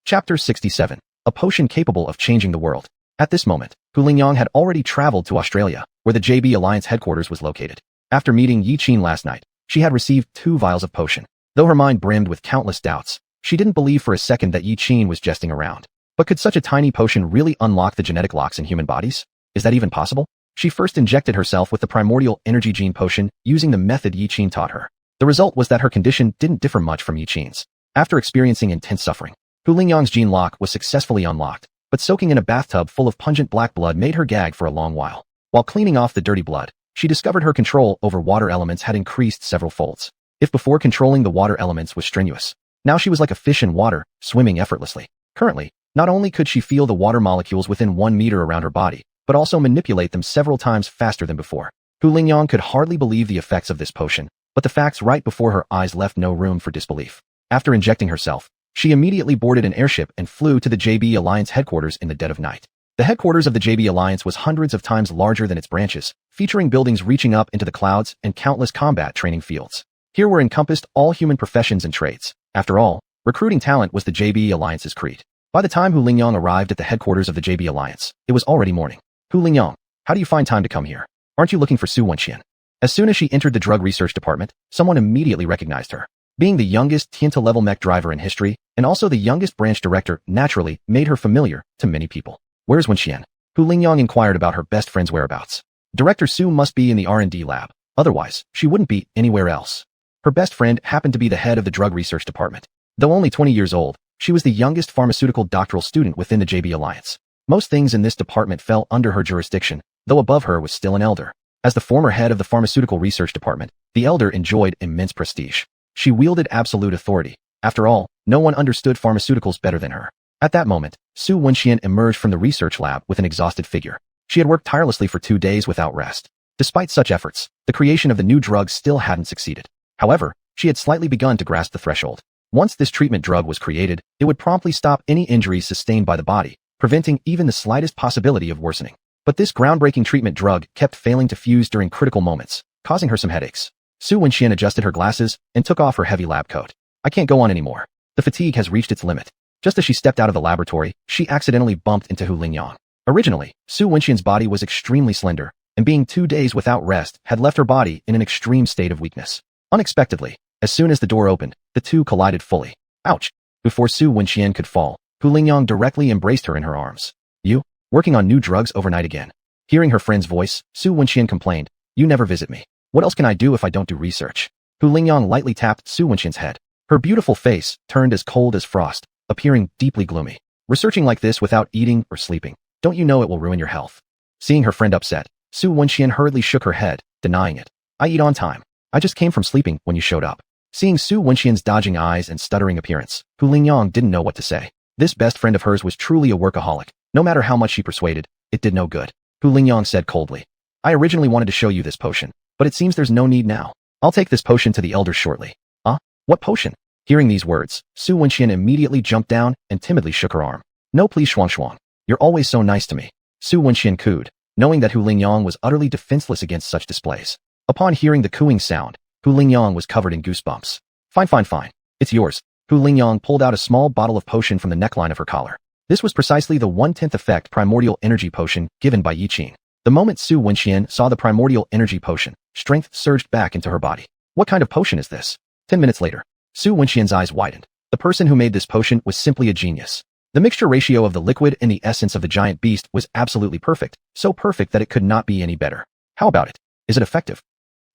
Chapter 67. A potion capable of changing the world. At this moment, Hu Lingyang had already traveled to Australia, where the JB Alliance headquarters was located. After meeting Yiqin last night, she had received 2 vials of potion. Though her mind brimmed with countless doubts, she didn't believe for a second that Yiqin was jesting around. But could such a tiny potion really unlock the genetic locks in human bodies? Is that even possible? She first injected herself with the primordial energy gene potion using the method Yiqin taught her. The result was that her condition didn't differ much from Yiqin's. After experiencing intense suffering, Hu Lingyang's gene lock was successfully unlocked, but soaking in a bathtub full of pungent black blood made her gag for a long while. While cleaning off the dirty blood, she discovered her control over water elements had increased several folds. If before controlling the water elements was strenuous, now she was like a fish in water, swimming effortlessly. Currently, not only could she feel the water molecules within 1 meter around her body, but also manipulate them several times faster than before. Hu Lingyang could hardly believe the effects of this potion, but the facts right before her eyes left no room for disbelief. After injecting herself, she immediately boarded an airship and flew to the JB Alliance headquarters in the dead of night. The headquarters of the JB Alliance was hundreds of times larger than its branches, featuring buildings reaching up into the clouds and countless combat training fields. Here were encompassed all human professions and trades. After all, recruiting talent was the JB Alliance's creed. By the time Hu Lingyang arrived at the headquarters of the JB Alliance, it was already morning. "Hu Lingyang, how do you find time to come here? Aren't you looking for xuanhuan?" As soon as she entered the drug research department, someone immediately recognized her. Being the youngest Tianta-level mech driver in history, and also the youngest branch director, naturally made her familiar to many people. "Where's Wenxian?" Hu Lingyang inquired about her best friend's whereabouts. Director Su must be in the R&D lab, otherwise, she wouldn't be anywhere else. Her best friend happened to be the head of the drug research department. Though only 20 years old, she was the youngest pharmaceutical doctoral student within the JB Alliance. Most things in this department fell under her jurisdiction, though above her was still an elder. As the former head of the pharmaceutical research department, the elder enjoyed immense prestige. She wielded absolute authority. After all, no one understood pharmaceuticals better than her. At that moment, Su Wenxian emerged from the research lab with an exhausted figure. She had worked tirelessly for 2 days without rest. Despite such efforts, the creation of the new drug still hadn't succeeded. However, she had slightly begun to grasp the threshold. Once this treatment drug was created, it would promptly stop any injuries sustained by the body, preventing even the slightest possibility of worsening. But this groundbreaking treatment drug kept failing to fuse during critical moments, causing her some headaches. Su Wenxian adjusted her glasses and took off her heavy lab coat. "I can't go on anymore. The fatigue has reached its limit." Just as she stepped out of the laboratory, she accidentally bumped into Hu Lingyang. Originally, Su Wenxian's body was extremely slender, and being 2 days without rest had left her body in an extreme state of weakness. Unexpectedly, as soon as the door opened, the two collided fully. Ouch! Before Su Wenxian could fall, Hu Lingyang directly embraced her in her arms. "You, working on new drugs overnight again?" Hearing her friend's voice, Su Wenxian complained, "You never visit me. What else can I do if I don't do research?" Hu Lingyang lightly tapped Su Wenxian's head. Her beautiful face turned as cold as frost, appearing deeply gloomy. "Researching like this without eating or sleeping, don't you know it will ruin your health?" Seeing her friend upset, Su Wenxian hurriedly shook her head, denying it. "I eat on time. I just came from sleeping when you showed up." Seeing Su Wenxian's dodging eyes and stuttering appearance, Hu Lingyang didn't know what to say. This best friend of hers was truly a workaholic. No matter how much she persuaded, it did no good. Hu Lingyang said coldly, "I originally wanted to show you this potion, but it seems there's no need now. I'll take this potion to the elders shortly." What potion?" Hearing these words, Su Wenxian immediately jumped down and timidly shook her arm. "No, please, xuanhuan. You're always so nice to me." Su Wenxian cooed, knowing that Hu Lingyang was utterly defenseless against such displays. Upon hearing the cooing sound, Hu Lingyang was covered in goosebumps. Fine. It's yours." Hu Lingyang pulled out a small bottle of potion from the neckline of her collar. This was precisely the 1/10 effect primordial energy potion given by Yiqin. The moment Su Wenxian saw the primordial energy potion, strength surged back into her body. "What kind of potion is this?" 10 minutes later, Su Wenxian's eyes widened. The person who made this potion was simply a genius. The mixture ratio of the liquid and the essence of the giant beast was absolutely perfect, so perfect that it could not be any better. "How about it? Is it effective?"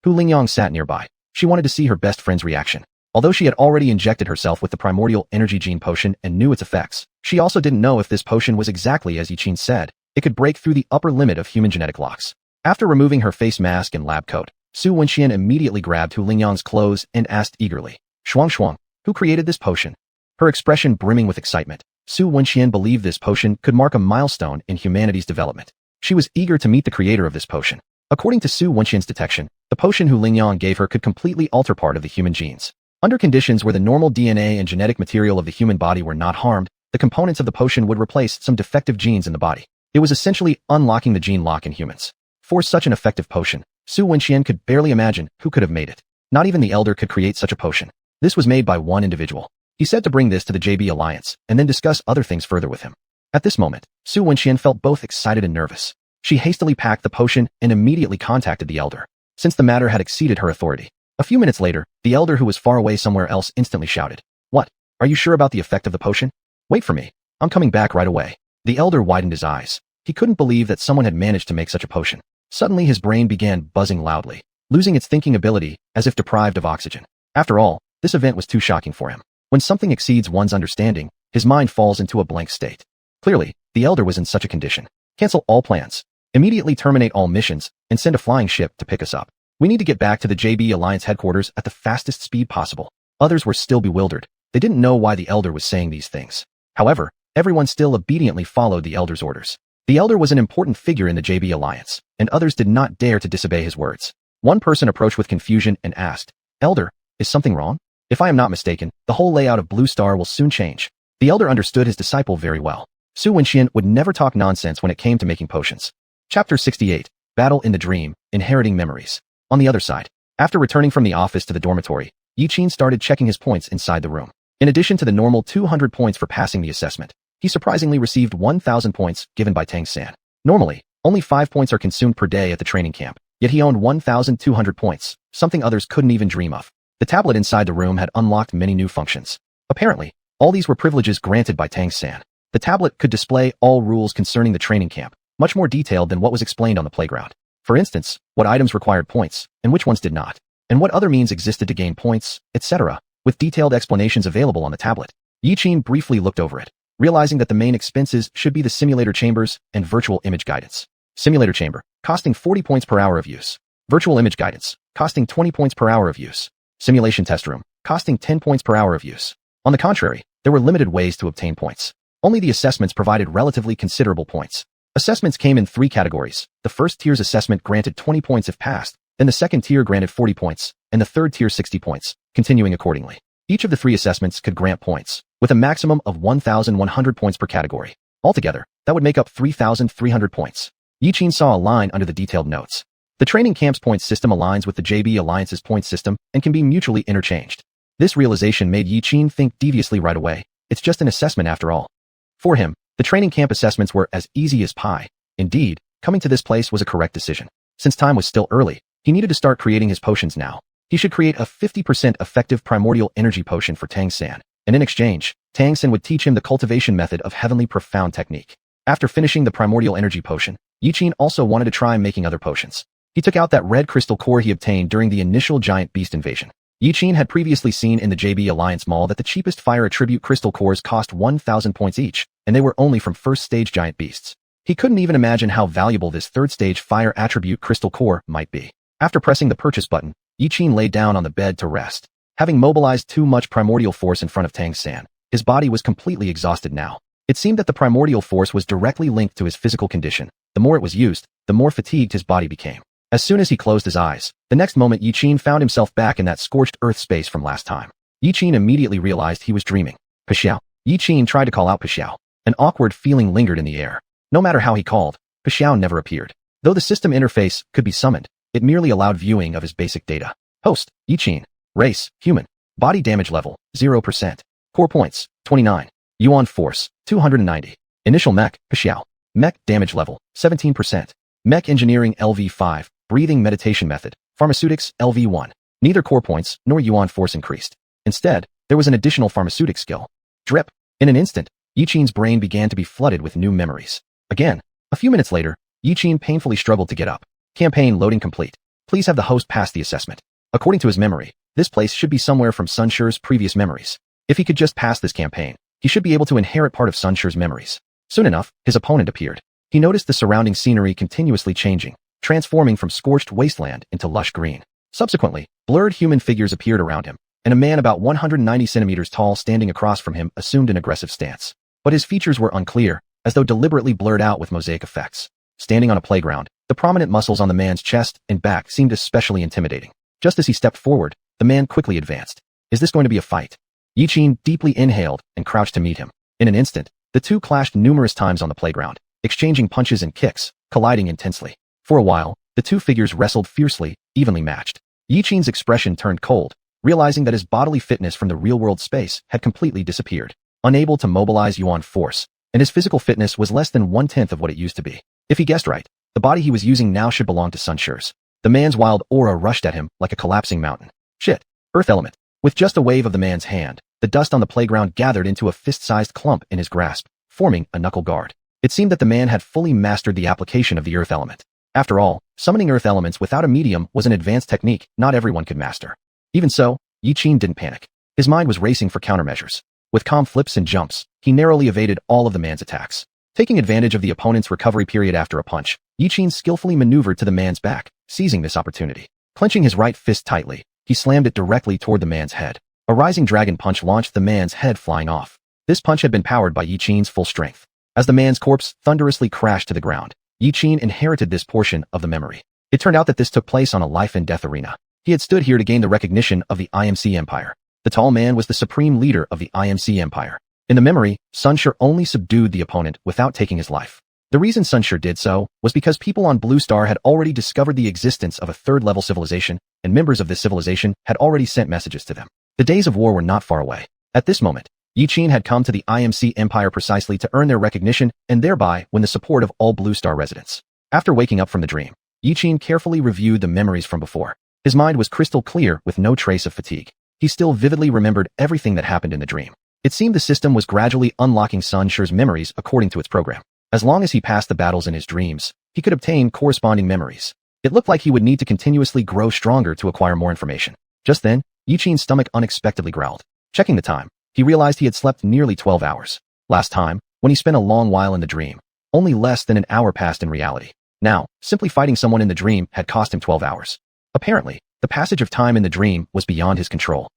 Hu Lingyang sat nearby. She wanted to see her best friend's reaction. Although she had already injected herself with the primordial energy gene potion and knew its effects, she also didn't know if this potion was exactly as Yiqin said. It could break through the upper limit of human genetic locks. After removing her face mask and lab coat, Su Wenxian immediately grabbed Hu Lingyang's clothes and asked eagerly, "Xuanhuan, who created this potion?" Her expression brimming with excitement, Su Wenxian believed this potion could mark a milestone in humanity's development. She was eager to meet the creator of this potion. According to xuanhuan's detection, the potion Hu Lingyang gave her could completely alter part of the human genes. Under conditions where the normal DNA and genetic material of the human body were not harmed, the components of the potion would replace some defective genes in the body. It was essentially unlocking the gene lock in humans. For such an effective potion, xuanhuan could barely imagine who could have made it. Not even the elder could create such a potion. This was made by one individual. He said to bring this to the JB Alliance and then discuss other things further with him. At this moment, xuanhuan felt both excited and nervous. She hastily packed the potion and immediately contacted the elder, since the matter had exceeded her authority. A few minutes later, the elder who was far away somewhere else instantly shouted, "What? Are you sure about the effect of the potion? Wait for me. I'm coming back right away." The elder widened his eyes. He couldn't believe that someone had managed to make such a potion. Suddenly his brain began buzzing loudly, losing its thinking ability as if deprived of oxygen. After all, this event was too shocking for him. When something exceeds one's understanding, his mind falls into a blank state. Clearly, the elder was in such a condition. Cancel all plans. Immediately terminate all missions and send a flying ship to pick us up. We need to get back to the JB Alliance headquarters at the fastest speed possible. Others were still bewildered. They didn't know why the elder was saying these things. However, everyone still obediently followed the elder's orders. The elder was an important figure in the JB Alliance, and others did not dare to disobey his words. One person approached with confusion and asked, "Elder, is something wrong? If I am not mistaken, the whole layout of Blue Star will soon change." The elder understood his disciple very well. Xuanhuan would never talk nonsense when it came to making potions. Chapter 68, Battle in the Dream, Inheriting Memories. On the other side, after returning from the office to the dormitory, Yiqin started checking his points inside the room. In addition to the normal 200 points for passing the assessment, he surprisingly received 1,000 points given by Tang San. Normally, only 5 points are consumed per day at the training camp, yet he owned 1,200 points, something others couldn't even dream of. The tablet inside the room had unlocked many new functions. Apparently, all these were privileges granted by Tang San. The tablet could display all rules concerning the training camp, much more detailed than what was explained on the playground. For instance, what items required points, and which ones did not, and what other means existed to gain points, etc., with detailed explanations available on the tablet. Yiqin briefly looked over it, realizing that the main expenses should be the simulator chambers and virtual image guidance. Simulator chamber, costing 40 points per hour of use. Virtual image guidance, costing 20 points per hour of use. Simulation test room, costing 10 points per hour of use. On the contrary, there were limited ways to obtain points. Only the assessments provided relatively considerable points. Assessments came in 3 categories. The first tier's assessment granted 20 points if passed, then the second tier granted 40 points, and the third tier 60 points, continuing accordingly. Each of the 3 assessments could grant points, with a maximum of 1,100 points per category. Altogether, that would make up 3,300 points. Yiqin saw a line under the detailed notes. The training camp's points system aligns with the JB Alliance's point system and can be mutually interchanged. This realization made Yiqin think deviously right away. It's just an assessment after all. For him, the training camp assessments were as easy as pie. Indeed, coming to this place was a correct decision. Since time was still early, he needed to start creating his potions now. He should create a 50% effective primordial energy potion for Tang San, and in exchange, Tang San would teach him the cultivation method of heavenly profound technique. After finishing the primordial energy potion, Yiqin also wanted to try making other potions. He took out that red crystal core he obtained during the initial giant beast invasion. Yiqin had previously seen in the JB Alliance Mall that the cheapest fire attribute crystal cores cost 1,000 points each, and they were only from first stage giant beasts. He couldn't even imagine how valuable this third stage fire attribute crystal core might be. After pressing the purchase button, Yiqin lay down on the bed to rest. Having mobilized too much primordial force in front of Tang San, his body was completely exhausted now. It seemed that the primordial force was directly linked to his physical condition. The more it was used, the more fatigued his body became. As soon as he closed his eyes, the next moment Yiqin found himself back in that scorched earth space from last time. Yiqin immediately realized he was dreaming. Pixiao. Yiqin tried to call out Pixiao. An awkward feeling lingered in the air. No matter how he called, Pixiao never appeared. Though the system interface could be summoned, it merely allowed viewing of his basic data. Host, Yiqin. Race, human. Body damage level, 0%. Core points, 29. Yuan force, 290. Initial mech, Pixiao. Mech damage level, 17%. Mech engineering LV5. Breathing meditation method, pharmaceutics, LV1. Neither core points nor yuan force increased. Instead, there was an additional pharmaceutic skill. Drip. In an instant, Yiqin's brain began to be flooded with new memories. Again, a few minutes later, Yiqin painfully struggled to get up. Campaign loading complete. Please have the host pass the assessment. According to his memory, this place should be somewhere from Sun Shi's previous memories. If he could just pass this campaign, he should be able to inherit part of Sun Shi's memories. Soon enough, his opponent appeared. He noticed the surrounding scenery continuously changing, transforming from scorched wasteland into lush green. Subsequently, blurred human figures appeared around him, and a man about 190 centimeters tall standing across from him assumed an aggressive stance. But his features were unclear, as though deliberately blurred out with mosaic effects. Standing on a playground, the prominent muscles on the man's chest and back seemed especially intimidating. Just as he stepped forward, the man quickly advanced. Is this going to be a fight? Yiqin deeply inhaled and crouched to meet him. In an instant, the two clashed numerous times on the playground, exchanging punches and kicks, colliding intensely. For a while, the two figures wrestled fiercely, evenly matched. Yiqin's expression turned cold, realizing that his bodily fitness from the real-world space had completely disappeared. Unable to mobilize yuan force, and his physical fitness was less than 1/10 of what it used to be. If he guessed right, the body he was using now should belong to Sunshur's. The man's wild aura rushed at him like a collapsing mountain. Shit. Earth element. With just a wave of the man's hand, the dust on the playground gathered into a fist-sized clump in his grasp, forming a knuckle guard. It seemed that the man had fully mastered the application of the earth element. After all, summoning earth elements without a medium was an advanced technique not everyone could master. Even so, Yiqin didn't panic. His mind was racing for countermeasures. With calm flips and jumps, he narrowly evaded all of the man's attacks. Taking advantage of the opponent's recovery period after a punch, Yiqin skillfully maneuvered to the man's back, seizing this opportunity. Clenching his right fist tightly, he slammed it directly toward the man's head. A rising dragon punch launched the man's head flying off. This punch had been powered by Yiqin's full strength. As the man's corpse thunderously crashed to the ground, Yiqin inherited this portion of the memory. It turned out that this took place on a life-and-death arena. He had stood here to gain the recognition of the IMC Empire. The tall man was the supreme leader of the IMC Empire. In the memory, Sunshur only subdued the opponent without taking his life. The reason Sunshur did so was because people on Blue Star had already discovered the existence of a third-level civilization, and members of this civilization had already sent messages to them. The days of war were not far away. At this moment, Yiqin had come to the IMC Empire precisely to earn their recognition and thereby win the support of all Blue Star residents. After waking up from the dream, Yiqin carefully reviewed the memories from before. His mind was crystal clear with no trace of fatigue. He still vividly remembered everything that happened in the dream. It seemed the system was gradually unlocking Sunshur's memories according to its program. As long as he passed the battles in his dreams, he could obtain corresponding memories. It looked like he would need to continuously grow stronger to acquire more information. Just then, Yiqin's stomach unexpectedly growled. Checking the time, he realized he had slept nearly 12 hours. Last time, when he spent a long while in the dream, only less than an hour passed in reality. Now, simply fighting someone in the dream had cost him 12 hours. Apparently, the passage of time in the dream was beyond his control.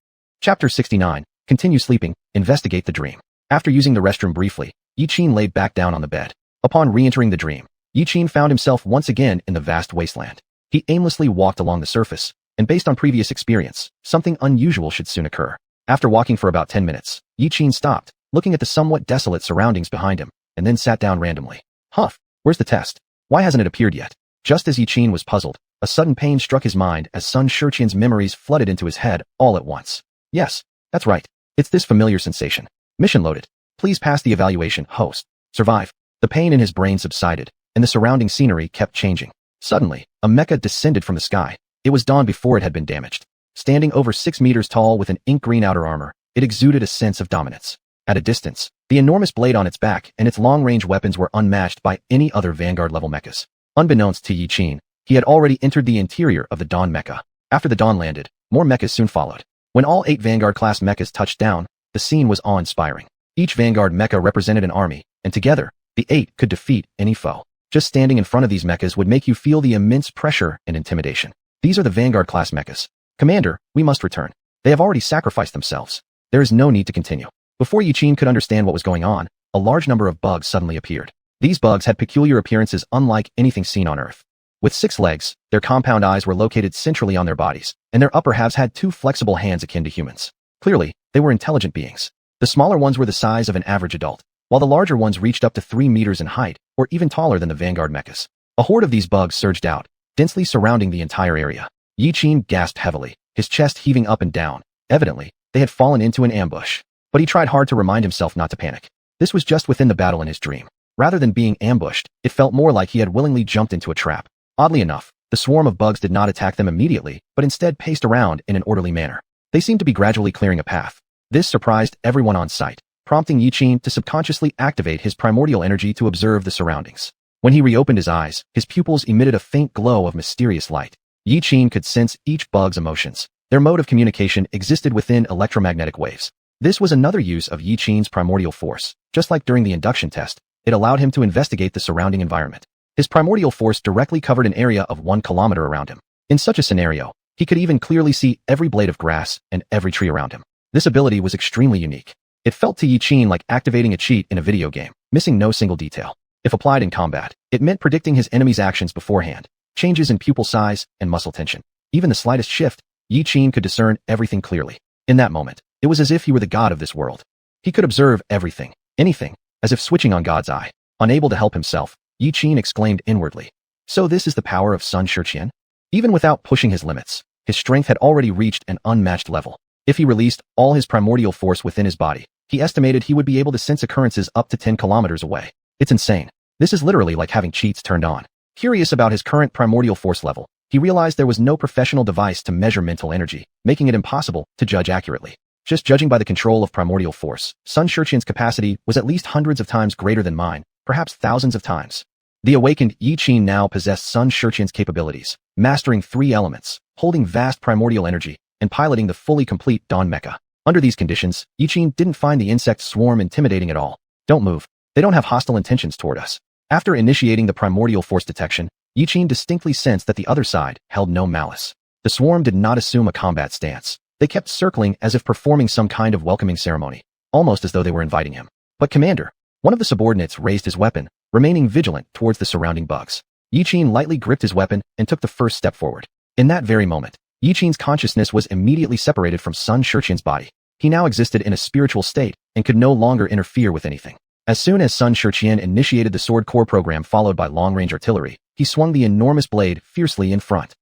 Chapter 69. Continue sleeping, investigate the dream. After using the restroom briefly, Yiqin laid back down on the bed. Upon re-entering the dream, Yiqin found himself once again in the vast wasteland. He aimlessly walked along the surface, and based on previous experience, something unusual should soon occur. After walking for about 10 minutes, Yiqin stopped, looking at the somewhat desolate surroundings behind him, and then sat down randomly. Humph, where's the test? Why hasn't it appeared yet? Just as Yiqin was puzzled, a sudden pain struck his mind as Sun Xiuxian's memories flooded into his head all at once. Yes, that's right. It's this familiar sensation. Mission loaded. Please pass the evaluation, host. Survive. The pain in his brain subsided, and the surrounding scenery kept changing. Suddenly, a mecha descended from the sky. It was dawn before it had been damaged. Standing over 6 meters tall with an ink-green outer armor, it exuded a sense of dominance. At a distance, the enormous blade on its back and its long-range weapons were unmatched by any other Vanguard-level mechas. Unbeknownst to Yiqin, he had already entered the interior of the Dawn mecha. After the Dawn landed, more mechas soon followed. When all 8 Vanguard-class mechas touched down, the scene was awe-inspiring. Each Vanguard mecha represented an army, and together, the 8 could defeat any foe. Just standing in front of these mechas would make you feel the immense pressure and intimidation. These are the Vanguard-class mechas. Commander, we must return. They have already sacrificed themselves. There is no need to continue. Before Yiqin could understand what was going on, a large number of bugs suddenly appeared. These bugs had peculiar appearances unlike anything seen on Earth. With 6 legs, their compound eyes were located centrally on their bodies, and their upper halves had 2 flexible hands akin to humans. Clearly, they were intelligent beings. The smaller ones were the size of an average adult, while the larger ones reached up to 3 meters in height, or even taller than the Vanguard mechas. A horde of these bugs surged out, densely surrounding the entire area. Yiqin gasped heavily, his chest heaving up and down. Evidently, they had fallen into an ambush. But he tried hard to remind himself not to panic. This was just within the battle in his dream. Rather than being ambushed, it felt more like he had willingly jumped into a trap. Oddly enough, the swarm of bugs did not attack them immediately, but instead paced around in an orderly manner. They seemed to be gradually clearing a path. This surprised everyone on site, prompting Yiqin to subconsciously activate his primordial energy to observe the surroundings. When he reopened his eyes, his pupils emitted a faint glow of mysterious light. Yiqin could sense each bug's emotions. Their mode of communication existed within electromagnetic waves. This was another use of Yiqin's primordial force. Just like during the induction test, it allowed him to investigate the surrounding environment. His primordial force directly covered an area of 1 kilometer around him. In such a scenario, he could even clearly see every blade of grass and every tree around him. This ability was extremely unique. It felt to Yiqin like activating a cheat in a video game, missing no single detail. If applied in combat, it meant predicting his enemy's actions beforehand, changes in pupil size and muscle tension. Even the slightest shift, Yi Qin could discern everything clearly. In that moment, it was as if he were the god of this world. He could observe everything, anything, as if switching on God's eye. Unable to help himself, Yi Qin exclaimed inwardly. So this is the power of Sun Xiuxian? Even without pushing his limits, his strength had already reached an unmatched level. If he released all his primordial force within his body, he estimated he would be able to sense occurrences up to 10 kilometers away. It's insane. This is literally like having cheats turned on. Curious about his current primordial force level, he realized there was no professional device to measure mental energy, making it impossible to judge accurately. Just judging by the control of primordial force, Sun Xiuxian's capacity was at least hundreds of times greater than mine, perhaps thousands of times. The awakened Yi Qin now possessed Sun Xiuxian's capabilities, mastering 3 elements, holding vast primordial energy, and piloting the fully complete Dawn Mecha. Under these conditions, Yi Qin didn't find the insect swarm intimidating at all. Don't move. They don't have hostile intentions toward us. After initiating the primordial force detection, Yi Qin distinctly sensed that the other side held no malice. The swarm did not assume a combat stance. They kept circling as if performing some kind of welcoming ceremony, almost as though they were inviting him. But Commander, one of the subordinates raised his weapon, remaining vigilant towards the surrounding bugs. Yi Qin lightly gripped his weapon and took the first step forward. In that very moment, Yi Qin's consciousness was immediately separated from Sun Xiuxian's body. He now existed in a spiritual state and could no longer interfere with anything. As soon as Sun Xiuxian initiated the sword core program followed by long-range artillery, he swung the enormous blade fiercely in front.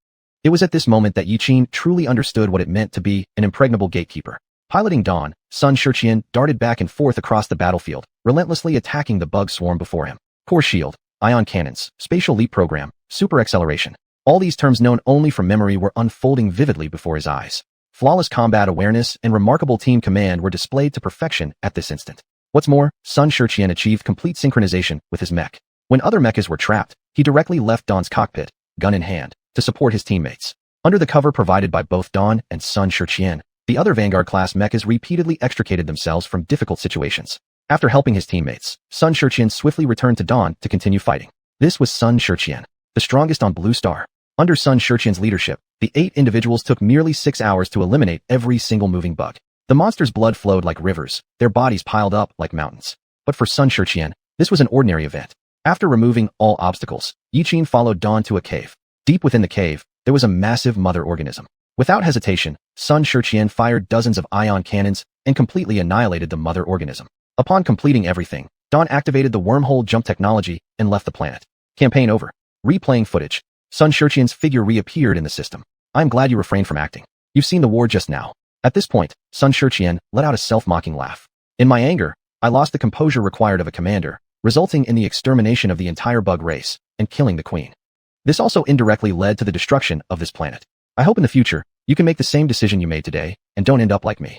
It was at this moment that Yi Qin truly understood what it meant to be an impregnable gatekeeper. Piloting Dawn, Sun Xiuxian darted back and forth across the battlefield, relentlessly attacking the bug swarm before him. Core shield, ion cannons, spatial leap program, super acceleration. All these terms known only from memory were unfolding vividly before his eyes. Flawless combat awareness and remarkable team command were displayed to perfection at this instant. What's more, Sun Xiuxian achieved complete synchronization with his mech. When other mechas were trapped, he directly left Dawn's cockpit, gun in hand, to support his teammates. Under the cover provided by both Dawn and Sun Xiuxian, the other Vanguard-class mechas repeatedly extricated themselves from difficult situations. After helping his teammates, Sun Xiuxian swiftly returned to Dawn to continue fighting. This was Sun Xiuxian, the strongest on Blue Star. Under Sun Xiuxian's leadership, the 8 individuals took merely 6 hours to eliminate every single moving bug. The monsters' blood flowed like rivers, their bodies piled up like mountains. But for Sun Xiuxian, this was an ordinary event. After removing all obstacles, Yi Qin followed Dawn to a cave. Deep within the cave, there was a massive mother organism. Without hesitation, Sun Xiuxian fired dozens of ion cannons and completely annihilated the mother organism. Upon completing everything, Dawn activated the wormhole jump technology and left the planet. Campaign over. Replaying footage. Sun Xiuxian's figure reappeared in the system. I'm glad you refrained from acting. You've seen the war just now. At this point, Sun Xiuxian let out a self-mocking laugh. In my anger, I lost the composure required of a commander, resulting in the extermination of the entire bug race and killing the queen. This also indirectly led to the destruction of this planet. I hope in the future, you can make the same decision you made today and don't end up like me.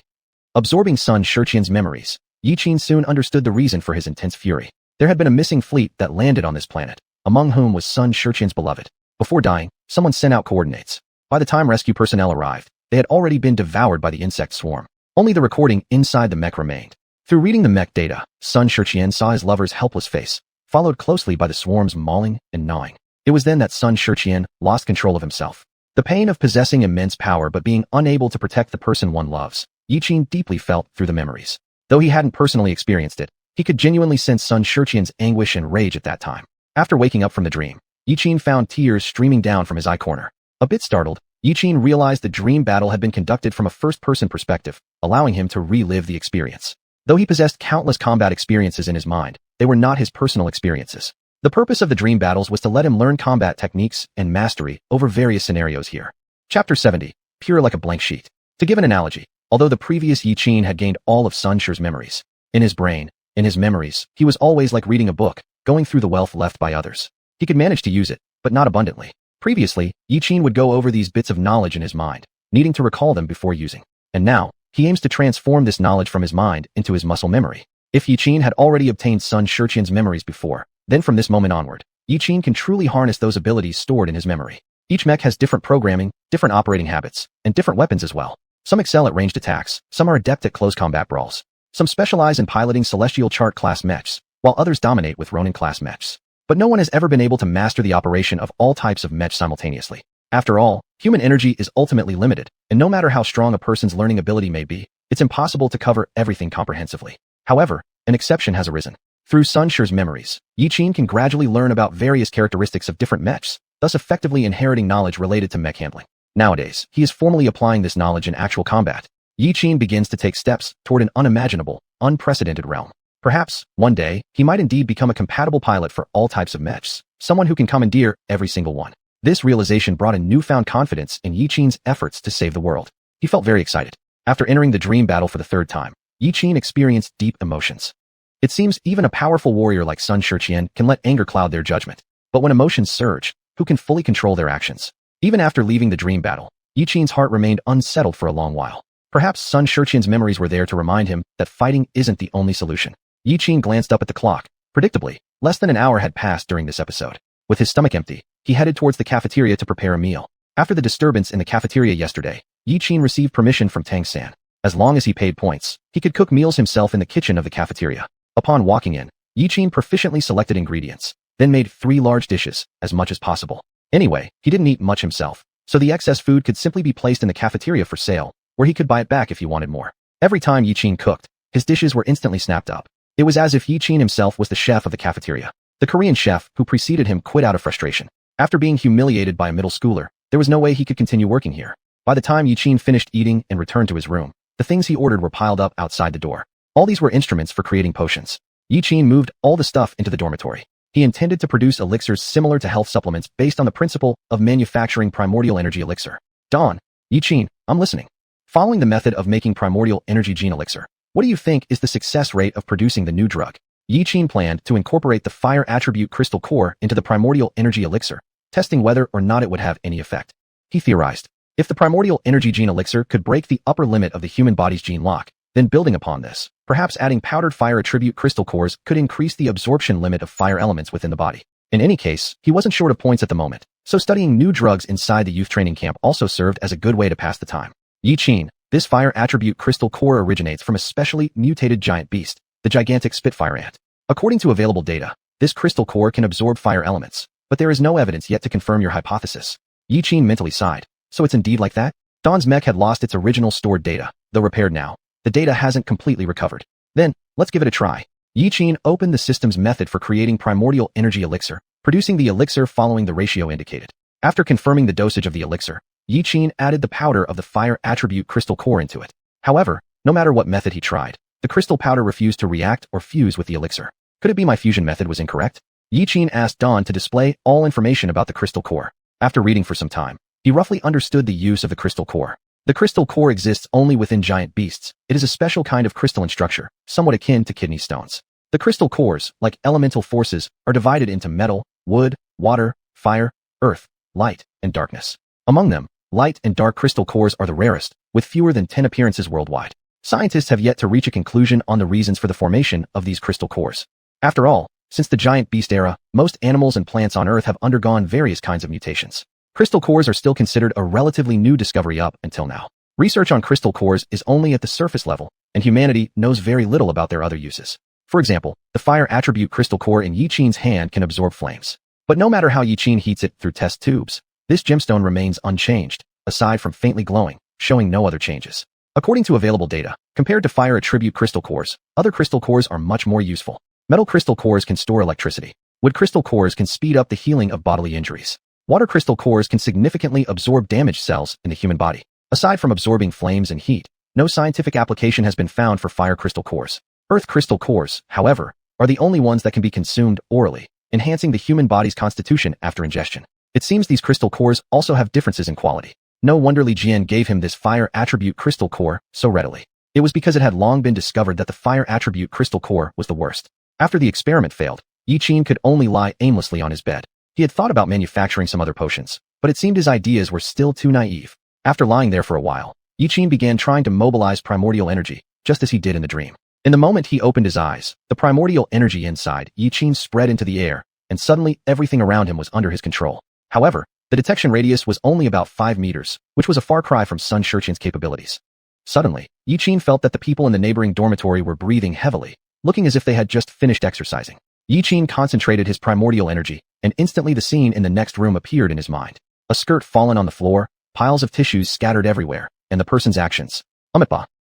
Absorbing Sun Xiuxian's memories, Yi Qin soon understood the reason for his intense fury. There had been a missing fleet that landed on this planet, among whom was Sun Xiuxian's beloved. Before dying, someone sent out coordinates. By the time rescue personnel arrived, they had already been devoured by the insect swarm. Only the recording inside the mech remained. Through reading the mech data, Sun Xiuxian saw his lover's helpless face, followed closely by the swarm's mauling and gnawing. It was then that Sun Xiuxian lost control of himself. The pain of possessing immense power but being unable to protect the person one loves, Yi Qin deeply felt through the memories. Though he hadn't personally experienced it, he could genuinely sense Sun Xiuxian's anguish and rage at that time. After waking up from the dream, Yi Qin found tears streaming down from his eye corner. A bit startled, Yi Qin realized the dream battle had been conducted from a first-person perspective, allowing him to relive the experience. Though he possessed countless combat experiences in his mind, they were not his personal experiences. The purpose of the dream battles was to let him learn combat techniques and mastery over various scenarios here. Chapter 70, Pure like a blank sheet. To give an analogy, although the previous Yi Qin had gained all of Sun Shi's memories, in his brain, in his memories, he was always like reading a book, going through the wealth left by others. He could manage to use it, but not abundantly. Previously, Yi Qin would go over these bits of knowledge in his mind, needing to recall them before using. And now, he aims to transform this knowledge from his mind into his muscle memory. If Yi Qin had already obtained Sun Xiuxian's memories before, then from this moment onward, Yi Qin can truly harness those abilities stored in his memory. Each mech has different programming, different operating habits, and different weapons as well. Some excel at ranged attacks, some are adept at close combat brawls. Some specialize in piloting Celestial Chart-class mechs, while others dominate with Ronin-class mechs. But no one has ever been able to master the operation of all types of mechs simultaneously. After all, human energy is ultimately limited, and no matter how strong a person's learning ability may be, it's impossible to cover everything comprehensively. However, an exception has arisen. Through Sun Shi's memories, Yi-Qin can gradually learn about various characteristics of different mechs, thus effectively inheriting knowledge related to mech handling. Nowadays, he is formally applying this knowledge in actual combat. Yi-Qin begins to take steps toward an unimaginable, unprecedented realm. Perhaps, one day, he might indeed become a compatible pilot for all types of mechs, someone who can commandeer every single one. This realization brought a newfound confidence in Yi-Qin's efforts to save the world. He felt very excited. After entering the dream battle for the third time, Yi-Qin experienced deep emotions. It seems even a powerful warrior like Sun Xiuxian can let anger cloud their judgment. But when emotions surge, who can fully control their actions? Even after leaving the dream battle, Yi-Qin's heart remained unsettled for a long while. Perhaps Sun Xiuxian's memories were there to remind him that fighting isn't the only solution. Yi-Qin glanced up at the clock. Predictably, less than an hour had passed during this episode. With his stomach empty, he headed towards the cafeteria to prepare a meal. After the disturbance in the cafeteria yesterday, Yi-Qin received permission from Tang-san. As long as he paid points, he could cook meals himself in the kitchen of the cafeteria. Upon walking in, Yi-Qin proficiently selected ingredients, then made 3 large dishes, as much as possible. Anyway, he didn't eat much himself, so the excess food could simply be placed in the cafeteria for sale, where he could buy it back if he wanted more. Every time Yi-Qin cooked, his dishes were instantly snapped up. It was as if Yi-Qin himself was the chef of the cafeteria. The Korean chef who preceded him quit out of frustration. After being humiliated by a middle schooler, there was no way he could continue working here. By the time Yi-Qin finished eating and returned to his room, the things he ordered were piled up outside the door. All these were instruments for creating potions. Yi-Qin moved all the stuff into the dormitory. He intended to produce elixirs similar to health supplements based on the principle of manufacturing primordial energy elixir. Dawn, Yi-Qin, I'm listening. Following the method of making primordial energy gene elixir, what do you think is the success rate of producing the new drug? Yi-Qin planned to incorporate the fire attribute crystal core into the primordial energy elixir, testing whether or not it would have any effect. He theorized, if the primordial energy gene elixir could break the upper limit of the human body's gene lock, then building upon this, perhaps adding powdered fire attribute crystal cores could increase the absorption limit of fire elements within the body. In any case, he wasn't short of points at the moment, so studying new drugs inside the youth training camp also served as a good way to pass the time. Yi-Qin, this fire attribute crystal core originates from a specially mutated giant beast, the gigantic Spitfire ant. According to available data, this crystal core can absorb fire elements, but there is no evidence yet to confirm your hypothesis. Yi-Qin mentally sighed. So it's indeed like that? Dawn's mech had lost its original stored data, though repaired now. The data hasn't completely recovered. Then, let's give it a try. Yi-Qin opened the system's method for creating primordial energy elixir, producing the elixir following the ratio indicated. After confirming the dosage of the elixir, Yi-Qin added the powder of the fire attribute crystal core into it. However, no matter what method he tried, the crystal powder refused to react or fuse with the elixir. Could it be my fusion method was incorrect? Yi-Qin asked Dawn to display all information about the crystal core. After reading for some time, he roughly understood the use of the crystal core. The crystal core exists only within giant beasts. It is a special kind of crystalline structure, somewhat akin to kidney stones. The crystal cores, like elemental forces, are divided into metal, wood, water, fire, earth, light, and darkness. Among them, light and dark crystal cores are the rarest, with fewer than 10 appearances worldwide. Scientists have yet to reach a conclusion on the reasons for the formation of these crystal cores. After all, since the giant beast era, most animals and plants on Earth have undergone various kinds of mutations. Crystal cores are still considered a relatively new discovery up until now. Research on crystal cores is only at the surface level, and humanity knows very little about their other uses. For example, the fire attribute crystal core in Yi-Qin's hand can absorb flames. But no matter how Yi-Qin heats it through test tubes, this gemstone remains unchanged, aside from faintly glowing, showing no other changes. According to available data, compared to fire attribute crystal cores, other crystal cores are much more useful. Metal crystal cores can store electricity. Wood crystal cores can speed up the healing of bodily injuries. Water crystal cores can significantly absorb damaged cells in the human body. Aside from absorbing flames and heat, no scientific application has been found for fire crystal cores. Earth crystal cores, however, are the only ones that can be consumed orally, enhancing the human body's constitution after ingestion. It seems these crystal cores also have differences in quality. No wonder Li Jian gave him this fire attribute crystal core so readily. It was because it had long been discovered that the fire attribute crystal core was the worst. After the experiment failed, Yi-Qin could only lie aimlessly on his bed. He had thought about manufacturing some other potions, but it seemed his ideas were still too naive. After lying there for a while, Yi-Qin began trying to mobilize primordial energy, just as he did in the dream. In the moment he opened his eyes, the primordial energy inside Yi-Qin spread into the air, and suddenly everything around him was under his control. However, the detection radius was only about 5 meters, which was a far cry from Sun Xiuxian's capabilities. Suddenly, Yi-Qin felt that the people in the neighboring dormitory were breathing heavily, looking as if they had just finished exercising. Yi-Qin concentrated his primordial energy, and instantly the scene in the next room appeared in his mind. A skirt fallen on the floor, piles of tissues scattered everywhere, and the person's actions.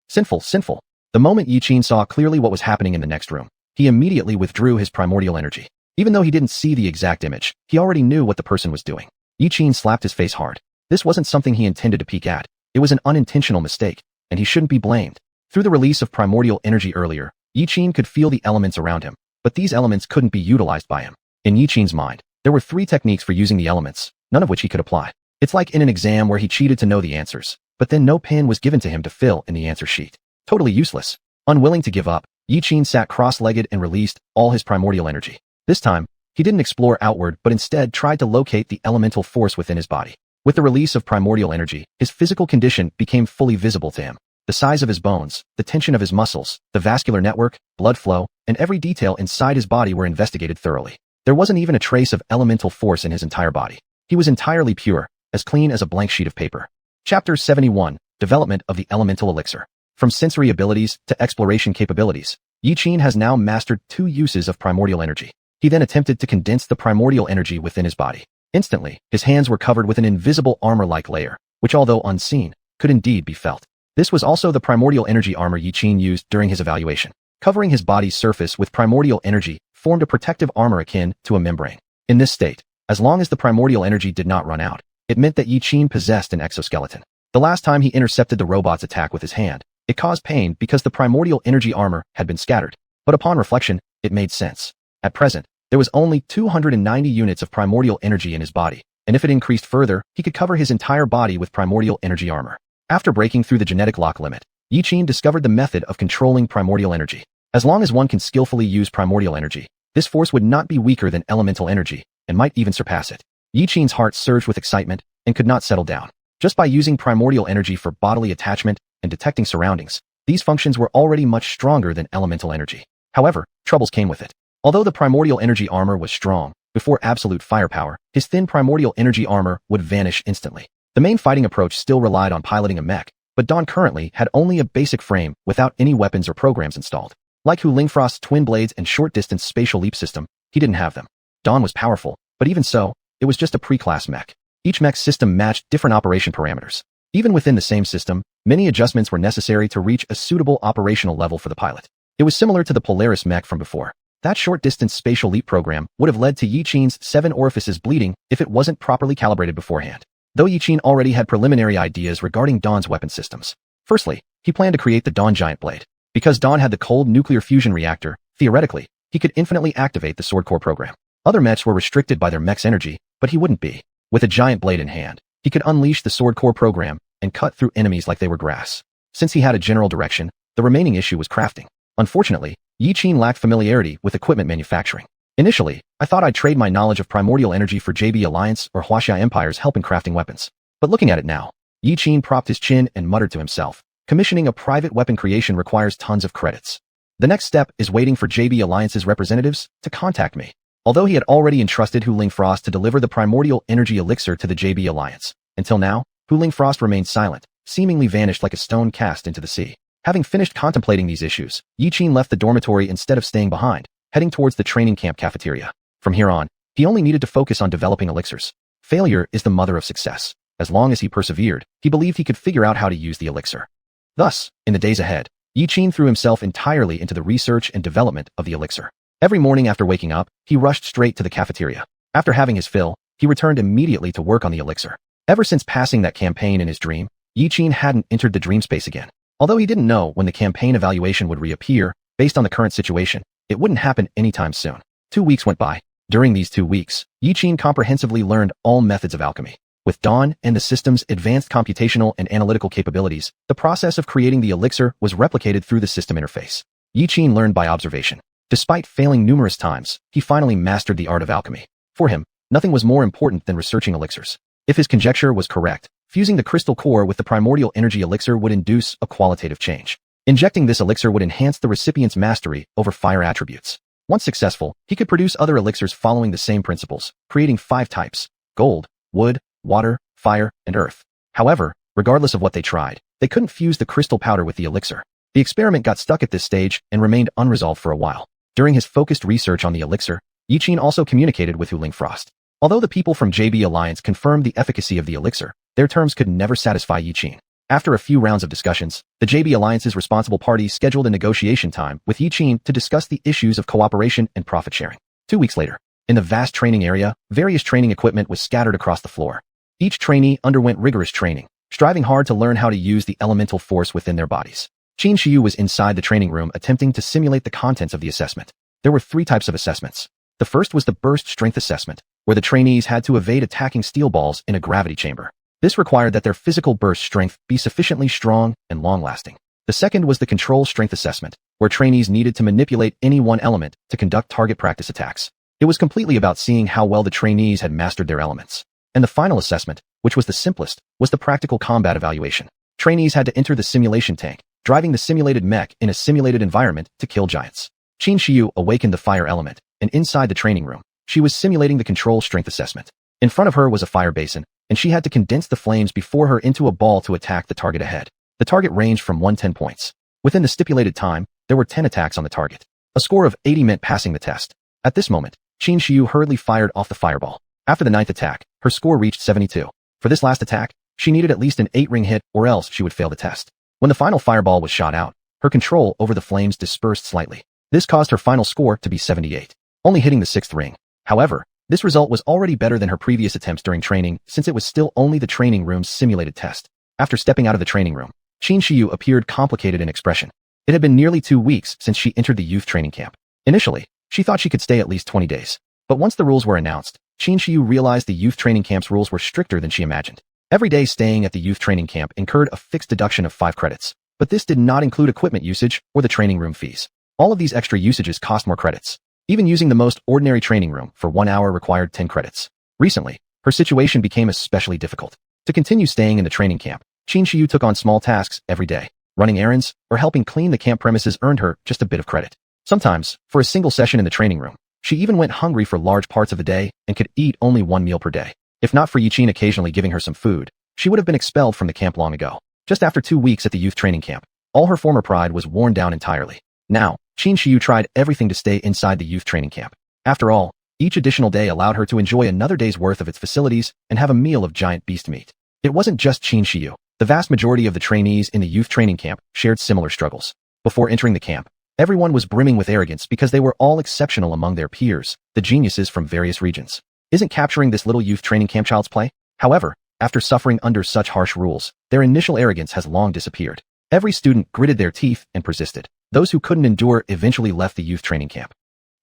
Sinful. The moment Yi-Qin saw clearly what was happening in the next room, he immediately withdrew his primordial energy. Even though he didn't see the exact image, he already knew what the person was doing. Yiqin slapped his face hard. This wasn't something he intended to peek at. It was an unintentional mistake, and he shouldn't be blamed. Through the release of primordial energy earlier, Yiqin could feel the elements around him, but these elements couldn't be utilized by him. In Yiqin's mind, there were 3 techniques for using the elements, none of which he could apply. It's like in an exam where he cheated to know the answers, but then no pen was given to him to fill in the answer sheet. Totally useless. Unwilling to give up, Yiqin sat cross-legged and released all his primordial energy. This time, he didn't explore outward but instead tried to locate the elemental force within his body. With the release of primordial energy, his physical condition became fully visible to him. The size of his bones, the tension of his muscles, the vascular network, blood flow, and every detail inside his body were investigated thoroughly. There wasn't even a trace of elemental force in his entire body. He was entirely pure, as clean as a blank sheet of paper. Chapter 71, Development of the Elemental Elixir. From sensory abilities to exploration capabilities, Yiqin has now mastered 2 uses of primordial energy. He then attempted to condense the primordial energy within his body. Instantly, his hands were covered with an invisible armor-like layer, which although unseen, could indeed be felt. This was also the primordial energy armor Yiqin used during his evaluation. Covering his body's surface with primordial energy formed a protective armor akin to a membrane. In this state, as long as the primordial energy did not run out, it meant that Yiqin possessed an exoskeleton. The last time he intercepted the robot's attack with his hand, it caused pain because the primordial energy armor had been scattered. But upon reflection, it made sense. At present, there was only 290 units of primordial energy in his body, and if it increased further, he could cover his entire body with primordial energy armor. After breaking through the genetic lock limit, Yiqin discovered the method of controlling primordial energy. As long as one can skillfully use primordial energy, this force would not be weaker than elemental energy, and might even surpass it. Yiqin's heart surged with excitement and could not settle down. Just by using primordial energy for bodily attachment and detecting surroundings, these functions were already much stronger than elemental energy. However, troubles came with it. Although the primordial energy armor was strong, before absolute firepower, his thin primordial energy armor would vanish instantly. The main fighting approach still relied on piloting a mech, but Dawn currently had only a basic frame without any weapons or programs installed. Like Hu Lingfrost's twin blades and short-distance spatial leap system, he didn't have them. Dawn was powerful, but even so, it was just a pre-class mech. Each mech system matched different operation parameters. Even within the same system, many adjustments were necessary to reach a suitable operational level for the pilot. It was similar to the Polaris mech from before. That short-distance spatial leap program would have led to Yiqin's 7 orifices bleeding if it wasn't properly calibrated beforehand. Though Yiqin already had preliminary ideas regarding Dawn's weapon systems. Firstly, he planned to create the Dawn Giant Blade. Because Dawn had the cold nuclear fusion reactor, theoretically, he could infinitely activate the Sword Core program. Other mechs were restricted by their mech's energy, but he wouldn't be. With a giant blade in hand, he could unleash the Sword Core program and cut through enemies like they were grass. Since he had a general direction, the remaining issue was crafting. Unfortunately, Yiqin lacked familiarity with equipment manufacturing. Initially, I thought I'd trade my knowledge of primordial energy for JB Alliance or wuxia Empire's help in crafting weapons. But looking at it now, Yiqin propped his chin and muttered to himself, commissioning a private weapon creation requires tons of credits. The next step is waiting for JB Alliance's representatives to contact me. Although he had already entrusted Hu Lingfrost to deliver the primordial energy elixir to the JB Alliance, until now, Hu Lingfrost remained silent, seemingly vanished like a stone cast into the sea. Having finished contemplating these issues, Yiqin left the dormitory instead of staying behind, heading towards the training camp cafeteria. From here on, he only needed to focus on developing elixirs. Failure is the mother of success. As long as he persevered, he believed he could figure out how to use the elixir. Thus, in the days ahead, Yiqin threw himself entirely into the research and development of the elixir. Every morning after waking up, he rushed straight to the cafeteria. After having his fill, he returned immediately to work on the elixir. Ever since passing that campaign in his dream, Yiqin hadn't entered the dream space again. Although he didn't know when the campaign evaluation would reappear, based on the current situation, it wouldn't happen anytime soon. 2 weeks went by. During these 2 weeks, Yiqin comprehensively learned all methods of alchemy. With Dawn and the system's advanced computational and analytical capabilities, the process of creating the elixir was replicated through the system interface. Yiqin learned by observation. Despite failing numerous times, he finally mastered the art of alchemy. For him, nothing was more important than researching elixirs. If his conjecture was correct, fusing the crystal core with the primordial energy elixir would induce a qualitative change. Injecting this elixir would enhance the recipient's mastery over fire attributes. Once successful, he could produce other elixirs following the same principles, creating 5 types: gold, wood, water, fire, and earth. However, regardless of what they tried, they couldn't fuse the crystal powder with the elixir. The experiment got stuck at this stage and remained unresolved for a while. During his focused research on the elixir, Yiqin also communicated with Hu Lingfrost. Although the people from JB Alliance confirmed the efficacy of the elixir, their terms could never satisfy Yiqin. After a few rounds of discussions, the JB Alliance's responsible parties scheduled a negotiation time with Yiqin to discuss the issues of cooperation and profit sharing. 2 weeks later, in the vast training area, various training equipment was scattered across the floor. Each trainee underwent rigorous training, striving hard to learn how to use the elemental force within their bodies. Xianxia was inside the training room attempting to simulate the contents of the assessment. There were 3 types of assessments. The first was the burst strength assessment, where the trainees had to evade attacking steel balls in a gravity chamber. This required that their physical burst strength be sufficiently strong and long-lasting. The second was the control strength assessment, where trainees needed to manipulate any one element to conduct target practice attacks. It was completely about seeing how well the trainees had mastered their elements. And the final assessment, which was the simplest, was the practical combat evaluation. Trainees had to enter the simulation tank, driving the simulated mech in a simulated environment to kill giants. Qin Shiyu awakened the fire element, and inside the training room, she was simulating the control strength assessment. In front of her was a fire basin, and she had to condense the flames before her into a ball to attack the target ahead. The target ranged from 110 points. Within the stipulated time, there were 10 attacks on the target. A score of 80 meant passing the test. At this moment, Qin Shiyu hurriedly fired off the fireball. After the 9th attack, her score reached 72. For this last attack, she needed at least an 8-ring hit or else she would fail the test. When the final fireball was shot out, her control over the flames dispersed slightly. This caused her final score to be 78, only hitting the 6th ring. However, this result was already better than her previous attempts during training since it was still only the training room's simulated test. After stepping out of the training room, Qin Shiyu appeared complicated in expression. It had been nearly 2 weeks since she entered the youth training camp. Initially, she thought she could stay at least 20 days. But once the rules were announced, Qin Shiyu realized the youth training camp's rules were stricter than she imagined. Every day staying at the youth training camp incurred a fixed deduction of 5 credits, but this did not include equipment usage or the training room fees. All of these extra usages cost more credits. Even using the most ordinary training room for 1 hour required 10 credits. Recently, her situation became especially difficult. To continue staying in the training camp, Qin Shiyu took on small tasks every day. Running errands or helping clean the camp premises earned her just a bit of credit. Sometimes, for a single session in the training room, she even went hungry for large parts of the day and could eat only 1 meal per day. If not for Yiqin occasionally giving her some food, she would have been expelled from the camp long ago. Just after 2 weeks at the youth training camp, all her former pride was worn down entirely. Now, Qin Shiyu tried everything to stay inside the youth training camp. After all, each additional day allowed her to enjoy another day's worth of its facilities and have a meal of giant beast meat. It wasn't just Qin Shiyu. The vast majority of the trainees in the youth training camp shared similar struggles. Before entering the camp, everyone was brimming with arrogance because they were all exceptional among their peers, the geniuses from various regions. Isn't capturing this little youth training camp child's play? However, after suffering under such harsh rules, their initial arrogance has long disappeared. Every student gritted their teeth and persisted. Those who couldn't endure eventually left the youth training camp.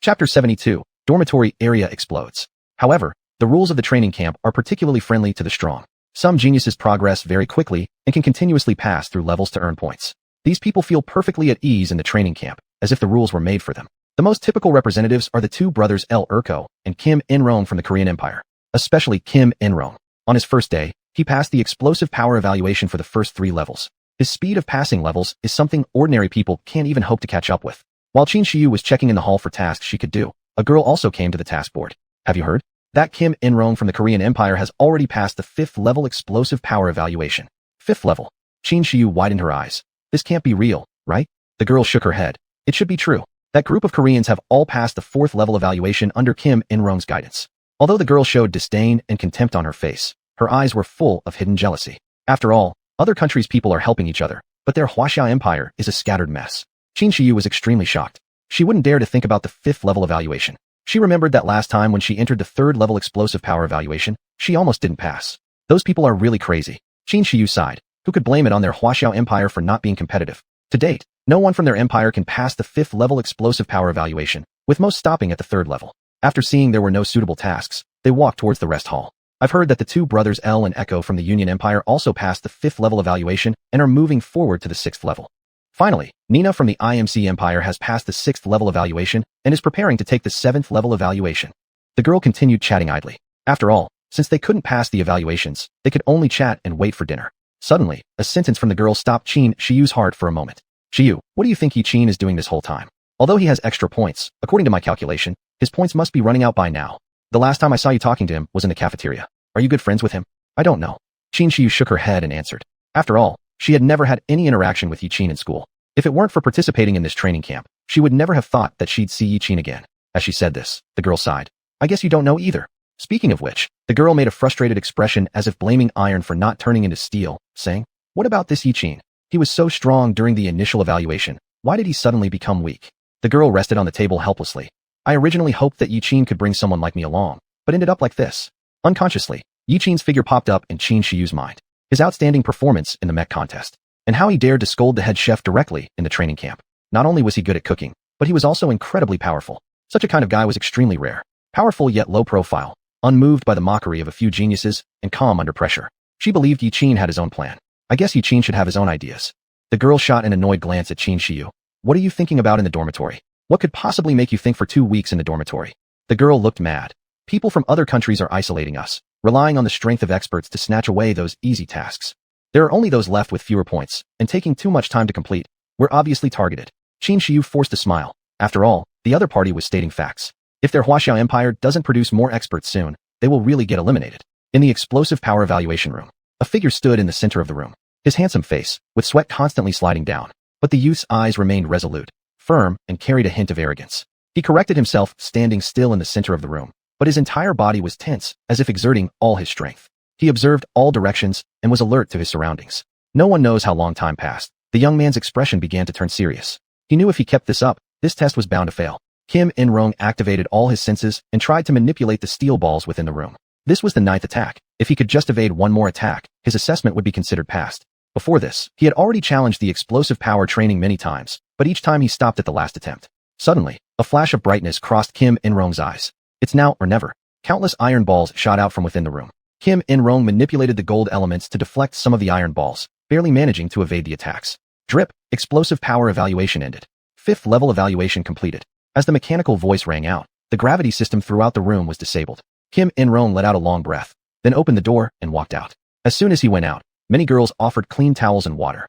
Chapter 72, Dormitory Area Explodes. However, the rules of the training camp are particularly friendly to the strong. Some geniuses progress very quickly and can continuously pass through levels to earn points. These people feel perfectly at ease in the training camp, as if the rules were made for them. The most typical representatives are the 2 brothers El Urko and Kim In-rong from the Korean Empire, especially Kim In-rong. On his first day, he passed the explosive power evaluation for the first 3 levels. His speed of passing levels is something ordinary people can't even hope to catch up with. While Qin Shiyu was checking in the hall for tasks she could do, a girl also came to the task board. Have you heard? That Kim In-rong from the Korean Empire has already passed the 5th level explosive power evaluation. 5th level. Qin Shiyu widened her eyes. This can't be real, right? The girl shook her head. It should be true. That group of Koreans have all passed the 4th level evaluation under Kim In-rong's guidance. Although the girl showed disdain and contempt on her face, her eyes were full of hidden jealousy. After all, other countries' people are helping each other, but their wuxia empire is a scattered mess. Qin Shiyu was extremely shocked. She wouldn't dare to think about the 5th level evaluation. She remembered that last time when she entered the 3rd level explosive power evaluation, she almost didn't pass. Those people are really crazy. Qin Shiyu sighed. Who could blame it on their wuxia empire for not being competitive? To date, no one from their empire can pass the 5th level explosive power evaluation, with most stopping at the 3rd level. After seeing there were no suitable tasks, they walked towards the rest hall. I've heard that the 2 brothers El and Echo from the Union Empire also passed the 5th level evaluation and are moving forward to the 6th level. Finally, Nina from the IMC Empire has passed the 6th level evaluation and is preparing to take the 7th level evaluation. The girl continued chatting idly. After all, since they couldn't pass the evaluations, they could only chat and wait for dinner. Suddenly, a sentence from the girl stopped Qin Shiyu's heart for a moment. Shiyu, what do you think Yiqin is doing this whole time? Although he has extra points, according to my calculation, his points must be running out by now. The last time I saw you talking to him was in the cafeteria. Are you good friends with him? I don't know. Qin Shiyu shook her head and answered. After all, she had never had any interaction with Yiqin in school. If it weren't for participating in this training camp, she would never have thought that she'd see Yiqin again. As she said this, the girl sighed. I guess you don't know either. Speaking of which, the girl made a frustrated expression as if blaming iron for not turning into steel, saying, What about this Yiqin? He was so strong during the initial evaluation. Why did he suddenly become weak? The girl rested on the table helplessly. I originally hoped that Yiqin could bring someone like me along, but ended up like this. Unconsciously, Yiqin's figure popped up in Xiuxian's mind. His outstanding performance in the mech contest, and how he dared to scold the head chef directly in the training camp. Not only was he good at cooking, but he was also incredibly powerful. Such a kind of guy was extremely rare. Powerful yet low profile, unmoved by the mockery of a few geniuses, and calm under pressure. She believed Yiqin had his own plan. I guess Yiqin should have his own ideas. The girl shot an annoyed glance at Xiu. What are you thinking about in the dormitory? What could possibly make you think for 2 weeks in the dormitory? The girl looked mad. People from other countries are isolating us, relying on the strength of experts to snatch away those easy tasks. There are only those left with fewer points, and taking too much time to complete. We're obviously targeted. Xiu forced a smile. After all, the other party was stating facts. If their Huaxiao Empire doesn't produce more experts soon, they will really get eliminated. In the explosive power evaluation room, a figure stood in the center of the room. His handsome face, with sweat constantly sliding down. But the youth's eyes remained resolute, firm, and carried a hint of arrogance. He corrected himself, standing still in the center of the room, but his entire body was tense, as if exerting all his strength. He observed all directions and was alert to his surroundings. No one knows how long time passed. The young man's expression began to turn serious. He knew if he kept this up, this test was bound to fail. Kim In-rong activated all his senses and tried to manipulate the steel balls within the room. This was the 9th attack. If he could just evade one more attack, his assessment would be considered passed. Before this, he had already challenged the explosive power training many times, but each time he stopped at the last attempt. Suddenly, a flash of brightness crossed Kim In-rong's eyes. It's now or never. Countless iron balls shot out from within the room. Kim In-rong manipulated the gold elements to deflect some of the iron balls, barely managing to evade the attacks. Drip, explosive power evaluation ended. 5th level evaluation completed. As the mechanical voice rang out, the gravity system throughout the room was disabled. Kim In-rong let out a long breath, then opened the door and walked out. As soon as he went out, many girls offered clean towels and water.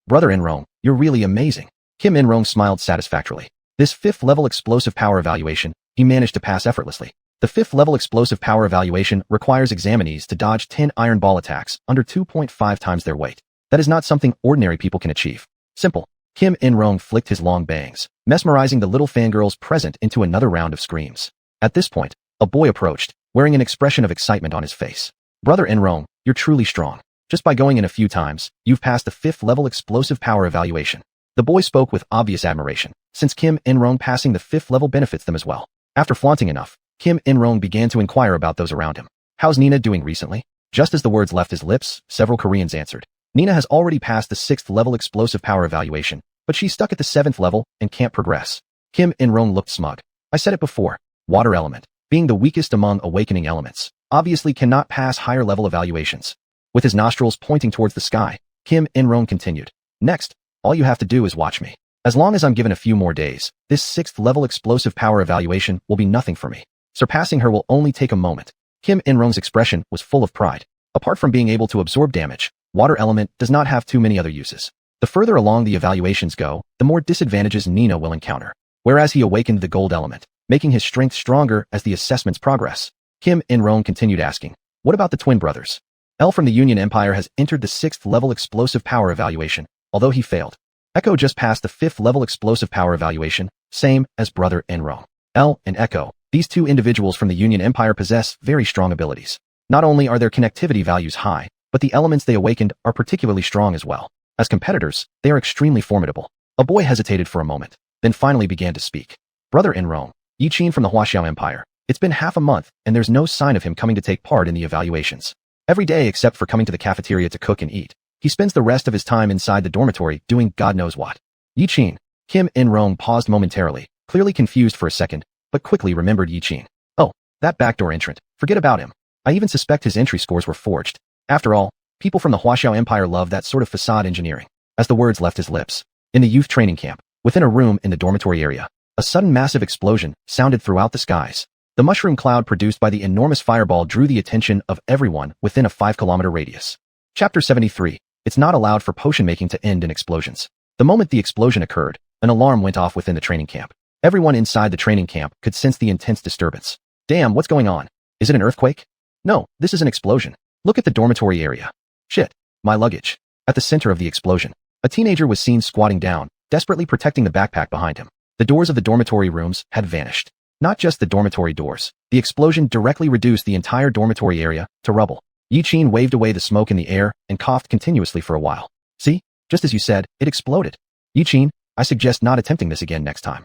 Brother In-rong, you're really amazing. Kim In-rong smiled satisfactorily. This 5th level explosive power evaluation, he managed to pass effortlessly. The 5th level explosive power evaluation requires examinees to dodge 10 iron ball attacks under 2.5 times their weight. That is not something ordinary people can achieve. Simple. Kim In-rong flicked his long bangs, mesmerizing the little fangirls present into another round of screams. At this point, a boy approached, wearing an expression of excitement on his face. Brother In-rong, you're truly strong. Just by going in a few times, you've passed the 5th level explosive power evaluation. The boy spoke with obvious admiration, since Kim In-rong passing the 5th level benefits them as well. After flaunting enough, Kim In-rong began to inquire about those around him. How's Nina doing recently? Just as the words left his lips, several Koreans answered. Nina has already passed the 6th level explosive power evaluation, but she's stuck at the 7th level and can't progress. Kim In-rong looked smug. I said it before. Water element, being the weakest among awakening elements, obviously cannot pass higher level evaluations. With his nostrils pointing towards the sky, Kim In-rong continued. Next, all you have to do is watch me. As long as I'm given a few more days, this 6th level explosive power evaluation will be nothing for me. Surpassing her will only take a moment. Kim In-rong's expression was full of pride. Apart from being able to absorb damage, water element does not have too many other uses. The further along the evaluations go, the more disadvantages Nina will encounter. Whereas he awakened the gold element, making his strength stronger as the assessments progress. Kim In-rong continued asking, what about the twin brothers? L from the Union Empire has entered the 6th level explosive power evaluation, although he failed. Echo just passed the 5th level explosive power evaluation, same as brother In-rong. L and Echo, these two individuals from the Union Empire possess very strong abilities. Not only are their connectivity values high, but the elements they awakened are particularly strong as well. As competitors, they are extremely formidable. A boy hesitated for a moment, then finally began to speak. Brother In-rong, Yiqin from the Huaxiao Empire. It's been half a month, and there's no sign of him coming to take part in the evaluations. Every day except for coming to the cafeteria to cook and eat, he spends the rest of his time inside the dormitory doing God knows what. Yiqin. Kim In-rong paused momentarily, clearly confused for a second, but quickly remembered Yiqin. Oh, that backdoor entrant. Forget about him. I even suspect his entry scores were forged. After all, people from the Huaxiao Empire love that sort of facade engineering. As the words left his lips, in the youth training camp, within a room in the dormitory area, a sudden massive explosion sounded throughout the skies. The mushroom cloud produced by the enormous fireball drew the attention of everyone within a 5-kilometer radius. Chapter 73. It's not allowed for potion making to end in explosions. The moment the explosion occurred, an alarm went off within the training camp. Everyone inside the training camp could sense the intense disturbance. Damn, what's going on? Is it an earthquake? No, this is an explosion. Look at the dormitory area. Shit, my luggage. At the center of the explosion, a teenager was seen squatting down, desperately protecting the backpack behind him. The doors of the dormitory rooms had vanished. Not just the dormitory doors. The explosion directly reduced the entire dormitory area to rubble. Yiqin waved away the smoke in the air and coughed continuously for a while. See? Just as you said, it exploded. Yiqin, I suggest not attempting this again next time.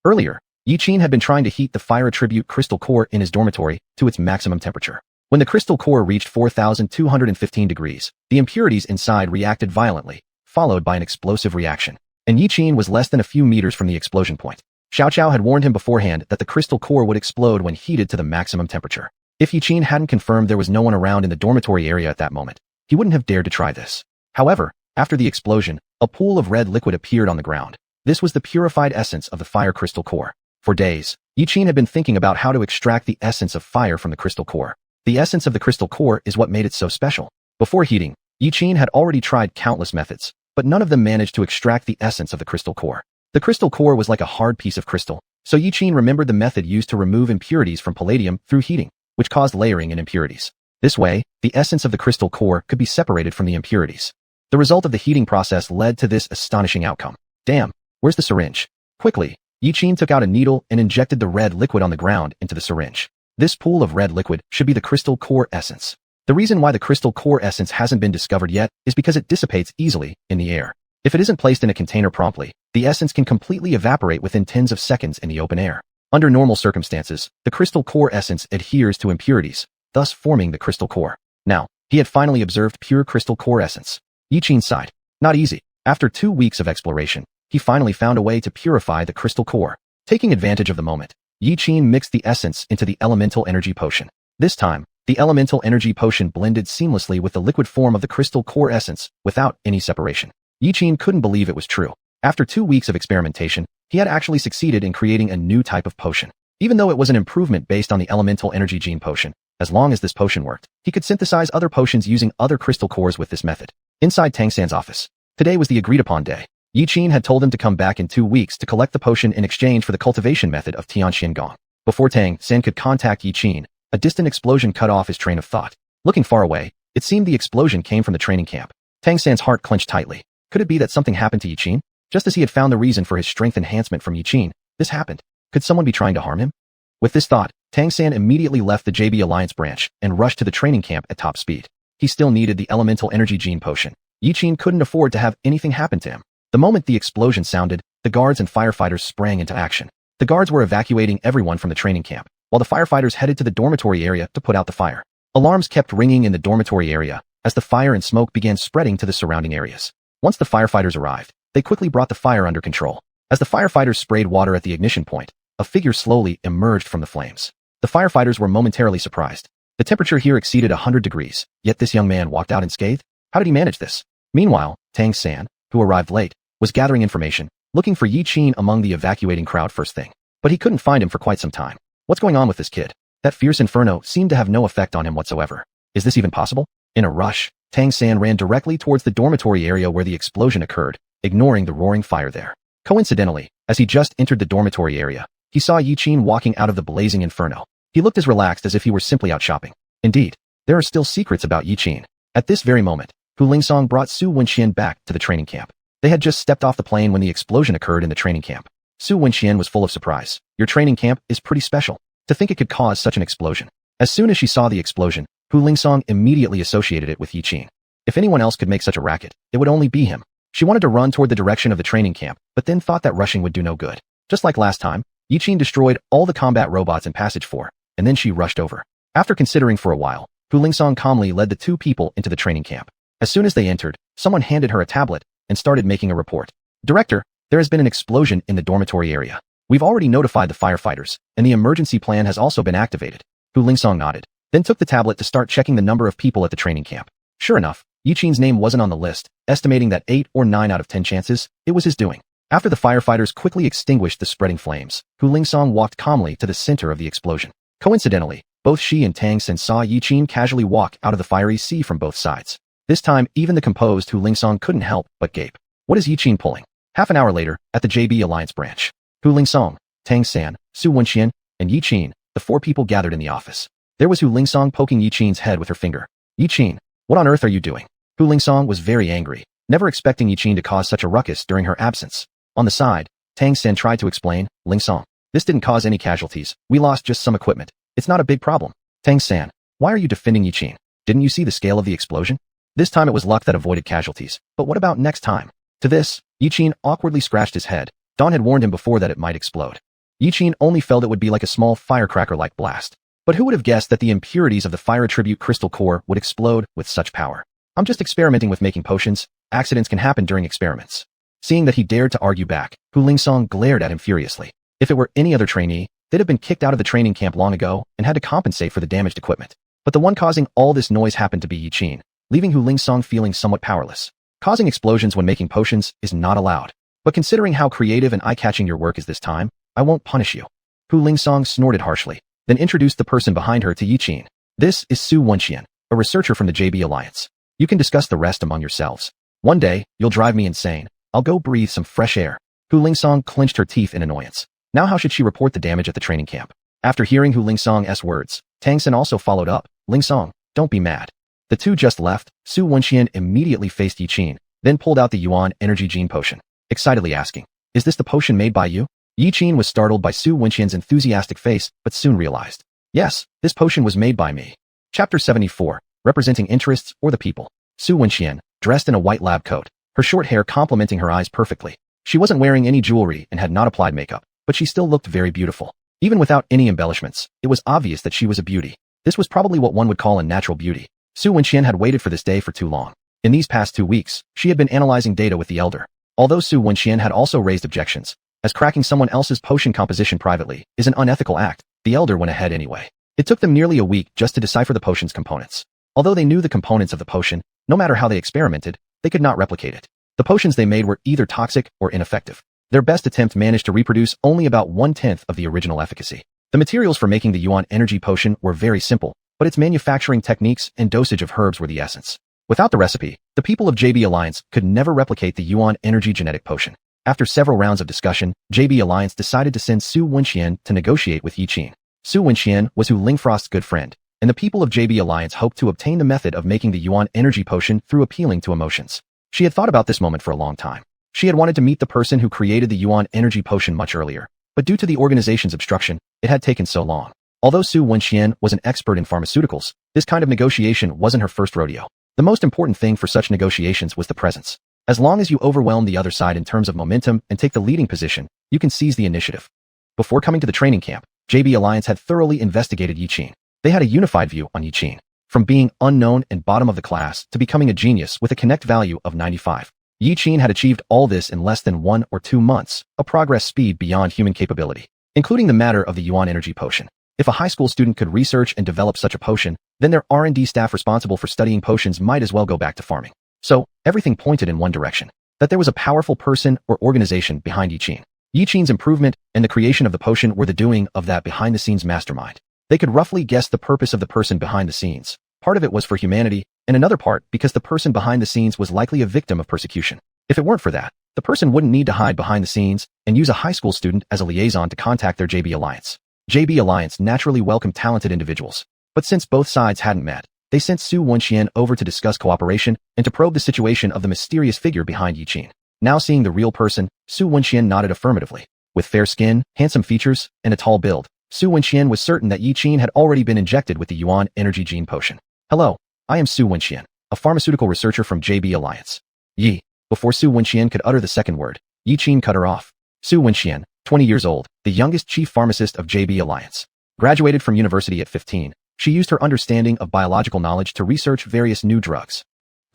Earlier, Yiqin had been trying to heat the fire attribute crystal core in his dormitory to its maximum temperature. When the crystal core reached 4,215 degrees, the impurities inside reacted violently, followed by an explosive reaction. And Yiqin was less than a few meters from the explosion point. Xiao had warned him beforehand that the crystal core would explode when heated to the maximum temperature. If Yiqin hadn't confirmed there was no one around in the dormitory area at that moment, he wouldn't have dared to try this. However, after the explosion, a pool of red liquid appeared on the ground. This was the purified essence of the fire crystal core. For days, Yiqin had been thinking about how to extract the essence of fire from the crystal core. The essence of the crystal core is what made it so special. Before heating, Yiqin had already tried countless methods, but none of them managed to extract the essence of the crystal core. The crystal core was like a hard piece of crystal, so Yiqin remembered the method used to remove impurities from palladium through heating, which caused layering in impurities. This way, the essence of the crystal core could be separated from the impurities. The result of the heating process led to this astonishing outcome. Damn, where's the syringe? Quickly, Yiqin took out a needle and injected the red liquid on the ground into the syringe. This pool of red liquid should be the crystal core essence. The reason why the crystal core essence hasn't been discovered yet is because it dissipates easily in the air. If it isn't placed in a container promptly, the essence can completely evaporate within tens of seconds in the open air. Under normal circumstances, the crystal core essence adheres to impurities, thus forming the crystal core. Now, he had finally observed pure crystal core essence. Yiqin sighed. Not easy. After 2 weeks of exploration, he finally found a way to purify the crystal core. Taking advantage of the moment, Yiqin mixed the essence into the elemental energy potion. This time, the elemental energy potion blended seamlessly with the liquid form of the crystal core essence without any separation. Yiqin couldn't believe it was true. After 2 weeks of experimentation, he had actually succeeded in creating a new type of potion. Even though it was an improvement based on the elemental energy gene potion, as long as this potion worked, he could synthesize other potions using other crystal cores with this method. Inside Tang San's office, today was the agreed-upon day. Yiqin had told him to come back in 2 weeks to collect the potion in exchange for the cultivation method of Tianxian Gong. Before Tang San could contact Yiqin, a distant explosion cut off his train of thought. Looking far away, it seemed the explosion came from the training camp. Tang San's heart clenched tightly. Could it be that something happened to Yiqin? Just as he had found the reason for his strength enhancement from Yiqin, this happened. Could someone be trying to harm him? With this thought, Tang San immediately left the JB Alliance branch and rushed to the training camp at top speed. He still needed the elemental energy gene potion. Yiqin couldn't afford to have anything happen to him. The moment the explosion sounded, the guards and firefighters sprang into action. The guards were evacuating everyone from the training camp, while the firefighters headed to the dormitory area to put out the fire. Alarms kept ringing in the dormitory area as the fire and smoke began spreading to the surrounding areas. Once the firefighters arrived, they quickly brought the fire under control. As the firefighters sprayed water at the ignition point, a figure slowly emerged from the flames. The firefighters were momentarily surprised. The temperature here exceeded 100 degrees, yet this young man walked out unscathed? How did he manage this? Meanwhile, Tang San, who arrived late, was gathering information, looking for Yiqin among the evacuating crowd first thing. But he couldn't find him for quite some time. What's going on with this kid? That fierce inferno seemed to have no effect on him whatsoever. Is this even possible? In a rush, Tang San ran directly towards the dormitory area where the explosion occurred, ignoring the roaring fire there. Coincidentally, as he just entered the dormitory area, he saw Yiqin walking out of the blazing inferno. He looked as relaxed as if he were simply out shopping. Indeed, there are still secrets about Yiqin. At this very moment, Hu Lingsong brought Su Wenxian back to the training camp. They had just stepped off the plane when the explosion occurred in the training camp. Su Wenxian was full of surprise. Your training camp is pretty special. To think it could cause such an explosion. As soon as she saw the explosion, Hu Lingsong immediately associated it with Yiqin. If anyone else could make such a racket, it would only be him. She wanted to run toward the direction of the training camp, but then thought that rushing would do no good. Just like last time, Yiqin destroyed all the combat robots in Passage 4, and then she rushed over. After considering for a while, Hu Lingsong calmly led the 2 people into the training camp. As soon as they entered, someone handed her a tablet and started making a report. Director, there has been an explosion in the dormitory area. We've already notified the firefighters, and the emergency plan has also been activated. Hu Lingsong nodded, then took the tablet to start checking the number of people at the training camp. Sure enough, Yiqin's name wasn't on the list, estimating that 8 or 9 out of 10 chances, it was his doing. After the firefighters quickly extinguished the spreading flames, Hu Lingsong walked calmly to the center of the explosion. Coincidentally, both she and Tang San saw Yiqin casually walk out of the fiery sea from both sides. This time, even the composed Hu Lingsong couldn't help but gape. What is Yiqin pulling? Half an hour later, at the JB Alliance branch, Hu Lingsong, Tang San, Su Wenxian, and Yiqin, the 4 people gathered in the office. There was Hu Lingsong poking Yiqin's head with her finger. Yiqin, what on earth are you doing? Hu Lingsong was very angry, never expecting Yiqin to cause such a ruckus during her absence. On the side, Tang San tried to explain, Lingsong, this didn't cause any casualties. We lost just some equipment. It's not a big problem. Tang San, why are you defending Yiqin? Didn't you see the scale of the explosion? This time it was luck that avoided casualties. But what about next time? To this, Yiqin awkwardly scratched his head. Dawn had warned him before that it might explode. Yiqin only felt it would be like a small firecracker-like blast. But who would have guessed that the impurities of the fire attribute crystal core would explode with such power? I'm just experimenting with making potions. Accidents can happen during experiments. Seeing that he dared to argue back, Hu Lingsong glared at him furiously. If it were any other trainee, they'd have been kicked out of the training camp long ago and had to compensate for the damaged equipment. But the one causing all this noise happened to be Yiqin, leaving Hu Lingsong feeling somewhat powerless. Causing explosions when making potions is not allowed. But considering how creative and eye-catching your work is this time, I won't punish you. Hu Lingsong snorted harshly, then introduced the person behind her to Yiqin. This is xiuxian, a researcher from the JB Alliance. You can discuss the rest among yourselves. One day, you'll drive me insane. I'll go breathe some fresh air. Hu Lingsong clenched her teeth in annoyance. Now how should she report the damage at the training camp? After hearing Hu Lingsong's words, Tang Xin also followed up. Lingsong, don't be mad. The two just left. Xiuxian immediately faced Yiqin, then pulled out the Yuan energy gene potion, excitedly asking, is this the potion made by you? Yiqin was startled by Xiuxian's enthusiastic face, but soon realized. Yes, this potion was made by me. Chapter 74, representing interests or the people. Xiuxian, dressed in a white lab coat, her short hair complementing her eyes perfectly. She wasn't wearing any jewelry and had not applied makeup, but she still looked very beautiful. Even without any embellishments, it was obvious that she was a beauty. This was probably what one would call a natural beauty. Xiuxian had waited for this day for too long. In these past 2 weeks, she had been analyzing data with the elder. Although Xiuxian had also raised objections, as cracking someone else's potion composition privately is an unethical act, the elder went ahead anyway. It took them nearly a week just to decipher the potion's components. Although they knew the components of the potion, no matter how they experimented, they could not replicate it. The potions they made were either toxic or ineffective. Their best attempt managed to reproduce only about 1/10 of the original efficacy. The materials for making the Yuan energy potion were very simple, but its manufacturing techniques and dosage of herbs were the essence. Without the recipe, the people of JB Alliance could never replicate the Yuan energy genetic potion. After several rounds of discussion, JB Alliance decided to send Xiuxian to negotiate with Yiqin. Xiuxian was Hu Lingfrost's good friend, and the people of JB Alliance hoped to obtain the method of making the Yuan energy potion through appealing to emotions. She had thought about this moment for a long time. She had wanted to meet the person who created the Yuan energy potion much earlier, but due to the organization's obstruction, it had taken so long. Although Xiuxian was an expert in pharmaceuticals, this kind of negotiation wasn't her first rodeo. The most important thing for such negotiations was the presence. As long as you overwhelm the other side in terms of momentum and take the leading position, you can seize the initiative. Before coming to the training camp, JB Alliance had thoroughly investigated Yiqin. They had a unified view on Yiqin, from being unknown and bottom of the class to becoming a genius with a connect value of 95. Yiqin had achieved all this in less than 1 or 2 months, a progress speed beyond human capability, including the matter of the Yuan energy potion. If a high school student could research and develop such a potion, then their R&D staff responsible for studying potions might as well go back to farming. So, everything pointed in one direction, that there was a powerful person or organization behind Yiqin. Yiqin's improvement and the creation of the potion were the doing of that behind-the-scenes mastermind. They could roughly guess the purpose of the person behind the scenes. Part of it was for humanity, and another part because the person behind the scenes was likely a victim of persecution. If it weren't for that, the person wouldn't need to hide behind the scenes and use a high school student as a liaison to contact their JB Alliance. JB Alliance naturally welcomed talented individuals, but since both sides hadn't met, they sent Xiuxian over to discuss cooperation and to probe the situation of the mysterious figure behind Yiqin. Now seeing the real person, Xiuxian nodded affirmatively. With fair skin, handsome features, and a tall build, Xiuxian was certain that Yiqin had already been injected with the Yuan energy gene potion. Hello, I am Xiuxian, a pharmaceutical researcher from JB Alliance. Yi. Before Xiuxian could utter the second word, Yiqin cut her off. Xiuxian, 20 years old, the youngest chief pharmacist of JB Alliance. Graduated from university at 15, she used her understanding of biological knowledge to research various new drugs.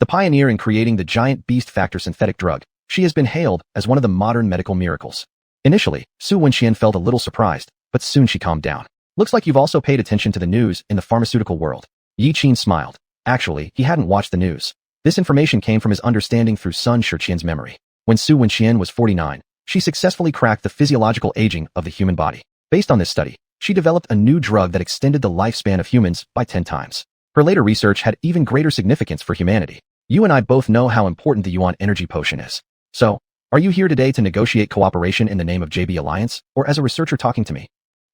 The pioneer in creating the giant beast factor synthetic drug, she has been hailed as one of the modern medical miracles. Initially, Xiuxian felt a little surprised, but soon she calmed down. Looks like you've also paid attention to the news in the pharmaceutical world. Yiqin smiled. Actually, he hadn't watched the news. This information came from his understanding through Sun Shiqian's memory. When Xiuxian was 49, she successfully cracked the physiological aging of the human body. Based on this study, she developed a new drug that extended the lifespan of humans by 10 times. Her later research had even greater significance for humanity. You and I both know how important the Yuan energy potion is. So, are you here today to negotiate cooperation in the name of JB Alliance, or as a researcher talking to me?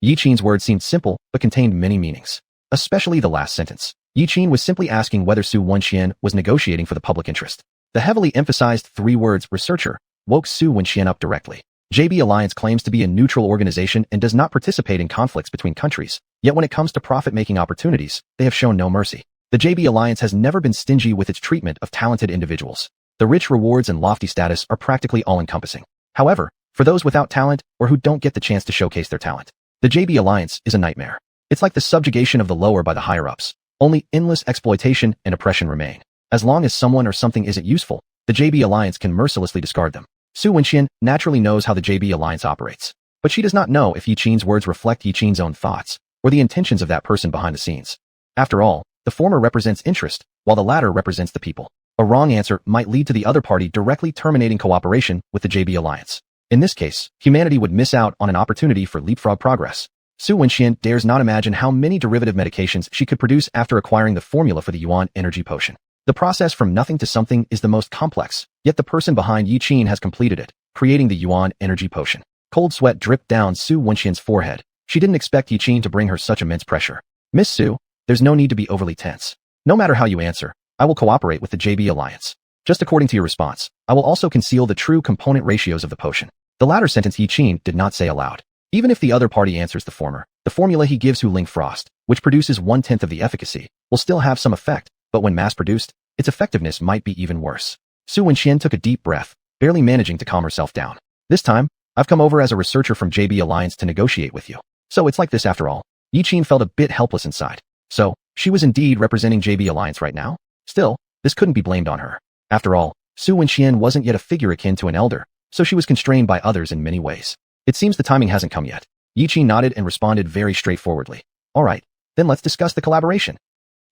Yiqin's words seemed simple, but contained many meanings. Especially the last sentence. Yiqin was simply asking whether Xiuxian was negotiating for the public interest. The heavily emphasized 3 words, researcher, woke Xiuxian up directly. JB Alliance claims to be a neutral organization and does not participate in conflicts between countries, yet when it comes to profit-making opportunities, they have shown no mercy. The JB Alliance has never been stingy with its treatment of talented individuals. The rich rewards and lofty status are practically all-encompassing. However, for those without talent or who don't get the chance to showcase their talent, the JB Alliance is a nightmare. It's like the subjugation of the lower by the higher-ups. Only endless exploitation and oppression remain. As long as someone or something isn't useful, the JB Alliance can mercilessly discard them. Xiuxian naturally knows how the JB Alliance operates, but she does not know if Yiqin's words reflect Yiqin's own thoughts or the intentions of that person behind the scenes. After all, the former represents interest, while the latter represents the people. A wrong answer might lead to the other party directly terminating cooperation with the JB Alliance. In this case, humanity would miss out on an opportunity for leapfrog progress. Xiuxian dares not imagine how many derivative medications she could produce after acquiring the formula for the Yuan energy potion. The process from nothing to something is the most complex, yet the person behind Yiqin has completed it, creating the Yuan energy potion. Cold sweat dripped down Xiuxian's forehead. She didn't expect Yiqin to bring her such immense pressure. Miss Su, there's no need to be overly tense. No matter how you answer, I will cooperate with the JB Alliance. Just according to your response, I will also conceal the true component ratios of the potion. The latter sentence Yiqin did not say aloud. Even if the other party answers the former, the formula he gives Hu Ling Frost, which produces 1/10 of the efficacy, will still have some effect, but when mass-produced, its effectiveness might be even worse. Xiuxian took a deep breath, barely managing to calm herself down. This time, I've come over as a researcher from JB Alliance to negotiate with you. So it's like this after all. Yiqin felt a bit helpless inside. So, she was indeed representing JB Alliance right now? Still, this couldn't be blamed on her. After all, Xiuxian wasn't yet a figure akin to an elder, so she was constrained by others in many ways. It seems the timing hasn't come yet. Yiqin nodded and responded very straightforwardly. Alright, then let's discuss the collaboration.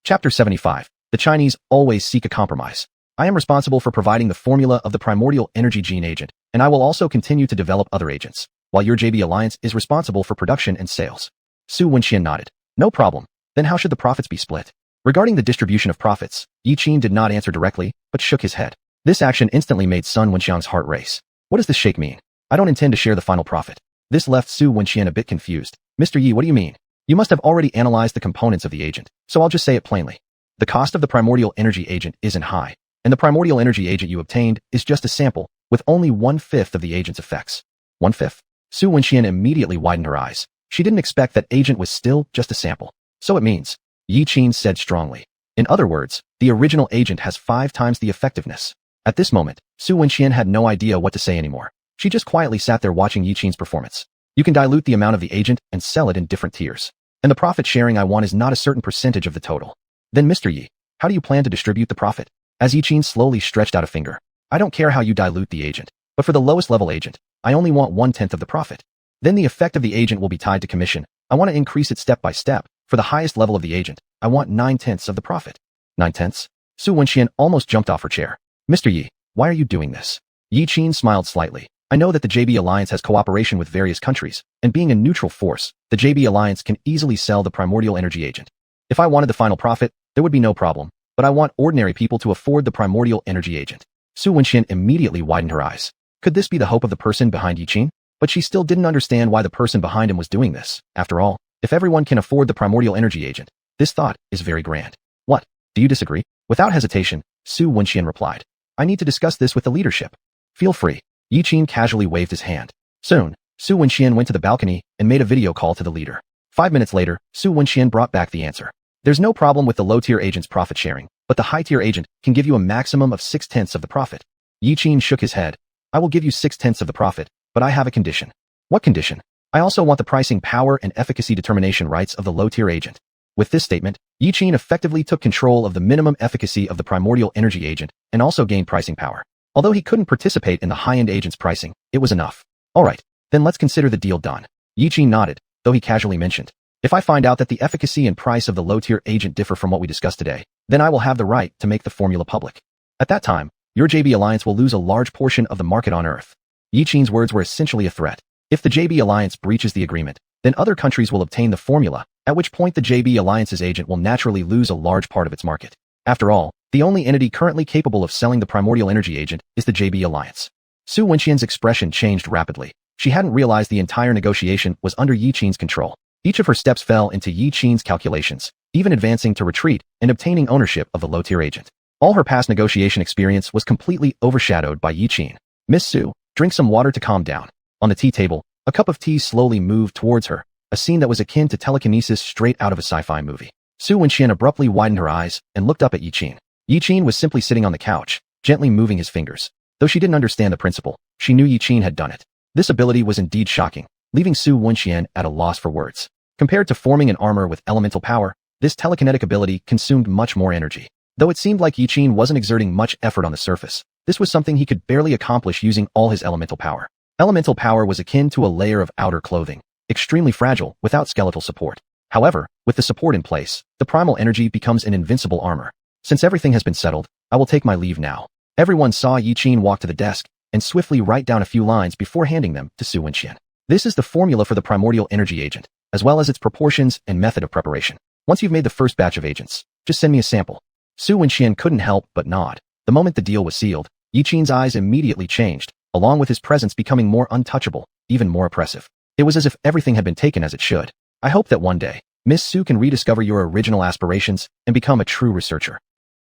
Chapter 75. The Chinese always seek a compromise. I am responsible for providing the formula of the primordial energy gene agent, and I will also continue to develop other agents, while your JB Alliance is responsible for production and sales. Xiuxian nodded. No problem. Then how should the profits be split? Regarding the distribution of profits, Yiqin did not answer directly, but shook his head. This action instantly made Sun Wenxiang's heart race. What does this shake mean? I don't intend to share the final profit. This left Su Wenxian a bit confused. Mr. Yi, what do you mean? You must have already analyzed the components of the agent, so I'll just say it plainly. The cost of the primordial energy agent isn't high, and the primordial energy agent you obtained is just a sample, with only 1/5 of the agent's effects. 1/5? Su Wenxian immediately widened her eyes. She didn't expect that agent was still just a sample. So it means, Yiqin said strongly. In other words, the original agent has 5 times the effectiveness. At this moment, Su Wenxian had no idea what to say anymore. She just quietly sat there watching Yiqin's performance. You can dilute the amount of the agent and sell it in different tiers. And the profit sharing I want is not a certain percentage of the total. Then Mr. Yi, how do you plan to distribute the profit? As Yiqin slowly stretched out a finger. I don't care how you dilute the agent, but for the lowest level agent, I only want 1/10 of the profit. Then the effect of the agent will be tied to commission. I want to increase it step by step. For the highest level of the agent, I want 9/10 of the profit. 9/10? Su Wenxian almost jumped off her chair. Mr. Yi, why are you doing this? Yiqin smiled slightly. I know that the JB Alliance has cooperation with various countries, and being a neutral force, the JB Alliance can easily sell the primordial energy agent. If I wanted the final profit, there would be no problem, but I want ordinary people to afford the primordial energy agent. Su Wenxian immediately widened her eyes. Could this be the hope of the person behind Yiqin? But she still didn't understand why the person behind him was doing this. After all, if everyone can afford the primordial energy agent, this thought is very grand. What? Do you disagree? Without hesitation, Su Wenxian replied. I need to discuss this with the leadership. Feel free. Yiqin casually waved his hand. Soon, Su Wenxian went to the balcony and made a video call to the leader. 5 minutes later, Su Wenxian brought back the answer. There's no problem with the low-tier agent's profit sharing, but the high-tier agent can give you a maximum of 6/10 of the profit. Yiqin shook his head. I will give you 6/10 of the profit, but I have a condition. What condition? I also want the pricing power and efficacy determination rights of the low-tier agent. With this statement, Yiqin effectively took control of the minimum efficacy of the primordial energy agent and also gained pricing power. Although he couldn't participate in the high-end agent's pricing, it was enough. Alright, then let's consider the deal done. Yiqin nodded, though he casually mentioned. If I find out that the efficacy and price of the low-tier agent differ from what we discussed today, then I will have the right to make the formula public. At that time, your JB Alliance will lose a large portion of the market on Earth. Yiqin's words were essentially a threat. If the JB Alliance breaches the agreement, then other countries will obtain the formula, at which point the JB Alliance's agent will naturally lose a large part of its market. After all, the only entity currently capable of selling the primordial energy agent is the JB Alliance. Su Wenxian's expression changed rapidly. She hadn't realized the entire negotiation was under Yiqin's control. Each of her steps fell into Yiqin's calculations, even advancing to retreat and obtaining ownership of the low-tier agent. All her past negotiation experience was completely overshadowed by Yiqin. Miss Su, drink some water to calm down. On the tea table, a cup of tea slowly moved towards her, a scene that was akin to telekinesis straight out of a sci-fi movie. Xiuxian abruptly widened her eyes and looked up at Yiqin. Yiqin was simply sitting on the couch, gently moving his fingers. Though she didn't understand the principle, she knew Yiqin had done it. This ability was indeed shocking, leaving Xiuxian at a loss for words. Compared to forming an armor with elemental power, this telekinetic ability consumed much more energy. Though it seemed like Yiqin wasn't exerting much effort on the surface, this was something he could barely accomplish using all his elemental power. Elemental power was akin to a layer of outer clothing, extremely fragile without skeletal support. However, with the support in place, the primal energy becomes an invincible armor. Since everything has been settled, I will take my leave now. Everyone saw Yiqin walk to the desk and swiftly write down a few lines before handing them to Xiuxian. This is the formula for the primordial energy agent, as well as its proportions and method of preparation. Once you've made the first batch of agents, just send me a sample. Xiuxian couldn't help but nod. The moment the deal was sealed, Yiqin's eyes immediately changed, along with his presence becoming more untouchable, even more oppressive. It was as if everything had been taken as it should. I hope that one day, Miss Su can rediscover your original aspirations and become a true researcher.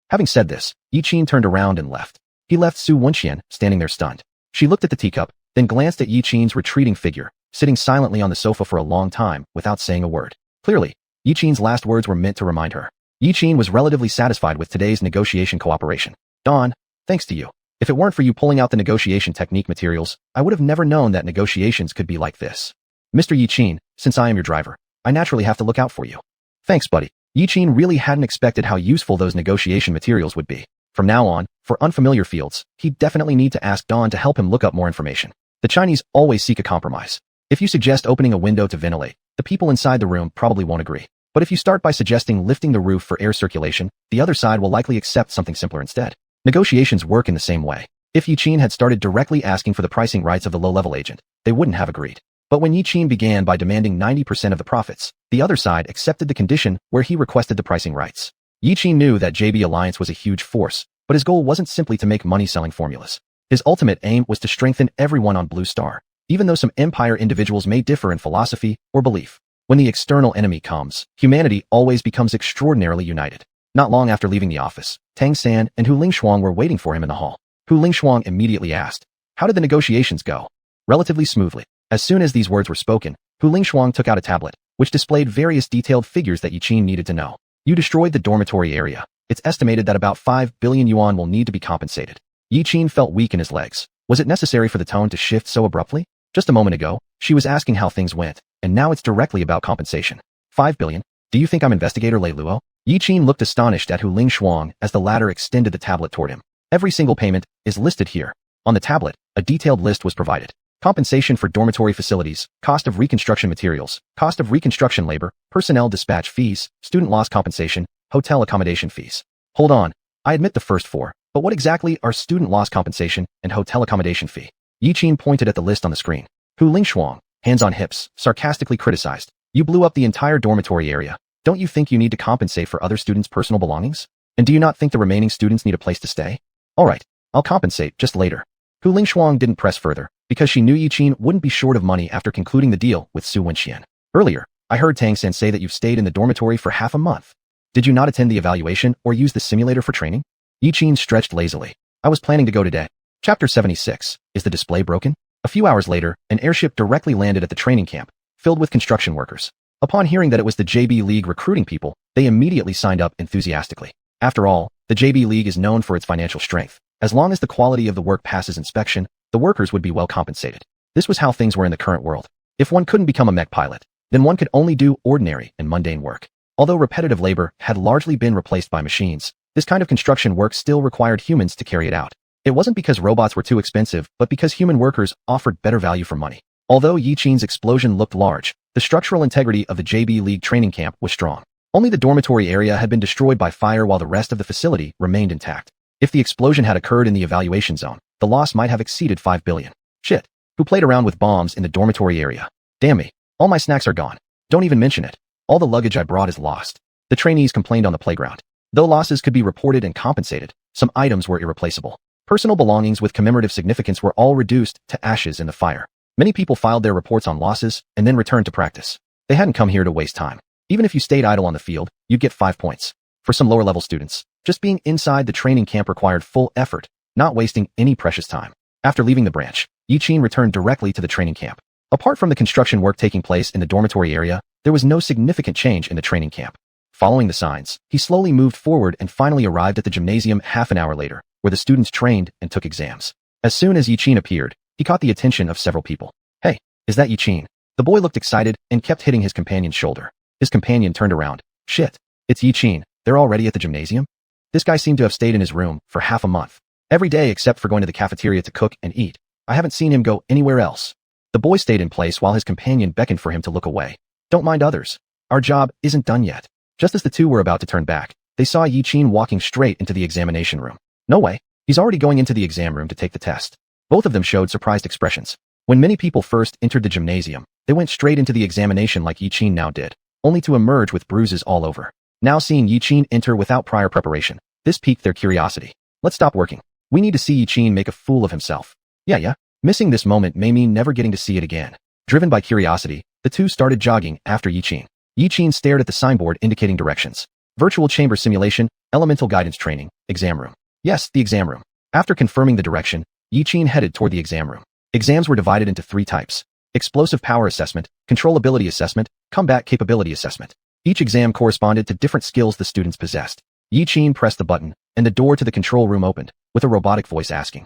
Having said this, Yiqin turned around and left. He left Xiuxian standing there stunned. She looked at the teacup, then glanced at Yiqin's retreating figure, sitting silently on the sofa for a long time without saying a word. Clearly, Yiqin's last words were meant to remind her. Yiqin was relatively satisfied with today's negotiation cooperation. Dawn, thanks to you. If it weren't for you pulling out the negotiation technique materials, I would have never known that negotiations could be like this. Mr. Yiqin, since I am your driver, I naturally have to look out for you. Thanks, buddy. Yiqin really hadn't expected how useful those negotiation materials would be. From now on, for unfamiliar fields, he'd definitely need to ask Dawn to help him look up more information. The Chinese always seek a compromise. If you suggest opening a window to ventilate, the people inside the room probably won't agree. But if you start by suggesting lifting the roof for air circulation, the other side will likely accept something simpler instead. Negotiations work in the same way. If Yiqin had started directly asking for the pricing rights of the low-level agent, they wouldn't have agreed. But when Yiqin began by demanding 90% of the profits, the other side accepted the condition where he requested the pricing rights. Yiqin knew that JB Alliance was a huge force, but his goal wasn't simply to make money selling formulas. His ultimate aim was to strengthen everyone on Blue Star, even though some Empire individuals may differ in philosophy or belief. When the external enemy comes, humanity always becomes extraordinarily united. Not long after leaving the office, Tang San and Hu Lingshuang were waiting for him in the hall. Hu Lingshuang immediately asked, "How did the negotiations go?" "Relatively smoothly." As soon as these words were spoken, Hu Lingshuang took out a tablet, which displayed various detailed figures that Yiqin needed to know. "You destroyed the dormitory area. It's estimated that about 5 billion yuan will need to be compensated." Yiqin felt weak in his legs. Was it necessary for the tone to shift so abruptly? Just a moment ago, she was asking how things went, and now it's directly about compensation. 5 billion? Do you think I'm investigator Lei Luo? Yiqin looked astonished at Hu Lingshuang as the latter extended the tablet toward him. Every single payment is listed here. On the tablet, a detailed list was provided. Compensation for dormitory facilities, cost of reconstruction materials, cost of reconstruction labor, personnel dispatch fees, student loss compensation, hotel accommodation fees. Hold on, I admit the first four, but what exactly are student loss compensation and hotel accommodation fee? Yiqin pointed at the list on the screen. Hu Lingshuang, hands on hips, sarcastically criticized. You blew up the entire dormitory area. Don't you think you need to compensate for other students' personal belongings? And do you not think the remaining students need a place to stay? Alright, I'll compensate just later. Hu Lingshuang didn't press further, because she knew Yiqin wouldn't be short of money after concluding the deal with Xiuxian. Earlier, I heard Tang-san say that you've stayed in the dormitory for half a month. Did you not attend the evaluation or use the simulator for training? Yiqin stretched lazily. I was planning to go today. Chapter 76. Is the display broken? A few hours later, an airship directly landed at the training camp, filled with construction workers. Upon hearing that it was the JB League recruiting people, they immediately signed up enthusiastically. After all, the JB League is known for its financial strength. As long as the quality of the work passes inspection, the workers would be well compensated. This was how things were in the current world. If one couldn't become a mech pilot, then one could only do ordinary and mundane work. Although repetitive labor had largely been replaced by machines, this kind of construction work still required humans to carry it out. It wasn't because robots were too expensive, but because human workers offered better value for money. Although Yiqin's explosion looked large, the structural integrity of the JB League training camp was strong. Only the dormitory area had been destroyed by fire while the rest of the facility remained intact. If the explosion had occurred in the evaluation zone, the loss might have exceeded 5 billion. Shit. Who played around with bombs in the dormitory area? Damn me. All my snacks are gone. Don't even mention it. All the luggage I brought is lost. The trainees complained on the playground. Though losses could be reported and compensated, some items were irreplaceable. Personal belongings with commemorative significance were all reduced to ashes in the fire. Many people filed their reports on losses and then returned to practice. They hadn't come here to waste time. Even if you stayed idle on the field, you'd get 5 points. For some lower-level students, just being inside the training camp required full effort, not wasting any precious time. After leaving the branch, Yiqin returned directly to the training camp. Apart from the construction work taking place in the dormitory area, there was no significant change in the training camp. Following the signs, he slowly moved forward and finally arrived at the gymnasium half an hour later, where the students trained and took exams. As soon as Yiqin appeared, he caught the attention of several people. Hey, is that Yiqin? The boy looked excited and kept hitting his companion's shoulder. His companion turned around. Shit, it's Yiqin. They're already at the gymnasium? This guy seemed to have stayed in his room for half a month. Every day except for going to the cafeteria to cook and eat. I haven't seen him go anywhere else. The boy stayed in place while his companion beckoned for him to look away. Don't mind others. Our job isn't done yet. Just as the two were about to turn back, they saw Yiqin walking straight into the examination room. No way. He's already going into the exam room to take the test. Both of them showed surprised expressions. When many people first entered the gymnasium, they went straight into the examination like Yiqin now did, only to emerge with bruises all over. Now seeing Yiqin enter without prior preparation, this piqued their curiosity. Let's stop working. We need to see Yiqin make a fool of himself. Yeah. Missing this moment may mean never getting to see it again. Driven by curiosity, the two started jogging after Yiqin. Yiqin stared at the signboard indicating directions. Virtual chamber simulation, elemental guidance training, exam room. Yes, the exam room. After confirming the direction, Yiqin headed toward the exam room. Exams were divided into 3 types: explosive power assessment, controllability assessment, combat capability assessment. Each exam corresponded to different skills the students possessed. Yiqin pressed the button, and the door to the control room opened, with a robotic voice asking,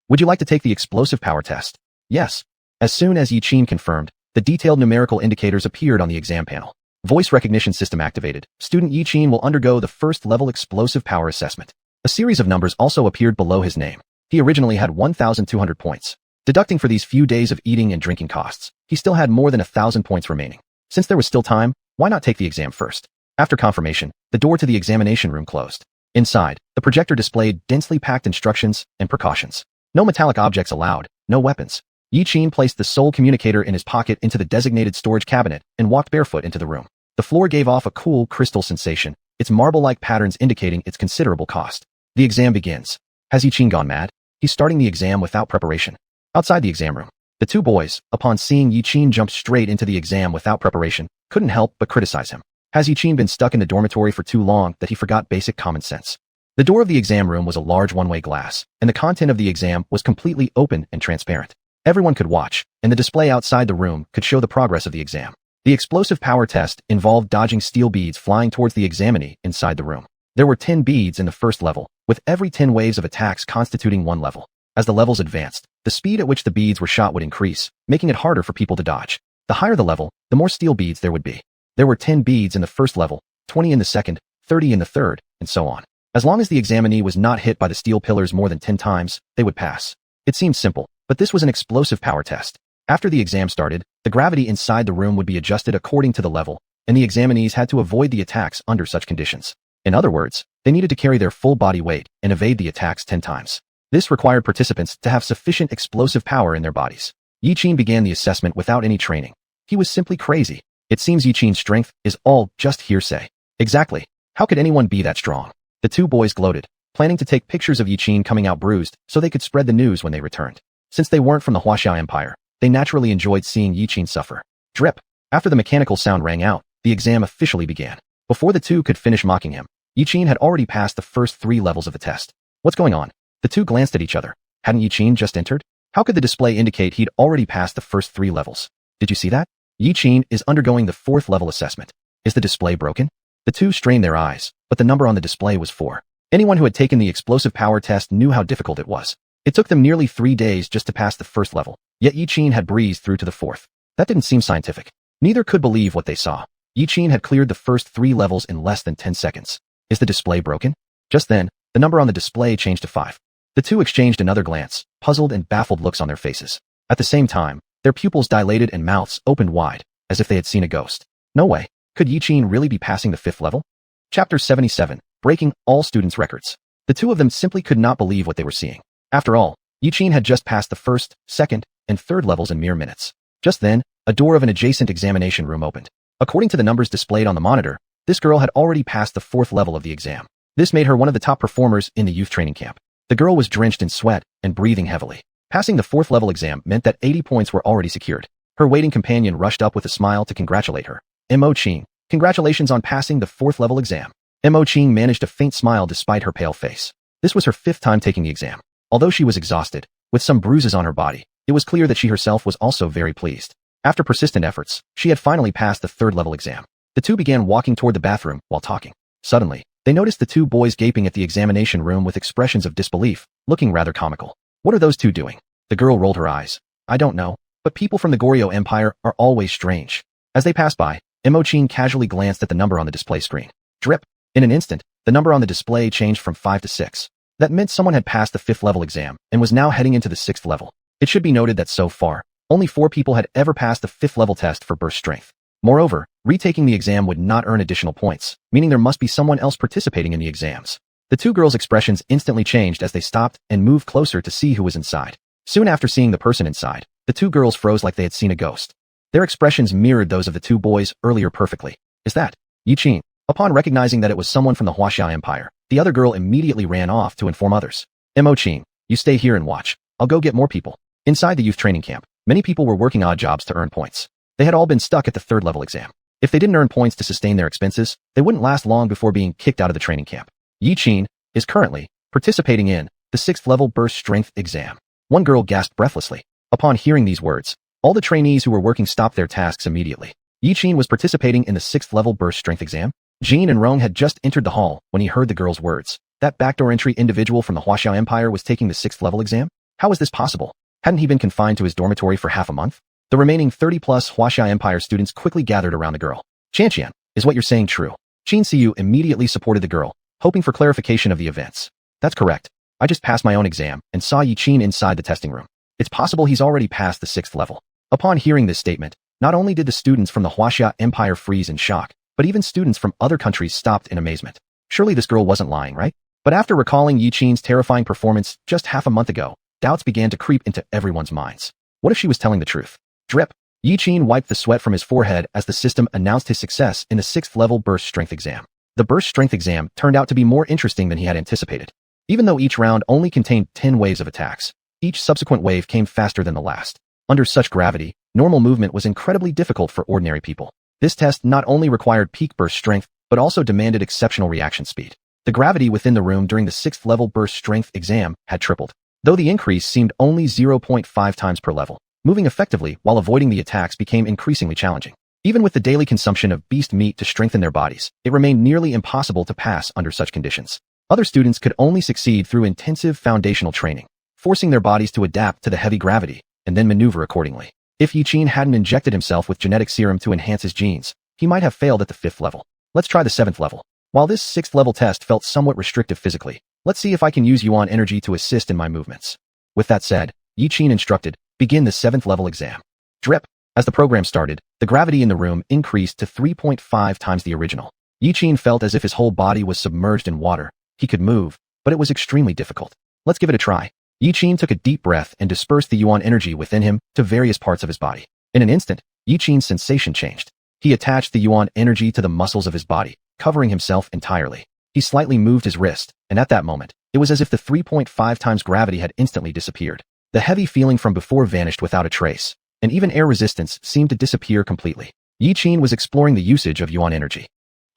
"Would you like to take the explosive power test?" Yes. As soon as Yiqin confirmed, the detailed numerical indicators appeared on the exam panel. Voice recognition system activated. Student Yiqin will undergo the first level explosive power assessment. A series of numbers also appeared below his name. He originally had 1,200 points. Deducting for these few days of eating and drinking costs, he still had more than 1,000 points remaining. Since there was still time, why not take the exam first? After confirmation, the door to the examination room closed. Inside, the projector displayed densely packed instructions and precautions. No metallic objects allowed, no weapons. Yiqin placed the soul communicator in his pocket into the designated storage cabinet and walked barefoot into the room. The floor gave off a cool crystal sensation, its marble-like patterns indicating its considerable cost. The exam begins. Has Yiqin gone mad? He's starting the exam without preparation. Outside the exam room, the two boys, upon seeing Yiqin jump straight into the exam without preparation, couldn't help but criticize him. Has Yiqin been stuck in the dormitory for too long that he forgot basic common sense? The door of the exam room was a large one-way glass, and the content of the exam was completely open and transparent. Everyone could watch, and the display outside the room could show the progress of the exam. The explosive power test involved dodging steel beads flying towards the examinee inside the room. There were 10 beads in the first level, with every 10 waves of attacks constituting one level. As the levels advanced, the speed at which the beads were shot would increase, making it harder for people to dodge. The higher the level, the more steel beads there would be. There were 10 beads in the first level, 20 in the second, 30 in the third, and so on. As long as the examinee was not hit by the steel pillars more than 10 times, they would pass. It seemed simple, but this was an explosive power test. After the exam started, the gravity inside the room would be adjusted according to the level, and the examinees had to avoid the attacks under such conditions. In other words, they needed to carry their full body weight and evade the attacks 10 times. This required participants to have sufficient explosive power in their bodies. Yiqin began the assessment without any training. He was simply crazy. It seems Yiqin's strength is all just hearsay. Exactly. How could anyone be that strong? The two boys gloated, planning to take pictures of Yiqin coming out bruised so they could spread the news when they returned. Since they weren't from the wuxia Empire, they naturally enjoyed seeing Yiqin suffer. Drip. After the mechanical sound rang out, the exam officially began. Before the two could finish mocking him, Yiqin had already passed the first 3 levels of the test. What's going on? The two glanced at each other. Hadn't Yiqin just entered? How could the display indicate he'd already passed the first 3 levels? Did you see that? Yiqin is undergoing the 4th level assessment. Is the display broken? The two strained their eyes, but the number on the display was 4. Anyone who had taken the explosive power test knew how difficult it was. It took them nearly 3 days just to pass the first level, yet Yiqin had breezed through to the 4th. That didn't seem scientific. Neither could believe what they saw. Yiqin had cleared the first 3 levels in less than 10 seconds. Is the display broken? Just then, the number on the display changed to 5. The two exchanged another glance, puzzled and baffled looks on their faces. At the same time, their pupils dilated and mouths opened wide, as if they had seen a ghost. No way. Could Yiqin really be passing the 5th level? Chapter 77, Breaking All Students' Records. The two of them simply could not believe what they were seeing. After all, Yiqin had just passed the 1st, 2nd, and 3rd levels in mere minutes. Just then, a door of an adjacent examination room opened. According to the numbers displayed on the monitor, this girl had already passed the 4th level of the exam. This made her one of the top performers in the youth training camp. The girl was drenched in sweat and breathing heavily. Passing the 4th level exam meant that 80 points were already secured. Her waiting companion rushed up with a smile to congratulate her. Mo Qing, congratulations on passing the 4th level exam. Mo Qing managed a faint smile despite her pale face. This was her 5th time taking the exam. Although she was exhausted, with some bruises on her body, it was clear that she herself was also very pleased. After persistent efforts, she had finally passed the 3rd level exam. The two began walking toward the bathroom while talking. Suddenly, they noticed the two boys gaping at the examination room with expressions of disbelief, looking rather comical. What are those two doing? The girl rolled her eyes. I don't know, but people from the Goryeo Empire are always strange. As they passed by, Imogen casually glanced at the number on the display screen. Drip. In an instant, the number on the display changed from 5 to 6. That meant someone had passed the 5th level exam and was now heading into the 6th level. It should be noted that so far, only 4 people had ever passed the 5th level test for burst strength. Moreover, retaking the exam would not earn additional points, meaning there must be someone else participating in the exams. The two girls' expressions instantly changed as they stopped and moved closer to see who was inside. Soon after seeing the person inside, the two girls froze like they had seen a ghost. Their expressions mirrored those of the two boys earlier perfectly. Is that Xiuxian? Upon recognizing that it was someone from the Wuxia Empire, the other girl immediately ran off to inform others. Imogen, you stay here and watch. I'll go get more people. Inside the youth training camp, many people were working odd jobs to earn points. They had all been stuck at the 3rd level exam. If they didn't earn points to sustain their expenses, they wouldn't last long before being kicked out of the training camp. Xiuxian is currently participating in the 6th level burst strength exam. One girl gasped breathlessly. Upon hearing these words, all the trainees who were working stopped their tasks immediately. Xiuxian was participating in the 6th level burst strength exam. Jean and Rong had just entered the hall when he heard the girl's words. That backdoor entry individual from the Wuxia Empire was taking the 6th level exam? How was this possible? Hadn't he been confined to his dormitory for half a month? The remaining 30-plus Wuxia Empire students quickly gathered around the girl. Xianxia, is what you're saying true? Qin Siyu immediately supported the girl, hoping for clarification of the events. That's correct. I just passed my own exam and saw Xiuxian inside the testing room. It's possible he's already passed the 6th level. Upon hearing this statement, not only did the students from the Wuxia Empire freeze in shock, but even students from other countries stopped in amazement. Surely this girl wasn't lying, right? But after recalling Xiuxian's terrifying performance just half a month ago, doubts began to creep into everyone's minds. What if she was telling the truth? Drip. Xiuxian wiped the sweat from his forehead as the system announced his success in the 6th level burst strength exam. The burst strength exam turned out to be more interesting than he had anticipated. Even though each round only contained 10 waves of attacks, each subsequent wave came faster than the last. Under such gravity, normal movement was incredibly difficult for ordinary people. This test not only required peak burst strength, but also demanded exceptional reaction speed. The gravity within the room during the 6th level burst strength exam had tripled, though the increase seemed only 0.5 times per level. Moving effectively while avoiding the attacks became increasingly challenging. Even with the daily consumption of beast meat to strengthen their bodies, it remained nearly impossible to pass under such conditions. Other students could only succeed through intensive foundational training, forcing their bodies to adapt to the heavy gravity and then maneuver accordingly. If Xiuxian hadn't injected himself with genetic serum to enhance his genes, he might have failed at the 5th level. Let's try the 7th level. While this 6th level test felt somewhat restrictive physically, let's see if I can use Yuan energy to assist in my movements. With that said, Xiuxian instructed, begin the 7th level exam. Drip. As the program started, the gravity in the room increased to 3.5 times the original. Xiuxian felt as if his whole body was submerged in water. He could move, but it was extremely difficult. Let's give it a try. Xiuxian took a deep breath and dispersed the Yuan energy within him to various parts of his body. In an instant, Xiuxian's sensation changed. He attached the Yuan energy to the muscles of his body, covering himself entirely. He slightly moved his wrist, and at that moment, it was as if the 3.5 times gravity had instantly disappeared. The heavy feeling from before vanished without a trace, and even air resistance seemed to disappear completely. Xiuxian was exploring the usage of Yuan energy.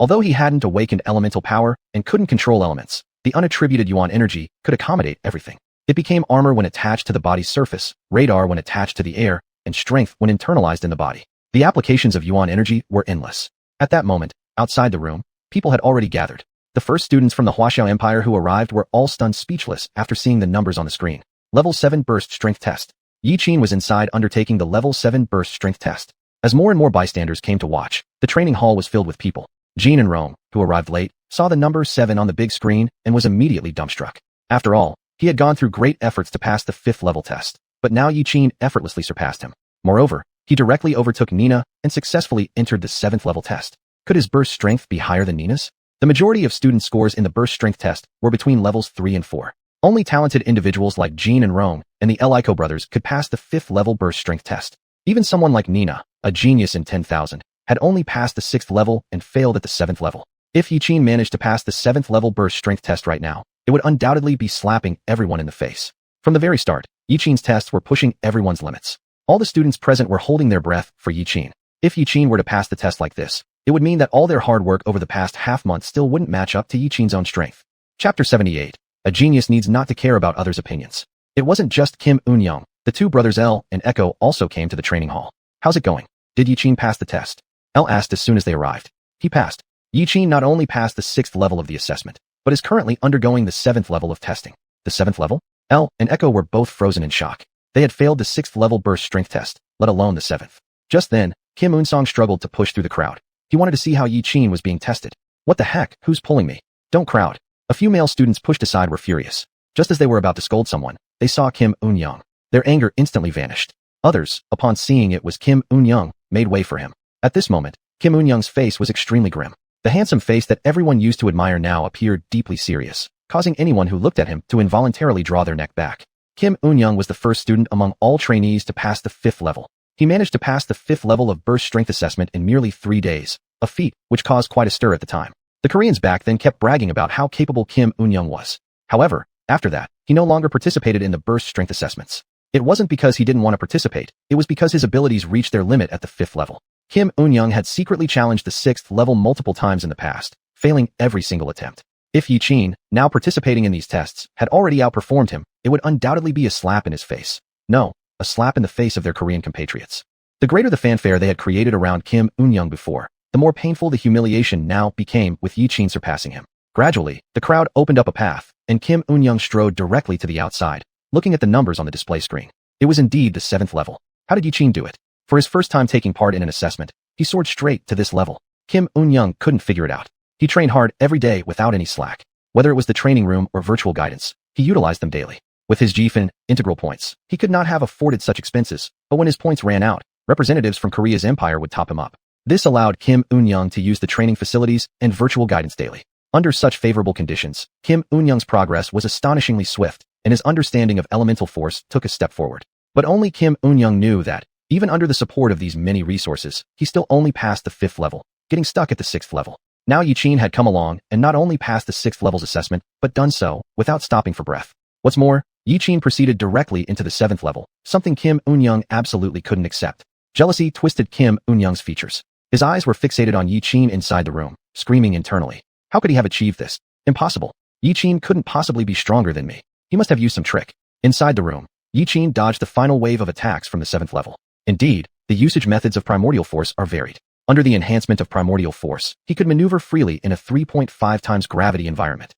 Although he hadn't awakened elemental power and couldn't control elements, the unattributed Yuan energy could accommodate everything. It became armor when attached to the body's surface, radar when attached to the air, and strength when internalized in the body. The applications of Yuan energy were endless. At that moment, outside the room, people had already gathered. The first students from the Wuxia Empire who arrived were all stunned speechless after seeing the numbers on the screen. Level 7 Burst Strength Test. Xiuxian was inside undertaking the Level 7 Burst Strength Test. As more and more bystanders came to watch, the training hall was filled with people. Jean and Rome, who arrived late, saw the number 7 on the big screen and was immediately dumbstruck. After all, he had gone through great efforts to pass the 5th level test, but now Xiuxian effortlessly surpassed him. Moreover, he directly overtook Nina and successfully entered the 7th level test. Could his burst strength be higher than Nina's? The majority of student scores in the burst strength test were between levels 3 and 4. Only talented individuals like Jean and Rome and the Eliko brothers could pass the 5th level burst strength test. Even someone like Nina, a genius in 10,000, had only passed the 6th level and failed at the 7th level. If Xiuxian managed to pass the 7th level burst strength test right now, it would undoubtedly be slapping everyone in the face. From the very start, Xiuxian's tests were pushing everyone's limits. All the students present were holding their breath for Xiuxian. If Xiuxian were to pass the test like this, it would mean that all their hard work over the past half-month still wouldn't match up to Xiuxian's own strength. Chapter 78. A genius needs not to care about others' opinions. It wasn't just Kim Eun-young. The two brothers El and Echo also came to the training hall. How's it going? Did Xiuxian pass the test? El asked as soon as they arrived. He passed. Yi Qin not only passed the 6th level of the assessment, but is currently undergoing the 7th level of testing. The 7th level? Elle and Echo were both frozen in shock. They had failed the 6th level burst strength test, let alone the 7th. Just then, Kim Unsong struggled to push through the crowd. He wanted to see how Yi Qin was being tested. What the heck? Who's pulling me? Don't crowd. A few male students pushed aside were furious. Just as they were about to scold someone, they saw Kim Eunyoung. Their anger instantly vanished. Others, upon seeing it was Kim Eunyoung, made way for him. At this moment, Kim Eunyoung's face was extremely grim. The handsome face that everyone used to admire now appeared deeply serious, causing anyone who looked at him to involuntarily draw their neck back. Kim Eunyoung was the first student among all trainees to pass the 5th level. He managed to pass the 5th level of burst strength assessment in merely 3 days, a feat which caused quite a stir at the time. The Koreans back then kept bragging about how capable Kim Eunyoung was. However, after that, he no longer participated in the burst strength assessments. It wasn't because he didn't want to participate, it was because his abilities reached their limit at the 5th level. Kim Eunyoung had secretly challenged the 6th level multiple times in the past, failing every single attempt. If Yi Qin, now participating in these tests, had already outperformed him, it would undoubtedly be a slap in his face. No, a slap in the face of their Korean compatriots. The greater the fanfare they had created around Kim Eunyoung before, the more painful the humiliation now became with Yi Qin surpassing him. Gradually, the crowd opened up a path, and Kim Eunyoung strode directly to the outside, looking at the numbers on the display screen. It was indeed the 7th level. How did Yi Qin do it? For his first time taking part in an assessment, he soared straight to this level. Kim Eunyoung couldn't figure it out. He trained hard every day without any slack. Whether it was the training room or virtual guidance, he utilized them daily. With his GFIN integral points, he could not have afforded such expenses, but when his points ran out, representatives from Korea's empire would top him up. This allowed Kim Eunyoung to use the training facilities and virtual guidance daily. Under such favorable conditions, Kim Eunyoung's progress was astonishingly swift, and his understanding of elemental force took a step forward. But only Kim Eunyoung knew that, even under the support of these many resources, he still only passed the 5th level, getting stuck at the 6th level. Now Yi Qin had come along and not only passed the 6th level's assessment, but done so without stopping for breath. What's more, Yi Qin proceeded directly into the 7th level, something Kim Eunyoung absolutely couldn't accept. Jealousy twisted Kim Eunyoung's features. His eyes were fixated on Yi Qin inside the room, screaming internally. How could he have achieved this? Impossible. Yi Qin couldn't possibly be stronger than me. He must have used some trick. Inside the room, Yi Qin dodged the final wave of attacks from the 7th level. Indeed, the usage methods of primordial force are varied. Under the enhancement of primordial force, he could maneuver freely in a 3.5 times gravity environment.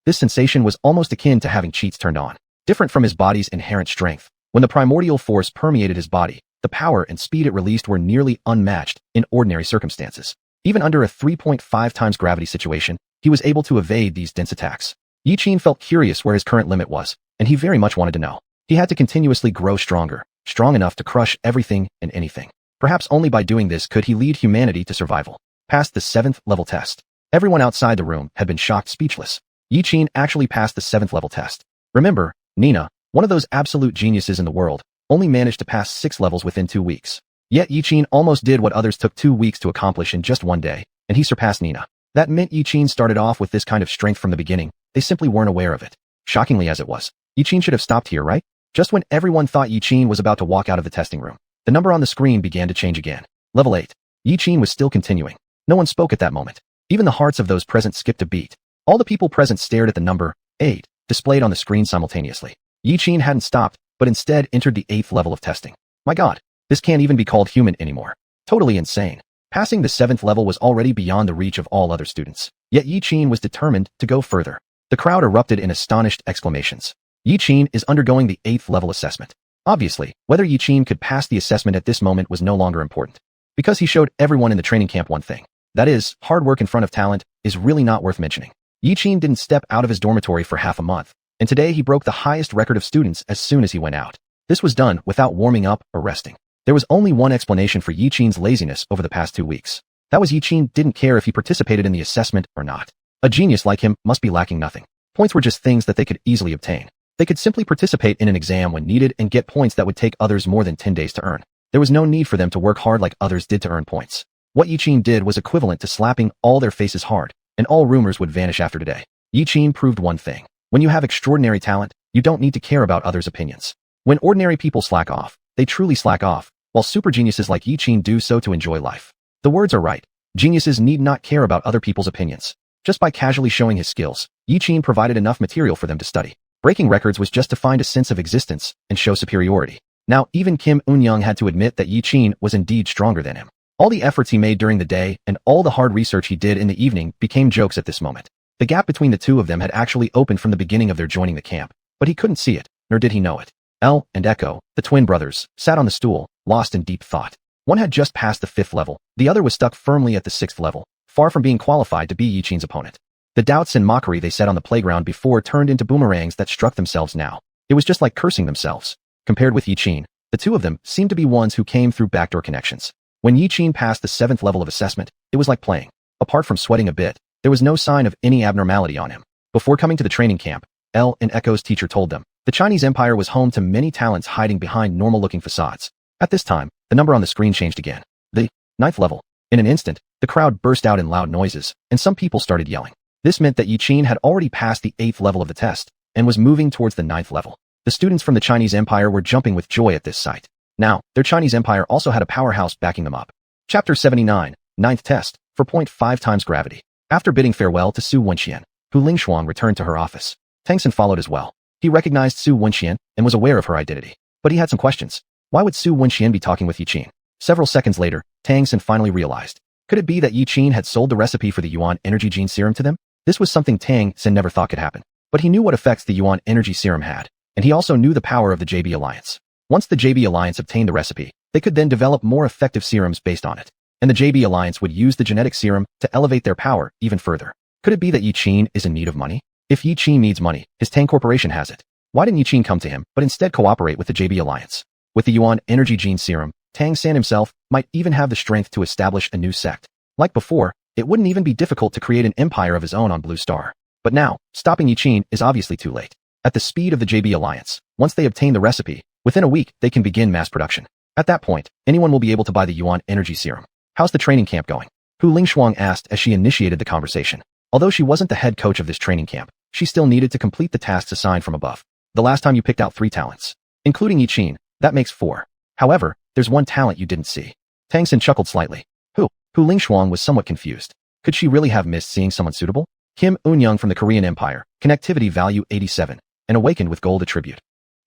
This sensation was almost akin to having cheats turned on. Different from his body's inherent strength, when the primordial force permeated his body, the power and speed it released were nearly unmatched in ordinary circumstances. Even under a 3.5 times gravity situation, he was able to evade these dense attacks. Yi Qin felt curious where his current limit was, and he very much wanted to know. He had to continuously grow stronger, strong enough to crush everything and anything. Perhaps only by doing this could he lead humanity to survival. Passed the 7th level test. Everyone outside the room had been shocked speechless. Yi Qin actually passed the 7th level test. Remember, Nina, one of those absolute geniuses in the world, only managed to pass 6 levels within 2 weeks. Yet Yi Qin almost did what others took 2 weeks to accomplish in just 1 day, and he surpassed Nina. That meant Yi Qin started off with this kind of strength from the beginning. They simply weren't aware of it. Shockingly as it was, Yi Qin should have stopped here, right? Just when everyone thought Yi Qin was about to walk out of the testing room, the number on the screen began to change again. Level 8. Yi Qin was still continuing. No one spoke at that moment. Even the hearts of those present skipped a beat. All the people present stared at the number 8, displayed on the screen simultaneously. Yi Qin hadn't stopped, but instead entered the 8th level of testing. My god, this can't even be called human anymore. Totally insane. Passing the 7th level was already beyond the reach of all other students. Yet Yi Qin was determined to go further. The crowd erupted in astonished exclamations. Yi Qin is undergoing the 8th level assessment. Obviously, whether Yi Qin could pass the assessment at this moment was no longer important. Because he showed everyone in the training camp one thing. That is, hard work in front of talent is really not worth mentioning. Yi Qin didn't step out of his dormitory for half a month, and today he broke the highest record of students as soon as he went out. This was done without warming up or resting. There was only one explanation for Yi Qin's laziness over the past 2 weeks. That was Yi Qin didn't care if he participated in the assessment or not. A genius like him must be lacking nothing. Points were just things that they could easily obtain. They could simply participate in an exam when needed and get points that would take others more than 10 days to earn. There was no need for them to work hard like others did to earn points. What Yi Qin did was equivalent to slapping all their faces hard, and all rumors would vanish after today. Yi Qin proved one thing. When you have extraordinary talent, you don't need to care about others' opinions. When ordinary people slack off, they truly slack off, while super geniuses like Yi Qin do so to enjoy life. The words are right. Geniuses need not care about other people's opinions. Just by casually showing his skills, Yi Qin provided enough material for them to study. Breaking records was just to find a sense of existence and show superiority. Now, even Kim Eunyoung had to admit that Yi Qin was indeed stronger than him. All the efforts he made during the day and all the hard research he did in the evening became jokes at this moment. The gap between the two of them had actually opened from the beginning of their joining the camp, but he couldn't see it, nor did he know it. Elle and Echo, the twin brothers, sat on the stool, lost in deep thought. One had just passed the 5th level, the other was stuck firmly at the 6th level, far from being qualified to be Yi-Qin's opponent. The doubts and mockery they said on the playground before turned into boomerangs that struck themselves now. It was just like cursing themselves. Compared with Yi-Qin, the two of them seemed to be ones who came through backdoor connections. When Yi-Qin passed the 7th level of assessment, it was like playing. Apart from sweating a bit, there was no sign of any abnormality on him. Before coming to the training camp, Elle and Echo's teacher told them, the Chinese Empire was home to many talents hiding behind normal-looking facades. At this time, the number on the screen changed again. The 9th level. In an instant, the crowd burst out in loud noises, and some people started yelling. This meant that Yi-Qin had already passed the 8th level of the test, and was moving towards the 9th level. The students from the Chinese Empire were jumping with joy at this sight. Now, their Chinese Empire also had a powerhouse backing them up. Chapter 79, 9th Test, for 0.5 times gravity. After bidding farewell to xuanhuan, Hu Lingshuang returned to her office. Tang Xin followed as well. He recognized xuanhuan and was aware of her identity. But he had some questions. Why would xuanhuan be talking with Yi-Qin? Several seconds later, Tang Xin finally realized. Could it be that Yi-Qin had sold the recipe for the Yuan Energy Gene Serum to them? This was something Tang Xin never thought could happen. But he knew what effects the Yuan Energy Serum had, and he also knew the power of the JB Alliance. Once the JB Alliance obtained the recipe, they could then develop more effective serums based on it. And the JB Alliance would use the genetic serum to elevate their power even further. Could it be that Yi-Qin is in need of money? If Yi-Qin needs money, his Tang Corporation has it. Why didn't Yi-Qin come to him, but instead cooperate with the JB Alliance? With the Yuan Energy Gene Serum, Tang San himself might even have the strength to establish a new sect. Like before, it wouldn't even be difficult to create an empire of his own on Blue Star. But now, stopping Yi-Qin is obviously too late. At the speed of the JB Alliance, once they obtain the recipe, within a week they can begin mass production. At that point, anyone will be able to buy the Yuan Energy Serum. How's the training camp going? Hu Lingshuang asked as she initiated the conversation. Although she wasn't the head coach of this training camp, she still needed to complete the tasks assigned from above. The last time you picked out 3 talents, including Yi-Qin, that makes 4. However, there's one talent you didn't see. Tang Xin chuckled slightly. Hu Lingshuang was somewhat confused. Could she really have missed seeing someone suitable? Kim Eun-young from the Korean Empire, connectivity value 87, and awakened with gold attribute.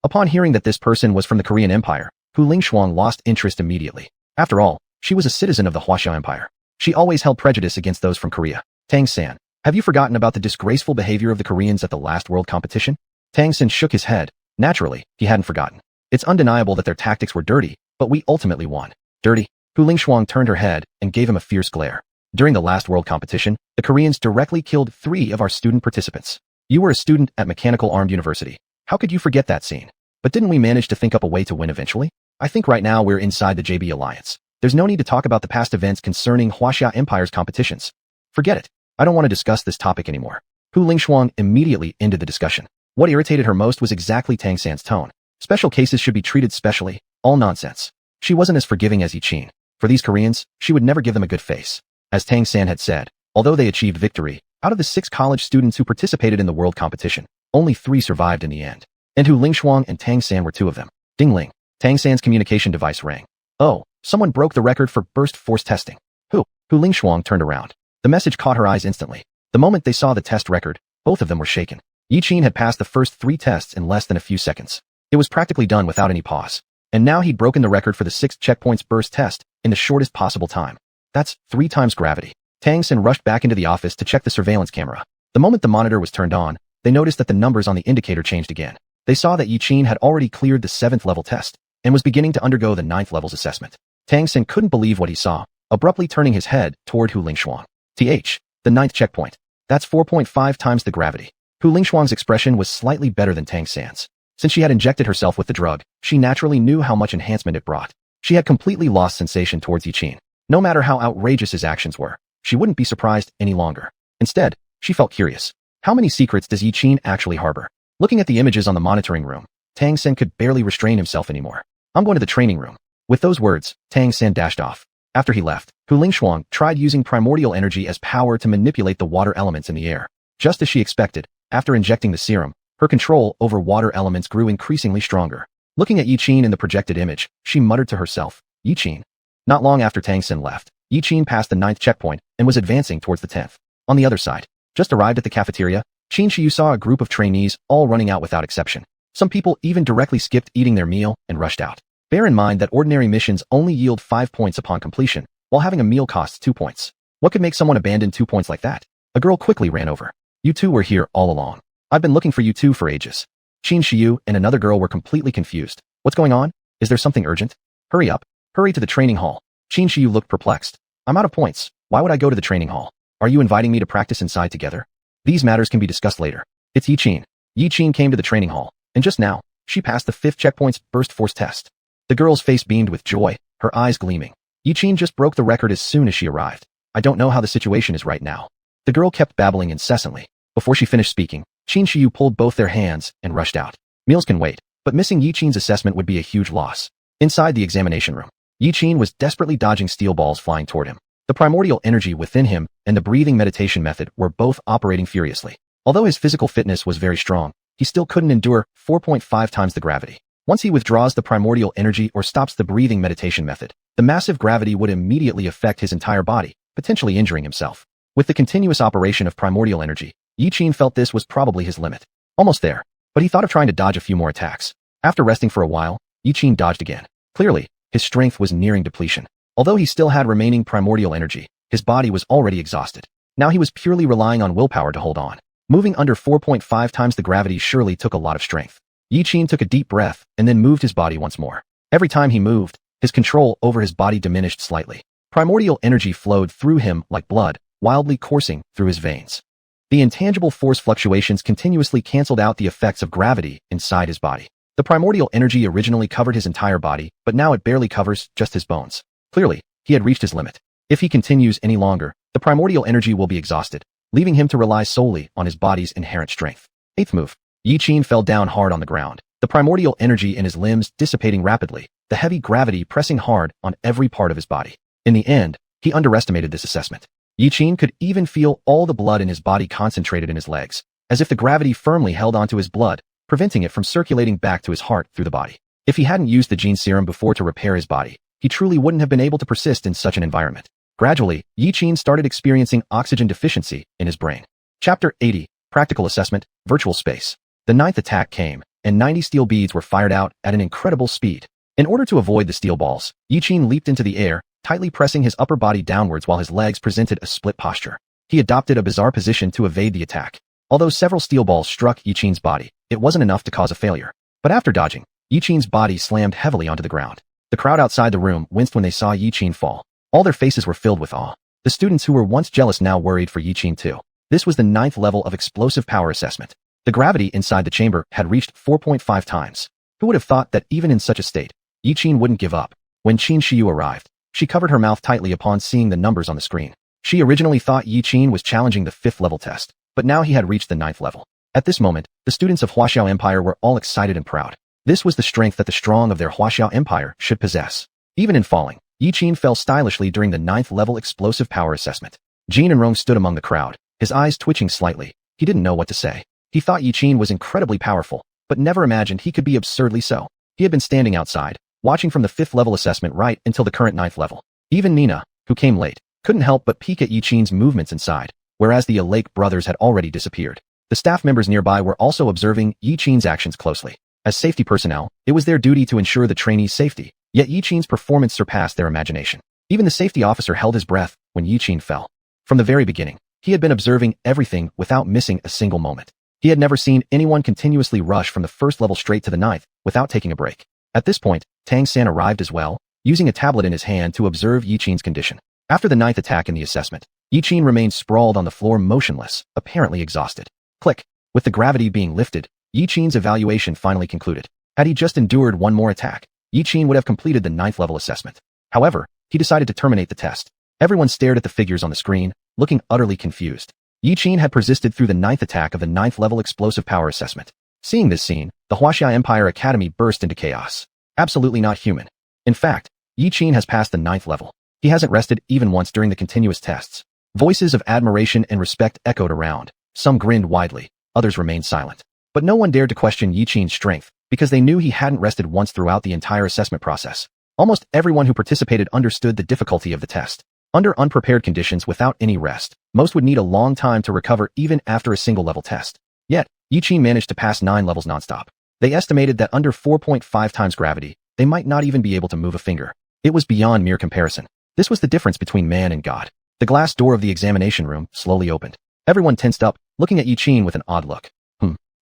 Upon hearing that this person was from the Korean Empire, Hu Lingshuang lost interest immediately. After all, she was a citizen of the Wuxia Empire. She always held prejudice against those from Korea. Tang San, have you forgotten about the disgraceful behavior of the Koreans at the last world competition? Tang San shook his head. Naturally, he hadn't forgotten. It's undeniable that their tactics were dirty, but we ultimately won. Dirty? Hu Lingshuang turned her head and gave him a fierce glare. During the last world competition, the Koreans directly killed 3 of our student participants. You were a student at Mechanical Armed University. How could you forget that scene? But didn't we manage to think up a way to win eventually? I think right now we're inside the JB Alliance. There's no need to talk about the past events concerning Wuxia Empire's competitions. Forget it. I don't want to discuss this topic anymore. Hu Lingshuang immediately ended the discussion. What irritated her most was exactly Tang San's tone. Special cases should be treated specially. All nonsense. She wasn't as forgiving as Yi-Qin. For these Koreans, she would never give them a good face. As Tang San had said, although they achieved victory, out of the 6 college students who participated in the world competition, only 3 survived in the end. And Hu Lingshuang and Tang San were 2 of them. Ding-ling. Tang San's communication device rang. Oh, someone broke the record for burst force testing. Hu Lingshuang turned around. The message caught her eyes instantly. The moment they saw the test record, both of them were shaken. Yi-Qin had passed the first 3 tests in less than a few seconds. It was practically done without any pause. And now he'd broken the record for the 6 checkpoints burst test in the shortest possible time. That's 3 times gravity. Tang San rushed back into the office to check the surveillance camera. The moment the monitor was turned on, they noticed that the numbers on the indicator changed again. They saw that Yi-Qin had already cleared the 7th level test and was beginning to undergo the 9th level's assessment. Tang San couldn't believe what he saw, abruptly turning his head toward Hu Lingshuang. The 9th checkpoint. That's 4.5 times the gravity. Hu Lingshuang's expression was slightly better than Tang San's. Since she had injected herself with the drug, she naturally knew how much enhancement it brought. She had completely lost sensation towards Yi-Qin. No matter how outrageous his actions were, she wouldn't be surprised any longer. Instead, she felt curious. How many secrets does Yi-Qin actually harbor? Looking at the images on the monitoring room, Tang San could barely restrain himself anymore. I'm going to the training room. With those words, Tang San dashed off. After he left, Hu Lingshuang tried using primordial energy as power to manipulate the water elements in the air. Just as she expected, after injecting the serum, her control over water elements grew increasingly stronger. Looking at Yi-Qin in the projected image, she muttered to herself, Yi-Qin. Not long after Tang San left, Yi-Qin passed the 9th checkpoint and was advancing towards the 10th. On the other side, just arrived at the cafeteria, Xiu saw a group of trainees all running out without exception. Some people even directly skipped eating their meal and rushed out. Bear in mind that ordinary missions only yield 5 points upon completion, while having a meal costs 2 points. What could make someone abandon 2 points like that? A girl quickly ran over. You two were here all along. I've been looking for you two for ages. Xiu and another girl were completely confused. What's going on? Is there something urgent? Hurry up. Hurry to the training hall. Xiu looked perplexed. I'm out of points. Why would I go to the training hall? Are you inviting me to practice inside together? These matters can be discussed later. It's Yiqin. Yiqin came to the training hall, and just now, she passed the 5th checkpoint's burst force test. The girl's face beamed with joy, her eyes gleaming. Yiqin just broke the record as soon as she arrived. I don't know how the situation is right now. The girl kept babbling incessantly. Before she finished speaking, Xiu pulled both their hands and rushed out. Meals can wait, but missing Yiqin's assessment would be a huge loss. Inside the examination room, Yiqin was desperately dodging steel balls flying toward him. The primordial energy within him and the breathing meditation method were both operating furiously. Although his physical fitness was very strong, he still couldn't endure 4.5 times the gravity. Once he withdraws the primordial energy or stops the breathing meditation method, the massive gravity would immediately affect his entire body, potentially injuring himself. With the continuous operation of primordial energy, Yiqin felt this was probably his limit. Almost there, but he thought of trying to dodge a few more attacks. After resting for a while, Yiqin dodged again. Clearly, his strength was nearing depletion. Although he still had remaining primordial energy, his body was already exhausted. Now he was purely relying on willpower to hold on. Moving under 4.5 times the gravity surely took a lot of strength. Yiqin took a deep breath and then moved his body once more. Every time he moved, his control over his body diminished slightly. Primordial energy flowed through him like blood, wildly coursing through his veins. The intangible force fluctuations continuously canceled out the effects of gravity inside his body. The primordial energy originally covered his entire body, but now it barely covers just his bones. Clearly, he had reached his limit. If he continues any longer, the primordial energy will be exhausted, leaving him to rely solely on his body's inherent strength. 8th move. Yiqin fell down hard on the ground, the primordial energy in his limbs dissipating rapidly, the heavy gravity pressing hard on every part of his body. In the end, he underestimated this assessment. Yiqin could even feel all the blood in his body concentrated in his legs, as if the gravity firmly held onto his blood, preventing it from circulating back to his heart through the body. If he hadn't used the gene serum before to repair his body, he truly wouldn't have been able to persist in such an environment. Gradually, Yiqin started experiencing oxygen deficiency in his brain. Chapter 80, Practical Assessment, Virtual Space. The 9th attack came, and 90 steel beads were fired out at an incredible speed. In order to avoid the steel balls, Yiqin leaped into the air, tightly pressing his upper body downwards while his legs presented a split posture. He adopted a bizarre position to evade the attack. Although several steel balls struck Yiqin's body, it wasn't enough to cause a failure. But after dodging, Yiqin's body slammed heavily onto the ground. The crowd outside the room winced when they saw Yiqin fall. All their faces were filled with awe. The students who were once jealous now worried for Yiqin too. This was the 9th level of explosive power assessment. The gravity inside the chamber had reached 4.5 times. Who would have thought that even in such a state, Yiqin wouldn't give up? When Xiu arrived, she covered her mouth tightly upon seeing the numbers on the screen. She originally thought Yiqin was challenging the 5th level test, but now he had reached the 9th level. At this moment, the students of Huaxiao Empire were all excited and proud. This was the strength that the strong of their Huaxiao Empire should possess. Even in falling, Yiqin fell stylishly during the 9th level explosive power assessment. Jin and Rong stood among the crowd, his eyes twitching slightly. He didn't know what to say. He thought Yiqin was incredibly powerful, but never imagined he could be absurdly so. He had been standing outside, watching from the 5th level assessment right until the current 9th level. Even Nina, who came late, couldn't help but peek at Yiqin's movements inside, whereas the Alake brothers had already disappeared. The staff members nearby were also observing Yiqin's actions closely. As safety personnel, it was their duty to ensure the trainees' safety, yet Yiqin's performance surpassed their imagination. Even the safety officer held his breath when Yiqin fell. From the very beginning, he had been observing everything without missing a single moment. He had never seen anyone continuously rush from the 1st level straight to the 9th without taking a break. At this point, Tang San arrived as well, using a tablet in his hand to observe Yiqin's condition. After the 9th attack in the assessment, Yiqin remained sprawled on the floor motionless, apparently exhausted. Click. With the gravity being lifted, Yiqin's evaluation finally concluded. Had he just endured one more attack, Yiqin would have completed the 9th level assessment. However, he decided to terminate the test. Everyone stared at the figures on the screen, looking utterly confused. Yiqin had persisted through the 9th attack of the 9th level explosive power assessment. Seeing this scene, the Huaxia Empire Academy burst into chaos. Absolutely not human. In fact, Yiqin has passed the 9th level. He hasn't rested even once during the continuous tests. Voices of admiration and respect echoed around. Some grinned widely, others remained silent. But no one dared to question Yiqin's strength, because they knew he hadn't rested once throughout the entire assessment process. Almost everyone who participated understood the difficulty of the test. Under unprepared conditions without any rest, most would need a long time to recover even after a single level test. Yet, Yiqin managed to pass 9 levels nonstop. They estimated that under 4.5 times gravity, they might not even be able to move a finger. It was beyond mere comparison. This was the difference between man and God. The glass door of the examination room slowly opened. Everyone tensed up, looking at Yiqin with an odd look.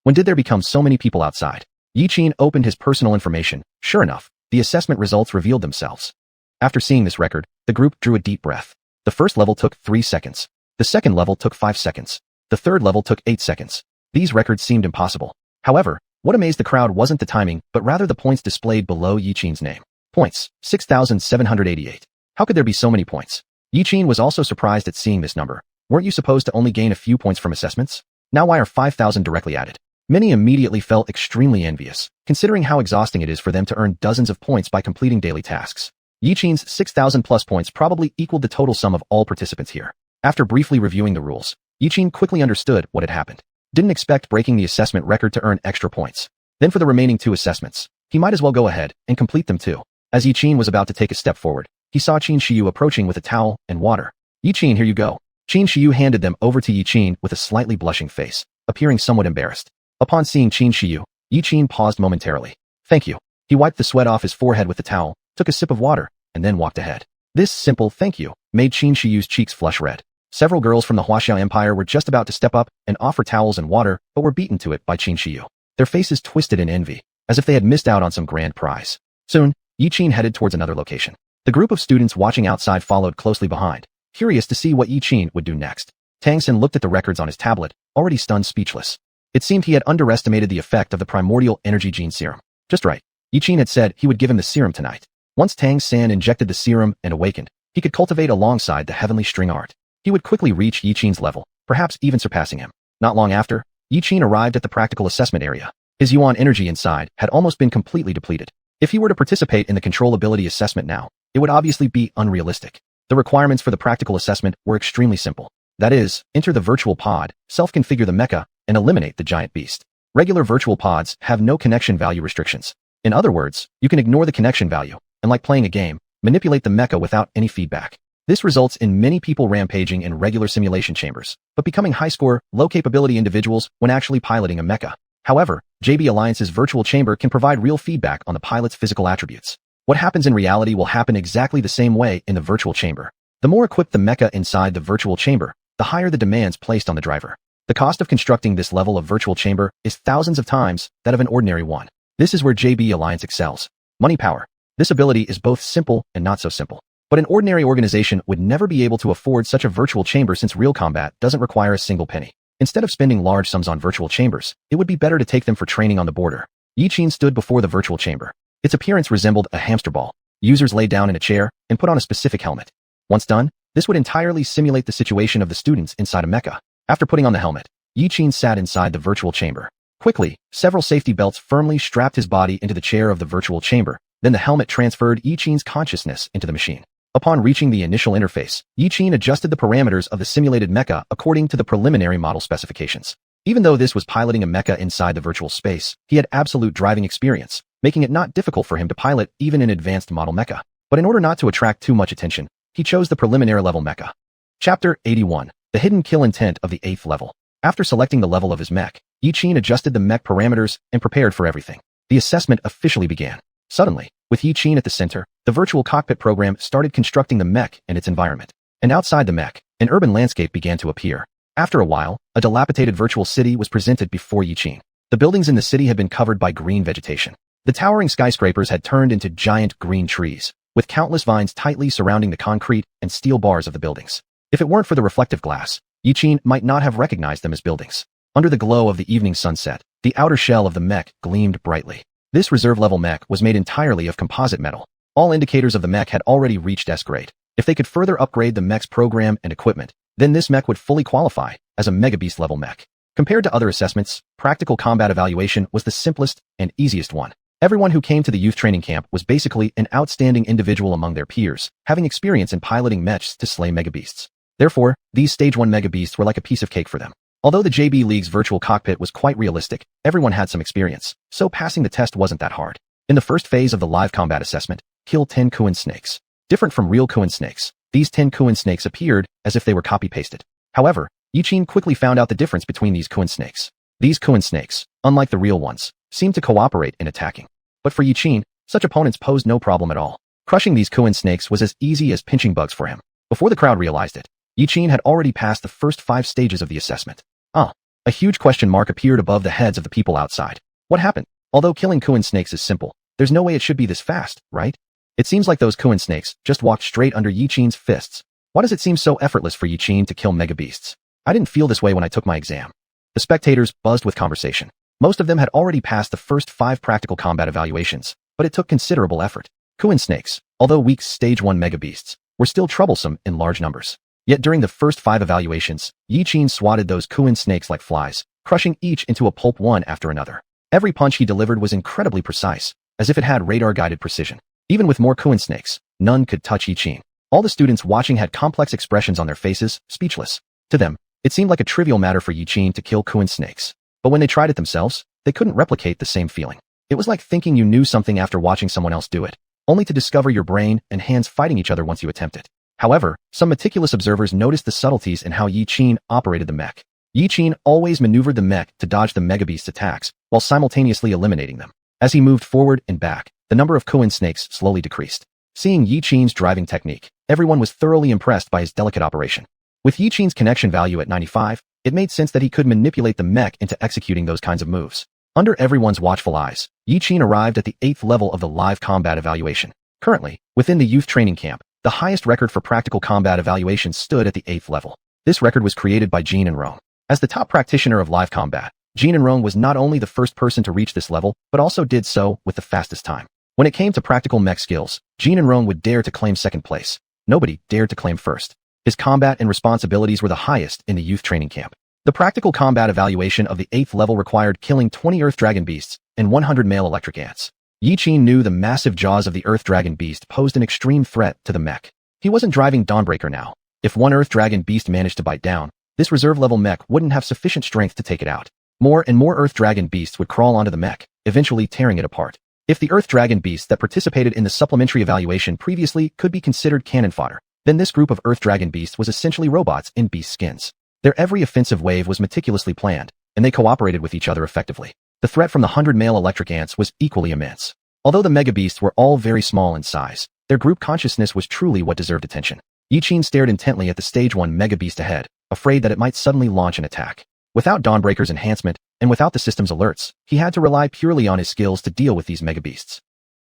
When did there become so many people outside? Yiqin opened his personal information. Sure enough, the assessment results revealed themselves. After seeing this record, the group drew a deep breath. The first level took 3 seconds. The second level took 5 seconds. The third level took 8 seconds. These records seemed impossible. However, what amazed the crowd wasn't the timing, but rather the points displayed below Yiqin's name. Points, 6,788. How could there be so many points? Yiqin was also surprised at seeing this number. Weren't you supposed to only gain a few points from assessments? Now why are 5,000 directly added? Many immediately felt extremely envious, considering how exhausting it is for them to earn dozens of points by completing daily tasks. Yiqin's 6,000 plus points probably equaled the total sum of all participants here. After briefly reviewing the rules, Yiqin quickly understood what had happened. Didn't expect breaking the assessment record to earn extra points. Then for the remaining 2 assessments, he might as well go ahead and complete them too. As Yiqin was about to take a step forward, he saw Xiu approaching with a towel and water. Yiqin, here you go. Xiu handed them over to Yiqin with a slightly blushing face, appearing somewhat embarrassed. Upon seeing Xiu, Yiqin paused momentarily. Thank you. He wiped the sweat off his forehead with the towel, took a sip of water, and then walked ahead. This simple thank you made Xiu's cheeks flush red. Several girls from the Wuxia Empire were just about to step up and offer towels and water, but were beaten to it by Xiu. Their faces twisted in envy, as if they had missed out on some grand prize. Soon, Yiqin headed towards another location. The group of students watching outside followed closely behind, curious to see what Yiqin would do next. Tangsen looked at the records on his tablet, already stunned speechless. It seemed he had underestimated the effect of the primordial energy gene serum. Just right. Yiqin had said he would give him the serum tonight. Once Tang San injected the serum and awakened, he could cultivate alongside the heavenly string art. He would quickly reach Yiqin's level, perhaps even surpassing him. Not long after, Yiqin arrived at the practical assessment area. His yuan energy inside had almost been completely depleted. If he were to participate in the controllability assessment now, it would obviously be unrealistic. The requirements for the practical assessment were extremely simple. That is, enter the virtual pod, self-configure the mecha, and eliminate the giant beast. Regular virtual pods have no connection value restrictions. In other words, you can ignore the connection value, and like playing a game, manipulate the mecha without any feedback. This results in many people rampaging in regular simulation chambers, but becoming high-score, low-capability individuals when actually piloting a mecha. However, JB Alliance's virtual chamber can provide real feedback on the pilot's physical attributes. What happens in reality will happen exactly the same way in the virtual chamber. The more equipped the mecha inside the virtual chamber, the higher the demands placed on the driver. The cost of constructing this level of virtual chamber is thousands of times that of an ordinary one. This is where JB Alliance excels. Money power. This ability is both simple and not so simple. But an ordinary organization would never be able to afford such a virtual chamber since real combat doesn't require a single penny. Instead of spending large sums on virtual chambers, it would be better to take them for training on the border. Yiqin stood before the virtual chamber. Its appearance resembled a hamster ball. Users lay down in a chair and put on a specific helmet. Once done, this would entirely simulate the situation of the students inside a mecha. After putting on the helmet, Yiqin sat inside the virtual chamber. Quickly, several safety belts firmly strapped his body into the chair of the virtual chamber. Then the helmet transferred Yiqin's consciousness into the machine. Upon reaching the initial interface, Yiqin adjusted the parameters of the simulated mecha according to the preliminary model specifications. Even though this was piloting a mecha inside the virtual space, he had absolute driving experience, making it not difficult for him to pilot even an advanced model mecha. But in order not to attract too much attention, he chose the preliminary level mecha. Chapter 81. The Hidden Kill Intent of the 8th Level. After selecting the level of his mech, Yiqin adjusted the mech parameters and prepared for everything. The assessment officially began. Suddenly, with Yiqin at the center, the virtual cockpit program started constructing the mech and its environment. And outside the mech, an urban landscape began to appear. After a while, a dilapidated virtual city was presented before Yiqin. The buildings in the city had been covered by green vegetation. The towering skyscrapers had turned into giant green trees, with countless vines tightly surrounding the concrete and steel bars of the buildings. If it weren't for the reflective glass, Yiqin might not have recognized them as buildings. Under the glow of the evening sunset, the outer shell of the mech gleamed brightly. This reserve-level mech was made entirely of composite metal. All indicators of the mech had already reached S grade. If they could further upgrade the mech's program and equipment, then this mech would fully qualify as a Mega Beast level mech. Compared to other assessments, practical combat evaluation was the simplest and easiest one. Everyone who came to the youth training camp was basically an outstanding individual among their peers, having experience in piloting mechs to slay Mega Beasts. Therefore, these Stage 1 Mega Beasts were like a piece of cake for them. Although the JB League's virtual cockpit was quite realistic, everyone had some experience, so passing the test wasn't that hard. In the first phase of the live combat assessment, kill 10 Kuan snakes. Different from real Kuan snakes, these 10 Kuan snakes appeared as if they were copy-pasted. However, Yiqin quickly found out the difference between these Kuan snakes. These Kuan snakes, unlike the real ones, seemed to cooperate in attacking. But for Yiqin, such opponents posed no problem at all. Crushing these Kuan snakes was as easy as pinching bugs for him. Before the crowd realized it, Yiqin had already passed the first 5 stages of the assessment. A huge question mark appeared above the heads of the people outside. What happened? Although killing Kuan snakes is simple, there's no way it should be this fast, right? It seems like those Kuan snakes just walked straight under Yiqin's fists. Why does it seem so effortless for Yiqin to kill mega beasts? I didn't feel this way when I took my exam. The spectators buzzed with conversation. Most of them had already passed the first 5 practical combat evaluations, but it took considerable effort. Kuan snakes, although weak stage 1 mega beasts, were still troublesome in large numbers. Yet during the first 5 evaluations, Yiqin swatted those Kuan snakes like flies, crushing each into a pulp one after another. Every punch he delivered was incredibly precise, as if it had radar-guided precision. Even with more Kuan snakes, none could touch Yiqin. All the students watching had complex expressions on their faces, speechless. To them, it seemed like a trivial matter for Yiqin to kill Kuan snakes. But when they tried it themselves, they couldn't replicate the same feeling. It was like thinking you knew something after watching someone else do it, only to discover your brain and hands fighting each other once you attempt it. However, some meticulous observers noticed the subtleties in how Yiqin operated the mech. Yiqin always maneuvered the mech to dodge the megabeast's attacks, while simultaneously eliminating them. As he moved forward and back, the number of Kuan snakes slowly decreased. Seeing Yiqin's driving technique, everyone was thoroughly impressed by his delicate operation. With Yiqin's connection value at 95, it made sense that he could manipulate the mech into executing those kinds of moves. Under everyone's watchful eyes, Yiqin arrived at the 8th level of the live combat evaluation. Currently, within the youth training camp, the highest record for practical combat evaluation stood at the 8th level. This record was created by xianhuan. As the top practitioner of live combat, xianhuan was not only the first person to reach this level, but also did so with the fastest time. When it came to practical mech skills, xianhuan would dare to claim second place. Nobody dared to claim first. His combat and responsibilities were the highest in the youth training camp. The practical combat evaluation of the 8th level required killing 20 Earth Dragon beasts and 100 male electric ants. Yiqin knew the massive jaws of the Earth Dragon beast posed an extreme threat to the mech. He wasn't driving Dawnbreaker now. If one Earth Dragon beast managed to bite down, this reserve-level mech wouldn't have sufficient strength to take it out. More and more Earth Dragon beasts would crawl onto the mech, eventually tearing it apart. If the Earth Dragon beasts that participated in the supplementary evaluation previously could be considered cannon fodder, then this group of Earth Dragon beasts was essentially robots in beast skins. Their every offensive wave was meticulously planned, and they cooperated with each other effectively. The threat from the 100 male electric ants was equally immense. Although the mega beasts were all very small in size, their group consciousness was truly what deserved attention. Yiqin stared intently at the stage 1 mega beast ahead, afraid that it might suddenly launch an attack. Without Dawnbreaker's enhancement, and without the system's alerts, he had to rely purely on his skills to deal with these mega beasts.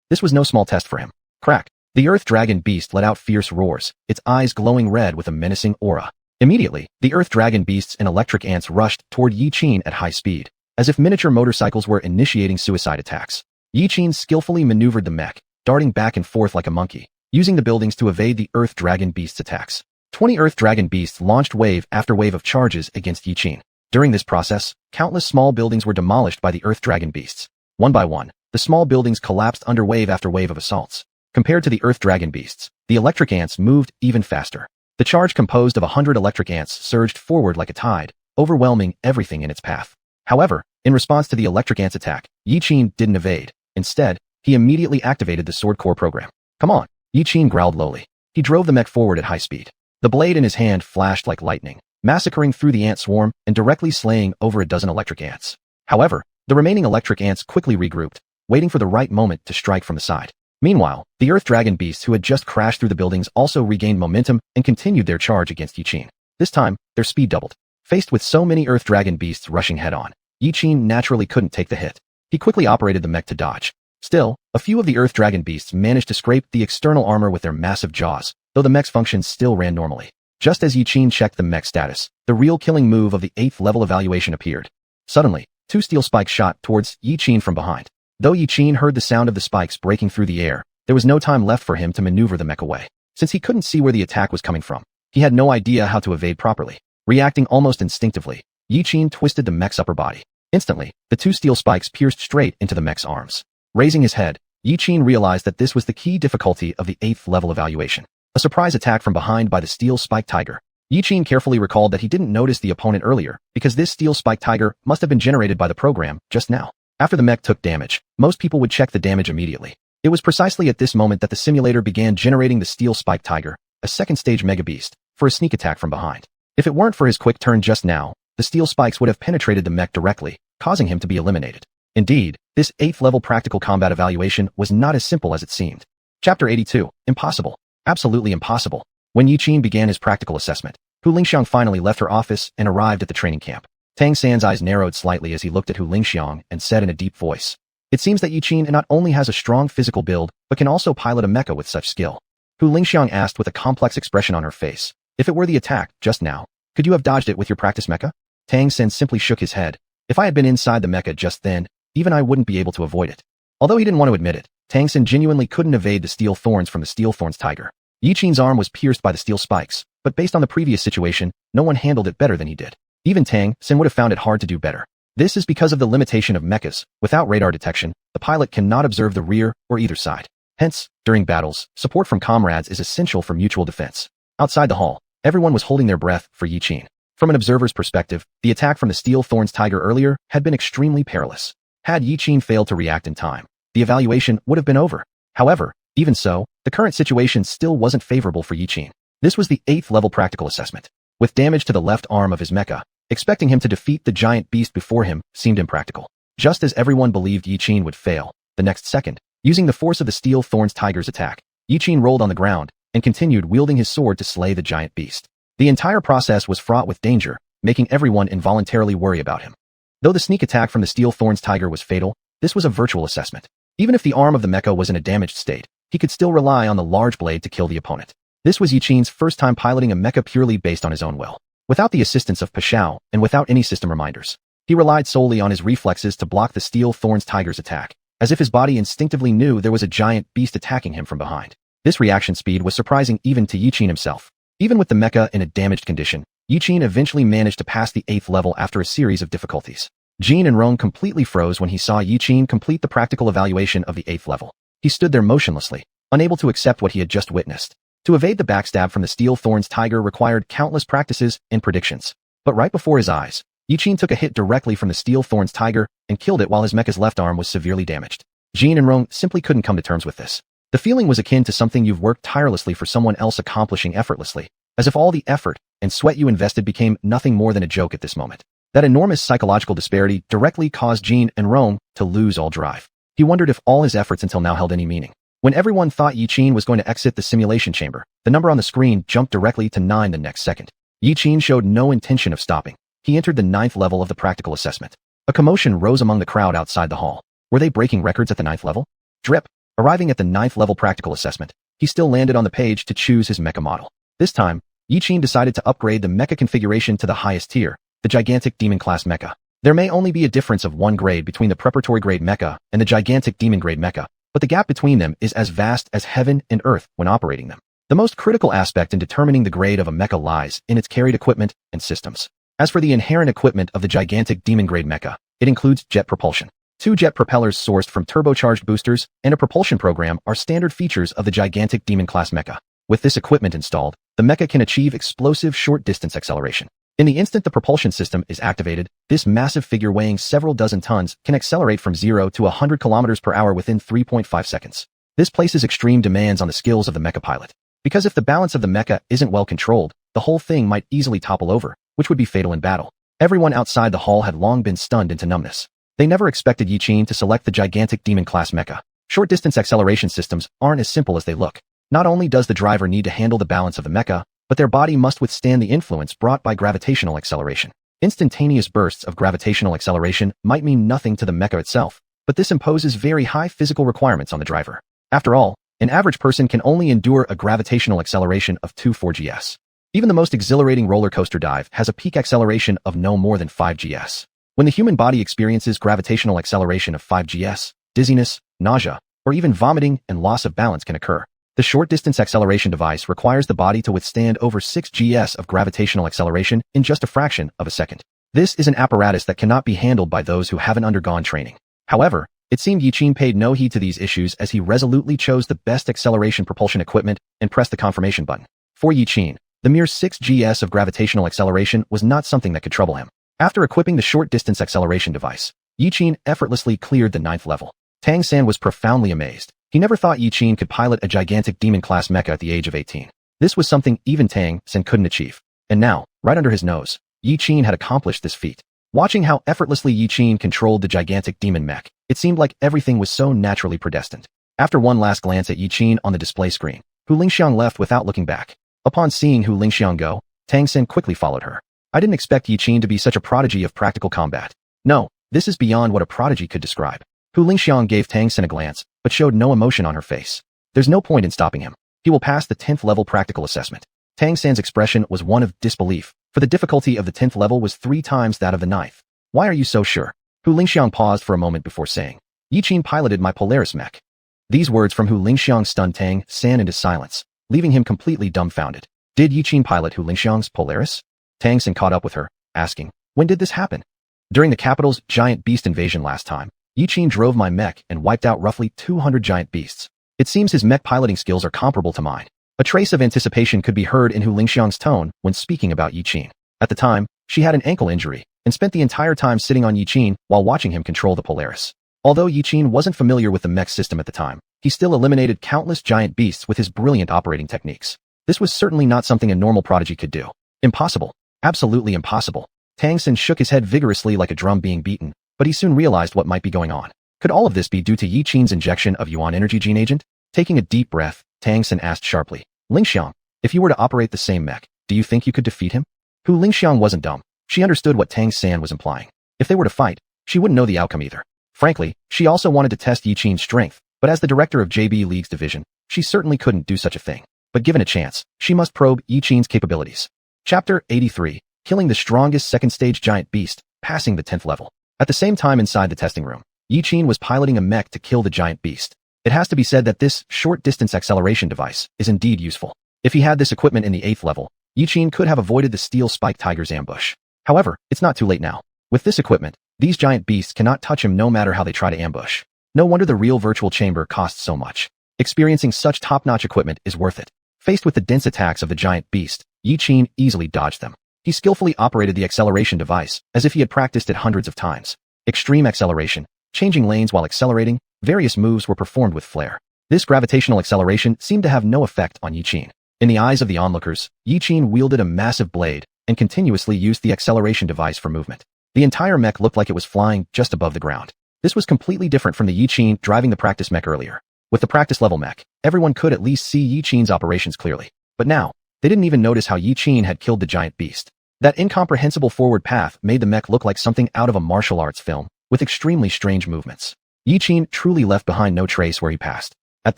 This was no small test for him. Crack! The Earth Dragon beast let out fierce roars, its eyes glowing red with a menacing aura. Immediately, the Earth Dragon beasts and electric ants rushed toward Yiqin at high speed, as if miniature motorcycles were initiating suicide attacks. Yiqin skillfully maneuvered the mech, darting back and forth like a monkey, using the buildings to evade the Earth Dragon beast's attacks. 20 Earth Dragon beasts launched wave after wave of charges against Yiqin. During this process, countless small buildings were demolished by the Earth Dragon beasts. One by one, the small buildings collapsed under wave after wave of assaults. Compared to the Earth Dragon beasts, the electric ants moved even faster. The charge composed of 100 electric ants surged forward like a tide, overwhelming everything in its path. However, in response to the electric ants' attack, Yiqin didn't evade. Instead, he immediately activated the Sword Core program. Come on, Yiqin growled lowly. He drove the mech forward at high speed. The blade in his hand flashed like lightning, massacring through the ant swarm and directly slaying over a dozen electric ants. However, the remaining electric ants quickly regrouped, waiting for the right moment to strike from the side. Meanwhile, the Earth Dragon beasts who had just crashed through the buildings also regained momentum and continued their charge against Yiqin. This time, their speed doubled. Faced with so many Earth Dragon beasts rushing head-on, Yiqin naturally couldn't take the hit. He quickly operated the mech to dodge. Still, a few of the Earth Dragon beasts managed to scrape the external armor with their massive jaws, though the mech's functions still ran normally. Just as Yiqin checked the mech status, the real killing move of the 8th level evaluation appeared. Suddenly, 2 steel spikes shot towards Yiqin from behind. Though Yiqin heard the sound of the spikes breaking through the air, there was no time left for him to maneuver the mech away. Since he couldn't see where the attack was coming from, he had no idea how to evade properly. Reacting almost instinctively, Yiqin twisted the mech's upper body. Instantly, the 2 steel spikes pierced straight into the mech's arms. Raising his head, Yiqin realized that this was the key difficulty of the 8th level evaluation. A surprise attack from behind by the steel spike tiger. Yiqin carefully recalled that he didn't notice the opponent earlier, because this steel spike tiger must have been generated by the program just now. After the mech took damage, most people would check the damage immediately. It was precisely at this moment that the simulator began generating the steel spike tiger, a second-stage mega beast, for a sneak attack from behind. If it weren't for his quick turn just now, the steel spikes would have penetrated the mech directly, causing him to be eliminated. Indeed, this 8th level practical combat evaluation was not as simple as it seemed. Chapter 82. Impossible. Absolutely impossible. When Yiqin began his practical assessment, Hu Lingxiang finally left her office and arrived at the training camp. Tang San's eyes narrowed slightly as he looked at Hu Lingxiang and said in a deep voice, "It seems that Yiqin not only has a strong physical build, but can also pilot a mecha with such skill." Hu Lingxiang asked with a complex expression on her face, "If it were the attack, just now, could you have dodged it with your practice mecha?" Tang San simply shook his head. "If I had been inside the mecha just then, even I wouldn't be able to avoid it." Although he didn't want to admit it, Tang San genuinely couldn't evade the steel thorns from the steel thorns tiger. Yiqin's arm was pierced by the steel spikes, but based on the previous situation, no one handled it better than he did. Even Tang San would have found it hard to do better. This is because of the limitation of mechas. Without radar detection, the pilot cannot observe the rear or either side. Hence, during battles, support from comrades is essential for mutual defense. Outside the hall, everyone was holding their breath for Yiqin. From an observer's perspective, the attack from the steel thorns tiger earlier had been extremely perilous. Had Yiqin failed to react in time, the evaluation would have been over. However, even so, the current situation still wasn't favorable for Yiqin. This was the 8th level practical assessment. With damage to the left arm of his mecha, expecting him to defeat the giant beast before him seemed impractical. Just as everyone believed Yiqin would fail, the next second, using the force of the steel thorns tiger's attack, Yiqin rolled on the ground and continued wielding his sword to slay the giant beast. The entire process was fraught with danger, making everyone involuntarily worry about him. Though the sneak attack from the steel thorns tiger was fatal, this was a virtual assessment. Even if the arm of the mecha was in a damaged state, he could still rely on the large blade to kill the opponent. This was Yiqin's first time piloting a mecha purely based on his own will, without the assistance of Pashao and without any system reminders. He relied solely on his reflexes to block the steel thorns tiger's attack, as if his body instinctively knew there was a giant beast attacking him from behind. This reaction speed was surprising even to Yiqin himself. Even with the mecha in a damaged condition, Yiqin eventually managed to pass the 8th level after a series of difficulties. Jin and Rong completely froze when he saw Yiqin complete the practical evaluation of the 8th level. He stood there motionlessly, unable to accept what he had just witnessed. To evade the backstab from the steel thorns tiger required countless practices and predictions. But right before his eyes, Yiqin took a hit directly from the steel thorns tiger and killed it while his mecha's left arm was severely damaged. Jin and Rong simply couldn't come to terms with this. The feeling was akin to something you've worked tirelessly for someone else accomplishing effortlessly, as if all the effort and sweat you invested became nothing more than a joke at this moment. That enormous psychological disparity directly caused Jin and Rong to lose all drive. He wondered if all his efforts until now held any meaning. When everyone thought Yiqin was going to exit the simulation chamber, the number on the screen jumped directly to 9 the next second. Yiqin showed no intention of stopping. He entered the 9th level of the practical assessment. A commotion rose among the crowd outside the hall. Were they breaking records at the 9th level? Drip. Arriving at the 9th level practical assessment, he still landed on the page to choose his mecha model. This time, Yiqin decided to upgrade the mecha configuration to the highest tier, the gigantic demon class mecha. There may only be a difference of 1 grade between the preparatory grade mecha and the gigantic demon grade mecha, but the gap between them is as vast as heaven and earth when operating them. The most critical aspect in determining the grade of a mecha lies in its carried equipment and systems. As for the inherent equipment of the gigantic demon grade mecha, it includes jet propulsion. 2 jet propellers sourced from turbocharged boosters and a propulsion program are standard features of the gigantic demon class mecha. With this equipment installed, the mecha can achieve explosive short-distance acceleration. In the instant the propulsion system is activated, this massive figure weighing several dozen tons can accelerate from 0 to 100 km per hour within 3.5 seconds. This places extreme demands on the skills of the mecha pilot. Because if the balance of the mecha isn't well controlled, the whole thing might easily topple over, which would be fatal in battle. Everyone outside the hall had long been stunned into numbness. They never expected Yiqin to select the gigantic demon class mecha. Short-distance acceleration systems aren't as simple as they look. Not only does the driver need to handle the balance of the mecha, but their body must withstand the influence brought by gravitational acceleration. Instantaneous bursts of gravitational acceleration might mean nothing to the mecha itself, but this imposes very high physical requirements on the driver. After all, an average person can only endure a gravitational acceleration of 2-4 gs. Even the most exhilarating roller coaster dive has a peak acceleration of no more than 5 gs. When the human body experiences gravitational acceleration of 5 gs, dizziness, nausea, or even vomiting and loss of balance can occur. The short-distance acceleration device requires the body to withstand over 6 gs of gravitational acceleration in just a fraction of a second. This is an apparatus that cannot be handled by those who haven't undergone training. However, it seemed Yiqin paid no heed to these issues as he resolutely chose the best acceleration propulsion equipment and pressed the confirmation button. For Yiqin, the mere 6 gs of gravitational acceleration was not something that could trouble him. After equipping the short-distance acceleration device, Yiqin effortlessly cleared the 9th level. Tang San was profoundly amazed. He never thought Yiqin could pilot a gigantic demon-class mecha at the age of 18. This was something even Tang San couldn't achieve. And now, right under his nose, Yiqin had accomplished this feat. Watching how effortlessly Yiqin controlled the gigantic demon mech, it seemed like everything was so naturally predestined. After one last glance at Yi Qin on the display screen, Hu Lingxiang left without looking back. Upon seeing Hu Lingxiang go, Tang Xin quickly followed her. I didn't expect Yi Qin to be such a prodigy of practical combat. No, this is beyond what a prodigy could describe. Hu Lingxiang gave Tang Xin a glance, but showed no emotion on her face. There's no point in stopping him. He will pass the 10th level practical assessment. Tang Xin's expression was one of disbelief, for the difficulty of the 10th level was 3 times that of the 9th. Why are you so sure? Hu Lingxiang paused for a moment before saying, Yi Qin piloted my Polaris mech. These words from Hu Lingxiang stunned Tang Xin into silence, leaving him completely dumbfounded. Did Yi Qin pilot Hu Lingxiang's Polaris? Tang Xin caught up with her, asking, when did this happen? During the capital's giant beast invasion last time, Yi Qin drove my mech and wiped out roughly 200 giant beasts. It seems his mech piloting skills are comparable to mine. A trace of anticipation could be heard in Hu Lingxiang's tone when speaking about Yi Qin. At the time, she had an ankle injury and spent the entire time sitting on Yi Qin while watching him control the Polaris. Although Yi Qin wasn't familiar with the mech system at the time, he still eliminated countless giant beasts with his brilliant operating techniques. This was certainly not something a normal prodigy could do. Impossible. Absolutely impossible. Tang Xin shook his head vigorously like a drum being beaten, but he soon realized what might be going on. Could all of this be due to Yi Qin's injection of Yuan energy gene agent? Taking a deep breath, Tang Xin asked sharply, Lingxiang, if you were to operate the same mech, do you think you could defeat him? Hu Lingxiang wasn't dumb. She understood what Tang Xin was implying. If they were to fight, she wouldn't know the outcome either. Frankly, she also wanted to test Yi Qin's strength, but as the director of JB League's division, she certainly couldn't do such a thing. But given a chance, she must probe Yi Qin's capabilities. Chapter 83, Killing the Strongest Second Stage Giant Beast, Passing the 10th Level. At the same time inside the testing room, Yi Qin was piloting a mech to kill the giant beast. It has to be said that this short-distance acceleration device is indeed useful. If he had this equipment in the 8th level, Yi Qin could have avoided the steel spike tiger's ambush. However, it's not too late now. With this equipment, these giant beasts cannot touch him no matter how they try to ambush. No wonder the real virtual chamber costs so much. Experiencing such top-notch equipment is worth it. Faced with the dense attacks of the giant beast, Yi Qin easily dodged them. He skillfully operated the acceleration device as if he had practiced it hundreds of times. Extreme acceleration, changing lanes while accelerating, various moves were performed with flair. This gravitational acceleration seemed to have no effect on Yi Qin. In the eyes of the onlookers, Yi Qin wielded a massive blade and continuously used the acceleration device for movement. The entire mech looked like it was flying just above the ground. This was completely different from the Yi Qin driving the practice mech earlier. With the practice level mech, everyone could at least see Yi Qin's operations clearly. But now, they didn't even notice how Yi Qin had killed the giant beast. That incomprehensible forward path made the mech look like something out of a martial arts film, with extremely strange movements. Yi Qin truly left behind no trace where he passed. At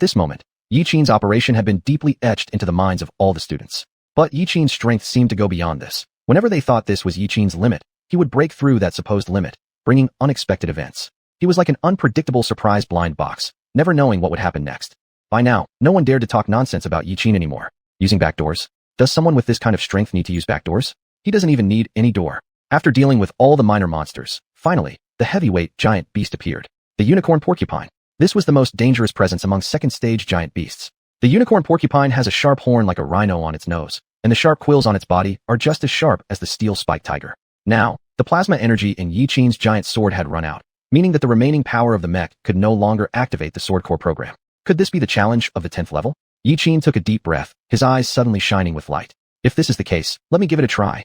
this moment, Yi Qin's operation had been deeply etched into the minds of all the students. But Yi Qin's strength seemed to go beyond this. Whenever they thought this was Yi Qin's limit, he would break through that supposed limit, bringing unexpected events. He was like an unpredictable surprise blind box, never knowing what would happen next. By now, no one dared to talk nonsense about Yi Qin anymore. Using backdoors? Does someone with this kind of strength need to use backdoors? He doesn't even need any door. After dealing with all the minor monsters, finally, the heavyweight giant beast appeared. The unicorn porcupine. This was the most dangerous presence among second-stage giant beasts. The unicorn porcupine has a sharp horn like a rhino on its nose, and the sharp quills on its body are just as sharp as the steel spike tiger. Now, the plasma energy in Yi Qin's giant sword had run out, meaning that the remaining power of the mech could no longer activate the sword core program. Could this be the challenge of the 10th level? Yi Qin took a deep breath, his eyes suddenly shining with light. If this is the case, let me give it a try.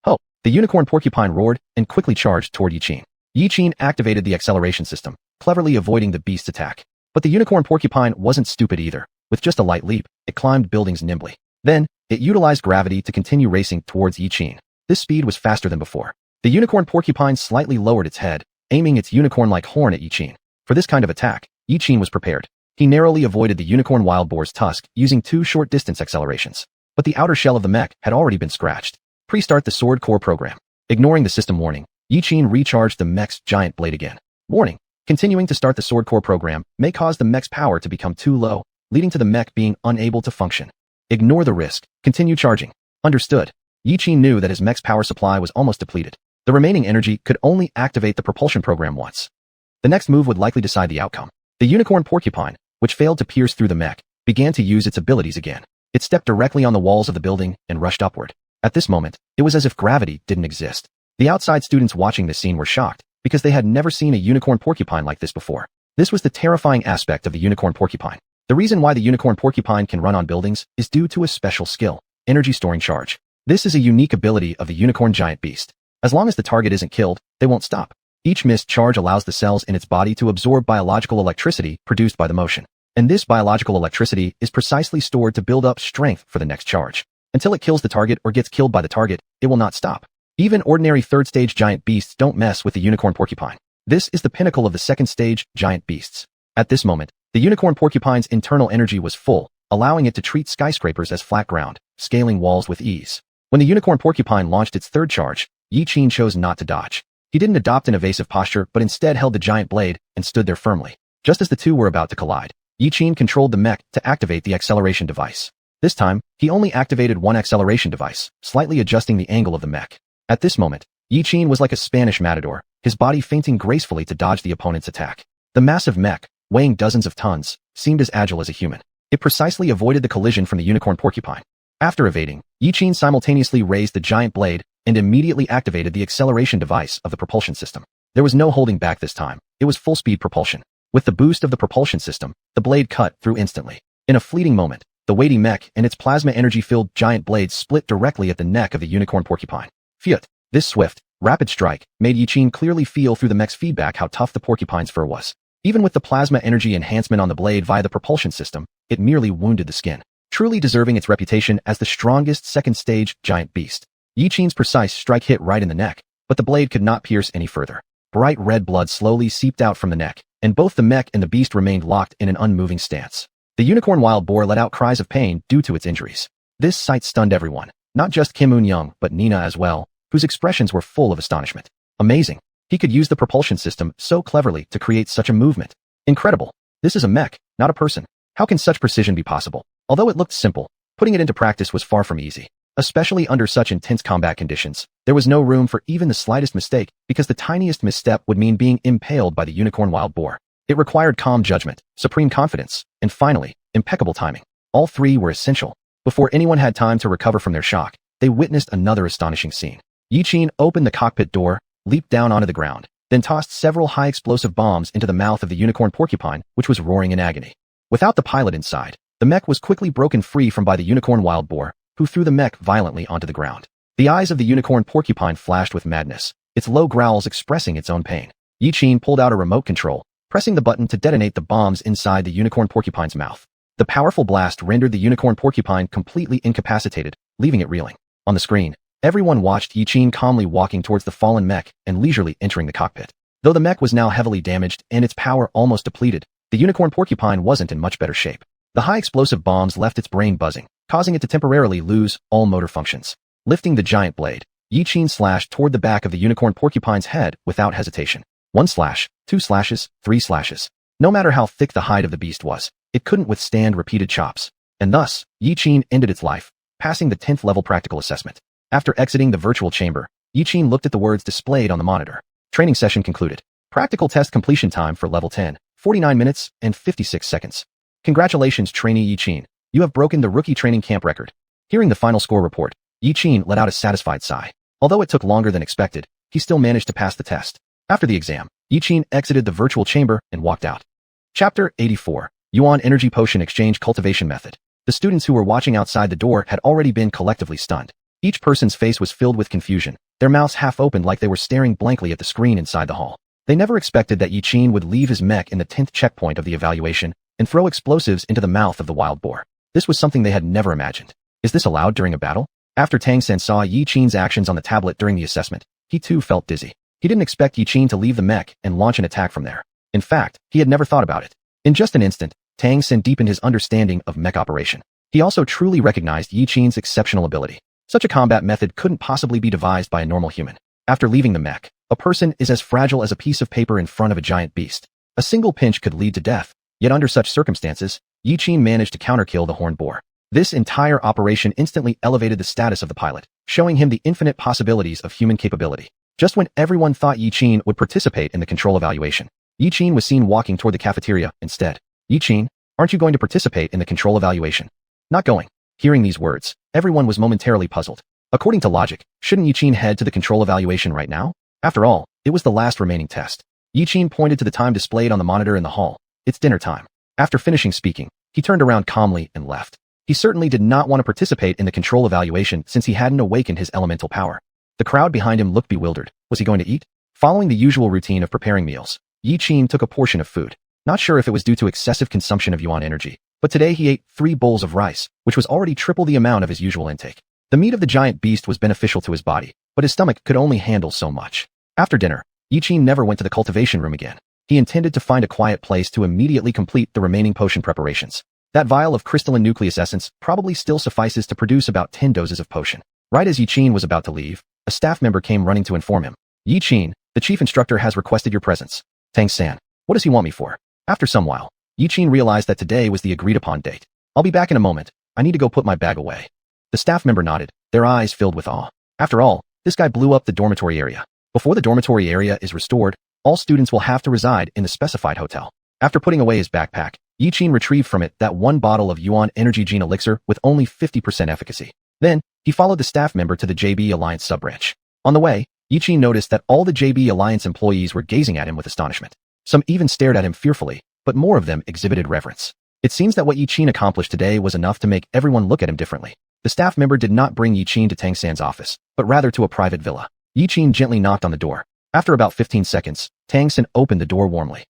Ho! The unicorn porcupine roared and quickly charged toward Yi Qin. Yi Qin activated the acceleration system, cleverly avoiding the beast's attack. But the unicorn porcupine wasn't stupid either. With just a light leap, it climbed buildings nimbly. Then, it utilized gravity to continue racing towards Yi Qin. This speed was faster than before. The unicorn porcupine slightly lowered its head, aiming its unicorn-like horn at Yi Qin. For this kind of attack, Yi Qin was prepared. He narrowly avoided the unicorn wild boar's tusk using 2 short-distance accelerations. But the outer shell of the mech had already been scratched. Pre-start the sword core program. Ignoring the system warning, Yi Qin recharged the mech's giant blade again. Warning. Continuing to start the sword core program may cause the mech's power to become too low, leading to the mech being unable to function. Ignore the risk. Continue charging. Understood. Yi Qin knew that his mech's power supply was almost depleted. The remaining energy could only activate the propulsion program once. The next move would likely decide the outcome. The unicorn porcupine, which failed to pierce through the mech, began to use its abilities again. It stepped directly on the walls of the building and rushed upward. At this moment, it was as if gravity didn't exist. The outside students watching this scene were shocked, because they had never seen a unicorn porcupine like this before. This was the terrifying aspect of the unicorn porcupine. The reason why the unicorn porcupine can run on buildings is due to a special skill, energy storing charge. This is a unique ability of the unicorn giant beast. As long as the target isn't killed, they won't stop. Each missed charge allows the cells in its body to absorb biological electricity produced by the motion. And this biological electricity is precisely stored to build up strength for the next charge. Until it kills the target or gets killed by the target, it will not stop. Even ordinary third-stage giant beasts don't mess with the unicorn porcupine. This is the pinnacle of the second-stage giant beasts. At this moment, the unicorn porcupine's internal energy was full, allowing it to treat skyscrapers as flat ground, scaling walls with ease. When the unicorn porcupine launched its third charge, Yi Qin chose not to dodge. He didn't adopt an evasive posture but instead held the giant blade and stood there firmly. Just as the two were about to collide, Yi Qin controlled the mech to activate the acceleration device. This time, he only activated one acceleration device, slightly adjusting the angle of the mech. At this moment, Yi Qin was like a Spanish matador, his body feinting gracefully to dodge the opponent's attack. The massive mech, weighing dozens of tons, seemed as agile as a human. It precisely avoided the collision from the unicorn porcupine. After evading, Yi Qin simultaneously raised the giant blade and immediately activated the acceleration device of the propulsion system. There was no holding back this time. It was full-speed propulsion. With the boost of the propulsion system, the blade cut through instantly. In a fleeting moment, the weighty mech and its plasma energy-filled giant blade split directly at the neck of the unicorn porcupine. Fiat! This swift, rapid strike made Yi Qin clearly feel through the mech's feedback how tough the porcupine's fur was. Even with the plasma energy enhancement on the blade via the propulsion system, it merely wounded the skin, truly deserving its reputation as the strongest second-stage giant beast. Yi Qin's precise strike hit right in the neck, but the blade could not pierce any further. Bright red blood slowly seeped out from the neck, and both the mech and the beast remained locked in an unmoving stance. The unicorn wild boar let out cries of pain due to its injuries. This sight stunned everyone, not just Kim Un-young but Nina as well, whose expressions were full of astonishment. Amazing. He could use the propulsion system so cleverly to create such a movement. Incredible. This is a mech, not a person. How can such precision be possible? Although it looked simple, putting it into practice was far from easy. Especially under such intense combat conditions, there was no room for even the slightest mistake because the tiniest misstep would mean being impaled by the unicorn wild boar. It required calm judgment, supreme confidence, and finally, impeccable timing. All three were essential. Before anyone had time to recover from their shock, they witnessed another astonishing scene. Yi Qin opened the cockpit door, leaped down onto the ground, then tossed several high-explosive bombs into the mouth of the unicorn porcupine, which was roaring in agony. Without the pilot inside, the mech was quickly broken free from by the unicorn wild boar, who threw the mech violently onto the ground. The eyes of the unicorn porcupine flashed with madness, its low growls expressing its own pain. Yi Qin pulled out a remote control, pressing the button to detonate the bombs inside the unicorn porcupine's mouth. The powerful blast rendered the unicorn porcupine completely incapacitated, leaving it reeling. On the screen, everyone watched Yi Qin calmly walking towards the fallen mech and leisurely entering the cockpit. Though the mech was now heavily damaged and its power almost depleted, the unicorn porcupine wasn't in much better shape. The high explosive bombs left its brain buzzing, causing it to temporarily lose all motor functions. Lifting the giant blade, Yi Qin slashed toward the back of the unicorn porcupine's head without hesitation. 1 slash, 2 slashes, 3 slashes. No matter how thick the hide of the beast was, it couldn't withstand repeated chops. And thus, Yi Qin ended its life, passing the 10th level practical assessment. After exiting the virtual chamber, Yi Qin looked at the words displayed on the monitor. Training session concluded. Practical test completion time for level 10, 49 minutes and 56 seconds. Congratulations, trainee Yi Qin. You have broken the rookie training camp record. Hearing the final score report, Yi Qin let out a satisfied sigh. Although it took longer than expected, he still managed to pass the test. After the exam, Yi Qin exited the virtual chamber and walked out. Chapter 84. Yuan Energy Potion Exchange Cultivation Method. The students who were watching outside the door had already been collectively stunned. Each person's face was filled with confusion, their mouths half opened like they were staring blankly at the screen inside the hall. They never expected that Yi Qin would leave his mech in the 10th checkpoint of the evaluation and throw explosives into the mouth of the wild boar. This was something they had never imagined. Is this allowed during a battle? After Tang Sen saw Yi Qin's actions on the tablet during the assessment, he too felt dizzy. He didn't expect Yi Qin to leave the mech and launch an attack from there. In fact, he had never thought about it. In just an instant, Tang Sen deepened his understanding of mech operation. He also truly recognized Yi Qin's exceptional ability. Such a combat method couldn't possibly be devised by a normal human. After leaving the mech, a person is as fragile as a piece of paper in front of a giant beast. A single pinch could lead to death, yet under such circumstances, Yi Qin managed to counterkill the horned boar. This entire operation instantly elevated the status of the pilot, showing him the infinite possibilities of human capability. Just when everyone thought Yi Qin would participate in the control evaluation, Yi Qin was seen walking toward the cafeteria instead. Yi Qin, aren't you going to participate in the control evaluation? Not going. Hearing these words, everyone was momentarily puzzled. According to logic, shouldn't Yi Qin head to the control evaluation right now? After all, it was the last remaining test. Yi Qin pointed to the time displayed on the monitor in the hall. It's dinner time. After finishing speaking, he turned around calmly and left. He certainly did not want to participate in the control evaluation since he hadn't awakened his elemental power. The crowd behind him looked bewildered. Was he going to eat? Following the usual routine of preparing meals, Yi Qin took a portion of food. Not sure if it was due to excessive consumption of yuan energy, but today he ate 3 bowls of rice, which was already triple the amount of his usual intake. The meat of the giant beast was beneficial to his body, but his stomach could only handle so much. After dinner, Yiqin never went to the cultivation room again. He intended to find a quiet place to immediately complete the remaining potion preparations. That vial of crystalline nucleus essence probably still suffices to produce about 10 doses of potion. Right as Yiqin was about to leave, a staff member came running to inform him. Yiqin, the chief instructor has requested your presence. Tang-san, what does he want me for? After some while, Yiqin realized that today was the agreed-upon date. I'll be back in a moment. I need to go put my bag away. The staff member nodded, their eyes filled with awe. After all, this guy blew up the dormitory area. Before the dormitory area is restored, all students will have to reside in the specified hotel. After putting away his backpack, Yiqin retrieved from it that 1 bottle of Yuan Energy Gene Elixir with only 50% efficacy. Then, he followed the staff member to the JB Alliance sub-branch. On the way, Yiqin noticed that all the JB Alliance employees were gazing at him with astonishment. Some even stared at him fearfully, but more of them exhibited reverence. It seems that what Yiqin accomplished today was enough to make everyone look at him differently. The staff member did not bring Yiqin to Tang-san's office, but rather to a private villa. Yiqin gently knocked on the door. After about 15 seconds, Tang-san opened the door warmly.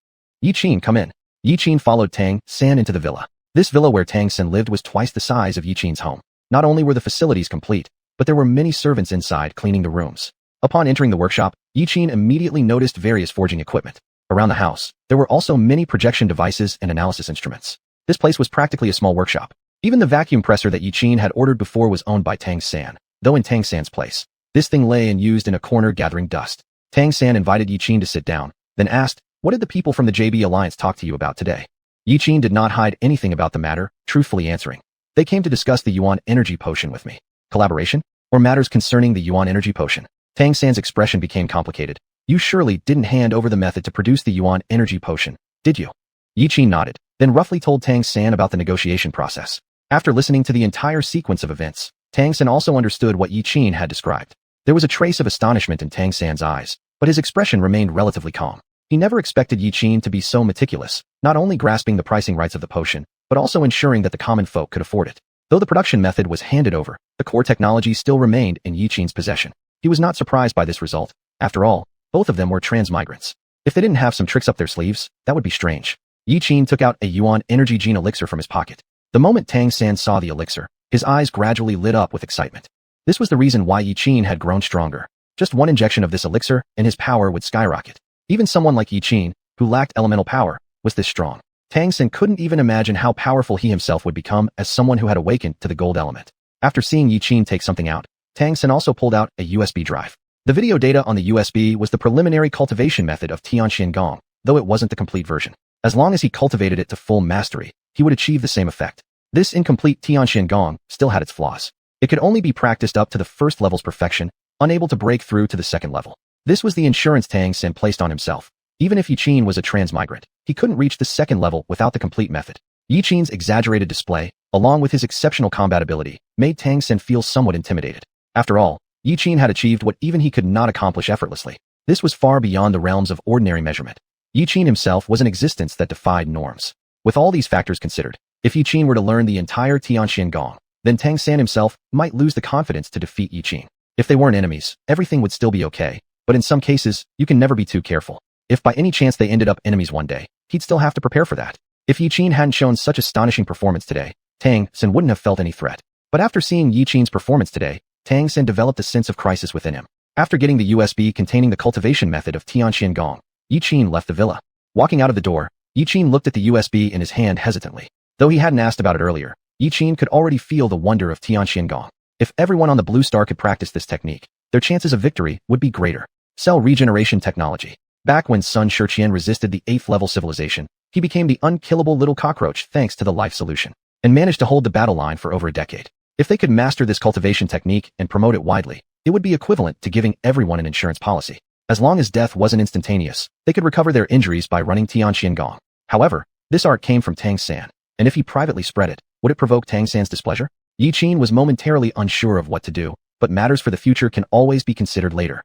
Yiqin, come in. Yiqin followed Tang-san into the villa. This villa where Tang-san lived was twice the size of Yiqin's home. Not only were the facilities complete, but there were many servants inside cleaning the rooms. Upon entering the workshop, Yiqin immediately noticed various forging equipment. Around the house, there were also many projection devices and analysis instruments. This place was practically a small workshop. Even the vacuum presser that Yiqin had ordered before was owned by Tang-san, though in Tang-san's place. This thing lay unused in a corner gathering dust. Tang-san invited Yiqin to sit down, then asked, what did the people from the JB Alliance talk to you about today? Yiqin did not hide anything about the matter, truthfully answering. They came to discuss the Yuan Energy Potion with me. Collaboration? Or matters concerning the Yuan Energy Potion? Tang-san's expression became complicated. You surely didn't hand over the method to produce the Yuan Energy Potion, did you? Yiqin nodded, then roughly told Tang-san about the negotiation process. After listening to the entire sequence of events, Tang-san also understood what Yiqin had described. There was a trace of astonishment in Tang-san's eyes, but his expression remained relatively calm. He never expected Yiqin to be so meticulous, not only grasping the pricing rights of the potion, but also ensuring that the common folk could afford it. Though the production method was handed over, the core technology still remained in Yiqin's possession. He was not surprised by this result. After all, both of them were transmigrants. If they didn't have some tricks up their sleeves, that would be strange. Yiqin took out a Yuan Energy Gene Elixir from his pocket. The moment Tang-san saw the elixir, his eyes gradually lit up with excitement. This was the reason why Yiqin had grown stronger. Just one injection of this elixir, and his power would skyrocket. Even someone like Yiqin, who lacked elemental power, was this strong. Tang-san couldn't even imagine how powerful he himself would become as someone who had awakened to the gold element. After seeing Yiqin take something out, Tang-san also pulled out a USB drive. The video data on the USB was the preliminary cultivation method of Xianxian Gong, though it wasn't the complete version. As long as he cultivated it to full mastery, he would achieve the same effect. This incomplete Xianxian Gong still had its flaws. It could only be practiced up to the first level's perfection, unable to break through to the second level. This was the insurance Tang-san placed on himself. Even if Yiqin was a transmigrant, he couldn't reach the second level without the complete method. Yiqin's exaggerated display, along with his exceptional combat ability, made Tang-san feel somewhat intimidated. After all, Yiqin had achieved what even he could not accomplish effortlessly. This was far beyond the realms of ordinary measurement. Yiqin himself was an existence that defied norms. With all these factors considered, if Yiqin were to learn the entire Xianxian Gong, then Tang-san himself might lose the confidence to defeat Yiqin. If they weren't enemies, everything would still be okay, but in some cases, you can never be too careful. If by any chance they ended up enemies one day, he'd still have to prepare for that. If Yiqin hadn't shown such astonishing performance today, Tang-san wouldn't have felt any threat. But after seeing Yiqin's performance today, Tang-san developed a sense of crisis within him. After getting the USB containing the cultivation method of Xianxian Gong, Yiqin left the villa. Walking out of the door, Yiqin looked at the USB in his hand hesitantly. Though he hadn't asked about it earlier, Yiqin could already feel the wonder of Xianxian Gong. If everyone on the Blue Star could practice this technique, their chances of victory would be greater. Cell regeneration technology. Back when Sun Xiuxian resisted the 8th level civilization, he became the unkillable little cockroach thanks to the life solution, and managed to hold the battle line for over a decade. If they could master this cultivation technique and promote it widely, it would be equivalent to giving everyone an insurance policy. As long as death wasn't instantaneous, they could recover their injuries by running Xianxian Gong. However, this art came from Tang-san, and if he privately spread it, would it provoke Tang-san's displeasure? Yiqin was momentarily unsure of what to do, but matters for the future can always be considered later.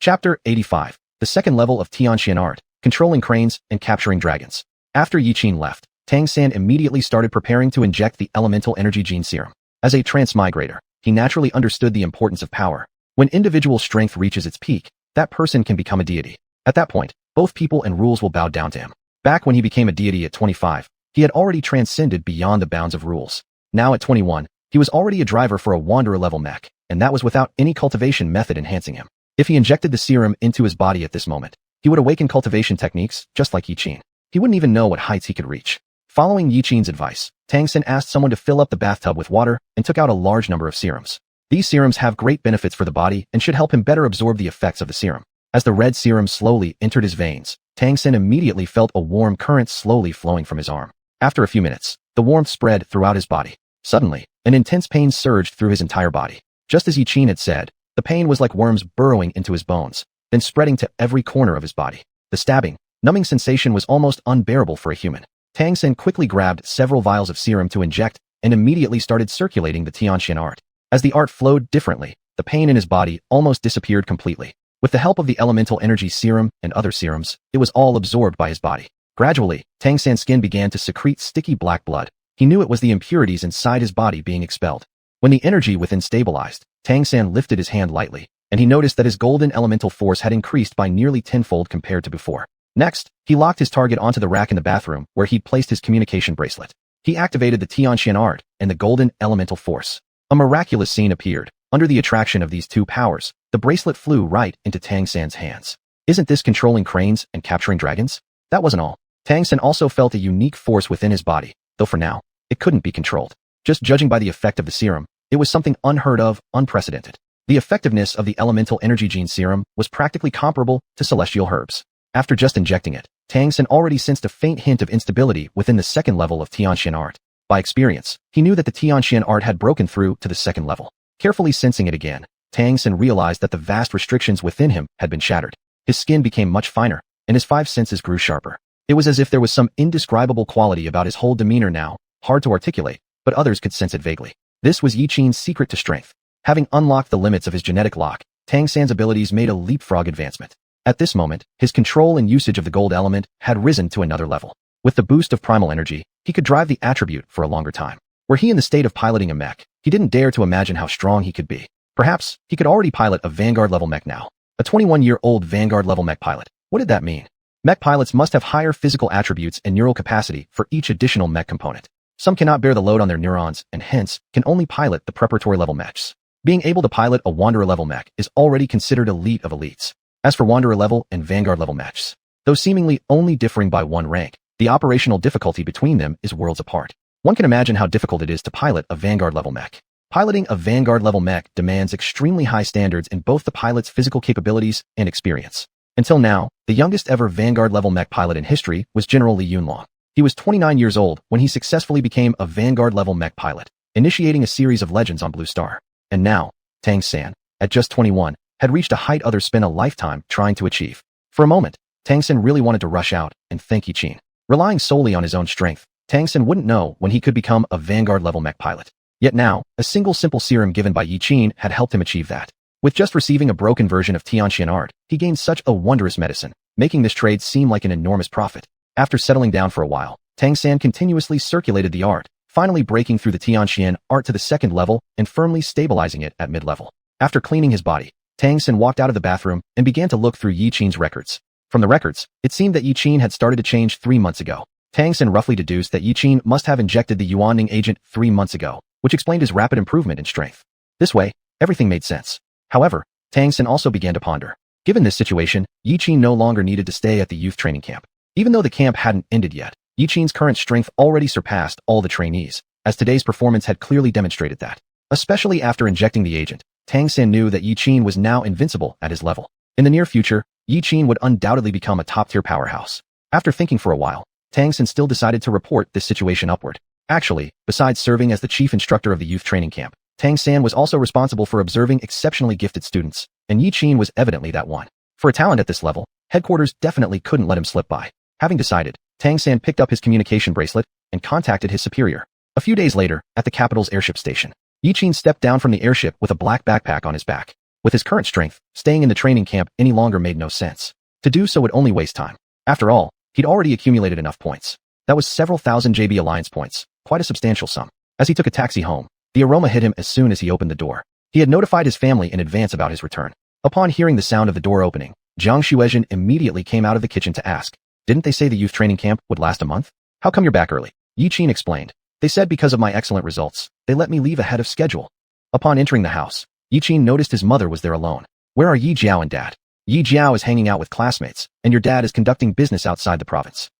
Chapter 85. The second level of Xianxian art, controlling cranes and capturing dragons. After Yiqin left, Tang-san immediately started preparing to inject the elemental energy gene serum. As a transmigrator, he naturally understood the importance of power. When individual strength reaches its peak, that person can become a deity. At that point, both people and rules will bow down to him. Back when he became a deity at 25, he had already transcended beyond the bounds of rules. Now at 21, he was already a driver for a wanderer-level mech, and that was without any cultivation method enhancing him. If he injected the serum into his body at this moment, he would awaken cultivation techniques just like Yiqin. He wouldn't even know what heights he could reach. Following Yiqin's advice, Tang Xin asked someone to fill up the bathtub with water and took out a large number of serums. These serums have great benefits for the body and should help him better absorb the effects of the serum. As the red serum slowly entered his veins, Tang Xin immediately felt a warm current slowly flowing from his arm. After a few minutes, the warmth spread throughout his body. Suddenly, an intense pain surged through his entire body. Just as Yiqin had said, the pain was like worms burrowing into his bones, then spreading to every corner of his body. The stabbing, numbing sensation was almost unbearable for a human. Tang Xin quickly grabbed several vials of serum to inject and immediately started circulating the xianxian art. As the art flowed differently, the pain in his body almost disappeared completely. With the help of the elemental energy serum and other serums, it was all absorbed by his body. Gradually, Tang Xin's skin began to secrete sticky black blood. He knew it was the impurities inside his body being expelled. When the energy within stabilized, Tang Xin lifted his hand lightly, and he noticed that his golden elemental force had increased by nearly tenfold compared to before. Next, he locked his target onto the rack in the bathroom where he'd placed his communication bracelet. He activated the xianxian art and the golden elemental force. A miraculous scene appeared. Under the attraction of these two powers, the bracelet flew right into Tang Xin's hands. Isn't this controlling cranes and capturing dragons? That wasn't all. Tang Xin also felt a unique force within his body, though for now, it couldn't be controlled. Just judging by the effect of the serum, it was something unheard of, unprecedented. The effectiveness of the elemental energy gene serum was practically comparable to celestial herbs. After just injecting it, Tang Xin already sensed a faint hint of instability within the second level of xianxian art. By experience, he knew that the xianxian art had broken through to the second level. Carefully sensing it again, Tang Xin realized that the vast restrictions within him had been shattered. His skin became much finer, and his five senses grew sharper. It was as if there was some indescribable quality about his whole demeanor now, hard to articulate, but others could sense it vaguely. This was Yiqin's secret to strength. Having unlocked the limits of his genetic lock, Tang Xin's abilities made a leapfrog advancement. At this moment, his control and usage of the gold element had risen to another level. With the boost of primal energy, he could drive the attribute for a longer time. Were he in the state of piloting a mech, he didn't dare to imagine how strong he could be. Perhaps, he could already pilot a Vanguard-level mech now. A 21-year-old Vanguard-level mech pilot. What did that mean? Mech pilots must have higher physical attributes and neural capacity for each additional mech component. Some cannot bear the load on their neurons and hence can only pilot the preparatory-level mechs. Being able to pilot a Wanderer-level mech is already considered elite of elites. As for Wanderer-level and Vanguard-level mechs, though seemingly only differing by one rank, the operational difficulty between them is worlds apart. One can imagine how difficult it is to pilot a Vanguard-level mech. Piloting a Vanguard-level mech demands extremely high standards in both the pilot's physical capabilities and experience. Until now, the youngest ever Vanguard-level mech pilot in history was General Li Yunlong. He was 29 years old when he successfully became a Vanguard-level mech pilot, initiating a series of legends on Blue Star. And now, Tang Xin, at just 21, had reached a height others spent a lifetime trying to achieve. For a moment, Tang Xin really wanted to rush out and thank Yiqin. Relying solely on his own strength, Tang Xin wouldn't know when he could become a Vanguard-level mech pilot. Yet now, a single simple serum given by Yiqin had helped him achieve that. With just receiving a broken version of xianxian art, he gained such a wondrous medicine, making this trade seem like an enormous profit. After settling down for a while, Tang Xin continuously circulated the art, finally breaking through the xianxian art to the second level and firmly stabilizing it at mid-level. After cleaning his body, Tang Xin walked out of the bathroom and began to look through Yiqin's records. From the records, it seemed that Yiqin had started to change 3 months ago. Tang Xin roughly deduced that Yiqin must have injected the Yuanning agent 3 months ago, which explained his rapid improvement in strength. This way, everything made sense. However, Tang Xin also began to ponder. Given this situation, Yiqin no longer needed to stay at the youth training camp. Even though the camp hadn't ended yet, Yiqin's current strength already surpassed all the trainees, as today's performance had clearly demonstrated that. Especially after injecting the agent, Tang Xin knew that Yiqin was now invincible at his level. In the near future, Yiqin would undoubtedly become a top-tier powerhouse. After thinking for a while, Tang Xin still decided to report this situation upward. Actually, besides serving as the chief instructor of the youth training camp, Tang Xin was also responsible for observing exceptionally gifted students, and Yiqin was evidently that one. For a talent at this level, headquarters definitely couldn't let him slip by. Having decided, Tang Xin picked up his communication bracelet and contacted his superior. A few days later, at the capital's airship station, Yiqin stepped down from the airship with a black backpack on his back. With his current strength, staying in the training camp any longer made no sense. To do so would only waste time. After all, he'd already accumulated enough points. That was several thousand JB Alliance points, quite a substantial sum. As he took a taxi home, the aroma hit him as soon as he opened the door. He had notified his family in advance about his return. Upon hearing the sound of the door opening, Xiuxian immediately came out of the kitchen to ask, Didn't they say the youth training camp would last a month? How come you're back early? Yi Qin explained. They said because of my excellent results, they let me leave ahead of schedule. Upon entering the house, Yi Qin noticed his mother was there alone. Where are Yi Jiao and Dad? Yi Jiao is hanging out with classmates, and your dad is conducting business outside the province.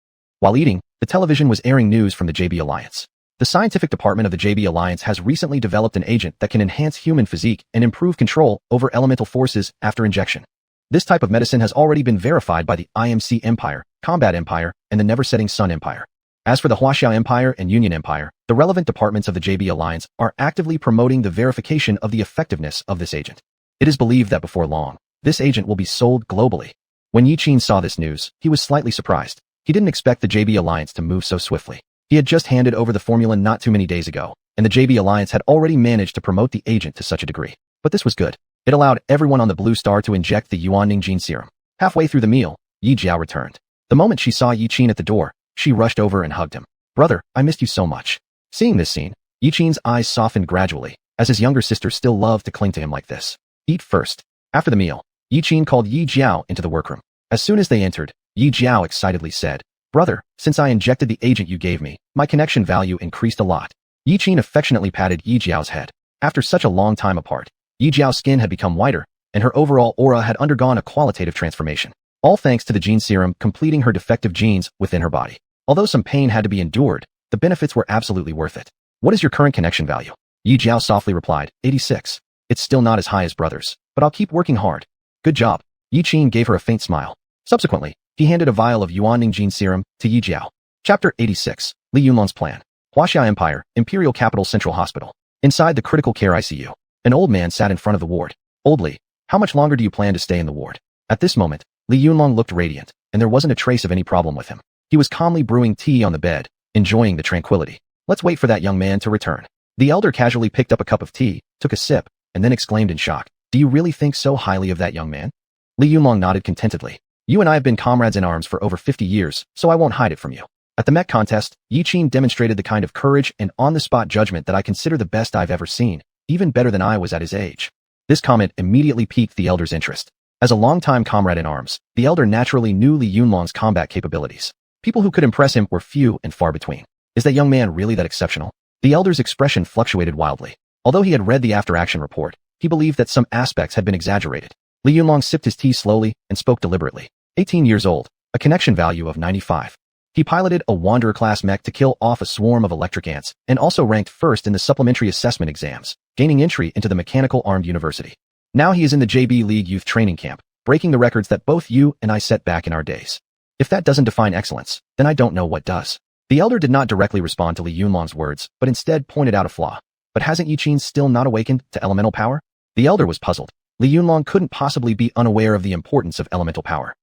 While eating, the television was airing news from the JB Alliance. The scientific department of the JB Alliance has recently developed an agent that can enhance human physique and improve control over elemental forces after injection. This type of medicine has already been verified by the IMC Empire, Combat Empire, and the Never-Setting Sun Empire. As for the Huaxia Empire and Union Empire, the relevant departments of the JB Alliance are actively promoting the verification of the effectiveness of this agent. It is believed that before long, this agent will be sold globally. When Yi Qin saw this news, he was slightly surprised. He didn't expect the JB Alliance to move so swiftly. He had just handed over the formula not too many days ago, and the JB Alliance had already managed to promote the agent to such a degree. But this was good. It allowed everyone on the Blue Star to inject the Yuanning Gene Serum. Halfway through the meal, Yi Jiao returned. The moment she saw Yi Qin at the door, she rushed over and hugged him. Brother, I missed you so much. Seeing this scene, Yi Qin's eyes softened gradually, as his younger sister still loved to cling to him like this. Eat first. After the meal, Yi Qin called Yi Jiao into the workroom. As soon as they entered, Yi Jiao excitedly said, Brother, since I injected the agent you gave me, my connection value increased a lot. Yi Qin affectionately patted Yi Jiao's head. After such a long time apart, Yi Jiao's skin had become whiter, and her overall aura had undergone a qualitative transformation. All thanks to the gene serum completing her defective genes within her body. Although some pain had to be endured, the benefits were absolutely worth it. What is your current connection value? Yi Jiao softly replied, 86. It's still not as high as brother's, but I'll keep working hard. Good job. Yi Qin gave her a faint smile. Subsequently, he handed a vial of Yuanning Gene Serum to Yi Jiao. Chapter 86. Li Yunlong's Plan. Huaxia Empire, Imperial Capital Central Hospital. Inside the critical care ICU, an old man sat in front of the ward. Old Li, how much longer do you plan to stay in the ward? At this moment, Li Yunlong looked radiant, and there wasn't a trace of any problem with him. He was calmly brewing tea on the bed, enjoying the tranquility. Let's wait for that young man to return. The elder casually picked up a cup of tea, took a sip, and then exclaimed in shock. Do you really think so highly of that young man? Li Yunlong nodded contentedly. You and I have been comrades in arms for over 50 years, so I won't hide it from you. At the mech contest, Yi Qin demonstrated the kind of courage and on-the-spot judgment that I consider the best I've ever seen, even better than I was at his age. This comment immediately piqued the elder's interest. As a longtime comrade in arms, the elder naturally knew Li Yunlong's combat capabilities. People who could impress him were few and far between. Is that young man really that exceptional? The elder's expression fluctuated wildly. Although he had read the after-action report, he believed that some aspects had been exaggerated. Li Yunlong sipped his tea slowly and spoke deliberately. 18 years old, a connection value of 95. He piloted a Wanderer-class mech to kill off a swarm of electric ants, and also ranked first in the supplementary assessment exams, gaining entry into the Mechanical Armed University. Now he is in the JB League Youth Training Camp, breaking the records that both you and I set back in our days. If that doesn't define excellence, then I don't know what does. The elder did not directly respond to Li Yunlong's words, but instead pointed out a flaw. But hasn't Yi Qin still not awakened to elemental power? The elder was puzzled. Li Yunlong couldn't possibly be unaware of the importance of elemental power.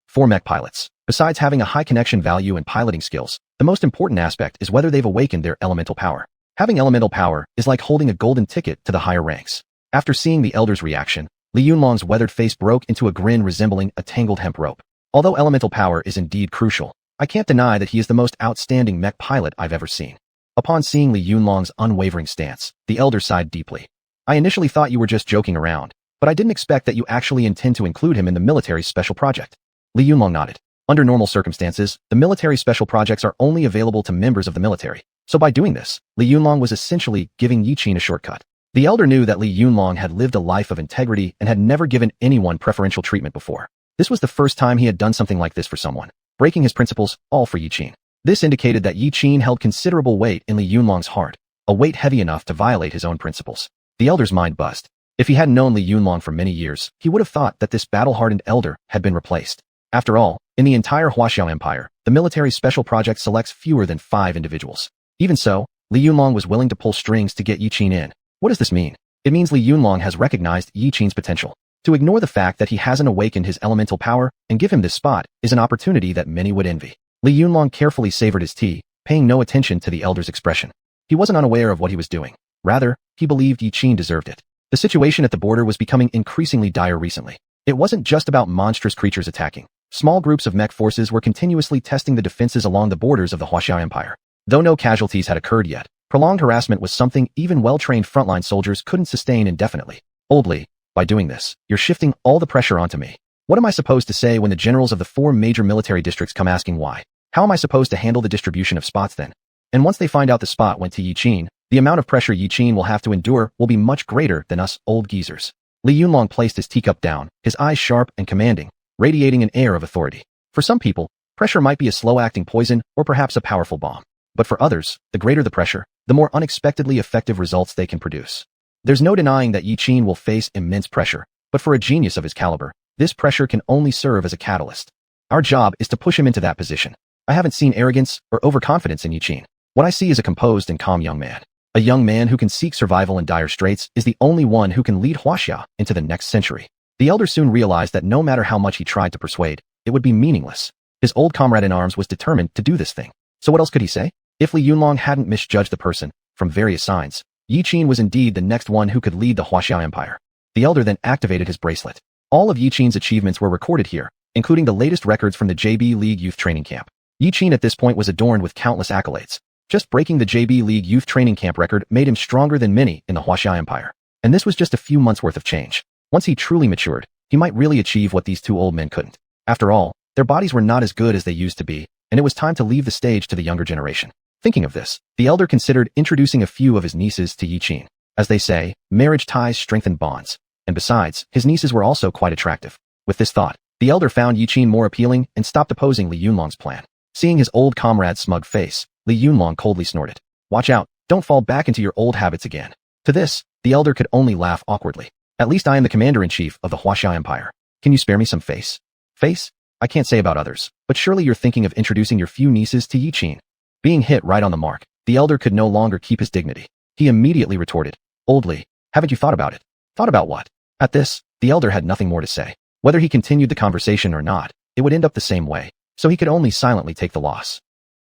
For mech pilots, besides having a high connection value and piloting skills, the most important aspect is whether they've awakened their elemental power. Having elemental power is like holding a golden ticket to the higher ranks. After seeing the elder's reaction, Li Yunlong's weathered face broke into a grin resembling a tangled hemp rope. Although elemental power is indeed crucial, I can't deny that he is the most outstanding mech pilot I've ever seen. Upon seeing Li Yunlong's unwavering stance, the elder sighed deeply. I initially thought you were just joking around, but I didn't expect that you actually intend to include him in the military's special project. Li Yunlong nodded. Under normal circumstances, the military special projects are only available to members of the military. So by doing this, Li Yunlong was essentially giving Yi Qin a shortcut. The elder knew that Li Yunlong had lived a life of integrity and had never given anyone preferential treatment before. This was the first time he had done something like this for someone, breaking his principles, all for Yi Qin. This indicated that Yi Qin held considerable weight in Li Yunlong's heart, a weight heavy enough to violate his own principles. The elder's mind buzzed. If he hadn't known Li Yunlong for many years, he would have thought that this battle-hardened elder had been replaced. After all, in the entire Huaxiao Empire, the military special project selects fewer than 5 individuals. Even so, Li Yunlong was willing to pull strings to get Yi Qin in. What does this mean? It means Li Yunlong has recognized Yi Qin's potential. To ignore the fact that he hasn't awakened his elemental power and give him this spot is an opportunity that many would envy. Li Yunlong carefully savored his tea, paying no attention to the elder's expression. He wasn't unaware of what he was doing. Rather, he believed Yi Qin deserved it. The situation at the border was becoming increasingly dire recently. It wasn't just about monstrous creatures attacking. Small groups of mech forces were continuously testing the defenses along the borders of the Huaxiao Empire. Though no casualties had occurred yet, prolonged harassment was something even well-trained frontline soldiers couldn't sustain indefinitely. Old Li, by doing this, you're shifting all the pressure onto me. What am I supposed to say when the generals of the 4 major military districts come asking why? How am I supposed to handle the distribution of spots then? And once they find out the spot went to Yiqin, the amount of pressure Yiqin will have to endure will be much greater than us old geezers. Li Yunlong placed his teacup down, his eyes sharp and commanding, radiating an air of authority. For some people, pressure might be a slow-acting poison or perhaps a powerful bomb. But for others, the greater the pressure, the more unexpectedly effective results they can produce. There's no denying that Yiqin will face immense pressure, but for a genius of his caliber, this pressure can only serve as a catalyst. Our job is to push him into that position. I haven't seen arrogance or overconfidence in Yiqin. What I see is a composed and calm young man. A young man who can seek survival in dire straits is the only one who can lead Huaxia into the next century. The elder soon realized that no matter how much he tried to persuade, it would be meaningless. His old comrade in arms was determined to do this thing. So what else could he say? If Li Yunlong hadn't misjudged the person, from various signs, Yiqin was indeed the next one who could lead the Huaxia Empire. The elder then activated his bracelet. All of Yiqin's achievements were recorded here, including the latest records from the JB League Youth Training Camp. Yiqin at this point was adorned with countless accolades. Just breaking the JB League Youth Training Camp record made him stronger than many in the Huaxia Empire. And this was just a few months worth of change. Once he truly matured, he might really achieve what these 2 old men couldn't. After all, their bodies were not as good as they used to be, and it was time to leave the stage to the younger generation. Thinking of this, the elder considered introducing a few of his nieces to Yiqin. As they say, marriage ties strengthen bonds. And besides, his nieces were also quite attractive. With this thought, the elder found Yiqin more appealing and stopped opposing Li Yunlong's plan. Seeing his old comrade's smug face, Li Yunlong coldly snorted. Watch out, don't fall back into your old habits again. To this, the elder could only laugh awkwardly. At least I am the commander-in-chief of the Huaxia Empire. Can you spare me some face? Face? I can't say about others, but surely you're thinking of introducing your few nieces to Yiqin. Being hit right on the mark, the elder could no longer keep his dignity. He immediately retorted, Old Li, haven't you thought about it? Thought about what? At this, the elder had nothing more to say. Whether he continued the conversation or not, it would end up the same way, so he could only silently take the loss.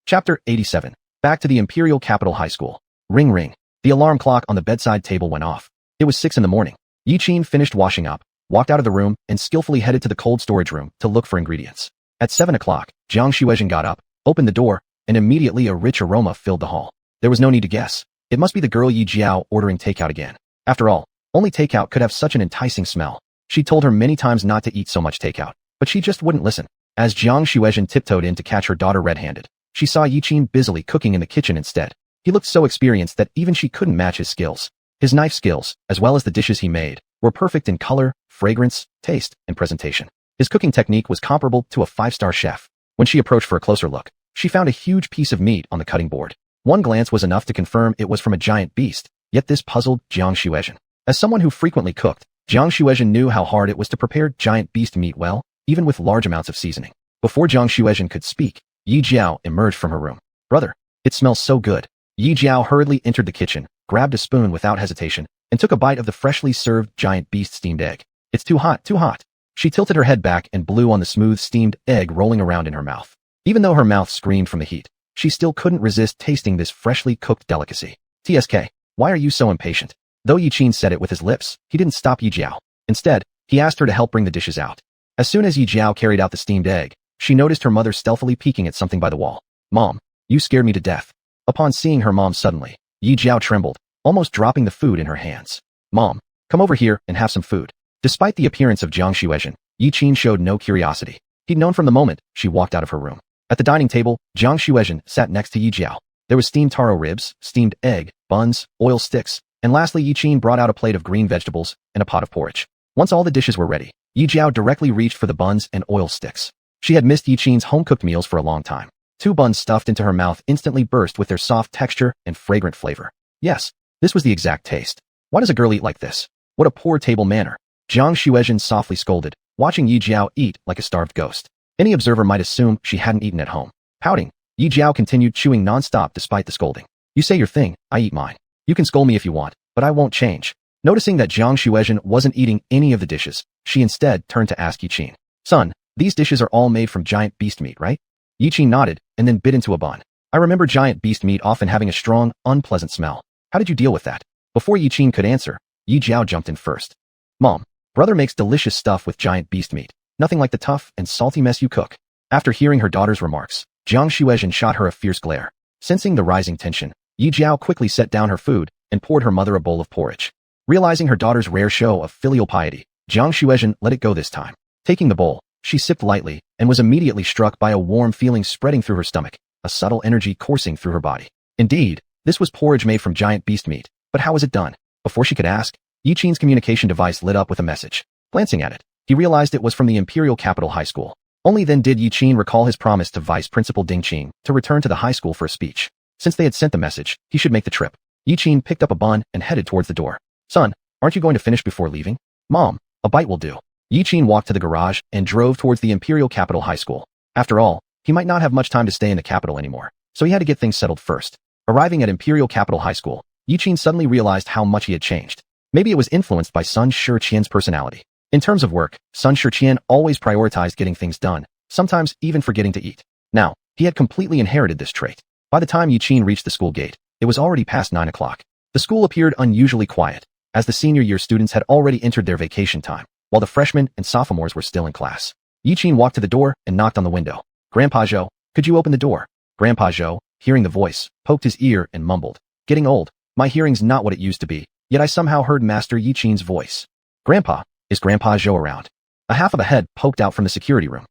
Chapter 87. Back to the Imperial Capital High School. Ring ring. The alarm clock on the bedside table went off. It was 6 in the morning. Yiqin finished washing up, walked out of the room, and skillfully headed to the cold storage room to look for ingredients. At 7 o'clock, xiuxian got up, opened the door, and immediately a rich aroma filled the hall. There was no need to guess. It must be the girl Yi Jiao ordering takeout again. After all, only takeout could have such an enticing smell. She told her many times not to eat so much takeout, but she just wouldn't listen. As xiuxian tiptoed in to catch her daughter red-handed, she saw Yiqin busily cooking in the kitchen instead. He looked so experienced that even she couldn't match his skills. His knife skills, as well as the dishes he made, were perfect in color, fragrance, taste, and presentation. His cooking technique was comparable to a 5-star chef. When she approached for a closer look, she found a huge piece of meat on the cutting board. One glance was enough to confirm it was from a giant beast, yet this puzzled xiuxian. As someone who frequently cooked, xiuxian knew how hard it was to prepare giant beast meat well, even with large amounts of seasoning. Before xiuxian could speak, Yi Jiao emerged from her room. Brother, it smells so good. Yi Jiao hurriedly entered the kitchen, grabbed a spoon without hesitation, and took a bite of the freshly served giant beast steamed egg. It's too hot, too hot. She tilted her head back and blew on the smooth steamed egg rolling around in her mouth. Even though her mouth screamed from the heat, she still couldn't resist tasting this freshly cooked delicacy. TSK, why are you so impatient? Though Yiqin said it with his lips, he didn't stop Yi Jiao. Instead, he asked her to help bring the dishes out. As soon as Yi Jiao carried out the steamed egg, she noticed her mother stealthily peeking at something by the wall. Mom, you scared me to death. Upon seeing her mom suddenly, Yi Jiao trembled, almost dropping the food in her hands. Mom, come over here and have some food. Despite the appearance of xiuxian, Yiqin showed no curiosity. He'd known from the moment she walked out of her room. At the dining table, xiuxian sat next to Yi Jiao. There was steamed taro ribs, steamed egg, buns, oil sticks, and lastly Yiqin brought out a plate of green vegetables and a pot of porridge. Once all the dishes were ready, Yi Jiao directly reached for the buns and oil sticks. She had missed Yiqin's home-cooked meals for a long time. 2 buns stuffed into her mouth instantly burst with their soft texture and fragrant flavor. Yes, this was the exact taste. Why does a girl eat like this? What a poor table manner. Xiuxian softly scolded, watching Yi Jiao eat like a starved ghost. Any observer might assume she hadn't eaten at home. Pouting, Yi Jiao continued chewing non-stop despite the scolding. You say your thing, I eat mine. You can scold me if you want, but I won't change. Noticing that xiuxian wasn't eating any of the dishes, she instead turned to ask Yiqin. Son, these dishes are all made from giant beast meat, right? Yiqin nodded, and then bit into a bun. I remember giant beast meat often having a strong, unpleasant smell. How did you deal with that? Before Yiqin could answer, Yi Jiao jumped in first. Mom, brother makes delicious stuff with giant beast meat. Nothing like the tough and salty mess you cook. After hearing her daughter's remarks, xiuxian shot her a fierce glare. Sensing the rising tension, Yi Jiao quickly set down her food and poured her mother a bowl of porridge. Realizing her daughter's rare show of filial piety, xiuxian let it go this time. Taking the bowl, she sipped lightly and was immediately struck by a warm feeling spreading through her stomach, a subtle energy coursing through her body. Indeed, this was porridge made from giant beast meat, but how was it done? Before she could ask, Yiqin's communication device lit up with a message. Glancing at it, he realized it was from the Imperial Capital High School. Only then did Yiqin recall his promise to Vice Principal Ding Qing to return to the high school for a speech. Since they had sent the message, he should make the trip. Yiqin picked up a bun and headed towards the door. Son, aren't you going to finish before leaving? Mom, a bite will do. Yiqin walked to the garage and drove towards the Imperial Capital High School. After all, he might not have much time to stay in the capital anymore, so he had to get things settled first. Arriving at Imperial Capital High School, Yiqin suddenly realized how much he had changed. Maybe it was influenced by Sun Xiuxian's personality. In terms of work, Sun Xiuxian always prioritized getting things done, sometimes even forgetting to eat. Now, he had completely inherited this trait. By the time Yiqin reached the school gate, it was already past 9 o'clock. The school appeared unusually quiet, as the senior year students had already entered their vacation time, while the freshmen and sophomores were still in class. Yiqin walked to the door and knocked on the window. Grandpa Zhou, could you open the door? Grandpa Zhou, hearing the voice, poked his ear and mumbled. Getting old, my hearing's not what it used to be, yet I somehow heard Master Yiqin's voice. Grandpa, is Grandpa Zhou around? A half of a head poked out from the security room.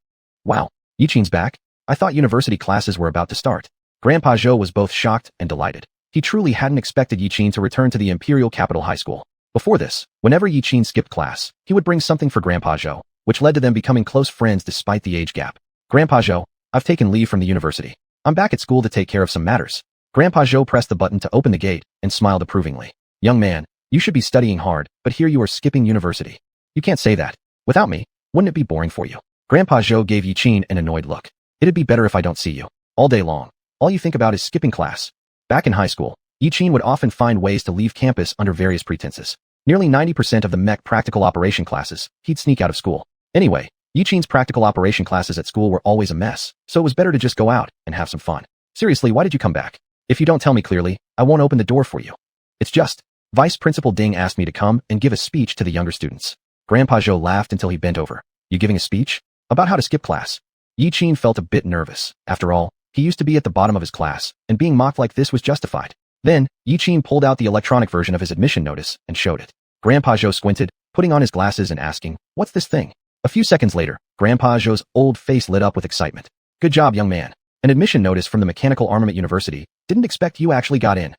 Wow, Yiqin's back? I thought university classes were about to start. Grandpa Zhou was both shocked and delighted. He truly hadn't expected Yiqin to return to the Imperial Capital High School. Before this, whenever Yiqin skipped class, he would bring something for Grandpa Zhou, which led to them becoming close friends despite the age gap. Grandpa Zhou, I've taken leave from the university. I'm back at school to take care of some matters. Grandpa Zhou pressed the button to open the gate and smiled approvingly. Young man, you should be studying hard, but here you are skipping university. You can't say that. Without me, wouldn't it be boring for you? Grandpa Zhou gave Yiqin an annoyed look. It'd be better if I don't see you. All day long, all you think about is skipping class. Back in high school, Yiqin would often find ways to leave campus under various pretenses. Nearly 90% of the mech practical operation classes, he'd sneak out of school. Anyway, Yiqin's practical operation classes at school were always a mess, so it was better to just go out and have some fun. Seriously, why did you come back? If you don't tell me clearly, I won't open the door for you. It's just, Vice Principal Ding asked me to come and give a speech to the younger students. Grandpa Zhou laughed until he bent over. You giving a speech? About how to skip class? Yiqin felt a bit nervous. After all, he used to be at the bottom of his class, and being mocked like this was justified. Then, Yiqin pulled out the electronic version of his admission notice and showed it. Grandpa Zhou squinted, putting on his glasses and asking, what's this thing? A few seconds later, Grandpa Zhou's old face lit up with excitement. Good job, young man. An admission notice from the Mechanical Armament University. Didn't expect you actually got in.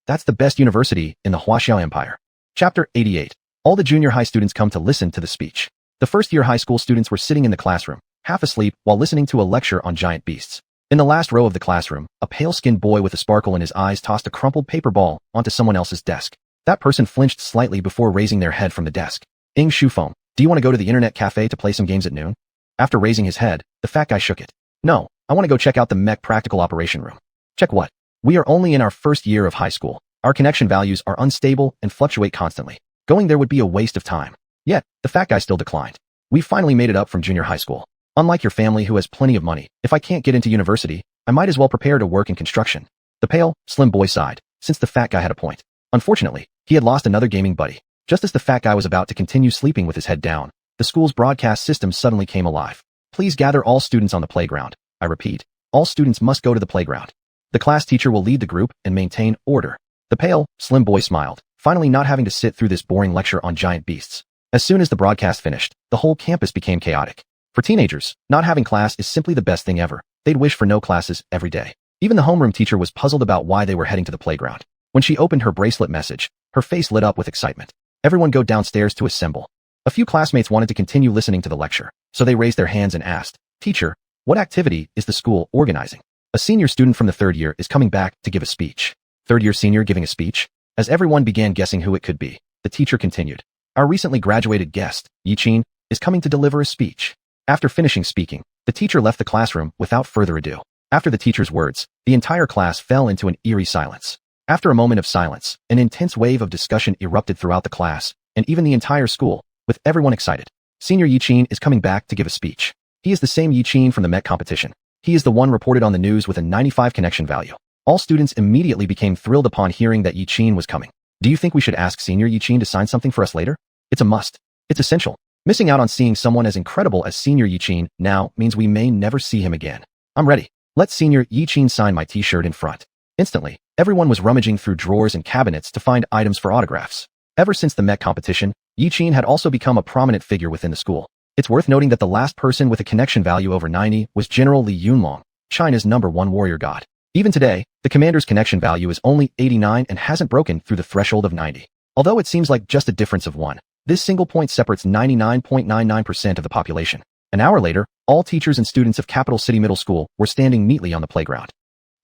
That's the best university in the Wuxia Empire. Chapter 88. All the junior high students come to listen to the speech. The first-year high school students were sitting in the classroom, half asleep while listening to a lecture on giant beasts. In the last row of the classroom, a pale-skinned boy with a sparkle in his eyes tossed a crumpled paper ball onto someone else's desk. That person flinched slightly before raising their head from the desk. Ing Shufeng, do you want to go to the internet cafe to play some games at noon? After raising his head, the fat guy shook it. No, I want to go check out the mech practical operation room. Check what? We are only in our first year of high school. Our connection values are unstable and fluctuate constantly. Going there would be a waste of time. Yet, the fat guy still declined. We finally made it up from junior high school. Unlike your family who has plenty of money, if I can't get into university, I might as well prepare to work in construction. The pale, slim boy sighed, since the fat guy had a point. Unfortunately, he had lost another gaming buddy. Just as the fat guy was about to continue sleeping with his head down, the school's broadcast system suddenly came alive. Please gather all students on the playground. I repeat, all students must go to the playground. The class teacher will lead the group and maintain order. The pale, slim boy smiled, finally not having to sit through this boring lecture on giant beasts. As soon as the broadcast finished, the whole campus became chaotic. For teenagers, not having class is simply the best thing ever. They'd wish for no classes every day. Even the homeroom teacher was puzzled about why they were heading to the playground. When she opened her bracelet message, her face lit up with excitement. Everyone go downstairs to assemble. A few classmates wanted to continue listening to the lecture, so they raised their hands and asked, Teacher, what activity is the school organizing? A senior student from the third year is coming back to give a speech. Third-year senior giving a speech? As everyone began guessing who it could be, the teacher continued. Our recently graduated guest, Yiqin, is coming to deliver a speech. After finishing speaking, the teacher left the classroom without further ado. After the teacher's words, the entire class fell into an eerie silence. After a moment of silence, an intense wave of discussion erupted throughout the class, and even the entire school, with everyone excited. Senior Yiqin is coming back to give a speech. He is the same Yiqin from the mech competition. He is the one reported on the news with a 95 connection value. All students immediately became thrilled upon hearing that Yiqin was coming. Do you think we should ask Senior Yiqin to sign something for us later? It's a must. It's essential. Missing out on seeing someone as incredible as Senior Yiqin now means we may never see him again. I'm ready. Let Senior Yiqin sign my t-shirt in front. Instantly, everyone was rummaging through drawers and cabinets to find items for autographs. Ever since the mech competition, Yiqin had also become a prominent figure within the school. It's worth noting that the last person with a connection value over 90 was General Li Yunlong, China's #1 warrior god. Even today, the commander's connection value is only 89 and hasn't broken through the threshold of 90. Although it seems like just a difference of 1, this single point separates 99.99% of the population. An hour later, all teachers and students of Capital City Middle School were standing neatly on the playground.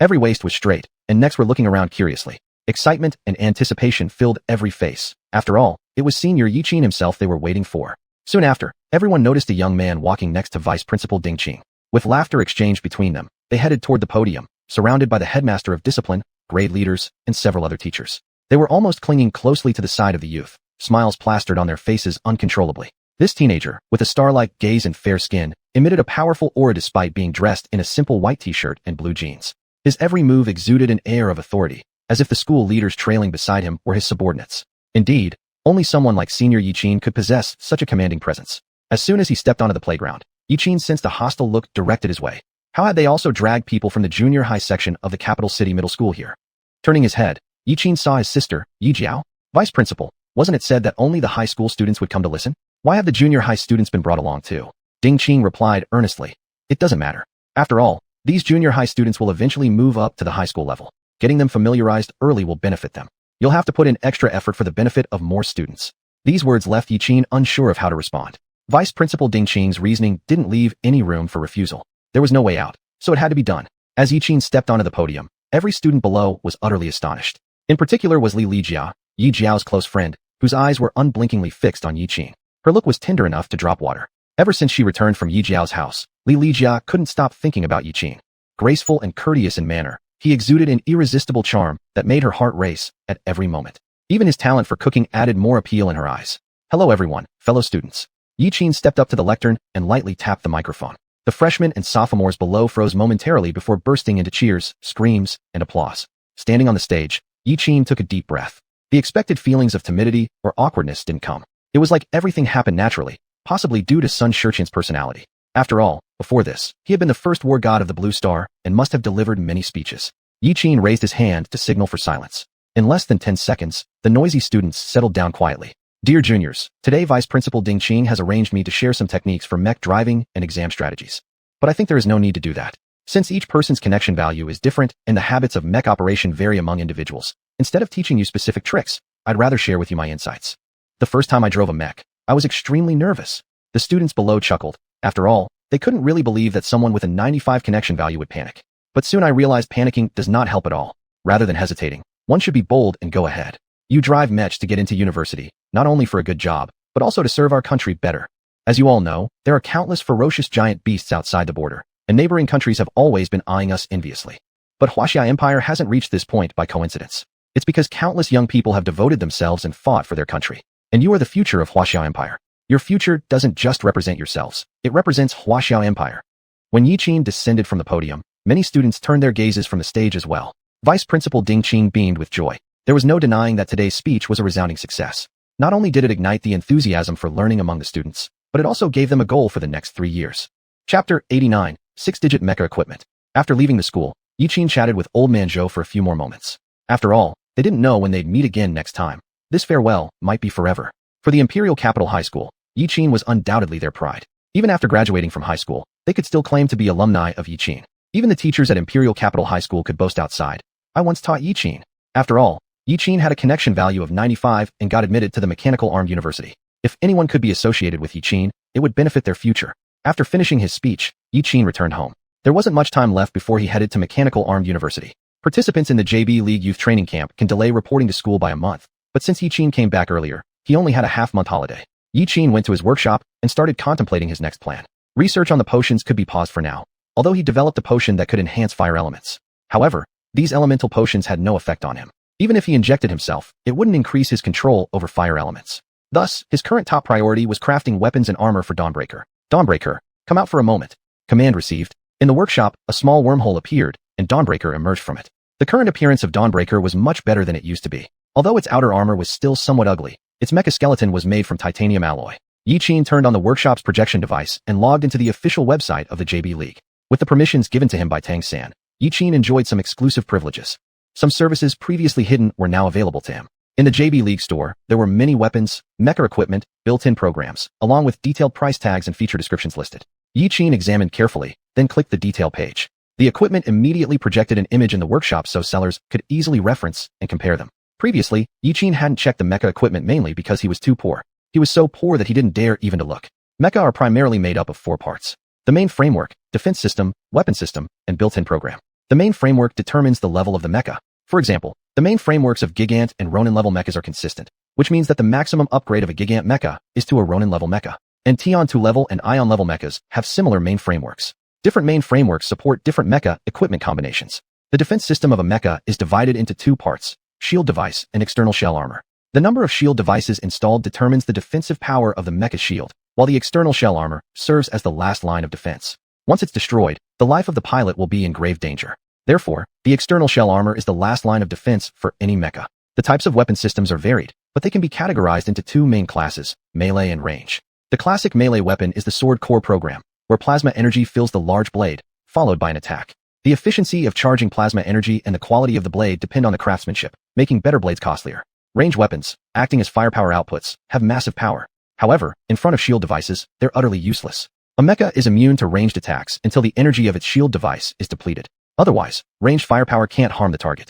Every waist was straight, and necks were looking around curiously. Excitement and anticipation filled every face. After all, it was Senior Yiqin himself they were waiting for. Soon after, everyone noticed a young man walking next to Vice Principal Ding Qing. With laughter exchanged between them, they headed toward the podium, surrounded by the headmaster of discipline, grade leaders, and several other teachers. They were almost clinging closely to the side of the youth, smiles plastered on their faces uncontrollably. This teenager, with a star-like gaze and fair skin, emitted a powerful aura despite being dressed in a simple white t-shirt and blue jeans. His every move exuded an air of authority, as if the school leaders trailing beside him were his subordinates. Indeed, only someone like Senior Yiqin could possess such a commanding presence. As soon as he stepped onto the playground, Yiqin sensed a hostile look directed his way. How had they also dragged people from the junior high section of the Capital City Middle School here? Turning his head, Yiqin saw his sister, Yijiao, vice principal. Wasn't it said that only the high school students would come to listen? Why have the junior high students been brought along too? Ding Qing replied earnestly. It doesn't matter. After all, these junior high students will eventually move up to the high school level. Getting them familiarized early will benefit them. You'll have to put in extra effort for the benefit of more students. These words left Yiqin unsure of how to respond. Vice Principal Ding Qing's reasoning didn't leave any room for refusal. There was no way out, so it had to be done. As Yiqin stepped onto the podium, every student below was utterly astonished. In particular was Li Lijia, Yi Jiao's close friend, whose eyes were unblinkingly fixed on Yiqin. Her look was tender enough to drop water. Ever since she returned from Yi Jiao's house, Li Lijia couldn't stop thinking about Yiqin. Graceful and courteous in manner, he exuded an irresistible charm that made her heart race at every moment. Even his talent for cooking added more appeal in her eyes. Hello everyone, fellow students. Yiqin stepped up to the lectern and lightly tapped the microphone. The freshmen and sophomores below froze momentarily before bursting into cheers, screams, and applause. Standing on the stage, Yiqin took a deep breath. The expected feelings of timidity or awkwardness didn't come. It was like everything happened naturally, possibly due to Sun Xiuxian's personality. After all, before this, he had been the first war god of the Blue Star and must have delivered many speeches. Yiqin raised his hand to signal for silence. In less than 10 seconds, the noisy students settled down quietly. Dear juniors, today Vice Principal Ding Qing has arranged me to share some techniques for mech driving and exam strategies. But I think there is no need to do that. Since each person's connection value is different and the habits of mech operation vary among individuals, instead of teaching you specific tricks, I'd rather share with you my insights. The first time I drove a mech, I was extremely nervous. The students below chuckled. After all, they couldn't really believe that someone with a 95 connection value would panic. But soon I realized panicking does not help at all. Rather than hesitating, one should be bold and go ahead. You drive mechs to get into university, not only for a good job, but also to serve our country better. As you all know, there are countless ferocious giant beasts outside the border, and neighboring countries have always been eyeing us enviously. But Wuxia Empire hasn't reached this point by coincidence. It's because countless young people have devoted themselves and fought for their country. And you are the future of Wuxia Empire. Your future doesn't just represent yourselves, it represents Wuxia Empire. When Yiqin descended from the podium, many students turned their gazes from the stage as well. Vice Principal Ding Qing beamed with joy. There was no denying that today's speech was a resounding success. Not only did it ignite the enthusiasm for learning among the students, but it also gave them a goal for the next 3 years. Chapter 89, 6-Digit Mecha Equipment. After leaving the school, Yiqin chatted with Old Man Zhou for a few more moments. After all, they didn't know when they'd meet again next time. This farewell might be forever. For the Imperial Capital High School, Yiqin was undoubtedly their pride. Even after graduating from high school, they could still claim to be alumni of Yiqin. Even the teachers at Imperial Capital High School could boast outside. I once taught Yiqin. After all, Yiqin had a connection value of 95 and got admitted to the Mechanical Armed University. If anyone could be associated with Yiqin, it would benefit their future. After finishing his speech, Yiqin returned home. There wasn't much time left before he headed to Mechanical Armed University. Participants in the JB League Youth Training Camp can delay reporting to school by a month, but since Yiqin came back earlier, he only had a half-month holiday. Yiqin went to his workshop and started contemplating his next plan. Research on the potions could be paused for now, although he developed a potion that could enhance fire elements. However, these elemental potions had no effect on him. Even if he injected himself, it wouldn't increase his control over fire elements. Thus, his current top priority was crafting weapons and armor for Dawnbreaker. Dawnbreaker, come out for a moment. Command received. In the workshop, a small wormhole appeared, and Dawnbreaker emerged from it. The current appearance of Dawnbreaker was much better than it used to be. Although its outer armor was still somewhat ugly, its mecha skeleton was made from titanium alloy. Yiqin turned on the workshop's projection device and logged into the official website of the JB League. With the permissions given to him by Tang San, Yiqin enjoyed some exclusive privileges. Some services previously hidden were now available to him. In the JB League store, there were many weapons, mecha equipment, built-in programs, along with detailed price tags and feature descriptions listed. Yiqin examined carefully, then clicked the detail page. The equipment immediately projected an image in the workshop so sellers could easily reference and compare them. Previously, Yiqin hadn't checked the mecha equipment mainly because he was too poor. He was so poor that he didn't dare even to look. Mecha are primarily made up of 4 parts. The main framework, defense system, weapon system, and built-in program. The main framework determines the level of the mecha. For example, the main frameworks of Gigant and Ronin level mechas are consistent, which means that the maximum upgrade of a Gigant mecha is to a Ronin level mecha. And Tion 2 level and Ion level mechas have similar main frameworks. Different main frameworks support different mecha equipment combinations. The defense system of a mecha is divided into 2 parts, shield device and external shell armor. The number of shield devices installed determines the defensive power of the mecha shield, while the external shell armor serves as the last line of defense. Once it's destroyed, the life of the pilot will be in grave danger. Therefore, the external shell armor is the last line of defense for any mecha. The types of weapon systems are varied, but they can be categorized into 2 main classes, melee and range. The classic melee weapon is the sword core program, where plasma energy fills the large blade, followed by an attack. The efficiency of charging plasma energy and the quality of the blade depend on the craftsmanship, making better blades costlier. Range weapons, acting as firepower outputs, have massive power. However, in front of shield devices, they're utterly useless. A mecha is immune to ranged attacks until the energy of its shield device is depleted. Otherwise, ranged firepower can't harm the target.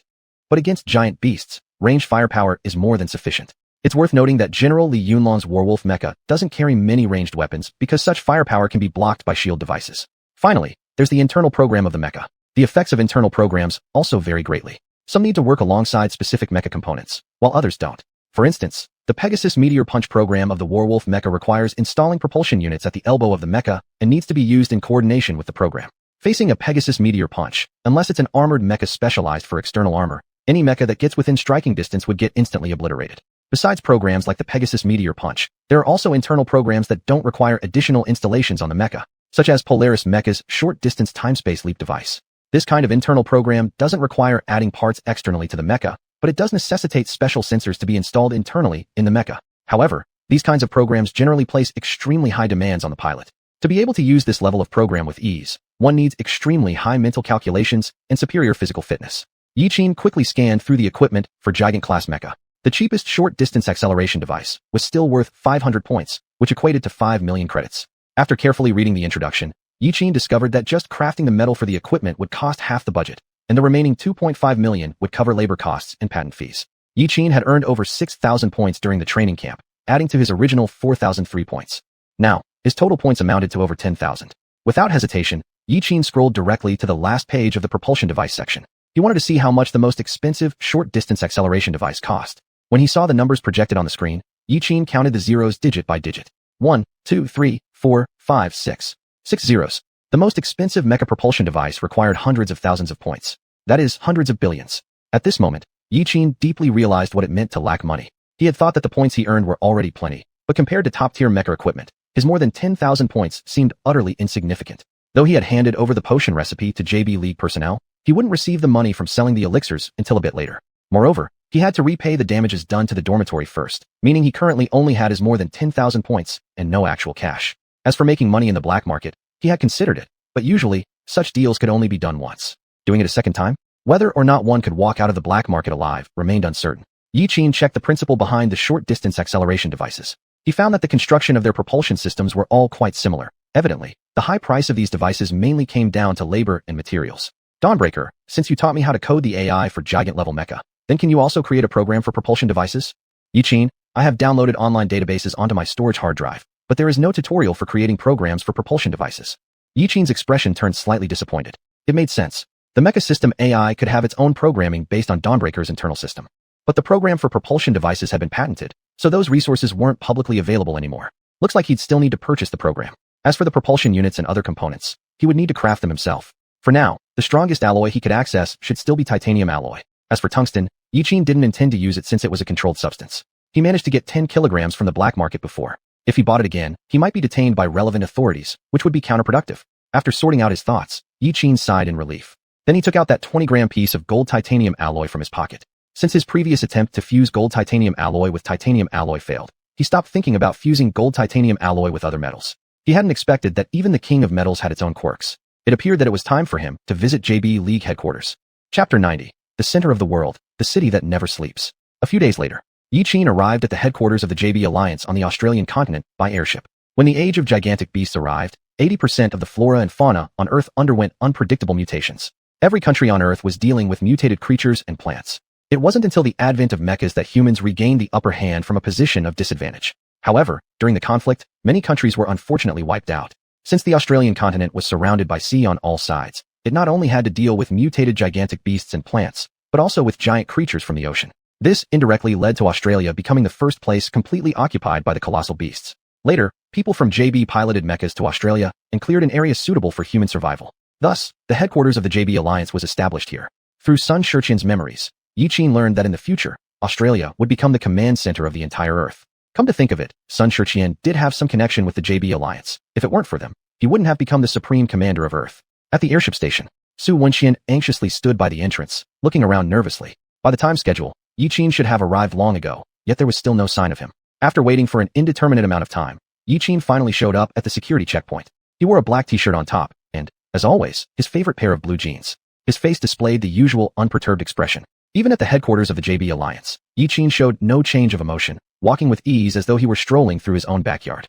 But against giant beasts, ranged firepower is more than sufficient. It's worth noting that General Li Yunlong's Warwolf mecha doesn't carry many ranged weapons because such firepower can be blocked by shield devices. Finally, there's the internal program of the mecha. The effects of internal programs also vary greatly. Some need to work alongside specific mecha components, while others don't. For instance, the Pegasus Meteor Punch program of the Warwolf mecha requires installing propulsion units at the elbow of the mecha and needs to be used in coordination with the program. Facing a Pegasus Meteor Punch, unless it's an armored mecha specialized for external armor, any mecha that gets within striking distance would get instantly obliterated. Besides programs like the Pegasus Meteor Punch, there are also internal programs that don't require additional installations on the mecha, such as Polaris Mecha's short-distance time-space leap device. This kind of internal program doesn't require adding parts externally to the mecha, but it does necessitate special sensors to be installed internally in the mecha. However, these kinds of programs generally place extremely high demands on the pilot. To be able to use this level of program with ease, one needs extremely high mental calculations and superior physical fitness. Yiqin quickly scanned through the equipment for Gigant-class mecha. The cheapest short-distance acceleration device was still worth 500 points, which equated to 5 million credits. After carefully reading the introduction, Yiqin discovered that just crafting the metal for the equipment would cost half the budget, and the remaining 2.5 million would cover labor costs and patent fees. Yiqin had earned over 6,000 points during the training camp, adding to his original 4,003 points. Now, his total points amounted to over 10,000. Without hesitation, Yiqin scrolled directly to the last page of the propulsion device section. He wanted to see how much the most expensive short-distance acceleration device cost. When he saw the numbers projected on the screen, Yiqin counted the zeros digit by digit. 1, 2, 3, 4, 5, 6. 6 zeros. The most expensive mecha propulsion device required hundreds of thousands of points. That is, hundreds of billions. At this moment, Yiqin deeply realized what it meant to lack money. He had thought that the points he earned were already plenty, but compared to top-tier mecha equipment, his more than 10,000 points seemed utterly insignificant. Though he had handed over the potion recipe to JB League personnel, he wouldn't receive the money from selling the elixirs until a bit later. Moreover, he had to repay the damages done to the dormitory first, meaning he currently only had his more than 10,000 points and no actual cash. As for making money in the black market, he had considered it, but usually, such deals could only be done once. Doing it a second time? Whether or not one could walk out of the black market alive remained uncertain. Yiqin checked the principle behind the short-distance acceleration devices. He found that the construction of their propulsion systems were all quite similar. Evidently, the high price of these devices mainly came down to labor and materials. Dawnbreaker, since you taught me how to code the AI for Gigant-level mecha, then can you also create a program for propulsion devices? Yiqin, I have downloaded online databases onto my storage hard drive, but there is no tutorial for creating programs for propulsion devices. Yiqin's expression turned slightly disappointed. It made sense. The mecha system AI could have its own programming based on Dawnbreaker's internal system. But the program for propulsion devices had been patented, so those resources weren't publicly available anymore. Looks like he'd still need to purchase the program. As for the propulsion units and other components, he would need to craft them himself. For now, the strongest alloy he could access should still be titanium alloy. As for tungsten, Yiqin didn't intend to use it since it was a controlled substance. He managed to get 10 kilograms from the black market before. If he bought it again, he might be detained by relevant authorities, which would be counterproductive. After sorting out his thoughts, Yiqin sighed in relief. Then he took out that 20-gram piece of gold titanium alloy from his pocket. Since his previous attempt to fuse gold titanium alloy with titanium alloy failed, he stopped thinking about fusing gold titanium alloy with other metals. He hadn't expected that even the king of metals had its own quirks. It appeared that it was time for him to visit JB League headquarters. Chapter 90. The Center of the World, the City That Never Sleeps. A few days later, Yi Qin arrived at the headquarters of the JB Alliance on the Australian continent by airship. When the age of gigantic beasts arrived, 80% of the flora and fauna on Earth underwent unpredictable mutations. Every country on Earth was dealing with mutated creatures and plants. It wasn't until the advent of mechs that humans regained the upper hand from a position of disadvantage. However, during the conflict, many countries were unfortunately wiped out. Since the Australian continent was surrounded by sea on all sides, it not only had to deal with mutated gigantic beasts and plants, but also with giant creatures from the ocean. This indirectly led to Australia becoming the first place completely occupied by the colossal beasts. Later, people from JB piloted mechs to Australia and cleared an area suitable for human survival. Thus, the headquarters of the JB Alliance was established here. Through Sun Xiuxian's memories, Yi Qin learned that in the future, Australia would become the command center of the entire Earth. Come to think of it, Sun Xiuxian did have some connection with the JB Alliance. If it weren't for them, he wouldn't have become the supreme commander of Earth. At the airship station, Xuanhuan anxiously stood by the entrance, looking around nervously. By the time schedule, Yi Qin should have arrived long ago, yet there was still no sign of him. After waiting for an indeterminate amount of time, Yi Qin finally showed up at the security checkpoint. He wore a black t-shirt on top, and, as always, his favorite pair of blue jeans. His face displayed the usual unperturbed expression. Even at the headquarters of the JB Alliance, Yi Qin showed no change of emotion, walking with ease as though he were strolling through his own backyard.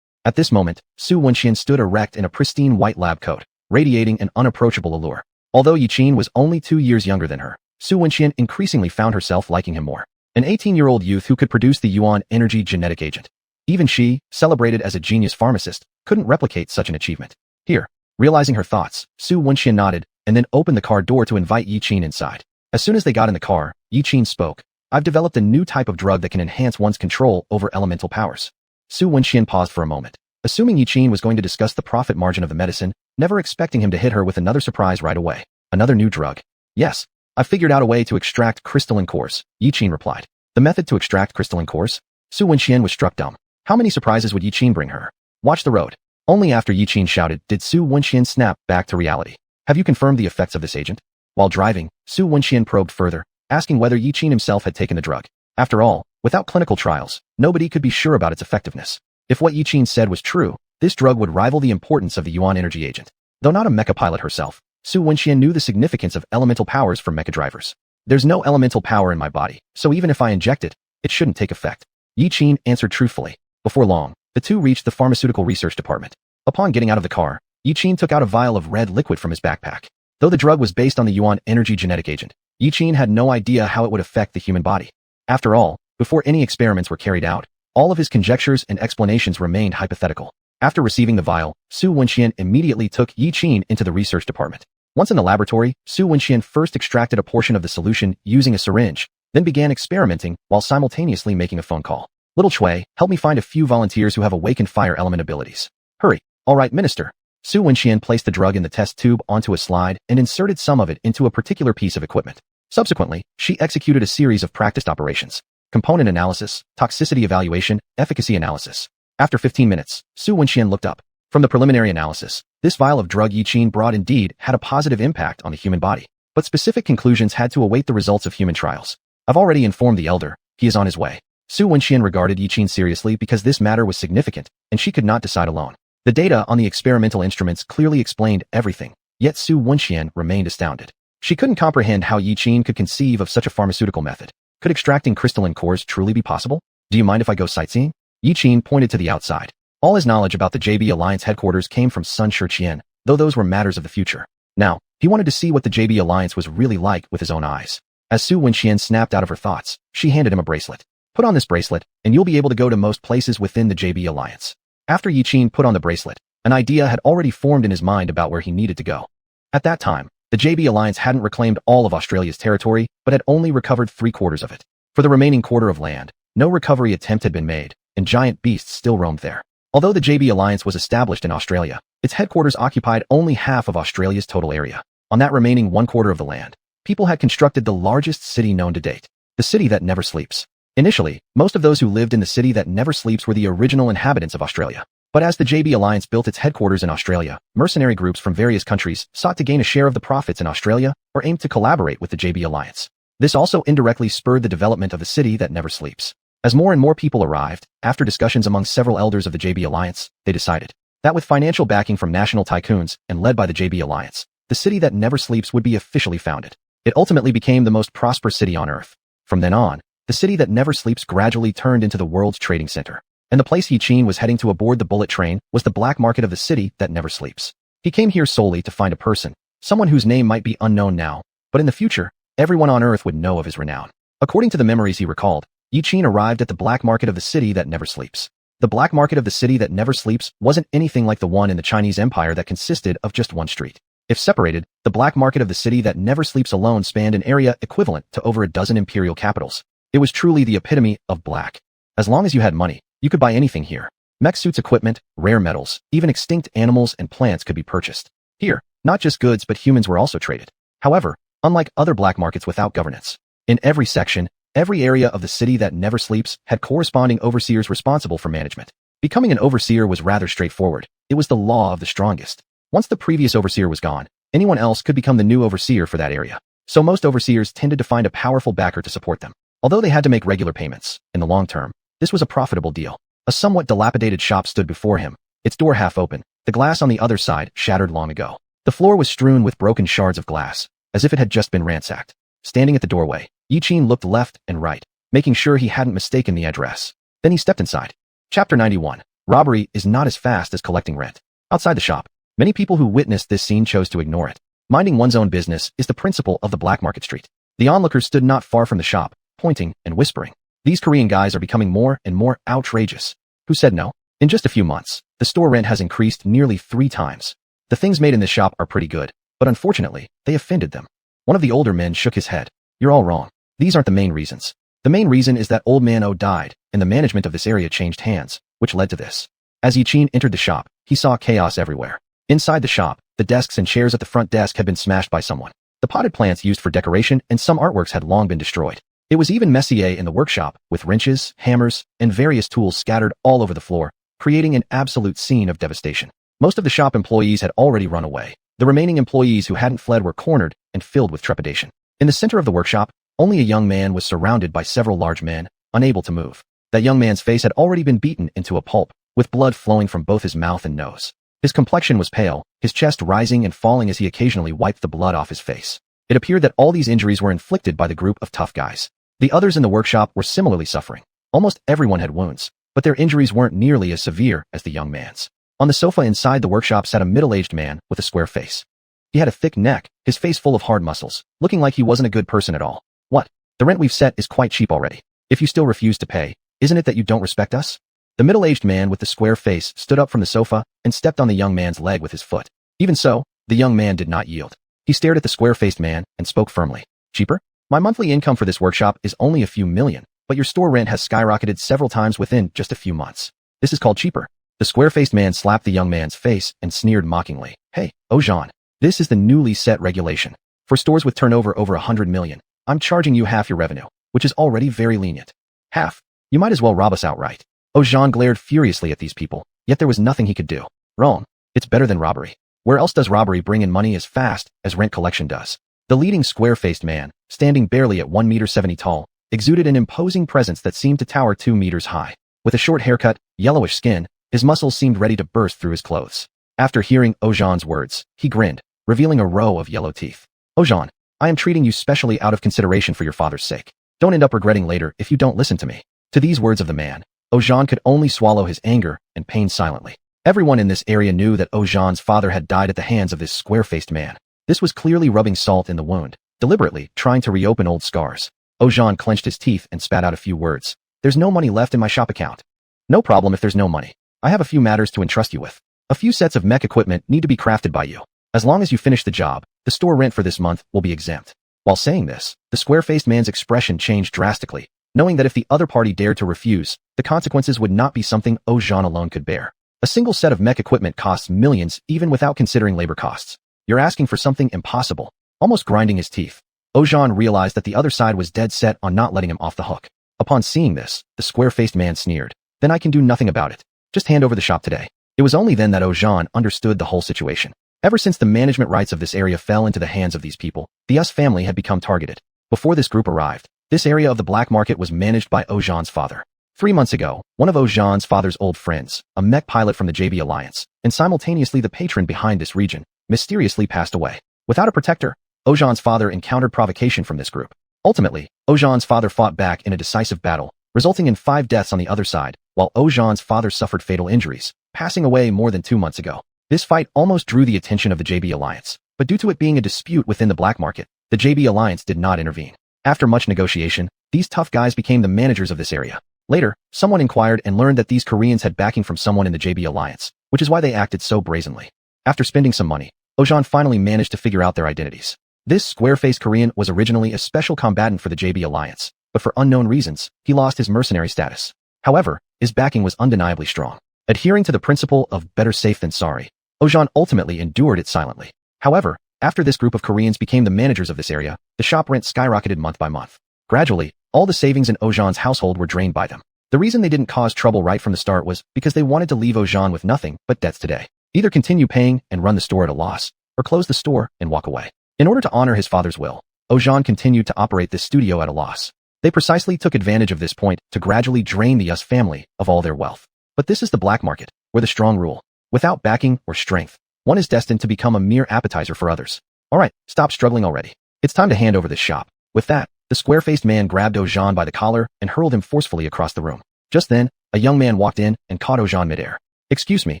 At this moment, Xuanhuan stood erect in a pristine white lab coat, radiating an unapproachable allure. Although Yi Qin was only 2 years younger than her, Xuanhuan increasingly found herself liking him more. An 18-year-old youth who could produce the yuan energy genetic agent. Even she, celebrated as a genius pharmacist, couldn't replicate such an achievement. Here, realizing her thoughts, Xuanhuan nodded and then opened the car door to invite Yi Qin inside. As soon as they got in the car, Yi Qin spoke. I've developed a new type of drug that can enhance one's control over elemental powers. Xuanhuan paused for a moment, assuming Yi Qin was going to discuss the profit margin of the medicine, never expecting him to hit her with another surprise right away. Another new drug. Yes, I figured out a way to extract crystalline cores, Yi Qin replied. The method to extract crystalline cores? Xuanhuan was struck dumb. How many surprises would Yi Qin bring her? Watch the road. Only after Yi Qin shouted did Xuanhuan snap back to reality. Have you confirmed the effects of this agent? While driving, Xuanhuan probed further, asking whether Yi Qin himself had taken the drug. After all, without clinical trials, nobody could be sure about its effectiveness. If what Yi Qin said was true, this drug would rival the importance of the yuan energy agent. Though not a mecha pilot herself, Xuanhuan knew the significance of elemental powers for mecha drivers. There's no elemental power in my body, so even if I inject it, it shouldn't take effect. Yi Qin answered truthfully. Before long, the two reached the pharmaceutical research department. Upon getting out of the car, Yi Qin took out a vial of red liquid from his backpack. Though the drug was based on the yuan energy genetic agent, Yi Qin had no idea how it would affect the human body. After all, before any experiments were carried out, all of his conjectures and explanations remained hypothetical. After receiving the vial, Xuanhuan immediately took Yi Qin into the research department. Once in the laboratory, Xuanhuan first extracted a portion of the solution using a syringe, then began experimenting while simultaneously making a phone call. Little Chui, help me find a few volunteers who have awakened fire element abilities. Hurry. All right, Minister. Xuanhuan placed the drug in the test tube onto a slide and inserted some of it into a particular piece of equipment. Subsequently, she executed a series of practiced operations: component analysis, toxicity evaluation, efficacy analysis. After 15 minutes, Xuanhuan looked up. From the preliminary analysis, this vial of drug Yi Qin brought indeed had a positive impact on the human body, but specific conclusions had to await the results of human trials. I've already informed the elder. He is on his way. Xuanhuan regarded Yi Qin seriously because this matter was significant, and she could not decide alone. The data on the experimental instruments clearly explained everything, yet Xuanhuan remained astounded. She couldn't comprehend how Yi Qin could conceive of such a pharmaceutical method. Could extracting crystalline cores truly be possible? Do you mind if I go sightseeing? Yi Qin pointed to the outside. All his knowledge about the JB Alliance headquarters came from Sun Xiuxian, though those were matters of the future. Now, he wanted to see what the JB Alliance was really like with his own eyes. As Xuanhuan snapped out of her thoughts, she handed him a bracelet. Put on this bracelet, and you'll be able to go to most places within the JB Alliance. After Yi Qin put on the bracelet, an idea had already formed in his mind about where he needed to go. At that time, the JB Alliance hadn't reclaimed all of Australia's territory, but had only recovered 3/4 of it. For the remaining quarter of land, no recovery attempt had been made, and giant beasts still roamed there. Although the JB Alliance was established in Australia, its headquarters occupied only half of Australia's total area. On that remaining 1/4 of the land, people had constructed the largest city known to date, the city that never sleeps. Initially, most of those who lived in the city that never sleeps were the original inhabitants of Australia. But as the JB Alliance built its headquarters in Australia, mercenary groups from various countries sought to gain a share of the profits in Australia or aimed to collaborate with the JB Alliance. This also indirectly spurred the development of the city that never sleeps. As more and more people arrived, after discussions among several elders of the JB Alliance, they decided that with financial backing from national tycoons and led by the JB Alliance, the city that never sleeps would be officially founded. It ultimately became the most prosperous city on Earth. From then on, the city that never sleeps gradually turned into the world's trading center. And the place Yiqin was heading to aboard the bullet train was the black market of the city that never sleeps. He came here solely to find a person, someone whose name might be unknown now, but in the future, everyone on Earth would know of his renown. According to the memories he recalled, Yiqin arrived at the black market of the city that never sleeps. The black market of the city that never sleeps wasn't anything like the one in the Chinese Empire that consisted of just one street. If separated, the black market of the city that never sleeps alone spanned an area equivalent to over a dozen imperial capitals. It was truly the epitome of black. As long as you had money, you could buy anything here. Mech suits equipment, rare metals, even extinct animals and plants could be purchased. Here, not just goods but humans were also traded. However, unlike other black markets without governance, in every section, every area of the city that never sleeps had corresponding overseers responsible for management. Becoming an overseer was rather straightforward. It was the law of the strongest. Once the previous overseer was gone, anyone else could become the new overseer for that area. So most overseers tended to find a powerful backer to support them. Although they had to make regular payments, in the long term, this was a profitable deal. A somewhat dilapidated shop stood before him, its door half open, the glass on the other side shattered long ago. The floor was strewn with broken shards of glass, as if it had just been ransacked. Standing at the doorway, Yiqin looked left and right, making sure he hadn't mistaken the address. Then he stepped inside. Chapter 91. Robbery is not as fast as collecting rent. Outside the shop, many people who witnessed this scene chose to ignore it. Minding one's own business is the principle of the black market street. The onlookers stood not far from the shop, pointing and whispering. These Korean guys are becoming more and more outrageous. Who said no? In just a few months, the store rent has increased nearly 3 times. The things made in this shop are pretty good, but unfortunately, they offended them. One of the older men shook his head. You're all wrong. These aren't the main reasons. The main reason is that Old Man O died, and the management of this area changed hands, which led to this. As Yiqin entered the shop, he saw chaos everywhere. Inside the shop, the desks and chairs at the front desk had been smashed by someone. The potted plants used for decoration and some artworks had long been destroyed. It was even messier in the workshop, with wrenches, hammers, and various tools scattered all over the floor, creating an absolute scene of devastation. Most of the shop employees had already run away. The remaining employees who hadn't fled were cornered and filled with trepidation. In the center of the workshop, only a young man was surrounded by several large men, unable to move. That young man's face had already been beaten into a pulp, with blood flowing from both his mouth and nose. His complexion was pale, his chest rising and falling as he occasionally wiped the blood off his face. It appeared that all these injuries were inflicted by the group of tough guys. The others in the workshop were similarly suffering. Almost everyone had wounds, but their injuries weren't nearly as severe as the young man's. On the sofa inside the workshop sat a middle-aged man with a square face. He had a thick neck, his face full of hard muscles, looking like he wasn't a good person at all. What? The rent we've set is quite cheap already. If you still refuse to pay, isn't it that you don't respect us? The middle-aged man with the square face stood up from the sofa and stepped on the young man's leg with his foot. Even so, the young man did not yield. He stared at the square-faced man and spoke firmly. Cheaper? My monthly income for this workshop is only a few million, but your store rent has skyrocketed several times within just a few months. This is called cheaper. The square-faced man slapped the young man's face and sneered mockingly. Hey, Jean, this is the newly set regulation. For stores with turnover over 100 million, I'm charging you half your revenue, which is already very lenient. Half? You might as well rob us outright. Jean glared furiously at these people, yet there was nothing he could do. Wrong. It's better than robbery. Where else does robbery bring in money as fast as rent collection does? The leading square-faced man, standing barely at 1.70 meters tall, exuded an imposing presence that seemed to tower 2 meters high. With a short haircut, yellowish skin, his muscles seemed ready to burst through his clothes. After hearing Jean's words, he grinned, revealing a row of yellow teeth. Jean, I am treating you specially out of consideration for your father's sake. Don't end up regretting later if you don't listen to me. To these words of the man, Jean could only swallow his anger and pain silently. Everyone in this area knew that Jean's father had died at the hands of this square-faced man. This was clearly rubbing salt in the wound, deliberately trying to reopen old scars. Jean clenched his teeth and spat out a few words. There's no money left in my shop account. No problem if there's no money. I have a few matters to entrust you with. A few sets of mech equipment need to be crafted by you. As long as you finish the job, the store rent for this month will be exempt. While saying this, the square-faced man's expression changed drastically, knowing that if the other party dared to refuse, the consequences would not be something Jean alone could bear. A single set of mech equipment costs millions even without considering labor costs. You're asking for something impossible. Almost grinding his teeth, Jean realized that the other side was dead set on not letting him off the hook. Upon seeing this, the square-faced man sneered. Then I can do nothing about it. Just hand over the shop today. It was only then that Jean understood the whole situation. Ever since the management rights of this area fell into the hands of these people, the Us family had become targeted. Before this group arrived, this area of the black market was managed by Jean's father. 3 months ago, one of Jean's father's old friends, a mech pilot from the JB Alliance, and simultaneously the patron behind this region, mysteriously passed away. Without a protector, Jean's father encountered provocation from this group. Ultimately, Ozhan's father fought back in a decisive battle, resulting in 5 deaths on the other side, while Ozhan's father suffered fatal injuries, passing away more than 2 months ago. This fight almost drew the attention of the JB Alliance, but due to it being a dispute within the black market, the JB Alliance did not intervene. After much negotiation, these tough guys became the managers of this area. Later, someone inquired and learned that these Koreans had backing from someone in the JB Alliance, which is why they acted so brazenly. After spending some money, Ozhan finally managed to figure out their identities. This square-faced Korean was originally a special combatant for the JB Alliance, but for unknown reasons, he lost his mercenary status. However, his backing was undeniably strong. Adhering to the principle of better safe than sorry, Ozhan ultimately endured it silently. However, after this group of Koreans became the managers of this area, the shop rent skyrocketed month by month. Gradually, all the savings in Ozhan's household were drained by them. The reason they didn't cause trouble right from the start was because they wanted to leave Ozhan with nothing but debts today. Either continue paying and run the store at a loss, or close the store and walk away. In order to honor his father's will, Ozhan continued to operate this studio at a loss. They precisely took advantage of this point to gradually drain the Yus family of all their wealth. But this is the black market, where the strong rule. Without backing or strength, one is destined to become a mere appetizer for others. Alright, stop struggling already. It's time to hand over this shop. With that, the square-faced man grabbed Ozhan by the collar and hurled him forcefully across the room. Just then, a young man walked in and caught Ozhan midair. Excuse me,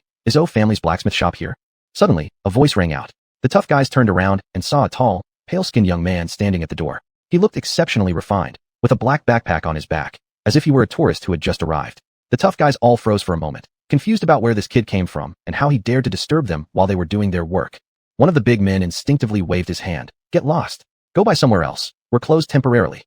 is O family's blacksmith shop here? Suddenly, a voice rang out. The tough guys turned around and saw a tall, pale-skinned young man standing at the door. He looked exceptionally refined, with a black backpack on his back, as if he were a tourist who had just arrived. The tough guys all froze for a moment, confused about where this kid came from and how he dared to disturb them while they were doing their work. One of the big men instinctively waved his hand. Get lost. Go by somewhere else. We're closed temporarily.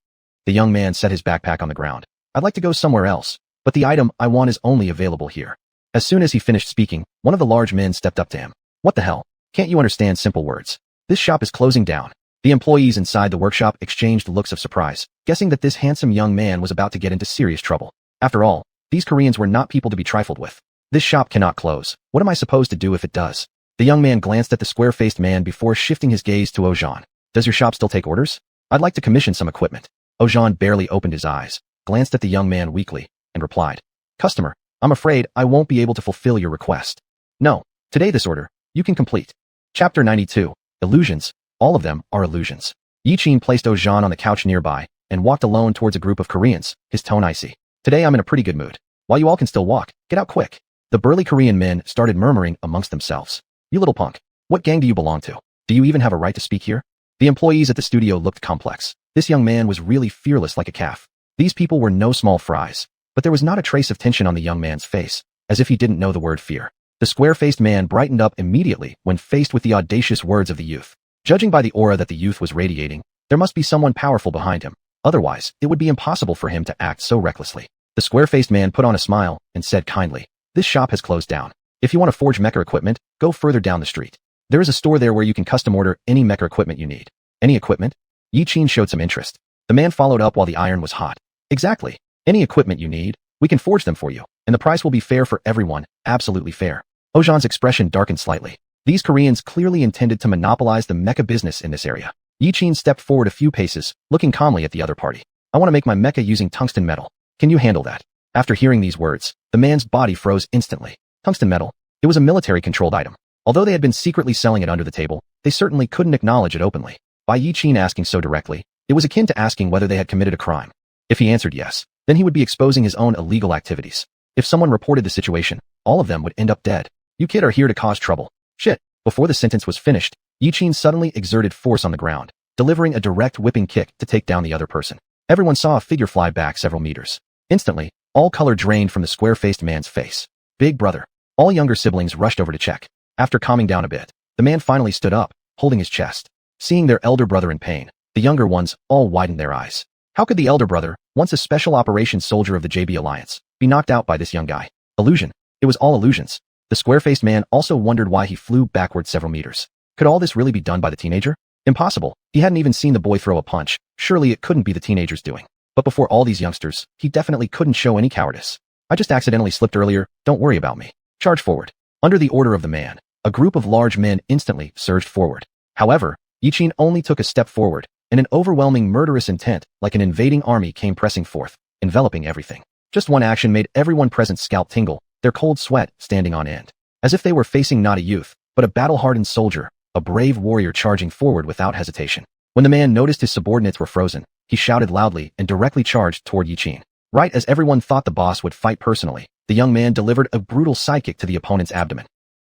The young man set his backpack on the ground. I'd like to go somewhere else, but the item I want is only available here. As soon as he finished speaking, one of the large men stepped up to him. What the hell? Can't you understand simple words? This shop is closing down. The employees inside the workshop exchanged looks of surprise, guessing that this handsome young man was about to get into serious trouble. After all, these Koreans were not people to be trifled with. This shop cannot close. What am I supposed to do if it does? The young man glanced at the square-faced man before shifting his gaze to Ozhan. Does your shop still take orders? I'd like to commission some equipment. Ozhan barely opened his eyes, glanced at the young man weakly, and replied, Customer, I'm afraid I won't be able to fulfill your request. No, today this order, you can complete. Chapter 92. Illusions. All of them are illusions. Yiqin placed Ozhan on the couch nearby and walked alone towards a group of Koreans, his tone icy. Today I'm in a pretty good mood. While you all can still walk, get out quick. The burly Korean men started murmuring amongst themselves. You little punk. What gang do you belong to? Do you even have a right to speak here? The employees at the studio looked complex. This young man was really fearless like a calf. These people were no small fries, but there was not a trace of tension on the young man's face, as if he didn't know the word fear. The square-faced man brightened up immediately when faced with the audacious words of the youth. Judging by the aura that the youth was radiating, there must be someone powerful behind him. Otherwise, it would be impossible for him to act so recklessly. The square-faced man put on a smile and said kindly, This shop has closed down. If you want to forge mecha equipment, go further down the street. There is a store there where you can custom order any mecha equipment you need. Any equipment? Yiqin showed some interest. The man followed up while the iron was hot. Exactly. Any equipment you need, we can forge them for you, and the price will be fair for everyone, absolutely fair. Ozhan's expression darkened slightly. These Koreans clearly intended to monopolize the mecha business in this area. Yiqin stepped forward a few paces, looking calmly at the other party. I want to make my mecha using tungsten metal. Can you handle that? After hearing these words, the man's body froze instantly. Tungsten metal. It was a military-controlled item. Although they had been secretly selling it under the table, they certainly couldn't acknowledge it openly. By Yiqin asking so directly, it was akin to asking whether they had committed a crime. If he answered yes, then he would be exposing his own illegal activities. If someone reported the situation, all of them would end up dead. You kid are here to cause trouble. Shit. Before the sentence was finished, Yiqin suddenly exerted force on the ground, delivering a direct whipping kick to take down the other person. Everyone saw a figure fly back several meters. Instantly, all color drained from the square-faced man's face. Big brother. All younger siblings rushed over to check. After calming down a bit, the man finally stood up, holding his chest. Seeing their elder brother in pain, the younger ones all widened their eyes. How could the elder brother, once a special operations soldier of the JB Alliance, be knocked out by this young guy? Illusion. It was all illusions. The square-faced man also wondered why he flew backward several meters. Could all this really be done by the teenager? Impossible. He hadn't even seen the boy throw a punch. Surely it couldn't be the teenager's doing. But before all these youngsters, he definitely couldn't show any cowardice. I just accidentally slipped earlier, don't worry about me. Charge forward. Under the order of the man, a group of large men instantly surged forward. However, Yiqin only took a step forward, and an overwhelming murderous intent, like an invading army, came pressing forth, enveloping everything. Just one action made everyone present scalp tingle, their cold sweat standing on end. As if they were facing not a youth, but a battle-hardened soldier, a brave warrior charging forward without hesitation. When the man noticed his subordinates were frozen, he shouted loudly and directly charged toward Yiqin. Right as everyone thought the boss would fight personally, the young man delivered a brutal sidekick to the opponent's abdomen,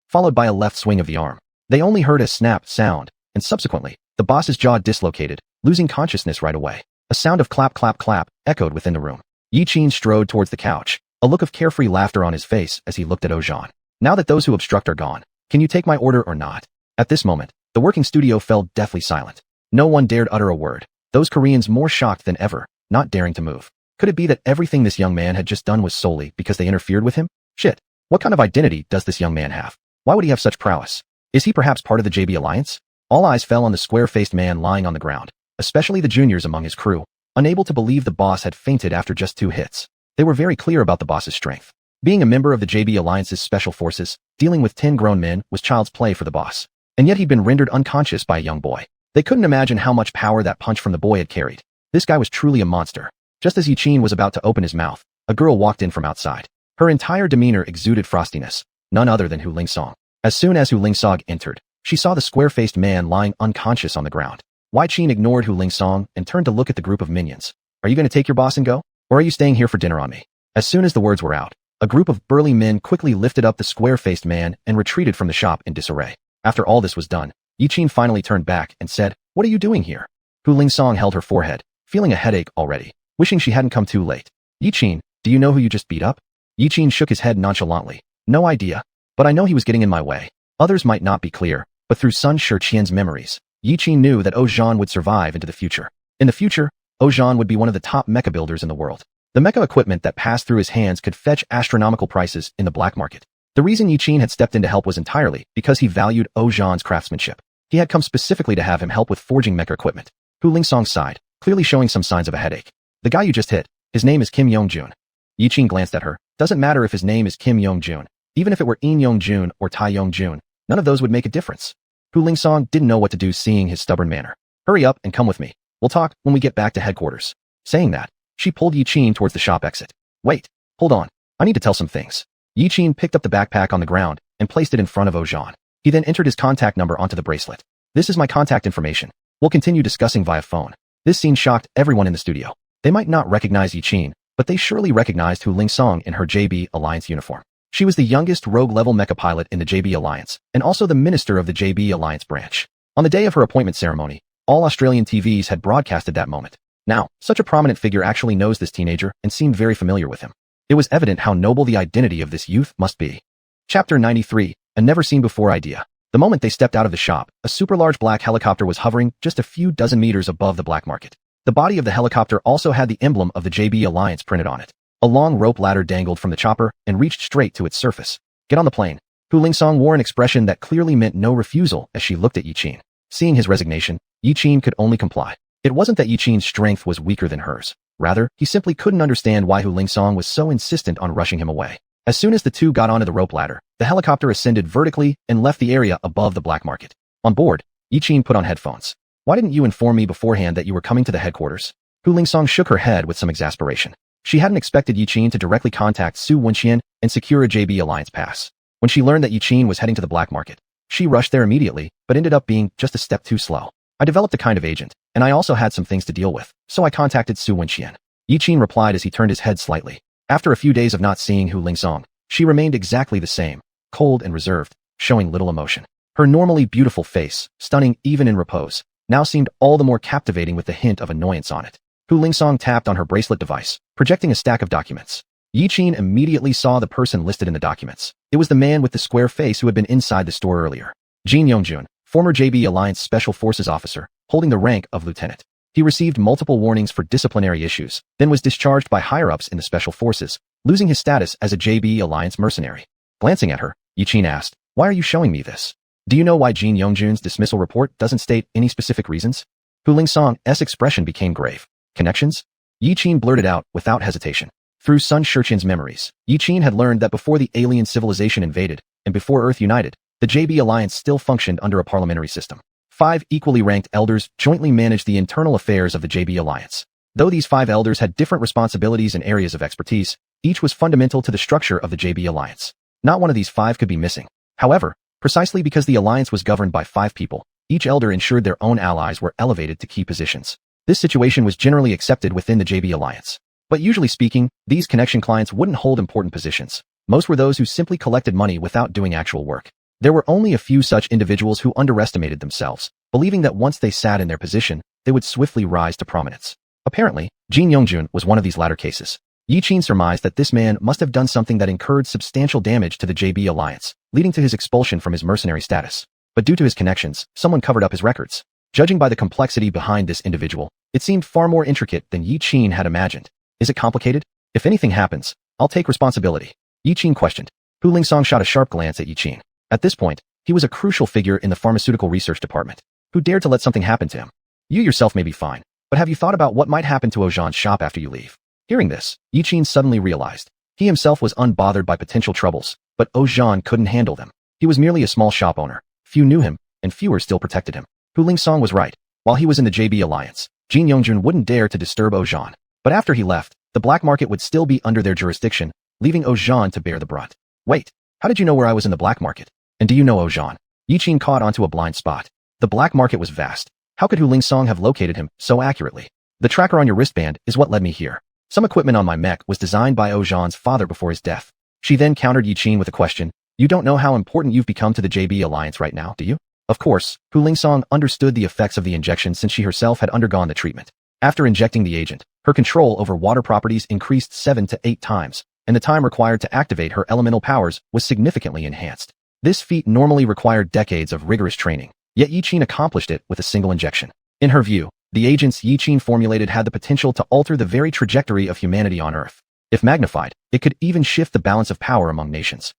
followed by a left swing of the arm. They only heard a snap sound, and subsequently, the boss's jaw dislocated, losing consciousness right away. A sound of clap clap clap echoed within the room. Yiqin strode towards the couch, a look of carefree laughter on his face as he looked at Ozhan. Now that those who obstruct are gone, can you take my order or not? At this moment, the working studio fell deathly silent. No one dared utter a word, those Koreans more shocked than ever, not daring to move. Could it be that everything this young man had just done was solely because they interfered with him? Shit, what kind of identity does this young man have? Why would he have such prowess? Is he perhaps part of the JB Alliance? All eyes fell on the square-faced man lying on the ground, especially the juniors among his crew, unable to believe the boss had fainted after just 2 hits. They were very clear about the boss's strength. Being a member of the JB Alliance's special forces, dealing with 10 grown men was child's play for the boss. And yet he'd been rendered unconscious by a young boy. They couldn't imagine how much power that punch from the boy had carried. This guy was truly a monster. Just as Yiqin was about to open his mouth, a girl walked in from outside. Her entire demeanor exuded frostiness, none other than Hu Lingsong. As soon as Hu Lingsong entered, she saw the square-faced man lying unconscious on the ground. Yiqin ignored Hu Lingsong and turned to look at the group of minions. Are you going to take your boss and go? Or are you staying here for dinner on me? As soon as the words were out, a group of burly men quickly lifted up the square-faced man and retreated from the shop in disarray. After all this was done, Yiqin finally turned back and said, "What are you doing here?" Hu Lingsong held her forehead, feeling a headache already, wishing she hadn't come too late. "Yiqin, do you know who you just beat up?" Yiqin shook his head nonchalantly. "No idea, but I know he was getting in my way." Others might not be clear, but through Sun Shiqian's memories, Yiqin knew that Ozhan would survive into the future. In the future, Ozhan would be one of the top mecha builders in the world. The mecha equipment that passed through his hands could fetch astronomical prices in the black market. The reason Yiqin had stepped in to help was entirely because he valued Ozhan's craftsmanship. He had come specifically to have him help with forging mecha equipment. Hu Lingsong sighed, clearly showing some signs of a headache. "The guy you just hit, his name is Kim Yongjun." Yiqin glanced at her. Doesn't matter if his name is Kim Yongjun. Even if it were In Yongjun or Tai Yongjun, none of those would make a difference. Hu Lingsong didn't know what to do seeing his stubborn manner. "Hurry up and come with me. We'll talk when we get back to headquarters." Saying that, she pulled Yiqin towards the shop exit. "Wait, hold on. I need to tell some things." Yiqin picked up the backpack on the ground and placed it in front of Ozhan. He then entered his contact number onto the bracelet. "This is my contact information. We'll continue discussing via phone." This scene shocked everyone in the studio. They might not recognize Yiqin, but they surely recognized Hu Lingsong in her JB Alliance uniform. She was the youngest rogue-level mecha pilot in the JB Alliance, and also the minister of the JB Alliance branch. On the day of her appointment ceremony, all Australian TVs had broadcasted that moment. Now, such a prominent figure actually knows this teenager and seemed very familiar with him. It was evident how noble the identity of this youth must be. Chapter 93, a never-seen-before idea. The moment they stepped out of the shop, a super-large black helicopter was hovering just a few dozen meters above the black market. The body of the helicopter also had the emblem of the JB Alliance printed on it. A long rope ladder dangled from the chopper and reached straight to its surface. "Get on the plane." Hu Lingsong wore an expression that clearly meant no refusal as she looked at Yiqin. Seeing his resignation, Yiqin could only comply. It wasn't that Yiqin's strength was weaker than hers. Rather, he simply couldn't understand why Hu Lingsong was so insistent on rushing him away. As soon as the two got onto the rope ladder, the helicopter ascended vertically and left the area above the black market. On board, Yiqin put on headphones. "Why didn't you inform me beforehand that you were coming to the headquarters?" Hu Lingsong shook her head with some exasperation. She hadn't expected Yiqin to directly contact xiuxian and secure a JB Alliance pass. When she learned that Yiqin was heading to the black market, she rushed there immediately, but ended up being just a step too slow. "I developed a kind of agent, and I also had some things to deal with, so I contacted xiuxian." Yiqin replied as he turned his head slightly. After a few days of not seeing Hu Lingsong, she remained exactly the same, cold and reserved, showing little emotion. Her normally beautiful face, stunning even in repose, now seemed all the more captivating with the hint of annoyance on it. Hu Lingsong tapped on her bracelet device, projecting a stack of documents. Yiqin immediately saw the person listed in the documents. It was the man with the square face who had been inside the store earlier. Jin Yongjun, former JB Alliance Special Forces officer, holding the rank of lieutenant. He received multiple warnings for disciplinary issues, then was discharged by higher-ups in the Special Forces, losing his status as a JB Alliance mercenary. Glancing at her, Yiqin asked, "Why are you showing me this? Do you know why Jin Yongjun's dismissal report doesn't state any specific reasons?" Hu Lingsong's expression became grave. "Connections?" Yiqin blurted out without hesitation. Through Sun Shiqian's memories, Yiqin had learned that before the alien civilization invaded, and before Earth united, the JB Alliance still functioned under a parliamentary system. 5 equally ranked elders jointly managed the internal affairs of the JB Alliance. Though these 5 elders had different responsibilities and areas of expertise, each was fundamental to the structure of the JB Alliance. Not one of these 5 could be missing. However, precisely because the alliance was governed by 5 people, each elder ensured their own allies were elevated to key positions. This situation was generally accepted within the JB Alliance. But usually speaking, these connection clients wouldn't hold important positions. Most were those who simply collected money without doing actual work. There were only a few such individuals who underestimated themselves, believing that once they sat in their position, they would swiftly rise to prominence. Apparently, Jin Yongjun was one of these latter cases. Yi Qin surmised that this man must have done something that incurred substantial damage to the JB Alliance, leading to his expulsion from his mercenary status. But due to his connections, someone covered up his records. Judging by the complexity behind this individual, it seemed far more intricate than Yi Qin had imagined. Is it complicated? If anything happens, I'll take responsibility. Yi Qin questioned. Hu Lingsong shot a sharp glance at Yi Qin. At this point, he was a crucial figure in the pharmaceutical research department. Who dared to let something happen to him? You yourself may be fine, but have you thought about what might happen to Ozhan's shop after you leave? Hearing this, Yi Qin suddenly realized. He himself was unbothered by potential troubles, but Ozhan couldn't handle them. He was merely a small shop owner. Few knew him, and fewer still protected him. Hu Lingsong was right. While he was in the JB Alliance, Jin Yongjun wouldn't dare to disturb Ozhan. But after he left, the black market would still be under their jurisdiction, leaving Ozhan to bear the brunt. Wait, how did you know where I was in the black market? And do you know Ozhan? Yi Qin caught onto a blind spot. The black market was vast. How could Hu Lingsong have located him so accurately? The tracker on your wristband is what led me here. Some equipment on my mech was designed by Ozhan's father before his death. She then countered Yi Qin with a question. You don't know how important you've become to the JB Alliance right now, do you? Of course, Hu Lingsong understood the effects of the injection since she herself had undergone the treatment. After injecting the agent, her control over water properties increased 7 to 8 times, and the time required to activate her elemental powers was significantly enhanced. This feat normally required decades of rigorous training, yet Yi Qin accomplished it with a single injection. In her view, the agents Yi Qin formulated had the potential to alter the very trajectory of humanity on Earth. If magnified, it could even shift the balance of power among nations.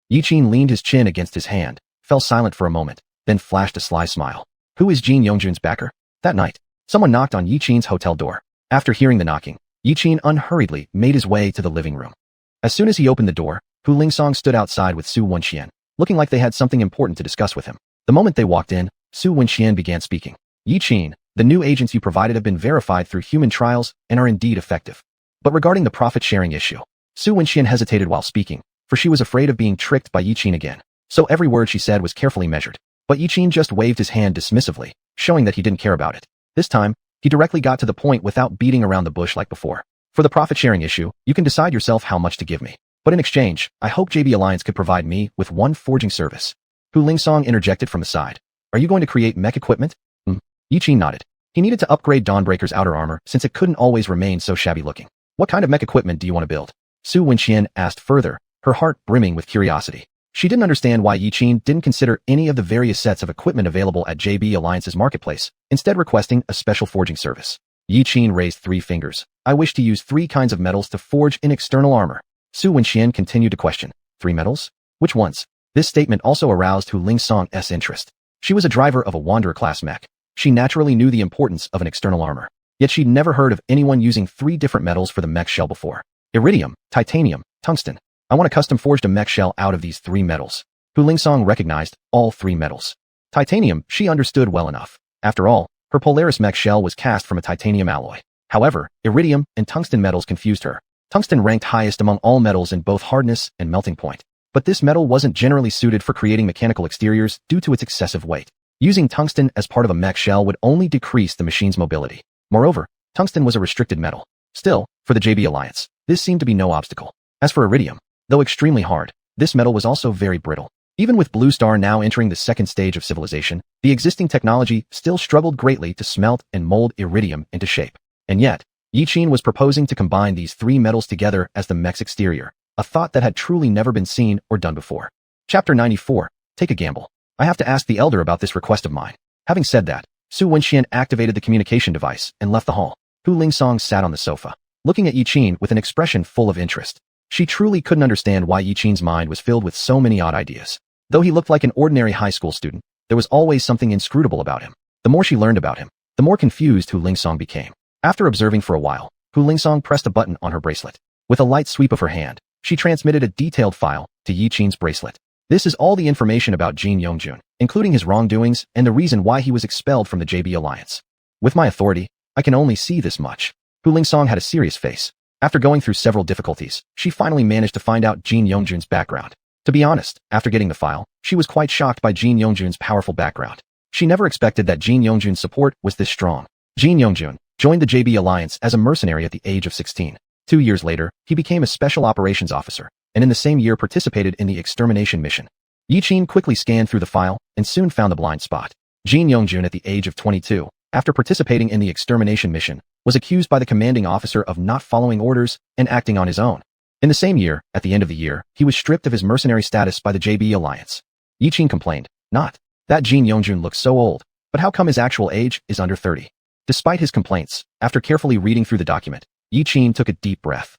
Yi Qin leaned his chin against his hand, fell silent for a moment, then flashed a sly smile. Who is Jin Yongjun's backer? That night, someone knocked on Yi Qin's hotel door. After hearing the knocking, Yi Qin unhurriedly made his way to the living room. As soon as he opened the door, Hu Lingsong stood outside with Su Wenxian, looking like they had something important to discuss with him. The moment they walked in, Su Wenxian began speaking. Yi Qin, the new agents you provided have been verified through human trials and are indeed effective. But regarding the profit-sharing issue, Su Wenxian hesitated while speaking, for she was afraid of being tricked by Yi Qin again. So every word she said was carefully measured. But Yi Qin just waved his hand dismissively, showing that he didn't care about it. This time, he directly got to the point without beating around the bush like before. For the profit-sharing issue, you can decide yourself how much to give me. But in exchange, I hope JB Alliance could provide me with one forging service. Hu Lingsong interjected from the side. Are you going to create mech equipment? Yi Qin nodded. He needed to upgrade Dawnbreaker's outer armor since it couldn't always remain so shabby looking. What kind of mech equipment do you want to build? Su Wenxian asked further, her heart brimming with curiosity. She didn't understand why Yi Qin didn't consider any of the various sets of equipment available at JB Alliance's marketplace, instead requesting a special forging service. Yi Qin raised 3 fingers. I wish to use 3 kinds of metals to forge in external armor. Su Wenxian continued to question. 3 metals? Which ones? This statement also aroused Hu Lingsong's interest. She was a driver of a Wanderer-class mech. She naturally knew the importance of an external armor. Yet she'd never heard of anyone using 3 different metals for the mech shell before. Iridium, titanium, tungsten. I want to custom forge a mech shell out of these 3 metals. Hu Lingsong recognized all 3 metals. Titanium, she understood well enough. After all, her Polaris mech shell was cast from a titanium alloy. However, iridium and tungsten metals confused her. Tungsten ranked highest among all metals in both hardness and melting point. But this metal wasn't generally suited for creating mechanical exteriors due to its excessive weight. Using tungsten as part of a mech shell would only decrease the machine's mobility. Moreover, tungsten was a restricted metal. Still, for the JB Alliance, this seemed to be no obstacle. As for iridium, though extremely hard, this metal was also very brittle. Even with Blue Star now entering the 2nd stage of civilization, the existing technology still struggled greatly to smelt and mold iridium into shape. And yet, Yi Qin was proposing to combine these 3 metals together as the mech's exterior, a thought that had truly never been seen or done before. Chapter 94. Take a gamble. I have to ask the elder about this request of mine. Having said that, Su Wenxian activated the communication device and left the hall. Hu Lingsong sat on the sofa, looking at Yi Qin with an expression full of interest. She truly couldn't understand why Yi Qin's mind was filled with so many odd ideas. Though he looked like an ordinary high school student, there was always something inscrutable about him. The more she learned about him, the more confused Hu Lingsong became. After observing for a while, Hu Lingsong pressed a button on her bracelet. With a light sweep of her hand, she transmitted a detailed file to Yi Qin's bracelet. This is all the information about Jin Yongjun, including his wrongdoings and the reason why he was expelled from the JB Alliance. With my authority, I can only see this much. Hu Lingsong had a serious face. After going through several difficulties, she finally managed to find out Jin Yongjun's background. To be honest, after getting the file, she was quite shocked by Jin Yongjun's powerful background. She never expected that Jin Yongjun's support was this strong. Jin Yongjun joined the JB Alliance as a mercenary at the age of 16. 2 years later, he became a special operations officer, and in the same year participated in the extermination mission. Yi Qin quickly scanned through the file and soon found the blind spot. Jin Yongjun at the age of 22, after participating in the extermination mission, was accused by the commanding officer of not following orders and acting on his own. In the same year, at the end of the year, he was stripped of his mercenary status by the JB Alliance. Yi Qin complained, "Not that Jin Yongjun looks so old, but how come his actual age is under 30? Despite his complaints, after carefully reading through the document, Yi Qin took a deep breath.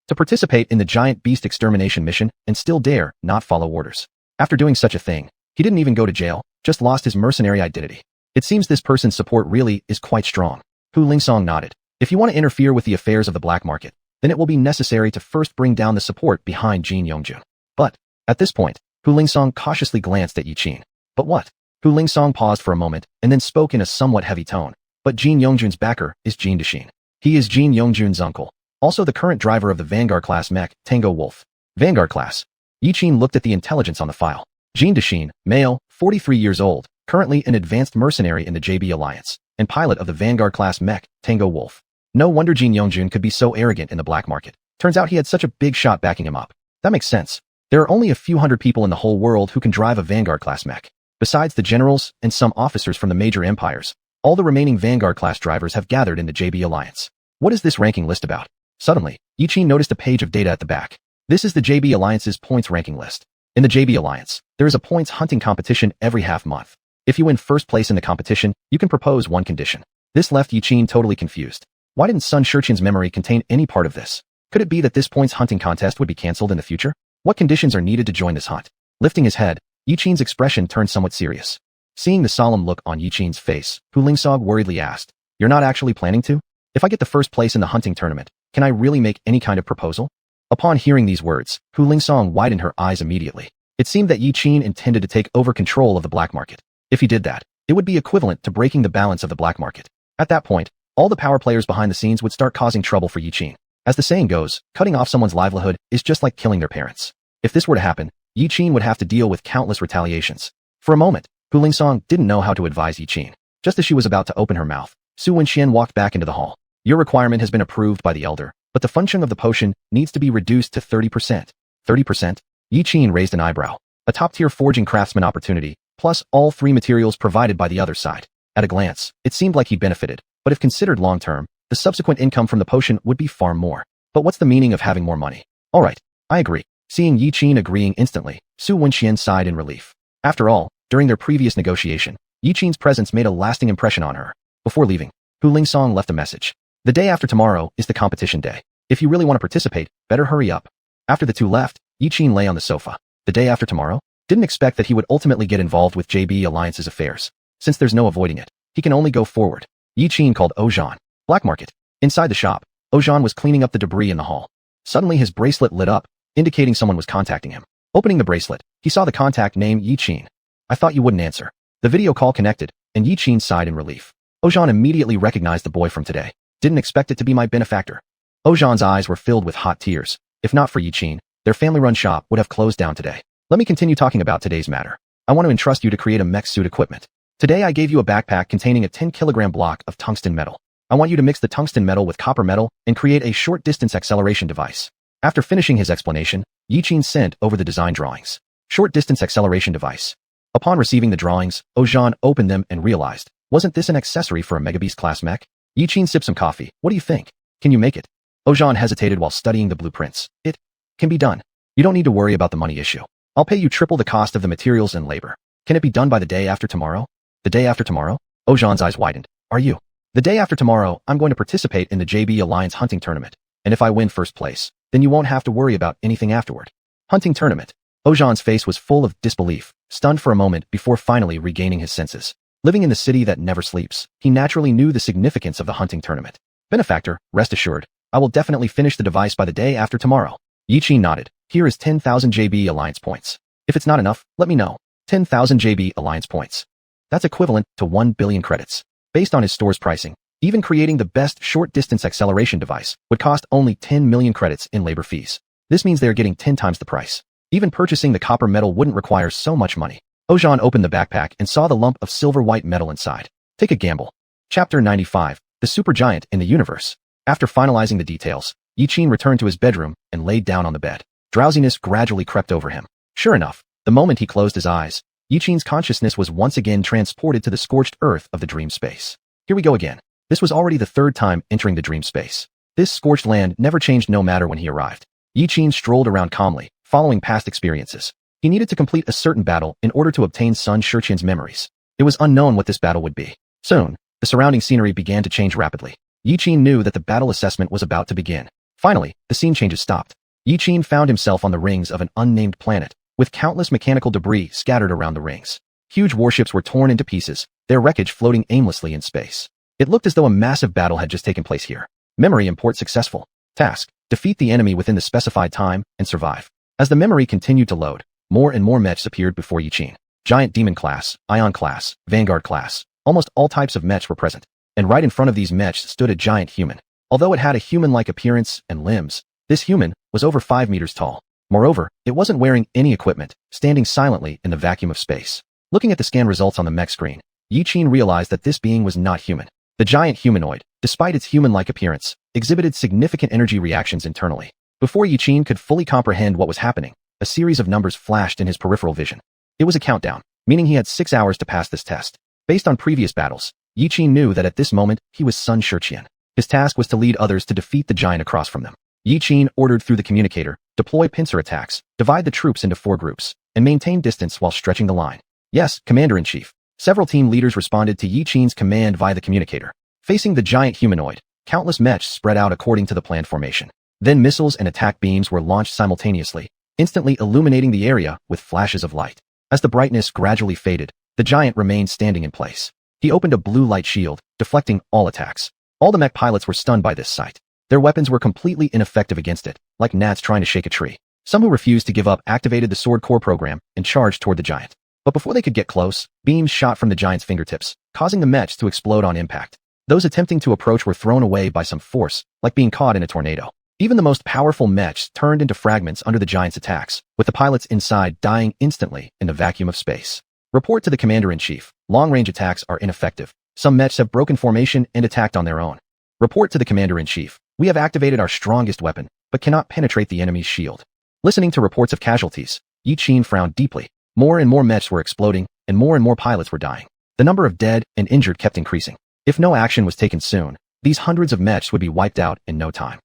To participate in the giant beast extermination mission and still dare not follow orders. After doing such a thing, he didn't even go to jail, just lost his mercenary identity. It seems this person's support really is quite strong." Hu Lingsong nodded. "If you want to interfere with the affairs of the black market, then it will be necessary to first bring down the support behind Jin Yongjun." But, at this point, Hu Lingsong cautiously glanced at Yi Qin. "But what?" Hu Lingsong paused for a moment and then spoke in a somewhat heavy tone. "But Jin Yongjun's backer is Jin Daxin. He is Jin Yongjun's uncle, also the current driver of the Vanguard class mech, Tango Wolf." Vanguard class. Yi Qin looked at the intelligence on the file. Jin Daxin, male, 43 years old, currently an advanced mercenary in the JB Alliance, and pilot of the Vanguard class mech, Tango Wolf. No wonder Jin Yongjun could be so arrogant in the black market. Turns out he had such a big shot backing him up. That makes sense. There are only a few hundred people in the whole world who can drive a Vanguard class mech. Besides the generals and some officers from the major empires, all the remaining Vanguard class drivers have gathered in the JB Alliance. What is this ranking list about? Suddenly, Yi Qin noticed a page of data at the back. This is the JB Alliance's points ranking list. In the JB Alliance, there is a points hunting competition every half month. If you win first place in the competition, you can propose one condition. This left Yi Qin totally confused. Why didn't Sun Xiuxian's memory contain any part of this? Could it be that this points hunting contest would be cancelled in the future? What conditions are needed to join this hunt? Lifting his head, Yi Qin's expression turned somewhat serious. Seeing the solemn look on Yi Qin's face, Hu Lingsong worriedly asked, "You're not actually planning to? If I get the first place in the hunting tournament, can I really make any kind of proposal?" Upon hearing these words, Hu Lingsong widened her eyes immediately. It seemed that Yi Qin intended to take over control of the black market. If he did that, it would be equivalent to breaking the balance of the black market. At that point, all the power players behind the scenes would start causing trouble for Yi Qin. As the saying goes, cutting off someone's livelihood is just like killing their parents. If this were to happen, Yi Qin would have to deal with countless retaliations. For a moment, Hu Lingsong didn't know how to advise Yi Qin. Just as she was about to open her mouth, Xiuxian walked back into the hall. "Your requirement has been approved by the elder, but the function of the potion needs to be reduced to 30%. 30%? Yi Qin raised an eyebrow. A top-tier forging craftsman opportunity, plus all 3 materials provided by the other side. At a glance, it seemed like he benefited, but if considered long-term, the subsequent income from the potion would be far more. But what's the meaning of having more money? Alright, I agree. Seeing Yi Qin agreeing instantly, Xiuxian sighed in relief. After all, during their previous negotiation, Yi Qin's presence made a lasting impression on her. Before leaving, Hu Lingsong left a message. "The day after tomorrow is the competition day. If you really want to participate, better hurry up." After the two left, Yi Qin lay on the sofa. The day after tomorrow? Didn't expect that he would ultimately get involved with JB Alliance's affairs. Since there's no avoiding it, he can only go forward. Yi Qin called Ozhan. Black market. Inside the shop, Ozhan was cleaning up the debris in the hall. Suddenly his bracelet lit up, indicating someone was contacting him. Opening the bracelet, he saw the contact name Yi Qin. "I thought you wouldn't answer." The video call connected, and Yi Qin sighed in relief. Ozhan immediately recognized the boy from today. "Didn't expect it to be my benefactor." Ozhan's eyes were filled with hot tears. If not for Yi Qin, their family-run shop would have closed down today. Let me continue talking about today's matter. I want to entrust you to create a mech suit equipment. Today I gave you a backpack containing a 10-kilogram block of tungsten metal. I want you to mix the tungsten metal with copper metal and create a short-distance acceleration device. After finishing his explanation, Yi Qin sent over the design drawings. Short-distance acceleration device. Upon receiving the drawings, Ozhan opened them and realized, wasn't this an accessory for a Megabeast class mech? Yi Qin sipped some coffee. "What do you think? Can you make it?" Ozhan hesitated while studying the blueprints. "It can be done. You don't need to worry about the money issue. I'll pay you triple the cost of the materials and labor. Can it be done by the day after tomorrow?" "The day after tomorrow?" Ozhan's eyes widened. "Are you?" "The day after tomorrow, I'm going to participate in the JB Alliance hunting tournament. And if I win first place, then you won't have to worry about anything afterward." Hunting tournament. Ozhan's face was full of disbelief, stunned for a moment before finally regaining his senses. Living in the city that never sleeps, he naturally knew the significance of the hunting tournament. "Benefactor, rest assured, I will definitely finish the device by the day after tomorrow." Yi Qin nodded. "Here is 10,000 JB Alliance points. If it's not enough, let me know." 10,000 JB Alliance points. That's equivalent to 1 billion credits. Based on his store's pricing, even creating the best short-distance acceleration device would cost only 10 million credits in labor fees. This means they are getting 10 times the price. Even purchasing the copper metal wouldn't require so much money. Ozhan opened the backpack and saw the lump of silver-white metal inside. "Take a gamble." Chapter 95. the supergiant in the universe. After finalizing the details, Yiqin returned to his bedroom and laid down on the bed. Drowsiness gradually crept over him. Sure enough, the moment he closed his eyes, Yiqin's consciousness was once again transported to the scorched earth of the dream space. Here we go again. This was already the third time entering the dream space. This scorched land never changed no matter when he arrived. Yiqin strolled around calmly, following past experiences. He needed to complete a certain battle in order to obtain Sun Xiuxian's memories. It was unknown what this battle would be. Soon, the surrounding scenery began to change rapidly. Yiqin knew that the battle assessment was about to begin. Finally, the scene changes stopped. Yiqin found himself on the rings of an unnamed planet, with countless mechanical debris scattered around the rings. Huge warships were torn into pieces, their wreckage floating aimlessly in space. It looked as though a massive battle had just taken place here. Memory import successful. Task: defeat the enemy within the specified time and survive. As the memory continued to load, more and more mechs appeared before Yiqin. Giant demon class, ion class, vanguard class. Almost all types of mechs were present. And right in front of these mechs stood a giant human. Although it had a human-like appearance and limbs, this human was over 5 meters tall. Moreover, it wasn't wearing any equipment, standing silently in the vacuum of space. Looking at the scan results on the mech screen, Yiqin realized that this being was not human. The giant humanoid, despite its human-like appearance, exhibited significant energy reactions internally. Before Yiqin could fully comprehend what was happening, a series of numbers flashed in his peripheral vision. It was a countdown, meaning he had 6 hours to pass this test. Based on previous battles, Yiqin knew that at this moment, he was Sun Xiuxian. His task was to lead others to defeat the giant across from them. Yiqin ordered through the communicator, deploy pincer attacks, divide the troops into 4 groups, and maintain distance while stretching the line. Yes, Commander-in-Chief. Several team leaders responded to Yiqin's command via the communicator. Facing the giant humanoid, countless mechs spread out according to the planned formation. Then missiles and attack beams were launched simultaneously, instantly illuminating the area with flashes of light. As the brightness gradually faded, the giant remained standing in place. He opened a blue light shield, deflecting all attacks. All the mech pilots were stunned by this sight. Their weapons were completely ineffective against it, like gnats trying to shake a tree. Some who refused to give up activated the sword core program and charged toward the giant. But before they could get close, beams shot from the giant's fingertips, causing the mechs to explode on impact. Those attempting to approach were thrown away by some force, like being caught in a tornado. Even the most powerful mechs turned into fragments under the giant's attacks, with the pilots inside dying instantly in the vacuum of space. Report to the Commander-in-Chief. Long-range attacks are ineffective. Some mechs have broken formation and attacked on their own. Report to the Commander-in-Chief. We have activated our strongest weapon, but cannot penetrate the enemy's shield. Listening to reports of casualties, Yiqin frowned deeply. More and more mechs were exploding, and more pilots were dying. The number of dead and injured kept increasing. If no action was taken soon, these hundreds of mechs would be wiped out in no time.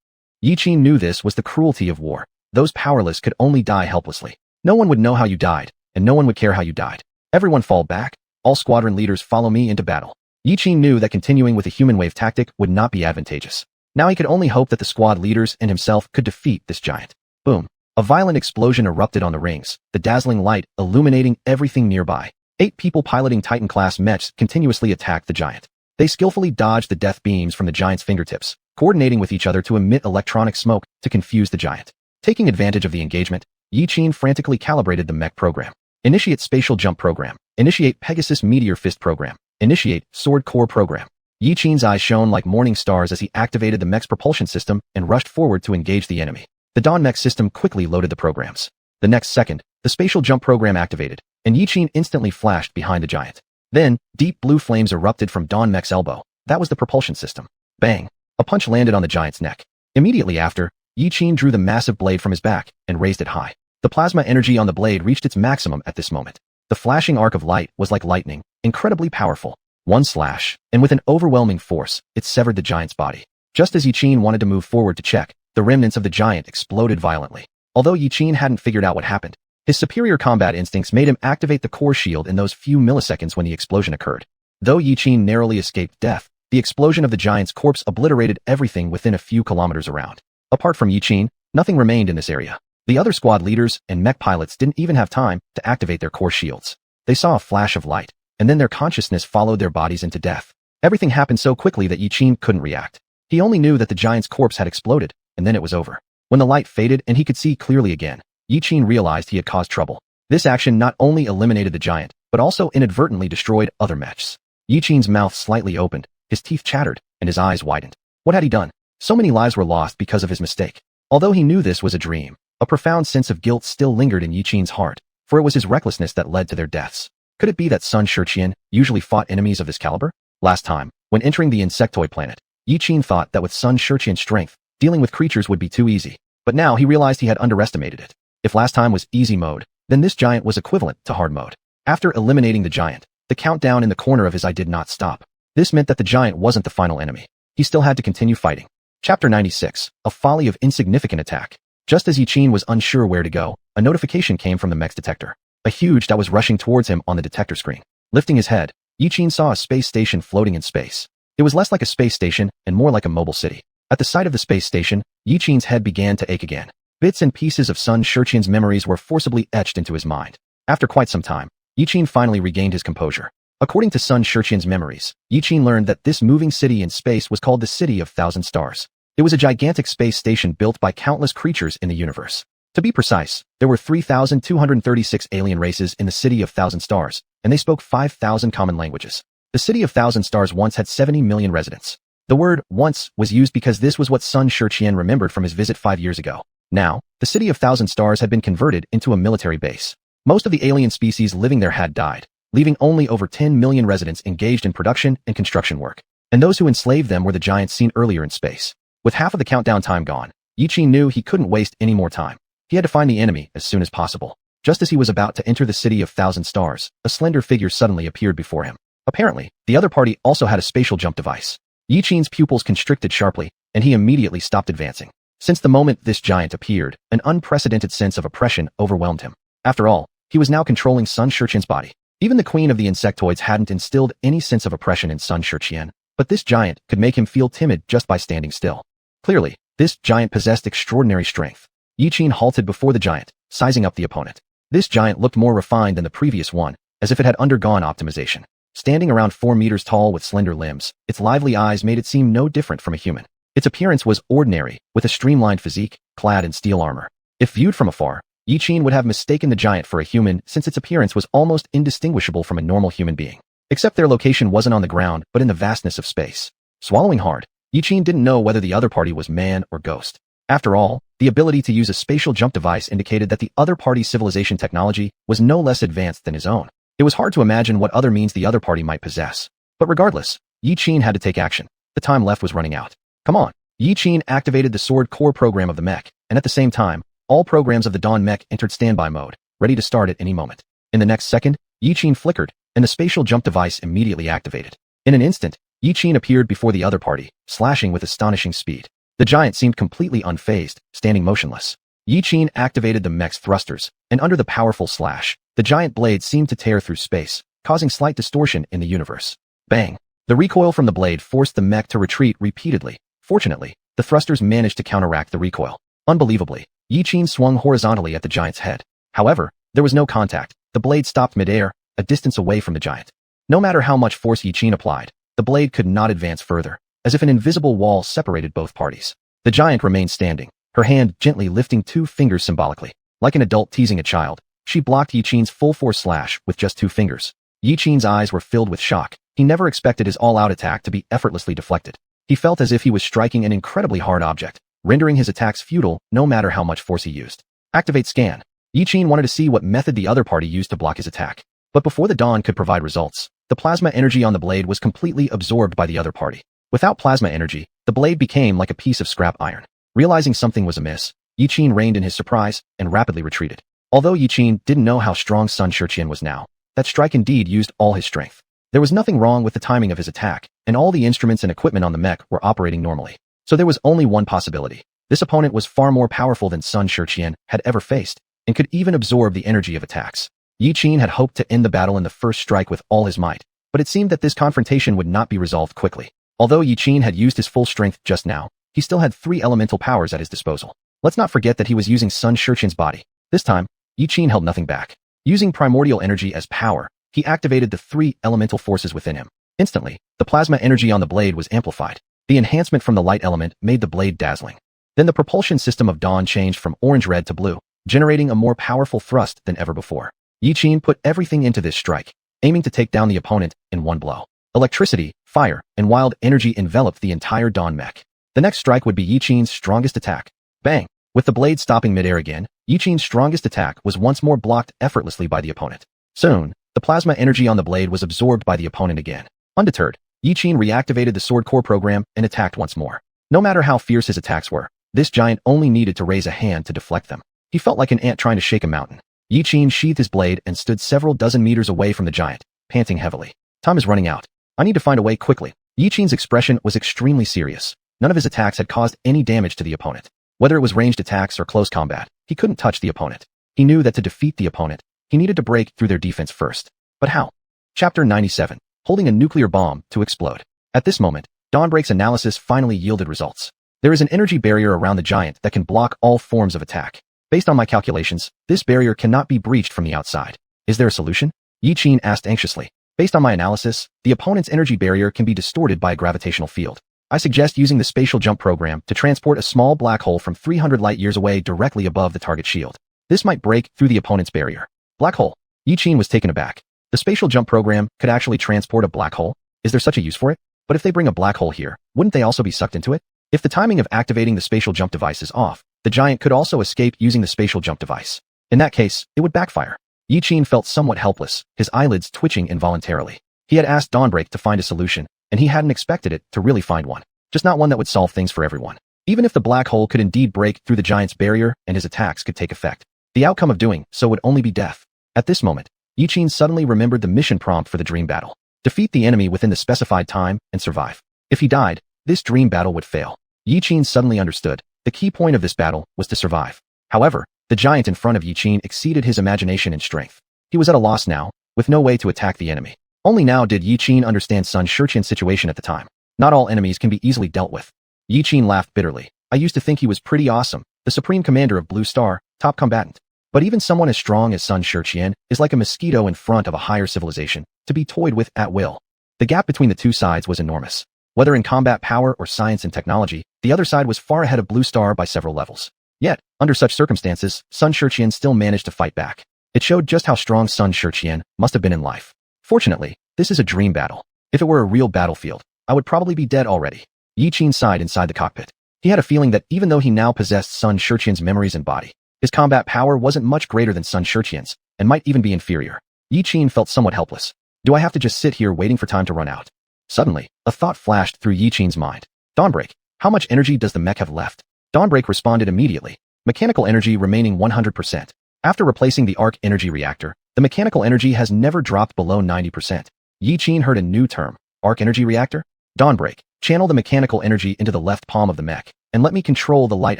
Yiqin knew this was the cruelty of war. Those powerless could only die helplessly. No one would know how you died, and no one would care how you died. Everyone fall back. All squadron leaders follow me into battle. Yiqin knew that continuing with a human wave tactic would not be advantageous. Now he could only hope that the squad leaders and himself could defeat this giant. Boom. A violent explosion erupted on the rings, the dazzling light illuminating everything nearby. 8 people piloting Titan-class mechs continuously attacked the giant. They skillfully dodged the death beams from the giant's fingertips, coordinating with each other to emit electronic smoke to confuse the giant. Taking advantage of the engagement, Yiqin frantically calibrated the mech program. Initiate Spatial Jump Program. Initiate Pegasus Meteor Fist Program. Initiate Sword Core Program. Yiqin's eyes shone like morning stars as he activated the mech's propulsion system and rushed forward to engage the enemy. The Divine Mech System quickly loaded the programs. The next second, the Spatial Jump Program activated, and Yiqin instantly flashed behind the giant. Then, deep blue flames erupted from Divine Mech's elbow. That was the propulsion system. Bang! A punch landed on the giant's neck. Immediately after, Yiqin drew the massive blade from his back and raised it high. The plasma energy on the blade reached its maximum at this moment. The flashing arc of light was like lightning, incredibly powerful. One slash, and with an overwhelming force, it severed the giant's body. Just as Yiqin wanted to move forward to check, the remnants of the giant exploded violently. Although Yiqin hadn't figured out what happened, his superior combat instincts made him activate the core shield in those few milliseconds when the explosion occurred. Though Yiqin narrowly escaped death, the explosion of the giant's corpse obliterated everything within a few kilometers around. Apart from Yiqin, nothing remained in this area. The other squad leaders and mech pilots didn't even have time to activate their core shields. They saw a flash of light, and then their consciousness followed their bodies into death. Everything happened so quickly that Yiqin couldn't react. He only knew that the giant's corpse had exploded, and then it was over. When the light faded and he could see clearly again, Yiqin realized he had caused trouble. This action not only eliminated the giant, but also inadvertently destroyed other mechs. Yiqin's mouth slightly opened, his teeth chattered, and his eyes widened. What had he done? So many lives were lost because of his mistake. Although he knew this was a dream, a profound sense of guilt still lingered in Yiqin's heart, for it was his recklessness that led to their deaths. Could it be that Sun Xiuxian usually fought enemies of this caliber? Last time, when entering the insectoid planet, Yi Qin thought that with Sun Xiuxian's strength, dealing with creatures would be too easy. But now he realized he had underestimated it. If last time was easy mode, then this giant was equivalent to hard mode. After eliminating the giant, the countdown in the corner of his eye did not stop. This meant that the giant wasn't the final enemy. He still had to continue fighting. Chapter 96, A Folly of Insignificant Attack. Just as Yi Qin was unsure where to go, a notification came from the mech's detector. A huge dot was rushing towards him on the detector screen. Lifting his head, Yi Qin saw a space station floating in space. It was less like a space station and more like a mobile city. At the sight of the space station, Yi Qin's head began to ache again. Bits and pieces of Sun Xiuxian's memories were forcibly etched into his mind. After quite some time, Yi Qin finally regained his composure. According to Sun Xiuxian's memories, Yi Qin learned that this moving city in space was called the City of Thousand Stars. It was a gigantic space station built by countless creatures in the universe. To be precise, there were 3,236 alien races in the City of Thousand Stars, and they spoke 5,000 common languages. The City of Thousand Stars once had 70 million residents. The word once was used because this was what Sun Xiuxian remembered from his visit 5 years ago. Now, the City of Thousand Stars had been converted into a military base. Most of the alien species living there had died, leaving only over 10 million residents engaged in production and construction work. And those who enslaved them were the giants seen earlier in space. With half of the countdown time gone, Yi Qin knew he couldn't waste any more time. He had to find the enemy as soon as possible. Just as he was about to enter the City of Thousand Stars, a slender figure suddenly appeared before him. Apparently, the other party also had a spatial jump device. Yi Qin's pupils constricted sharply, and he immediately stopped advancing. Since the moment this giant appeared, an unprecedented sense of oppression overwhelmed him. After all, he was now controlling Sun Xiuxian's body. Even the queen of the insectoids hadn't instilled any sense of oppression in Sun Xiuxian, but this giant could make him feel timid just by standing still. Clearly, this giant possessed extraordinary strength. Yi Qin halted before the giant, sizing up the opponent. This giant looked more refined than the previous one, as if it had undergone optimization. Standing around 4 meters tall with slender limbs, its lively eyes made it seem no different from a human. Its appearance was ordinary, with a streamlined physique, clad in steel armor. If viewed from afar, Yi Qin would have mistaken the giant for a human since its appearance was almost indistinguishable from a normal human being. Except their location wasn't on the ground, but in the vastness of space. Swallowing hard, Yi Qin didn't know whether the other party was man or ghost. After all, the ability to use a spatial jump device indicated that the other party's civilization technology was no less advanced than his own. It was hard to imagine what other means the other party might possess. But regardless, Yi Qin had to take action. The time left was running out. Come on. Yi Qin activated the sword core program of the mech, and at the same time, all programs of the Dawn mech entered standby mode, ready to start at any moment. In the next second, Yi Qin flickered, and the spatial jump device immediately activated. In an instant, Yi Qin appeared before the other party, slashing with astonishing speed. The giant seemed completely unfazed, standing motionless. Yi Qin activated the mech's thrusters, and under the powerful slash, the giant blade seemed to tear through space, causing slight distortion in the universe. Bang! The recoil from the blade forced the mech to retreat repeatedly. Fortunately, the thrusters managed to counteract the recoil. Unbelievably, Yi Qin swung horizontally at the giant's head. However, there was no contact. The blade stopped midair, a distance away from the giant. No matter how much force Yi Qin applied, the blade could not advance further, as if an invisible wall separated both parties. The giant remained standing, her hand gently lifting 2 fingers symbolically. Like an adult teasing a child, she blocked Yi Qin's full-force slash with just 2 fingers. Yi Qin's eyes were filled with shock. He never expected his all-out attack to be effortlessly deflected. He felt as if he was striking an incredibly hard object, rendering his attacks futile no matter how much force he used. Activate scan. Yi Qin wanted to see what method the other party used to block his attack. But before the dawn could provide results, the plasma energy on the blade was completely absorbed by the other party. Without plasma energy, the blade became like a piece of scrap iron. Realizing something was amiss, Yi Qin reined in his surprise and rapidly retreated. Although Yi Qin didn't know how strong Sun Xiuxian was now, that strike indeed used all his strength. There was nothing wrong with the timing of his attack, and all the instruments and equipment on the mech were operating normally. So there was only one possibility. This opponent was far more powerful than Sun Xiuxian had ever faced, and could even absorb the energy of attacks. Yi Qin had hoped to end the battle in the first strike with all his might, but it seemed that this confrontation would not be resolved quickly. Although Yi Qin had used his full strength just now, he still had 3 elemental powers at his disposal. Let's not forget that he was using Sun Xiuxian's body. This time, Yi Qin held nothing back. Using primordial energy as power, he activated the 3 elemental forces within him. Instantly, the plasma energy on the blade was amplified. The enhancement from the light element made the blade dazzling. Then the propulsion system of Dawn changed from orange-red to blue, generating a more powerful thrust than ever before. Yi Qin put everything into this strike, aiming to take down the opponent in one blow. Electricity, fire, and wild energy enveloped the entire Dawn mech. The next strike would be Yi Qin's strongest attack. Bang! With the blade stopping midair again, Yi Qin's strongest attack was once more blocked effortlessly by the opponent. Soon, the plasma energy on the blade was absorbed by the opponent again. Undeterred, Qin reactivated the sword core program and attacked once more. No matter how fierce his attacks were, this giant only needed to raise a hand to deflect them. He felt like an ant trying to shake a mountain. Qin sheathed his blade and stood several dozen meters away from the giant, panting heavily. Time is running out. I need to find a way quickly. Qin's expression was extremely serious. None of his attacks had caused any damage to the opponent. Whether it was ranged attacks or close combat, he couldn't touch the opponent. He knew that to defeat the opponent, he needed to break through their defense first. But how? Chapter 97. Holding a nuclear bomb to explode. At this moment, Dawnbreak's analysis finally yielded results. There is an energy barrier around the giant that can block all forms of attack. Based on my calculations, this barrier cannot be breached from the outside. Is there a solution? Qin asked anxiously. Based on my analysis, the opponent's energy barrier can be distorted by a gravitational field. I suggest using the spatial jump program to transport a small black hole from 300 light-years away directly above the target shield. This might break through the opponent's barrier. Black hole. Qin was taken aback. The spatial jump program could actually transport a black hole? Is there such a use for it? But if they bring a black hole here, wouldn't they also be sucked into it? If the timing of activating the spatial jump device is off, the giant could also escape using the spatial jump device. In that case, it would backfire. Qin felt somewhat helpless, his eyelids twitching involuntarily. He had asked Dawnbreak to find a solution, and he hadn't expected it to really find one. Just not one that would solve things for everyone. Even if the black hole could indeed break through the giant's barrier and his attacks could take effect, the outcome of doing so would only be death. At this moment, Qin suddenly remembered the mission prompt for the dream battle. Defeat the enemy within the specified time and survive. If he died, this dream battle would fail. Qin suddenly understood. The key point of this battle was to survive. However, the giant in front of Qin exceeded his imagination and strength. He was at a loss now, with no way to attack the enemy. Only now did Qin understand Sun Xiuxian's situation at the time. Not all enemies can be easily dealt with. Qin laughed bitterly. I used to think he was pretty awesome, the supreme commander of Blue Star, top combatant. But even someone as strong as Sun Xiuxian is like a mosquito in front of a higher civilization, to be toyed with at will. The gap between the two sides was enormous. Whether in combat power or science and technology, the other side was far ahead of Blue Star by several levels. Yet, under such circumstances, Sun Xiuxian still managed to fight back. It showed just how strong Sun Xiuxian must have been in life. Fortunately, this is a dream battle. If it were a real battlefield, I would probably be dead already. Qin sighed inside the cockpit. He had a feeling that even though he now possessed Sun Xiuxian's memories and body, his combat power wasn't much greater than Sun Xiuxian's, and might even be inferior. Qin felt somewhat helpless. Do I have to just sit here waiting for time to run out? Suddenly, a thought flashed through Qin's mind. Dawnbreak, how much energy does the mech have left? Dawnbreak responded immediately. Mechanical energy remaining 100%. After replacing the arc energy reactor, the mechanical energy has never dropped below 90%. Qin heard a new term. Arc energy reactor? Dawnbreak, channel the mechanical energy into the left palm of the mech, and let me control the light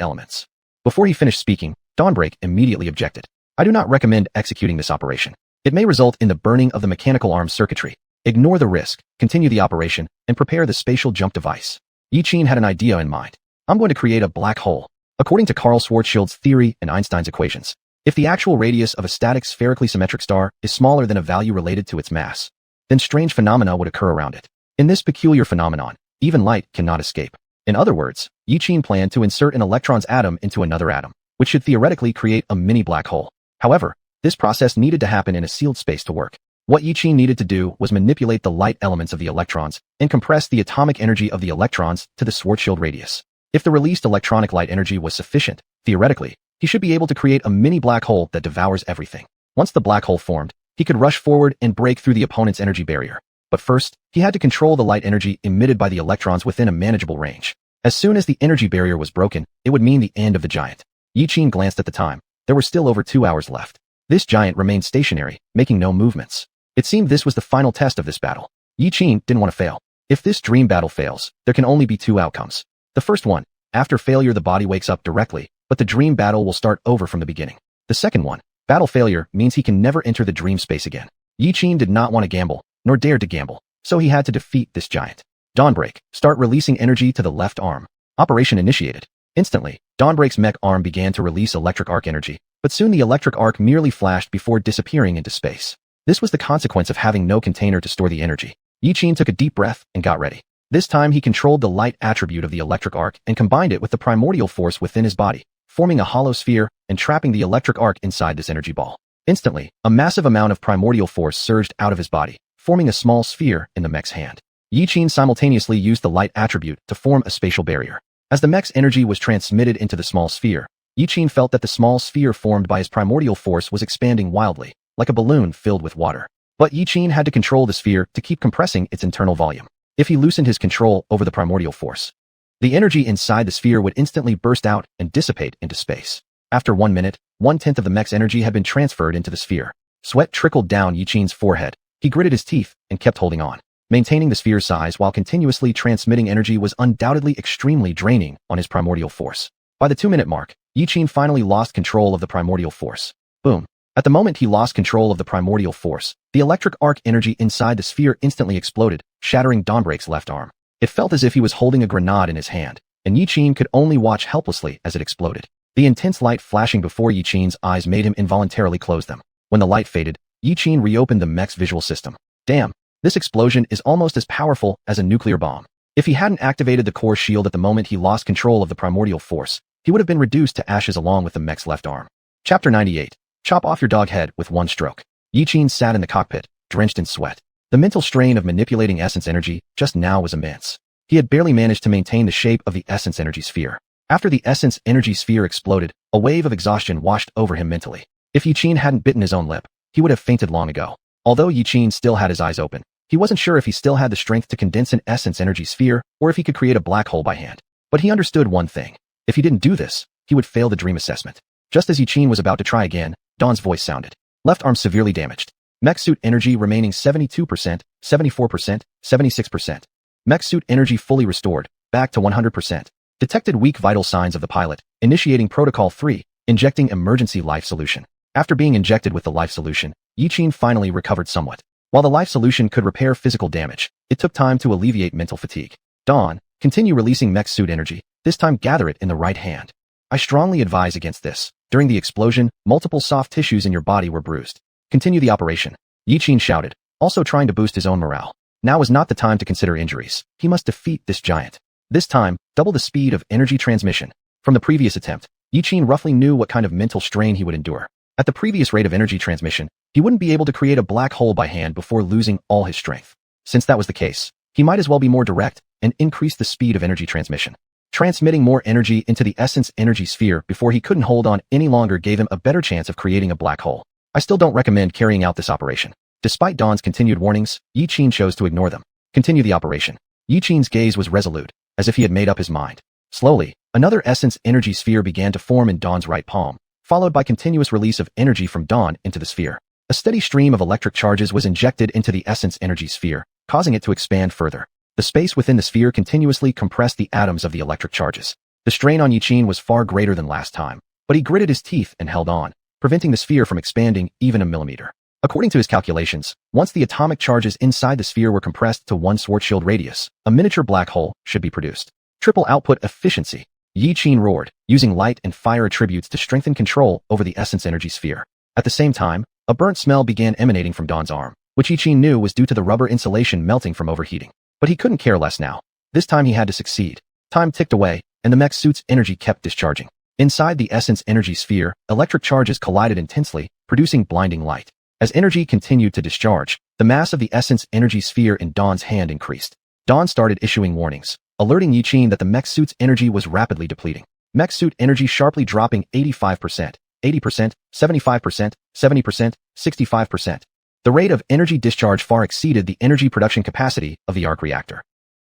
elements. Before he finished speaking, Dawnbreak immediately objected. I do not recommend executing this operation. It may result in the burning of the mechanical arm circuitry. Ignore the risk, continue the operation, and prepare the spatial jump device. Qin had an idea in mind. I'm going to create a black hole. According to Carl Schwarzschild's theory and Einstein's equations, if the actual radius of a static spherically symmetric star is smaller than a value related to its mass, then strange phenomena would occur around it. In this peculiar phenomenon, even light cannot escape. In other words, Qin planned to insert an electron's atom into another atom, which should theoretically create a mini black hole. However, this process needed to happen in a sealed space to work. What Qin needed to do was manipulate the light elements of the electrons and compress the atomic energy of the electrons to the Schwarzschild radius. If the released electronic light energy was sufficient, theoretically, he should be able to create a mini black hole that devours everything. Once the black hole formed, he could rush forward and break through the opponent's energy barrier. But first, he had to control the light energy emitted by the electrons within a manageable range. As soon as the energy barrier was broken, it would mean the end of the giant. Qin glanced at the time. There were still over 2 hours left. This giant remained stationary, making no movements. It seemed this was the final test of this battle. Qin didn't want to fail. If this dream battle fails, there can only be 2 outcomes. The first one, after failure the body wakes up directly, but the dream battle will start over from the beginning. The second one, battle failure, means he can never enter the dream space again. Qin did not want to gamble, nor dared to gamble, so he had to defeat this giant. Dawnbreak, start releasing energy to the left arm. Operation initiated. Instantly, Dawnbreak's mech arm began to release electric arc energy, but soon the electric arc merely flashed before disappearing into space. This was the consequence of having no container to store the energy. Qin took a deep breath and got ready. This time he controlled the light attribute of the electric arc and combined it with the primordial force within his body, forming a hollow sphere and trapping the electric arc inside this energy ball. Instantly, a massive amount of primordial force surged out of his body, forming a small sphere in the mech's hand. Qin simultaneously used the light attribute to form a spatial barrier. As the mech's energy was transmitted into the small sphere, Qin felt that the small sphere formed by his primordial force was expanding wildly, like a balloon filled with water. But Qin had to control the sphere to keep compressing its internal volume. If he loosened his control over the primordial force, the energy inside the sphere would instantly burst out and dissipate into space. After 1 minute, 1/10 of the mech's energy had been transferred into the sphere. Sweat trickled down Yuqin's forehead. He gritted his teeth and kept holding on. Maintaining the sphere's size while continuously transmitting energy was undoubtedly extremely draining on his primordial force. By the 2-minute mark, Yuqin finally lost control of the primordial force. Boom. At the moment he lost control of the primordial force, the electric arc energy inside the sphere instantly exploded, shattering Dawnbreak's left arm. It felt as if he was holding a grenade in his hand, and Yuqin could only watch helplessly as it exploded. The intense light flashing before Yuqin's eyes made him involuntarily close them. When the light faded, Yuqin reopened the mech's visual system. Damn, this explosion is almost as powerful as a nuclear bomb. If he hadn't activated the core shield at the moment he lost control of the primordial force, he would have been reduced to ashes along with the mech's left arm. Chapter 98. Chop off your dog head with one stroke. Yuqin sat in the cockpit, drenched in sweat. The mental strain of manipulating essence energy just now was immense. He had barely managed to maintain the shape of the essence energy sphere. After the essence energy sphere exploded, a wave of exhaustion washed over him mentally. If Yuqin hadn't bitten his own lip, he would have fainted long ago. Although Yuqin still had his eyes open, he wasn't sure if he still had the strength to condense an essence energy sphere or if he could create a black hole by hand. But he understood one thing. If he didn't do this, he would fail the dream assessment. Just as Yuqin was about to try again, Dawn's voice sounded. Left arm severely damaged. Mech suit energy remaining 72%, 74%, 76%. Mech suit energy fully restored, back to 100%. Detected weak vital signs of the pilot, initiating Protocol 3, injecting emergency life solution. After being injected with the life solution, Yuqin finally recovered somewhat. While the life solution could repair physical damage, it took time to alleviate mental fatigue. Dawn, continue releasing mech suit energy, this time gather it in the right hand. I strongly advise against this. During the explosion, multiple soft tissues in your body were bruised. Continue the operation. Yuqin shouted, also trying to boost his own morale. Now is not the time to consider injuries. He must defeat this giant. This time, double the speed of energy transmission. From the previous attempt, Yuqin roughly knew what kind of mental strain he would endure. At the previous rate of energy transmission, he wouldn't be able to create a black hole by hand before losing all his strength. Since that was the case, he might as well be more direct and increase the speed of energy transmission. Transmitting more energy into the essence energy sphere before he couldn't hold on any longer gave him a better chance of creating a black hole. I still don't recommend carrying out this operation. Despite Dawn's continued warnings, Yuqin chose to ignore them. Continue the operation. Yuqin's gaze was resolute, as if he had made up his mind. Slowly, another essence energy sphere began to form in Dawn's right palm, followed by continuous release of energy from Dawn into the sphere. A steady stream of electric charges was injected into the essence energy sphere, causing it to expand further. The space within the sphere continuously compressed the atoms of the electric charges. The strain on Yuqin was far greater than last time, but he gritted his teeth and held on, preventing the sphere from expanding even a millimeter. According to his calculations, once the atomic charges inside the sphere were compressed to 1 Schwarzschild radius, a miniature black hole should be produced. Triple output efficiency. Yuqin roared, using light and fire attributes to strengthen control over the essence energy sphere. At the same time, a burnt smell began emanating from Dawn's arm, which Yuqin knew was due to the rubber insulation melting from overheating. But he couldn't care less now. This time he had to succeed. Time ticked away, and the mech suit's energy kept discharging. Inside the essence energy sphere, electric charges collided intensely, producing blinding light. As energy continued to discharge, the mass of the essence energy sphere in Dawn's hand increased. Dawn started issuing warnings, alerting Yuqin that the mech suit's energy was rapidly depleting. Mech suit energy sharply dropping 85%, 80%, 75%, 70%, 65%. The rate of energy discharge far exceeded the energy production capacity of the arc reactor.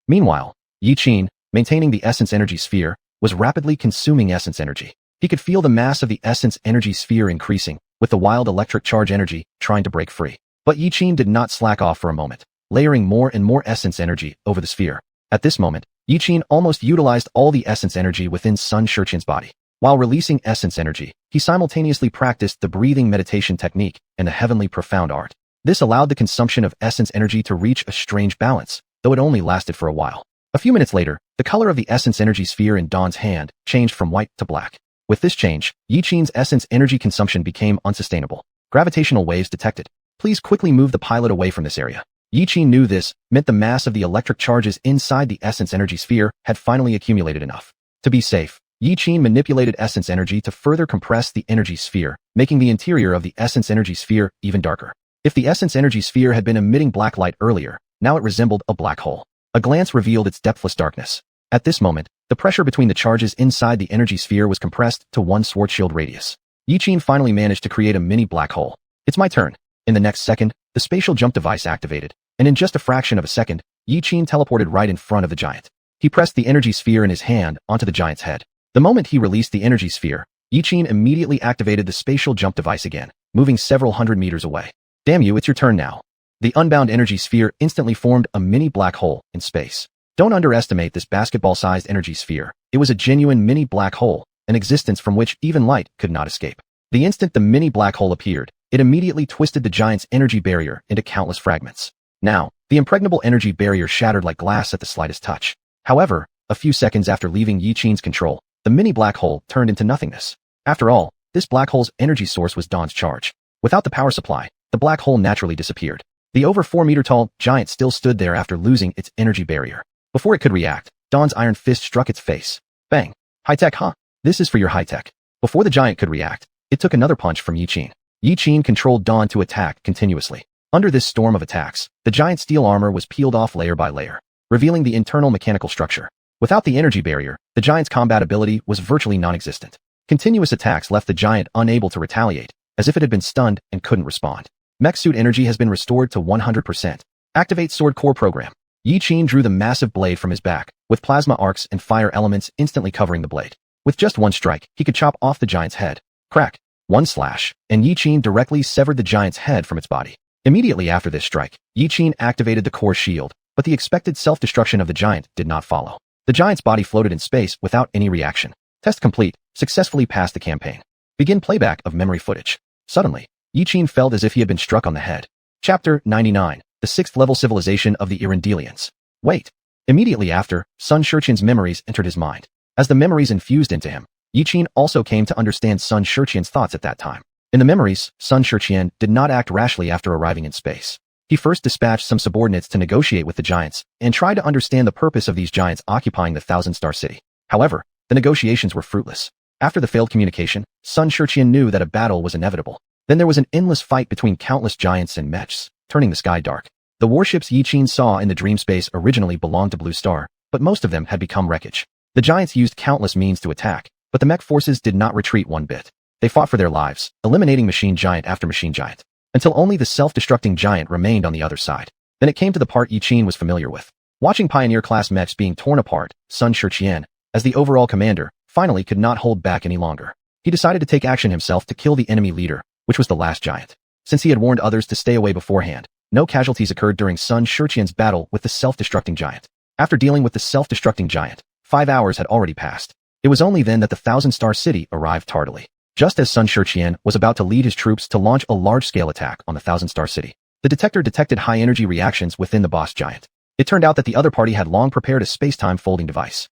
Meanwhile, Yuqin, maintaining the essence energy sphere, was rapidly consuming essence energy. He could feel the mass of the essence energy sphere increasing, with the wild electric charge energy trying to break free. But Yuqin did not slack off for a moment, layering more and more essence energy over the sphere. At this moment, Yuqin almost utilized all the essence energy within Sun Xiuxian's body. While releasing essence energy, he simultaneously practiced the breathing meditation technique and the heavenly profound art. This allowed the consumption of essence energy to reach a strange balance, though it only lasted for a while. A few minutes later, the color of the essence energy sphere in Dawn's hand changed from white to black. With this change, Yuqin's essence energy consumption became unsustainable. Gravitational waves detected. Please quickly move the pilot away from this area. Yuqin knew this meant the mass of the electric charges inside the essence energy sphere had finally accumulated enough. To be safe, Yuqin manipulated essence energy to further compress the energy sphere, making the interior of the essence energy sphere even darker. If the essence energy sphere had been emitting black light earlier, now it resembled a black hole. A glance revealed its depthless darkness. At this moment, the pressure between the charges inside the energy sphere was compressed to 1 Schwarzschild radius. Yuqin finally managed to create a mini black hole. It's my turn. In the next second, the spatial jump device activated, and in just a fraction of a second, Yi Qin teleported right in front of the giant. He pressed the energy sphere in his hand onto the giant's head. The moment he released the energy sphere, Yi Qin immediately activated the spatial jump device again, moving several hundred meters away. Damn you, it's your turn now. The unbound energy sphere instantly formed a mini black hole in space. Don't underestimate this basketball-sized energy sphere. It was a genuine mini black hole, an existence from which even light could not escape. The instant the mini black hole appeared, it immediately twisted the giant's energy barrier into countless fragments. Now, the impregnable energy barrier shattered like glass at the slightest touch. However, a few seconds after leaving Yi Qin's control, the mini black hole turned into nothingness. After all, this black hole's energy source was Dawn's charge. Without the power supply, the black hole naturally disappeared. The over 4-meter-tall giant still stood there after losing its energy barrier. Before it could react, Dawn's iron fist struck its face. Bang! High-tech, huh? This is for your high-tech. Before the giant could react, it took another punch from Yi Qin. Yi Qin controlled Dawn to attack continuously. Under this storm of attacks, the giant's steel armor was peeled off layer by layer, revealing the internal mechanical structure. Without the energy barrier, the giant's combat ability was virtually non-existent. Continuous attacks left the giant unable to retaliate, as if it had been stunned and couldn't respond. Mech suit energy has been restored to 100%. Activate sword core program. Yi Qin drew the massive blade from his back, with plasma arcs and fire elements instantly covering the blade. With just one strike, he could chop off the giant's head. Crack. One slash, and Yi Qin directly severed the giant's head from its body. Immediately after this strike, Yi Qin activated the core shield, but the expected self-destruction of the giant did not follow. The giant's body floated in space without any reaction. Test complete. Successfully passed the campaign. Begin playback of memory footage. Suddenly, Yi Qin felt as if he had been struck on the head. Chapter 99. The 6th-level civilization of the Irandelians. Wait. Immediately after, Sun Xiuxian's memories entered his mind. As the memories infused into him, Yi Qin also came to understand Sun Xiuxian's thoughts at that time. In the memories, Sun Xiuxian did not act rashly after arriving in space. He first dispatched some subordinates to negotiate with the giants and tried to understand the purpose of these giants occupying the Thousand-Star City. However, the negotiations were fruitless. After the failed communication, Sun Xiuxian knew that a battle was inevitable. Then there was an endless fight between countless giants and mechs, turning the sky dark. The warships Yi Qin saw in the dream space originally belonged to Blue Star, but most of them had become wreckage. The giants used countless means to attack, but the mech forces did not retreat one bit. They fought for their lives, eliminating machine giant after machine giant, until only the self-destructing giant remained on the other side. Then it came to the part Yi Qin was familiar with. Watching Pioneer-class mechs being torn apart, Sun Xiuxian, as the overall commander, finally could not hold back any longer. He decided to take action himself to kill the enemy leader, which was the last giant. Since he had warned others to stay away beforehand, no casualties occurred during Sun Xiuxian's battle with the self-destructing giant. After dealing with the self-destructing giant, 5 hours had already passed. It was only then that the Thousand-Star City arrived tardily. Just as Sun Xiuxian was about to lead his troops to launch a large-scale attack on the Thousand-Star City, the detector detected high-energy reactions within the boss giant. It turned out that the other party had long prepared a space-time folding device.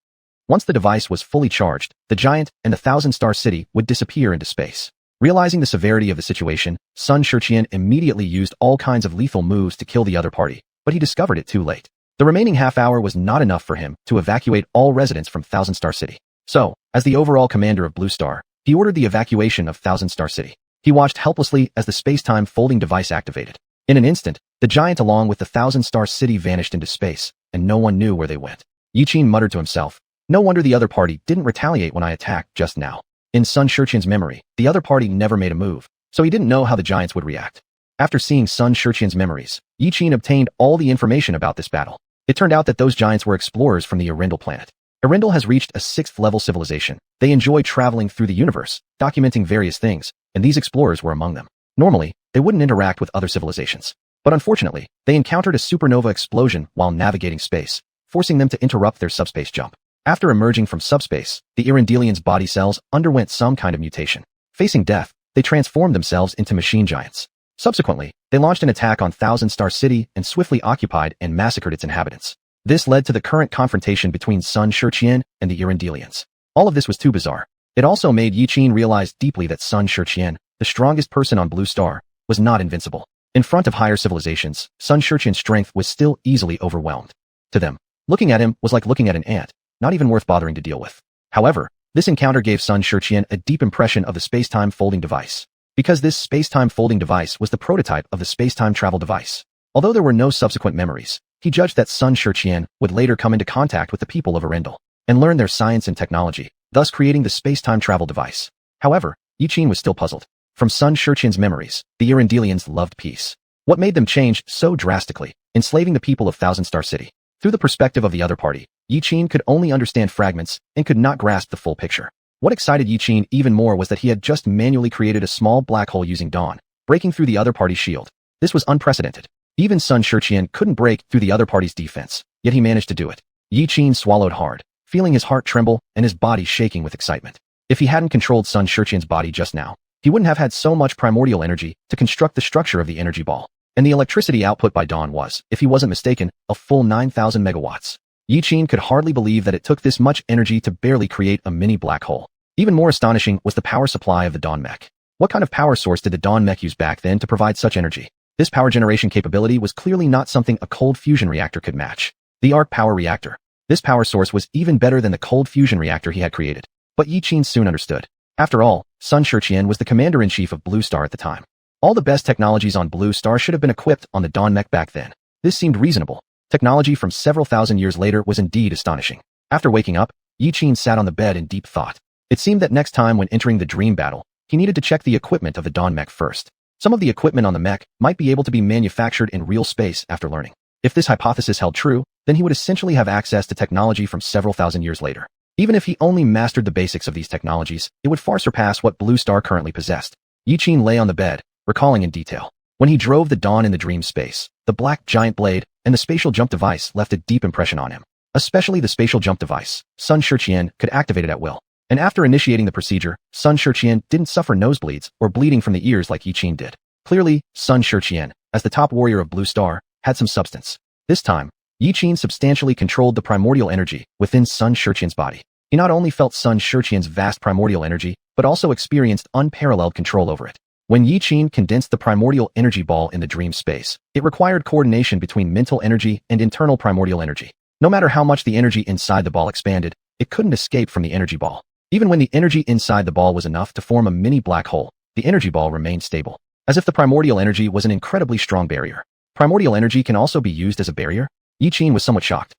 Once the device was fully charged, the giant and the Thousand-Star City would disappear into space. Realizing the severity of the situation, Sun Xiuxian immediately used all kinds of lethal moves to kill the other party, but he discovered it too late. The remaining half-hour was not enough for him to evacuate all residents from Thousand-Star City. So, as the overall commander of Blue Star, he ordered the evacuation of Thousand-Star City. He watched helplessly as the space-time folding device activated. In an instant, the giant along with the Thousand-Star City vanished into space, and no one knew where they went. Yi Qin muttered to himself, "No wonder the other party didn't retaliate when I attacked just now." In Sun Xiuxian's memory, the other party never made a move, so he didn't know how the giants would react. After seeing Sun Xiuxian's memories, Yi Qin obtained all the information about this battle. It turned out that those giants were explorers from the Arendelle planet. Arendelle has reached a 6th-level civilization. They enjoy traveling through the universe, documenting various things, and these explorers were among them. Normally, they wouldn't interact with other civilizations. But unfortunately, they encountered a supernova explosion while navigating space, forcing them to interrupt their subspace jump. After emerging from subspace, the Irandelians' body cells underwent some kind of mutation. Facing death, they transformed themselves into machine giants. Subsequently, they launched an attack on Thousand-Star City and swiftly occupied and massacred its inhabitants. This led to the current confrontation between Sun Xiuxian and the Irandelians. All of this was too bizarre. It also made Yi Qin realize deeply that Sun Xiuxian, the strongest person on Blue Star, was not invincible. In front of higher civilizations, Sun Xiuxian's strength was still easily overwhelmed. To them, looking at him was like looking at an ant, not even worth bothering to deal with. However, this encounter gave Sun Xiuxian a deep impression of the space-time folding device, because this space-time folding device was the prototype of the space-time travel device. Although there were no subsequent memories, he judged that Sun Xiuxian would later come into contact with the people of Arendelle and learn their science and technology, thus creating the space-time travel device. However, Yi Qin was still puzzled. From Sun Xiuxian's memories, the Irandelians loved peace. What made them change so drastically, enslaving the people of Thousand-Star City? Through the perspective of the other party, Yi Qin could only understand fragments and could not grasp the full picture. What excited Yi Qin even more was that he had just manually created a small black hole using Dawn, breaking through the other party's shield. This was unprecedented. Even Sun Xiuxian couldn't break through the other party's defense, yet he managed to do it. Yi Qin swallowed hard, feeling his heart tremble and his body shaking with excitement. If he hadn't controlled Sun Xiuxian's body just now, he wouldn't have had so much primordial energy to construct the structure of the energy ball. And the electricity output by Dawn was, if he wasn't mistaken, a full 9,000 megawatts. Yi Qin could hardly believe that it took this much energy to barely create a mini black hole. Even more astonishing was the power supply of the Dawn Mech. What kind of power source did the Dawn Mech use back then to provide such energy? This power generation capability was clearly not something a cold fusion reactor could match. The arc power reactor. This power source was even better than the cold fusion reactor he had created. But Yi Qin soon understood. After all, Sun Xiuxian was the commander-in-chief of Blue Star at the time. All the best technologies on Blue Star should have been equipped on the Dawn Mech back then. This seemed reasonable. Technology from several thousand years later was indeed astonishing. After waking up, Yi Qin sat on the bed in deep thought. It seemed that next time when entering the dream battle, he needed to check the equipment of the Dawn Mech first. Some of the equipment on the mech might be able to be manufactured in real space after learning. If this hypothesis held true, then he would essentially have access to technology from several thousand years later. Even if he only mastered the basics of these technologies, it would far surpass what Blue Star currently possessed. Yi Qin lay on the bed, recalling in detail. When he drove the Dawn in the dream space, the black giant blade and the spatial jump device left a deep impression on him. Especially the spatial jump device, Sun Xiuxian could activate it at will. And after initiating the procedure, Sun Xiuxian didn't suffer nosebleeds or bleeding from the ears like Yi Qin did. Clearly, Sun Xiuxian, as the top warrior of Blue Star, had some substance. This time, Yi Qin substantially controlled the primordial energy within Sun Xiuxian's body. He not only felt Sun Xiuxian's vast primordial energy, but also experienced unparalleled control over it. When Yi Qin condensed the primordial energy ball in the dream space, it required coordination between mental energy and internal primordial energy. No matter how much the energy inside the ball expanded, it couldn't escape from the energy ball. Even when the energy inside the ball was enough to form a mini black hole, the energy ball remained stable, as if the primordial energy was an incredibly strong barrier. Primordial energy can also be used as a barrier? Yi Qin was somewhat shocked.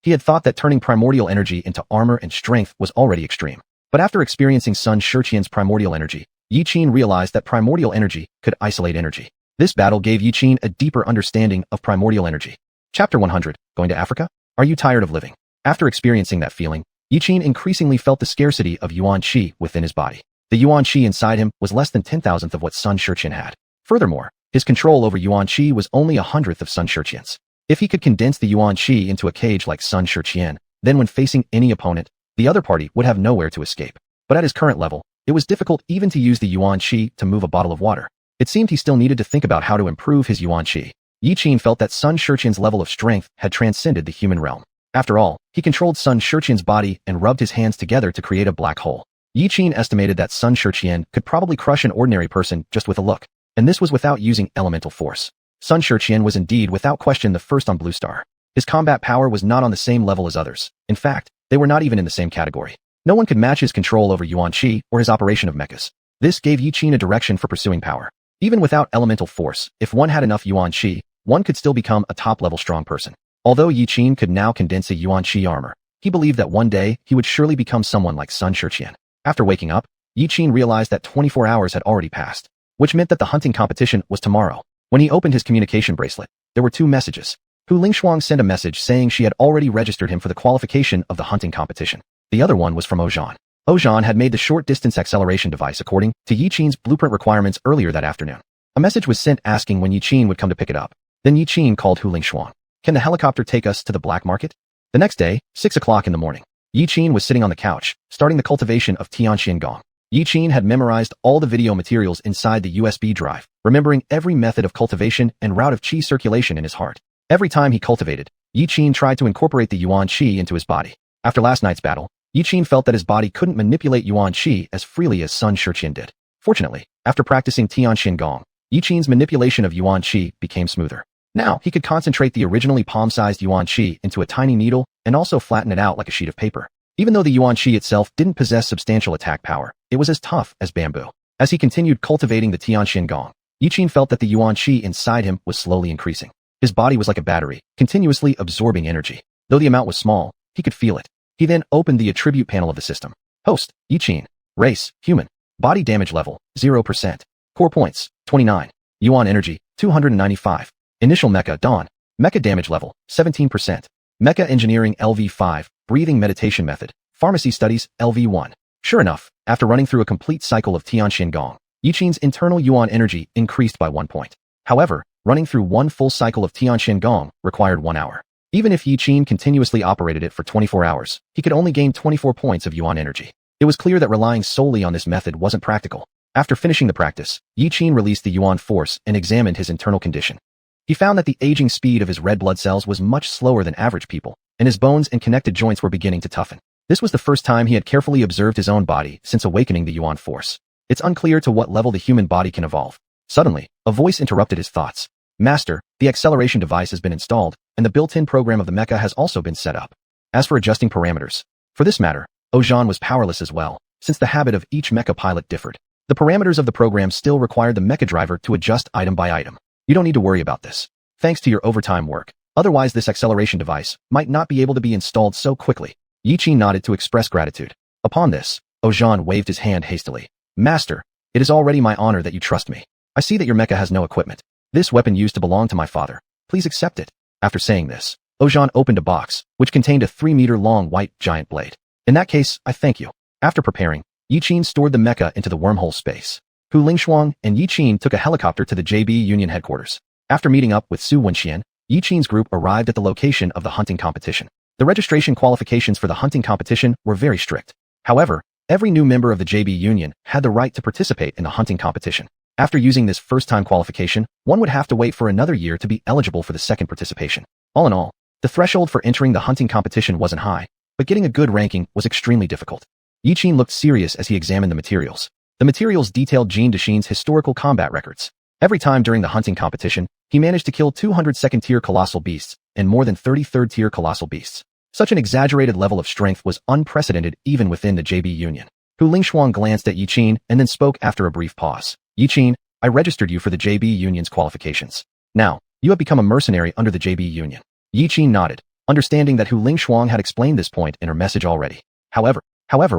He had thought that turning primordial energy into armor and strength was already extreme. But after experiencing Sun Xiuxian's primordial energy, Yi Qin realized that primordial energy could isolate energy. This battle gave Yi Qin a deeper understanding of primordial energy. Chapter 100, Going to Africa? Are you tired of living? After experiencing that feeling, Yi Qin increasingly felt the scarcity of yuan qi within his body. The yuan qi inside him was less than 10,000th of what Sun Xiuxian had. Furthermore, his control over yuan qi was only 100th of Sun Xiuxian's. If he could condense the yuan qi into a cage like Sun Xiuxian, then when facing any opponent, the other party would have nowhere to escape. But at his current level, it was difficult even to use the yuan qi to move a bottle of water. It seemed he still needed to think about how to improve his yuan qi. Yi Qin felt that Sun Xiuxian's level of strength had transcended the human realm. After all, he controlled Sun Xiuxian's body and rubbed his hands together to create a black hole. Yi Qin estimated that Sun Xiuxian could probably crush an ordinary person just with a look, and this was without using elemental force. Sun Xiuxian was indeed without question the first on Blue Star. His combat power was not on the same level as others. In fact, they were not even in the same category. No one could match his control over yuan qi or his operation of mechas. This gave Yi Qin a direction for pursuing power. Even without elemental force, if one had enough yuan qi, one could still become a top-level strong person. Although Yi Qin could now condense a yuan qi armor, he believed that one day he would surely become someone like Sun Xiuxian. After waking up, Yi Qin realized that 24 hours had already passed, which meant that the hunting competition was tomorrow. When he opened his communication bracelet, there were 2 messages. Hu Lingshuang sent a message saying she had already registered him for the qualification of the hunting competition. The other one was from Ozhan. Ozhan had made the short-distance acceleration device according to Yi Qin's blueprint requirements earlier that afternoon. A message was sent asking when Yi Qin would come to pick it up. Then Yi Qin called Hu Lingshuang. Can the helicopter take us to the black market? The next day, 6 o'clock in the morning, Yi Qin was sitting on the couch, starting the cultivation of Tianxian Gong. Yi Qin had memorized all the video materials inside the USB drive, remembering every method of cultivation and route of qi circulation in his heart. Every time he cultivated, Yi Qin tried to incorporate the yuan qi into his body. After last night's battle, Yi Qin felt that his body couldn't manipulate yuan qi as freely as Sun Xiuxian did. Fortunately, after practicing Tianxian Gong, Yi Qin's manipulation of yuan qi became smoother. Now, he could concentrate the originally palm-sized yuan qi into a tiny needle and also flatten it out like a sheet of paper. Even though the yuan qi itself didn't possess substantial attack power, it was as tough as bamboo. As he continued cultivating the Tianxian Gong, Yi Qin felt that the yuan qi inside him was slowly increasing. His body was like a battery, continuously absorbing energy. Though the amount was small, he could feel it. He then opened the attribute panel of the system. Host, Yi Qin. Race, human. Body damage level, 0%. Core points, 29. Yuan energy, 295. Initial mecha, Dawn. Mecha damage level, 17%. Mecha Engineering LV5, Breathing Meditation Method, Pharmacy Studies LV1. Sure enough, after running through a complete cycle of Tianxian Gong, Yiqin's internal yuan energy increased by 1 point. However, running through one full cycle of Tianxian Gong required 1 hour. Even if Yiqin continuously operated it for 24 hours, he could only gain 24 points of yuan energy. It was clear that relying solely on this method wasn't practical. After finishing the practice, Yiqin released the yuan force and examined his internal condition. He found that the aging speed of his red blood cells was much slower than average people, and his bones and connected joints were beginning to toughen. This was the first time he had carefully observed his own body since awakening the yuan force. It's unclear to what level the human body can evolve. Suddenly, a voice interrupted his thoughts. Master, the acceleration device has been installed, and the built-in program of the mecha has also been set up. As for adjusting parameters, for this matter, Xuanhuan was powerless as well, since the habit of each mecha pilot differed. The parameters of the program still required the mecha driver to adjust item by item. You don't need to worry about this, thanks to your overtime work. Otherwise, this acceleration device might not be able to be installed so quickly. Yiqin nodded to express gratitude. Upon this, Xuanhuan waved his hand hastily. Master, it is already my honor that you trust me. I see that your mecha has no equipment. This weapon used to belong to my father. Please accept it. After saying this, Xuanhuan opened a box, which contained a 3-meter-long white giant blade. In that case, I thank you. After preparing, Yiqin stored the mecha into the wormhole space. Hu Lingshuang and Yiqin took a helicopter to the JB Union headquarters. After meeting up with xuanhuan, Yiqin's group arrived at the location of the hunting competition. The registration qualifications for the hunting competition were very strict. However, every new member of the JB Union had the right to participate in the hunting competition. After using this first-time qualification, one would have to wait for another year to be eligible for the second participation. All in all, the threshold for entering the hunting competition wasn't high, but getting a good ranking was extremely difficult. Yiqin looked serious as he examined the materials. The materials detailed Jin Dexin's historical combat records. Every time during the hunting competition, he managed to kill 200 second-tier colossal beasts and more than 30 third-tier colossal beasts. Such an exaggerated level of strength was unprecedented even within the JB Union. Hu Lingshuang glanced at Yiqin and then spoke after a brief pause. Yiqin, I registered you for the JB Union's qualifications. Now, you have become a mercenary under the JB Union. Yiqin nodded, understanding that Hu Lingshuang had explained this point in her message already. However,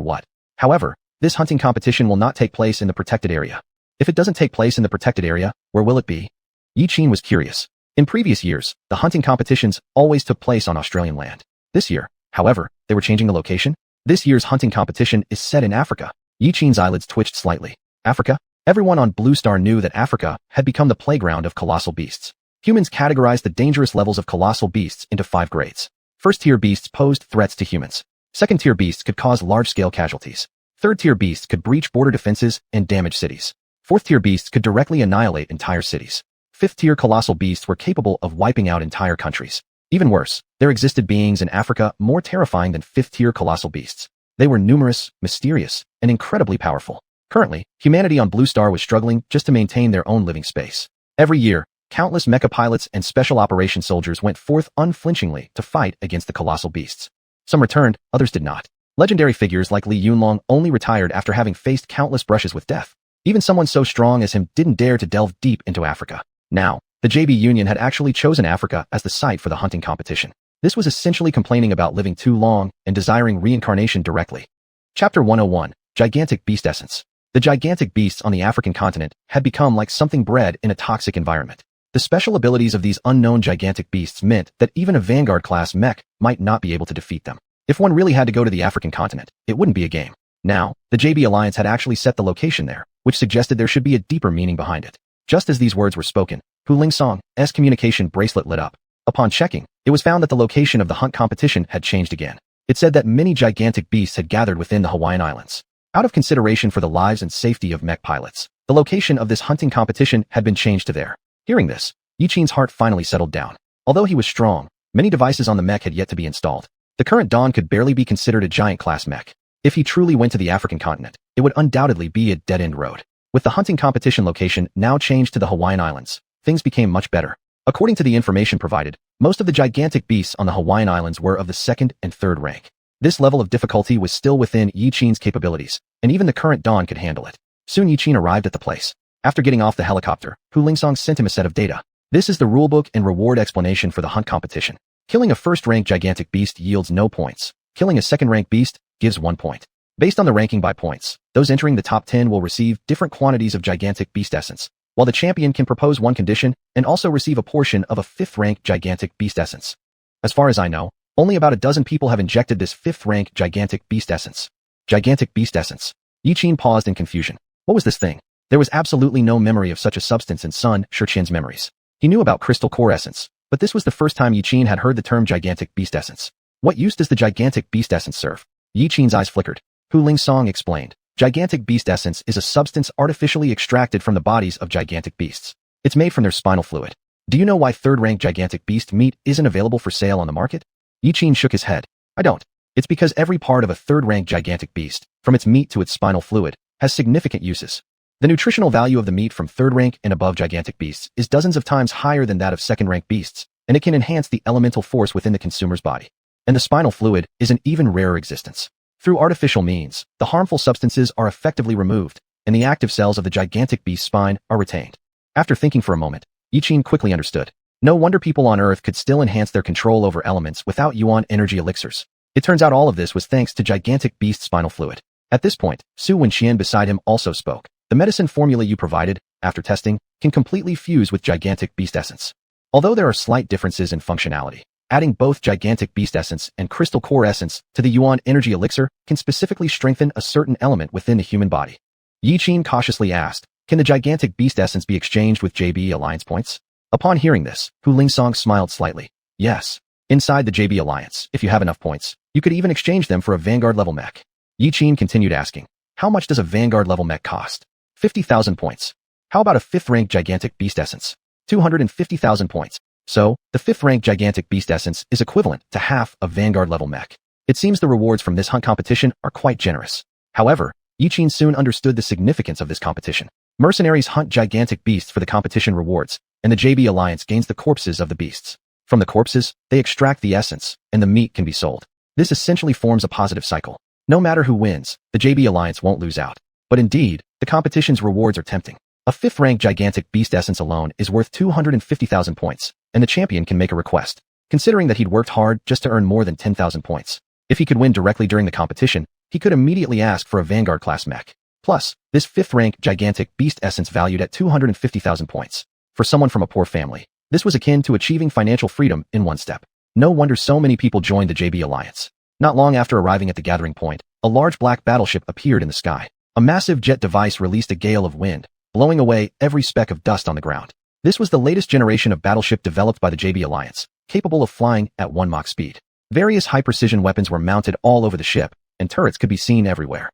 what? However, this hunting competition will not take place in the protected area. If it doesn't take place in the protected area, where will it be? Yiqin was curious. In previous years, the hunting competitions always took place on Australian land. This year, however, they were changing the location. This year's hunting competition is set in Africa. Yiqin's eyelids twitched slightly. Africa? Everyone on Blue Star knew that Africa had become the playground of colossal beasts. Humans categorized the dangerous levels of colossal beasts into 5 grades. First-tier beasts posed threats to humans. Second-tier beasts could cause large-scale casualties. Third-tier beasts could breach border defenses and damage cities. Fourth-tier beasts could directly annihilate entire cities. Fifth-tier colossal beasts were capable of wiping out entire countries. Even worse, there existed beings in Africa more terrifying than fifth-tier colossal beasts. They were numerous, mysterious, and incredibly powerful. Currently, humanity on Blue Star was struggling just to maintain their own living space. Every year, countless mecha pilots and special operations soldiers went forth unflinchingly to fight against the colossal beasts. Some returned, others did not. Legendary figures like Li Yunlong only retired after having faced countless brushes with death. Even someone so strong as him didn't dare to delve deep into Africa. Now, the JB Union had actually chosen Africa as the site for the hunting competition. This was essentially complaining about living too long and desiring reincarnation directly. Chapter 101, Gigantic Beast Essence. The gigantic beasts on the African continent had become like something bred in a toxic environment. The special abilities of these unknown gigantic beasts meant that even a Vanguard-class mech might not be able to defeat them. If one really had to go to the African continent, it wouldn't be a game. Now, the JB Alliance had actually set the location there, which suggested there should be a deeper meaning behind it. Just as these words were spoken, Hu Lingsong's communication bracelet lit up. Upon checking, it was found that the location of the hunt competition had changed again. It said that many gigantic beasts had gathered within the Hawaiian Islands. Out of consideration for the lives and safety of mech pilots, the location of this hunting competition had been changed to there. Hearing this, Yiqin's heart finally settled down. Although he was strong, many devices on the mech had yet to be installed. The current Dawn could barely be considered a giant-class mech. If he truly went to the African continent, it would undoubtedly be a dead-end road. With the hunting competition location now changed to the Hawaiian Islands, things became much better. According to the information provided, most of the gigantic beasts on the Hawaiian Islands were of the 2nd and 3rd rank. This level of difficulty was still within Yiqin's capabilities, and even the current Dawn could handle it. Soon Yiqin arrived at the place. After getting off the helicopter, Hu Lingsong sent him a set of data. This is the rulebook and reward explanation for the hunt competition. Killing a first-rank gigantic beast yields no points. Killing a second-rank beast gives 1 point. Based on the ranking by points, those entering the top 10 will receive different quantities of gigantic beast essence, while the champion can propose one condition and also receive a portion of a 5th-rank gigantic beast essence. As far as I know, Only about a dozen people have injected this 5th-rank gigantic beast essence. Gigantic beast essence. Yi Qin paused in confusion. What was this thing? There was absolutely no memory of such a substance in Sun Xiuxian's memories. He knew about crystal core essence, but this was the first time Yi Qin had heard the term gigantic beast essence. What use does the gigantic beast essence serve? Yi Qin's eyes flickered. Hu Lingsong explained. Gigantic beast essence is a substance artificially extracted from the bodies of gigantic beasts. It's made from their spinal fluid. Do you know why 3rd-rank gigantic beast meat isn't available for sale on the market? Yi Qin shook his head. I don't. It's because every part of a 3rd-rank gigantic beast, from its meat to its spinal fluid, has significant uses. The nutritional value of the meat from 3rd-rank and above gigantic beasts is dozens of times higher than that of 2nd-rank beasts, and it can enhance the elemental force within the consumer's body. And the spinal fluid is an even rarer existence. Through artificial means, the harmful substances are effectively removed, and the active cells of the gigantic beast's spine are retained. After thinking for a moment, Yi Qin quickly understood. No wonder people on Earth could still enhance their control over elements without yuan energy elixirs. It turns out all of this was thanks to gigantic beast spinal fluid. At this point, xuanhuan beside him also spoke. The medicine formula you provided, after testing, can completely fuse with gigantic beast essence. Although there are slight differences in functionality, adding both gigantic beast essence and crystal core essence to the yuan energy elixir can specifically strengthen a certain element within the human body. Yi Qin cautiously asked, can the gigantic beast essence be exchanged with JB Alliance points? Upon hearing this, Hu Lingsong smiled slightly. Yes. Inside the JB Alliance, if you have enough points, you could even exchange them for a Vanguard-level mech. Yi Qin continued asking, how much does a Vanguard-level mech cost? 50,000 points. How about a 5th-rank gigantic beast essence? 250,000 points. So, the 5th-rank gigantic beast essence is equivalent to half a Vanguard-level mech. It seems the rewards from this hunt competition are quite generous. However, Yi Qin soon understood the significance of this competition. Mercenaries hunt gigantic beasts for the competition rewards, and the JB Alliance gains the corpses of the beasts. From the corpses, they extract the essence, and the meat can be sold. This essentially forms a positive cycle. No matter who wins, the JB Alliance won't lose out. But indeed, the competition's rewards are tempting. A 5th-rank gigantic beast essence alone is worth 250,000 points, and the champion can make a request, considering that he'd worked hard just to earn more than 10,000 points. If he could win directly during the competition, he could immediately ask for a Vanguard-class mech. Plus, this 5th-rank gigantic beast essence valued at 250,000 points. For someone from a poor family, this was akin to achieving financial freedom in one step. No wonder so many people joined the JB Alliance. Not long after arriving at the gathering point, a large black battleship appeared in the sky. A massive jet device released a gale of wind, blowing away every speck of dust on the ground. This was the latest generation of battleship developed by the JB Alliance, capable of flying at 1 Mach speed. Various high-precision weapons were mounted all over the ship, and turrets could be seen everywhere.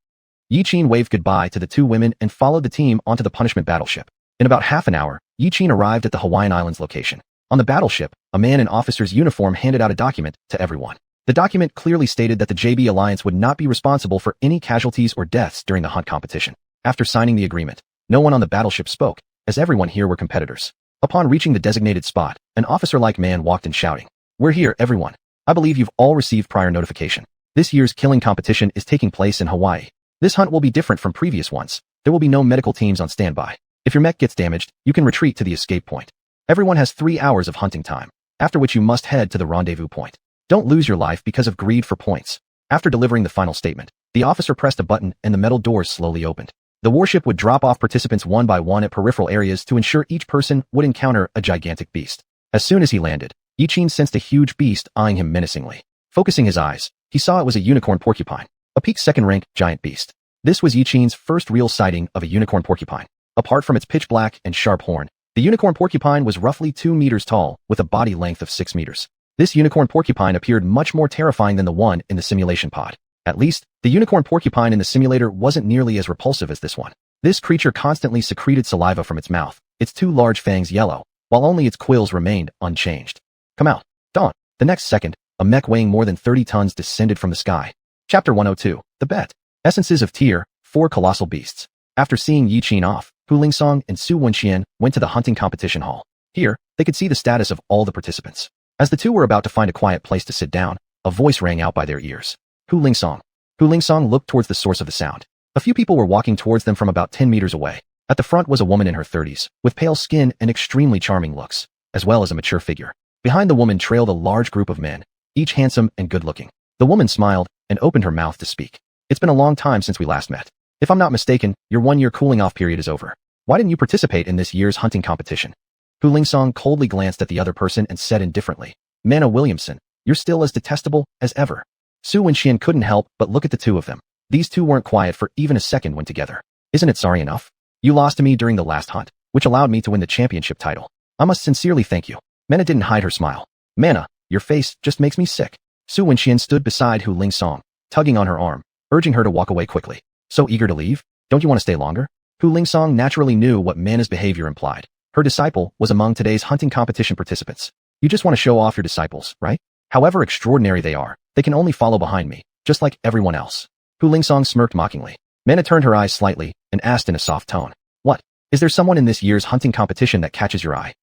Yi Qin waved goodbye to the 2 women and followed the team onto the punishment battleship. In about half an hour, Yi Qin arrived at the Hawaiian Islands location. On the battleship, a man in officer's uniform handed out a document to everyone. The document clearly stated that the JB Alliance would not be responsible for any casualties or deaths during the hunt competition. After signing the agreement, no one on the battleship spoke, as everyone here were competitors. Upon reaching the designated spot, an officer-like man walked in shouting, "We're here, everyone. I believe you've all received prior notification. This year's killing competition is taking place in Hawaii. This hunt will be different from previous ones. There will be no medical teams on standby. If your mech gets damaged, you can retreat to the escape point. Everyone has 3 hours of hunting time, after which you must head to the rendezvous point. Don't lose your life because of greed for points." After delivering the final statement, the officer pressed a button and the metal doors slowly opened. The warship would drop off participants one by one at peripheral areas to ensure each person would encounter a gigantic beast. As soon as he landed, Yi Qin sensed a huge beast eyeing him menacingly. Focusing his eyes, he saw it was a unicorn porcupine, a peak 2nd-rank giant beast. This was Yi Qin's first real sighting of a unicorn porcupine. Apart from its pitch black and sharp horn, the unicorn porcupine was roughly 2 meters tall with a body length of 6 meters. This unicorn porcupine appeared much more terrifying than the one in the simulation pod. At least, the unicorn porcupine in the simulator wasn't nearly as repulsive as this one. This creature constantly secreted saliva from its mouth, its 2 large fangs yellow, while only its quills remained unchanged. Come out, Dawn. The next second, a mech weighing more than 30 tons descended from the sky. Chapter 102, The Bet. Essences of Tier 4 Colossal Beasts. After seeing Yi Qin off, Hu Lingsong and xuanhuan went to the hunting competition hall. Here, they could see the status of all the participants. As the 2 were about to find a quiet place to sit down, a voice rang out by their ears. Hu Lingsong. Hu Lingsong looked towards the source of the sound. A few people were walking towards them from about 10 meters away. At the front was a woman in her 30s, with pale skin and extremely charming looks, as well as a mature figure. Behind the woman trailed a large group of men, each handsome and good-looking. The woman smiled and opened her mouth to speak. "It's been a long time since we last met. If I'm not mistaken, your 1-year cooling-off period is over. Why didn't you participate in this year's hunting competition?" Hu Lingsong coldly glanced at the other person and said indifferently, "Mana Williamson, You're still as detestable as ever. Xiuxian couldn't help but look at the two of them. These two weren't quiet for even a second when together. Isn't it sorry enough? You lost to me during the last hunt, which allowed me to win the championship title. I must sincerely thank you. Mana didn't hide her smile. Mana, your face just makes me sick. Xiuxian stood beside Hu Lingsong, tugging on her arm, urging her to walk away quickly. So eager to leave? Don't you want to stay longer? Hu Lingsong naturally knew what Mana's behavior implied. Her disciple was among today's hunting competition participants. You just want to show off your disciples, right? However extraordinary they are, they can only follow behind me, just like everyone else. Hu Lingsong smirked mockingly. Mana turned her eyes slightly and asked in a soft tone, "What? Is there someone in this year's hunting competition that catches your eye?"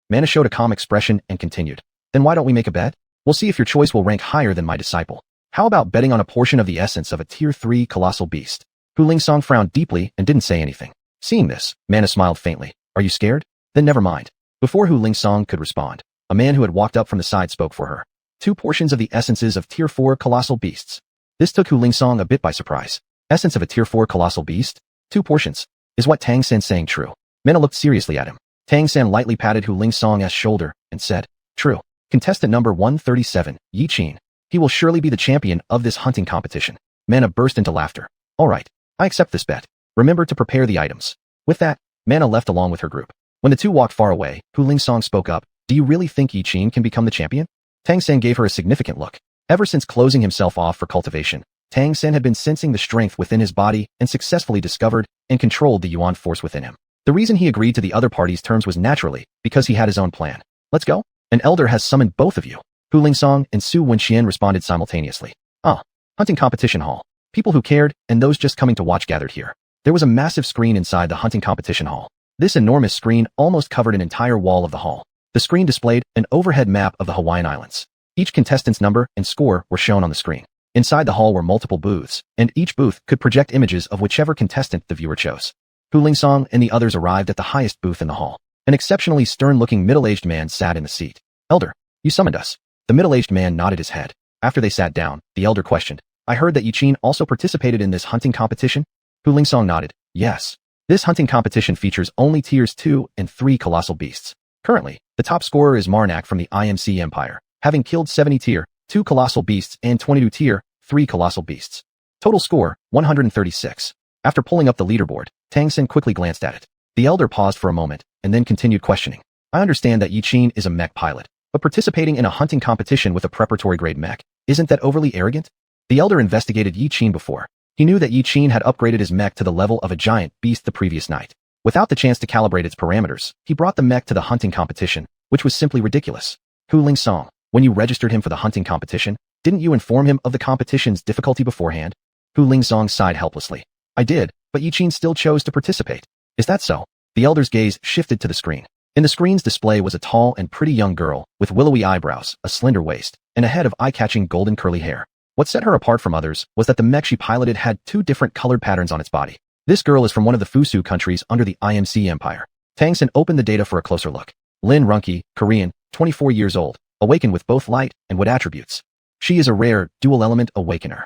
Mana showed a calm expression and continued, "Then why don't we make a bet? We'll see if your choice will rank higher than my disciple. How about betting on a portion of the essence of a tier 3 colossal beast?" Hu Lingsong frowned deeply and didn't say anything. Seeing this, Mana smiled faintly. "Are you scared? Then never mind." Before Hu Lingsong could respond, a man who had walked up from the side spoke for her. 2 portions of the essences of tier 4 colossal beasts. This took Hu Lingsong a bit by surprise. Essence of a tier 4 colossal beast? 2 portions. Is what Tang San saying true? Mana looked seriously at him. Tang San lightly patted Hu Lingsong's shoulder and said, "True. Contestant number 137, Yi Qin. He will surely be the champion of this hunting competition." Mana burst into laughter. "All right, I accept this bet. Remember to prepare the items." With that, Mana left along with her group. When the two walked far away, Hu Lingsong spoke up, "Do you really think Yi Qin can become the champion?" Tang San gave her a significant look. Ever since closing himself off for cultivation, Tang San had been sensing the strength within his body and successfully discovered and controlled the Yuan force within him. The reason he agreed to the other party's terms was naturally because he had his own plan. "Let's go. An elder has summoned both of you." Hu Lingsong and Xiuxian responded simultaneously. Hunting competition hall. People who cared and those just coming to watch gathered here. There was a massive screen inside the hunting competition hall. This enormous screen almost covered an entire wall of the hall. The screen displayed an overhead map of the Hawaiian Islands. Each contestant's number and score were shown on the screen. Inside the hall were multiple booths, and each booth could project images of whichever contestant the viewer chose. Hu Lingsong and the others arrived at the highest booth in the hall. An exceptionally stern-looking middle-aged man sat in the seat. "Elder, you summoned us." The middle-aged man nodded his head. After they sat down, the elder questioned, "I heard that Yi Qin also participated in this hunting competition?" Hu Lingsong nodded. "Yes. This hunting competition features only tiers 2 and 3 colossal beasts. Currently, the top scorer is Marnak from the IMC Empire, having killed 70 tier 2 colossal beasts and 22 tier 3 colossal beasts. Total score, 136. After pulling up the leaderboard, Tang San quickly glanced at it. The elder paused for a moment, and then continued questioning. "I understand that Yi Qin is a mech pilot, but participating in a hunting competition with a preparatory grade mech, isn't that overly arrogant?" The elder investigated Yi Qin before. He knew that Yi Qin had upgraded his mech to the level of a giant beast the previous night. Without the chance to calibrate its parameters, he brought the mech to the hunting competition, which was simply ridiculous. "Hu Lingsong, when you registered him for the hunting competition, didn't you inform him of the competition's difficulty beforehand?" Hu Lingsong sighed helplessly. "I did, but Yi Qin still chose to participate." "Is that so?" The elder's gaze shifted to the screen. In the screen's display was a tall and pretty young girl with willowy eyebrows, a slender waist, and a head of eye-catching golden curly hair. What set her apart from others was that the mech she piloted had 2 different colored patterns on its body. This girl is from one of the Fusu countries under the IMC Empire. Tang San opened the data for a closer look. Lin Runke, Korean, 24 years old, awakened with both light and wood attributes. She is a rare, dual-element awakener.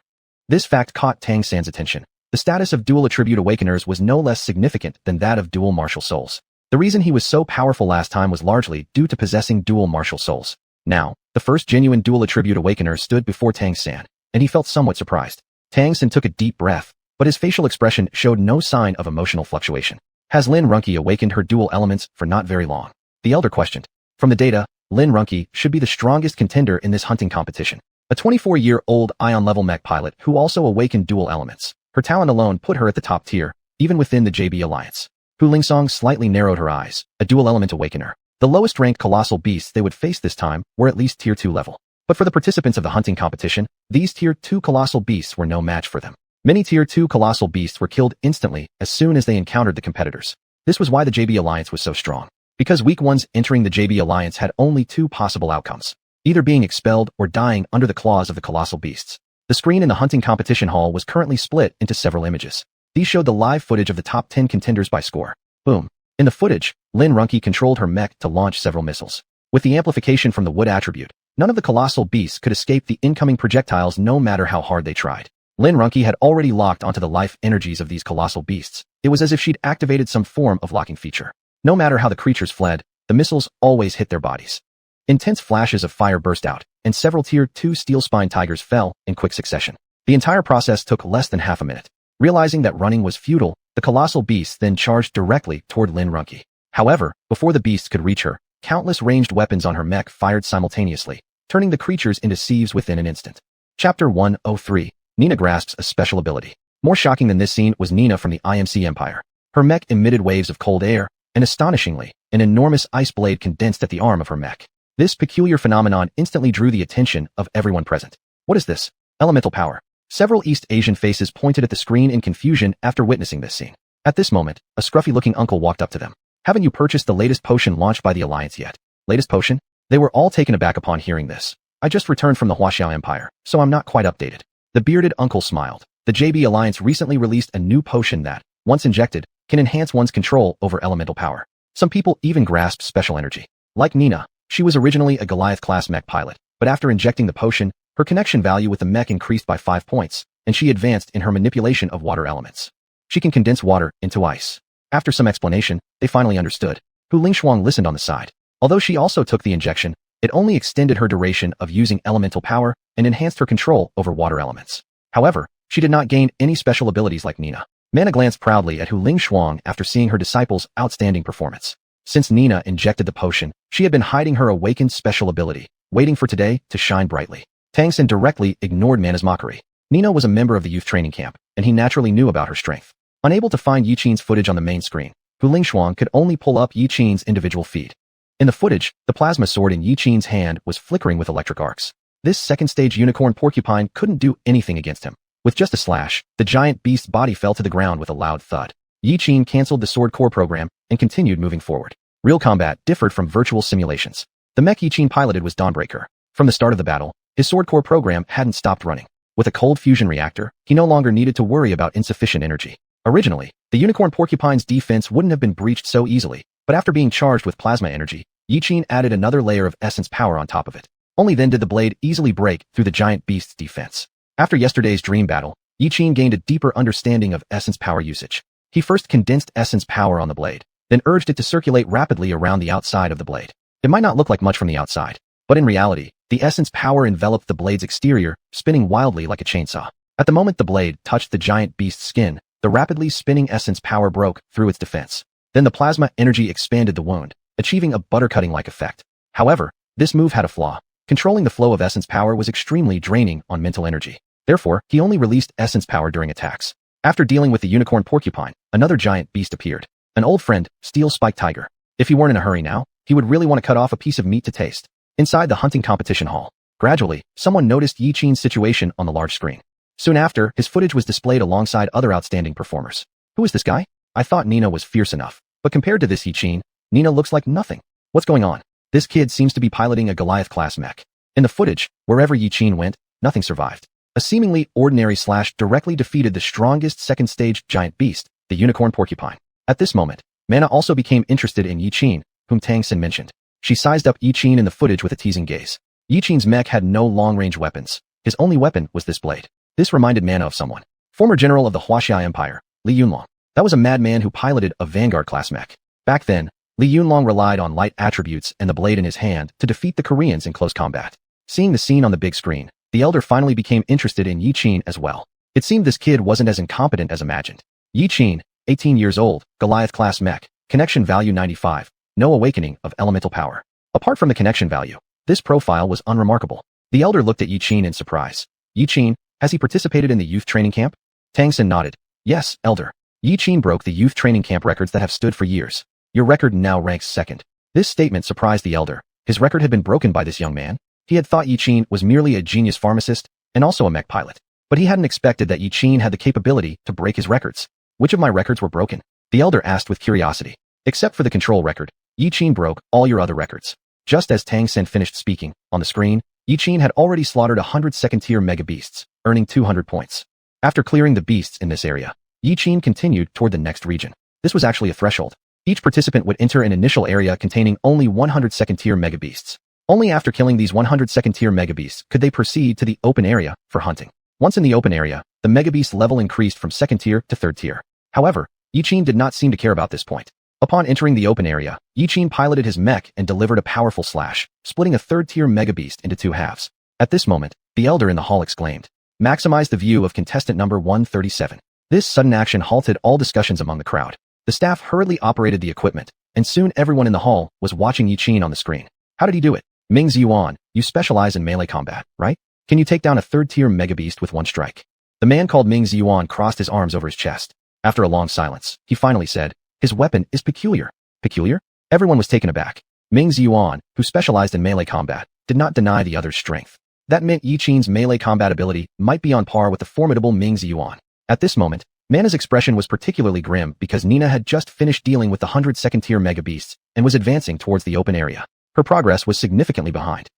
This fact caught Tang San's attention. The status of dual-attribute awakeners was no less significant than that of dual martial souls. The reason he was so powerful last time was largely due to possessing dual martial souls. Now, the first genuine dual-attribute awakener stood before Tang San, and he felt somewhat surprised. Tang San took a deep breath, but his facial expression showed no sign of emotional fluctuation. "Has Lin Runke awakened her dual elements for not very long?" The elder questioned. From the data, Lin Runke should be the strongest contender in this hunting competition. A 24-year-old ion-level mech pilot who also awakened dual elements. Her talent alone put her at the top tier, even within the JB Alliance. Hu Lingsong slightly narrowed her eyes, a dual-element awakener. The lowest-ranked colossal beasts they would face this time were at least tier 2 level. But for the participants of the hunting competition, these tier 2 colossal beasts were no match for them. Many tier 2 colossal beasts were killed instantly as soon as they encountered the competitors. This was why the JB Alliance was so strong. Because weak ones entering the JB Alliance had only 2 possible outcomes, either being expelled or dying under the claws of the colossal beasts. The screen in the hunting competition hall was currently split into several images. These showed the live footage of the top 10 contenders by score. Boom. In the footage, Lin Runke controlled her mech to launch several missiles. With the amplification from the wood attribute, none of the colossal beasts could escape the incoming projectiles no matter how hard they tried. Lin Runke had already locked onto the life energies of these colossal beasts. It was as if she'd activated some form of locking feature. No matter how the creatures fled, the missiles always hit their bodies. Intense flashes of fire burst out, and several Tier 2 steel spine tigers fell in quick succession. The entire process took less than half a minute. Realizing that running was futile, the colossal beasts then charged directly toward Lin Runke. However, before the beasts could reach her, countless ranged weapons on her mech fired simultaneously, turning the creatures into sieves within an instant. Chapter 103. Nina grasps a special ability. More shocking than this scene was Nina from the IMC Empire. Her mech emitted waves of cold air, and astonishingly, an enormous ice blade condensed at the arm of her mech. This peculiar phenomenon instantly drew the attention of everyone present. What is this? Elemental power. Several East Asian faces pointed at the screen in confusion after witnessing this scene. At this moment, a scruffy-looking uncle walked up to them. Haven't you purchased the latest potion launched by the Alliance yet? Latest potion? They were all taken aback upon hearing this. I just returned from the Wuxia Empire, so I'm not quite updated. The bearded uncle smiled. The JB Alliance recently released a new potion that, once injected, can enhance one's control over elemental power. Some people even grasped special energy. Like Nina, she was originally a Goliath-class mech pilot, but after injecting the potion, her connection value with the mech increased by 5 points, and she advanced in her manipulation of water elements. She can condense water into ice. After some explanation, they finally understood. Hu Lingshuang listened on the side. Although she also took the injection, it only extended her duration of using elemental power and enhanced her control over water elements. However, she did not gain any special abilities like Nina. Mana glanced proudly at Hu Lingshuang after seeing her disciple's outstanding performance. Since Nina injected the potion, she had been hiding her awakened special ability, waiting for today to shine brightly. Tang Xin directly ignored Mana's mockery. Nina was a member of the youth training camp, and he naturally knew about her strength. Unable to find Yi Qin's footage on the main screen, Hu Lingshuang could only pull up Yi Qin's individual feed. In the footage, the plasma sword in Yi Qin's hand was flickering with electric arcs. This second-stage unicorn porcupine couldn't do anything against him. With just a slash, the giant beast's body fell to the ground with a loud thud. Yi Qin canceled the sword core program and continued moving forward. Real combat differed from virtual simulations. The mech Yi Qin piloted was Dawnbreaker. From the start of the battle, his sword core program hadn't stopped running. With a cold fusion reactor, he no longer needed to worry about insufficient energy. Originally, the unicorn porcupine's defense wouldn't have been breached so easily, but after being charged with plasma energy, Yi Qin added another layer of essence power on top of it. Only then did the blade easily break through the giant beast's defense. After yesterday's dream battle, Yi Qin gained a deeper understanding of essence power usage. He first condensed essence power on the blade, then urged it to circulate rapidly around the outside of the blade. It might not look like much from the outside, but in reality, the essence power enveloped the blade's exterior, spinning wildly like a chainsaw. At the moment the blade touched the giant beast's skin, the rapidly spinning essence power broke through its defense. Then the plasma energy expanded the wound, achieving a butter-cutting-like effect. However, this move had a flaw. Controlling the flow of essence power was extremely draining on mental energy. Therefore, he only released essence power during attacks. After dealing with the unicorn porcupine, another giant beast appeared. An old friend, Steel Spike Tiger. If he weren't in a hurry now, he would really want to cut off a piece of meat to taste. Inside the hunting competition hall, gradually, someone noticed Yi Qin's situation on the large screen. Soon after, his footage was displayed alongside other outstanding performers. Who is this guy? I thought Nina was fierce enough, but compared to this Yi Qin, Nina looks like nothing. What's going on? This kid seems to be piloting a Goliath-class mech. In the footage, wherever Yi Qin went, nothing survived. A seemingly ordinary slash directly defeated the strongest second-stage giant beast, the unicorn porcupine. At this moment, Mana also became interested in Yi Qin, whom Tang Xin mentioned. She sized up Yi Qin in the footage with a teasing gaze. Yi Qin's mech had no long-range weapons. His only weapon was this blade. This reminded Mana of someone. Former general of the Wuxia Empire, Li Yunlong. That was a madman who piloted a Vanguard-class mech. Back then, Li Yunlong relied on light attributes and the blade in his hand to defeat the Koreans in close combat. Seeing the scene on the big screen, the elder finally became interested in Yi Qin as well. It seemed this kid wasn't as incompetent as imagined. Yi Qin, 18 years old, Goliath-class mech, connection value 95, no awakening of elemental power. Apart from the connection value, this profile was unremarkable. The elder looked at Yi Qin in surprise. Yi Qin, has he participated in the youth training camp? Tang Xin nodded. Yes, elder. Yi Qin broke the youth training camp records that have stood for years. Your record now ranks second. This statement surprised the elder. His record had been broken by this young man. He had thought Yi Qin was merely a genius pharmacist and also a mech pilot. But he hadn't expected that Yi Qin had the capability to break his records. Which of my records were broken? The elder asked with curiosity. Except for the control record, Yi Qin broke all your other records. Just as Tang Xin finished speaking, on the screen, Yi Qin had already slaughtered 100 second-tier mega beasts, earning 200 points. After clearing the beasts in this area, Yi Qin continued toward the next region. This was actually a threshold. Each participant would enter an initial area containing only 100 second-tier mega beasts. Only after killing these 100 second-tier mega beasts could they proceed to the open area for hunting. Once in the open area, the mega beast level increased from second tier to third tier. However, Yi Qin did not seem to care about this point. Upon entering the open area, Yi Qin piloted his mech and delivered a powerful slash, splitting a third-tier mega beast into two halves. At this moment, the elder in the hall exclaimed, "Maximize the view of contestant number 137. This sudden action halted all discussions among the crowd. The staff hurriedly operated the equipment, and soon everyone in the hall was watching Yiqin on the screen. How did he do it? Ming Xuanhuan, you specialize in melee combat, right? Can you take down a third-tier mega beast with one strike?" The man called Ming Xuanhuan crossed his arms over his chest. After a long silence, he finally said, "His weapon is peculiar." Peculiar? Everyone was taken aback. Ming Xuanhuan, who specialized in melee combat, did not deny the other's strength. That meant Yiqin's melee combat ability might be on par with the formidable Ming Xuanhuan. At this moment, Mana's expression was particularly grim because Nina had just finished dealing with the 102nd-tier mega beasts and was advancing towards the open area. Her progress was significantly behind.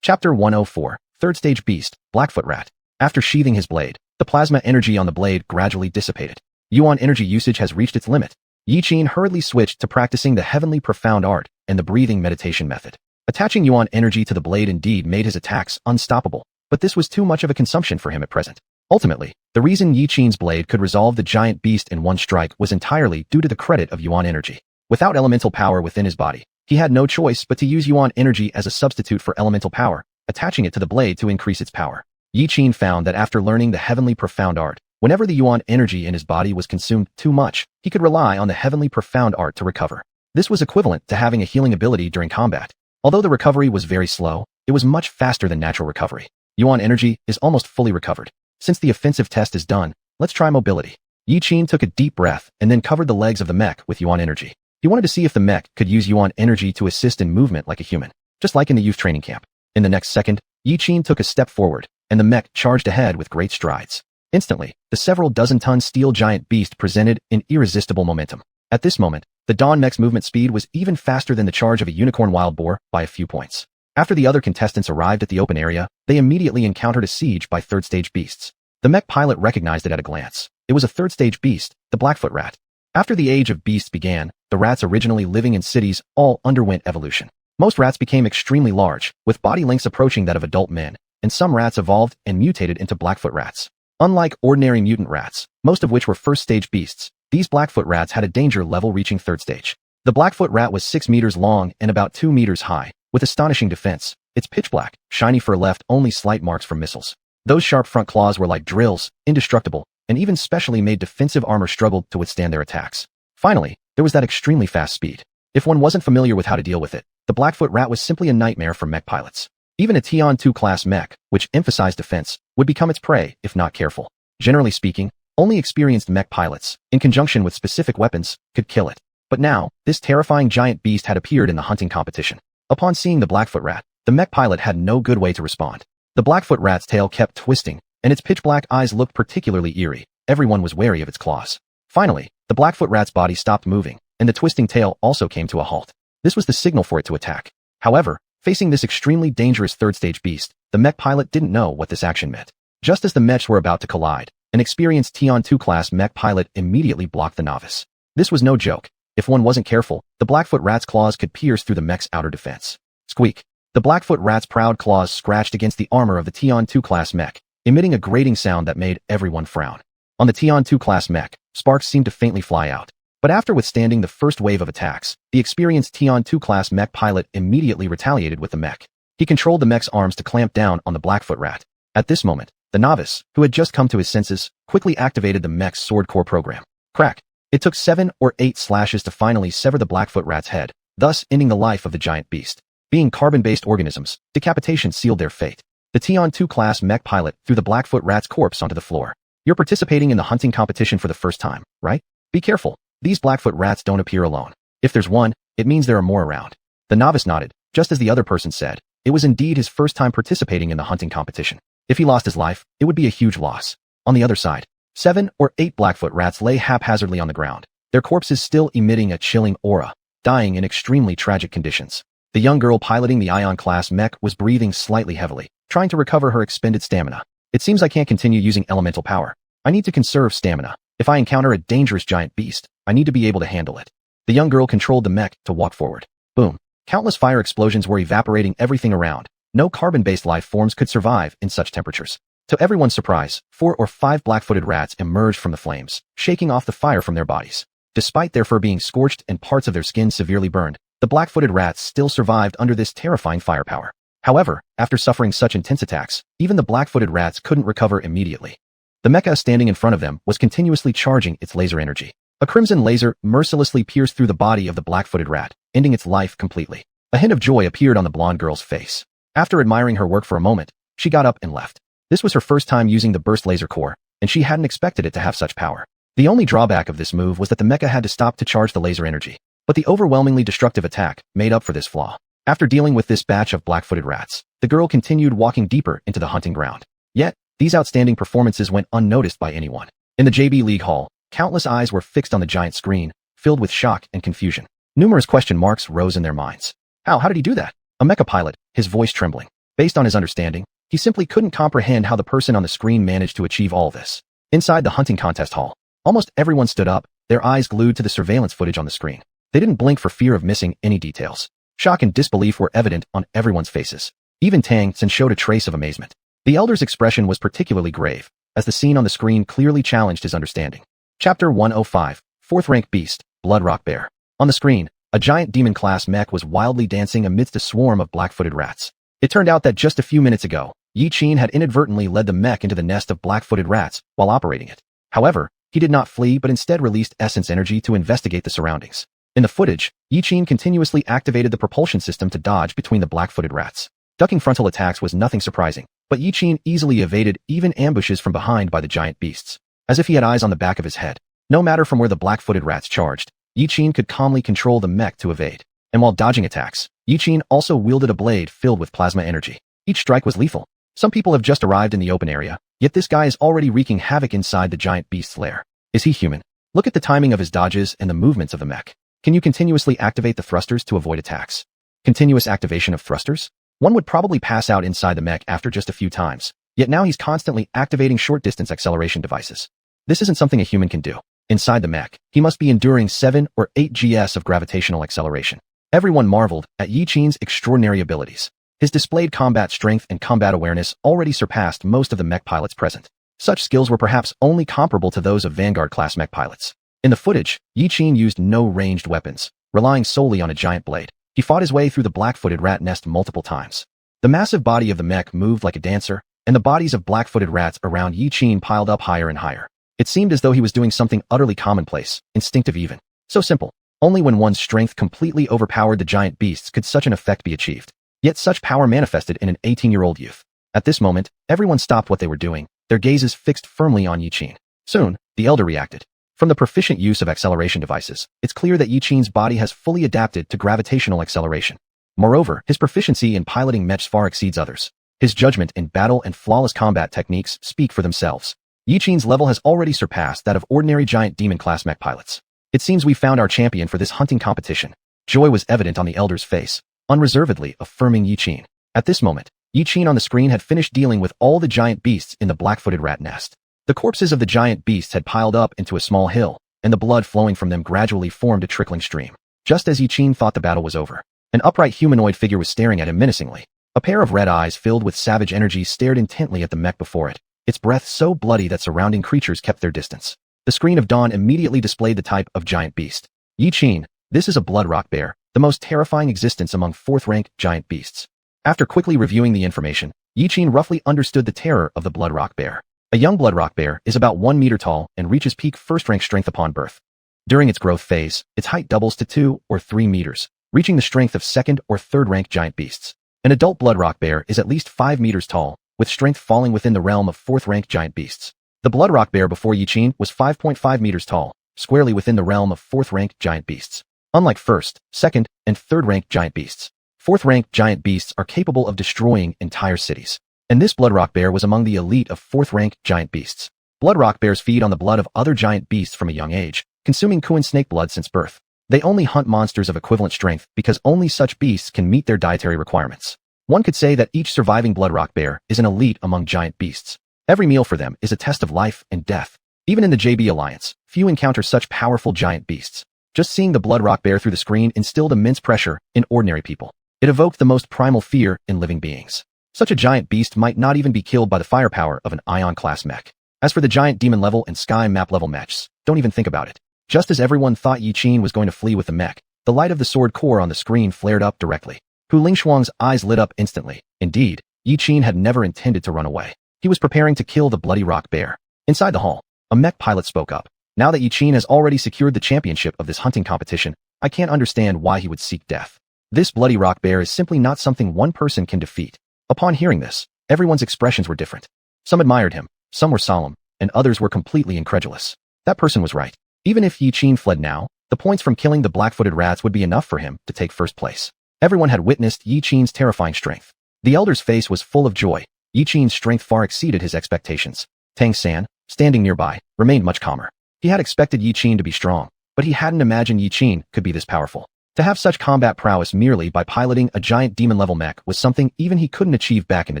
Chapter 104, Third Stage Beast, Blackfoot Rat. After sheathing his blade, the plasma energy on the blade gradually dissipated. Yuan energy usage has reached its limit. Yiqin hurriedly switched to practicing the heavenly profound art and the breathing meditation method. Attaching Yuan energy to the blade indeed made his attacks unstoppable, but this was too much of a consumption for him at present. Ultimately, the reason Yiqin's blade could resolve the giant beast in one strike was entirely due to the credit of Yuan energy. Without elemental power within his body, he had no choice but to use Yuan energy as a substitute for elemental power, attaching it to the blade to increase its power. Yiqin found that after learning the heavenly profound art, whenever the Yuan energy in his body was consumed too much, he could rely on the heavenly profound art to recover. This was equivalent to having a healing ability during combat. Although the recovery was very slow, it was much faster than natural recovery. Yuan energy is almost fully recovered. Since the offensive test is done, let's try mobility. Yiqin took a deep breath and then covered the legs of the mech with Yuan energy. He wanted to see if the mech could use Yuan energy to assist in movement like a human, just like in the youth training camp. In the next second, Yiqin took a step forward, and the mech charged ahead with great strides. Instantly, the several dozen-ton steel giant beast presented an irresistible momentum. At this moment, the Dawn Mech's movement speed was even faster than the charge of a unicorn wild boar by a few points. After the other contestants arrived at the open area, they immediately encountered a siege by third-stage beasts. The mech pilot recognized it at a glance. It was a third-stage beast, the Blackfoot Rat. After the age of beasts began, the rats originally living in cities all underwent evolution. Most rats became extremely large, with body lengths approaching that of adult men, and some rats evolved and mutated into Blackfoot rats. Unlike ordinary mutant rats, most of which were first-stage beasts, these Blackfoot rats had a danger level reaching third stage. The Blackfoot rat was 6 meters long and about 2 meters high, with astonishing defense. Its pitch black, shiny fur left only slight marks from missiles. Those sharp front claws were like drills, indestructible, and even specially made defensive armor struggled to withstand their attacks. Finally, there was that extremely fast speed. If one wasn't familiar with how to deal with it, the Blackfoot rat was simply a nightmare for mech pilots. Even a Tian 2 class mech, which emphasized defense, would become its prey if not careful. Generally speaking, only experienced mech pilots, in conjunction with specific weapons, could kill it. But now, this terrifying giant beast had appeared in the hunting competition. Upon seeing the Blackfoot rat, the mech pilot had no good way to respond. The Blackfoot rat's tail kept twisting, and its pitch-black eyes looked particularly eerie. Everyone was wary of its claws. Finally, the Blackfoot rat's body stopped moving, and the twisting tail also came to a halt. This was the signal for it to attack. However, facing this extremely dangerous third-stage beast, the mech pilot didn't know what this action meant. Just as the mechs were about to collide, an experienced Tian 2 class mech pilot immediately blocked the novice. This was no joke. If one wasn't careful, the Blackfoot rat's claws could pierce through the mech's outer defense. Squeak. The Blackfoot rat's proud claws scratched against the armor of the Tian 2 class mech, emitting a grating sound that made everyone frown. On the Tian 2 class mech, sparks seemed to faintly fly out. But after withstanding the first wave of attacks, the experienced Tian 2 class mech pilot immediately retaliated with the mech. He controlled the mech's arms to clamp down on the Blackfoot rat. At this moment, the novice, who had just come to his senses, quickly activated the mech's sword core program. Crack. It took 7 or 8 slashes to finally sever the Blackfoot rat's head, thus ending the life of the giant beast. Being carbon-based organisms, decapitation sealed their fate. The Tian 2 class mech pilot threw the Blackfoot rat's corpse onto the floor. You're participating in the hunting competition for the first time, right? Be careful. These Blackfoot rats don't appear alone. If there's one, it means there are more around. The novice nodded, just as the other person said. It was indeed his first time participating in the hunting competition. If he lost his life, it would be a huge loss. On the other side, 7 or 8 Blackfoot rats lay haphazardly on the ground, their corpses still emitting a chilling aura, dying in extremely tragic conditions. The young girl piloting the Ion-class mech was breathing slightly heavily, trying to recover her expended stamina. It seems I can't continue using elemental power. I need to conserve stamina. If I encounter a dangerous giant beast, I need to be able to handle it. The young girl controlled the mech to walk forward. Boom. Countless fire explosions were evaporating everything around. No carbon-based life forms could survive in such temperatures. To everyone's surprise, 4 or 5 black-footed rats emerged from the flames, shaking off the fire from their bodies. Despite their fur being scorched and parts of their skin severely burned, the black-footed rats still survived under this terrifying firepower. However, after suffering such intense attacks, even the black-footed rats couldn't recover immediately. The mecha standing in front of them was continuously charging its laser energy. A crimson laser mercilessly pierced through the body of the black-footed rat, ending its life completely. A hint of joy appeared on the blonde girl's face. After admiring her work for a moment, she got up and left. This was her first time using the burst laser core, and she hadn't expected it to have such power. The only drawback of this move was that the mecha had to stop to charge the laser energy. But the overwhelmingly destructive attack made up for this flaw. After dealing with this batch of black-footed rats, the girl continued walking deeper into the hunting ground. Yet, these outstanding performances went unnoticed by anyone. In the JB League Hall, countless eyes were fixed on the giant screen, filled with shock and confusion. Numerous question marks rose in their minds. How did he do that? A mecha pilot, his voice trembling. Based on his understanding, he simply couldn't comprehend how the person on the screen managed to achieve all this. Inside the hunting contest hall, almost everyone stood up, their eyes glued to the surveillance footage on the screen. They didn't blink for fear of missing any details. Shock and disbelief were evident on everyone's faces. Even Tang Xin showed a trace of amazement. The elder's expression was particularly grave, as the scene on the screen clearly challenged his understanding. Chapter 105, 4th Rank Beast, Blood Rock Bear. On the screen, a giant demon-class mech was wildly dancing amidst a swarm of black-footed rats. It turned out that just a few minutes ago, Yi-Qin had inadvertently led the mech into the nest of black-footed rats while operating it. However, he did not flee but instead released essence energy to investigate the surroundings. In the footage, Yi-Qin continuously activated the propulsion system to dodge between the black-footed rats. Ducking frontal attacks was nothing surprising, but Yi-Qin easily evaded even ambushes from behind by the giant beasts, as if he had eyes on the back of his head. No matter from where the black-footed rats charged, Yi-Qin could calmly control the mech to evade. And while dodging attacks, Yi-Qin also wielded a blade filled with plasma energy. Each strike was lethal. Some people have just arrived in the open area, yet this guy is already wreaking havoc inside the giant beast's lair. Is he human? Look at the timing of his dodges and the movements of the mech. Can you continuously activate the thrusters to avoid attacks? Continuous activation of thrusters? One would probably pass out inside the mech after just a few times, yet now he's constantly activating short-distance acceleration devices. This isn't something a human can do. Inside the mech, he must be enduring 7 or 8 gs of gravitational acceleration. Everyone marveled at Yi-Qin's extraordinary abilities. His displayed combat strength and combat awareness already surpassed most of the mech pilots present. Such skills were perhaps only comparable to those of Vanguard-class mech pilots. In the footage, Yi-Qin used no ranged weapons, relying solely on a giant blade. He fought his way through the black-footed rat nest multiple times. The massive body of the mech moved like a dancer, and the bodies of black-footed rats around Yi-Qin piled up higher and higher. It seemed as though he was doing something utterly commonplace, instinctive even. So simple. Only when one's strength completely overpowered the giant beasts could such an effect be achieved. Yet such power manifested in an 18-year-old youth. At this moment, everyone stopped what they were doing, their gazes fixed firmly on Yi-Qin. Soon, the elder reacted. From the proficient use of acceleration devices, it's clear that Yi-Qin's body has fully adapted to gravitational acceleration. Moreover, his proficiency in piloting mechs far exceeds others. His judgment in battle and flawless combat techniques speak for themselves. Yi-Qin's level has already surpassed that of ordinary giant demon-class mech pilots. It seems we found our champion for this hunting competition. Joy was evident on the elder's face, unreservedly affirming Yi-Qin. At this moment, Yi-Qin on the screen had finished dealing with all the giant beasts in the black-footed rat nest. The corpses of the giant beasts had piled up into a small hill, and the blood flowing from them gradually formed a trickling stream. Just as Yi-Qin thought the battle was over, an upright humanoid figure was staring at him menacingly. A pair of red eyes filled with savage energy stared intently at the mech before it, its breath so bloody that surrounding creatures kept their distance. The screen of dawn immediately displayed the type of giant beast. Yi-Qin, this is a blood rock bear, the most terrifying existence among 4th-rank giant beasts. After quickly reviewing the information, Yi-Qin roughly understood the terror of the blood rock bear. A young blood rock bear is about 1 meter tall and reaches peak 1st-rank strength upon birth. During its growth phase, its height doubles to 2 or 3 meters, reaching the strength of 2nd or 3rd-rank giant beasts. An adult blood rock bear is at least 5 meters tall, with strength falling within the realm of 4th-rank giant beasts. The blood rock bear before Yi-Qin was 5.5 meters tall, squarely within the realm of 4th-rank giant beasts. Unlike 1st, 2nd, and 3rd-rank giant beasts, 4th-rank giant beasts are capable of destroying entire cities. And this blood rock bear was among the elite of 4th-rank giant beasts. Blood rock bears feed on the blood of other giant beasts from a young age, consuming Kuan snake blood since birth. They only hunt monsters of equivalent strength because only such beasts can meet their dietary requirements. One could say that each surviving blood rock bear is an elite among giant beasts. Every meal for them is a test of life and death. Even in the JB Alliance, few encounter such powerful giant beasts. Just seeing the blood rock bear through the screen instilled immense pressure in ordinary people. It evoked the most primal fear in living beings. Such a giant beast might not even be killed by the firepower of an Ion-class mech. As for the giant demon level and sky map level mechs, don't even think about it. Just as everyone thought Yi-Qin was going to flee with the mech, the light of the sword core on the screen flared up directly. Hu Lingshuang's eyes lit up instantly. Indeed, Yi Qin had never intended to run away. He was preparing to kill the bloody rock bear. Inside the hall, a mech pilot spoke up. Now that Yi Qin has already secured the championship of this hunting competition, I can't understand why he would seek death. This bloody rock bear is simply not something one person can defeat. Upon hearing this, everyone's expressions were different. Some admired him, some were solemn, and others were completely incredulous. That person was right. Even if Yi Qin fled now, the points from killing the black-footed rats would be enough for him to take first place. Everyone had witnessed Yi Qin's terrifying strength. The elder's face was full of joy. Yi Qin's strength far exceeded his expectations. Tang San, standing nearby, remained much calmer. He had expected Yi Qin to be strong, but he hadn't imagined Yi Qin could be this powerful. To have such combat prowess merely by piloting a giant demon-level mech was something even he couldn't achieve back in the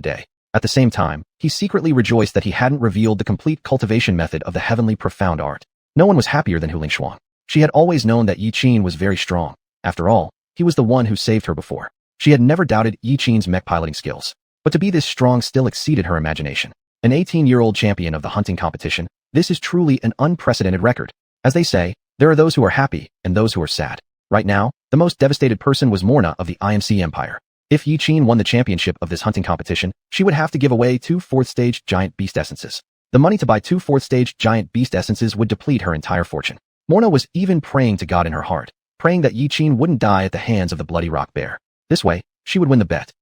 day. At the same time, he secretly rejoiced that he hadn't revealed the complete cultivation method of the heavenly profound art. No one was happier than Hu Lingshuang. She had always known that Yi Qin was very strong. After all, he was the one who saved her before. She had never doubted Yi Qin's mech piloting skills. But to be this strong still exceeded her imagination. An 18-year-old champion of the hunting competition, this is truly an unprecedented record. As they say, there are those who are happy and those who are sad. Right now, the most devastated person was Morna of the IMC Empire. If Yi Qin won the championship of this hunting competition, she would have to give away 2 4th-stage giant beast essences. The money to buy 2 4th-stage giant beast essences would deplete her entire fortune. Morna was even praying to God in her heart, praying that Yi Qin wouldn't die at the hands of the bloody rock bear. This way, she would win the bet.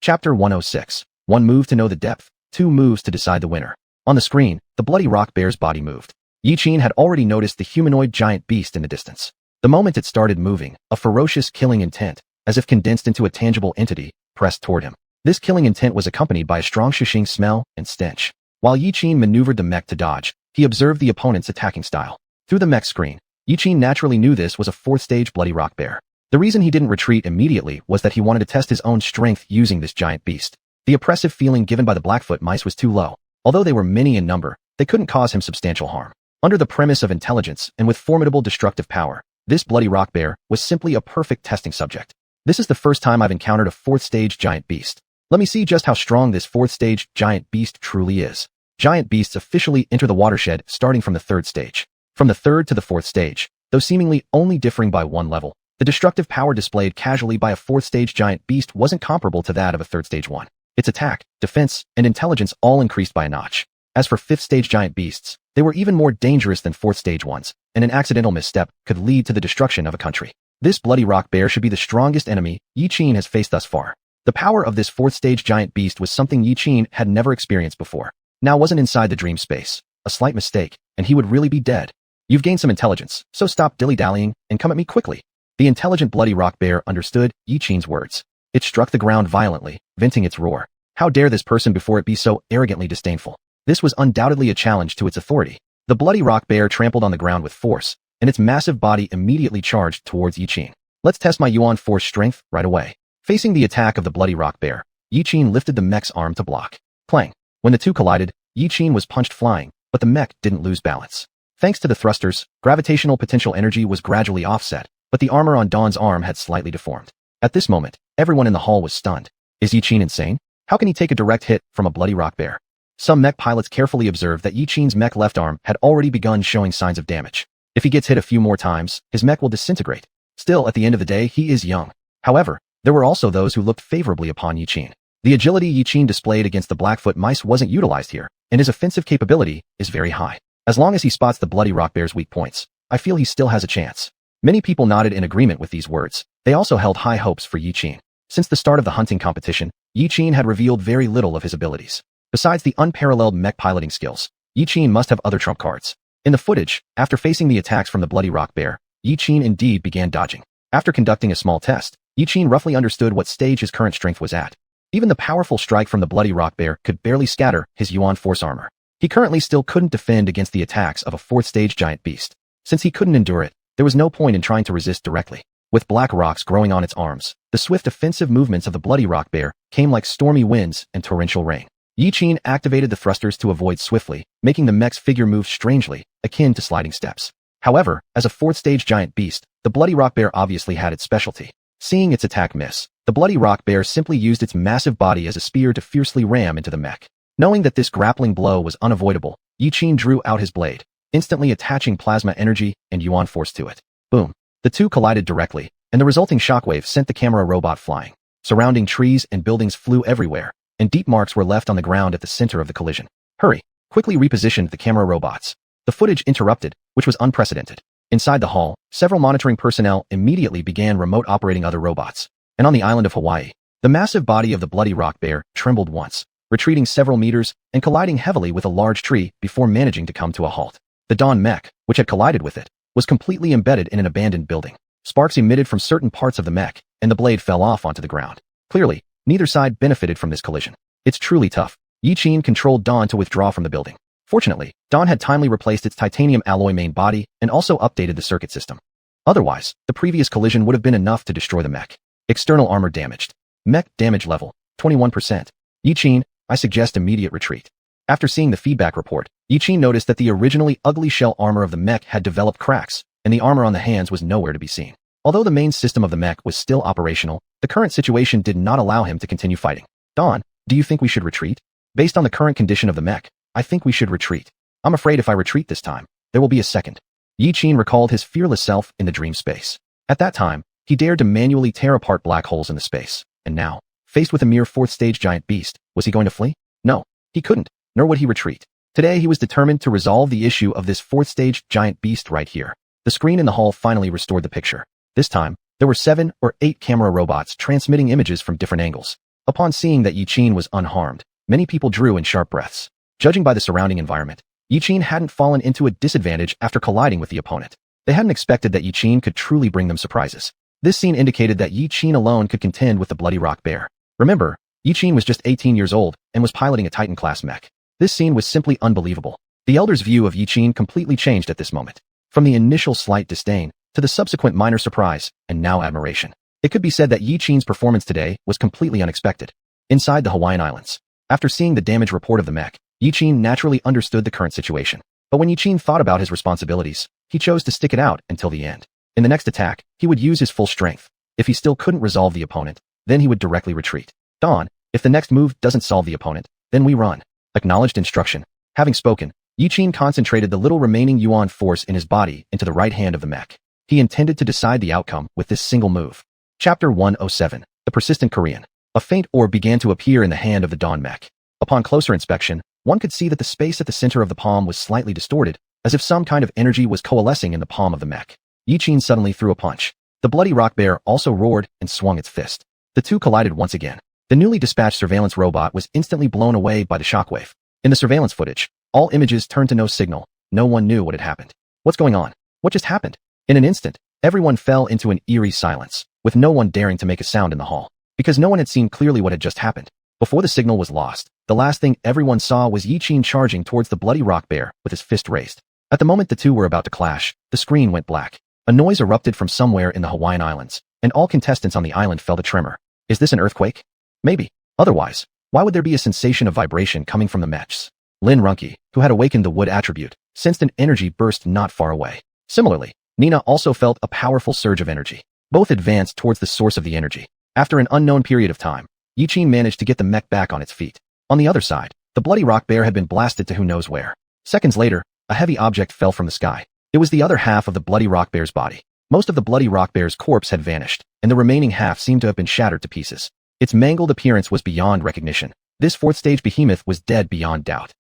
Chapter 106. 1 move to know the depth, 2 moves to decide the winner. On the screen, the bloody rock bear's body moved. Yi Qin had already noticed the humanoid giant beast in the distance. The moment it started moving, a ferocious killing intent, as if condensed into a tangible entity, pressed toward him. This killing intent was accompanied by a strong xiuxian smell and stench. While Yi Qin maneuvered the mech to dodge, he observed the opponent's attacking style. Through the mech screen, Yi Qin naturally knew this was a 4th-stage bloody rock bear. The reason he didn't retreat immediately was that he wanted to test his own strength using this giant beast. The oppressive feeling given by the Blackfoot mice was too low. Although they were many in number, they couldn't cause him substantial harm. Under the premise of intelligence and with formidable destructive power, this bloody rock bear was simply a perfect testing subject. This is the first time I've encountered a 4th-stage giant beast. Let me see just how strong this 4th-stage giant beast truly is. Giant beasts officially enter the watershed starting from the 3rd stage. From the 3rd to the 4th stage, though seemingly only differing by 1 level, the destructive power displayed casually by a 4th-stage giant beast wasn't comparable to that of a 3rd-stage one. Its attack, defense, and intelligence all increased by a notch. As for 5th-stage giant beasts, they were even more dangerous than 4th-stage ones, and an accidental misstep could lead to the destruction of a country. This bloody rock bear should be the strongest enemy Yi Qin has faced thus far. The power of this 4th-stage giant beast was something Yi Qin had never experienced before. Now wasn't inside the dream space. A slight mistake, and he would really be dead. You've gained some intelligence, so stop dilly-dallying and come at me quickly. The intelligent bloody rock bear understood Yi Qin's words. It struck the ground violently, venting its roar. How dare this person before it be so arrogantly disdainful? This was undoubtedly a challenge to its authority. The bloody rock bear trampled on the ground with force, and its massive body immediately charged towards Yi Qin. Let's test my Yuan force strength right away. Facing the attack of the bloody rock bear, Yi Qin lifted the mech's arm to block. Clang. When the two collided, Yi Qin was punched flying, but the mech didn't lose balance. Thanks to the thrusters, gravitational potential energy was gradually offset, but the armor on Dawn's arm had slightly deformed. At this moment, everyone in the hall was stunned. Is Yi Qin insane? How can he take a direct hit from a bloody rock bear? Some mech pilots carefully observed that Yi Qin's mech left arm had already begun showing signs of damage. If he gets hit a few more times, his mech will disintegrate. Still, at the end of the day, he is young. However, there were also those who looked favorably upon Yi Qin. The agility Yi Qin displayed against the Blackfoot mice wasn't utilized here, and his offensive capability is very high. As long as he spots the bloody rock bear's weak points, I feel he still has a chance. Many people nodded in agreement with these words. They also held high hopes for Yi Qin. Since the start of the hunting competition, Yi Qin had revealed very little of his abilities. Besides the unparalleled mech piloting skills, Yi Qin must have other trump cards. In the footage, after facing the attacks from the bloody rock bear, Yi Qin indeed began dodging. After conducting a small test, Yi Qin roughly understood what stage his current strength was at. Even the powerful strike from the bloody rock bear could barely scatter his Yuan force armor. He currently still couldn't defend against the attacks of a 4th-stage giant beast. Since he couldn't endure it, there was no point in trying to resist directly. With black rocks growing on its arms, the swift offensive movements of the bloody rock bear came like stormy winds and torrential rain. Yi Qin activated the thrusters to avoid swiftly, making the mech's figure move strangely, akin to sliding steps. However, as a 4th-stage giant beast, the bloody rock bear obviously had its specialty. Seeing its attack miss, the bloody rock bear simply used its massive body as a spear to fiercely ram into the mech. Knowing that this grappling blow was unavoidable, Yi Qin drew out his blade, instantly attaching plasma energy and Yuan force to it. Boom. The two collided directly, and the resulting shockwave sent the camera robot flying. Surrounding trees and buildings flew everywhere, and deep marks were left on the ground at the center of the collision. Hurry! Quickly repositioned the camera robots. The footage interrupted, which was unprecedented. Inside the hall, several monitoring personnel immediately began remote operating other robots. And on the island of Hawaii, the massive body of the bloody rock bear trembled once, retreating several meters and colliding heavily with a large tree before managing to come to a halt. The Dawn Mech, which had collided with it, was completely embedded in an abandoned building. Sparks emitted from certain parts of the mech, and the blade fell off onto the ground. Clearly, neither side benefited from this collision. It's truly tough. Yiqin controlled Dawn to withdraw from the building. Fortunately, Dawn had timely replaced its titanium alloy main body and also updated the circuit system. Otherwise, the previous collision would have been enough to destroy the mech. External armor damaged. Mech damage level, 21%. Yiqin, I suggest immediate retreat. After seeing the feedback report, Yiqin noticed that the originally ugly shell armor of the mech had developed cracks, and the armor on the hands was nowhere to be seen. Although the main system of the mech was still operational, the current situation did not allow him to continue fighting. Dawn, do you think we should retreat? Based on the current condition of the mech, I think we should retreat. I'm afraid if I retreat this time, there will be a second. Yiqin recalled his fearless self in the dream space. At that time, he dared to manually tear apart black holes in the space, and now, faced with a mere fourth-stage giant beast, was he going to flee? No, he couldn't, nor would he retreat. Today he was determined to resolve the issue of this fourth-stage giant beast right here. The screen in the hall finally restored the picture. This time, there were 7 or 8 camera robots transmitting images from different angles. Upon seeing that Yiqin was unharmed, many people drew in sharp breaths. Judging by the surrounding environment, Yiqin hadn't fallen into a disadvantage after colliding with the opponent. They hadn't expected that Yiqin could truly bring them surprises. This scene indicated that Yiqin alone could contend with the bloody rock bear. Remember, Yiqin was just 18 years old and was piloting a Titan-class mech. This scene was simply unbelievable. The Elder's view of Yiqin completely changed at this moment. From the initial slight disdain, to the subsequent minor surprise, and now admiration. It could be said that Yiqin's performance today was completely unexpected. Inside the Hawaiian Islands, after seeing the damage report of the mech, Yiqin naturally understood the current situation. But when Yiqin thought about his responsibilities, he chose to stick it out until the end. In the next attack, he would use his full strength. If he still couldn't resolve the opponent, then he would directly retreat. Dawn, if the next move doesn't solve the opponent, then we run. Acknowledged instruction. Having spoken, Yiqin concentrated the little remaining yuan force in his body into the right hand of the mech. He intended to decide the outcome with this single move. Chapter 107. The Persistent Korean. A faint orb began to appear in the hand of the Dawn mech. Upon closer inspection, one could see that the space at the center of the palm was slightly distorted, as if some kind of energy was coalescing in the palm of the mech. Yiqin suddenly threw a punch. The bloody rock bear also roared and swung its fist. The two collided once again. The newly dispatched surveillance robot was instantly blown away by the shockwave. In the surveillance footage, all images turned to no signal. No one knew what had happened. What's going on? What just happened? In an instant, everyone fell into an eerie silence, with no one daring to make a sound in the hall, because no one had seen clearly what had just happened. Before the signal was lost, the last thing everyone saw was Yiqin charging towards the bloody rock bear with his fist raised. At the moment the two were about to clash, the screen went black. A noise erupted from somewhere in the Hawaiian Islands, and all contestants on the island felt a tremor. Is this an earthquake? Maybe. Otherwise, why would there be a sensation of vibration coming from the mechs? Lin Runke, who had awakened the wood attribute, sensed an energy burst not far away. Similarly, Nina also felt a powerful surge of energy. Both advanced towards the source of the energy. After an unknown period of time, Yiqin managed to get the mech back on its feet. On the other side, the bloody rock bear had been blasted to who knows where. Seconds later, a heavy object fell from the sky. It was the other half of the bloody rock bear's body. Most of the bloody rock bear's corpse had vanished, and the remaining half seemed to have been shattered to pieces. Its mangled appearance was beyond recognition. This fourth-stage behemoth was dead beyond doubt.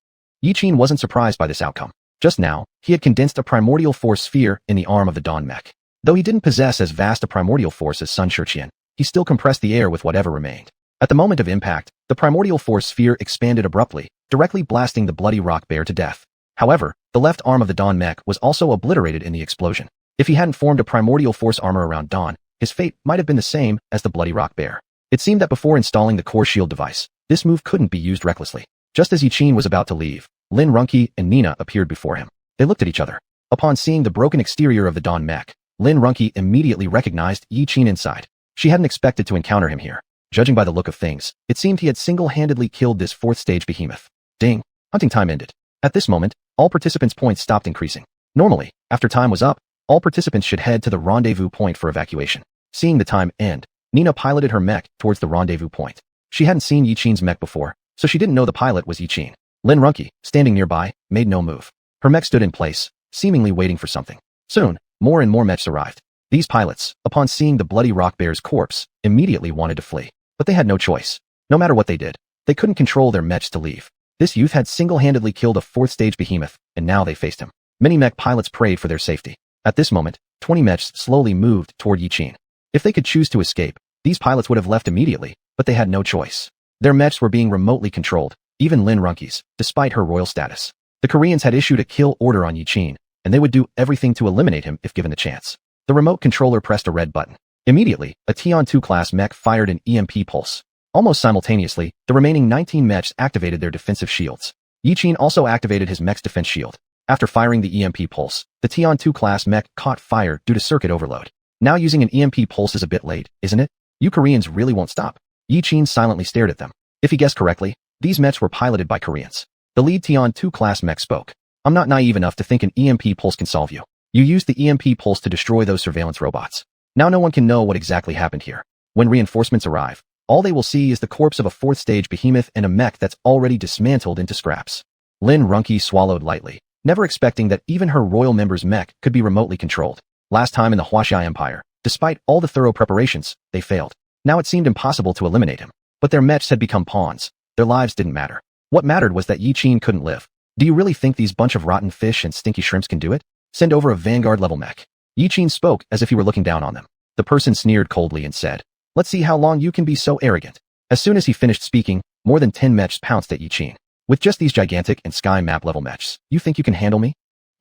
Yiqin wasn't surprised by this outcome. Just now, he had condensed a primordial force sphere in the arm of the Dawn mech. Though he didn't possess as vast a primordial force as Sun xiuxian, he still compressed the air with whatever remained. At the moment of impact, the primordial force sphere expanded abruptly, directly blasting the bloody rock bear to death. However, the left arm of the Dawn mech was also obliterated in the explosion. If he hadn't formed a primordial force armor around Dawn, his fate might have been the same as the bloody rock bear. It seemed that before installing the core shield device, this move couldn't be used recklessly. Just as Yiqin was about to leave, Lin Runke and Nina appeared before him. They looked at each other. Upon seeing the broken exterior of the Dawn mech, Lin Runke immediately recognized Yiqin inside. She hadn't expected to encounter him here. Judging by the look of things, it seemed he had single-handedly killed this fourth-stage behemoth. Ding! Hunting time ended. At this moment, all participants' points stopped increasing. Normally, after time was up, all participants should head to the rendezvous point for evacuation. Seeing the time end, Nina piloted her mech towards the rendezvous point. She hadn't seen Yiqin's mech before, so she didn't know the pilot was Yiqin. Lin Runke, standing nearby, made no move. Her mech stood in place, seemingly waiting for something. Soon, more and more mechs arrived. These pilots, upon seeing the bloody rock bear's corpse, immediately wanted to flee. But they had no choice. No matter what they did, they couldn't control their mechs to leave. This youth had single-handedly killed a 4th-stage behemoth, and now they faced him. Many mech pilots prayed for their safety. At this moment, 20 mechs slowly moved toward Yiqin. If they could choose to escape, these pilots would have left immediately, but they had no choice. Their mechs were being remotely controlled, even Lin Runke's, despite her royal status. The Koreans had issued a kill order on Yiqin, and they would do everything to eliminate him if given the chance. The remote controller pressed a red button. Immediately, a Tian-2 class mech fired an EMP pulse. Almost simultaneously, the remaining 19 mechs activated their defensive shields. Yiqin also activated his mech's defense shield. After firing the EMP pulse, the Tian-2 class mech caught fire due to circuit overload. Now using an EMP pulse is a bit late, isn't it? You Koreans really won't stop. Yiqin silently stared at them. If he guessed correctly, these mechs were piloted by Koreans. The lead Tian-2 class mech spoke. I'm not naive enough to think an EMP pulse can solve you. You used the EMP pulse to destroy those surveillance robots. Now no one can know what exactly happened here. When reinforcements arrive, all they will see is the corpse of a 4th-stage behemoth and a mech that's already dismantled into scraps. Lin Runke swallowed lightly, never expecting that even her royal member's mech could be remotely controlled. Last time in the Wuxia Empire, despite all the thorough preparations, they failed. Now it seemed impossible to eliminate him. But their mechs had become pawns. Their lives didn't matter. What mattered was that Yiqin couldn't live. Do you really think these bunch of rotten fish and stinky shrimps can do it? Send over a Vanguard-level mech. Yiqin spoke as if he were looking down on them. The person sneered coldly and said, let's see how long you can be so arrogant. As soon as he finished speaking, more than 10 mechs pounced at Yiqin. With just these gigantic and sky map-level mechs, you think you can handle me?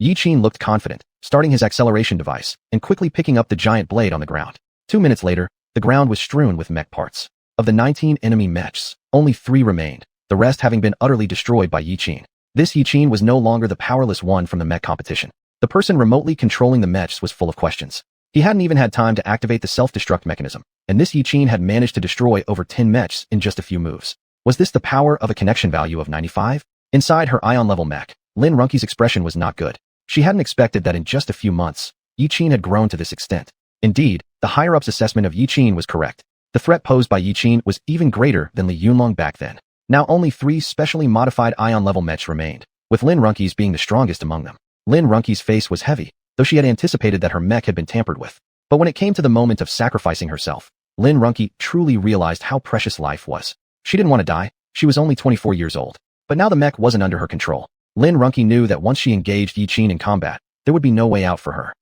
Yiqin looked confident, starting his acceleration device, and quickly picking up the giant blade on the ground. 2 minutes later, the ground was strewn with mech parts. Of the 19 enemy mechs, only 3 remained, the rest having been utterly destroyed by Yiqin. This Yiqin was no longer the powerless one from the mech competition. The person remotely controlling the mechs was full of questions. He hadn't even had time to activate the self-destruct mechanism, and this Yiqin had managed to destroy over 10 mechs in just a few moves. Was this the power of a connection value of 95? Inside her ion-level mech, Lin Runke's expression was not good. She hadn't expected that in just a few months, Yiqin had grown to this extent. Indeed, the higher-ups' assessment of Yiqin was correct. The threat posed by Yiqin was even greater than Li Yunlong back then. Now only 3 specially modified ion-level mechs remained, with Lin Runke's being the strongest among them. Lin Runke's face was heavy, though she had anticipated that her mech had been tampered with. But when it came to the moment of sacrificing herself, Lin Runke truly realized how precious life was. She didn't want to die. She was only 24 years old. But now the mech wasn't under her control. Lin Runke knew that once she engaged Yiqin in combat, there would be no way out for her.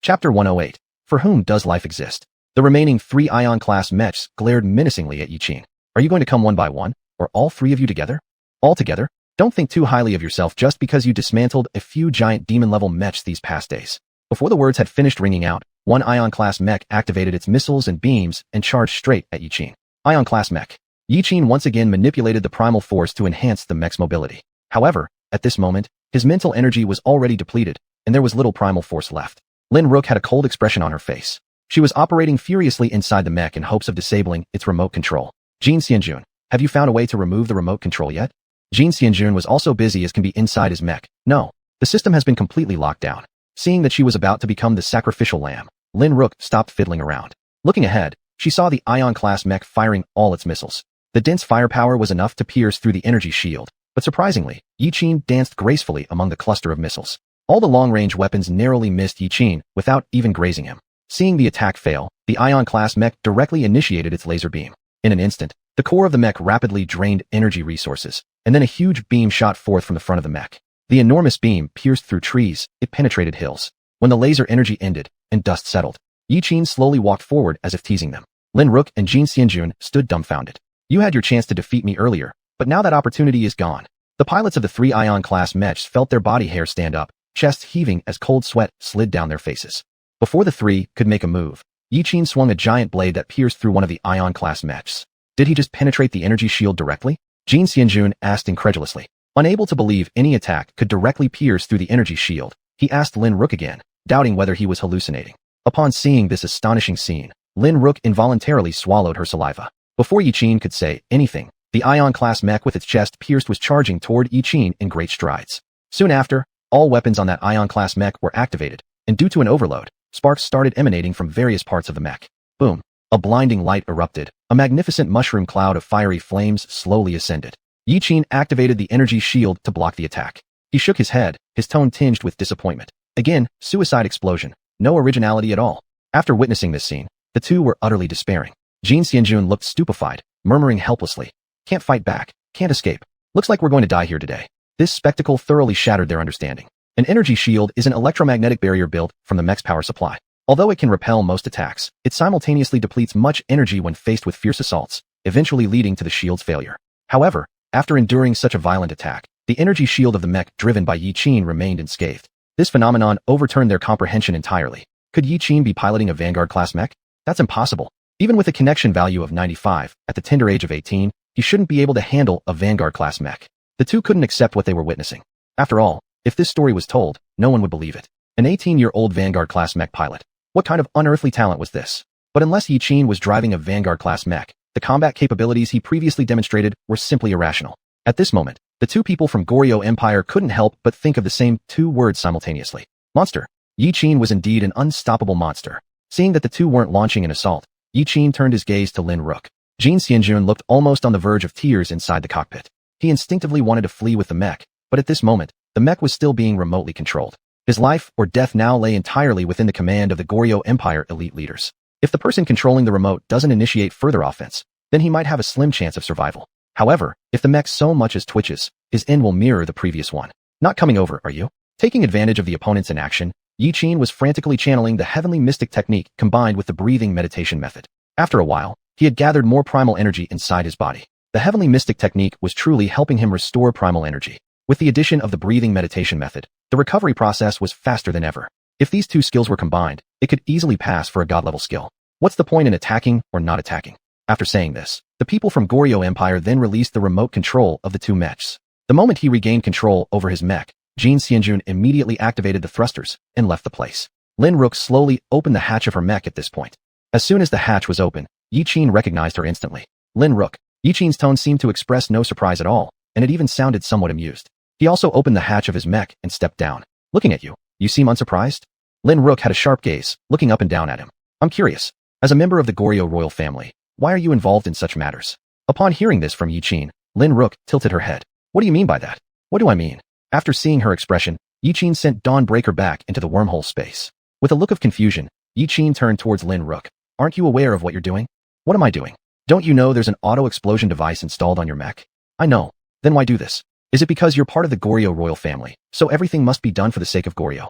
Chapter 108. For whom does life exist? The remaining 3 Ion-class mechs glared menacingly at Yiqin. Are you going to come one by one, or all 3 of you together? All together? Don't think too highly of yourself just because you dismantled a few giant demon-level mechs these past days. Before the words had finished ringing out, one Ion-class mech activated its missiles and beams and charged straight at Yiqin. Ion-class mech. Yiqin once again manipulated the primal force to enhance the mech's mobility. However, at this moment, his mental energy was already depleted, and there was little primal force left. Lin Runke had a cold expression on her face. She was operating furiously inside the mech in hopes of disabling its remote control. Xianxia, have you found a way to remove the remote control yet? Xianxia was also busy as can be inside his mech. No, the system has been completely locked down. Seeing that she was about to become the sacrificial lamb, Lin Runke stopped fiddling around. Looking ahead, she saw the Ion-class mech firing all its missiles. The dense firepower was enough to pierce through the energy shield, but surprisingly, Yiqin danced gracefully among the cluster of missiles. All the long-range weapons narrowly missed Yiqin without even grazing him. Seeing the attack fail, the Ion-class mech directly initiated its laser beam. In an instant, the core of the mech rapidly drained energy resources, and then a huge beam shot forth from the front of the mech. The enormous beam pierced through trees, it penetrated hills. When the laser energy ended, and dust settled, Yiqin slowly walked forward as if teasing them. Lin Runke and Xianxia stood dumbfounded. You had your chance to defeat me earlier, but now that opportunity is gone. The pilots of the 3 Ion-class mechs felt their body hair stand up, chests heaving as cold sweat slid down their faces. Before the 3 could make a move, Yiqin swung a giant blade that pierced through one of the Ion-class mechs. Did he just penetrate the energy shield directly? Xianxia asked incredulously. Unable to believe any attack could directly pierce through the energy shield, he asked Lin Runke again, doubting whether he was hallucinating. Upon seeing this astonishing scene, Lin Runke involuntarily swallowed her saliva. Before Yiqin could say anything, the Ion-class mech with its chest pierced was charging toward Yiqin in great strides. Soon after, all weapons on that Ion-class mech were activated, and due to an overload, sparks started emanating from various parts of the mech. Boom! A blinding light erupted. A magnificent mushroom cloud of fiery flames slowly ascended. Yiqin activated the energy shield to block the attack. He shook his head, his tone tinged with disappointment. Again, suicide explosion. No originality at all. After witnessing this scene, the 2 were utterly despairing. Xianxia looked stupefied, murmuring helplessly. Can't fight back, can't escape. Looks like we're going to die here today. This spectacle thoroughly shattered their understanding. An energy shield is an electromagnetic barrier built from the mech's power supply. Although it can repel most attacks, it simultaneously depletes much energy when faced with fierce assaults, eventually leading to the shield's failure. However, after enduring such a violent attack, the energy shield of the mech driven by Yi Qin remained unscathed. This phenomenon overturned their comprehension entirely. Could Yi Qin be piloting a Vanguard-class mech? That's impossible. Even with a connection value of 95, at the tender age of 18, he shouldn't be able to handle a Vanguard-class mech. The two couldn't accept what they were witnessing. After all, if this story was told, no one would believe it. An 18-year-old Vanguard-class mech pilot. What kind of unearthly talent was this? But unless Yi Qin was driving a Vanguard-class mech, the combat capabilities he previously demonstrated were simply irrational. At this moment, the two people from Goryeo Empire couldn't help but think of the same two words simultaneously. Monster. Yi Qin was indeed an unstoppable monster. Seeing that the two weren't launching an assault, Yi Qin turned his gaze to Lin Rook. Xiuxian looked almost on the verge of tears inside the cockpit. He instinctively wanted to flee with the mech, but at this moment, the mech was still being remotely controlled. His life or death now lay entirely within the command of the Goryeo Empire elite leaders. If the person controlling the remote doesn't initiate further offense, then he might have a slim chance of survival. However, if the mech so much as twitches, his end will mirror the previous one. Not coming over, are you? Taking advantage of the opponent's inaction, Yi Qin was frantically channeling the heavenly mystic technique combined with the breathing meditation method. After a while, he had gathered more primal energy inside his body. The heavenly mystic technique was truly helping him restore primal energy. With the addition of the breathing meditation method, the recovery process was faster than ever. If these two skills were combined, it could easily pass for a god-level skill. What's the point in attacking or not attacking? After saying this, the people from Goryeo Empire then released the remote control of the two mechs. The moment he regained control over his mech, Xiuxian immediately activated the thrusters and left the place. Lin Rook slowly opened the hatch of her mech at this point. As soon as the hatch was open, Yi Qin recognized her instantly. Lin Rook. Yi Qin's tone seemed to express no surprise at all, and it even sounded somewhat amused. He also opened the hatch of his mech and stepped down. Looking at you, you seem unsurprised? Lin Rook had a sharp gaze, looking up and down at him. I'm curious. As a member of the Goryeo royal family, why are you involved in such matters? Upon hearing this from Yi Qin, Lin Rook tilted her head. What do you mean by that? What do I mean? After seeing her expression, Yi Qin sent Dawnbreaker back into the wormhole space. With a look of confusion, Yi Qin turned towards Lin Rook. Aren't you aware of what you're doing? What am I doing? Don't you know there's an auto-explosion device installed on your mech? I know. Then why do this? Is it because you're part of the Goryeo royal family, so everything must be done for the sake of Goryeo?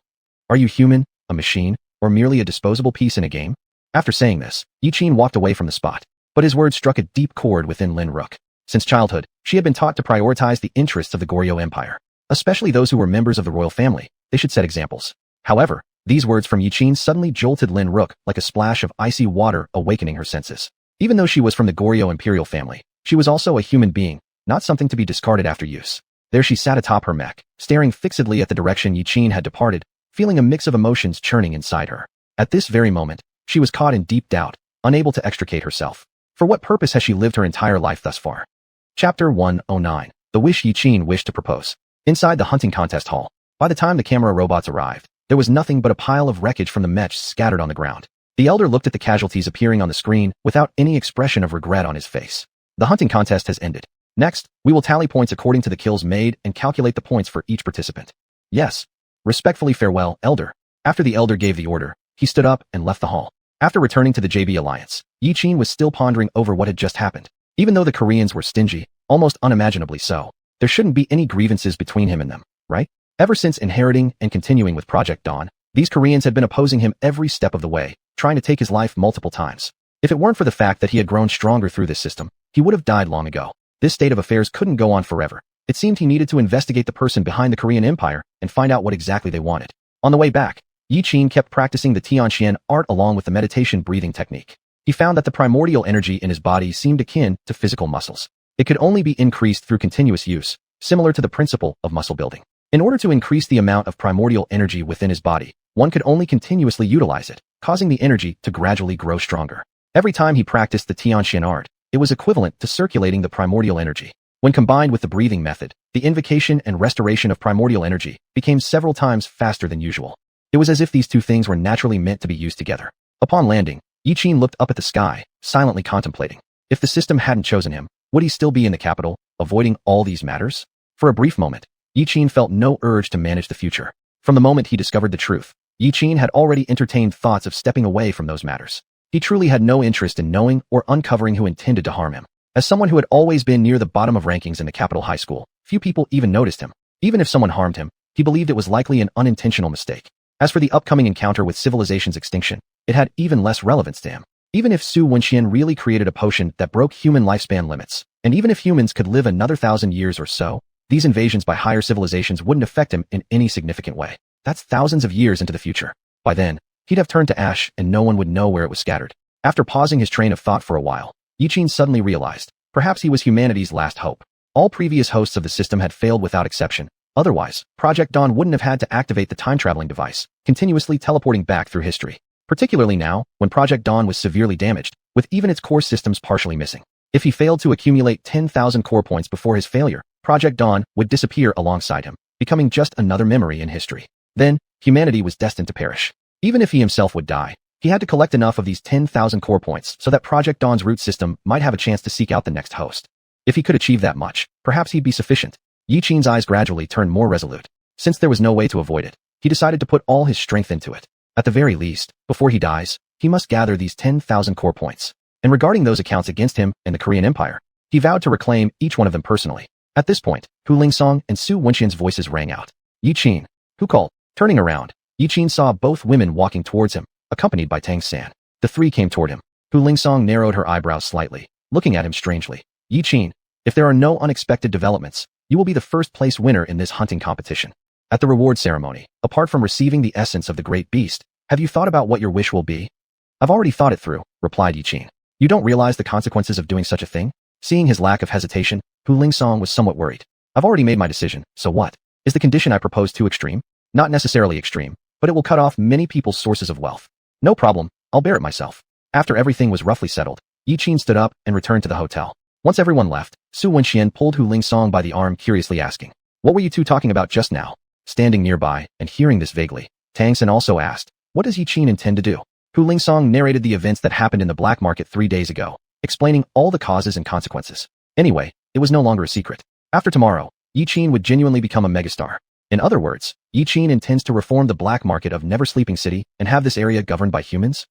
Are you human, a machine, or merely a disposable piece in a game? After saying this, Yi Qin walked away from the spot, but his words struck a deep chord within Lin Rook. Since childhood, she had been taught to prioritize the interests of the Goryeo Empire. Especially those who were members of the royal family, they should set examples. However, these words from Yi Qin suddenly jolted Lin Rook like a splash of icy water, awakening her senses. Even though she was from the Goryeo imperial family, she was also a human being, not something to be discarded after use. There she sat atop her mech, staring fixedly at the direction Yi Qin had departed, feeling a mix of emotions churning inside her. At this very moment, she was caught in deep doubt, unable to extricate herself. For what purpose has she lived her entire life thus far? Chapter 109. The wish Yi Qin wished to propose. Inside the hunting contest hall, by the time the camera robots arrived, there was nothing but a pile of wreckage from the mechs scattered on the ground. The elder looked at the casualties appearing on the screen without any expression of regret on his face. The hunting contest has ended. Next, we will tally points according to the kills made and calculate the points for each participant. Yes. Respectfully farewell, elder. After the elder gave the order, he stood up and left the hall. After returning to the JB Alliance, Yi Qin was still pondering over what had just happened. Even though the Koreans were stingy, almost unimaginably so, there shouldn't be any grievances between him and them, right? Ever since inheriting and continuing with Project Dawn, these Koreans had been opposing him every step of the way, trying to take his life multiple times. If it weren't for the fact that he had grown stronger through this system, he would have died long ago. This state of affairs couldn't go on forever. It seemed he needed to investigate the person behind the Korean Empire and find out what exactly they wanted. On the way back, Yi Qin kept practicing the xianxian art along with the meditation breathing technique. He found that the primordial energy in his body seemed akin to physical muscles. It could only be increased through continuous use, similar to the principle of muscle building. In order to increase the amount of primordial energy within his body, one could only continuously utilize it, causing the energy to gradually grow stronger. Every time he practiced the xianxian art, it was equivalent to circulating the primordial energy. When combined with the breathing method, the invocation and restoration of primordial energy became several times faster than usual. It was as if these two things were naturally meant to be used together. Upon landing, Yi Qin looked up at the sky, silently contemplating. If the system hadn't chosen him, would he still be in the capital, avoiding all these matters? For a brief moment, Yi Qin felt no urge to manage the future. From the moment he discovered the truth, Yi Qin had already entertained thoughts of stepping away from those matters. He truly had no interest in knowing or uncovering who intended to harm him. As someone who had always been near the bottom of rankings in the capital high school, few people even noticed him. Even if someone harmed him, he believed it was likely an unintentional mistake. As for the upcoming encounter with civilization's extinction, it had even less relevance to him. Even if xiuxian really created a potion that broke human lifespan limits, and even if humans could live another 1,000 years or so, these invasions by higher civilizations wouldn't affect him in any significant way. That's thousands of years into the future. By then, he'd have turned to ash and no one would know where it was scattered. After pausing his train of thought for a while, Yiqin suddenly realized, perhaps he was humanity's last hope. All previous hosts of the system had failed without exception. Otherwise, Project Dawn wouldn't have had to activate the time-traveling device, continuously teleporting back through history. Particularly now, when Project Dawn was severely damaged, with even its core systems partially missing. If he failed to accumulate 10,000 core points before his failure, Project Dawn would disappear alongside him, becoming just another memory in history. Then, humanity was destined to perish. Even if he himself would die, he had to collect enough of these 10,000 core points so that Project Dawn's root system might have a chance to seek out the next host. If he could achieve that much, perhaps he'd be sufficient. Yiqin's eyes gradually turned more resolute. Since there was no way to avoid it, he decided to put all his strength into it. At the very least, before he dies, he must gather these 10,000 core points. And regarding those accounts against him and the Korean Empire, he vowed to reclaim each one of them personally. At this point, Hu Lingsong and Su Wenxian's voices rang out. Yiqin, who called? Turning around, Yiqin saw both women walking towards him, accompanied by Tang San. The three came toward him. Hu Lingsong narrowed her eyebrows slightly, looking at him strangely. Yiqin, if there are no unexpected developments, you will be the first-place winner in this hunting competition. At the reward ceremony, apart from receiving the essence of the great beast, have you thought about what your wish will be? I've already thought it through, replied Yiqin. You don't realize the consequences of doing such a thing? Seeing his lack of hesitation, Hu Lingsong was somewhat worried. I've already made my decision, so what? Is the condition I propose too extreme? Not necessarily extreme, but it will cut off many people's sources of wealth. No problem, I'll bear it myself. After everything was roughly settled, Yiqin stood up and returned to the hotel. Once everyone left, Su Wenxian pulled Hu Lingsong by the arm, curiously asking, what were you two talking about just now? Standing nearby, and hearing this vaguely, Tang San also asked, what does Yiqin intend to do? Hu Lingsong narrated the events that happened in the black market 3 days ago, explaining all the causes and consequences. Anyway, it was no longer a secret. After tomorrow, Yiqin would genuinely become a megastar. In other words, Yiqin intends to reform the black market of Never Sleeping City and have this area governed by humans?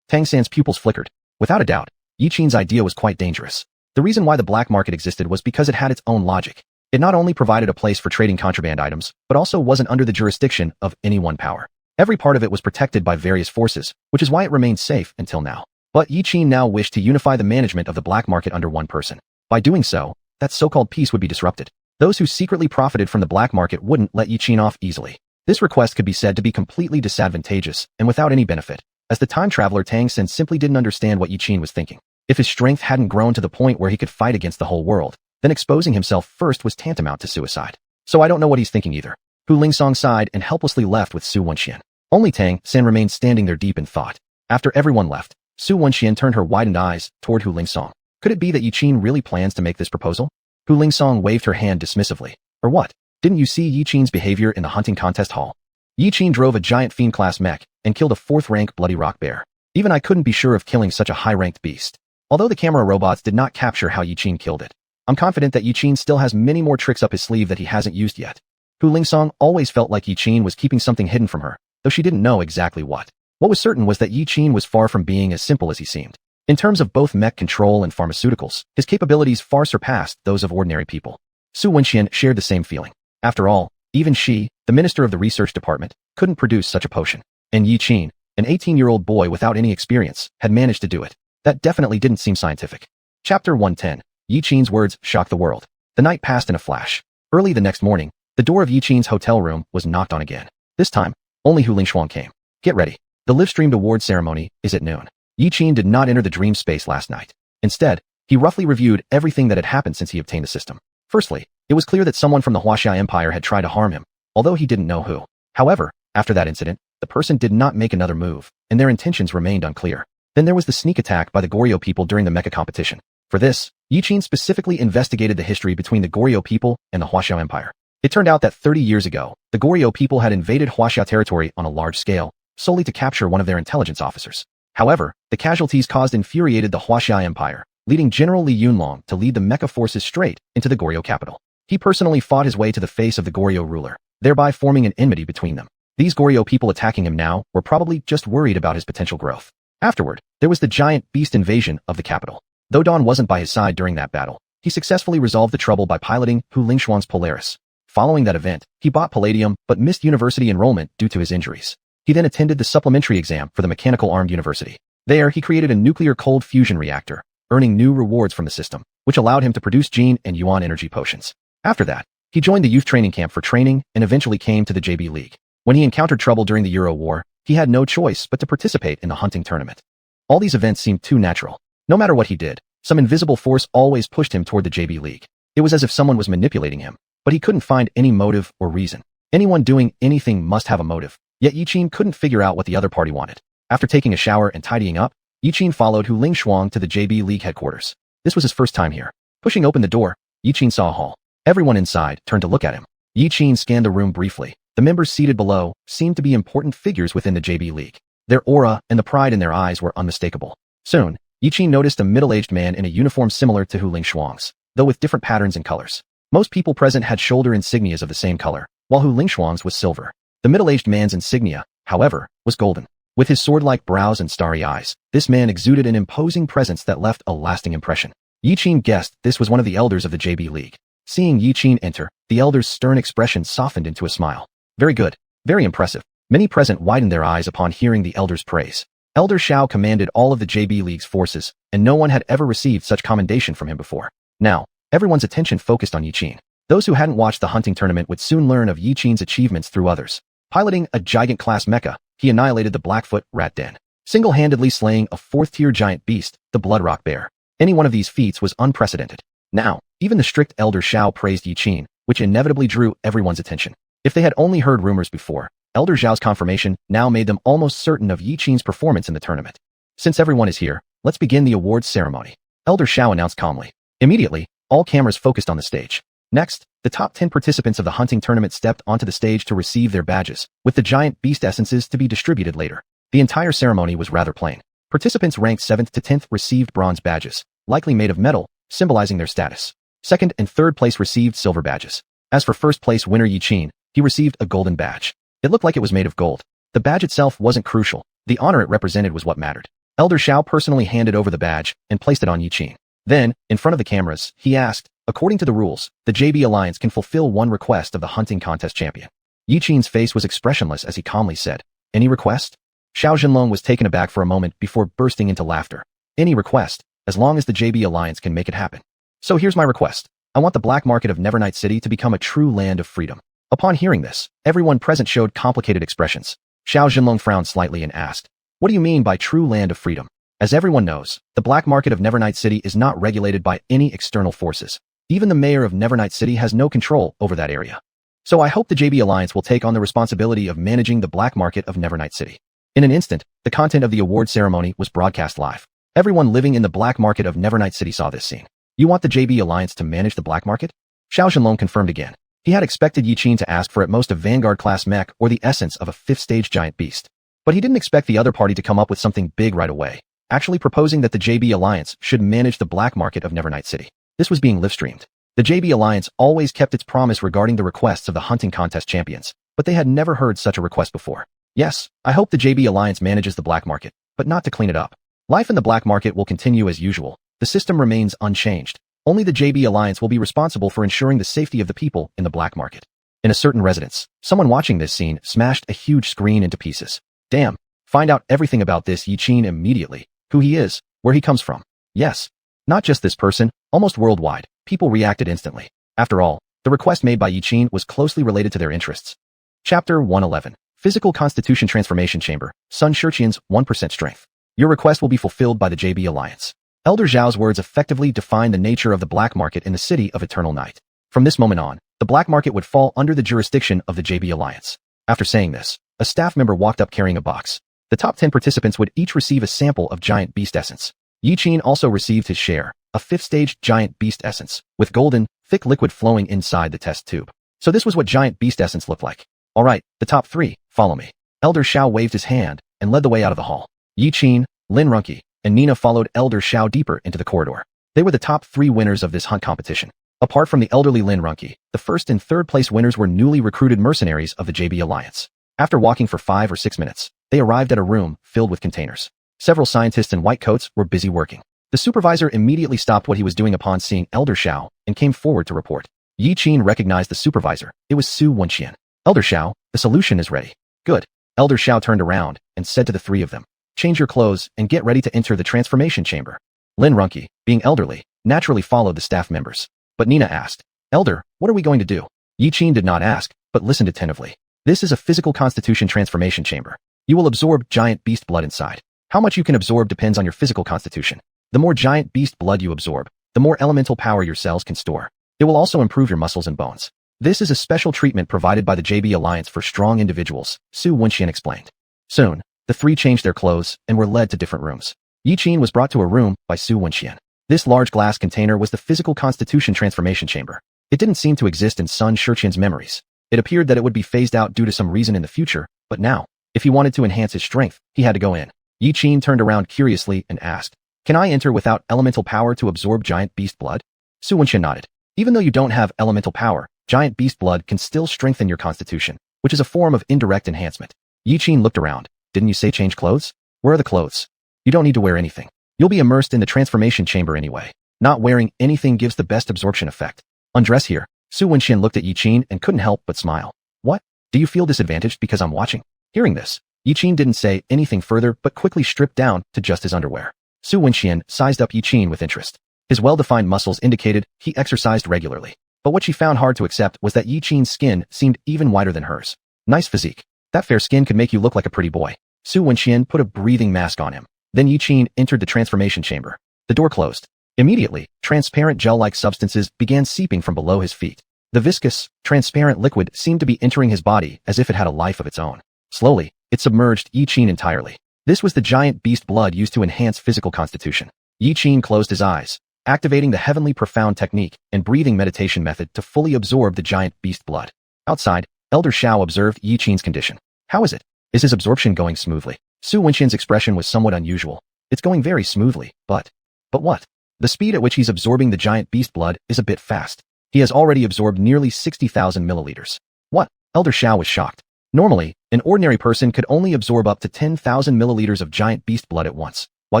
Tang San's pupils flickered. Without a doubt, Yiqin's idea was quite dangerous. The reason why the black market existed was because it had its own logic. It not only provided a place for trading contraband items, but also wasn't under the jurisdiction of any one power. Every part of it was protected by various forces, which is why it remained safe until now. But Yiqin now wished to unify the management of the black market under one person. By doing so, that so-called peace would be disrupted. Those who secretly profited from the black market wouldn't let Yiqin off easily. This request could be said to be completely disadvantageous and without any benefit, as the time traveler Tang San simply didn't understand what Yiqin was thinking. If his strength hadn't grown to the point where he could fight against the whole world, then exposing himself first was tantamount to suicide. So I don't know what he's thinking either. Hu Lingsong sighed and helplessly left with Su Wenxian. Only Tang San remained standing there deep in thought. After everyone left, Su Wenxian turned her widened eyes toward Hu Lingsong. Could it be that Yiqin really plans to make this proposal? Hu Lingsong waved her hand dismissively. Or what? Didn't you see Yiqin's behavior in the hunting contest hall? Yiqin drove a giant fiend-class mech and killed a 4th-rank bloody rock bear. Even I couldn't be sure of killing such a high-ranked beast. Although the camera robots did not capture how Yiqin killed it, I'm confident that Yiqin still has many more tricks up his sleeve that he hasn't used yet. Hu Lingsong always felt like Yiqin was keeping something hidden from her, though she didn't know exactly what. What was certain was that Yiqin was far from being as simple as he seemed. In terms of both mech control and pharmaceuticals, his capabilities far surpassed those of ordinary people. Su Wenxian shared the same feeling. After all, even she, the minister of the research department, couldn't produce such a potion. And Yiqin, an 18-year-old boy without any experience, had managed to do it. That definitely didn't seem scientific. Chapter 110. Yiqin's words shocked the world. The night passed in a flash. Early the next morning, the door of Yiqin's hotel room was knocked on again. This time, only Hu Lingshuan came. Get ready. The live-streamed award ceremony is at noon. Yiqin did not enter the dream space last night. Instead, he roughly reviewed everything that had happened since he obtained the system. Firstly, it was clear that someone from the Wuxia Empire had tried to harm him, although he didn't know who. However, after that incident, the person did not make another move, and their intentions remained unclear. Then there was the sneak attack by the Goryeo people during the mecha competition. For this, Yiqin specifically investigated the history between the Goryeo people and the Wuxia Empire. It turned out that 30 years ago, the Goryeo people had invaded Wuxia territory on a large scale, solely to capture one of their intelligence officers. However, the casualties caused infuriated the Wuxia Empire, leading General Li Yunlong to lead the mecha forces straight into the Goryeo capital. He personally fought his way to the face of the Goryeo ruler, thereby forming an enmity between them. These Goryeo people attacking him now were probably just worried about his potential growth. Afterward, there was the giant beast invasion of the capital. Though Dawn wasn't by his side during that battle, he successfully resolved the trouble by piloting xuanhuan's Polaris. Following that event, he bought Palladium but missed university enrollment due to his injuries. He then attended the supplementary exam for the Mechanical Armed University. There, he created a nuclear cold fusion reactor, earning new rewards from the system, which allowed him to produce Jin and Yuan energy potions. After that, he joined the youth training camp for training and eventually came to the JB League. When he encountered trouble during the Euro War, he had no choice but to participate in the hunting tournament. All these events seemed too natural. No matter what he did, some invisible force always pushed him toward the JB League. It was as if someone was manipulating him, but he couldn't find any motive or reason. Anyone doing anything must have a motive, yet Yiqin couldn't figure out what the other party wanted. After taking a shower and tidying up, Yiqin followed Hu Lingshuang to the JB League headquarters. This was his first time here. Pushing open the door, Yiqin saw a hall. Everyone inside turned to look at him. Yiqin scanned the room briefly. The members seated below seemed to be important figures within the JB League. Their aura and the pride in their eyes were unmistakable. Soon, Yiqin noticed a middle-aged man in a uniform similar to Hu Lingshuang's, though with different patterns and colors. Most people present had shoulder insignias of the same color, while Hu Lingshuang's was silver. The middle-aged man's insignia, however, was golden. With his sword-like brows and starry eyes, this man exuded an imposing presence that left a lasting impression. Yiqin guessed this was one of the elders of the JB League. Seeing Yiqin enter, the elder's stern expression softened into a smile. Very good. Very impressive. Many present widened their eyes upon hearing the elder's praise. Elder Xiao commanded all of the JB League's forces, and no one had ever received such commendation from him before. Now, everyone's attention focused on Yiqin. Those who hadn't watched the hunting tournament would soon learn of Yiqin's achievements through others. Piloting a gigant-class mecha, he annihilated the Blackfoot rat den, single-handedly slaying a fourth-tier giant beast, the Bloodrock Bear. Any one of these feats was unprecedented. Now, even the strict Elder Xiao praised Yiqin, which inevitably drew everyone's attention. If they had only heard rumors before, Elder Xiao's confirmation now made them almost certain of Yiqin's performance in the tournament. Since everyone is here, let's begin the awards ceremony, Elder Xiao announced calmly. Immediately, all cameras focused on the stage. Next, the top 10 participants of the hunting tournament stepped onto the stage to receive their badges, with the giant beast essences to be distributed later. The entire ceremony was rather plain. Participants ranked 7th to 10th received bronze badges, likely made of metal, symbolizing their status. Second and third place received silver badges. As for first place winner Yiqin, he received a golden badge. It looked like it was made of gold. The badge itself wasn't crucial. The honor it represented was what mattered. Elder Xiao personally handed over the badge and placed it on Yiqin. Then, in front of the cameras, he asked, according to the rules, the JB Alliance can fulfill one request of the hunting contest champion. Yiqin's face was expressionless as he calmly said, any request? Xiao Zhenlong was taken aback for a moment before bursting into laughter. Any request, as long as the JB Alliance can make it happen. So here's my request. I want the black market of Nevernight City to become a true land of freedom. Upon hearing this, everyone present showed complicated expressions. Xiao Zhenlong frowned slightly and asked, what do you mean by true land of freedom? As everyone knows, the black market of Nevernight City is not regulated by any external forces. Even the mayor of Nevernight City has no control over that area. So I hope the JB Alliance will take on the responsibility of managing the black market of Nevernight City. In an instant, the content of the award ceremony was broadcast live. Everyone living in the black market of Nevernight City saw this scene. You want the JB Alliance to manage the black market? Xiao Zhenlong confirmed again. He had expected Yiqin to ask for at most a Vanguard-class mech or the essence of a 5th-stage giant beast. But he didn't expect the other party to come up with something big right away, actually proposing that the JB Alliance should manage the black market of Nevernight City. This was being live-streamed. The JB Alliance always kept its promise regarding the requests of the hunting contest champions, but they had never heard such a request before. Yes, I hope the JB Alliance manages the black market, but not to clean it up. Life in the black market will continue as usual. The system remains unchanged. Only the JB Alliance will be responsible for ensuring the safety of the people in the black market. In a certain residence, someone watching this scene smashed a huge screen into pieces. Damn, find out everything about this Yiqin immediately. Who he is, where he comes from. Yes, not just this person, almost worldwide, people reacted instantly. After all, the request made by Yiqin was closely related to their interests. Chapter 111. Physical Constitution Transformation Chamber, Sun Xiuxian's 1% Strength. Your request will be fulfilled by the JB Alliance. Elder Zhao's words effectively defined the nature of the black market in the city of Eternal Night. From this moment on, the black market would fall under the jurisdiction of the JB Alliance. After saying this, a staff member walked up carrying a box. The top 10 participants would each receive a sample of giant beast essence. Yiqin also received his share, a 5th-stage giant beast essence, with golden, thick liquid flowing inside the test tube. So this was what giant beast essence looked like. Alright, the top 3, follow me. Elder Xiao waved his hand and led the way out of the hall. Yiqin, Lin Runke, and Nina followed Elder Xiao deeper into the corridor. They were the top 3 winners of this hunt competition. Apart from the elderly Lin Runke, the first and third place winners were newly recruited mercenaries of the JB Alliance. After walking for 5 or 6 minutes, they arrived at a room filled with containers. Several scientists in white coats were busy working. The supervisor immediately stopped what he was doing upon seeing Elder Xiao and came forward to report. Yi Qin recognized the supervisor. It was xuanhuan. Elder Xiao, the solution is ready. Good. Elder Xiao turned around and said to the three of them, change your clothes and get ready to enter the transformation chamber. Lin Runke, being elderly, naturally followed the staff members. But Nina asked, Elder, what are we going to do? Yi Qin did not ask, but listened attentively. This is a physical constitution transformation chamber. You will absorb giant beast blood inside. How much you can absorb depends on your physical constitution. The more giant beast blood you absorb, the more elemental power your cells can store. It will also improve your muscles and bones. This is a special treatment provided by the JB Alliance for strong individuals, xuanhuan explained. Soon, the three changed their clothes and were led to different rooms. Yi Qin was brought to a room by xuanhuan. This large glass container was the physical constitution transformation chamber. It didn't seem to exist in Sun Xiuxian's memories. It appeared that it would be phased out due to some reason in the future, but now, if he wanted to enhance his strength, he had to go in. Yi Qin turned around curiously and asked, can I enter without elemental power to absorb giant beast blood? Xuanhuan nodded. Even though you don't have elemental power, giant beast blood can still strengthen your constitution, which is a form of indirect enhancement. Yi Qin looked around. Didn't you say change clothes? Where are the clothes? You don't need to wear anything. You'll be immersed in the transformation chamber anyway. Not wearing anything gives the best absorption effect. Undress here. Xuanhuan looked at Yi Qin and couldn't help but smile. What? Do you feel disadvantaged because I'm watching? Hearing this, Yi Qin didn't say anything further but quickly stripped down to just his underwear. Xuanhuan sized up Yi Qin with interest. His well-defined muscles indicated he exercised regularly. But what she found hard to accept was that Yi Qin's skin seemed even whiter than hers. Nice physique. That fair skin could make you look like a pretty boy. Xuanhuan put a breathing mask on him. Then Yi Qin entered the transformation chamber. The door closed. Immediately, transparent gel-like substances began seeping from below his feet. The viscous, transparent liquid seemed to be entering his body as if it had a life of its own. Slowly, it submerged Yi Qin entirely. This was the giant beast blood used to enhance physical constitution. Yi Qin closed his eyes, activating the heavenly profound technique and breathing meditation method to fully absorb the giant beast blood. Outside, Elder Xiao observed Yi Qin's condition. How is it? Is his absorption going smoothly? Xuanhuan's expression was somewhat unusual. It's going very smoothly, but what? The speed at which he's absorbing the giant beast blood is a bit fast. He has already absorbed nearly 60,000 milliliters. What? Elder Xiao was shocked. Normally, an ordinary person could only absorb up to 10,000 milliliters of giant beast blood at once, while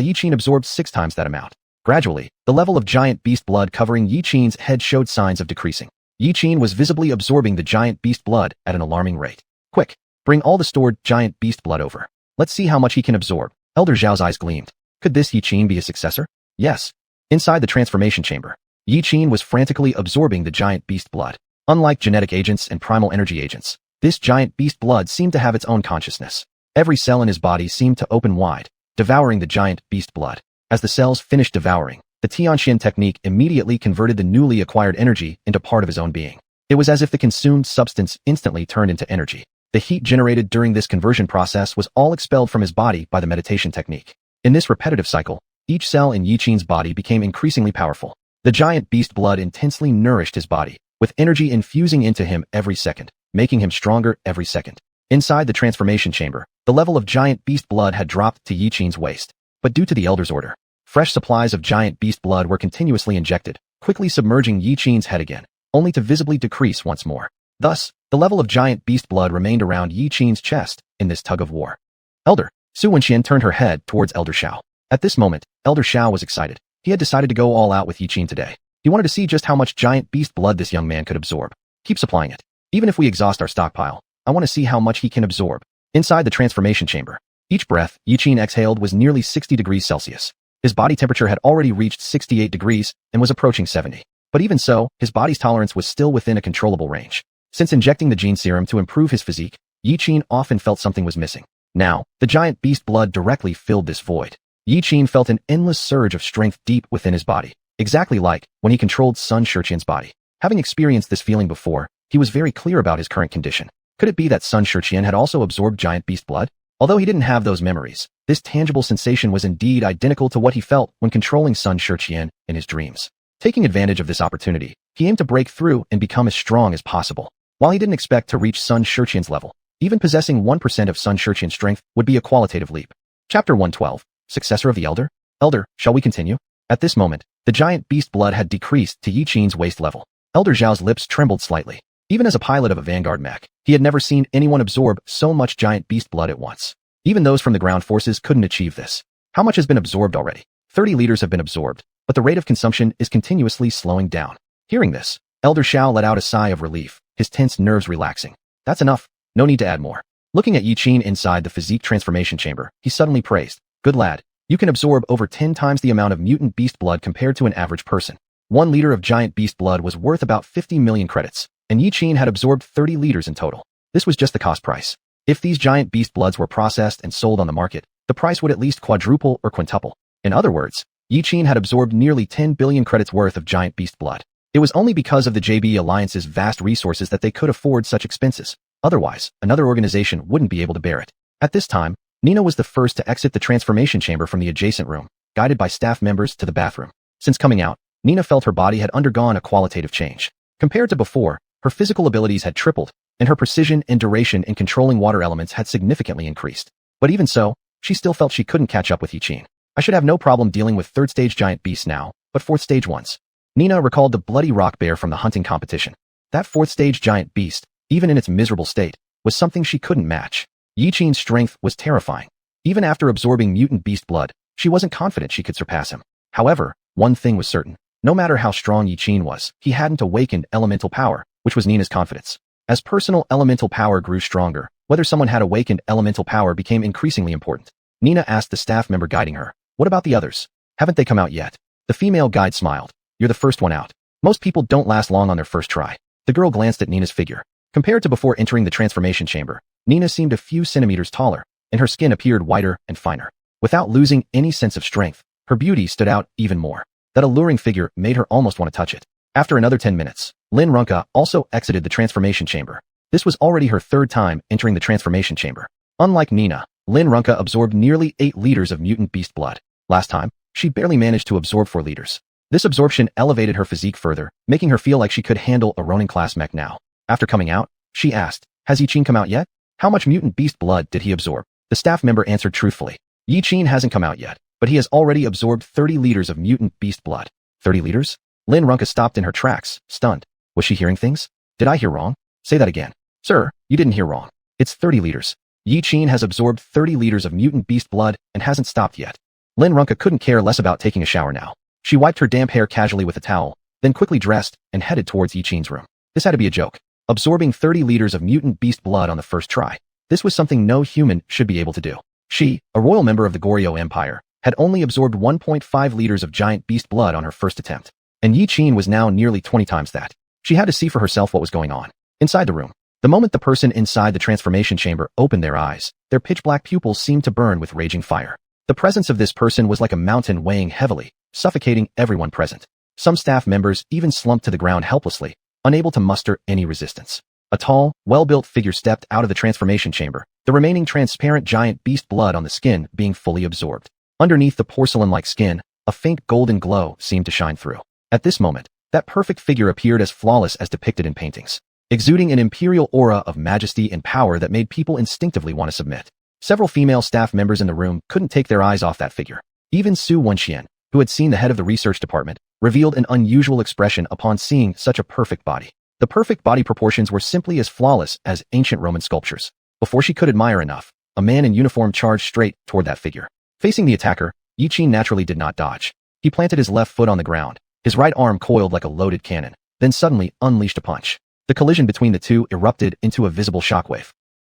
Yi Qin absorbed 6 times that amount. Gradually, the level of giant beast blood covering Yi Qin's head showed signs of decreasing. Yi Qin was visibly absorbing the giant beast blood at an alarming rate. Quick, bring all the stored giant beast blood over. Let's see how much he can absorb. Elder Xiao's eyes gleamed. Could this Yi Qin be his successor? Yes. Inside the transformation chamber, Yi Qin was frantically absorbing the giant beast blood. Unlike genetic agents and primal energy agents, this giant beast blood seemed to have its own consciousness. Every cell in his body seemed to open wide, devouring the giant beast blood. As the cells finished devouring, the xianxian technique immediately converted the newly acquired energy into part of his own being. It was as if the consumed substance instantly turned into energy. The heat generated during this conversion process was all expelled from his body by the meditation technique. In this repetitive cycle, each cell in Yi Qin's body became increasingly powerful. The giant beast blood intensely nourished his body, with energy infusing into him every second, making him stronger every second. Inside the transformation chamber, the level of giant beast blood had dropped to Yi Qin's waist. But due to the Elder's order, fresh supplies of giant beast blood were continuously injected, quickly submerging Yi Qin's head again, only to visibly decrease once more. Thus, the level of giant beast blood remained around Yi Qin's chest in this tug of war. Elder, Xuanhuan turned her head towards Elder Xiao. At this moment, Elder Xiao was excited. He had decided to go all out with Yi Qin today. He wanted to see just how much giant beast blood this young man could absorb. Keep supplying it. Even if we exhaust our stockpile, I want to see how much he can absorb. Inside the transformation chamber, each breath Yi Qin exhaled was nearly 60 degrees Celsius. His body temperature had already reached 68 degrees and was approaching 70. But even so, his body's tolerance was still within a controllable range. Since injecting the gene serum to improve his physique, Yi Qin often felt something was missing. Now, the giant beast blood directly filled this void. Yi Qin felt an endless surge of strength deep within his body, exactly like when he controlled Sun Xiuxian's body. Having experienced this feeling before, he was very clear about his current condition. Could it be that Sun Xiuxian had also absorbed giant beast blood? Although he didn't have those memories, this tangible sensation was indeed identical to what he felt when controlling Sun Xiuxian in his dreams. Taking advantage of this opportunity, he aimed to break through and become as strong as possible. While he didn't expect to reach Sun Xiuxian's level, even possessing 1% of Sun Xiuxian's strength would be a qualitative leap. Chapter 112. Successor of the Elder? Elder, shall we continue? At this moment, the giant beast blood had decreased to Yi Qin's waist level. Elder Xiao's lips trembled slightly. Even as a pilot of a vanguard mech, he had never seen anyone absorb so much giant beast blood at once. Even those from the ground forces couldn't achieve this. How much has been absorbed already? 30 liters have been absorbed, but the rate of consumption is continuously slowing down. Hearing this, Elder Xiao let out a sigh of relief, his tense nerves relaxing. That's enough. No need to add more. Looking at Yiqin inside the physique transformation chamber, he suddenly praised. Good lad. You can absorb over 10 times the amount of mutant beast blood compared to an average person. 1 liter of giant beast blood was worth about 50 million credits, and Yiqin had absorbed 30 liters in total. This was just the cost price. If these giant beast bloods were processed and sold on the market, the price would at least quadruple or quintuple. In other words, Yiqin had absorbed nearly 10 billion credits worth of giant beast blood. It was only because of the JB Alliance's vast resources that they could afford such expenses. Otherwise, another organization wouldn't be able to bear it. At this time, Nina was the first to exit the transformation chamber from the adjacent room, guided by staff members to the bathroom. Since coming out, Nina felt her body had undergone a qualitative change. Compared to before, her physical abilities had tripled, and her precision and duration in controlling water elements had significantly increased. But even so, she still felt she couldn't catch up with Yiqin. I should have no problem dealing with third-stage giant beasts now, but fourth-stage ones. Nina recalled the bloody rock bear from the hunting competition. That fourth-stage giant beast, even in its miserable state, was something she couldn't match. Yiqin's strength was terrifying. Even after absorbing mutant beast blood, she wasn't confident she could surpass him. However, one thing was certain. No matter how strong Yiqin was, he hadn't awakened elemental power, which was Nina's confidence. As personal elemental power grew stronger, whether someone had awakened elemental power became increasingly important. Nina asked the staff member guiding her, "What about the others? Haven't they come out yet?" The female guide smiled. "You're the first one out. Most people don't last long on their first try." The girl glanced at Nina's figure. Compared to before entering the transformation chamber, Nina seemed a few centimeters taller, and her skin appeared whiter and finer. Without losing any sense of strength, her beauty stood out even more. That alluring figure made her almost want to touch it. After another 10 minutes, Lin Runka also exited the transformation chamber. This was already her third time entering the transformation chamber. Unlike Nina, Lin Runka absorbed nearly 8 liters of mutant beast blood. Last time, she barely managed to absorb 4 liters. This absorption elevated her physique further, making her feel like she could handle a Ronin-class mech now. After coming out, she asked, "Has Yiqin come out yet? How much mutant beast blood did he absorb?" The staff member answered truthfully. "Yiqin hasn't come out yet, but he has already absorbed 30 liters of mutant beast blood." 30 liters? Lin Runka stopped in her tracks, stunned. Was she hearing things? Did I hear wrong? Say that again. Sir, you didn't hear wrong. It's 30 liters. Yiqin has absorbed 30 liters of mutant beast blood and hasn't stopped yet. Lin Runka couldn't care less about taking a shower now. She wiped her damp hair casually with a towel, then quickly dressed and headed towards Yiqin's room. This had to be a joke. Absorbing 30 liters of mutant beast blood on the first try. This was something no human should be able to do. She, a royal member of the Goryeo Empire, had only absorbed 1.5 liters of giant beast blood on her first attempt. And Yiqin was now nearly 20 times that. She had to see for herself what was going on. Inside the room, the moment the person inside the transformation chamber opened their eyes, their pitch-black pupils seemed to burn with raging fire. The presence of this person was like a mountain weighing heavily, suffocating everyone present. Some staff members even slumped to the ground helplessly, unable to muster any resistance. A tall, well-built figure stepped out of the transformation chamber, the remaining transparent giant beast blood on the skin being fully absorbed. Underneath the porcelain-like skin, a faint golden glow seemed to shine through. At this moment, that perfect figure appeared as flawless as depicted in paintings, exuding an imperial aura of majesty and power that made people instinctively want to submit. Several female staff members in the room couldn't take their eyes off that figure. Even xuanhuan, who had seen the head of the research department, revealed an unusual expression upon seeing such a perfect body. The perfect body proportions were simply as flawless as ancient Roman sculptures. Before she could admire enough, a man in uniform charged straight toward that figure. Facing the attacker, Yiqin naturally did not dodge. He planted his left foot on the ground, his right arm coiled like a loaded cannon, then suddenly unleashed a punch. The collision between the two erupted into a visible shockwave.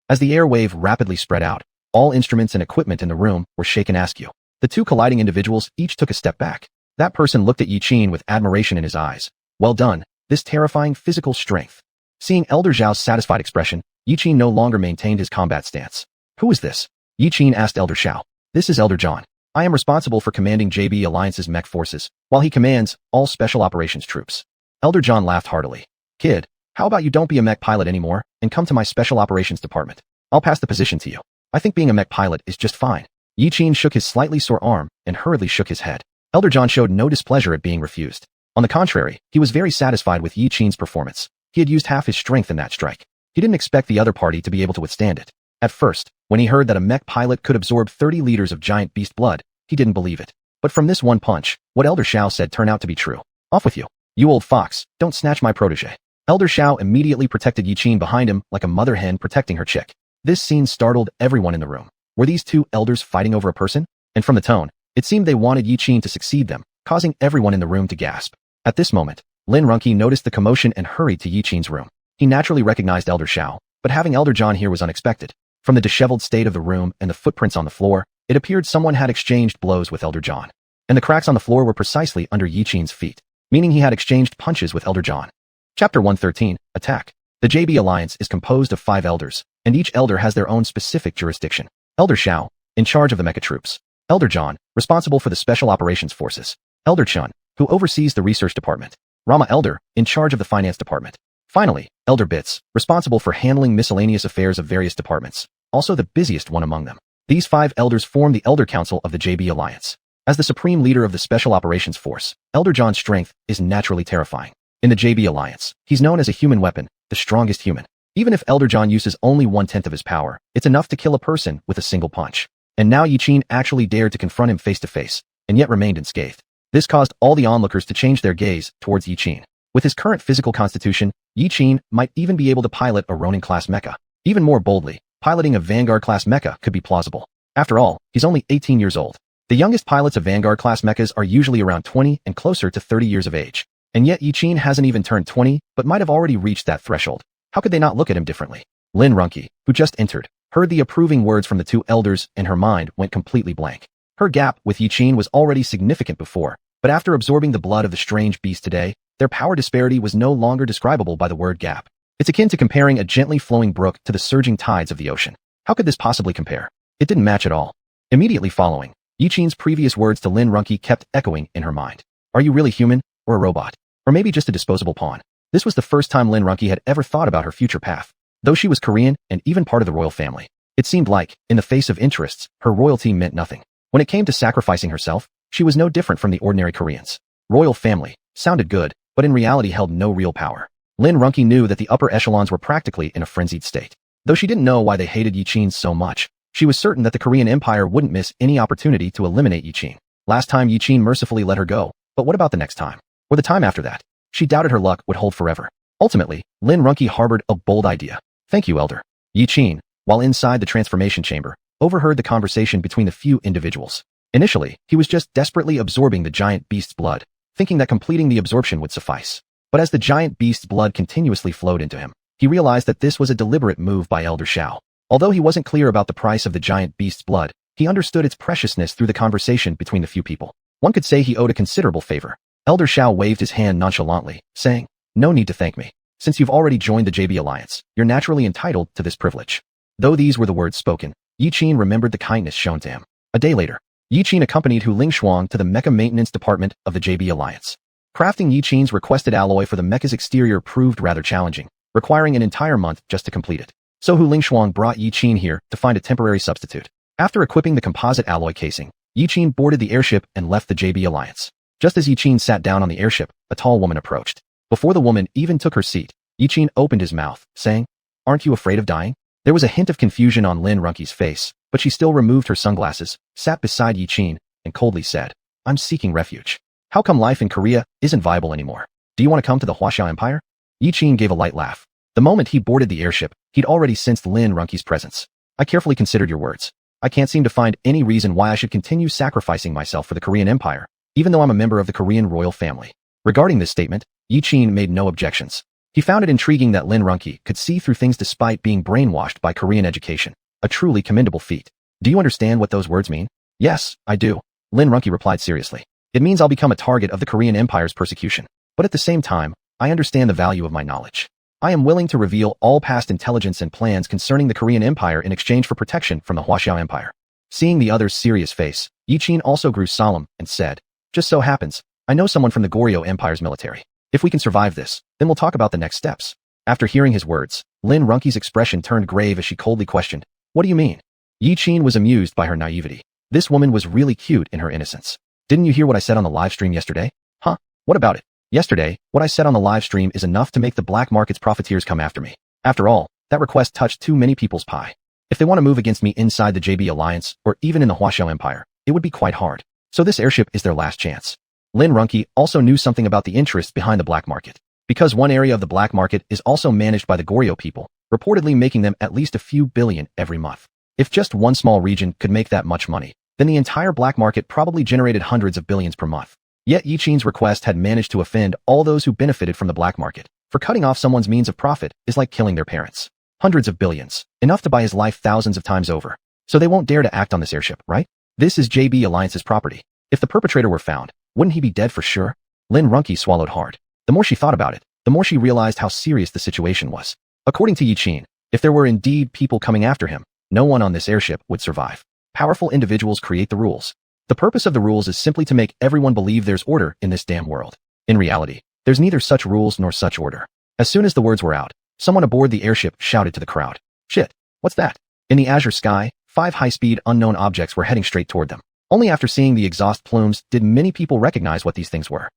As the air wave rapidly spread out, all instruments and equipment in the room were shaken askew. The two colliding individuals each took a step back. That person looked at Yiqin with admiration in his eyes. Well done, this terrifying physical strength. Seeing Elder Zhao's satisfied expression, Yiqin no longer maintained his combat stance. Who is this? Yiqin asked Elder Xiao. This is Elder John. I am responsible for commanding JB Alliance's mech forces, while he commands all special operations troops. Elder John laughed heartily. Kid, how about you don't be a mech pilot anymore, and come to my special operations department? I'll pass the position to you. I think being a mech pilot is just fine. Yiqin shook his slightly sore arm and hurriedly shook his head. Elder John showed no displeasure at being refused. On the contrary, he was very satisfied with Yiqin's performance. He had used half his strength in that strike. He didn't expect the other party to be able to withstand it. At first, when he heard that a mech pilot could absorb 30 liters of giant beast blood, he didn't believe it. But from this one punch, what Elder Xiao said turned out to be true. Off with you. You old fox, don't snatch my protege. Elder Xiao immediately protected Yiqin behind him like a mother hen protecting her chick. This scene startled everyone in the room. Were these two elders fighting over a person? And from the tone, It seemed they wanted Yi Qin to succeed them, causing everyone in the room to gasp. At this moment, Lin Runqi noticed the commotion and hurried to Yi Qin's room. He naturally recognized Elder Xiao, but having Elder John here was unexpected. From the disheveled state of the room and the footprints on the floor, it appeared someone had exchanged blows with Elder John. And the cracks on the floor were precisely under Yi Qin's feet, meaning he had exchanged punches with Elder John. Chapter 113, Attack. The JB Alliance is composed of 5 elders, and each elder has their own specific jurisdiction. Elder Xiao, in charge of the mecha troops. Elder John, responsible for the Special Operations Forces. Elder Chun, who oversees the Research Department. Rama Elder, in charge of the Finance Department. Finally, Elder Bits, responsible for handling miscellaneous affairs of various departments, also the busiest one among them. These 5 elders form the Elder Council of the JB Alliance. As the supreme leader of the Special Operations Force, Elder John's strength is naturally terrifying. In the JB Alliance, he's known as a human weapon, the strongest human. Even if Elder John uses only 1/10 of his power, it's enough to kill a person with a single punch. And now Yi Qin actually dared to confront him face to face, and yet remained unscathed. This caused all the onlookers to change their gaze towards Yi Qin. With his current physical constitution, Yi Qin might even be able to pilot a Ronin-class mecha. Even more boldly, piloting a Vanguard-class mecha could be plausible. After all, he's only 18 years old. The youngest pilots of Vanguard-class mechas are usually around 20 and closer to 30 years of age. And yet Yi Qin hasn't even turned 20, but might have already reached that threshold. How could they not look at him differently? Lin Runqi, who just entered, heard the approving words from the 2 elders and her mind went completely blank. Her gap with Yi Qin was already significant before, but after absorbing the blood of the strange beast today, their power disparity was no longer describable by the word gap. It's akin to comparing a gently flowing brook to the surging tides of the ocean. How could this possibly compare? It didn't match at all. Immediately following, Yi Qin's previous words to Lin Runqi kept echoing in her mind. Are you really human, or a robot? Or maybe just a disposable pawn? This was the first time Lin Runqi had ever thought about her future path. Though she was Korean and even part of the royal family, it seemed like, in the face of interests, her royalty meant nothing. When it came to sacrificing herself, she was no different from the ordinary Koreans. Royal family sounded good, but in reality held no real power. Lin Runqi knew that the upper echelons were practically in a frenzied state. Though she didn't know why they hated Yi Qin so much, she was certain that the Korean Empire wouldn't miss any opportunity to eliminate Yi Qin. Last time Yi Qin mercifully let her go, but what about the next time? Or the time after that? She doubted her luck would hold forever. Ultimately, Lin Runqi harbored a bold idea. Thank you, Elder. Yi Qin, while inside the transformation chamber, overheard the conversation between the few individuals. Initially, he was just desperately absorbing the giant beast's blood, thinking that completing the absorption would suffice. But as the giant beast's blood continuously flowed into him, he realized that this was a deliberate move by Elder Xiao. Although he wasn't clear about the price of the giant beast's blood, he understood its preciousness through the conversation between the few people. One could say he owed a considerable favor. Elder Xiao waved his hand nonchalantly, saying, "No need to thank me. Since you've already joined the JB Alliance, you're naturally entitled to this privilege." Though these were the words spoken, Yi Qin remembered the kindness shown to him. A day later, Yi Qin accompanied Hu Lingshuang to the Mecha Maintenance Department of the JB Alliance. Crafting Yi Qin's requested alloy for the mecha's exterior proved rather challenging, requiring an entire month just to complete it. So Hu Lingshuang brought Yi Qin here to find a temporary substitute. After equipping the composite alloy casing, Yi Qin boarded the airship and left the JB Alliance. Just as Yi Qin sat down on the airship, a tall woman approached. Before the woman even took her seat, Yi Qin opened his mouth, saying, "Aren't you afraid of dying?" There was a hint of confusion on Lin Runqi's face, but she still removed her sunglasses, sat beside Yi Qin, and coldly said, "I'm seeking refuge. How come life in Korea isn't viable anymore? Do you want to come to the Wuxia Empire?" Yi Qin gave a light laugh. The moment he boarded the airship, he'd already sensed Lin Runqi's presence. "I carefully considered your words. I can't seem to find any reason why I should continue sacrificing myself for the Korean Empire, even though I'm a member of the Korean royal family." Regarding this statement, Yi Qin made no objections. He found it intriguing that Lin Runqi could see through things despite being brainwashed by Korean education, a truly commendable feat. "Do you understand what those words mean?" "Yes, I do," Lin Runqi replied seriously. "It means I'll become a target of the Korean Empire's persecution. But at the same time, I understand the value of my knowledge. I am willing to reveal all past intelligence and plans concerning the Korean Empire in exchange for protection from the Wuxia Empire." Seeing the other's serious face, Yi Qin also grew solemn and said, "Just so happens, I know someone from the Goryeo Empire's military. If we can survive this, then we'll talk about the next steps." After hearing his words, Lin Runqi's expression turned grave as she coldly questioned, "What do you mean?" Yi Qin was amused by her naivety. This woman was really cute in her innocence. "Didn't you hear what I said on the live stream yesterday?" "Huh? What about it?" "Yesterday, what I said on the live stream is enough to make the black market's profiteers come after me. After all, that request touched too many people's pie. If they want to move against me inside the JB Alliance, or even in the Wuxia Empire, it would be quite hard. So this airship is their last chance." Lin Runqi also knew something about the interests behind the black market, because one area of the black market is also managed by the Goryeo people, reportedly making them at least a few billion every month. If just one small region could make that much money, then the entire black market probably generated hundreds of billions per month. Yet Yiqin's request had managed to offend all those who benefited from the black market. For cutting off someone's means of profit is like killing their parents. Hundreds of billions, enough to buy his life thousands of times over. So they won't dare to act on this airship, right? This is JB Alliance's property. If the perpetrator were found, wouldn't he be dead for sure? Lin Runke swallowed hard. The more she thought about it, the more she realized how serious the situation was. According to Yiqin, if there were indeed people coming after him, no one on this airship would survive. Powerful individuals create the rules. The purpose of the rules is simply to make everyone believe there's order in this damn world. In reality, there's neither such rules nor such order. As soon as the words were out, someone aboard the airship shouted to the crowd. Shit, what's that? In the azure sky, 5 high-speed unknown objects were heading straight toward them. Only after seeing the exhaust plumes did many people recognize what these things were.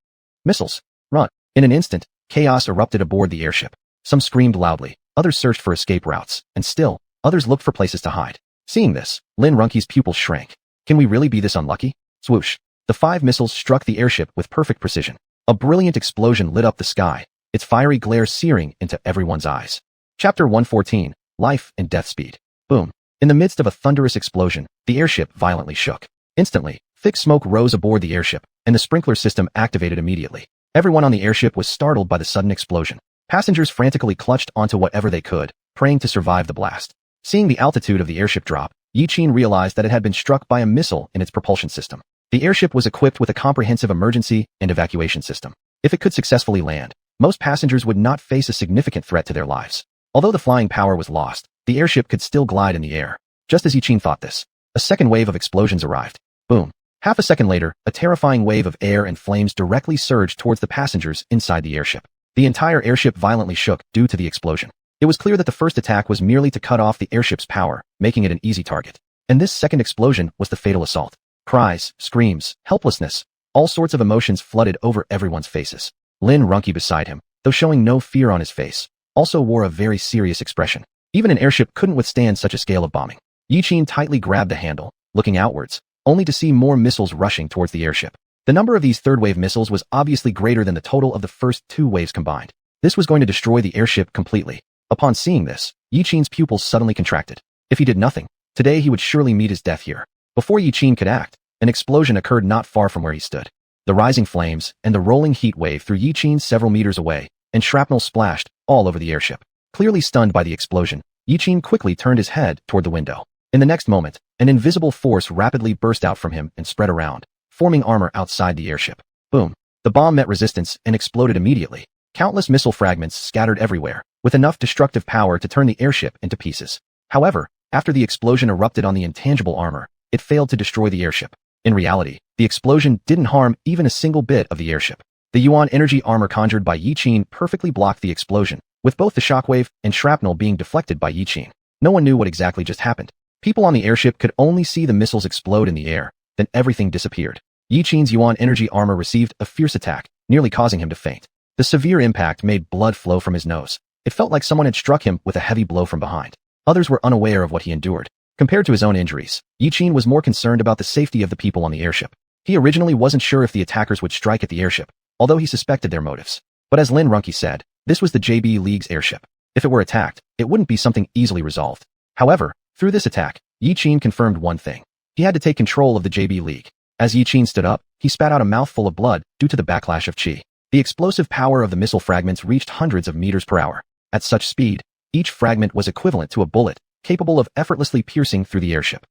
Missiles. Run. In an instant, chaos erupted aboard the airship. Some screamed loudly, others searched for escape routes, and still, others looked for places to hide. Seeing this, Lin Runke's pupils shrank. Can we really be this unlucky? Swoosh. The 5 missiles struck the airship with perfect precision. A brilliant explosion lit up the sky, its fiery glare searing into everyone's eyes. Chapter 114, Life and Death Speed. Boom. In the midst of a thunderous explosion, the airship violently shook. Instantly, thick smoke rose aboard the airship, and the sprinkler system activated immediately. Everyone on the airship was startled by the sudden explosion. Passengers frantically clutched onto whatever they could, praying to survive the blast. Seeing the altitude of the airship drop, Yiqin realized that it had been struck by a missile in its propulsion system. The airship was equipped with a comprehensive emergency and evacuation system. If it could successfully land, most passengers would not face a significant threat to their lives. Although the flying power was lost, the airship could still glide in the air. Just as Yiqin thought this, a second wave of explosions arrived. Boom. Half a second later, a terrifying wave of air and flames directly surged towards the passengers inside the airship. The entire airship violently shook due to the explosion. It was clear that the first attack was merely to cut off the airship's power, making it an easy target. And this second explosion was the fatal assault. Cries, screams, helplessness, all sorts of emotions flooded over everyone's faces. Lin Runke beside him, though showing no fear on his face, also wore a very serious expression. Even an airship couldn't withstand such a scale of bombing. Yiqin tightly grabbed the handle, looking outwards, only to see more missiles rushing towards the airship. The number of these third-wave missiles was obviously greater than the total of the first 2 waves combined. This was going to destroy the airship completely. Upon seeing this, Yiqin's pupils suddenly contracted. If he did nothing, today he would surely meet his death here. Before Yiqin could act, an explosion occurred not far from where he stood. The rising flames and the rolling heat wave threw Yiqin several meters away, and shrapnel splashed all over the airship. Clearly stunned by the explosion, Yiqin quickly turned his head toward the window. In the next moment, an invisible force rapidly burst out from him and spread around, forming armor outside the airship. Boom. The bomb met resistance and exploded immediately. Countless missile fragments scattered everywhere, with enough destructive power to turn the airship into pieces. However, after the explosion erupted on the intangible armor, it failed to destroy the airship. In reality, the explosion didn't harm even a single bit of the airship. The yuan energy armor conjured by Yiqin perfectly blocked the explosion, with both the shockwave and shrapnel being deflected by Yiqin. No one knew what exactly just happened. People on the airship could only see the missiles explode in the air, then everything disappeared. Yiqin's yuan energy armor received a fierce attack, nearly causing him to faint. The severe impact made blood flow from his nose. It felt like someone had struck him with a heavy blow from behind. Others were unaware of what he endured. Compared to his own injuries, Yiqin was more concerned about the safety of the people on the airship. He originally wasn't sure if the attackers would strike at the airship, although he suspected their motives. But as Lin Runke said, this was the JB League's airship. If it were attacked, it wouldn't be something easily resolved. However, through this attack, Yiqin confirmed one thing. He had to take control of the JB League. As Yiqin stood up, he spat out a mouthful of blood due to the backlash of qi. The explosive power of the missile fragments reached hundreds of meters per hour. At such speed, each fragment was equivalent to a bullet, capable of effortlessly piercing through the airship.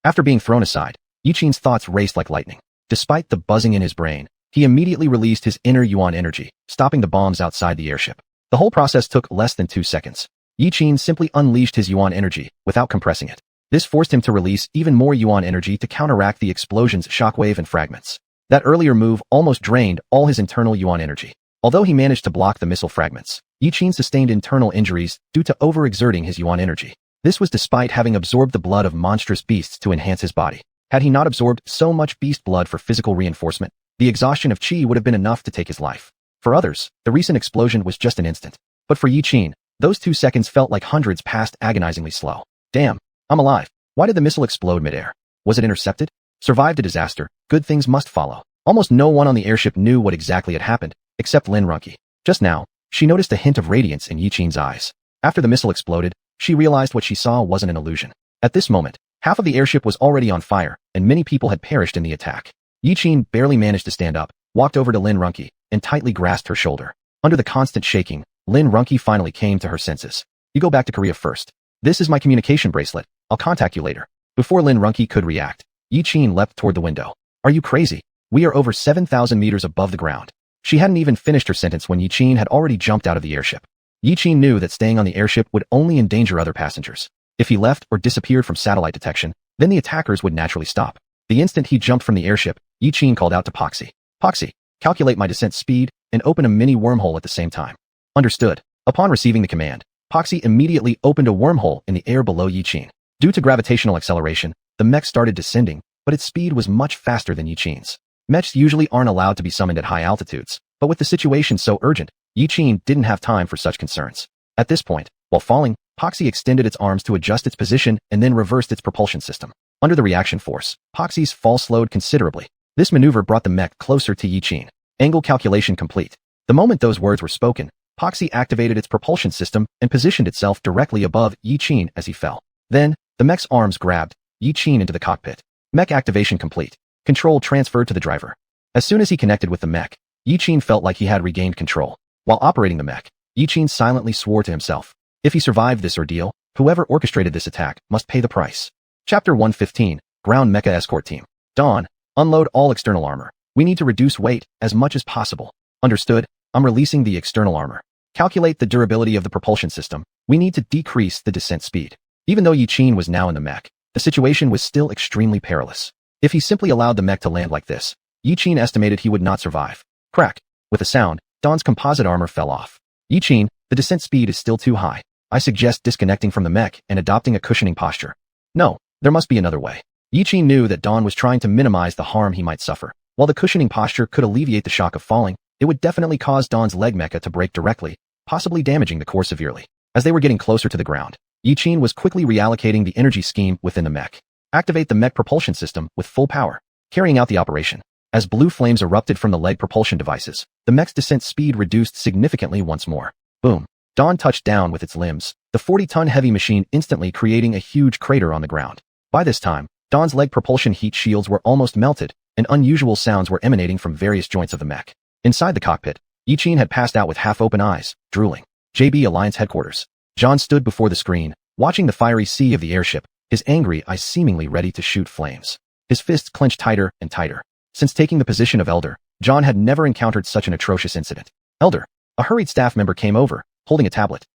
After being thrown aside, Yiqin's thoughts raced like lightning. Despite the buzzing in his brain, he immediately released his inner yuan energy, stopping the bombs outside the airship. The whole process took less than 2 seconds. Yiqin simply unleashed his yuan energy without compressing it. This forced him to release even more yuan energy to counteract the explosion's shockwave and fragments. That earlier move almost drained all his internal yuan energy. Although he managed to block the missile fragments, Yiqin sustained internal injuries due to overexerting his yuan energy. This was despite having absorbed the blood of monstrous beasts to enhance his body. Had he not absorbed so much beast blood for physical reinforcement, the exhaustion of qi would have been enough to take his life. For others, the recent explosion was just an instant. But for Yiqin, those 2 seconds felt like hundreds passed agonizingly slow. Damn, I'm alive. Why did the missile explode midair? Was it intercepted? Survived a disaster, good things must follow. Almost no one on the airship knew what exactly had happened, except Lin Runke. Just now, she noticed a hint of radiance in Yiqin's eyes. After the missile exploded, she realized what she saw wasn't an illusion. At this moment, Half of the airship was already on fire, and many people had perished in the attack. Yiqin barely managed to stand up, walked over to Lin Runke, and tightly grasped her shoulder. Under the constant shaking, Lin Runke finally came to her senses. You go back to Korea first. This is my communication bracelet. I'll contact you later. Before Lin Runke could react, Yiqin leapt toward the window. Are you crazy? We are over 7,000 meters above the ground. She hadn't even finished her sentence when Yiqin had already jumped out of the airship. Yiqin knew that staying on the airship would only endanger other passengers. If he left or disappeared from satellite detection, then the attackers would naturally stop. The instant he jumped from the airship, Yiqin called out to Poxy. Poxy, calculate my descent speed and open a mini wormhole at the same time. Understood. Upon receiving the command, Poxy immediately opened a wormhole in the air below Yiqin. Due to gravitational acceleration, the mech started descending, but its speed was much faster than Yiqin's. Mechs usually aren't allowed to be summoned at high altitudes, but with the situation so urgent, Yiqin didn't have time for such concerns. At this point, while falling, Poxy extended its arms to adjust its position and then reversed its propulsion system. Under the reaction force, Poxy's fall slowed considerably. This maneuver brought the mech closer to Yiqin. Angle calculation complete. The moment those words were spoken, Poxy activated its propulsion system and positioned itself directly above Yiqin as he fell. Then, the mech's arms grabbed Yiqin into the cockpit. Mech activation complete. Control transferred to the driver. As soon as he connected with the mech, Yiqin felt like he had regained control. While operating the mech, Yiqin silently swore to himself. If he survived this ordeal, whoever orchestrated this attack must pay the price. Chapter 115, Ground Mecha Escort Team. Dawn, unload all external armor. We need to reduce weight as much as possible. Understood? I'm releasing the external armor. Calculate the durability of the propulsion system. We need to decrease the descent speed. Even though Yiqin was now in the mech, the situation was still extremely perilous. If he simply allowed the mech to land like this, Yiqin estimated he would not survive. Crack. With a sound, Dawn's composite armor fell off. Yiqin, the descent speed is still too high. I suggest disconnecting from the mech and adopting a cushioning posture. No, there must be another way. Yiqin knew that Dawn was trying to minimize the harm he might suffer. While the cushioning posture could alleviate the shock of falling, it would definitely cause Dawn's leg mecha to break directly, possibly damaging the core severely. As they were getting closer to the ground, Yiqin was quickly reallocating the energy scheme within the mech. Activate the mech propulsion system with full power, carrying out the operation. As blue flames erupted from the leg propulsion devices, the mech's descent speed reduced significantly once more. Boom. Dawn touched down with its limbs, the 40-ton heavy machine instantly creating a huge crater on the ground. By this time, Dawn's leg propulsion heat shields were almost melted, and unusual sounds were emanating from various joints of the mech. Inside the cockpit, Yiqin had passed out with half-open eyes, drooling. JB Alliance headquarters. John stood before the screen, watching the fiery sea of the airship, his angry eyes seemingly ready to shoot flames. His fists clenched tighter and tighter. Since taking the position of Elder, John had never encountered such an atrocious incident. Elder. A hurried staff member came over, holding a tablet.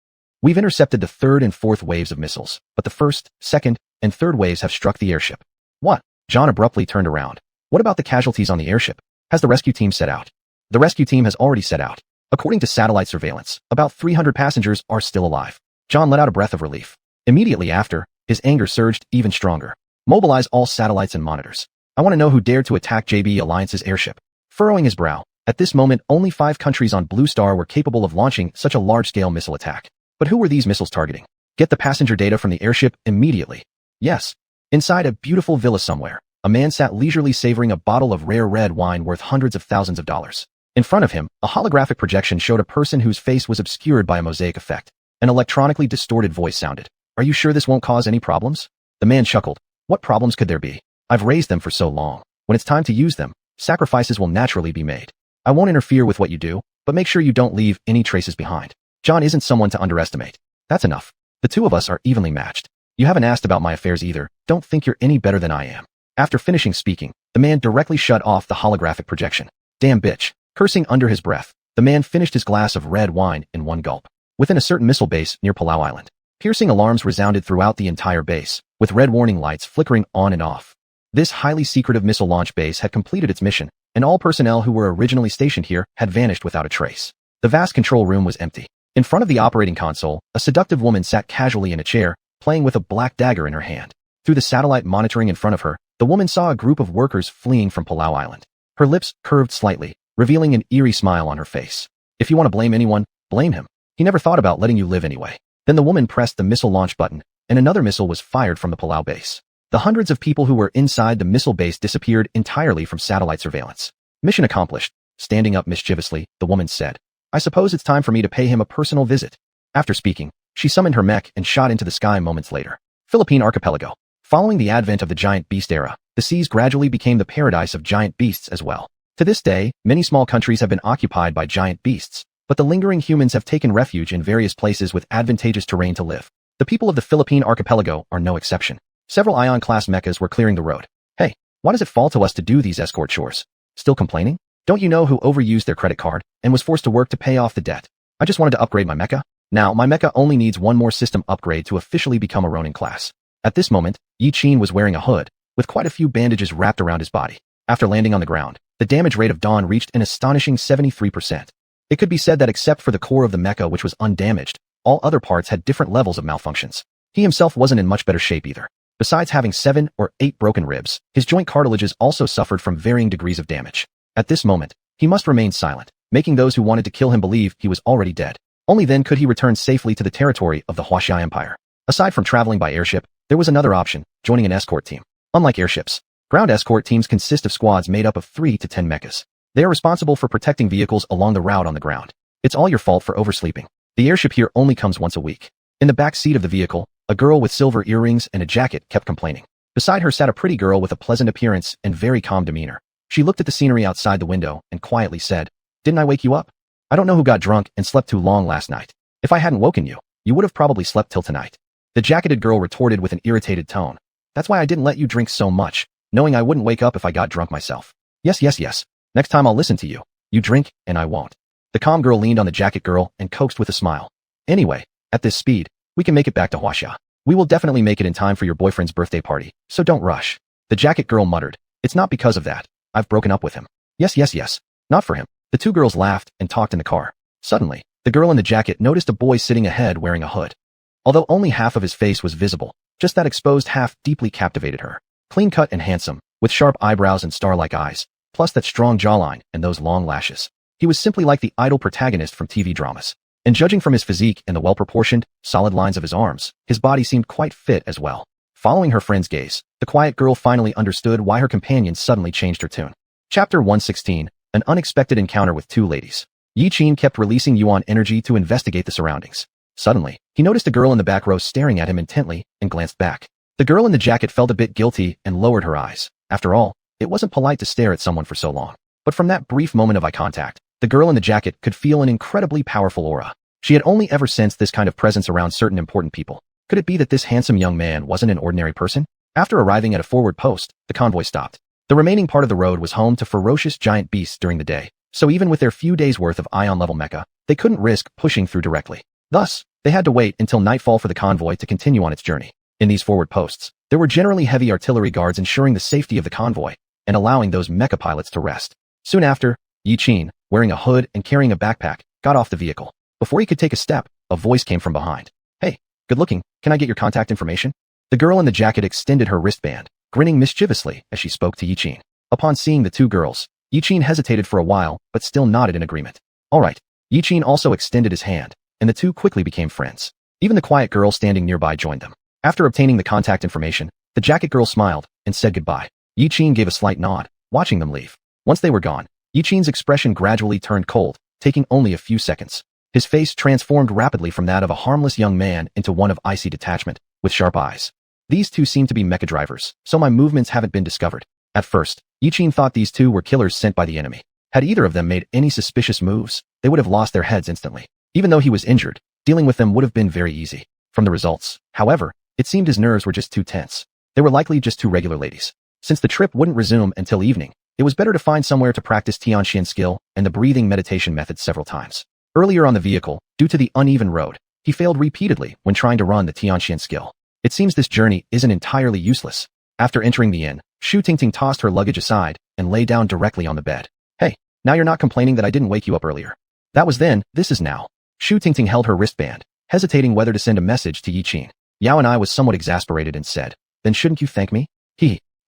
We've intercepted the third and fourth waves of missiles, but the first, second, and third waves have struck the airship. What? John abruptly turned around. What about the casualties on the airship? Has the rescue team set out? The rescue team has already set out. According to satellite surveillance, about 300 passengers are still alive. John let out a breath of relief. Immediately after, his anger surged even stronger. Mobilize all satellites and monitors. I want to know who dared to attack JB Alliance's airship. Furrowing his brow, at this moment only 5 countries on Blue Star were capable of launching such a large-scale missile attack. But who were these missiles targeting? Get the passenger data from the airship immediately. Yes. Inside a beautiful villa somewhere, a man sat leisurely savoring a bottle of rare red wine worth hundreds of thousands of dollars. In front of him, a holographic projection showed a person whose face was obscured by a mosaic effect. An electronically distorted voice sounded. Are you sure this won't cause any problems? The man chuckled. What problems could there be? I've raised them for so long. When it's time to use them, sacrifices will naturally be made. I won't interfere with what you do, but make sure you don't leave any traces behind. John isn't someone to underestimate. That's enough. The two of us are evenly matched. You haven't asked about my affairs either. Don't think you're any better than I am. After finishing speaking, the man directly shut off the holographic projection. Damn bitch. Cursing under his breath, the man finished his glass of red wine in one gulp. Within a certain missile base near Palau Island, piercing alarms resounded throughout the entire base, with red warning lights flickering on and off. This highly secretive missile launch base had completed its mission, and all personnel who were originally stationed here had vanished without a trace. The vast control room was empty. In front of the operating console, a seductive woman sat casually in a chair, playing with a black dagger in her hand. Through the satellite monitoring in front of her, the woman saw a group of workers fleeing from Palau Island. Her lips curved slightly, revealing an eerie smile on her face. If you want to blame anyone, blame him. He never thought about letting you live anyway. Then the woman pressed the missile launch button, and another missile was fired from the Palau base. The hundreds of people who were inside the missile base disappeared entirely from satellite surveillance. Mission accomplished. Standing up mischievously, the woman said, I suppose it's time for me to pay him a personal visit. After speaking, she summoned her mech and shot into the sky moments later. Philippine Archipelago. Following the advent of the giant beast era, the seas gradually became the paradise of giant beasts as well. To this day, many small countries have been occupied by giant beasts, but the lingering humans have taken refuge in various places with advantageous terrain to live. The people of the Philippine archipelago are no exception. Several Ion-class mechas were clearing the road. Hey, why does it fall to us to do these escort chores? Still complaining? Don't you know who overused their credit card and was forced to work to pay off the debt? I just wanted to upgrade my mecha. Now, my mecha only needs one more system upgrade to officially become a Ronin class. At this moment, Xiuxian was wearing a hood, with quite a few bandages wrapped around his body. After landing on the ground, the damage rate of Dawn reached an astonishing 73%. It could be said that except for the core of the mecha which was undamaged, all other parts had different levels of malfunctions. He himself wasn't in much better shape either. Besides having 7 or 8 broken ribs, his joint cartilages also suffered from varying degrees of damage. At this moment, he must remain silent, making those who wanted to kill him believe he was already dead. Only then could he return safely to the territory of the Wuxia Empire. Aside from traveling by airship, there was another option, joining an escort team. Unlike airships, ground escort teams consist of squads made up of 3 to 10 mechas. They are responsible for protecting vehicles along the route on the ground. It's all your fault for oversleeping. The airship here only comes once a week. In the back seat of the vehicle, a girl with silver earrings and a jacket kept complaining. Beside her sat a pretty girl with a pleasant appearance and very calm demeanor. She looked at the scenery outside the window and quietly said, "Didn't I wake you up? I don't know who got drunk and slept too long last night. If I hadn't woken you, you would have probably slept till tonight." The jacketed girl retorted with an irritated tone. "That's why I didn't let you drink so much, knowing I wouldn't wake up if I got drunk myself. Yes. Next time I'll listen to you. You drink, and I won't." The calm girl leaned on the jacket girl and coaxed with a smile. "Anyway, at this speed, we can make it back to Wuxia. We will definitely make it in time for your boyfriend's birthday party, so don't rush." The jacket girl muttered, "It's not because of that. I've broken up with him." Yes. Not for him." The two girls laughed and talked in the car. Suddenly, the girl in the jacket noticed a boy sitting ahead wearing a hood. Although only half of his face was visible, just that exposed half deeply captivated her. Clean-cut and handsome, with sharp eyebrows and star-like eyes, plus that strong jawline and those long lashes. He was simply like the idol protagonist from TV dramas. And judging from his physique and the well-proportioned, solid lines of his arms, his body seemed quite fit as well. Following her friend's gaze, the quiet girl finally understood why her companion suddenly changed her tune. Chapter 116, An Unexpected Encounter with Two Ladies. Xiuxian kept releasing yuan energy to investigate the surroundings. Suddenly, he noticed a girl in the back row staring at him intently and glanced back. The girl in the jacket felt a bit guilty and lowered her eyes. After all, it wasn't polite to stare at someone for so long. But from that brief moment of eye contact, the girl in the jacket could feel an incredibly powerful aura. She had only ever sensed this kind of presence around certain important people. Could it be that this handsome young man wasn't an ordinary person? After arriving at a forward post, the convoy stopped. The remaining part of the road was home to ferocious giant beasts during the day, so even with their few days' worth of ion-level mecha, they couldn't risk pushing through directly. Thus, they had to wait until nightfall for the convoy to continue on its journey. In these forward posts, there were generally heavy artillery guards ensuring the safety of the convoy and allowing those mecha pilots to rest. Soon after, Xiuxian, wearing a hood and carrying a backpack, got off the vehicle. Before he could take a step, a voice came from behind. "Hey, good looking, can I get your contact information?" The girl in the jacket extended her wristband, grinning mischievously as she spoke to Xiuxian. Upon seeing the two girls, Xiuxian hesitated for a while but still nodded in agreement. "All right." Xiuxian also extended his hand, and the two quickly became friends. Even the quiet girl standing nearby joined them. After obtaining the contact information, the jacket girl smiled and said goodbye. Xiuxian gave a slight nod, watching them leave. Once they were gone, Xiuxian's expression gradually turned cold, taking only a few seconds. His face transformed rapidly from that of a harmless young man into one of icy detachment, with sharp eyes. "These two seem to be mecha drivers, so my movements haven't been discovered." At first, Xiuxian thought these two were killers sent by the enemy. Had either of them made any suspicious moves, they would have lost their heads instantly. Even though he was injured, dealing with them would have been very easy. From the results, however, it seemed his nerves were just too tense. They were likely just two regular ladies. Since the trip wouldn't resume until evening, it was better to find somewhere to practice xianxian skill and the breathing meditation method several times. Earlier on the vehicle, due to the uneven road, he failed repeatedly when trying to run the xianxian skill. It seems this journey isn't entirely useless. After entering the inn, Xiuxian tossed her luggage aside and lay down directly on the bed. "Hey, now you're not complaining that I didn't wake you up earlier." "That was then, this is now." Xiuxian held her wristband, hesitating whether to send a message to Xiuxian. Yao and I was somewhat exasperated and said, "Then shouldn't you thank me?"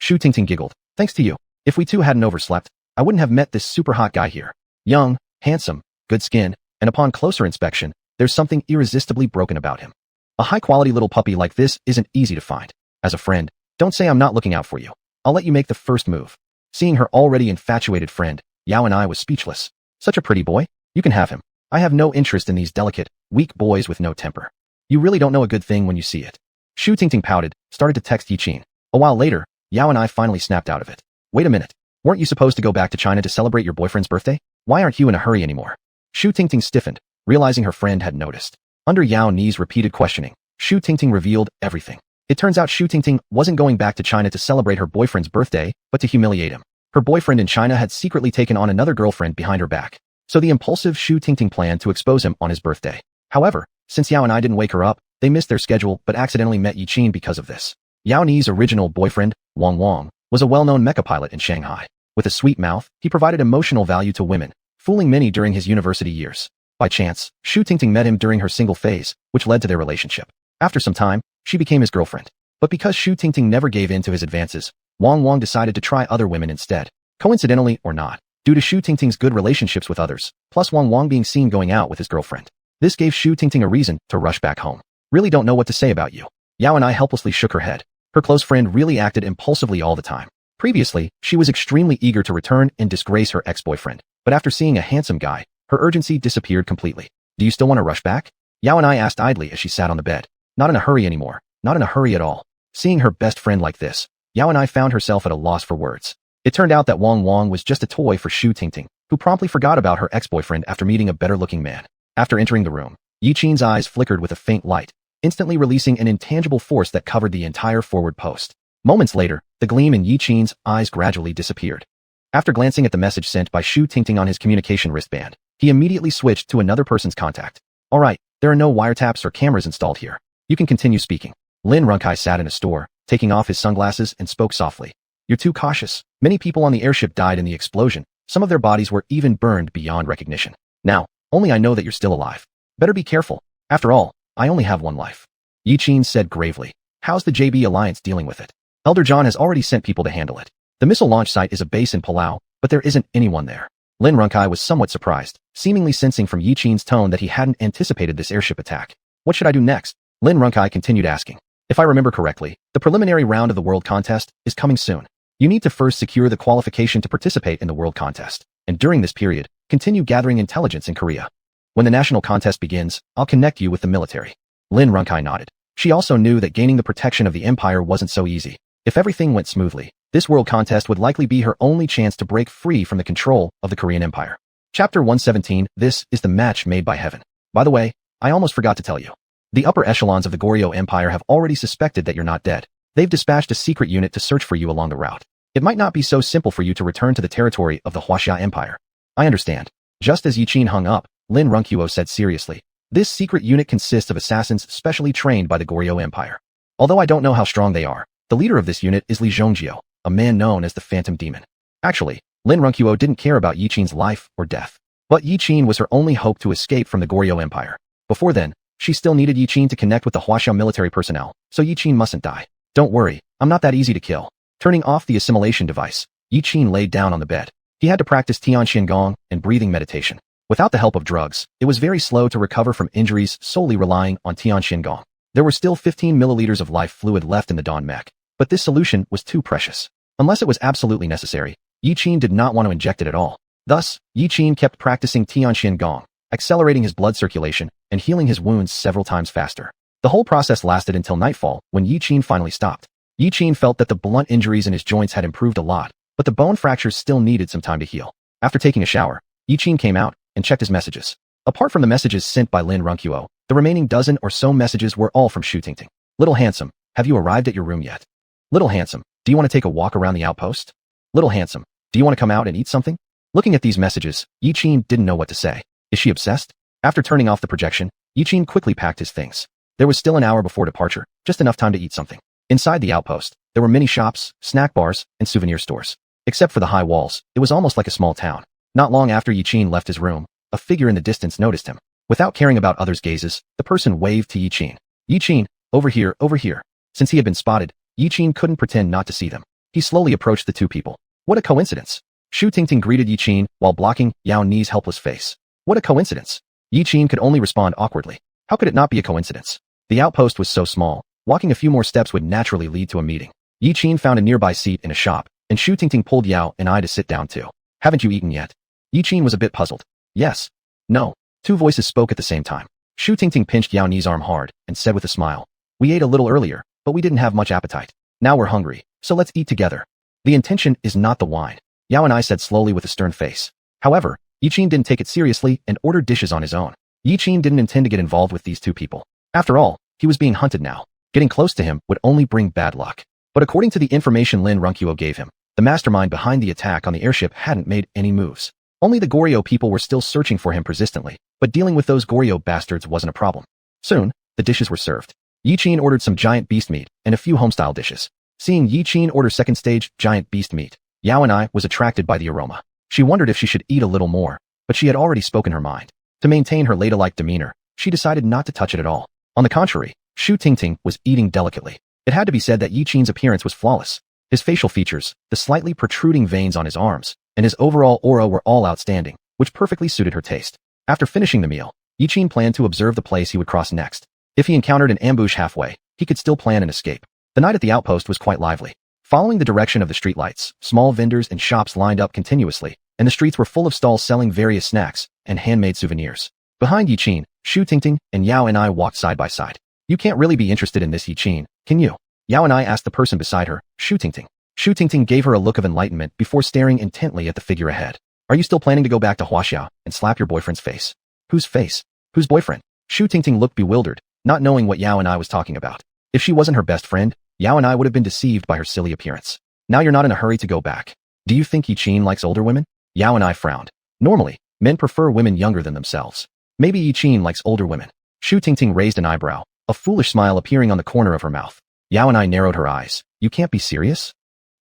Xiuxian giggled. "Thanks to you. If we two hadn't overslept, I wouldn't have met this super hot guy here. Young, handsome, good skin, and upon closer inspection, there's something irresistibly broken about him. A high-quality little puppy like this isn't easy to find. As a friend, don't say I'm not looking out for you. I'll let you make the first move." Seeing her already infatuated friend, Yao and I was speechless. "Such a pretty boy. You can have him. I have no interest in these delicate, weak boys with no temper. You really don't know a good thing when you see it." Xiuxian pouted, started to text Xiuxian. A while later, Yao and I finally snapped out of it. Wait a minute. Weren't you supposed to go back to China to celebrate your boyfriend's birthday? Why aren't you in a hurry anymore? Shu Tingting stiffened, realizing her friend had noticed. Under Yao Ni's repeated questioning, Shu Tingting revealed everything. It turns out Shu Tingting wasn't going back to China to celebrate her boyfriend's birthday, but to humiliate him. Her boyfriend in China had secretly taken on another girlfriend behind her back. So the impulsive Shu Tingting planned to expose him on his birthday. However, since Yao and I didn't wake her up, they missed their schedule but accidentally met Yiqin because of this. Yao Ni's original boyfriend, Wang, was a well-known mecha pilot in Shanghai. With a sweet mouth, he provided emotional value to women, fooling many during his university years. By chance, Shu Tingting met him during her single phase, which led to their relationship. After some time, she became his girlfriend. But because Shu Tingting never gave in to his advances, Wang decided to try other women instead. Coincidentally or not, due to Shu Tingting's good relationships with others, plus Wang being seen going out with his girlfriend. This gave Shu Tingting a reason to rush back home. Really don't know what to say about you. Yao and I helplessly shook her head. Her close friend really acted impulsively all the time. Previously, she was extremely eager to return and disgrace her ex-boyfriend, but after seeing a handsome guy, her urgency disappeared completely. Do you still want to rush back? Yao and I asked idly as she sat on the bed. Not in a hurry anymore. Not in a hurry at all. Seeing her best friend like this, Yao and I found herself at a loss for words. It turned out that Wang was just a toy for Shu Tingting, who promptly forgot about her ex-boyfriend after meeting a better-looking man. After entering the room, Yiqin's eyes flickered with a faint light, instantly releasing an intangible force that covered the entire forward post. Moments later, the gleam in Yiqin's eyes gradually disappeared. After glancing at the message sent by Shu Tingting on his communication wristband, he immediately switched to another person's contact. Alright, there are no wiretaps or cameras installed here. You can continue speaking. Lin Runkai sat in a store, taking off his sunglasses and spoke softly. You're too cautious. Many people on the airship died in the explosion. Some of their bodies were even burned beyond recognition. Now, only I know that you're still alive. Better be careful. After all, I only have one life. Yiqin said gravely. How's the JB Alliance dealing with it? Elder John has already sent people to handle it. The missile launch site is a base in Palau, but there isn't anyone there. Lin Runkai was somewhat surprised, seemingly sensing from Yiqin's tone that he hadn't anticipated this airship attack. What should I do next? Lin Runkai continued asking. If I remember correctly, the preliminary round of the world contest is coming soon. You need to first secure the qualification to participate in the world contest, and during this period, continue gathering intelligence in Korea. When the national contest begins, I'll connect you with the military. Lin Runkai nodded. She also knew that gaining the protection of the empire wasn't so easy. If everything went smoothly, this world contest would likely be her only chance to break free from the control of the Korean Empire. Chapter 117, This is the match made by heaven. By the way, I almost forgot to tell you. The upper echelons of the Goryeo Empire have already suspected that you're not dead. They've dispatched a secret unit to search for you along the route. It might not be so simple for you to return to the territory of the wuxia Empire. I understand. Just as Yiqin hung up, Lin Runkuo said seriously. This secret unit consists of assassins specially trained by the Goryeo Empire. Although I don't know how strong they are, the leader of this unit is Li Zhongjio, a man known as the Phantom Demon. Actually, Lin Runkuo didn't care about Yiqin's life or death. But Yiqin was her only hope to escape from the Goryeo Empire. Before then, she still needed Yiqin to connect with the wuxia military personnel, so Yiqin mustn't die. Don't worry, I'm not that easy to kill. Turning off the assimilation device, Yiqin laid down on the bed. He had to practice Tianxian Gong and breathing meditation. Without the help of drugs, it was very slow to recover from injuries solely relying on Tianxian Gong. There were still 15 milliliters of life fluid left in the Dawn Mech, but this solution was too precious. Unless it was absolutely necessary, Yiqin did not want to inject it at all. Thus, Yiqin kept practicing Tianxian Gong, accelerating his blood circulation and healing his wounds several times faster. The whole process lasted until nightfall when Yiqin finally stopped. Yiqin felt that the blunt injuries in his joints had improved a lot, but the bone fractures still needed some time to heal. After taking a shower, Yiqin came out and checked his messages. Apart from the messages sent by Lin Runkuo, the remaining dozen or so messages were all from Shu Tingting. Little Handsome, have you arrived at your room yet? Little Handsome, do you want to take a walk around the outpost? Little Handsome, do you want to come out and eat something? Looking at these messages, Yiqin didn't know what to say. Is she obsessed? After turning off the projection, Yiqin quickly packed his things. There was still an hour before departure, just enough time to eat something. Inside the outpost, there were many shops, snack bars, and souvenir stores. Except for the high walls, it was almost like a small town. Not long after Yiqin left his room, a figure in the distance noticed him. Without caring about others' gazes, the person waved to Yiqin. Yiqin, over here, over here. Since he had been spotted, Yiqin couldn't pretend not to see them. He slowly approached the two people. What a coincidence. Shu Tingting greeted Yiqin while blocking Yao Ni's helpless face. What a coincidence. Yiqin could only respond awkwardly. How could it not be a coincidence? The outpost was so small, walking a few more steps would naturally lead to a meeting. Yiqin found a nearby seat in a shop, and Shu Tingting pulled Yao and I to sit down too. Haven't you eaten yet? Yiqin was a bit puzzled. Yes. No. Two voices spoke at the same time. Shu Tingting pinched Yao Ni's arm hard and said with a smile. We ate a little earlier, but we didn't have much appetite. Now we're hungry, so let's eat together. The intention is not the wine, Xuanhuan said slowly with a stern face. However, Yiqin didn't take it seriously and ordered dishes on his own. Yiqin didn't intend to get involved with these two people. After all, he was being hunted now. Getting close to him would only bring bad luck. But according to the information Lin Runqiu gave him, the mastermind behind the attack on the airship hadn't made any moves. Only the Goryeo people were still searching for him persistently, but dealing with those Goryeo bastards wasn't a problem. Soon, the dishes were served. Yiqin ordered some giant beast meat and a few homestyle dishes. Seeing Yiqin order second stage giant beast meat, Xuanhuan was attracted by the aroma. She wondered if she should eat a little more, but she had already spoken her mind. To maintain her ladylike demeanor, she decided not to touch it at all. On the contrary, Xiuxian was eating delicately. It had to be said that Yiqin's appearance was flawless. His facial features, the slightly protruding veins on his arms, and his overall aura were all outstanding, which perfectly suited her taste. After finishing the meal, Yiqin planned to observe the place he would cross next. If he encountered an ambush halfway, he could still plan an escape. The night at the outpost was quite lively. Following the direction of the streetlights, small vendors and shops lined up continuously, and the streets were full of stalls selling various snacks and handmade souvenirs. Behind Yiqin, Xiuxian and Xuanhuan walked side by side. You can't really be interested in this, Yiqin, can you? Xuanhuan asked the person beside her, Xiuxian. Xiuxian gave her a look of enlightenment before staring intently at the figure ahead. Are you still planning to go back to wuxia and slap your boyfriend's face? Whose face? Whose boyfriend? Xiuxian looked bewildered, not knowing what Xuanhuan was talking about. If she wasn't her best friend, Xuanhuan would have been deceived by her silly appearance. Now you're not in a hurry to go back. Do you think Yiqin likes older women? Xuanhuan frowned. Normally, men prefer women younger than themselves. Maybe Yiqin likes older women. Xiuxian raised an eyebrow, a foolish smile appearing on the corner of her mouth. Xuanhuan narrowed her eyes. You can't be serious?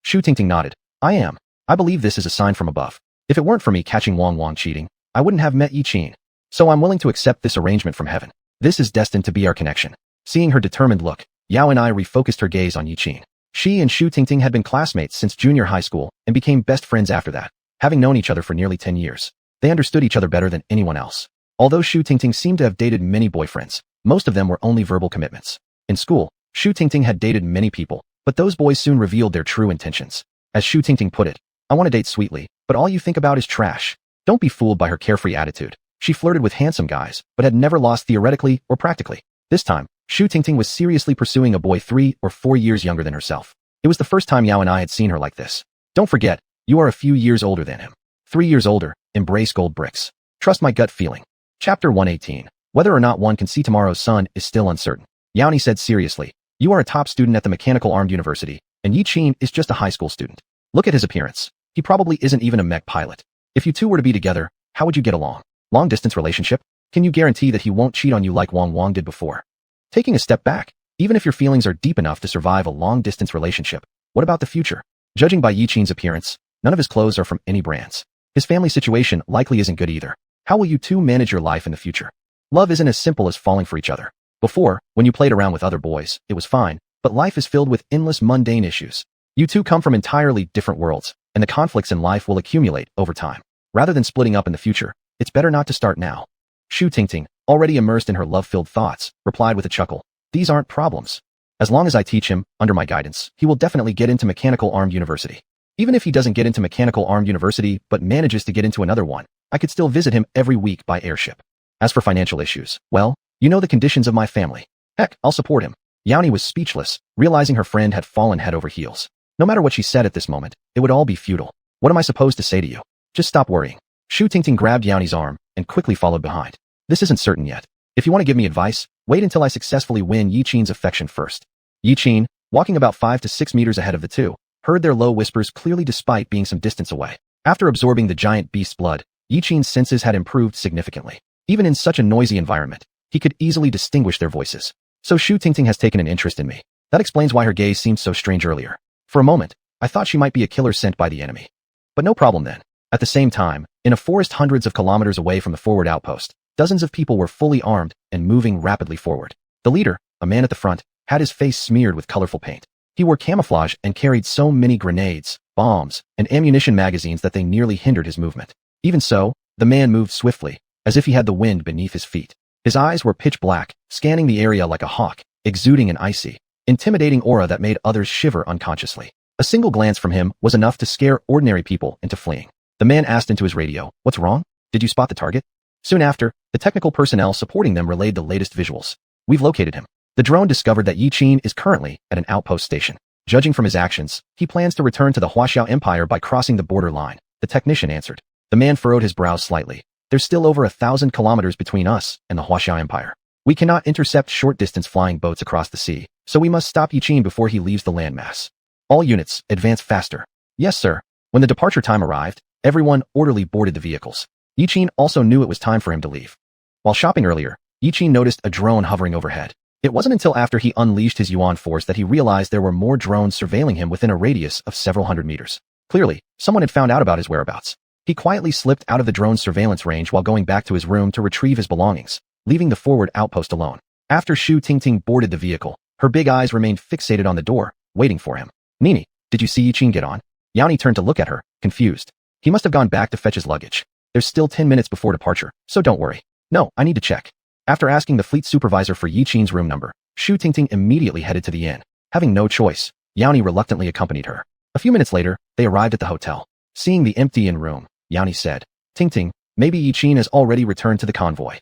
Xiuxian nodded. I am. I believe this is a sign from above. If it weren't for me catching Xuanhuan cheating, I wouldn't have met Yiqin. So I'm willing to accept this arrangement from heaven. This is destined to be our connection. Seeing her determined look, Xuanhuan refocused her gaze on Yiqin. She and Xiuxian had been classmates since junior high school and became best friends after that, having known each other for nearly 10 years. They understood each other better than anyone else. Although Xiuxian seemed to have dated many boyfriends, most of them were only verbal commitments. In school, Xiuxian had dated many people, but those boys soon revealed their true intentions. As Xiuxian put it, I want to date sweetly, but all you think about is trash. Don't be fooled by her carefree attitude. She flirted with handsome guys, but had never lost theoretically or practically. This time, Xiuxian was seriously pursuing a boy 3 or 4 years younger than herself. It was the first time Xuanhuan had seen her like this. Don't forget, you are a few years older than him. 3 years older, embrace gold bricks. Trust my gut feeling. Chapter 118. Whether or not one can see tomorrow's sun is still uncertain. Xuanhuan said seriously, you are a top student at the Mechanical Armed University, and Yiqin is just a high school student. Look at his appearance. He probably isn't even a mech pilot. If you two were to be together, how would you get along? Long-distance relationship? Can you guarantee that he won't cheat on you like Xuanhuan did before? Taking a step back, even if your feelings are deep enough to survive a long-distance relationship, what about the future? Judging by Yiqin's appearance, none of his clothes are from any brands. His family situation likely isn't good either. How will you two manage your life in the future? Love isn't as simple as falling for each other. Before, when you played around with other boys, it was fine, but life is filled with endless mundane issues. You two come from entirely different worlds, and the conflicts in life will accumulate over time. Rather than splitting up in the future, it's better not to start now. Xiuxian, already immersed in her love-filled thoughts, replied with a chuckle. These aren't problems. As long as I teach him, under my guidance, he will definitely get into Mechanical Armed University. Even if he doesn't get into Mechanical Armed University but manages to get into another one, I could still visit him every week by airship. As for financial issues, well, you know the conditions of my family. Heck, I'll support him. Xuanhuan was speechless, realizing her friend had fallen head over heels. No matter what she said at this moment, it would all be futile. What am I supposed to say to you? Just stop worrying. Xiuxian grabbed Xuanhuan's arm and quickly followed behind. This isn't certain yet. If you want to give me advice, wait until I successfully win Yiqin's affection first. Yiqin, walking about 5 to 6 meters ahead of the two, heard their low whispers clearly despite being some distance away. After absorbing the giant beast's blood, Yiqin's senses had improved significantly. Even in such a noisy environment, he could easily distinguish their voices. So Xiuxian has taken an interest in me. That explains why her gaze seemed so strange earlier. For a moment, I thought she might be a killer sent by the enemy. But no problem then. At the same time, in a forest hundreds of kilometers away from the forward outpost, dozens of people were fully armed and moving rapidly forward. The leader, a man at the front, had his face smeared with colorful paint. He wore camouflage and carried so many grenades, bombs, and ammunition magazines that they nearly hindered his movement. Even so, the man moved swiftly, as if he had the wind beneath his feet. His eyes were pitch black, scanning the area like a hawk, exuding an icy, intimidating aura that made others shiver unconsciously. A single glance from him was enough to scare ordinary people into fleeing. The man asked into his radio, "What's wrong? Did you spot the target?" Soon after, the technical personnel supporting them relayed the latest visuals. We've located him. The drone discovered that Yiqin is currently at an outpost station. Judging from his actions, he plans to return to the Huaxiao Empire by crossing the border line, the technician answered. The man furrowed his brows slightly. There's still over 1,000 kilometers between us and the Huaxiao Empire. We cannot intercept short-distance flying boats across the sea, so we must stop Yiqin before he leaves the landmass. All units, advance faster. Yes, sir. When the departure time arrived, everyone orderly boarded the vehicles. Yiqin also knew it was time for him to leave. While shopping earlier, Yiqin noticed a drone hovering overhead. It wasn't until after he unleashed his yuan force that he realized there were more drones surveilling him within a radius of several hundred meters. Clearly, someone had found out about his whereabouts. He quietly slipped out of the drone's surveillance range while going back to his room to retrieve his belongings, leaving the forward outpost alone. After Xu Tingting boarded the vehicle, her big eyes remained fixated on the door, waiting for him. Nini, did you see Yiqin get on? Yaoni turned to look at her, confused. He must have gone back to fetch his luggage. There's still 10 minutes before departure, so don't worry. No, I need to check. After asking the fleet supervisor for Yiqin's room number, Xu Tingting immediately headed to the inn. Having no choice, Yaoni reluctantly accompanied her. A few minutes later, they arrived at the hotel. Seeing the empty inn room, Yaoni said, Tingting, maybe Yiqin has already returned to the convoy.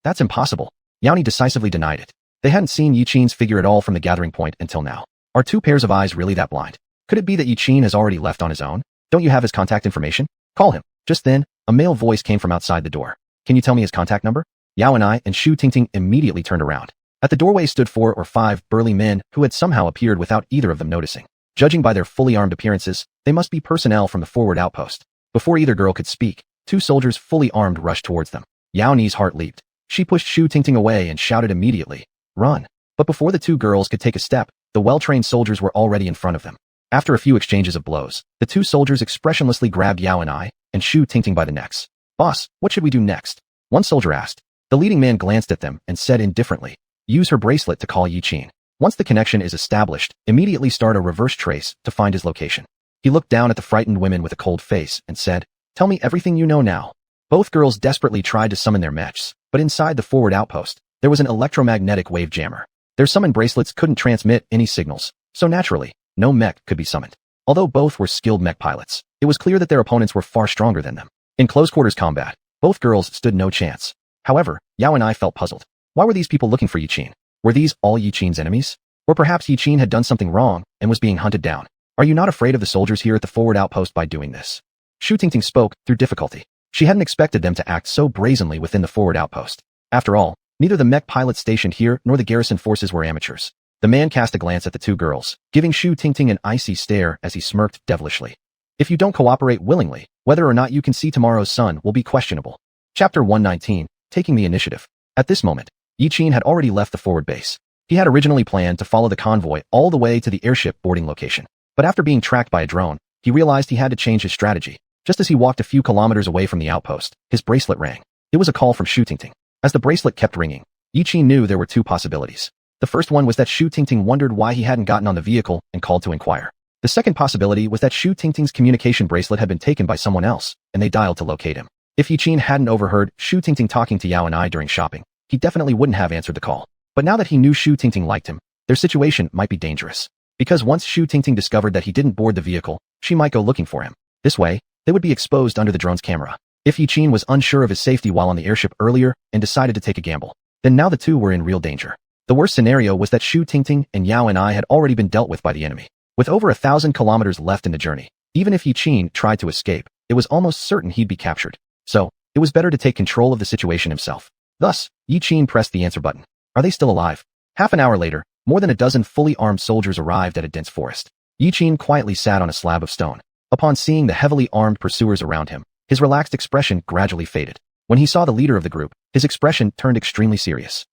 That's impossible. Yaoni decisively denied it. They hadn't seen Yiqin's figure at all from the gathering point until now. Are two pairs of eyes really that blind? Could it be that Yiqin has already left on his own? Don't you have his contact information? Call him. Just then, a male voice came from outside the door. Can you tell me his contact number? Yao and I and Xu Tingting immediately turned around. At the doorway stood 4 or 5 burly men who had somehow appeared without either of them noticing. Judging by their fully armed appearances, they must be personnel from the forward outpost. Before either girl could speak, 2 soldiers fully armed rushed towards them. Yao Ni's heart leaped. She pushed Xu Tingting away and shouted immediately, "Run!" But before the 2 girls could take a step, the well-trained soldiers were already in front of them. After a few exchanges of blows, the 2 soldiers expressionlessly grabbed Yao and I and Xu Tingting by the necks. "Boss, what should we do next?" one soldier asked. The leading man glanced at them and said indifferently, "Use her bracelet to call Yiqin. Once the connection is established, immediately start a reverse trace to find his location." He looked down at the frightened women with a cold face and said, "Tell me everything you know now." Both girls desperately tried to summon their mechs, but inside the forward outpost, there was an electromagnetic wave jammer. Their summon bracelets couldn't transmit any signals, so naturally, no mech could be summoned. Although both were skilled mech pilots, it was clear that their opponents were far stronger than them. In close-quarters combat, both girls stood no chance. However, Yao and I felt puzzled. Why were these people looking for Yiqin? Were these all Yiqin's enemies? Or perhaps Yiqin had done something wrong and was being hunted down. Are you not afraid of the soldiers here at the forward outpost by doing this? Xu Tingting spoke through difficulty. She hadn't expected them to act so brazenly within the forward outpost. After all, neither the mech pilots stationed here nor the garrison forces were amateurs. The man cast a glance at the 2 girls, giving Xu Tingting an icy stare as he smirked devilishly. If you don't cooperate willingly, whether or not you can see tomorrow's sun will be questionable. Chapter 119, Taking the Initiative. At this moment, Yiqin had already left the forward base. He had originally planned to follow the convoy all the way to the airship boarding location. But after being tracked by a drone, he realized he had to change his strategy. Just as he walked a few kilometers away from the outpost, his bracelet rang. It was a call from Xu Tingting. As the bracelet kept ringing, Yiqin knew there were 2 possibilities. The first one was that Xu Tingting wondered why he hadn't gotten on the vehicle and called to inquire. The second possibility was that Xu Tingting's communication bracelet had been taken by someone else, and they dialed to locate him. If Yiqin hadn't overheard Xu Tingting talking to Yao and I during shopping, he definitely wouldn't have answered the call. But now that he knew Xu Tingting liked him, their situation might be dangerous. Because once Xu Tingting discovered that he didn't board the vehicle, she might go looking for him. This way, they would be exposed under the drone's camera. If Yiqin was unsure of his safety while on the airship earlier and decided to take a gamble, then now the 2 were in real danger. The worst scenario was that Xu Tingting and Yao and I had already been dealt with by the enemy. With over 1,000 kilometers left in the journey, even if Yiqin tried to escape, it was almost certain he'd be captured. So, it was better to take control of the situation himself. Thus, Yiqin pressed the answer button. Are they still alive? Half an hour later, more than a dozen fully armed soldiers arrived at a dense forest. Yiqin quietly sat on a slab of stone. Upon seeing the heavily armed pursuers around him, his relaxed expression gradually faded. When he saw the leader of the group, his expression turned extremely serious.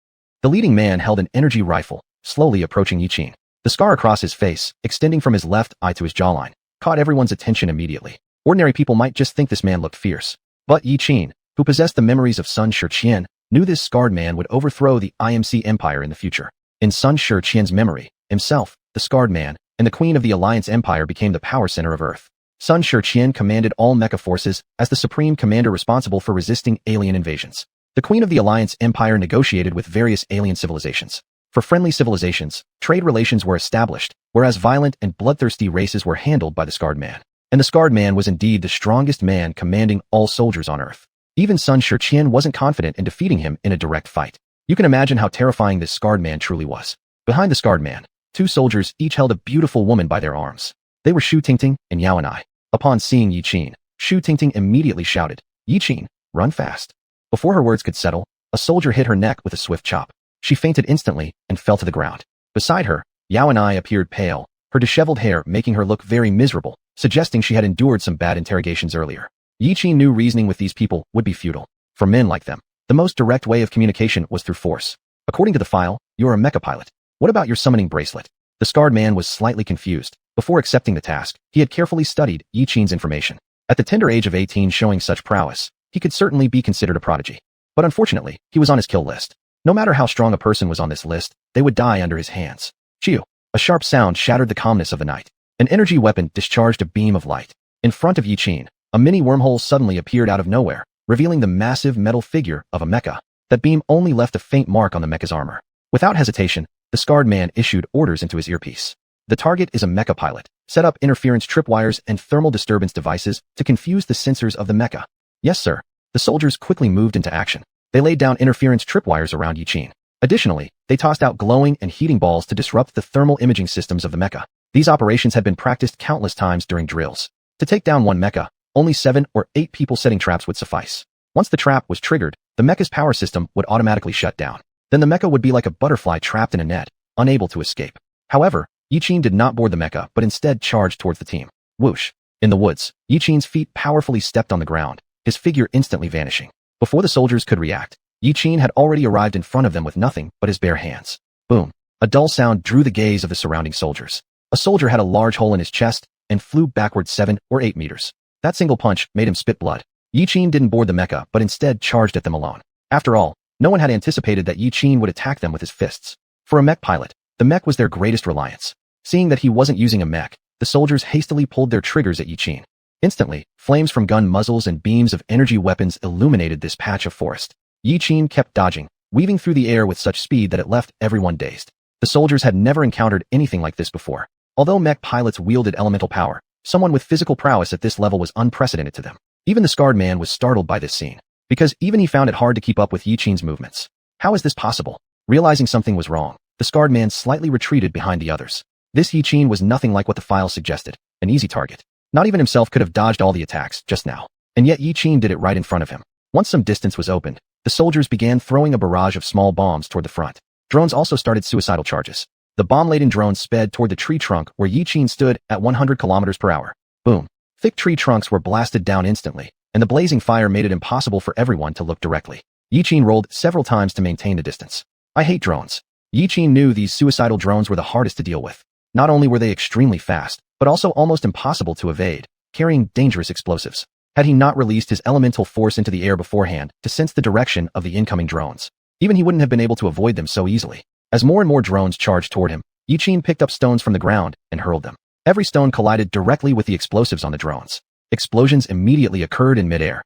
The leading man held an energy rifle, slowly approaching Yiqin. The scar across his face, extending from his left eye to his jawline, caught everyone's attention immediately. Ordinary people might just think this man looked fierce. But Yiqin, who possessed the memories of Sun Xiuxian, knew this scarred man would overthrow the IMC Empire in the future. In Sun Xiuxian's memory, himself, the scarred man, and the Queen of the Alliance Empire became the power center of Earth. Sun Xiuxian commanded all mecha forces as the supreme commander responsible for resisting alien invasions. The Queen of the Alliance Empire negotiated with various alien civilizations. For friendly civilizations, trade relations were established, whereas violent and bloodthirsty races were handled by the Scarred Man. And the Scarred Man was indeed the strongest man commanding all soldiers on Earth. Even Sun Xiuxian wasn't confident in defeating him in a direct fight. You can imagine how terrifying this Scarred Man truly was. Behind the Scarred Man, Two soldiers each held a beautiful woman by their arms. They were Shu Tingting and Yaoanai. Upon seeing Yi Qin, Shu Tingting immediately shouted, "Yi Qin, run fast." Before her words could settle, a soldier hit her neck with a swift chop. She fainted instantly and fell to the ground. Beside her, Yaoanai appeared pale, her disheveled hair making her look very miserable, suggesting she had endured some bad interrogations earlier. Yi Qin knew reasoning with these people would be futile. For men like them, the most direct way of communication was through force. According to the file, you're a mecha pilot. What about your summoning bracelet? The scarred man was slightly confused. Before accepting the task, he had carefully studied Yi Qin's information. At the tender age of 18 showing such prowess, he could certainly be considered a prodigy. But unfortunately, he was on his kill list. No matter how strong a person was on this list, they would die under his hands. Chiu! A sharp sound shattered the calmness of the night. An energy weapon discharged a beam of light. In front of Yi Qin, a mini wormhole suddenly appeared out of nowhere, revealing the massive metal figure of a mecha. That beam only left a faint mark on the mecha's armor. Without hesitation, the scarred man issued orders into his earpiece. The target is a mecha pilot. Set up interference tripwires and thermal disturbance devices to confuse the sensors of the mecha. Yes, sir. The soldiers quickly moved into action. They laid down interference tripwires around Yi Qin. Additionally, they tossed out glowing and heating balls to disrupt the thermal imaging systems of the mecha. These operations had been practiced countless times during drills. To take down one mecha, only 7 or 8 people setting traps would suffice. Once the trap was triggered, the mecha's power system would automatically shut down. Then the mecha would be like a butterfly trapped in a net, unable to escape. However, Yi Qin did not board the mecha but instead charged towards the team. Whoosh! In the woods, Yi Qin's feet powerfully stepped on the ground, his figure instantly vanishing. Before the soldiers could react, Yi Qin had already arrived in front of them with nothing but his bare hands. Boom! A dull sound drew the gaze of the surrounding soldiers. A soldier had a large hole in his chest and flew backwards 7 or 8 meters. That single punch made him spit blood. Yi Qin didn't board the mecha but instead charged at them alone. After all, no one had anticipated that Yi Qin would attack them with his fists. For a mech pilot, the mech was their greatest reliance. Seeing that he wasn't using a mech, the soldiers hastily pulled their triggers at Yi Qin. Instantly, flames from gun muzzles and beams of energy weapons illuminated this patch of forest. Yi Qin kept dodging, weaving through the air with such speed that it left everyone dazed. The soldiers had never encountered anything like this before. Although mech pilots wielded elemental power, someone with physical prowess at this level was unprecedented to them. Even the scarred man was startled by this scene, because even he found it hard to keep up with Yi Qin's movements. How is this possible? Realizing something was wrong, the scarred man slightly retreated behind the others. This Yi Qin was nothing like what the file suggested, an easy target. Not even himself could have dodged all the attacks just now. And yet Yi Qin did it right in front of him. Once some distance was opened, the soldiers began throwing a barrage of small bombs toward the front. Drones also started suicidal charges. The bomb-laden drones sped toward the tree trunk where Yi Qin stood at 100 kilometers per hour. Boom! Thick tree trunks were blasted down instantly, and the blazing fire made it impossible for everyone to look directly. Yi Qin rolled several times to maintain the distance. I hate drones. Yi Qin knew these suicidal drones were the hardest to deal with. Not only were they extremely fast, but also almost impossible to evade, carrying dangerous explosives. Had he not released his elemental force into the air beforehand to sense the direction of the incoming drones, even he wouldn't have been able to avoid them so easily. As more and more drones charged toward him, Yi Qin picked up stones from the ground and hurled them. Every stone collided directly with the explosives on the drones. Explosions immediately occurred in midair.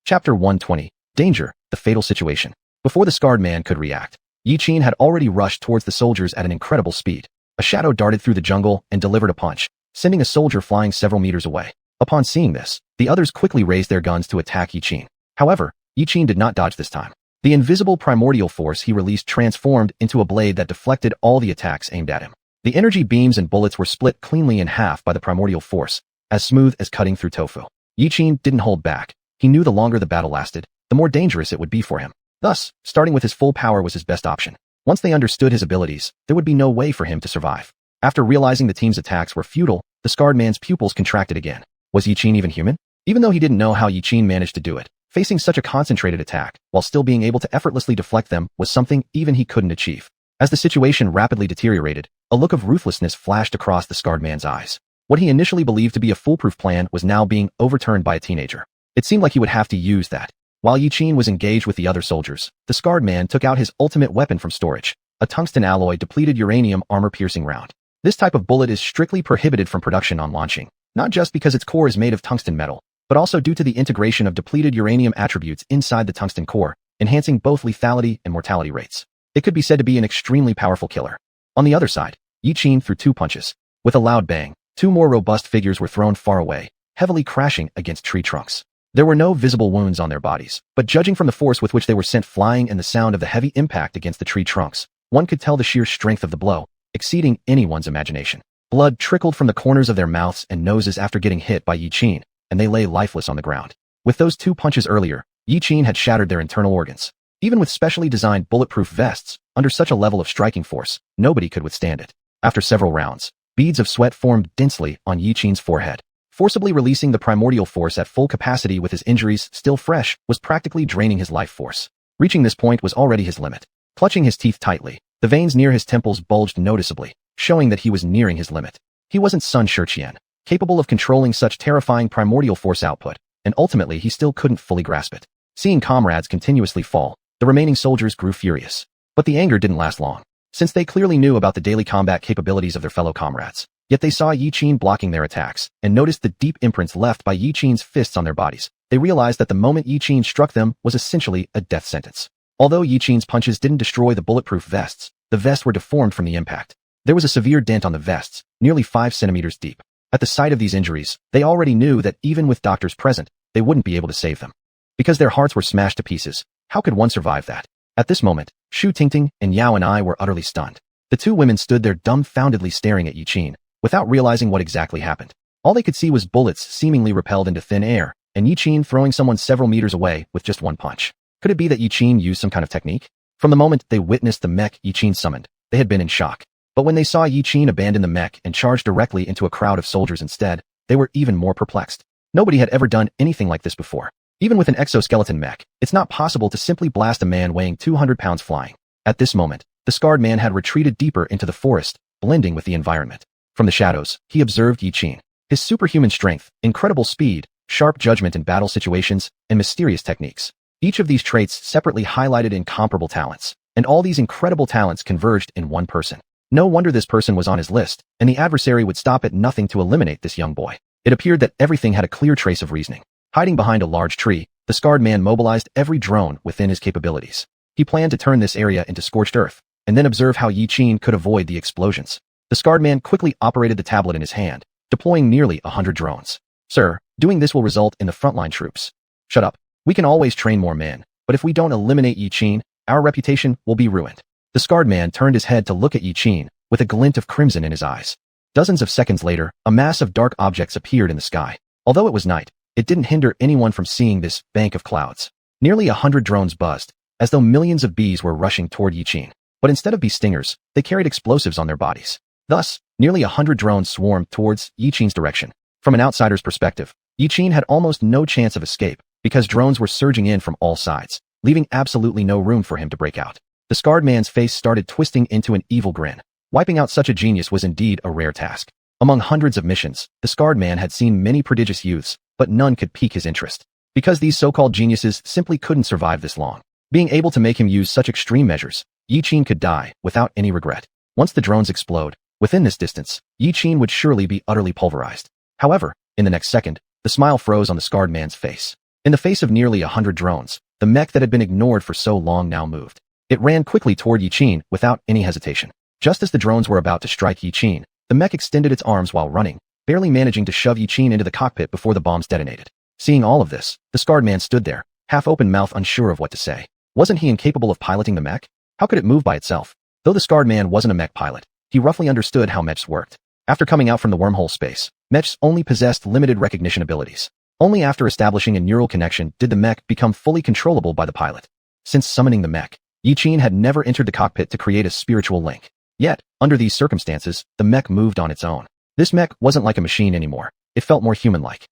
Chapter 120. Danger, the fatal situation. Before the scarred man could react, Yi Qin had already rushed towards the soldiers at an incredible speed. A shadow darted through the jungle and delivered a punch, sending a soldier flying several meters away. Upon seeing this, the others quickly raised their guns to attack Yi Qin. However, Yi Qin did not dodge this time. The invisible primordial force he released transformed into a blade that deflected all the attacks aimed at him. The energy beams and bullets were split cleanly in half by the primordial force, as smooth as cutting through tofu. Yi Qin didn't hold back. He knew the longer the battle lasted, the more dangerous it would be for him. Thus, starting with his full power was his best option. Once they understood his abilities, there would be no way for him to survive. After realizing the team's attacks were futile, the scarred man's pupils contracted again. Was Yi Qin even human? Even though he didn't know how Yi Qin managed to do it, facing such a concentrated attack, while still being able to effortlessly deflect them, was something even he couldn't achieve. As the situation rapidly deteriorated, a look of ruthlessness flashed across the scarred man's eyes. What he initially believed to be a foolproof plan was now being overturned by a teenager. It seemed like he would have to use that. While Yi Qin was engaged with the other soldiers, the scarred man took out his ultimate weapon from storage, a tungsten alloy depleted uranium armor-piercing round. This type of bullet is strictly prohibited from production on launching, not just because its core is made of tungsten metal, but also due to the integration of depleted uranium attributes inside the tungsten core, enhancing both lethality and mortality rates. It could be said to be an extremely powerful killer. On the other side, Yi Qin threw 2 punches. With a loud bang, 2 more robust figures were thrown far away, heavily crashing against tree trunks. There were no visible wounds on their bodies, but judging from the force with which they were sent flying and the sound of the heavy impact against the tree trunks, one could tell the sheer strength of the blow. exceeding anyone's imagination. Blood trickled from the corners of their mouths and noses after getting hit by Yi Qin, and they lay lifeless on the ground. With those 2 punches earlier, Yi Qin had shattered their internal organs. Even with specially designed bulletproof vests, under such a level of striking force, nobody could withstand it. After several rounds, beads of sweat formed densely on Yi Qin's forehead. Forcibly releasing the primordial force at full capacity with his injuries still fresh was practically draining his life force. Reaching this point was already his limit. Clutching his teeth tightly, the veins near his temples bulged noticeably, showing that he was nearing his limit. He wasn't Sun Xiuxian, capable of controlling such terrifying primordial force output, and ultimately he still couldn't fully grasp it. Seeing comrades continuously fall, the remaining soldiers grew furious. But the anger didn't last long, since they clearly knew about the daily combat capabilities of their fellow comrades. Yet they saw Yi Qin blocking their attacks, and noticed the deep imprints left by Yi Qin's fists on their bodies. They realized that the moment Yi Qin struck them was essentially a death sentence. Although Yi Qin's punches didn't destroy the bulletproof vests, the vests were deformed from the impact. There was a severe dent on the vests, nearly 5 centimeters deep. At the sight of these injuries, they already knew that even with doctors present, they wouldn't be able to save them. Because their hearts were smashed to pieces, how could one survive that? At this moment, Shu Tingting and Yao and I were utterly stunned. The 2 women stood there dumbfoundedly staring at Yi Qin, without realizing what exactly happened. All they could see was bullets seemingly repelled into thin air, and Yi Qin throwing someone several meters away with just 1 punch. Could it be that Yi Qin used some kind of technique? From the moment they witnessed the mech Yi Qin summoned, they had been in shock. But when they saw Yi Qin abandon the mech and charge directly into a crowd of soldiers instead, they were even more perplexed. Nobody had ever done anything like this before. Even with an exoskeleton mech, it's not possible to simply blast a man weighing 200 pounds flying. At this moment, the scarred man had retreated deeper into the forest, blending with the environment. From the shadows, he observed Yi Qin. His superhuman strength, incredible speed, sharp judgment in battle situations, and mysterious techniques. Each of these traits separately highlighted incomparable talents, and all these incredible talents converged in one person. No wonder this person was on his list, and the adversary would stop at nothing to eliminate this young boy. It appeared that everything had a clear trace of reasoning. Hiding behind a large tree, the scarred man mobilized every drone within his capabilities. He planned to turn this area into scorched earth, and then observe how Yi Qin could avoid the explosions. The scarred man quickly operated the tablet in his hand, deploying nearly 100 drones. Sir, doing this will result in the frontline troops. Shut up. We can always train more men, but if we don't eliminate Yi Qin, our reputation will be ruined. The scarred man turned his head to look at Yi Qin, with a glint of crimson in his eyes. Dozens of seconds later, a mass of dark objects appeared in the sky. Although it was night, it didn't hinder anyone from seeing this bank of clouds. Nearly 100 drones buzzed, as though millions of bees were rushing toward Yi Qin. But instead of bee stingers, they carried explosives on their bodies. Thus, nearly 100 drones swarmed towards Yi Qin's direction. From an outsider's perspective, Yi Qin had almost no chance of escape, because drones were surging in from all sides, leaving absolutely no room for him to break out. The scarred man's face started twisting into an evil grin. Wiping out such a genius was indeed a rare task. Among hundreds of missions, the scarred man had seen many prodigious youths, but none could pique his interest. Because these so-called geniuses simply couldn't survive this long. Being able to make him use such extreme measures, Yi Qin could die without any regret. Once the drones explode, within this distance, Yi Qin would surely be utterly pulverized. However, in the next second, the smile froze on the scarred man's face. In the face of nearly 100 drones, the mech that had been ignored for so long now moved. It ran quickly toward Yi Qin without any hesitation. Just as the drones were about to strike Yi Qin, the mech extended its arms while running, barely managing to shove Yi Qin into the cockpit before the bombs detonated. Seeing all of this, the scarred man stood there, half-open mouth unsure of what to say. Wasn't he incapable of piloting the mech? How could it move by itself? Though the scarred man wasn't a mech pilot, he roughly understood how mechs worked. After coming out from the wormhole space, mechs only possessed limited recognition abilities. Only after establishing a neural connection did the mech become fully controllable by the pilot. Since summoning the mech, Yi Qin had never entered the cockpit to create a spiritual link. Yet, under these circumstances, the mech moved on its own. This mech wasn't like a machine anymore. It felt more human-like.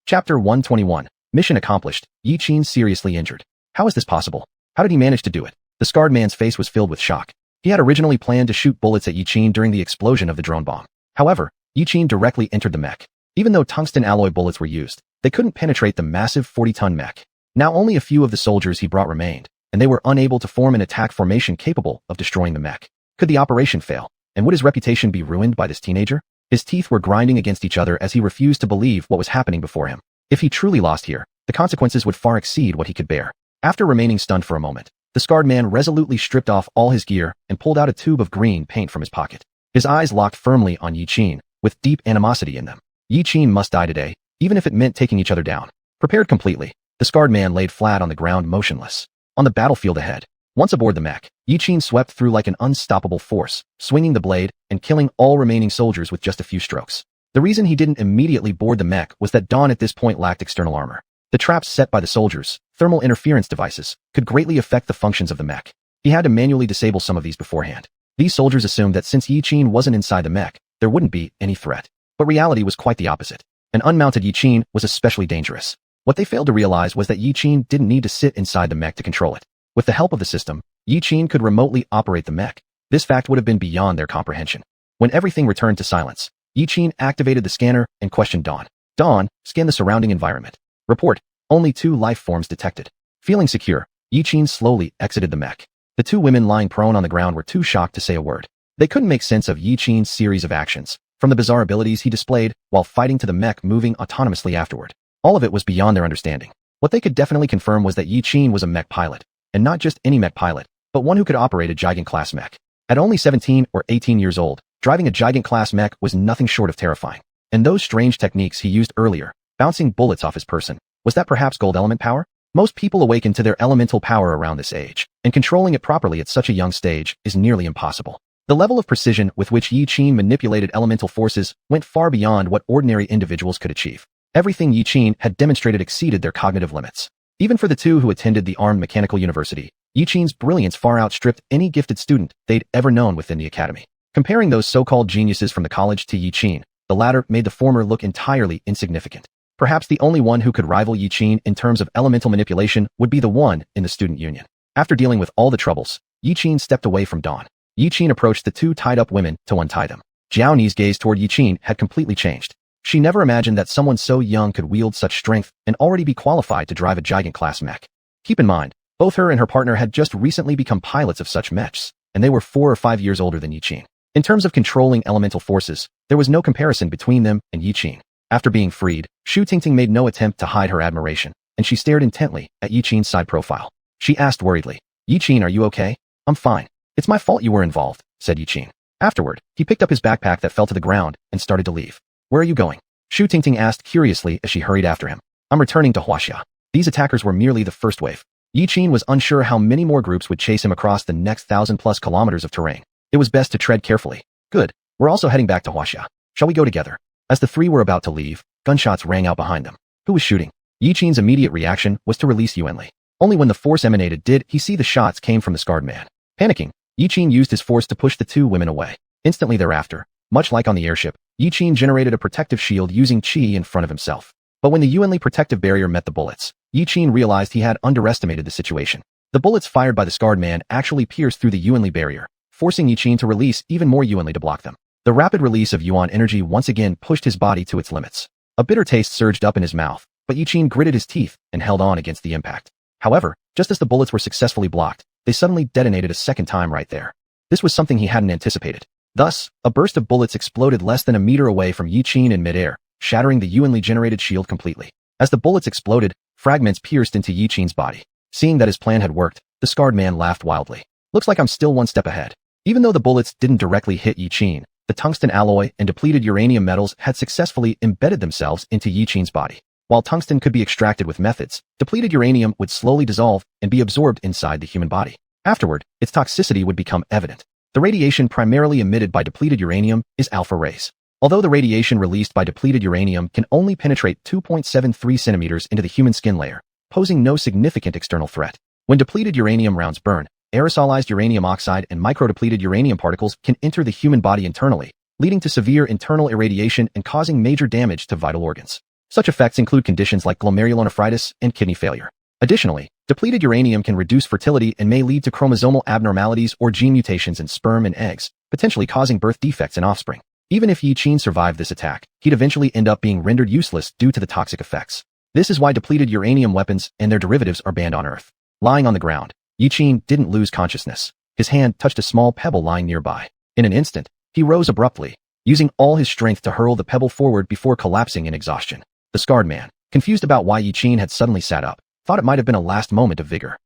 Chapter 121. Mission accomplished. Yi Qin seriously injured. How is this possible? How did he manage to do it? The scarred man's face was filled with shock. He had originally planned to shoot bullets at Yi Qin during the explosion of the drone bomb. However, Yi Qin directly entered the mech. Even though tungsten alloy bullets were used, they couldn't penetrate the massive 40-ton mech. Now only a few of the soldiers he brought remained, and they were unable to form an attack formation capable of destroying the mech. Could the operation fail? And would his reputation be ruined by this teenager? His teeth were grinding against each other as he refused to believe what was happening before him. If he truly lost here, the consequences would far exceed what he could bear. After remaining stunned for a moment, the scarred man resolutely stripped off all his gear and pulled out a tube of green paint from his pocket. His eyes locked firmly on Yi Qin, with deep animosity in them. Yi Qin must die today, even if it meant taking each other down. Prepared completely, the scarred man laid flat on the ground motionless. On the battlefield ahead, Once aboard the mech, Yi-Qin swept through like an unstoppable force, swinging the blade and killing all remaining soldiers with just a few strokes. The reason he didn't immediately board the mech was that Dawn at this point lacked external armor. The traps set by the soldiers, thermal interference devices, could greatly affect the functions of the mech. He had to manually disable some of these beforehand. These soldiers assumed that since Yi-Qin wasn't inside the mech, there wouldn't be any threat. But reality was quite the opposite. An unmounted Yi-Qin was especially dangerous. What they failed to realize was that Yi-Qin didn't need to sit inside the mech to control it. With the help of the system, Yi-Qin could remotely operate the mech. This fact would have been beyond their comprehension. When everything returned to silence, Yi-Qin activated the scanner and questioned Dawn. Dawn, scan the surrounding environment. Report, only 2 life forms detected. Feeling secure, Yi-Qin slowly exited the mech. The 2 women lying prone on the ground were too shocked to say a word. They couldn't make sense of Yi-Qin's series of actions, from the bizarre abilities he displayed while fighting to the mech moving autonomously afterward. All of it was beyond their understanding. What they could definitely confirm was that Yi-Qin was a mech pilot, and not just any mech pilot, but one who could operate a Gigant-class mech. At only 17 or 18 years old, driving a Gigant-class mech was nothing short of terrifying. And those strange techniques he used earlier, bouncing bullets off his person, was that perhaps gold element power? Most people awaken to their elemental power around this age, and controlling it properly at such a young stage is nearly impossible. The level of precision with which Yi-Qin manipulated elemental forces went far beyond what ordinary individuals could achieve. Everything Yi-Qin had demonstrated exceeded their cognitive limits. Even for the 2 who attended the Armed Mechanical University, Yi-Qin's brilliance far outstripped any gifted student they'd ever known within the academy. Comparing those so-called geniuses from the college to Yi-Qin, the latter made the former look entirely insignificant. Perhaps the only one who could rival Yi-Qin in terms of elemental manipulation would be the one in the student union. After dealing with all the troubles, Yi-Qin stepped away from Dawn. Yi-Qin approached the 2 tied-up women to untie them. Jiaoni's gaze toward Yi-Qin had completely changed. She never imagined that someone so young could wield such strength and already be qualified to drive a Gigant-class mech. Keep in mind, both her and her partner had just recently become pilots of such mechs, and they were 4 or 5 years older than Yi-Qin. In terms of controlling elemental forces, there was no comparison between them and Yi-Qin. After being freed, Xiuxian made no attempt to hide her admiration, and she stared intently at Yi-Qin's side profile. She asked worriedly, Yi-Qin, are you okay? I'm fine. It's my fault you were involved, said Yi-Qin. Afterward, he picked up his backpack that fell to the ground and started to leave. Where are you going? Xiuxian asked curiously as she hurried after him. I'm returning to wuxia. These attackers were merely the first wave. Yi-Qin was unsure how many more groups would chase him across the next 1,000+ kilometers of terrain. It was best to tread carefully. Good. We're also heading back to wuxia. Shall we go together? As the 3 were about to leave, gunshots rang out behind them. Who was shooting? Yi-Qin's immediate reaction was to release Xuanli. Only when the force emanated did he see the shots came from the scarred man. Panicking, Yi-Qin used his force to push the 2 women away. Instantly thereafter, much like on the airship, Yi-Qin generated a protective shield using qi in front of himself. But when the Xuanli protective barrier met the bullets, Yi-Qin realized he had underestimated the situation. The bullets fired by the scarred man actually pierced through the Xuanli barrier, forcing Yi-Qin to release even more Xuanli to block them. The rapid release of Yuan energy once again pushed his body to its limits. A bitter taste surged up in his mouth, but Yi-Qin gritted his teeth and held on against the impact. However, just as the bullets were successfully blocked, they suddenly detonated a second time right there. This was something he hadn't anticipated. Thus, a burst of bullets exploded less than a meter away from Yi-Qin in midair, shattering the Yuanli-generated shield completely. As the bullets exploded, fragments pierced into Yi-Qin's body. Seeing that his plan had worked, the scarred man laughed wildly. Looks like I'm still one step ahead. Even though the bullets didn't directly hit Yi-Qin, the tungsten alloy and depleted uranium metals had successfully embedded themselves into Yi-Qin's body. While tungsten could be extracted with methods, depleted uranium would slowly dissolve and be absorbed inside the human body. Afterward, its toxicity would become evident. The radiation primarily emitted by depleted uranium is alpha rays. Although the radiation released by depleted uranium can only penetrate 2.73 centimeters into the human skin layer, posing no significant external threat. When depleted uranium rounds burn, aerosolized uranium oxide and microdepleted uranium particles can enter the human body internally, leading to severe internal irradiation and causing major damage to vital organs. Such effects include conditions like glomerulonephritis and kidney failure. Additionally, depleted uranium can reduce fertility and may lead to chromosomal abnormalities or gene mutations in sperm and eggs, potentially causing birth defects in offspring. Even if Yi-Qin survived this attack, he'd eventually end up being rendered useless due to the toxic effects. This is why depleted uranium weapons and their derivatives are banned on Earth. Lying on the ground, Yi-Qin didn't lose consciousness. His hand touched a small pebble lying nearby. In an instant, he rose abruptly, using all his strength to hurl the pebble forward before collapsing in exhaustion. The scarred man, confused about why Yi-Qin had suddenly sat up, thought it might have been a last moment of vigor.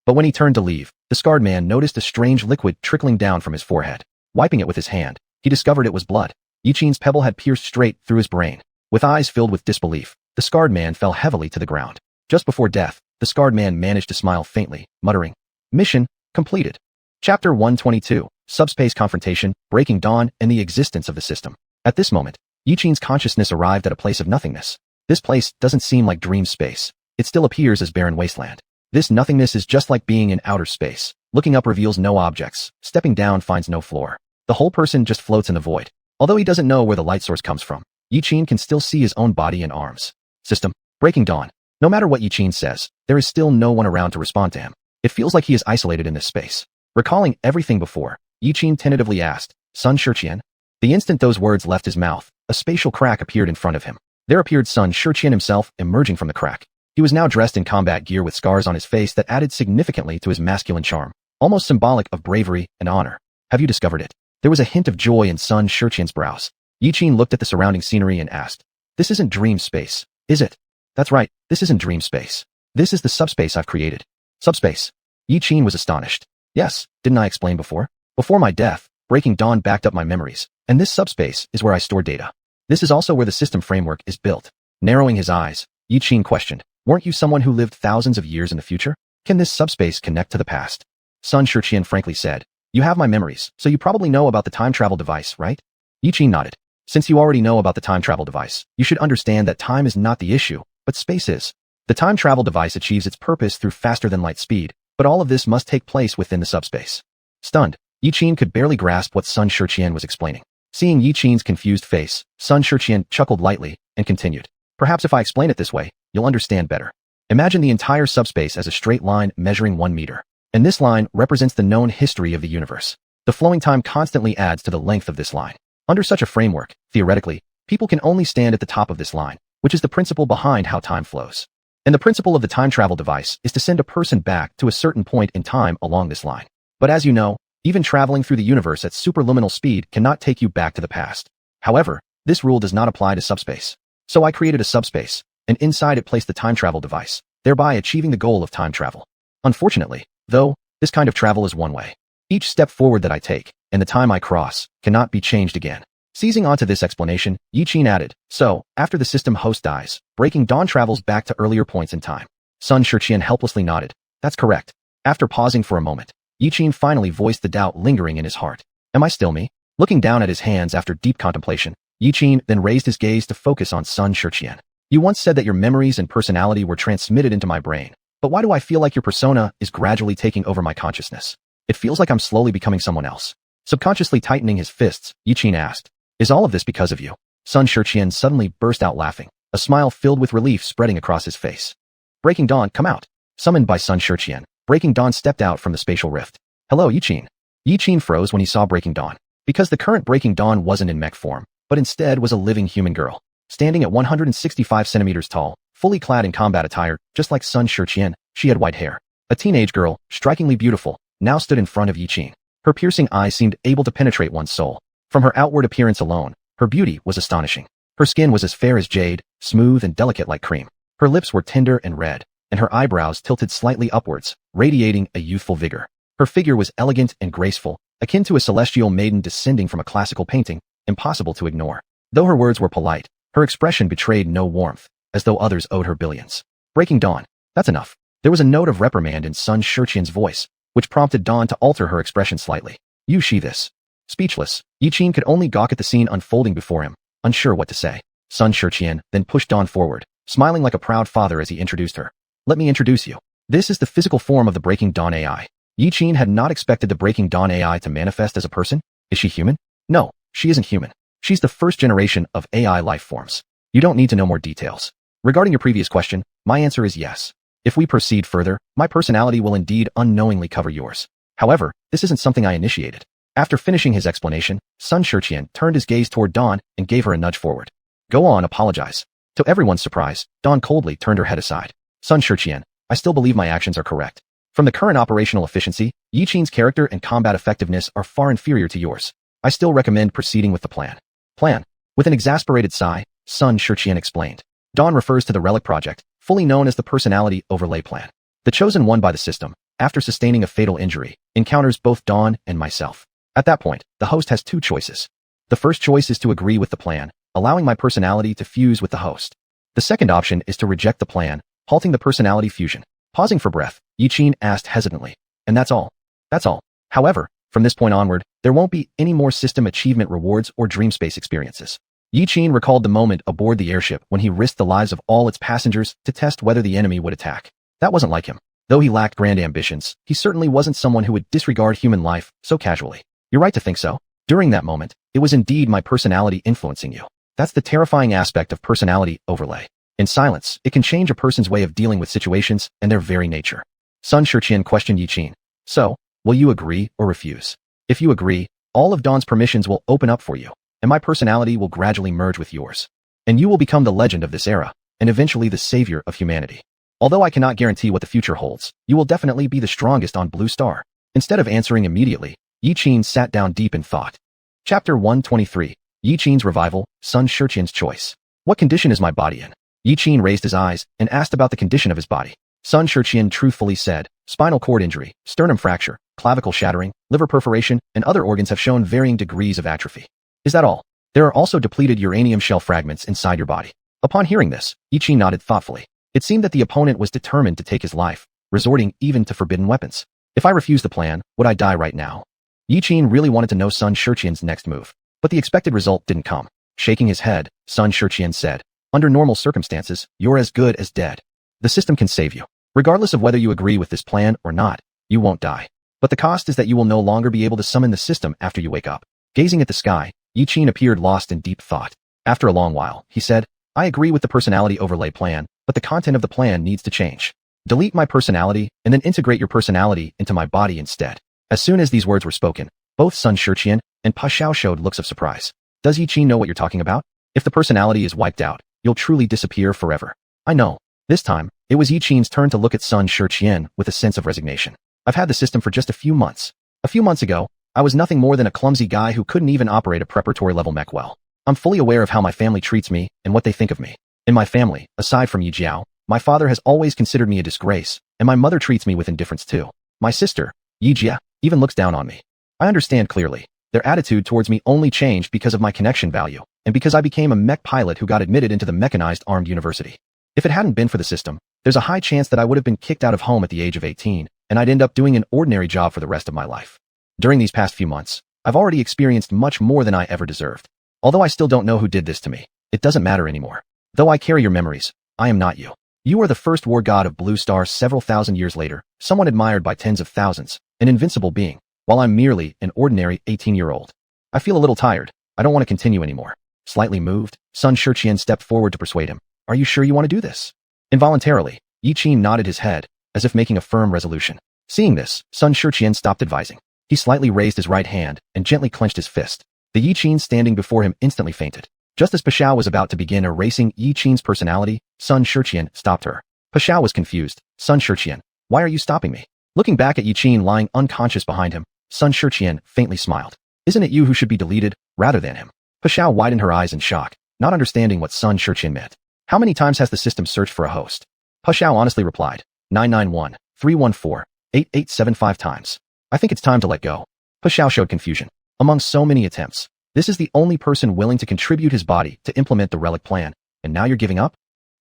But when he turned to leave, the scarred man noticed a strange liquid trickling down from his forehead. Wiping it with his hand, he discovered it was blood. Yi-Qin's pebble had pierced straight through his brain. With eyes filled with disbelief, the scarred man fell heavily to the ground. Just before death, the scarred man managed to smile faintly, muttering, "Mission Completed. Chapter 122, Subspace Confrontation, Breaking Dawn, and the Existence of the System. At this moment, Yiqin's consciousness arrived at a place of nothingness. This place doesn't seem like dream space. It still appears as barren wasteland. This nothingness is just like being in outer space. Looking up reveals no objects. Stepping down finds no floor. The whole person just floats in the void. Although he doesn't know where the light source comes from, Yiqin can still see his own body and arms. System. Breaking Dawn. No matter what Yiqin says, there is still no one around to respond to him. It feels like he is isolated in this space. Recalling everything before, Yiqin tentatively asked, Sun Xiuxian? The instant those words left his mouth, a spatial crack appeared in front of him. There appeared Sun Xiuxian himself emerging from the crack. He was now dressed in combat gear with scars on his face that added significantly to his masculine charm, almost symbolic of bravery and honor. Have you discovered it? There was a hint of joy in Sun Xiuxian's brows. Yiqin looked at the surrounding scenery and asked, This isn't dream space, is it? That's right, this isn't dream space. This is the subspace I've created. Subspace. Yiqin was astonished. Yes, didn't I explain before? Before my death, Breaking Dawn backed up my memories, and this subspace is where I store data. This is also where the system framework is built. Narrowing his eyes, Yiqin questioned, Weren't you someone who lived thousands of years in the future? Can this subspace connect to the past? Sun Xiuxian frankly said, You have my memories, so you probably know about the time travel device, right? Yiqin nodded. Since you already know about the time travel device, you should understand that time is not the issue, but space is. The time travel device achieves its purpose through faster than light speed, but all of this must take place within the subspace. Stunned, Yiqin could barely grasp what Sun Xiuxian was explaining. Seeing Yiqin's confused face, Sun Xiuxian chuckled lightly and continued. Perhaps if I explain it this way, you'll understand better. Imagine the entire subspace as a straight line measuring 1 meter. And this line represents the known history of the universe. The flowing time constantly adds to the length of this line. Under such a framework, theoretically, people can only stand at the top of this line, which is the principle behind how time flows. And the principle of the time travel device is to send a person back to a certain point in time along this line. But as you know, even traveling through the universe at superluminal speed cannot take you back to the past. However, this rule does not apply to subspace. So I created a subspace, and inside it placed the time travel device, thereby achieving the goal of time travel. Unfortunately, though, this kind of travel is one way. Each step forward that I take, and the time I cross, cannot be changed again. Seizing onto this explanation, Yiqin added, So, after the system host dies, Breaking Dawn travels back to earlier points in time. Sun Xiuxian helplessly nodded. That's correct. After pausing for a moment, Yiqin finally voiced the doubt lingering in his heart. Am I still me? Looking down at his hands after deep contemplation, Yiqin then raised his gaze to focus on Sun Xiuxian. You once said that your memories and personality were transmitted into my brain, but why do I feel like your persona is gradually taking over my consciousness? It feels like I'm slowly becoming someone else. Subconsciously tightening his fists, Yiqin asked, Is all of this because of you? Sun Xiuxian suddenly burst out laughing, a smile filled with relief spreading across his face. Breaking Dawn, come out. Summoned by Sun Xiuxian, Breaking Dawn stepped out from the spatial rift. Hello, Yiqin. Yiqin froze when he saw Breaking Dawn, because the current Breaking Dawn wasn't in mech form, but instead was a living human girl, standing at 165 centimeters tall, fully clad in combat attire, just like Sun Xiuxian. She had white hair. A teenage girl, strikingly beautiful, now stood in front of Yiqin. Her piercing eyes seemed able to penetrate one's soul. From her outward appearance alone, her beauty was astonishing. Her skin was as fair as jade, smooth and delicate like cream. Her lips were tender and red, and her eyebrows tilted slightly upwards, radiating a youthful vigor. Her figure was elegant and graceful, akin to a celestial maiden descending from a classical painting, impossible to ignore. Though her words were polite, her expression betrayed no warmth, as though others owed her billions. Breaking Dawn. That's enough. There was a note of reprimand in Sun Xiuxian's voice, which prompted Dawn to alter her expression slightly. You she this. Speechless, Yiqin could only gawk at the scene unfolding before him, unsure what to say. Sun Xiuxian then pushed Dawn forward, smiling like a proud father as he introduced her. Let me introduce you. This is the physical form of the Breaking Dawn AI. Yiqin had not expected the Breaking Dawn AI to manifest as a person. Is she human? No, she isn't human. She's the first generation of AI life forms. You don't need to know more details. Regarding your previous question, my answer is yes. If we proceed further, my personality will indeed unknowingly cover yours. However, this isn't something I initiated. After finishing his explanation, Sun Xiuxian turned his gaze toward Dawn and gave her a nudge forward. Go on, apologize. To everyone's surprise, Dawn coldly turned her head aside. Sun Xiuxian, I still believe my actions are correct. From the current operational efficiency, Yiqin's character and combat effectiveness are far inferior to yours. I still recommend proceeding with the plan. Plan. With an exasperated sigh, Sun Xiuxian explained. Dawn refers to the Relic Project, fully known as the Personality Overlay Plan. The chosen one by the system, after sustaining a fatal injury, encounters both Dawn and myself. At that point, the host has two choices. The first choice is to agree with the plan, allowing my personality to fuse with the host. The second option is to reject the plan, halting the personality fusion. Pausing for breath, Yiqin asked hesitantly, And that's all? That's all. However, from this point onward, there won't be any more system achievement rewards or dream space experiences. Yi Qin recalled the moment aboard the airship when he risked the lives of all its passengers to test whether the enemy would attack. That wasn't like him. Though he lacked grand ambitions, he certainly wasn't someone who would disregard human life so casually. You're right to think so. During that moment, it was indeed my personality influencing you. That's the terrifying aspect of personality overlay. In silence, it can change a person's way of dealing with situations and their very nature. Sun Xiuxian questioned Yi Qin. So, will you agree or refuse? If you agree, all of Dawn's permissions will open up for you, and my personality will gradually merge with yours. And you will become the legend of this era, and eventually the savior of humanity. Although I cannot guarantee what the future holds, you will definitely be the strongest on Blue Star. Instead of answering immediately, Yi Qin sat down deep in thought. Chapter 123. Yi Qin's Revival, Sun Xiuxian's Choice. What condition is my body in? Yi Qin raised his eyes and asked about the condition of his body. Sun Xiuxian truthfully said, spinal cord injury, sternum fracture, clavicle shattering, liver perforation, and other organs have shown varying degrees of atrophy. Is that all? There are also depleted uranium shell fragments inside your body. Upon hearing this, Yi Qin nodded thoughtfully. It seemed that the opponent was determined to take his life, resorting even to forbidden weapons. If I refused the plan, would I die right now? Yi Qin really wanted to know Sun Xiuxian's next move, but the expected result didn't come. Shaking his head, Sun Xiuxian said, under normal circumstances, you're as good as dead. The system can save you. Regardless of whether you agree with this plan or not, you won't die. But the cost is that you will no longer be able to summon the system after you wake up. Gazing at the sky, Yi Qin appeared lost in deep thought. After a long while, he said, I agree with the personality overlay plan, but the content of the plan needs to change. Delete my personality and then integrate your personality into my body instead. As soon as these words were spoken, both Sun Xiuxian and Pa Xiao showed looks of surprise. Does Yi Qin know what you're talking about? If the personality is wiped out, you'll truly disappear forever. I know. This time, it was Yi Qin's turn to look at Sun Xiuxian with a sense of resignation. I've had the system for just a few months. A few months ago, I was nothing more than a clumsy guy who couldn't even operate a preparatory level mech well. I'm fully aware of how my family treats me and what they think of me. In my family, aside from Yi Jiao, my father has always considered me a disgrace, and my mother treats me with indifference too. My sister, Yi Jia, even looks down on me. I understand clearly. Their attitude towards me only changed because of my connection value, and because I became a mech pilot who got admitted into the mechanized armed university. If it hadn't been for the system, there's a high chance that I would have been kicked out of home at the age of 18, and I'd end up doing an ordinary job for the rest of my life. During these past few months, I've already experienced much more than I ever deserved. Although I still don't know who did this to me, it doesn't matter anymore. Though I carry your memories, I am not you. You are the first war god of Blue Star several thousand years later, someone admired by tens of thousands, an invincible being, while I'm merely an ordinary 18-year-old. I feel a little tired. I don't want to continue anymore. Slightly moved, Sun Xiuxian stepped forward to persuade him. Are you sure you want to do this? Involuntarily, Yi Qin nodded his head, as if making a firm resolution. Seeing this, Sun Xiuxian stopped advising. He slightly raised his right hand and gently clenched his fist. The Yi Qin standing before him instantly fainted. Just as Pa Xiao was about to begin erasing Yi Qin's personality, Sun Xiuxian stopped her. Pa Xiao was confused. Sun Xiuxian, why are you stopping me? Looking back at Yi Qin lying unconscious behind him, Sun Xiuxian faintly smiled. Isn't it you who should be deleted, rather than him? Pa Xiao widened her eyes in shock, not understanding what Sun Xiuxian meant. How many times has the system searched for a host? Pa Xiao honestly replied, 991-314-8875 times. I think it's time to let go. Pa Xiao showed confusion. Among so many attempts, this is the only person willing to contribute his body to implement the relic plan, and now you're giving up?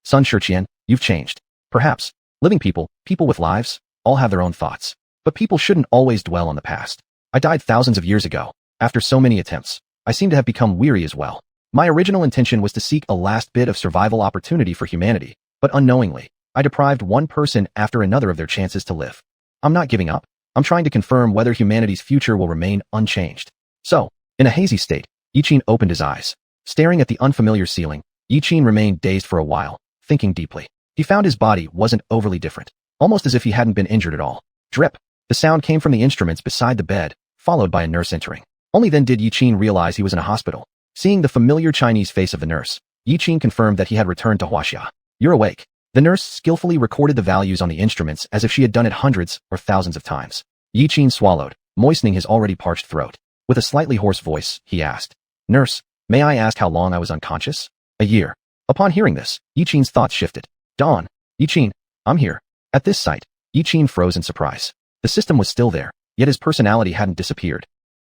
Sun Xiuxian, you've changed. Perhaps. Living people with lives, all have their own thoughts. But people shouldn't always dwell on the past. I died thousands of years ago. After so many attempts, I seem to have become weary as well. My original intention was to seek a last bit of survival opportunity for humanity, but unknowingly, I deprived one person after another of their chances to live. I'm not giving up. I'm trying to confirm whether humanity's future will remain unchanged. So, in a hazy state, Yi Qin opened his eyes. Staring at the unfamiliar ceiling, Yi Qin remained dazed for a while, thinking deeply. He found his body wasn't overly different, almost as if he hadn't been injured at all. Drip. The sound came from the instruments beside the bed, followed by a nurse entering. Only then did Yi Qin realize he was in a hospital. Seeing the familiar Chinese face of the nurse, Yi Qin confirmed that he had returned to wuxia. You're awake. The nurse skillfully recorded the values on the instruments as if she had done it hundreds or thousands of times. Yi Qin swallowed, moistening his already parched throat. With a slightly hoarse voice, he asked, Nurse, may I ask how long I was unconscious? A year. Upon hearing this, Yi Qin's thoughts shifted. Dawn. Yi Qin, I'm here. At this sight, Yi Qin froze in surprise. The system was still there, yet his personality hadn't disappeared.